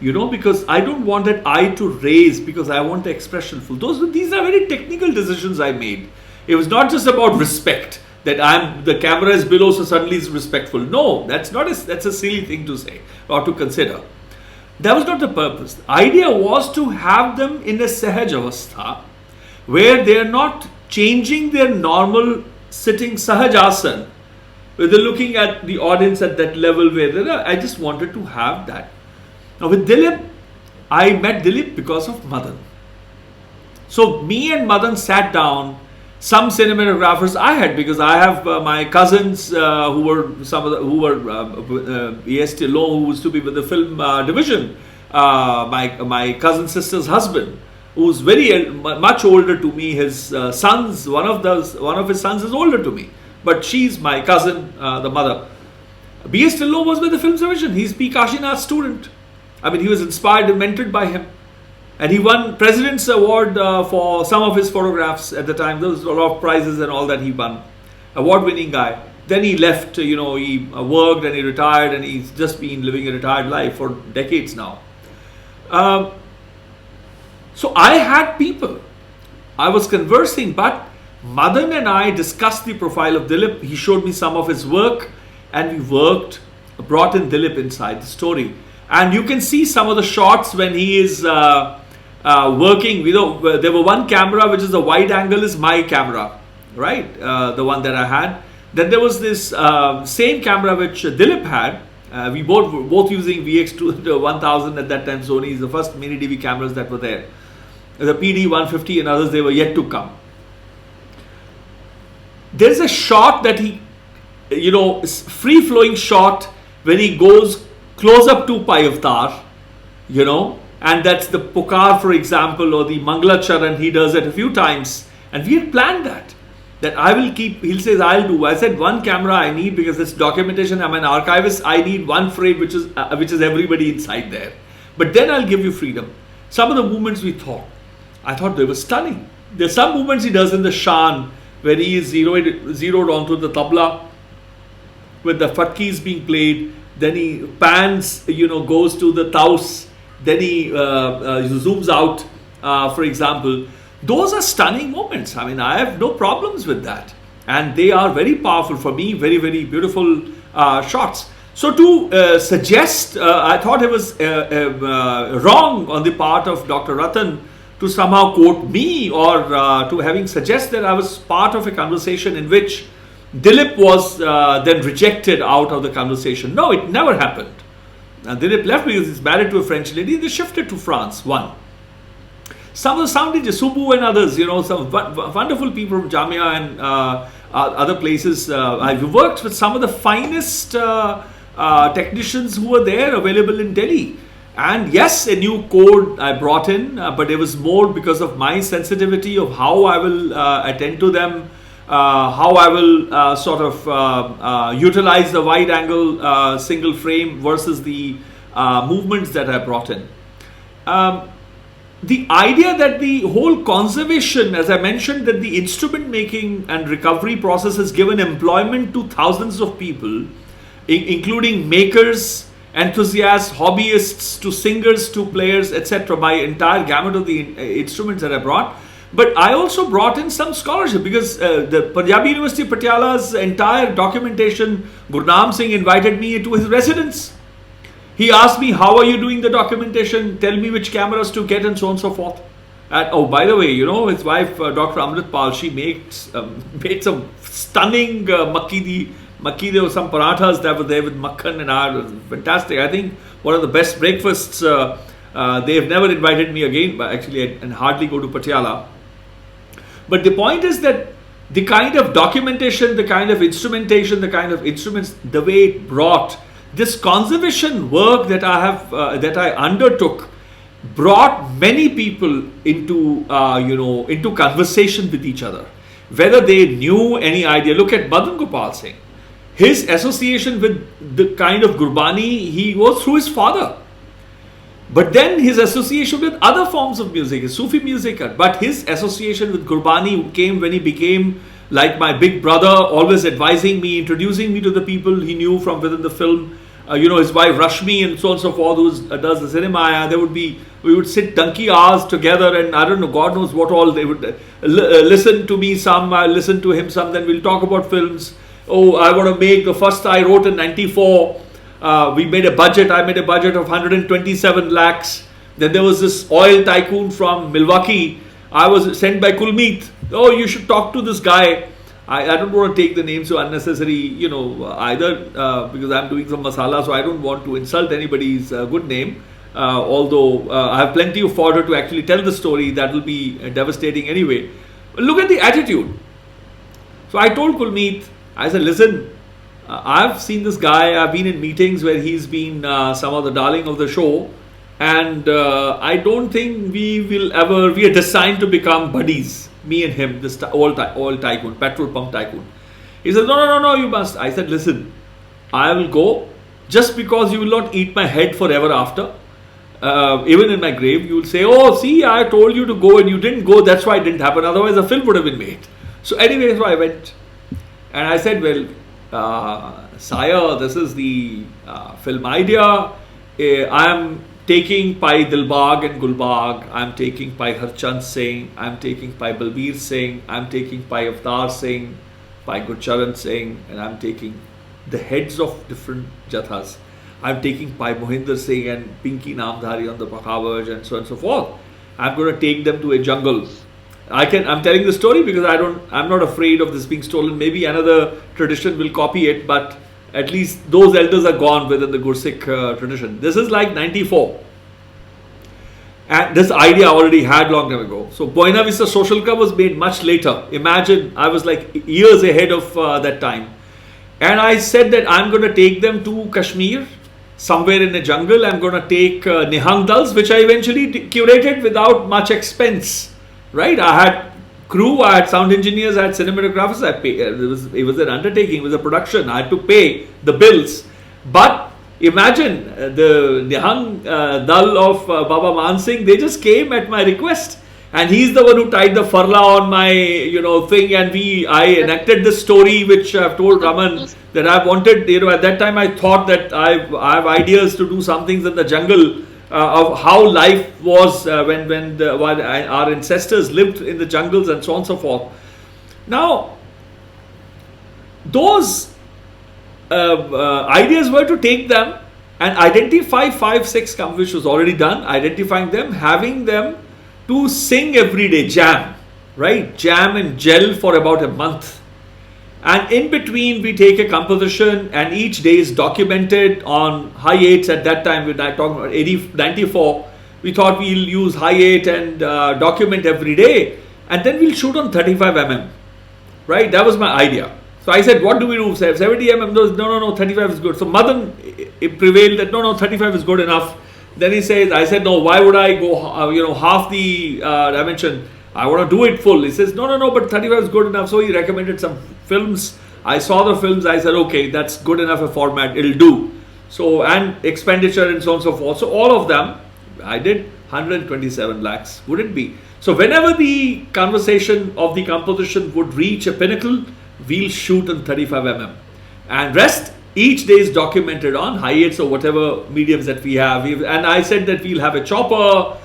because I don't want that eye to raise, because I want the expression full. These are very technical decisions I made. It was not just about respect, that the camera is below, so suddenly it's respectful. No, that's a silly thing to say or to consider. That was not the purpose. The idea was to have them in a Sahaj Avastha, where they are not changing their normal sitting Sahajasan, where they're looking at the audience at that level where I just wanted to have that. Now with Dilip, I met Dilip because of Madan. So me and Madan sat down. Some cinematographers I had, because I have my cousins who were E.S. Tillon, who used to be with the film division. My cousin sister's husband, who's much older to me. His sons, one of his sons is older to me, but she's my cousin, the mother. B.S. Tillon was with the film division. He's P. Kashinath's student. I mean, he was inspired and mentored by him. And he won President's Award for some of his photographs at the time. There was a lot of prizes and all that he won. Award-winning guy. Then he left, he worked and he retired, and he's just been living a retired life for decades now. So I had people. I was conversing, but Madan and I discussed the profile of Dilip. He showed me some of his work, and we brought in Dilip inside the story. And you can see some of the shots when he is working. There were one camera which is a wide angle, is my camera, right? The one that I had. Then there was this same camera which Dilip had. We were both using VX1000 at that time. Sony's, the first mini DV cameras that were there. The PD150 and others, they were yet to come. There's a shot that he, free flowing shot when he goes close up to Pai Avtar, and that's the Pukar, for example, or the Mangala Charan. He does it a few times, and we had planned that that I will keep. He'll say, I'll do. I said, one camera I need because it's documentation. I'm an archivist. I need one frame, which is everybody inside there. But then I'll give you freedom. Some of the movements I thought they were stunning. There's some movements he does in the Shan where he is zeroed onto the tabla with the fatkis being played. Then he pans, goes to the taus. Then he zooms out, for example. Those are stunning moments. I mean, I have no problems with that. And they are very powerful for me, very, very beautiful shots. So to suggest, I thought it was wrong on the part of Dr. Ratan to somehow quote me or to having suggested that I was part of a conversation in which Dilip was then rejected out of the conversation. No, it never happened. Dilip left because he's married to a French lady. They shifted to France, one. Some of the sound DJs, Subu and others, some wonderful people from Jamia and other places. I've worked with some of the finest technicians who were there available in Delhi. And yes, a new code I brought in, but it was more because of my sensitivity of how I will attend to them, how I will sort of utilize the wide angle single frame versus the movements that I brought in. The idea that the whole conservation, as I mentioned, that the instrument making and recovery process has given employment to thousands of people, including makers, enthusiasts, hobbyists, to singers, to players, etc. My entire gamut of the instruments that I brought. But I also brought in some scholarship because the Punjabi University Patiala's entire documentation, Gurū Singh invited me into his residence. He asked me, how are you doing the documentation? Tell me which cameras to get and so on and so forth. And oh, by the way, his wife, Dr. Amrit Pal, she made some stunning makki. There were some parathas that were there with makhan and it was fantastic. I think one of the best breakfasts. They have never invited me again, but actually I hardly go to Patiala. But the point is that the kind of documentation, the kind of instrumentation, the kind of instruments, the way it brought this conservation work that I undertook, brought many people into into conversation with each other, whether they knew any idea. Look at Madan Gopal Singh. His association with the kind of Gurbāṇī, he was through his father. But then his association with other forms of music, his Sufi music, but his association with Gurbāṇī came when he became like my big brother, always advising me, introducing me to the people he knew from within the film. His wife Rashmi and so on and so forth, who does the cinema. We would sit donkey hours together, and I don't know, God knows what all. They would listen to me some, I listen to him some, then we'll talk about films. Oh, I want to make the first I wrote in 94. We made a budget. I made a budget of 127 lakhs. Then there was this oil tycoon from Milwaukee. I was sent by Kulmeet. Oh, you should talk to this guy. I don't want to take the name so unnecessary, either because I'm doing some masala, so I don't want to insult anybody's good name. Although I have plenty of fodder to actually tell the story, that will be devastating anyway. But look at the attitude. So I told Kulmeet, I said, listen, I've seen this guy, I've been in meetings where he's been some of the darling of the show, and I don't think we are designed to become buddies, me and him, this oil tycoon, petrol pump tycoon. He said, no, you must. I said, listen, I will go just because you will not eat my head forever after. Even in my grave, you will say, oh, see, I told you to go and you didn't go, that's why it didn't happen, otherwise a film would have been made. So anyway, so I went. And I said, well, sire, this is the film idea. I am taking Pai Dilbag and Gulbag. I am taking Pai Harchand Singh. I am taking Pai Balbir Singh. I am taking Pai Avtar Singh, Pai Gurcharan Singh, and I am taking the heads of different jathas. I am taking Pai Mohinder Singh and Pinky Namdhari on the Pakhavaj and so on and so forth. I am going to take them to a jungle. I'm telling the story because I'm not afraid of this being stolen. Maybe another tradition will copy it, but at least those elders are gone within the Gursikh tradition. This is like 94. And this idea I already had long time ago. So Buena Vista Social Club was made much later. Imagine, I was like years ahead of that time. And I said that I'm going to take them to Kashmir, somewhere in the jungle. I'm going to take Nihang Dals, which I eventually curated without much expense. Right? I had crew, I had sound engineers, I had cinematographers. It was an undertaking, it was a production. I had to pay the bills. But imagine the Nihang Dal of Baba Man Singh, they just came at my request. And he's the one who tied the farla on my, thing. And I enacted this story, which I've told Raman that I wanted, at that time I thought that I have ideas to do some things in the jungle of how life was when our ancestors lived in the jungles and so on and so forth. Now, those ideas were to take them and identify 5-6 companies, which was already done, identifying them, having them to sing every day, jam, right? Jam and gel for about a month. And in between, we take a composition and each day is documented on high 8s. At that time, when I talked about 94, we thought we'll use high 8 and document every day. And then we'll shoot on 35mm, right? That was my idea. So I said, what do we do? 70mm? No, 35 is good. So Madan it prevailed that no, 35 is good enough. Then he says, I said, no, why would I go, half the dimension? I want to do it full. He says, no, but 35 is good enough. So he recommended some films. I saw the films. I said, okay, that's good enough a format. It'll do. So, and expenditure and so on and so forth. So all of them, I did 127 lakhs. Would it be? So whenever the conversation of the composition would reach a pinnacle, we'll shoot on 35mm. And rest, each day is documented on high 8s or whatever mediums that we have. And I said that we'll have a chopper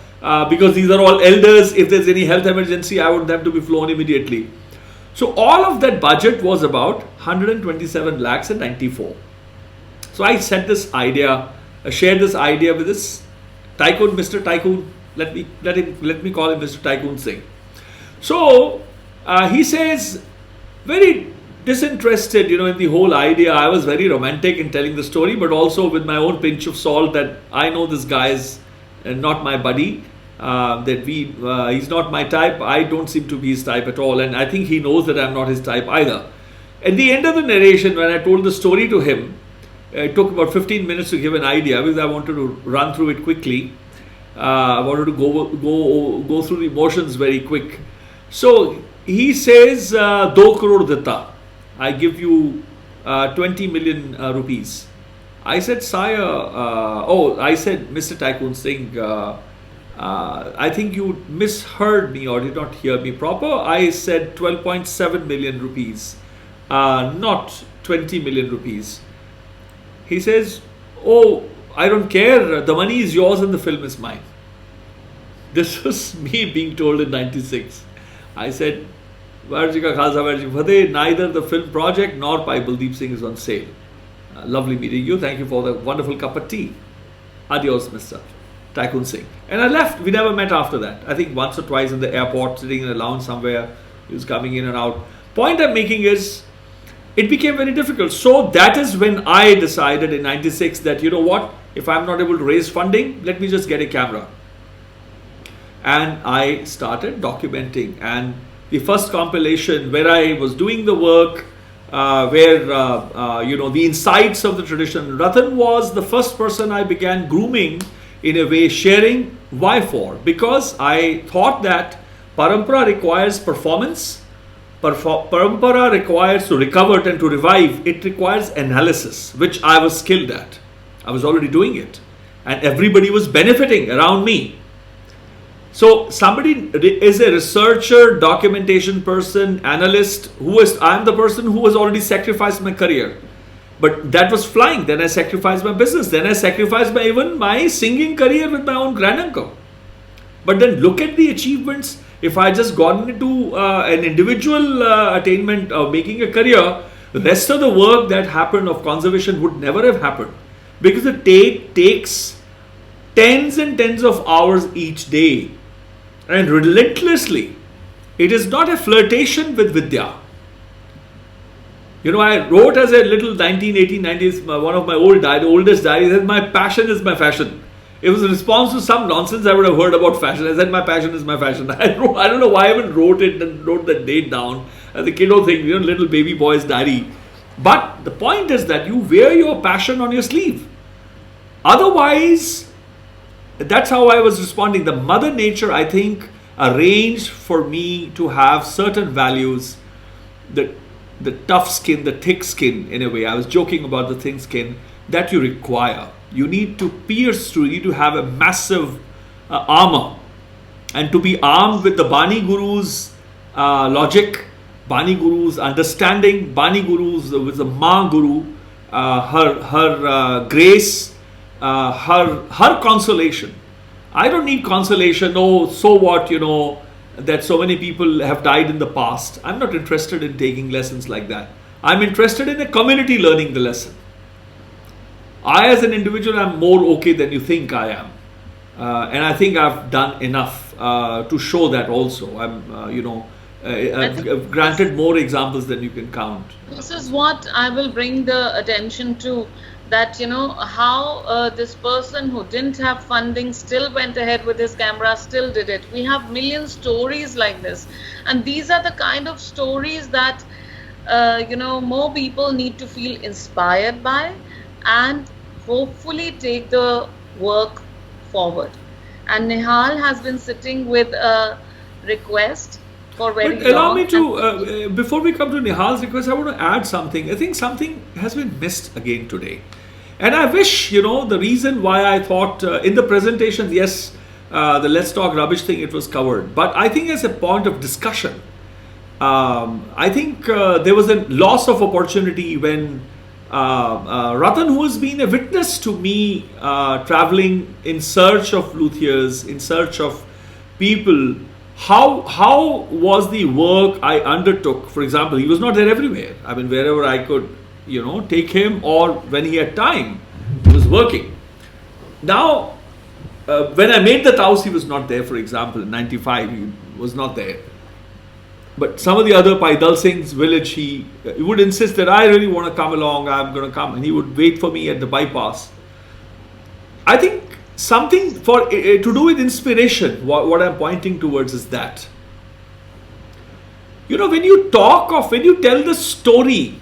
because these are all elders. If there's any health emergency, I want them to be flown immediately. So all of that budget was about 127 lakhs and 94. So I said this idea, shared this idea with this tycoon, Mr. Tycoon. Let me call him Mr. Tycoon Singh. So he says, very disinterested, in the whole idea. I was very romantic in telling the story, but also with my own pinch of salt that I know this guy is not my buddy, he's not my type. I don't seem to be his type at all, and I think he knows that I'm not his type either. At the end of the narration, when I told the story to him, it took about 15 minutes to give an idea because I wanted to run through it quickly. I wanted to go through the emotions very quick. So he says, 2 crore ditta. I give you 20 million rupees. I said, sire, I said, Mr. Tycoon Singh, I think you misheard me or did not hear me proper. I said 12.7 million rupees, not 20 million rupees. He says, oh, I don't care. The money is yours and the film is mine. This was me being told in 96. I said, neither the film project nor Bhai Baldeep Singh is on sale. Lovely meeting you. Thank you for the wonderful cup of tea. Adios, Mr. Tycoon Singh. And I left. We never met after that. I think once or twice in the airport, sitting in a lounge somewhere. He was coming in and out. Point I'm making is, it became very difficult. So that is when I decided in 96 that, you know what, if I'm not able to raise funding, let me just get a camera. And I started documenting. And the first compilation where I was doing the work, the insights of the tradition, Ratan was the first person I began grooming, in a way sharing. Why for? Because I thought that parampara requires performance, parampara requires to recover and to revive, it requires analysis, which I was skilled at. I was already doing it and everybody was benefiting around me. So somebody is a researcher, documentation person, analyst, I'm the person who has already sacrificed my career. But that was flying. Then I sacrificed my business. Then I sacrificed even my singing career with my own granduncle. But then look at the achievements. If I just gotten into an individual attainment of making a career, the rest of the work that happened of conservation would never have happened. Because it takes tens and tens of hours each day. And relentlessly. It is not a flirtation with Vidya. I wrote as a little 1980s, one of my oldest diaries, that my passion is my fashion. It was a response to some nonsense I would have heard about fashion. I said my passion is my fashion. I don't know why I even wrote it and wrote that date down as a kiddo thing, little baby boy's diary. But the point is that you wear your passion on your sleeve. Otherwise, that's how I was responding. The mother nature, I think, arranged for me to have certain values, the tough skin, the thick skin in a way. I was joking about the thin skin that you require. You need to pierce through, you need to have a massive armor. And to be armed with the Bani Guru's logic, Bani Guru's understanding, Bani Guru's with the Ma Guru, her grace, her consolation. I don't need consolation. Oh, so what, that so many people have died in the past. I'm not interested in taking lessons like that. I'm interested in a community learning the lesson. I, as an individual, am more okay than you think I am. And I think I've done enough to show that also. I've granted more examples than you can count. This is what I will bring the attention to, that how this person who didn't have funding still went ahead with his camera, still did it. We have million stories like this, and these are the kind of stories that more people need to feel inspired by and hopefully take the work forward. And Nihal has been sitting with a request for very long. Allow me to, before we come to Nihal's request, I want to add something. I think something has been missed again today. And I wish, the reason why I thought in the presentations, yes, the Let's Talk Rubbish thing, it was covered. But I think as a point of discussion, I think there was a loss of opportunity when Ratan, who has been a witness to me traveling in search of luthiers, in search of people, how was the work I undertook? For example, he was not there everywhere. I mean, wherever I could, take him, or when he had time, he was working. Now, when I made that house, he was not there. For example, in '95, he was not there. But some of the other Bhai Dal Singh's village, he would insist that I really want to come along, I'm going to come. And he would wait for me at the bypass. I think something to do with inspiration, what I'm pointing towards is that. When you when you tell the story,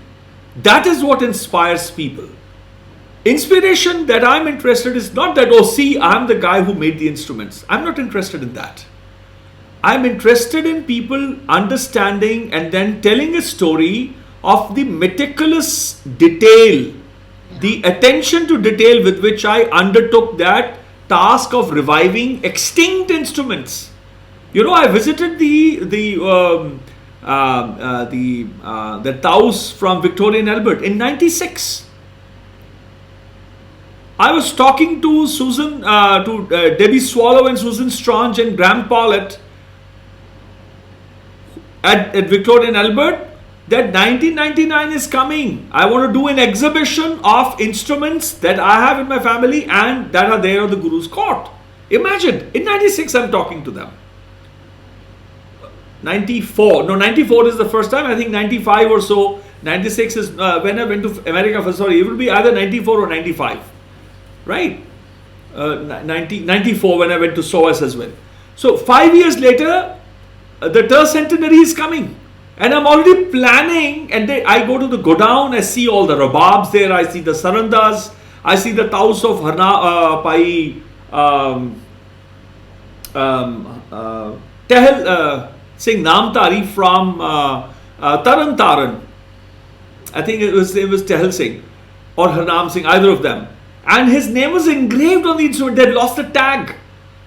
that is what inspires people. Inspiration that I'm interested in is not that, oh, see, I'm the guy who made the instruments. I'm not interested in that. I'm interested in people understanding and then telling a story of the meticulous detail, the attention to detail with which I undertook that task of reviving extinct instruments. I visited the Taus from Victorian Albert in '96. I was talking to Debbie Swallow and Susan Strange and Graham Paulett at Victorian Albert that 1999 is coming. I want to do an exhibition of instruments that I have in my family and that are there on the Guru's court. Imagine, in '96 I'm talking to them. 94 is the first time. I think 95 or so. 96 is when I went to America first. Sorry, it will be either 94 or 95, right? 94 when I went to SOAS as well. So 5 years later, the tercentenary is coming, and I'm already planning. And I go to the godown. I see all the rababs there. I see the sarandas. I see the taus of Tehel Singh Namtari from Taran Taran. I think it was Tehel Singh or Harnam Singh, either of them. And his name was engraved on the instrument. They had lost the tag.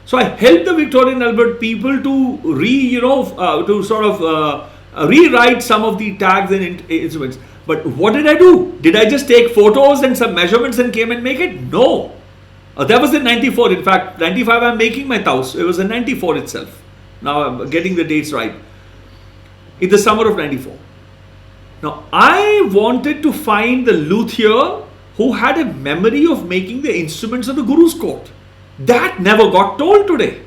So I helped the Victorian Albert people to rewrite some of the tags and instruments. But what did I do? Did I just take photos and some measurements and came and make it? No. That was in 94. In fact, 95 I'm making my taus. It was in 94 itself. Now I'm getting the dates right. In the summer of 94. Now I wanted to find the luthier who had a memory of making the instruments of the Guru's court. That never got told today.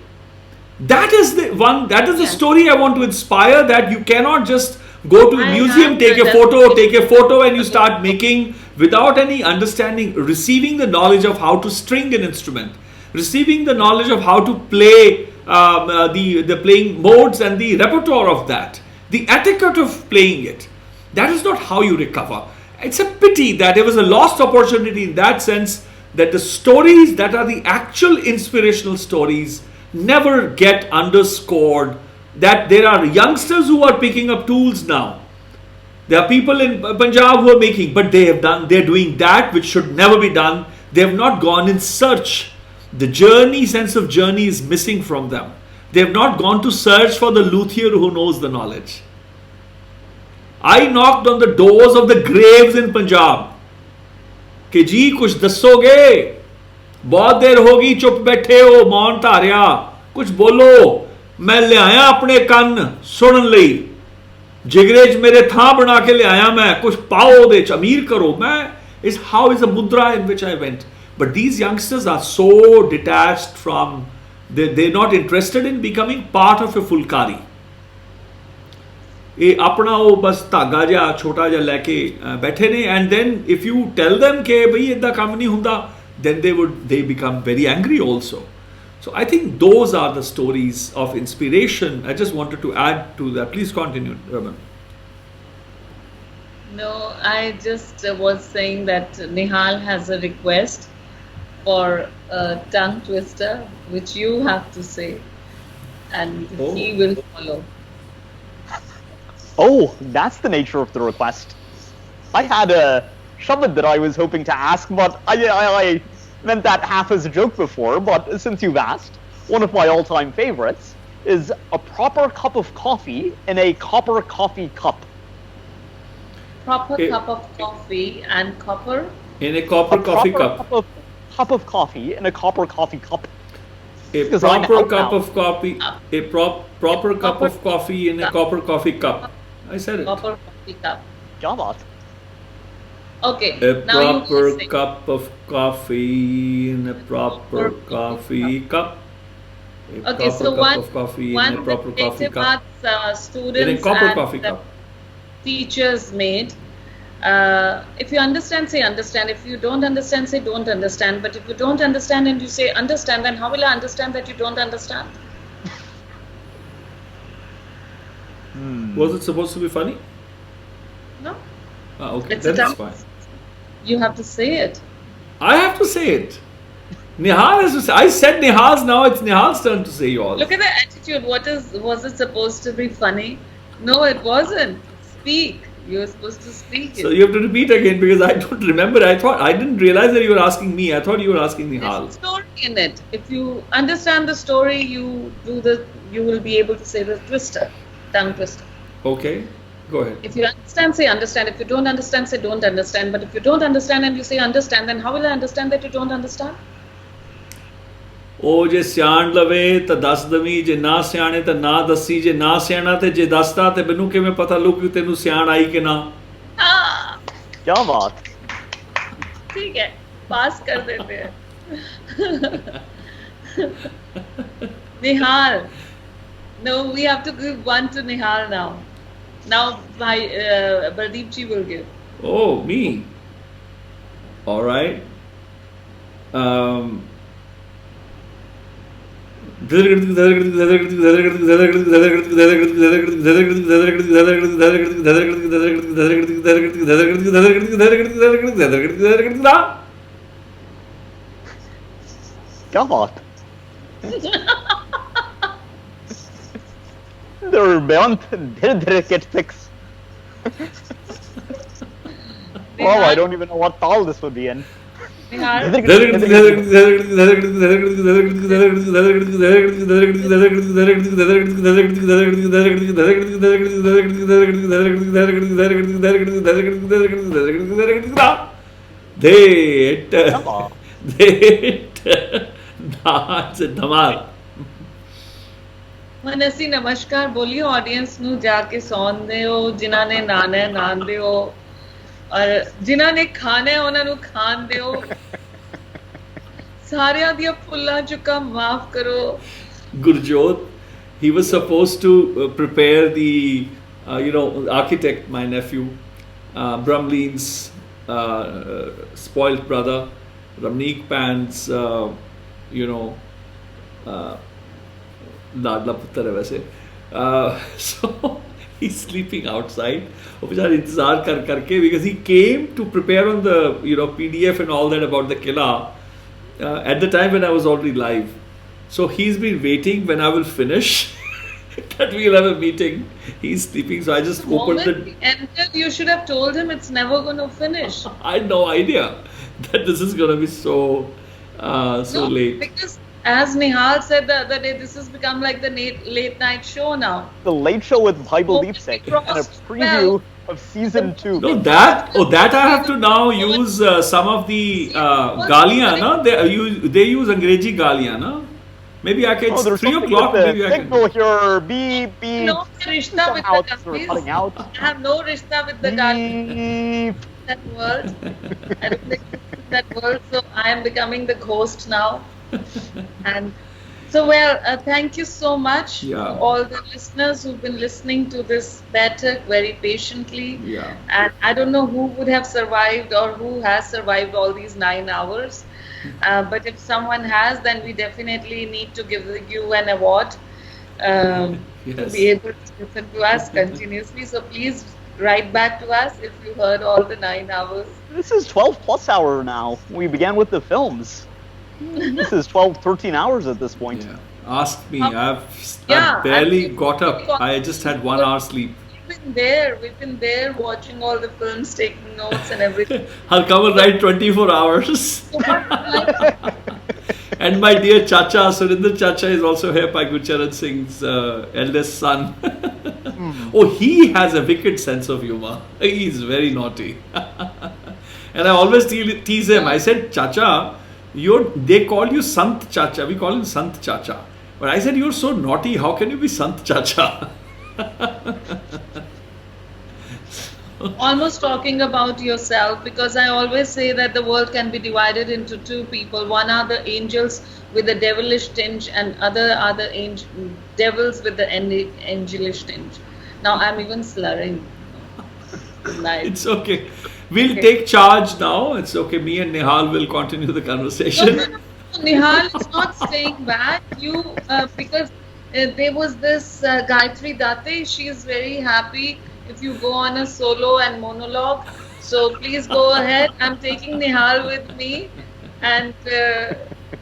That is the story I want to inspire, that you cannot just go to a museum, take a photo and you start making without any understanding, receiving the knowledge of how to string an instrument, receiving the knowledge of how to play the playing modes and the repertoire of that, the etiquette of playing it. That is not how you recover. It's a pity that there was a lost opportunity in that sense, that the stories that are the actual inspirational stories never get underscored that there are youngsters who are picking up tools now. There are people in Punjab who are making, but they're doing that which should never be done. They have not gone in search. The sense of journey is missing from them. They have not gone to search for the luthier who knows the knowledge. I knocked on the doors of the graves in Punjab. कि जी कुछ दसोगे, बहुत देर होगी चुप बैठे हो, मौन धारिया, कुछ बोलो, मैं ले आया अपने कंन सुनन लई, जिगरे च मेरे थां बना के ले आया मैं, कुछ पाओ दे च अमीर करो, मैं is how is a mudra in which I went. But these youngsters are so detached from, they're not interested in becoming part of a fulkari. ये अपना वो बस धागा जिहा छोटा जिहा लैके बैठे ने, and then if you tell them कि भाई इदा काम नहीं हुंदा, then they become very angry also. So I think those are the stories of inspiration. I just wanted to add to that. Please continue, Raman. No, I just was saying that Nihal has a request for a tongue twister, which you have to say, and he will follow. Oh, that's the nature of the request. I had a shabad that I was hoping to ask, but I meant that half as a joke before, but since you've asked, one of my all-time favorites is a proper cup of coffee in a copper coffee cup. Proper cup of coffee and copper? In a copper coffee cup. Cup of coffee in a copper coffee cup. A proper cup of coffee. A proper cup of coffee in a copper coffee cup. I said it. Copper coffee cup. Jabat. Okay. A proper cup of coffee in a proper coffee cup. Okay, so one students in a copper coffee cup. Teachers made. If you understand, say understand. If you don't understand, say don't understand. But if you don't understand and you say understand, then how will I understand that you don't understand? Was it supposed to be funny? No. Okay, It's that's fine. You have to say it. I have to say it. Nihal has to say. I said Nihal's, now it's Nihal's turn to say yours. Look at the attitude. Was it supposed to be funny? No, it wasn't. Speak. You were supposed to speak it. So you have to repeat again because I don't remember. I didn't realize that you were asking me. I thought you were asking Nihal. There's a story in it. If you understand the story, you will be able to say the twister, tongue twister. Okay, go ahead. If you understand, say understand. If you don't understand, say don't understand. But if you don't understand and you say understand, then how will I understand that you don't understand? ਉਹ ਜੇ ਸਿਆਣ ਲਵੇ ਤਾਂ ਦੱਸ ਦਵੀਂ, ਜੇ ਨਾ ਸਿਆਣੇ ਤਾਂ ਨਾ ਦੱਸੀ, ਜੇ ਨਾ ਸਿਆਣਾ ਤੇ ਜੇ ਦੱਸਦਾ ਤੇ ਮੈਨੂੰ ਕਿਵੇਂ ਪਤਾ ਲੱਗੂ ਕਿ ਤੈਨੂੰ ਸਿਆਣ ਆਈ ਕਿ ਨਾ? क्या बात? ठीक है, पास कर देते हैं. Nihal, no, we have to give one to Nihal now. Now, Bhai Baldeep ji will give. Oh, me. All right. क्या बात? They're beyond धीरे get fixed. Oh, I don't even know what tal this would be in. ਹੁਣ ਅਸੀਂ ਨਮਸਕਾਰ ਬੋਲੀਏ audience ਨੂੰ ਜਾ ਕੇ ਸੌਣ ਦਿਓ, ਜਿਨ੍ਹਾਂ ਨੇ ਨਾਣਾ ਨਾਨ ਦਿਓ ਔਰ ਜਿਨ੍ਹਾਂ ਨੇ ਖਾਣਾ ਉਹਨਾਂ ਨੂੰ ਖਾਣ ਦਿਓ, ਸਾਰਿਆਂ ਦੀਆਂ ਫੁੱਲਾਂ ਚੁੱਕਾਂ ਮਾਫ ਕਰੋ. Gurjot, he was supposed to prepare the architect, my nephew, Brahmleen's spoiled brother, Ramneek Pan's लाडला पुत्र है वैसे. So he's sleeping outside. वो बेचारा इंतजार कर करके, because he came to prepare on the PDF and all that about the Qila at the time when I was already live. So he's been waiting when I will finish that we'll have a meeting. He's sleeping, so I just The opened moment the. we entered, you should have told him it's never going to finish. I had no idea that this is going to be so No, late. because as Nihal said the other day, this has become like the late night show now. The Late Show with Bhai Baldeep Singh and a Crossed preview of season 2. No, that I have to now use some of the galiyan, na? They use Angrezi galiyan, na? Maybe I can. It's there's 3 something o'clock. with the Maybe I can. signal here. Beep, beep. No rishta with Somehow the it's sort of Gandhis. cutting out. I have no rishta with the Gandhis. Beep. That world. I don't think that world. So I am becoming the host now. And so, well, thank you so much Yeah. to all the listeners who've been listening to this Baiṭhak very patiently. Yeah. And I don't know who would have survived or who has survived all these 9 hours. But if someone has, then we definitely need to give you an award to Yes. be able to listen to us continuously. So please write back to us if you heard all the 9 hours. This is 12 plus hour now. We began with the films. This is 12, 13 hours at this point. Yeah. Ask me. I've Yeah, barely I've- got up. I just had 1 hour sleep. We've been there watching all the films, taking notes and everything. I'll cover right 24 hours. So much time. And my dear Chacha, Surinder Chacha is also here, by Gurcharan Singh's eldest son. Oh, he has a wicked sense of humor. He's very naughty. And I always tease him. I said, Chacha, they call you Sant Chacha. We call him Sant Chacha. But I said, you're so naughty. How can you be Sant Chacha? Almost talking about yourself, because I always say that the world can be divided into 2 people. One are the angels with the devilish tinge, and other are the devils with the angelish tinge. Now I'm even slurring. Nice. It's okay. We'll take charge now. It's okay. Me and Nihal will continue the conversation. No. Nihal is not staying back. Because there was this Gayatri Datte. She is very happy if you go on a solo and monologue. So please go ahead. I'm taking Nihal with me, and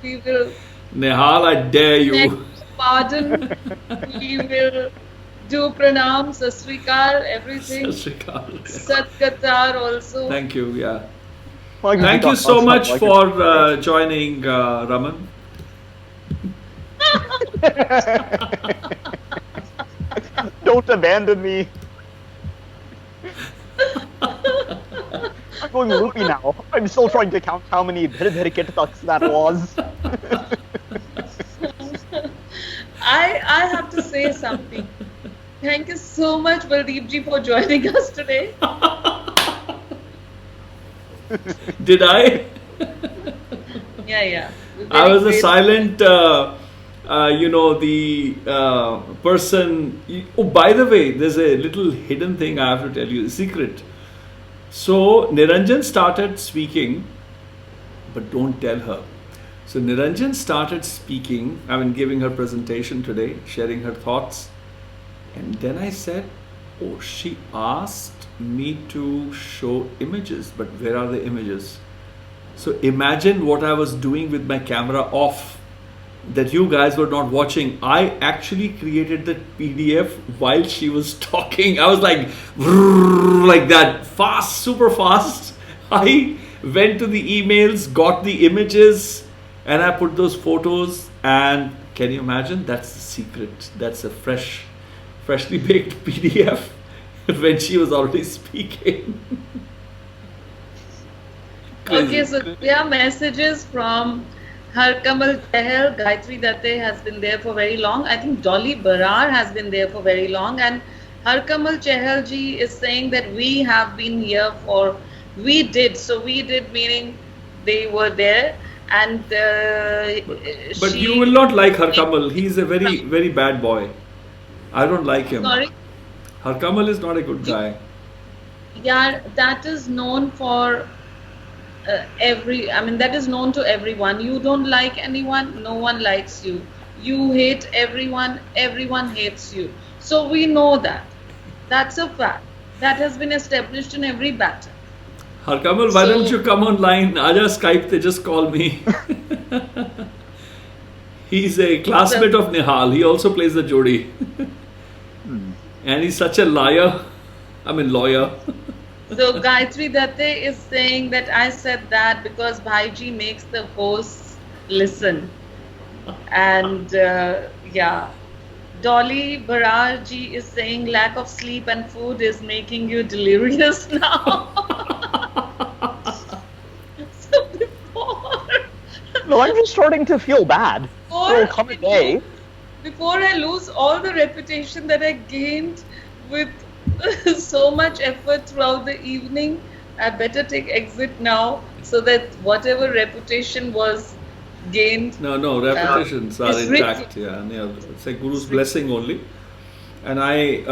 we will. Nihal, I dare beg you. pardon. We will do pranam, sasrikal, everything. Sasrikal. Satgatar also. Thank you. Yeah. Like Thank you so much for joining, Raman. Don't abandon me. I'm going loopy now. I'm still trying to count how many Bhirkitaks that was. I have to say something. Thank you so much, Baldeep ji, for joining us today. Did I? Yeah. I was a Very silent, the person. Oh, by the way, there's a little hidden thing I have to tell you, a secret. So Niranjan started speaking, but don't tell her. So Niranjan started speaking, giving her presentation today, sharing her thoughts. And then I said, oh, she asked me to show images, but where are the images? So imagine what I was doing with my camera off, that you guys were not watching. I actually created the PDF while she was talking. I was like, like that, fast, super fast. I went to the emails, got the images, and I put those photos. And can you imagine? That's the secret. That's a freshly baked PDF when she was already speaking. Okay, so there are messages from Harkamal Chahal. Gayatri Datte has been there for very long. I think Dolly Barar has been there for very long. And Harkamal Chahal ji is saying that we have been here for, we did. So we did meaning they were there. And but you will not like Harkamal. He's a very, very bad boy. I don't like him. Sorry? Harkamal is not a good guy. Yeah, that is known for that is known to everyone. You don't like anyone, no one likes you. You hate everyone, everyone hates you. So we know that. That's a fact. That has been established in every battle. Harkamal, why don't you come online? Aja Skype, they just call me. He's a classmate of Nihal. He also plays the Jodi. And he's such a liar. I mean, lawyer. So Gayatri Datte is saying that I said that because Bhaiji makes the hosts listen. And yeah. Dolly Bararji is saying lack of sleep and food is making you delirious now. So No, I'm just starting to feel bad. There'll come a day. Before I lose all the reputation that I gained with so much effort throughout the evening, I better take exit now so that whatever reputation was gained. No, reputations are intact. Yeah, it's like Guru's blessing only. And I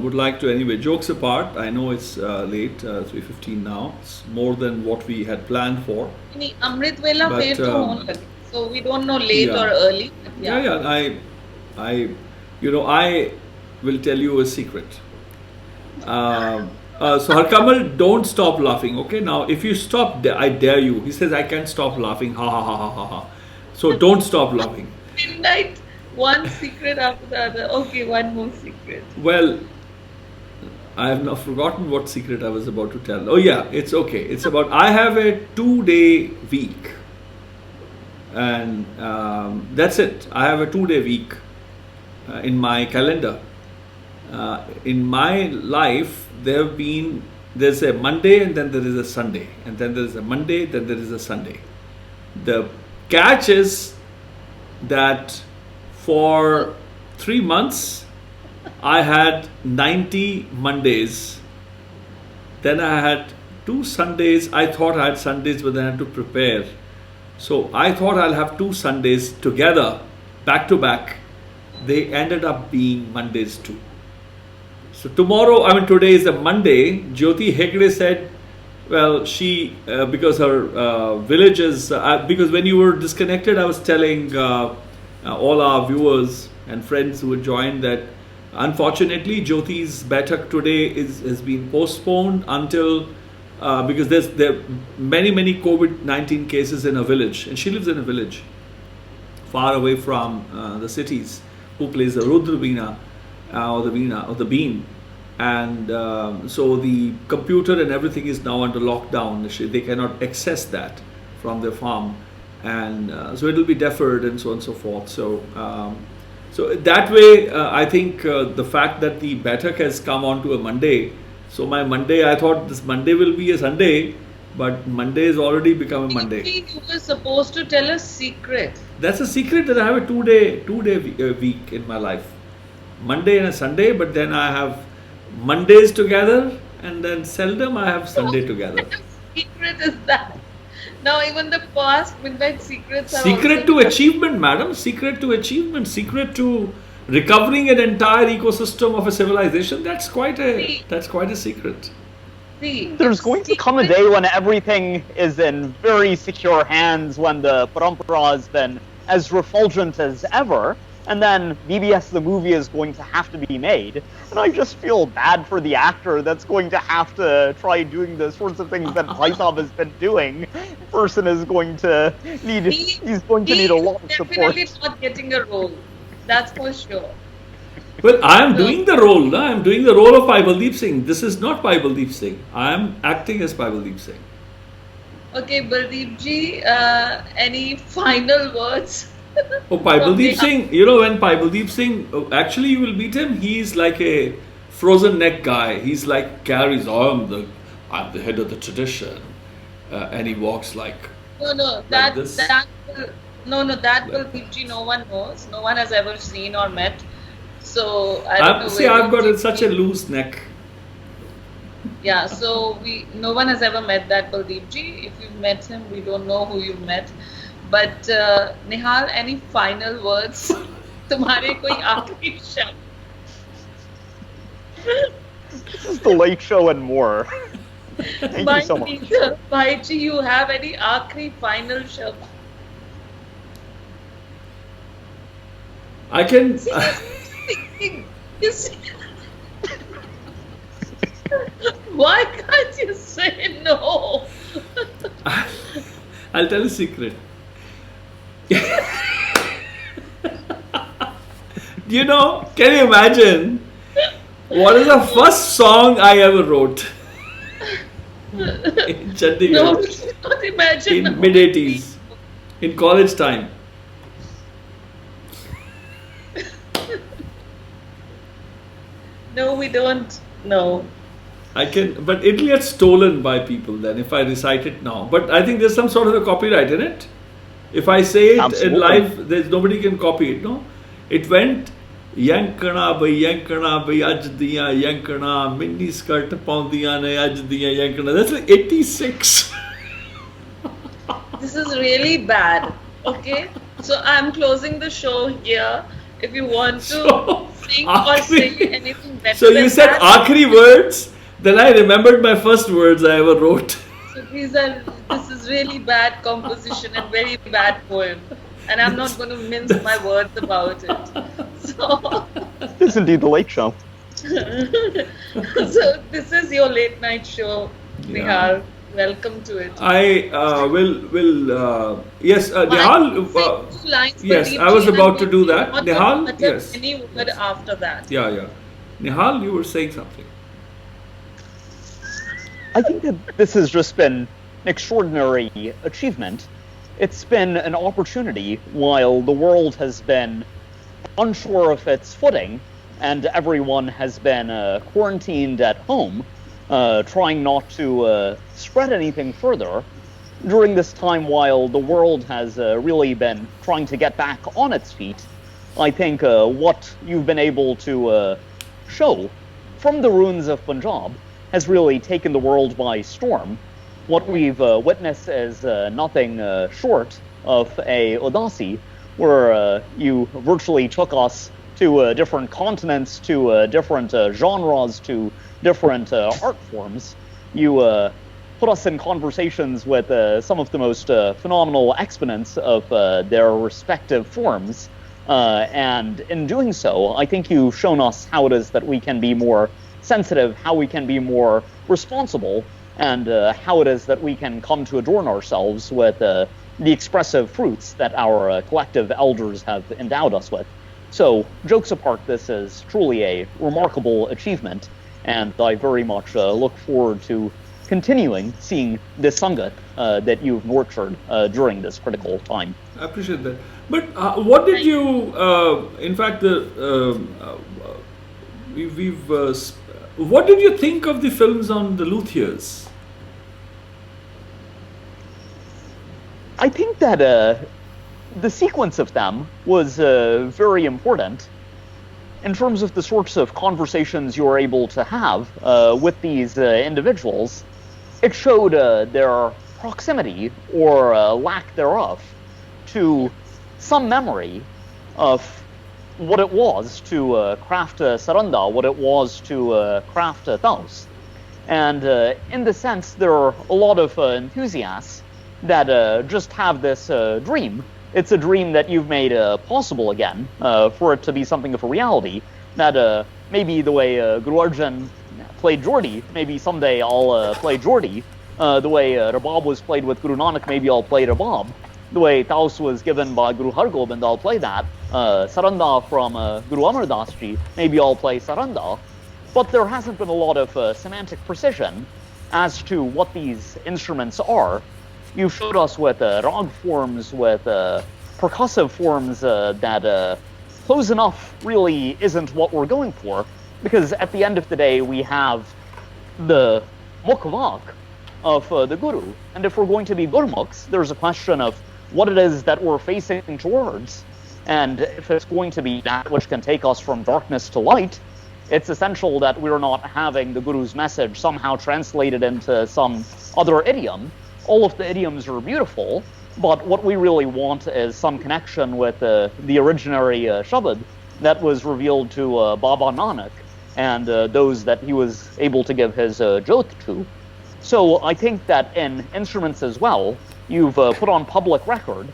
would like to, anyway, jokes apart, I know it's late, 3:15 now. It's more than what we had planned for. Amrit Vela fair to hone lage. So we don't know late or early. Yeah. I will tell you a secret. So Harkamal, don't stop laughing, okay? Now, if you stop, I dare you. He says, I can't stop laughing. Ha ha ha ha ha ha. So don't stop laughing. Midnight, one secret after the other. Okay, one more secret. Well, I have now forgotten what secret I was about to tell. Oh yeah, it's okay. It's about, I have a 2-day week. And that's it. I have a 2-day week in my calendar. In my life, there's a Monday and then there is a Sunday. And then there is a Monday, then there is a Sunday. The catch is that for 3 months, I had 90 Mondays. Then I had 2 Sundays. I thought I had Sundays, but then I had to prepare. So I thought I'll have 2 Sundays together, back to back. They ended up being Mondays too. So today is a Monday. Jyoti Hegde said, well, she, because her village is, because when you were disconnected, I was telling all our viewers and friends who had joined that unfortunately Jyoti's Baiṭhak today has been postponed until, because there are many COVID-19 cases in a village, and she lives in a village far away from the cities, who plays the Rudra Veena or the bean. And so the computer and everything is now under lockdown. They cannot access that from their farm, and so it will be deferred and so on and so forth. So that way, I think the fact that the Baiṭhak has come on to a Monday. So my Monday, I thought this Monday will be a Sunday, but Monday has already become a Monday. You were supposed to tell a secret. That's a secret, that I have a 2-day week in my life. Monday and a Sunday, but then I have Mondays together, and then seldom I have Sunday together. What secret is that? Now even the past midnight secrets are secret to achievement, madam. Secret to achievement. Secret to recovering an entire ecosystem of a civilization. That's quite a secret. There's going to come a day when everything is in very secure hands, when the parampara has been as refulgent as ever, and then BBS the movie is going to have to be made. And I just feel bad for the actor that's going to have to try doing the sorts of things that Bhai has been doing. Person is going to need, he's going to need a lot of support. He's definitely not getting a role. That's for sure. Well, I am doing the role. I am doing the role of Bhai Baldeep Singh. This is not Bhai Baldeep Singh. I am acting as Bhai Baldeep Singh. Okay, Baldeep ji, any final words? Oh, Bhai Baldeep Singh, when Bhai Baldeep Singh, actually you will meet him, he's like a frozen neck guy. He's like, carries on, I'm the head of the tradition. And he walks like this. That Baldeep ji no one knows. No one has ever seen or met. So I don't know. See, I've got such a loose neck. Yeah, so no one has ever met that Baldeep ji. If you've met him, we don't know who you've met. But Nihal, any final words? Tumhare koi aakhri shabd? This is the late show and more. Thank you so much. Bhaiji, you have any aakhri final shabd? I can. Why can't you say no? I'll tell a secret. You know, can you imagine? What is the first song I ever wrote? In Chandigarh. No, we cannot imagine. In mid-80s. In college time. No, we don't. No. I can, but it'll get stolen by people then if I recite it now. But I think there's some sort of a copyright in it. If I say it Absolutely. in live, there's nobody can copy it, no? It went Yankana bhai aj diya yankana mini skirt paundiyan ne aj diya yankana. That's like 86. This is really bad. Okay? So I'm closing the show here. If you want to sing or say anything better So you than said that, Akhri words, then I remembered my first words I ever wrote. so this is really bad composition and very bad poem. And I'm not going to mince my words about it. So, This is indeed the late show. so this is your late night show, Nihal. Welcome to it. I yes, Nihal. Yes, I was about to do that. Nihal, yes. Any word after that. Yeah. Nihal, you were saying something. I think that this has just been an extraordinary achievement. It's been an opportunity while the world has been unsure of its footing and everyone has been quarantined at home, trying not to spread anything further. During this time while the world has really been trying to get back on its feet, I think what you've been able to show from the ruins of Punjab has really taken the world by storm. What we've witnessed is nothing short of a Udasi, where you virtually took us to different continents, to different genres, to different art forms. You put us in conversations with some of the most phenomenal exponents of their respective forms. And in doing so, I think you've shown us how it is that we can be more sensitive, how we can be more responsible, and how it is that we can come to adorn ourselves with the expressive fruits that our collective elders have endowed us with. So, jokes apart, this is truly a remarkable achievement, and I very much look forward to continuing seeing this Sangha that you've nurtured during this critical time. I appreciate that. But what did you, in fact, what did you think of the films on the luthiers? I think that the sequence of them was very important in terms of the sorts of conversations you're able to have with these individuals. It showed their proximity or lack thereof to some memory of what it was to craft saranda, what it was to craft taus. And in the sense, there are a lot of enthusiasts that just have this dream. It's a dream that you've made possible again, for it to be something of a reality, that maybe the way Guru Arjan played Geordie, maybe someday I'll play Geordie. The way Rabab was played with Guru Nanak, maybe I'll play Rabab. The way Taus was given by Guru Hargobind, I'll play that. Saranda from Guru Amar Das Ji, maybe I'll play Saranda. But there hasn't been a lot of semantic precision as to what these instruments are. You showed us with rag forms, with percussive forms that close enough really isn't what we're going for, because at the end of the day we have the mukvak of the Guru, and if we're going to be Gurmukhs, there's a question of what it is that we're facing towards, and if it's going to be that which can take us from darkness to light, it's essential that we're not having the Guru's message somehow translated into some other idiom. All of the idioms are beautiful, but what we really want is some connection with the originary Shabad that was revealed to Baba Nanak and those that he was able to give his jyot to. So I think that in instruments as well, you've put on public record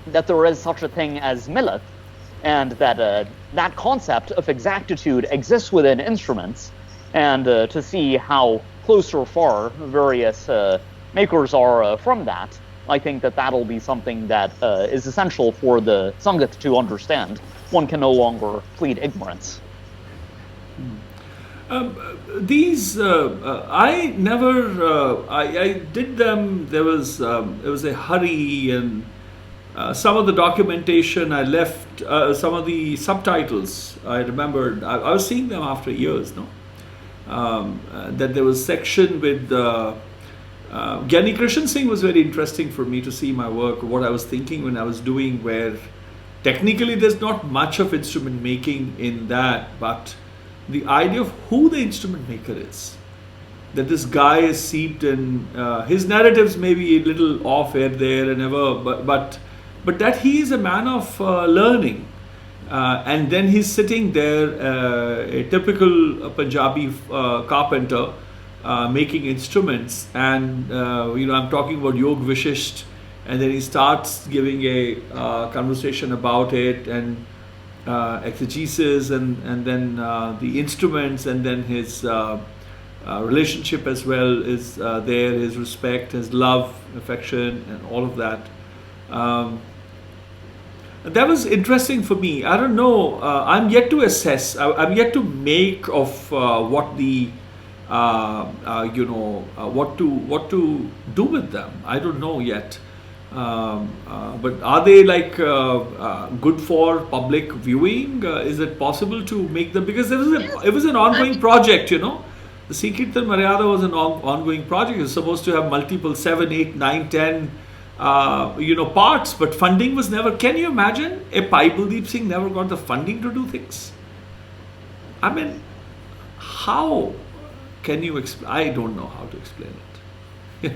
that there is such a thing as millet, and that that concept of exactitude exists within instruments, and to see how close or far various makers are from that I think that that'll be something that is essential for the Sangha to understand. One can no longer plead ignorance. I never, I did them, there was a hurry, and some of the documentation I left, some of the subtitles I remembered, I was seeing them after years, no? That there was section with Gyani Krishan Singh was very interesting for me to see my work, what I was thinking when I was doing, where technically there's not much of instrument making in that, but the idea of who the instrument maker is, that this guy is seeped in, his narratives may be a little off here, there and ever, but that he is a man of learning. And then he's sitting there, a typical Punjabi carpenter, making instruments, and I'm talking about Yog Vishisht, and then he starts giving a conversation about it, and exegesis, and then the instruments, and then his relationship as well is there, his respect, his love, affection, and all of that. That was interesting for me. I don't know. I'm yet to assess. I'm yet to make of what the what to do with them. I don't know yet. But are they like good for public viewing? Is it possible to make them? Because it was an ongoing project, The Saṅgīta Maryada was an ongoing project. It was supposed to have multiple 7, 8, 9, 10 parts, but funding was never. Can you imagine a Bhai Baldeep Singh never got the funding to do things? I mean, how can you explain? I don't know how to explain it.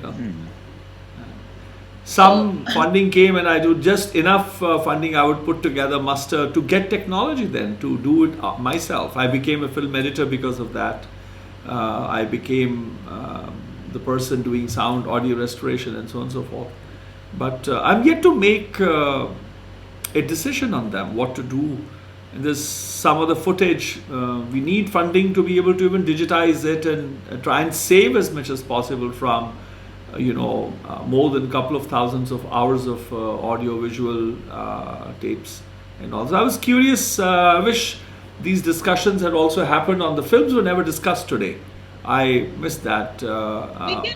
Some funding came, and I do just enough funding I would put together, muster, to get technology then, to do it myself. I became a film editor because of that. I became the person doing sound, audio restoration, and so on and so forth. But I'm yet to make a decision on them, what to do. And there's some of the footage, we need funding to be able to even digitize it and try and save as much as possible from more than a couple of thousands of hours of audio visual tapes and all. So I was curious. I wish these discussions had also happened on the films. Were never discussed today. I missed that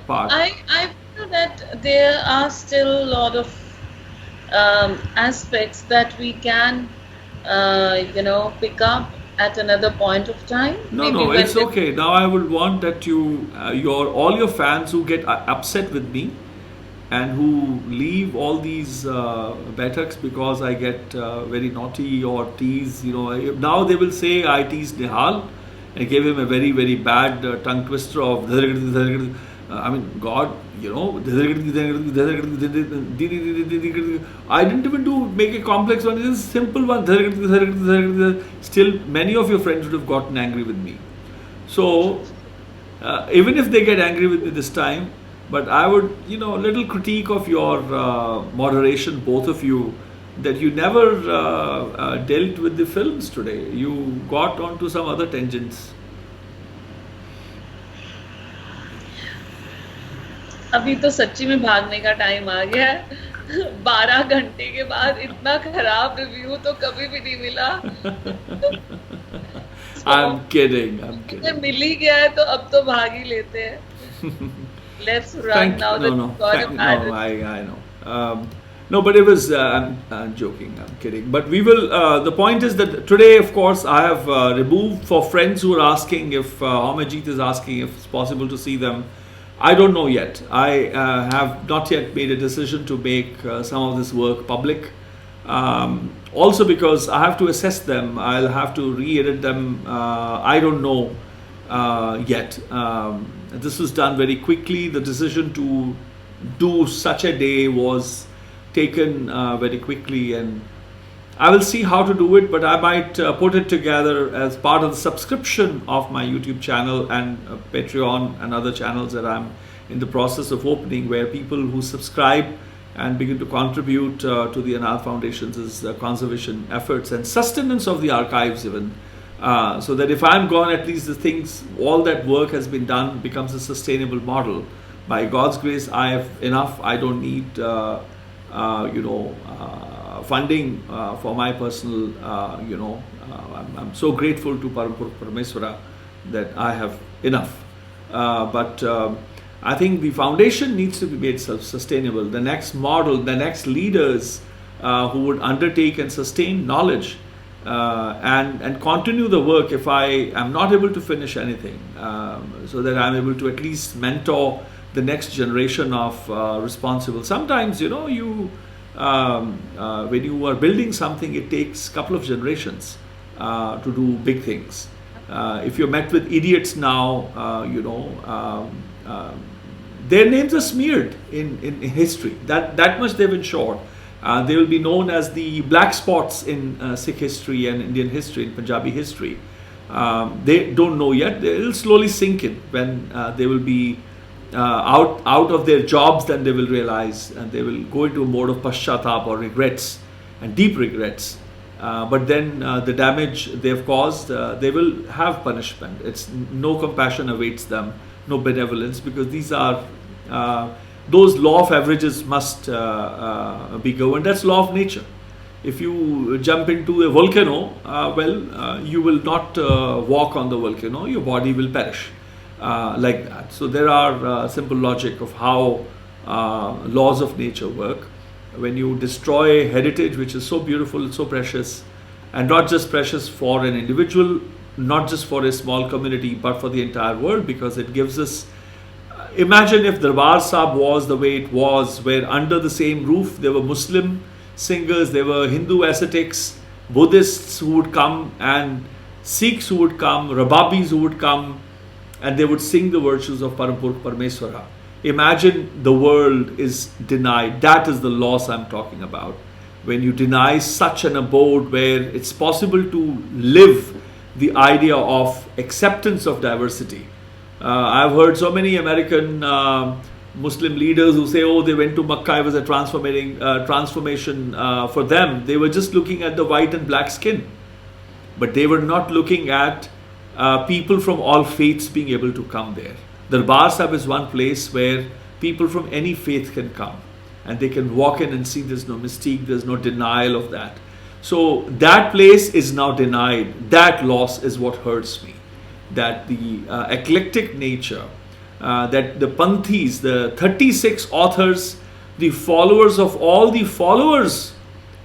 part. I feel that there are still a lot of aspects that we can pick up at another point of time. No, it's okay. Now I would want that all your fans who get upset with me and who leave all these Baiṭhaks because I get very naughty or tease, now they will say I teased Nihal. I gave him a very, very bad tongue twister of I mean, God, I didn't even make a complex one. It is a simple one. Still, many of your friends would have gotten angry with me. So, even if they get angry with me this time, but I would, a little critique of your moderation, both of you, that you never dealt with the films today. You got onto some other tangents. अभी तो सच्ची में भागने का time आ गया है 12 घंटे के बाद इतना खराब रिव्यू तो कभी भी नहीं मिला I'm kidding. मिल ही गया है तो अब तो भाग ही लेते हैं Let's run now that you've got a bad review. I know. No, but it was, I'm joking, I'm kidding. But we will, the point is that today, of course, I have removed for friends who are asking if, Amarjeet is asking if it's possible to see them. I don't know yet. I have not yet made a decision to make some of this work public. Also because I have to assess them. I'll have to re-edit them. I don't know yet. This was done very quickly. The decision to do such a day was taken very quickly, and I will see how to do it, but I might put it together as part of the subscription of my YouTube channel and Patreon and other channels that I'm in the process of opening, where people who subscribe and begin to contribute to the Anād Foundation's conservation efforts and sustenance of the archives even, so that if I'm gone, at least the things, all that work has been done becomes a sustainable model By God's grace, I have enough. I don't need funding for my personal, I'm so grateful to Parameswara that I have enough. But I think the foundation needs to be made self-sustainable. The next model, the next leaders who would undertake and sustain knowledge and continue the work if I am not able to finish anything, so that I'm able to at least mentor the next generation of responsible. Sometimes, when you are building something, it takes a couple of generations to do big things. If you're met with idiots now, their names are smeared in history. That much they've ensured. They will be known as the black spots in Sikh history and Indian history, in Punjabi history. They don't know yet. They will slowly sink in when they will be out of their jobs. Then they will realize, and they will go into a mode of paschatap or regrets and deep regrets. But then the damage they have caused, they will have punishment. It's no compassion awaits them, no benevolence, because these are those law of averages must be governed. That's law of nature. If you jump into a volcano, you will not walk on the volcano. Your body will perish like that. So there are simple logic of how laws of nature work. When you destroy heritage, which is so beautiful, so precious, and not just precious for an individual, not just for a small community, but for the entire world, because it gives us. Imagine if Darbar Sahib was the way it was, where under the same roof there were Muslim singers, there were Hindu ascetics, Buddhists who would come, and Sikhs who would come, Rababis who would come, and they would sing the virtues of Parampurukh Parameswara. Imagine the world is denied. That is the loss I'm talking about. When you deny such an abode where it's possible to live the idea of acceptance of diversity. I've heard so many American Muslim leaders who say, oh, they went to Makkah, it was a transformation for them. They were just looking at the white and black skin. But they were not looking at people from all faiths being able to come there. Darbar Sahib is one place where people from any faith can come. And they can walk in and see there's no mystique, there's no denial of that. So that place is now denied. That loss is what hurts me. That the eclectic nature, that the Panthis, the 36 authors, the followers of all the followers,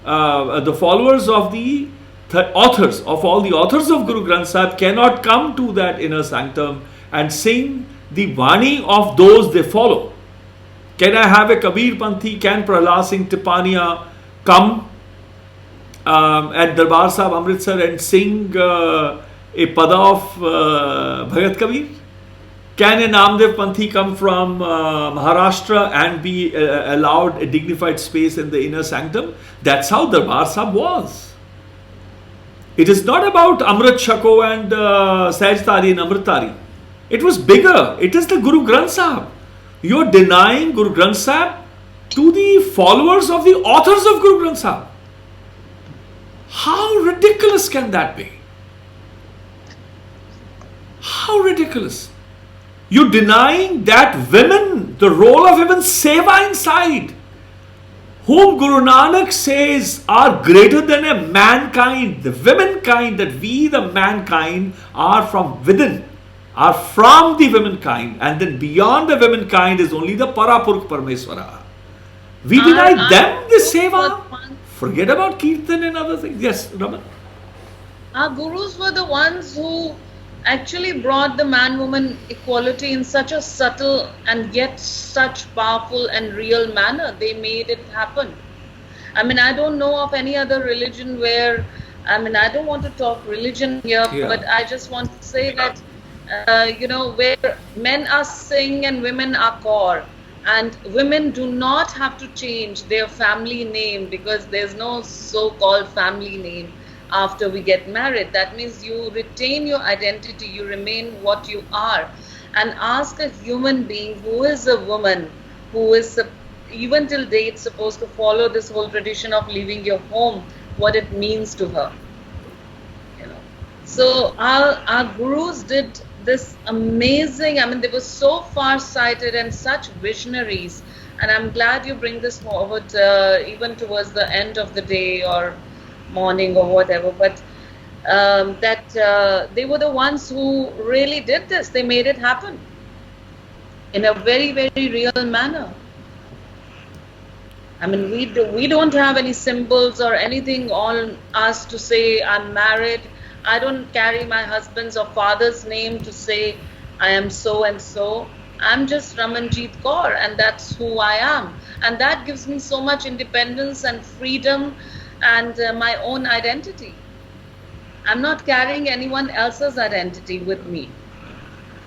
the followers of the authors of all the authors of Guru Granth Sahib cannot come to that inner sanctum and sing the Vani of those they follow. Can I have a Kabir Panthi? Can Prahlad Singh Tipania come at Darbar Sahib Amritsar and sing a pada of Bhagat Kabir? Can a Namdev Panthi come from Maharashtra and be allowed a dignified space in the inner sanctum? That's how Darbar Sahib was. It is not about Amrit Chako and Sahaj Tari and Amrit Tari. It was bigger. It is the Guru Granth Sahib. You are denying Guru Granth Sahib to the followers of the authors of Guru Granth Sahib. How ridiculous can that be? How ridiculous. You're denying that women, the role of women, seva inside, whom Guru Nanak says are greater than a mankind, the womankind, that we the mankind are from within, are from the womankind, and then beyond the womankind is only the Parapurukh Parameswara. We deny them the seva. Forget about Kirtan and other things. Yes, Raman. Our gurus were the ones who actually brought the man-woman equality in such a subtle and yet such powerful and real manner. They made it happen. I mean, I don't know of any other religion where, I mean, I don't want to talk religion here, but I just want to say that, where men are Singh and women are Kaur, and women do not have to change their family name because there's no so-called family name after we get married. That means you retain your identity, you remain what you are. And ask a human being who is a woman, who is even till date supposed to follow this whole tradition of leaving your home, what it means to her. So our gurus did this amazing, I mean, they were so far-sighted and such visionaries. And I'm glad you bring this forward even towards the end of the day or morning or whatever. But they were the ones who really did this. They made it happen in a very, very real manner. I mean, we don't have any symbols or anything on us to say I'm married. I don't carry my husband's or father's name to say I am so and so. I'm just Ramanjit Kaur, and that's who I am. And that gives me so much independence and freedom and my own identity. I'm not carrying anyone else's identity with me.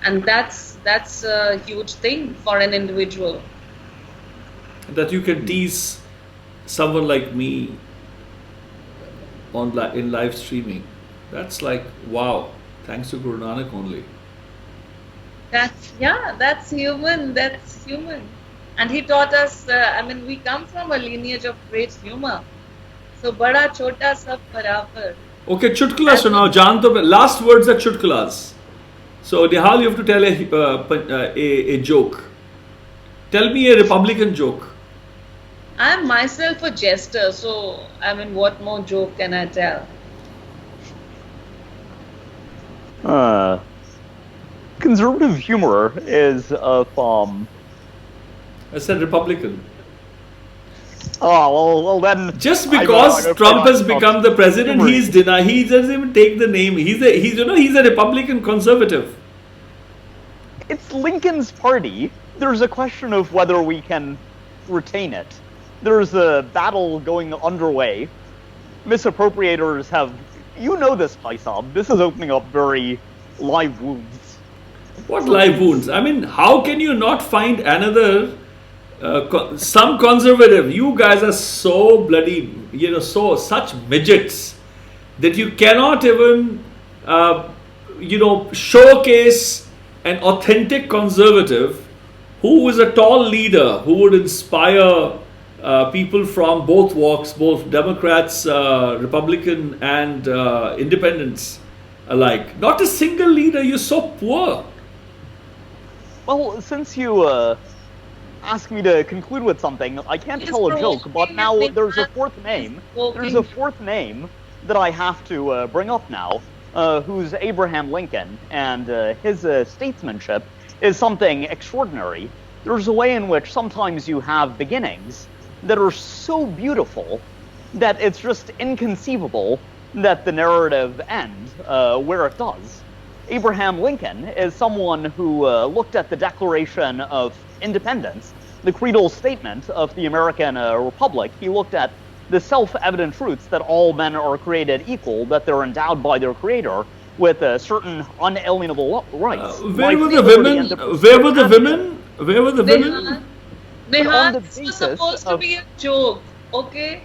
And that's a huge thing for an individual. That you can tease someone like me in live streaming. That's like, wow, thanks to Gurū Nānak only. That's human. That's human. And he taught us, I mean, we come from a lineage of great humor. So, bada chota sab barabar. Okay, chutkala sunao, jaan to last words are chutkalas. So, Nihal, you have to tell a joke. Tell me a Republican joke. I am myself a jester, so I mean, what more joke can I tell? Conservative humor is I said Republican. Oh, well then. Just because Trump has become the president, he doesn't even take the name. He's a Republican conservative. It's Lincoln's party. There's a question of whether we can retain it. There's a battle going underway. Misappropriators have, you know this, Paisab. This is opening up very live wounds. What live wounds? I mean, how can you not find another, some conservative? You guys are so bloody, such midgets that you cannot even, showcase an authentic conservative who is a tall leader, who would inspire people from both walks, both Democrats, Republican and independents alike. Not a single leader. You're so poor. Well, since you asked me to conclude with something, I can't tell a joke, but now there's a fourth name. There's a fourth name that I have to bring up now, who's Abraham Lincoln, and his statesmanship is something extraordinary. There's a way in which sometimes you have beginnings that are so beautiful that it's just inconceivable that the narrative ends where it does. Abraham Lincoln is someone who looked at the Declaration of Independence, the creedal statement of the American Republic. He looked at the self-evident truths that all men are created equal, that they're endowed by their creator with certain unalienable rights. Where were the women? Where were the women? Where were the women? Nihal, this was supposed to be a joke, okay?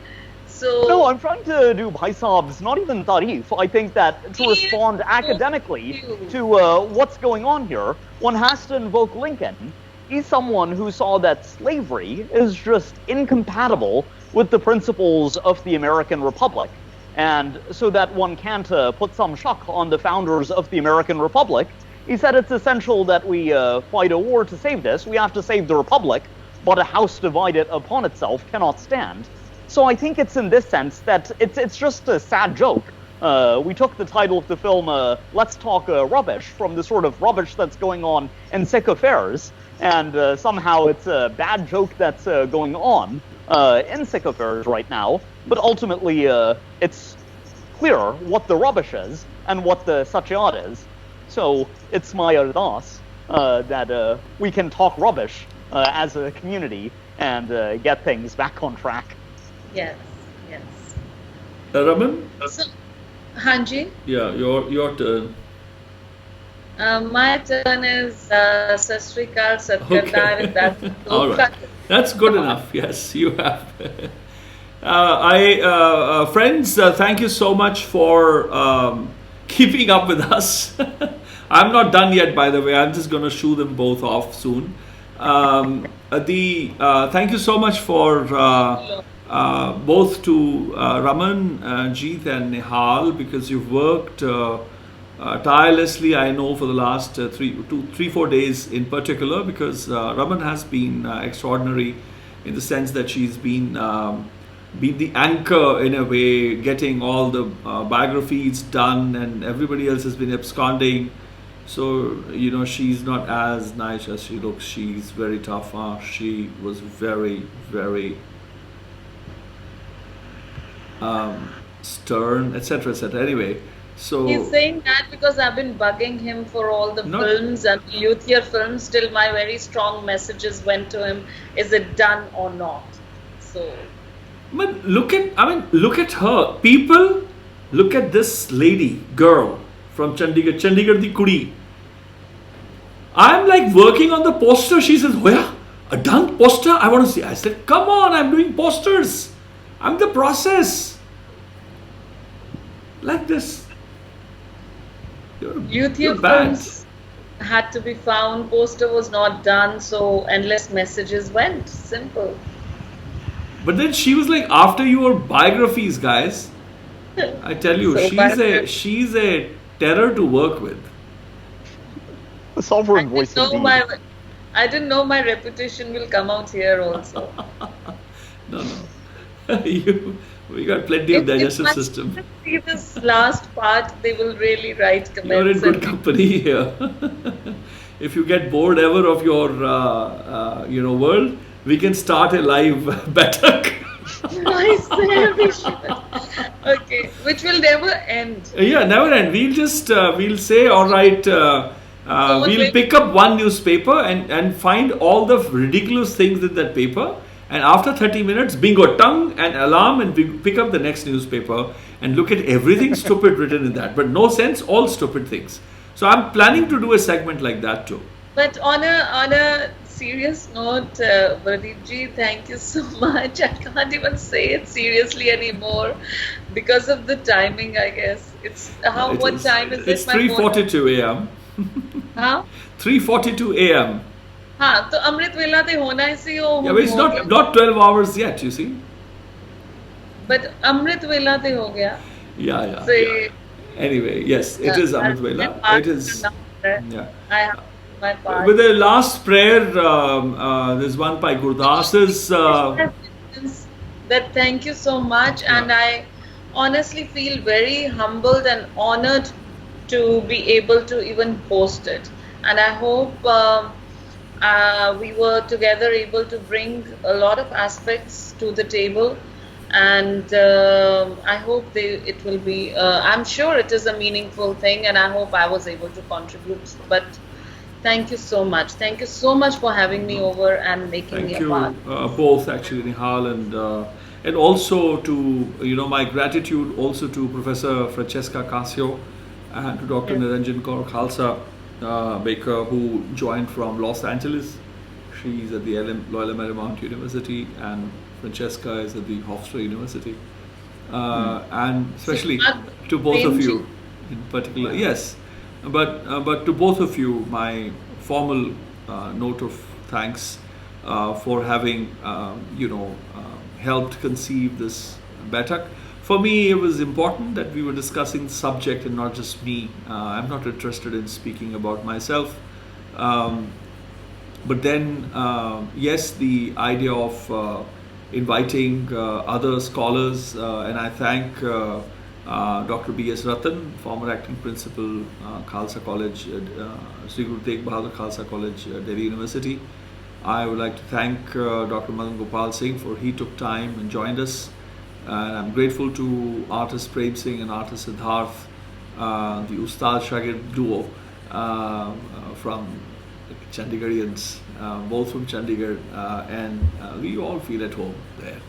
So no, I'm trying to do Paisab's, not even Tarif. I think that to respond academically to what's going on here, one has to invoke Lincoln. He's someone who saw that slavery is just incompatible with the principles of the American Republic. And so that one can't put some shock on the founders of the American Republic, he said it's essential that we fight a war to save this. We have to save the Republic, but a house divided upon itself cannot stand. So I think it's in this sense that it's just a sad joke. We took the title of the film, Let's Talk Rubbish, from the sort of rubbish that's going on in Sikh affairs, and somehow it's a bad joke that's going on in Sikh affairs right now, but ultimately it's clear what the rubbish is and what the satyat is. So it's my ardas that we can talk rubbish as a community and get things back on track. Yes. Raman? So, Hanji? Yeah, your turn. My turn is Sastrikal Satkardar. Okay. All right. That's good enough. Yes, you have. Friends, thank you so much for keeping up with us. I'm not done yet, by the way. I'm just going to shoo them both off soon. Thank you so much for both to Raman, Jeet and Nihal, because you've worked tirelessly, I know, for the last 3-4 days in particular, because Raman has been extraordinary in the sense that she's been the anchor in a way, getting all the biographies done, and everybody else has been absconding. So, you know, she's not as nice as she looks. She's very tough. She was very, very stern, etc., etc. Anyway, so he's saying that because I've been bugging him for all the films and youth-year films till my very strong messages went to him. Is it done or not? So, but look at her. People, look at this lady, girl from Chandigarh the Kudi. I'm like working on the poster. She says, "Where? A done poster? I want to see." I said, "Come on, I'm doing posters. I'm the process." Like this. Youth-year films had to be found. Poster was not done, so endless messages went. Simple. But then she was like, after your biographies, guys, I tell you, so she's a terror to work with. The sovereign voice of the... I didn't know my reputation will come out here also. No. We got plenty of digestive system. If see this last part, they will really write comments. You're in good company here. If you get bored ever of your, world, we can start a live Baiṭhak. Okay, which will never end. Yeah, never end. We'll just, we'll say, all right, we'll pick up one newspaper and find all the ridiculous things in that paper. And after 30 minutes, bingo, tongue and alarm, and we pick up the next newspaper and look at everything stupid written in that. But no sense, all stupid things. So I'm planning to do a segment like that too. But on a serious note, Baldeep ji, thank you so much. I can't even say it seriously anymore because of the timing, I guess. What time is it? It's 3:42 a.m. Huh? 3:42 a.m. हाँ तो अमृत वेला ते होना ही सी हो. Yeah, but it's not 12 hours yet, you see. But अमृत वेला ते हो गया. Yeah. So, yeah. Anyway, yes, it is Amrit Vela. It is. Yeah. I have my part. With the last prayer, there's one by Gurdas's. That thank you so much, and I honestly feel very humbled and honored to be able to even post it. And I hope we were together able to bring a lot of aspects to the table. And I hope it will be, I'm sure it is a meaningful thing, and I hope I was able to contribute. But thank you so much. Thank you so much for having me over and making me a part. Thank you both, actually, Nihal, and also to, my gratitude also to Professor Francesca Casio and to Dr. Ramanjit Kaur Khalsa Baker, who joined from Los Angeles. She's at the Loyola Marymount University, and Francesca is at the Hofstra University, and especially to both of you in particular. Yes, but to both of you, my formal note of thanks for having helped conceive this Baiṭhak. For me, it was important that we were discussing the subject and not just me. I'm not interested in speaking about myself. But then, yes, the idea of inviting other scholars, and I thank Dr. B.S. Ratan, former acting principal, Khalsa College, Sri Guru Tegh Bahadur Khalsa College, Delhi University. I would like to thank Dr. Madan Gopal Singh for he took time and joined us. And I'm grateful to artist Prem Singh and artist Siddharth, the Ustad Shagird duo from Chandigarhians, both from Chandigarh, and we all feel at home there.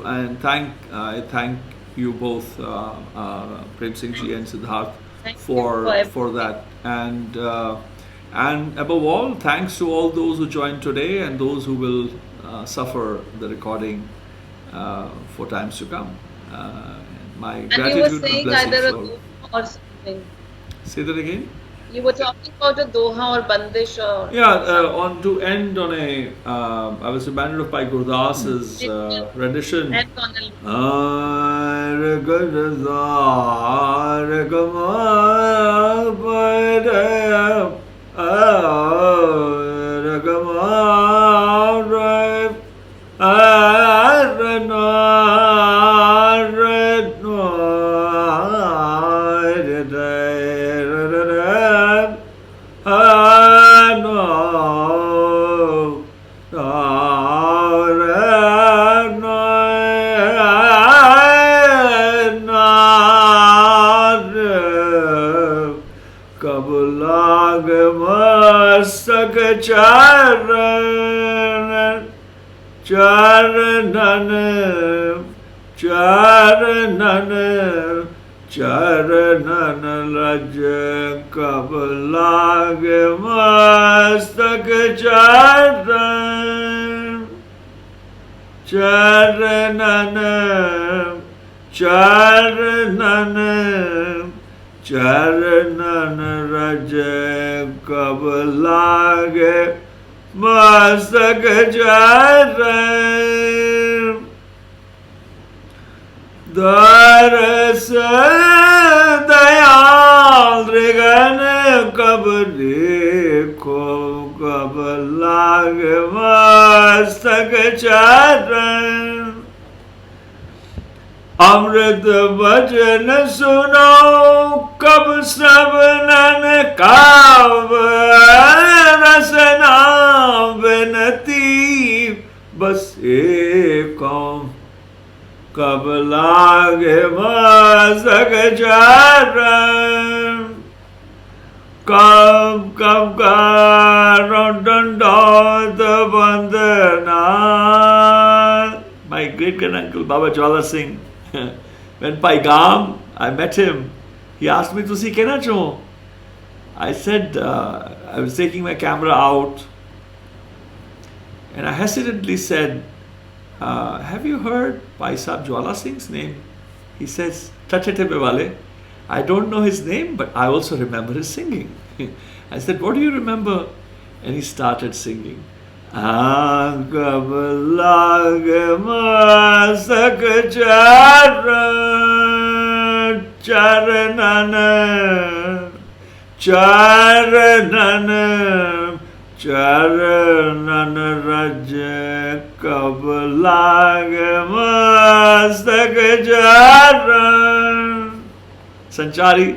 I thank you both, Prem Singh ji and Siddharth, for that, and above all, thanks to all those who joined today and those who will suffer the recording for times to come. My gratitude and blessings. Or something. Say that again. You were talking about a Doha or Bandish or Yeah, something. on to end on a, I was reminded of Bhai Gurdas's rendition. And on a Charan, Charanan, Charanan, Charanan, Raj Kablag Mastak Charan, Charanan, Charanan, Charanan, Raj Kablag Mastak Charan, Daras Dayal Rigan Kabri Ko Kablag Mastak Charan, Amrit Bhajan Suno Kab Srabanan Kav Rasana Vinati Bas Ekam Kab Lage Masak Charan, Kab Karondandot Bandana. My great granduncle Baba Jwala Singh, when Paigam, I met him. He asked me to see Kenacho. I said, I was taking my camera out, and I hesitantly said, have you heard Bhai Sahib Jwala Singh's name? He says, Tachete Bewale. I don't know his name, but I also remember his singing. I said, what do you remember? And he started singing. Kablag Masak Charan, Charanan, Charanan, Charanan, Raj Kablag Masak Charan, Sanchari.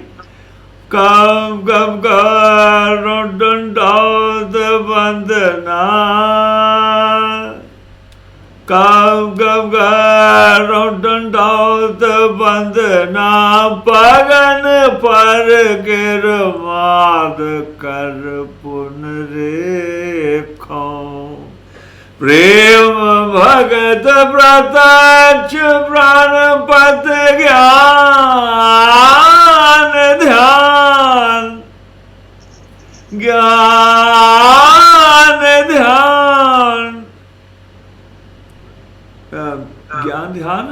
Kam kam karodon daud bandana, kam kam karodon daud bandana, pagan par girmad kar punrekho, prem bhagat pratach pranpat gyan dhyan, ज्ञान ध्यान, ज्ञान ध्यान,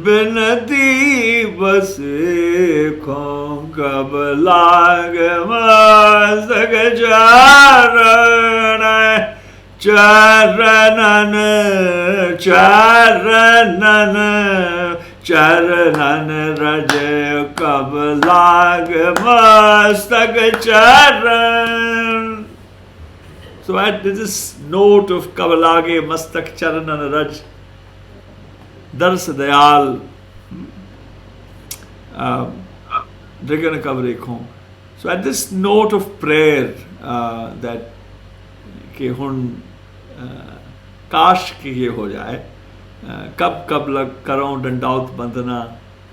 बिनती बस कब लाग मस्तक चारण, चरणन चरणन चरणन रज कब लाग मस्तक charan. So at this note of Kabalage Mastak Charanan Raj, Dars Dayal, Drigana Kabrekho. So at this note of prayer that कि हुन काश कि ये हो जाए, कब कब लग करो दंडाउत बंदना,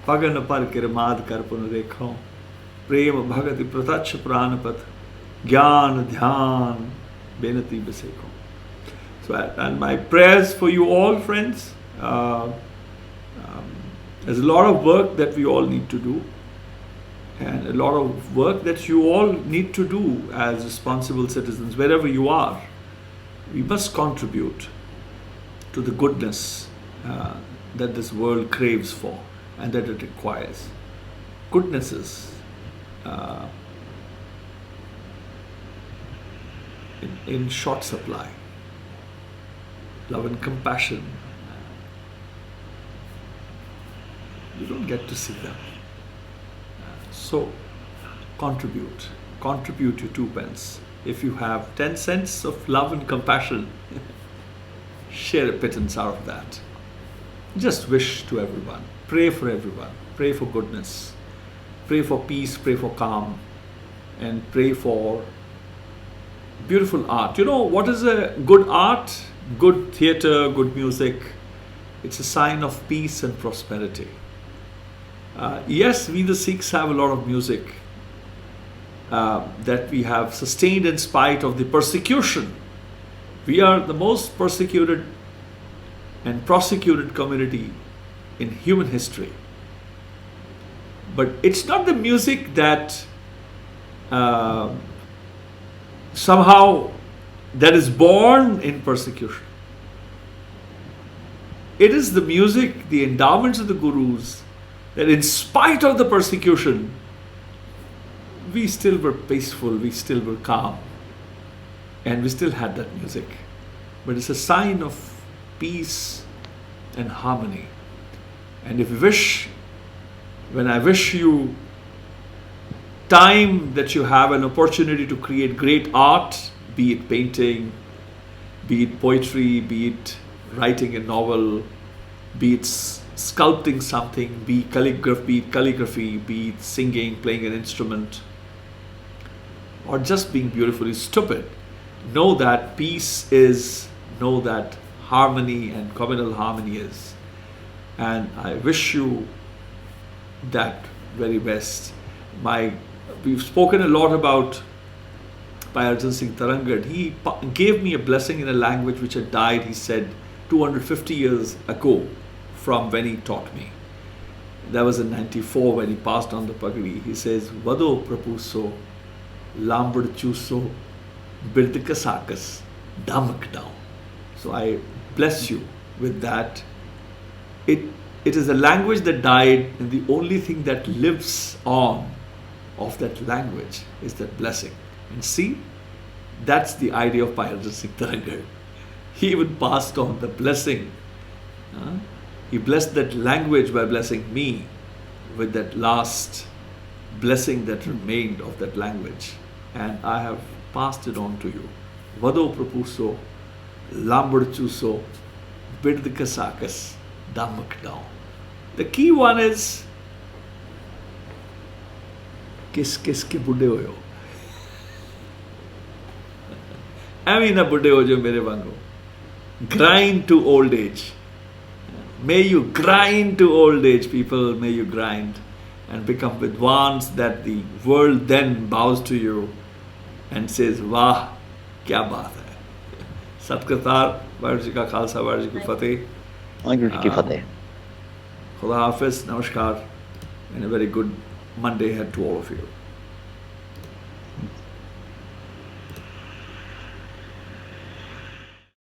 पगन पर किरमाद कर पुनरेखों, प्रेम भगति प्रत्यक्ष प्राणपथ, ज्ञान ध्यान बेनती बसेखों. So and my prayers for you all, friends. There's a lot of work that we all need to do, and a lot of work that you all need to do as responsible citizens wherever you are. We must contribute to the goodness that this world craves for. and that it requires. Goodness is in short supply. Love and compassion, you don't get to see them. So contribute your 2 pence. If you have 10 cents of love and compassion, share a pittance out of that. Just wish to everyone, pray for everyone, pray for goodness, pray for peace, pray for calm, and pray for beautiful art. You know what is a good art? Good theatre, good music. It's a sign of peace and prosperity. Yes, we the Sikhs have a lot of music that we have sustained in spite of the persecution. We are the most persecuted and prosecuted community in human history. But it's not the music that somehow that is born in persecution. It is the music, the endowments of the Gurus, that in spite of the persecution, we still were peaceful, we still were calm, and we still had that music. But it's a sign of peace and harmony. And if you wish, when I wish you time that you have an opportunity to create great art, be it painting, be it poetry, be it writing a novel, be it sculpting something, be it calligraphy, be it singing, playing an instrument, or just being beautifully stupid, know that peace is, know that harmony and communal harmony is. And I wish you that very best. We've spoken a lot about Ramanjit Singh Tarangad. He gave me a blessing in a language which had died, he said, 250 years ago from when he taught me. That was in 94 when he passed on the pagadi. He says, Vado prapuso, lambad chuso, birdikasakas, damak down. So I bless you with that. It is a language that died, and the only thing that lives on of that language is that blessing. And see, that's the idea of Ramanjit Singh Tarangad. He even passed on the blessing. He blessed that language by blessing me with that last blessing that remained of that language. And I have passed it on to you. Vado prapuso, lambad chuso, birdikasakas, damak down. The key one is Kis kis ke budde hoyo. I mean a budde hojo mere vango. Grind to old age. May you grind to old age, people. May you grind and become Vidwans, that the world then bows to you and says, Wah, kya baat hai. Satkartar, Vaheguru Ji ka Khalsa, Vaheguru Ji ki Fateh. Vaheguru Ji ki Fateh. Khuda Hafiz, Namaskar, and a very good Monday ahead to all of you.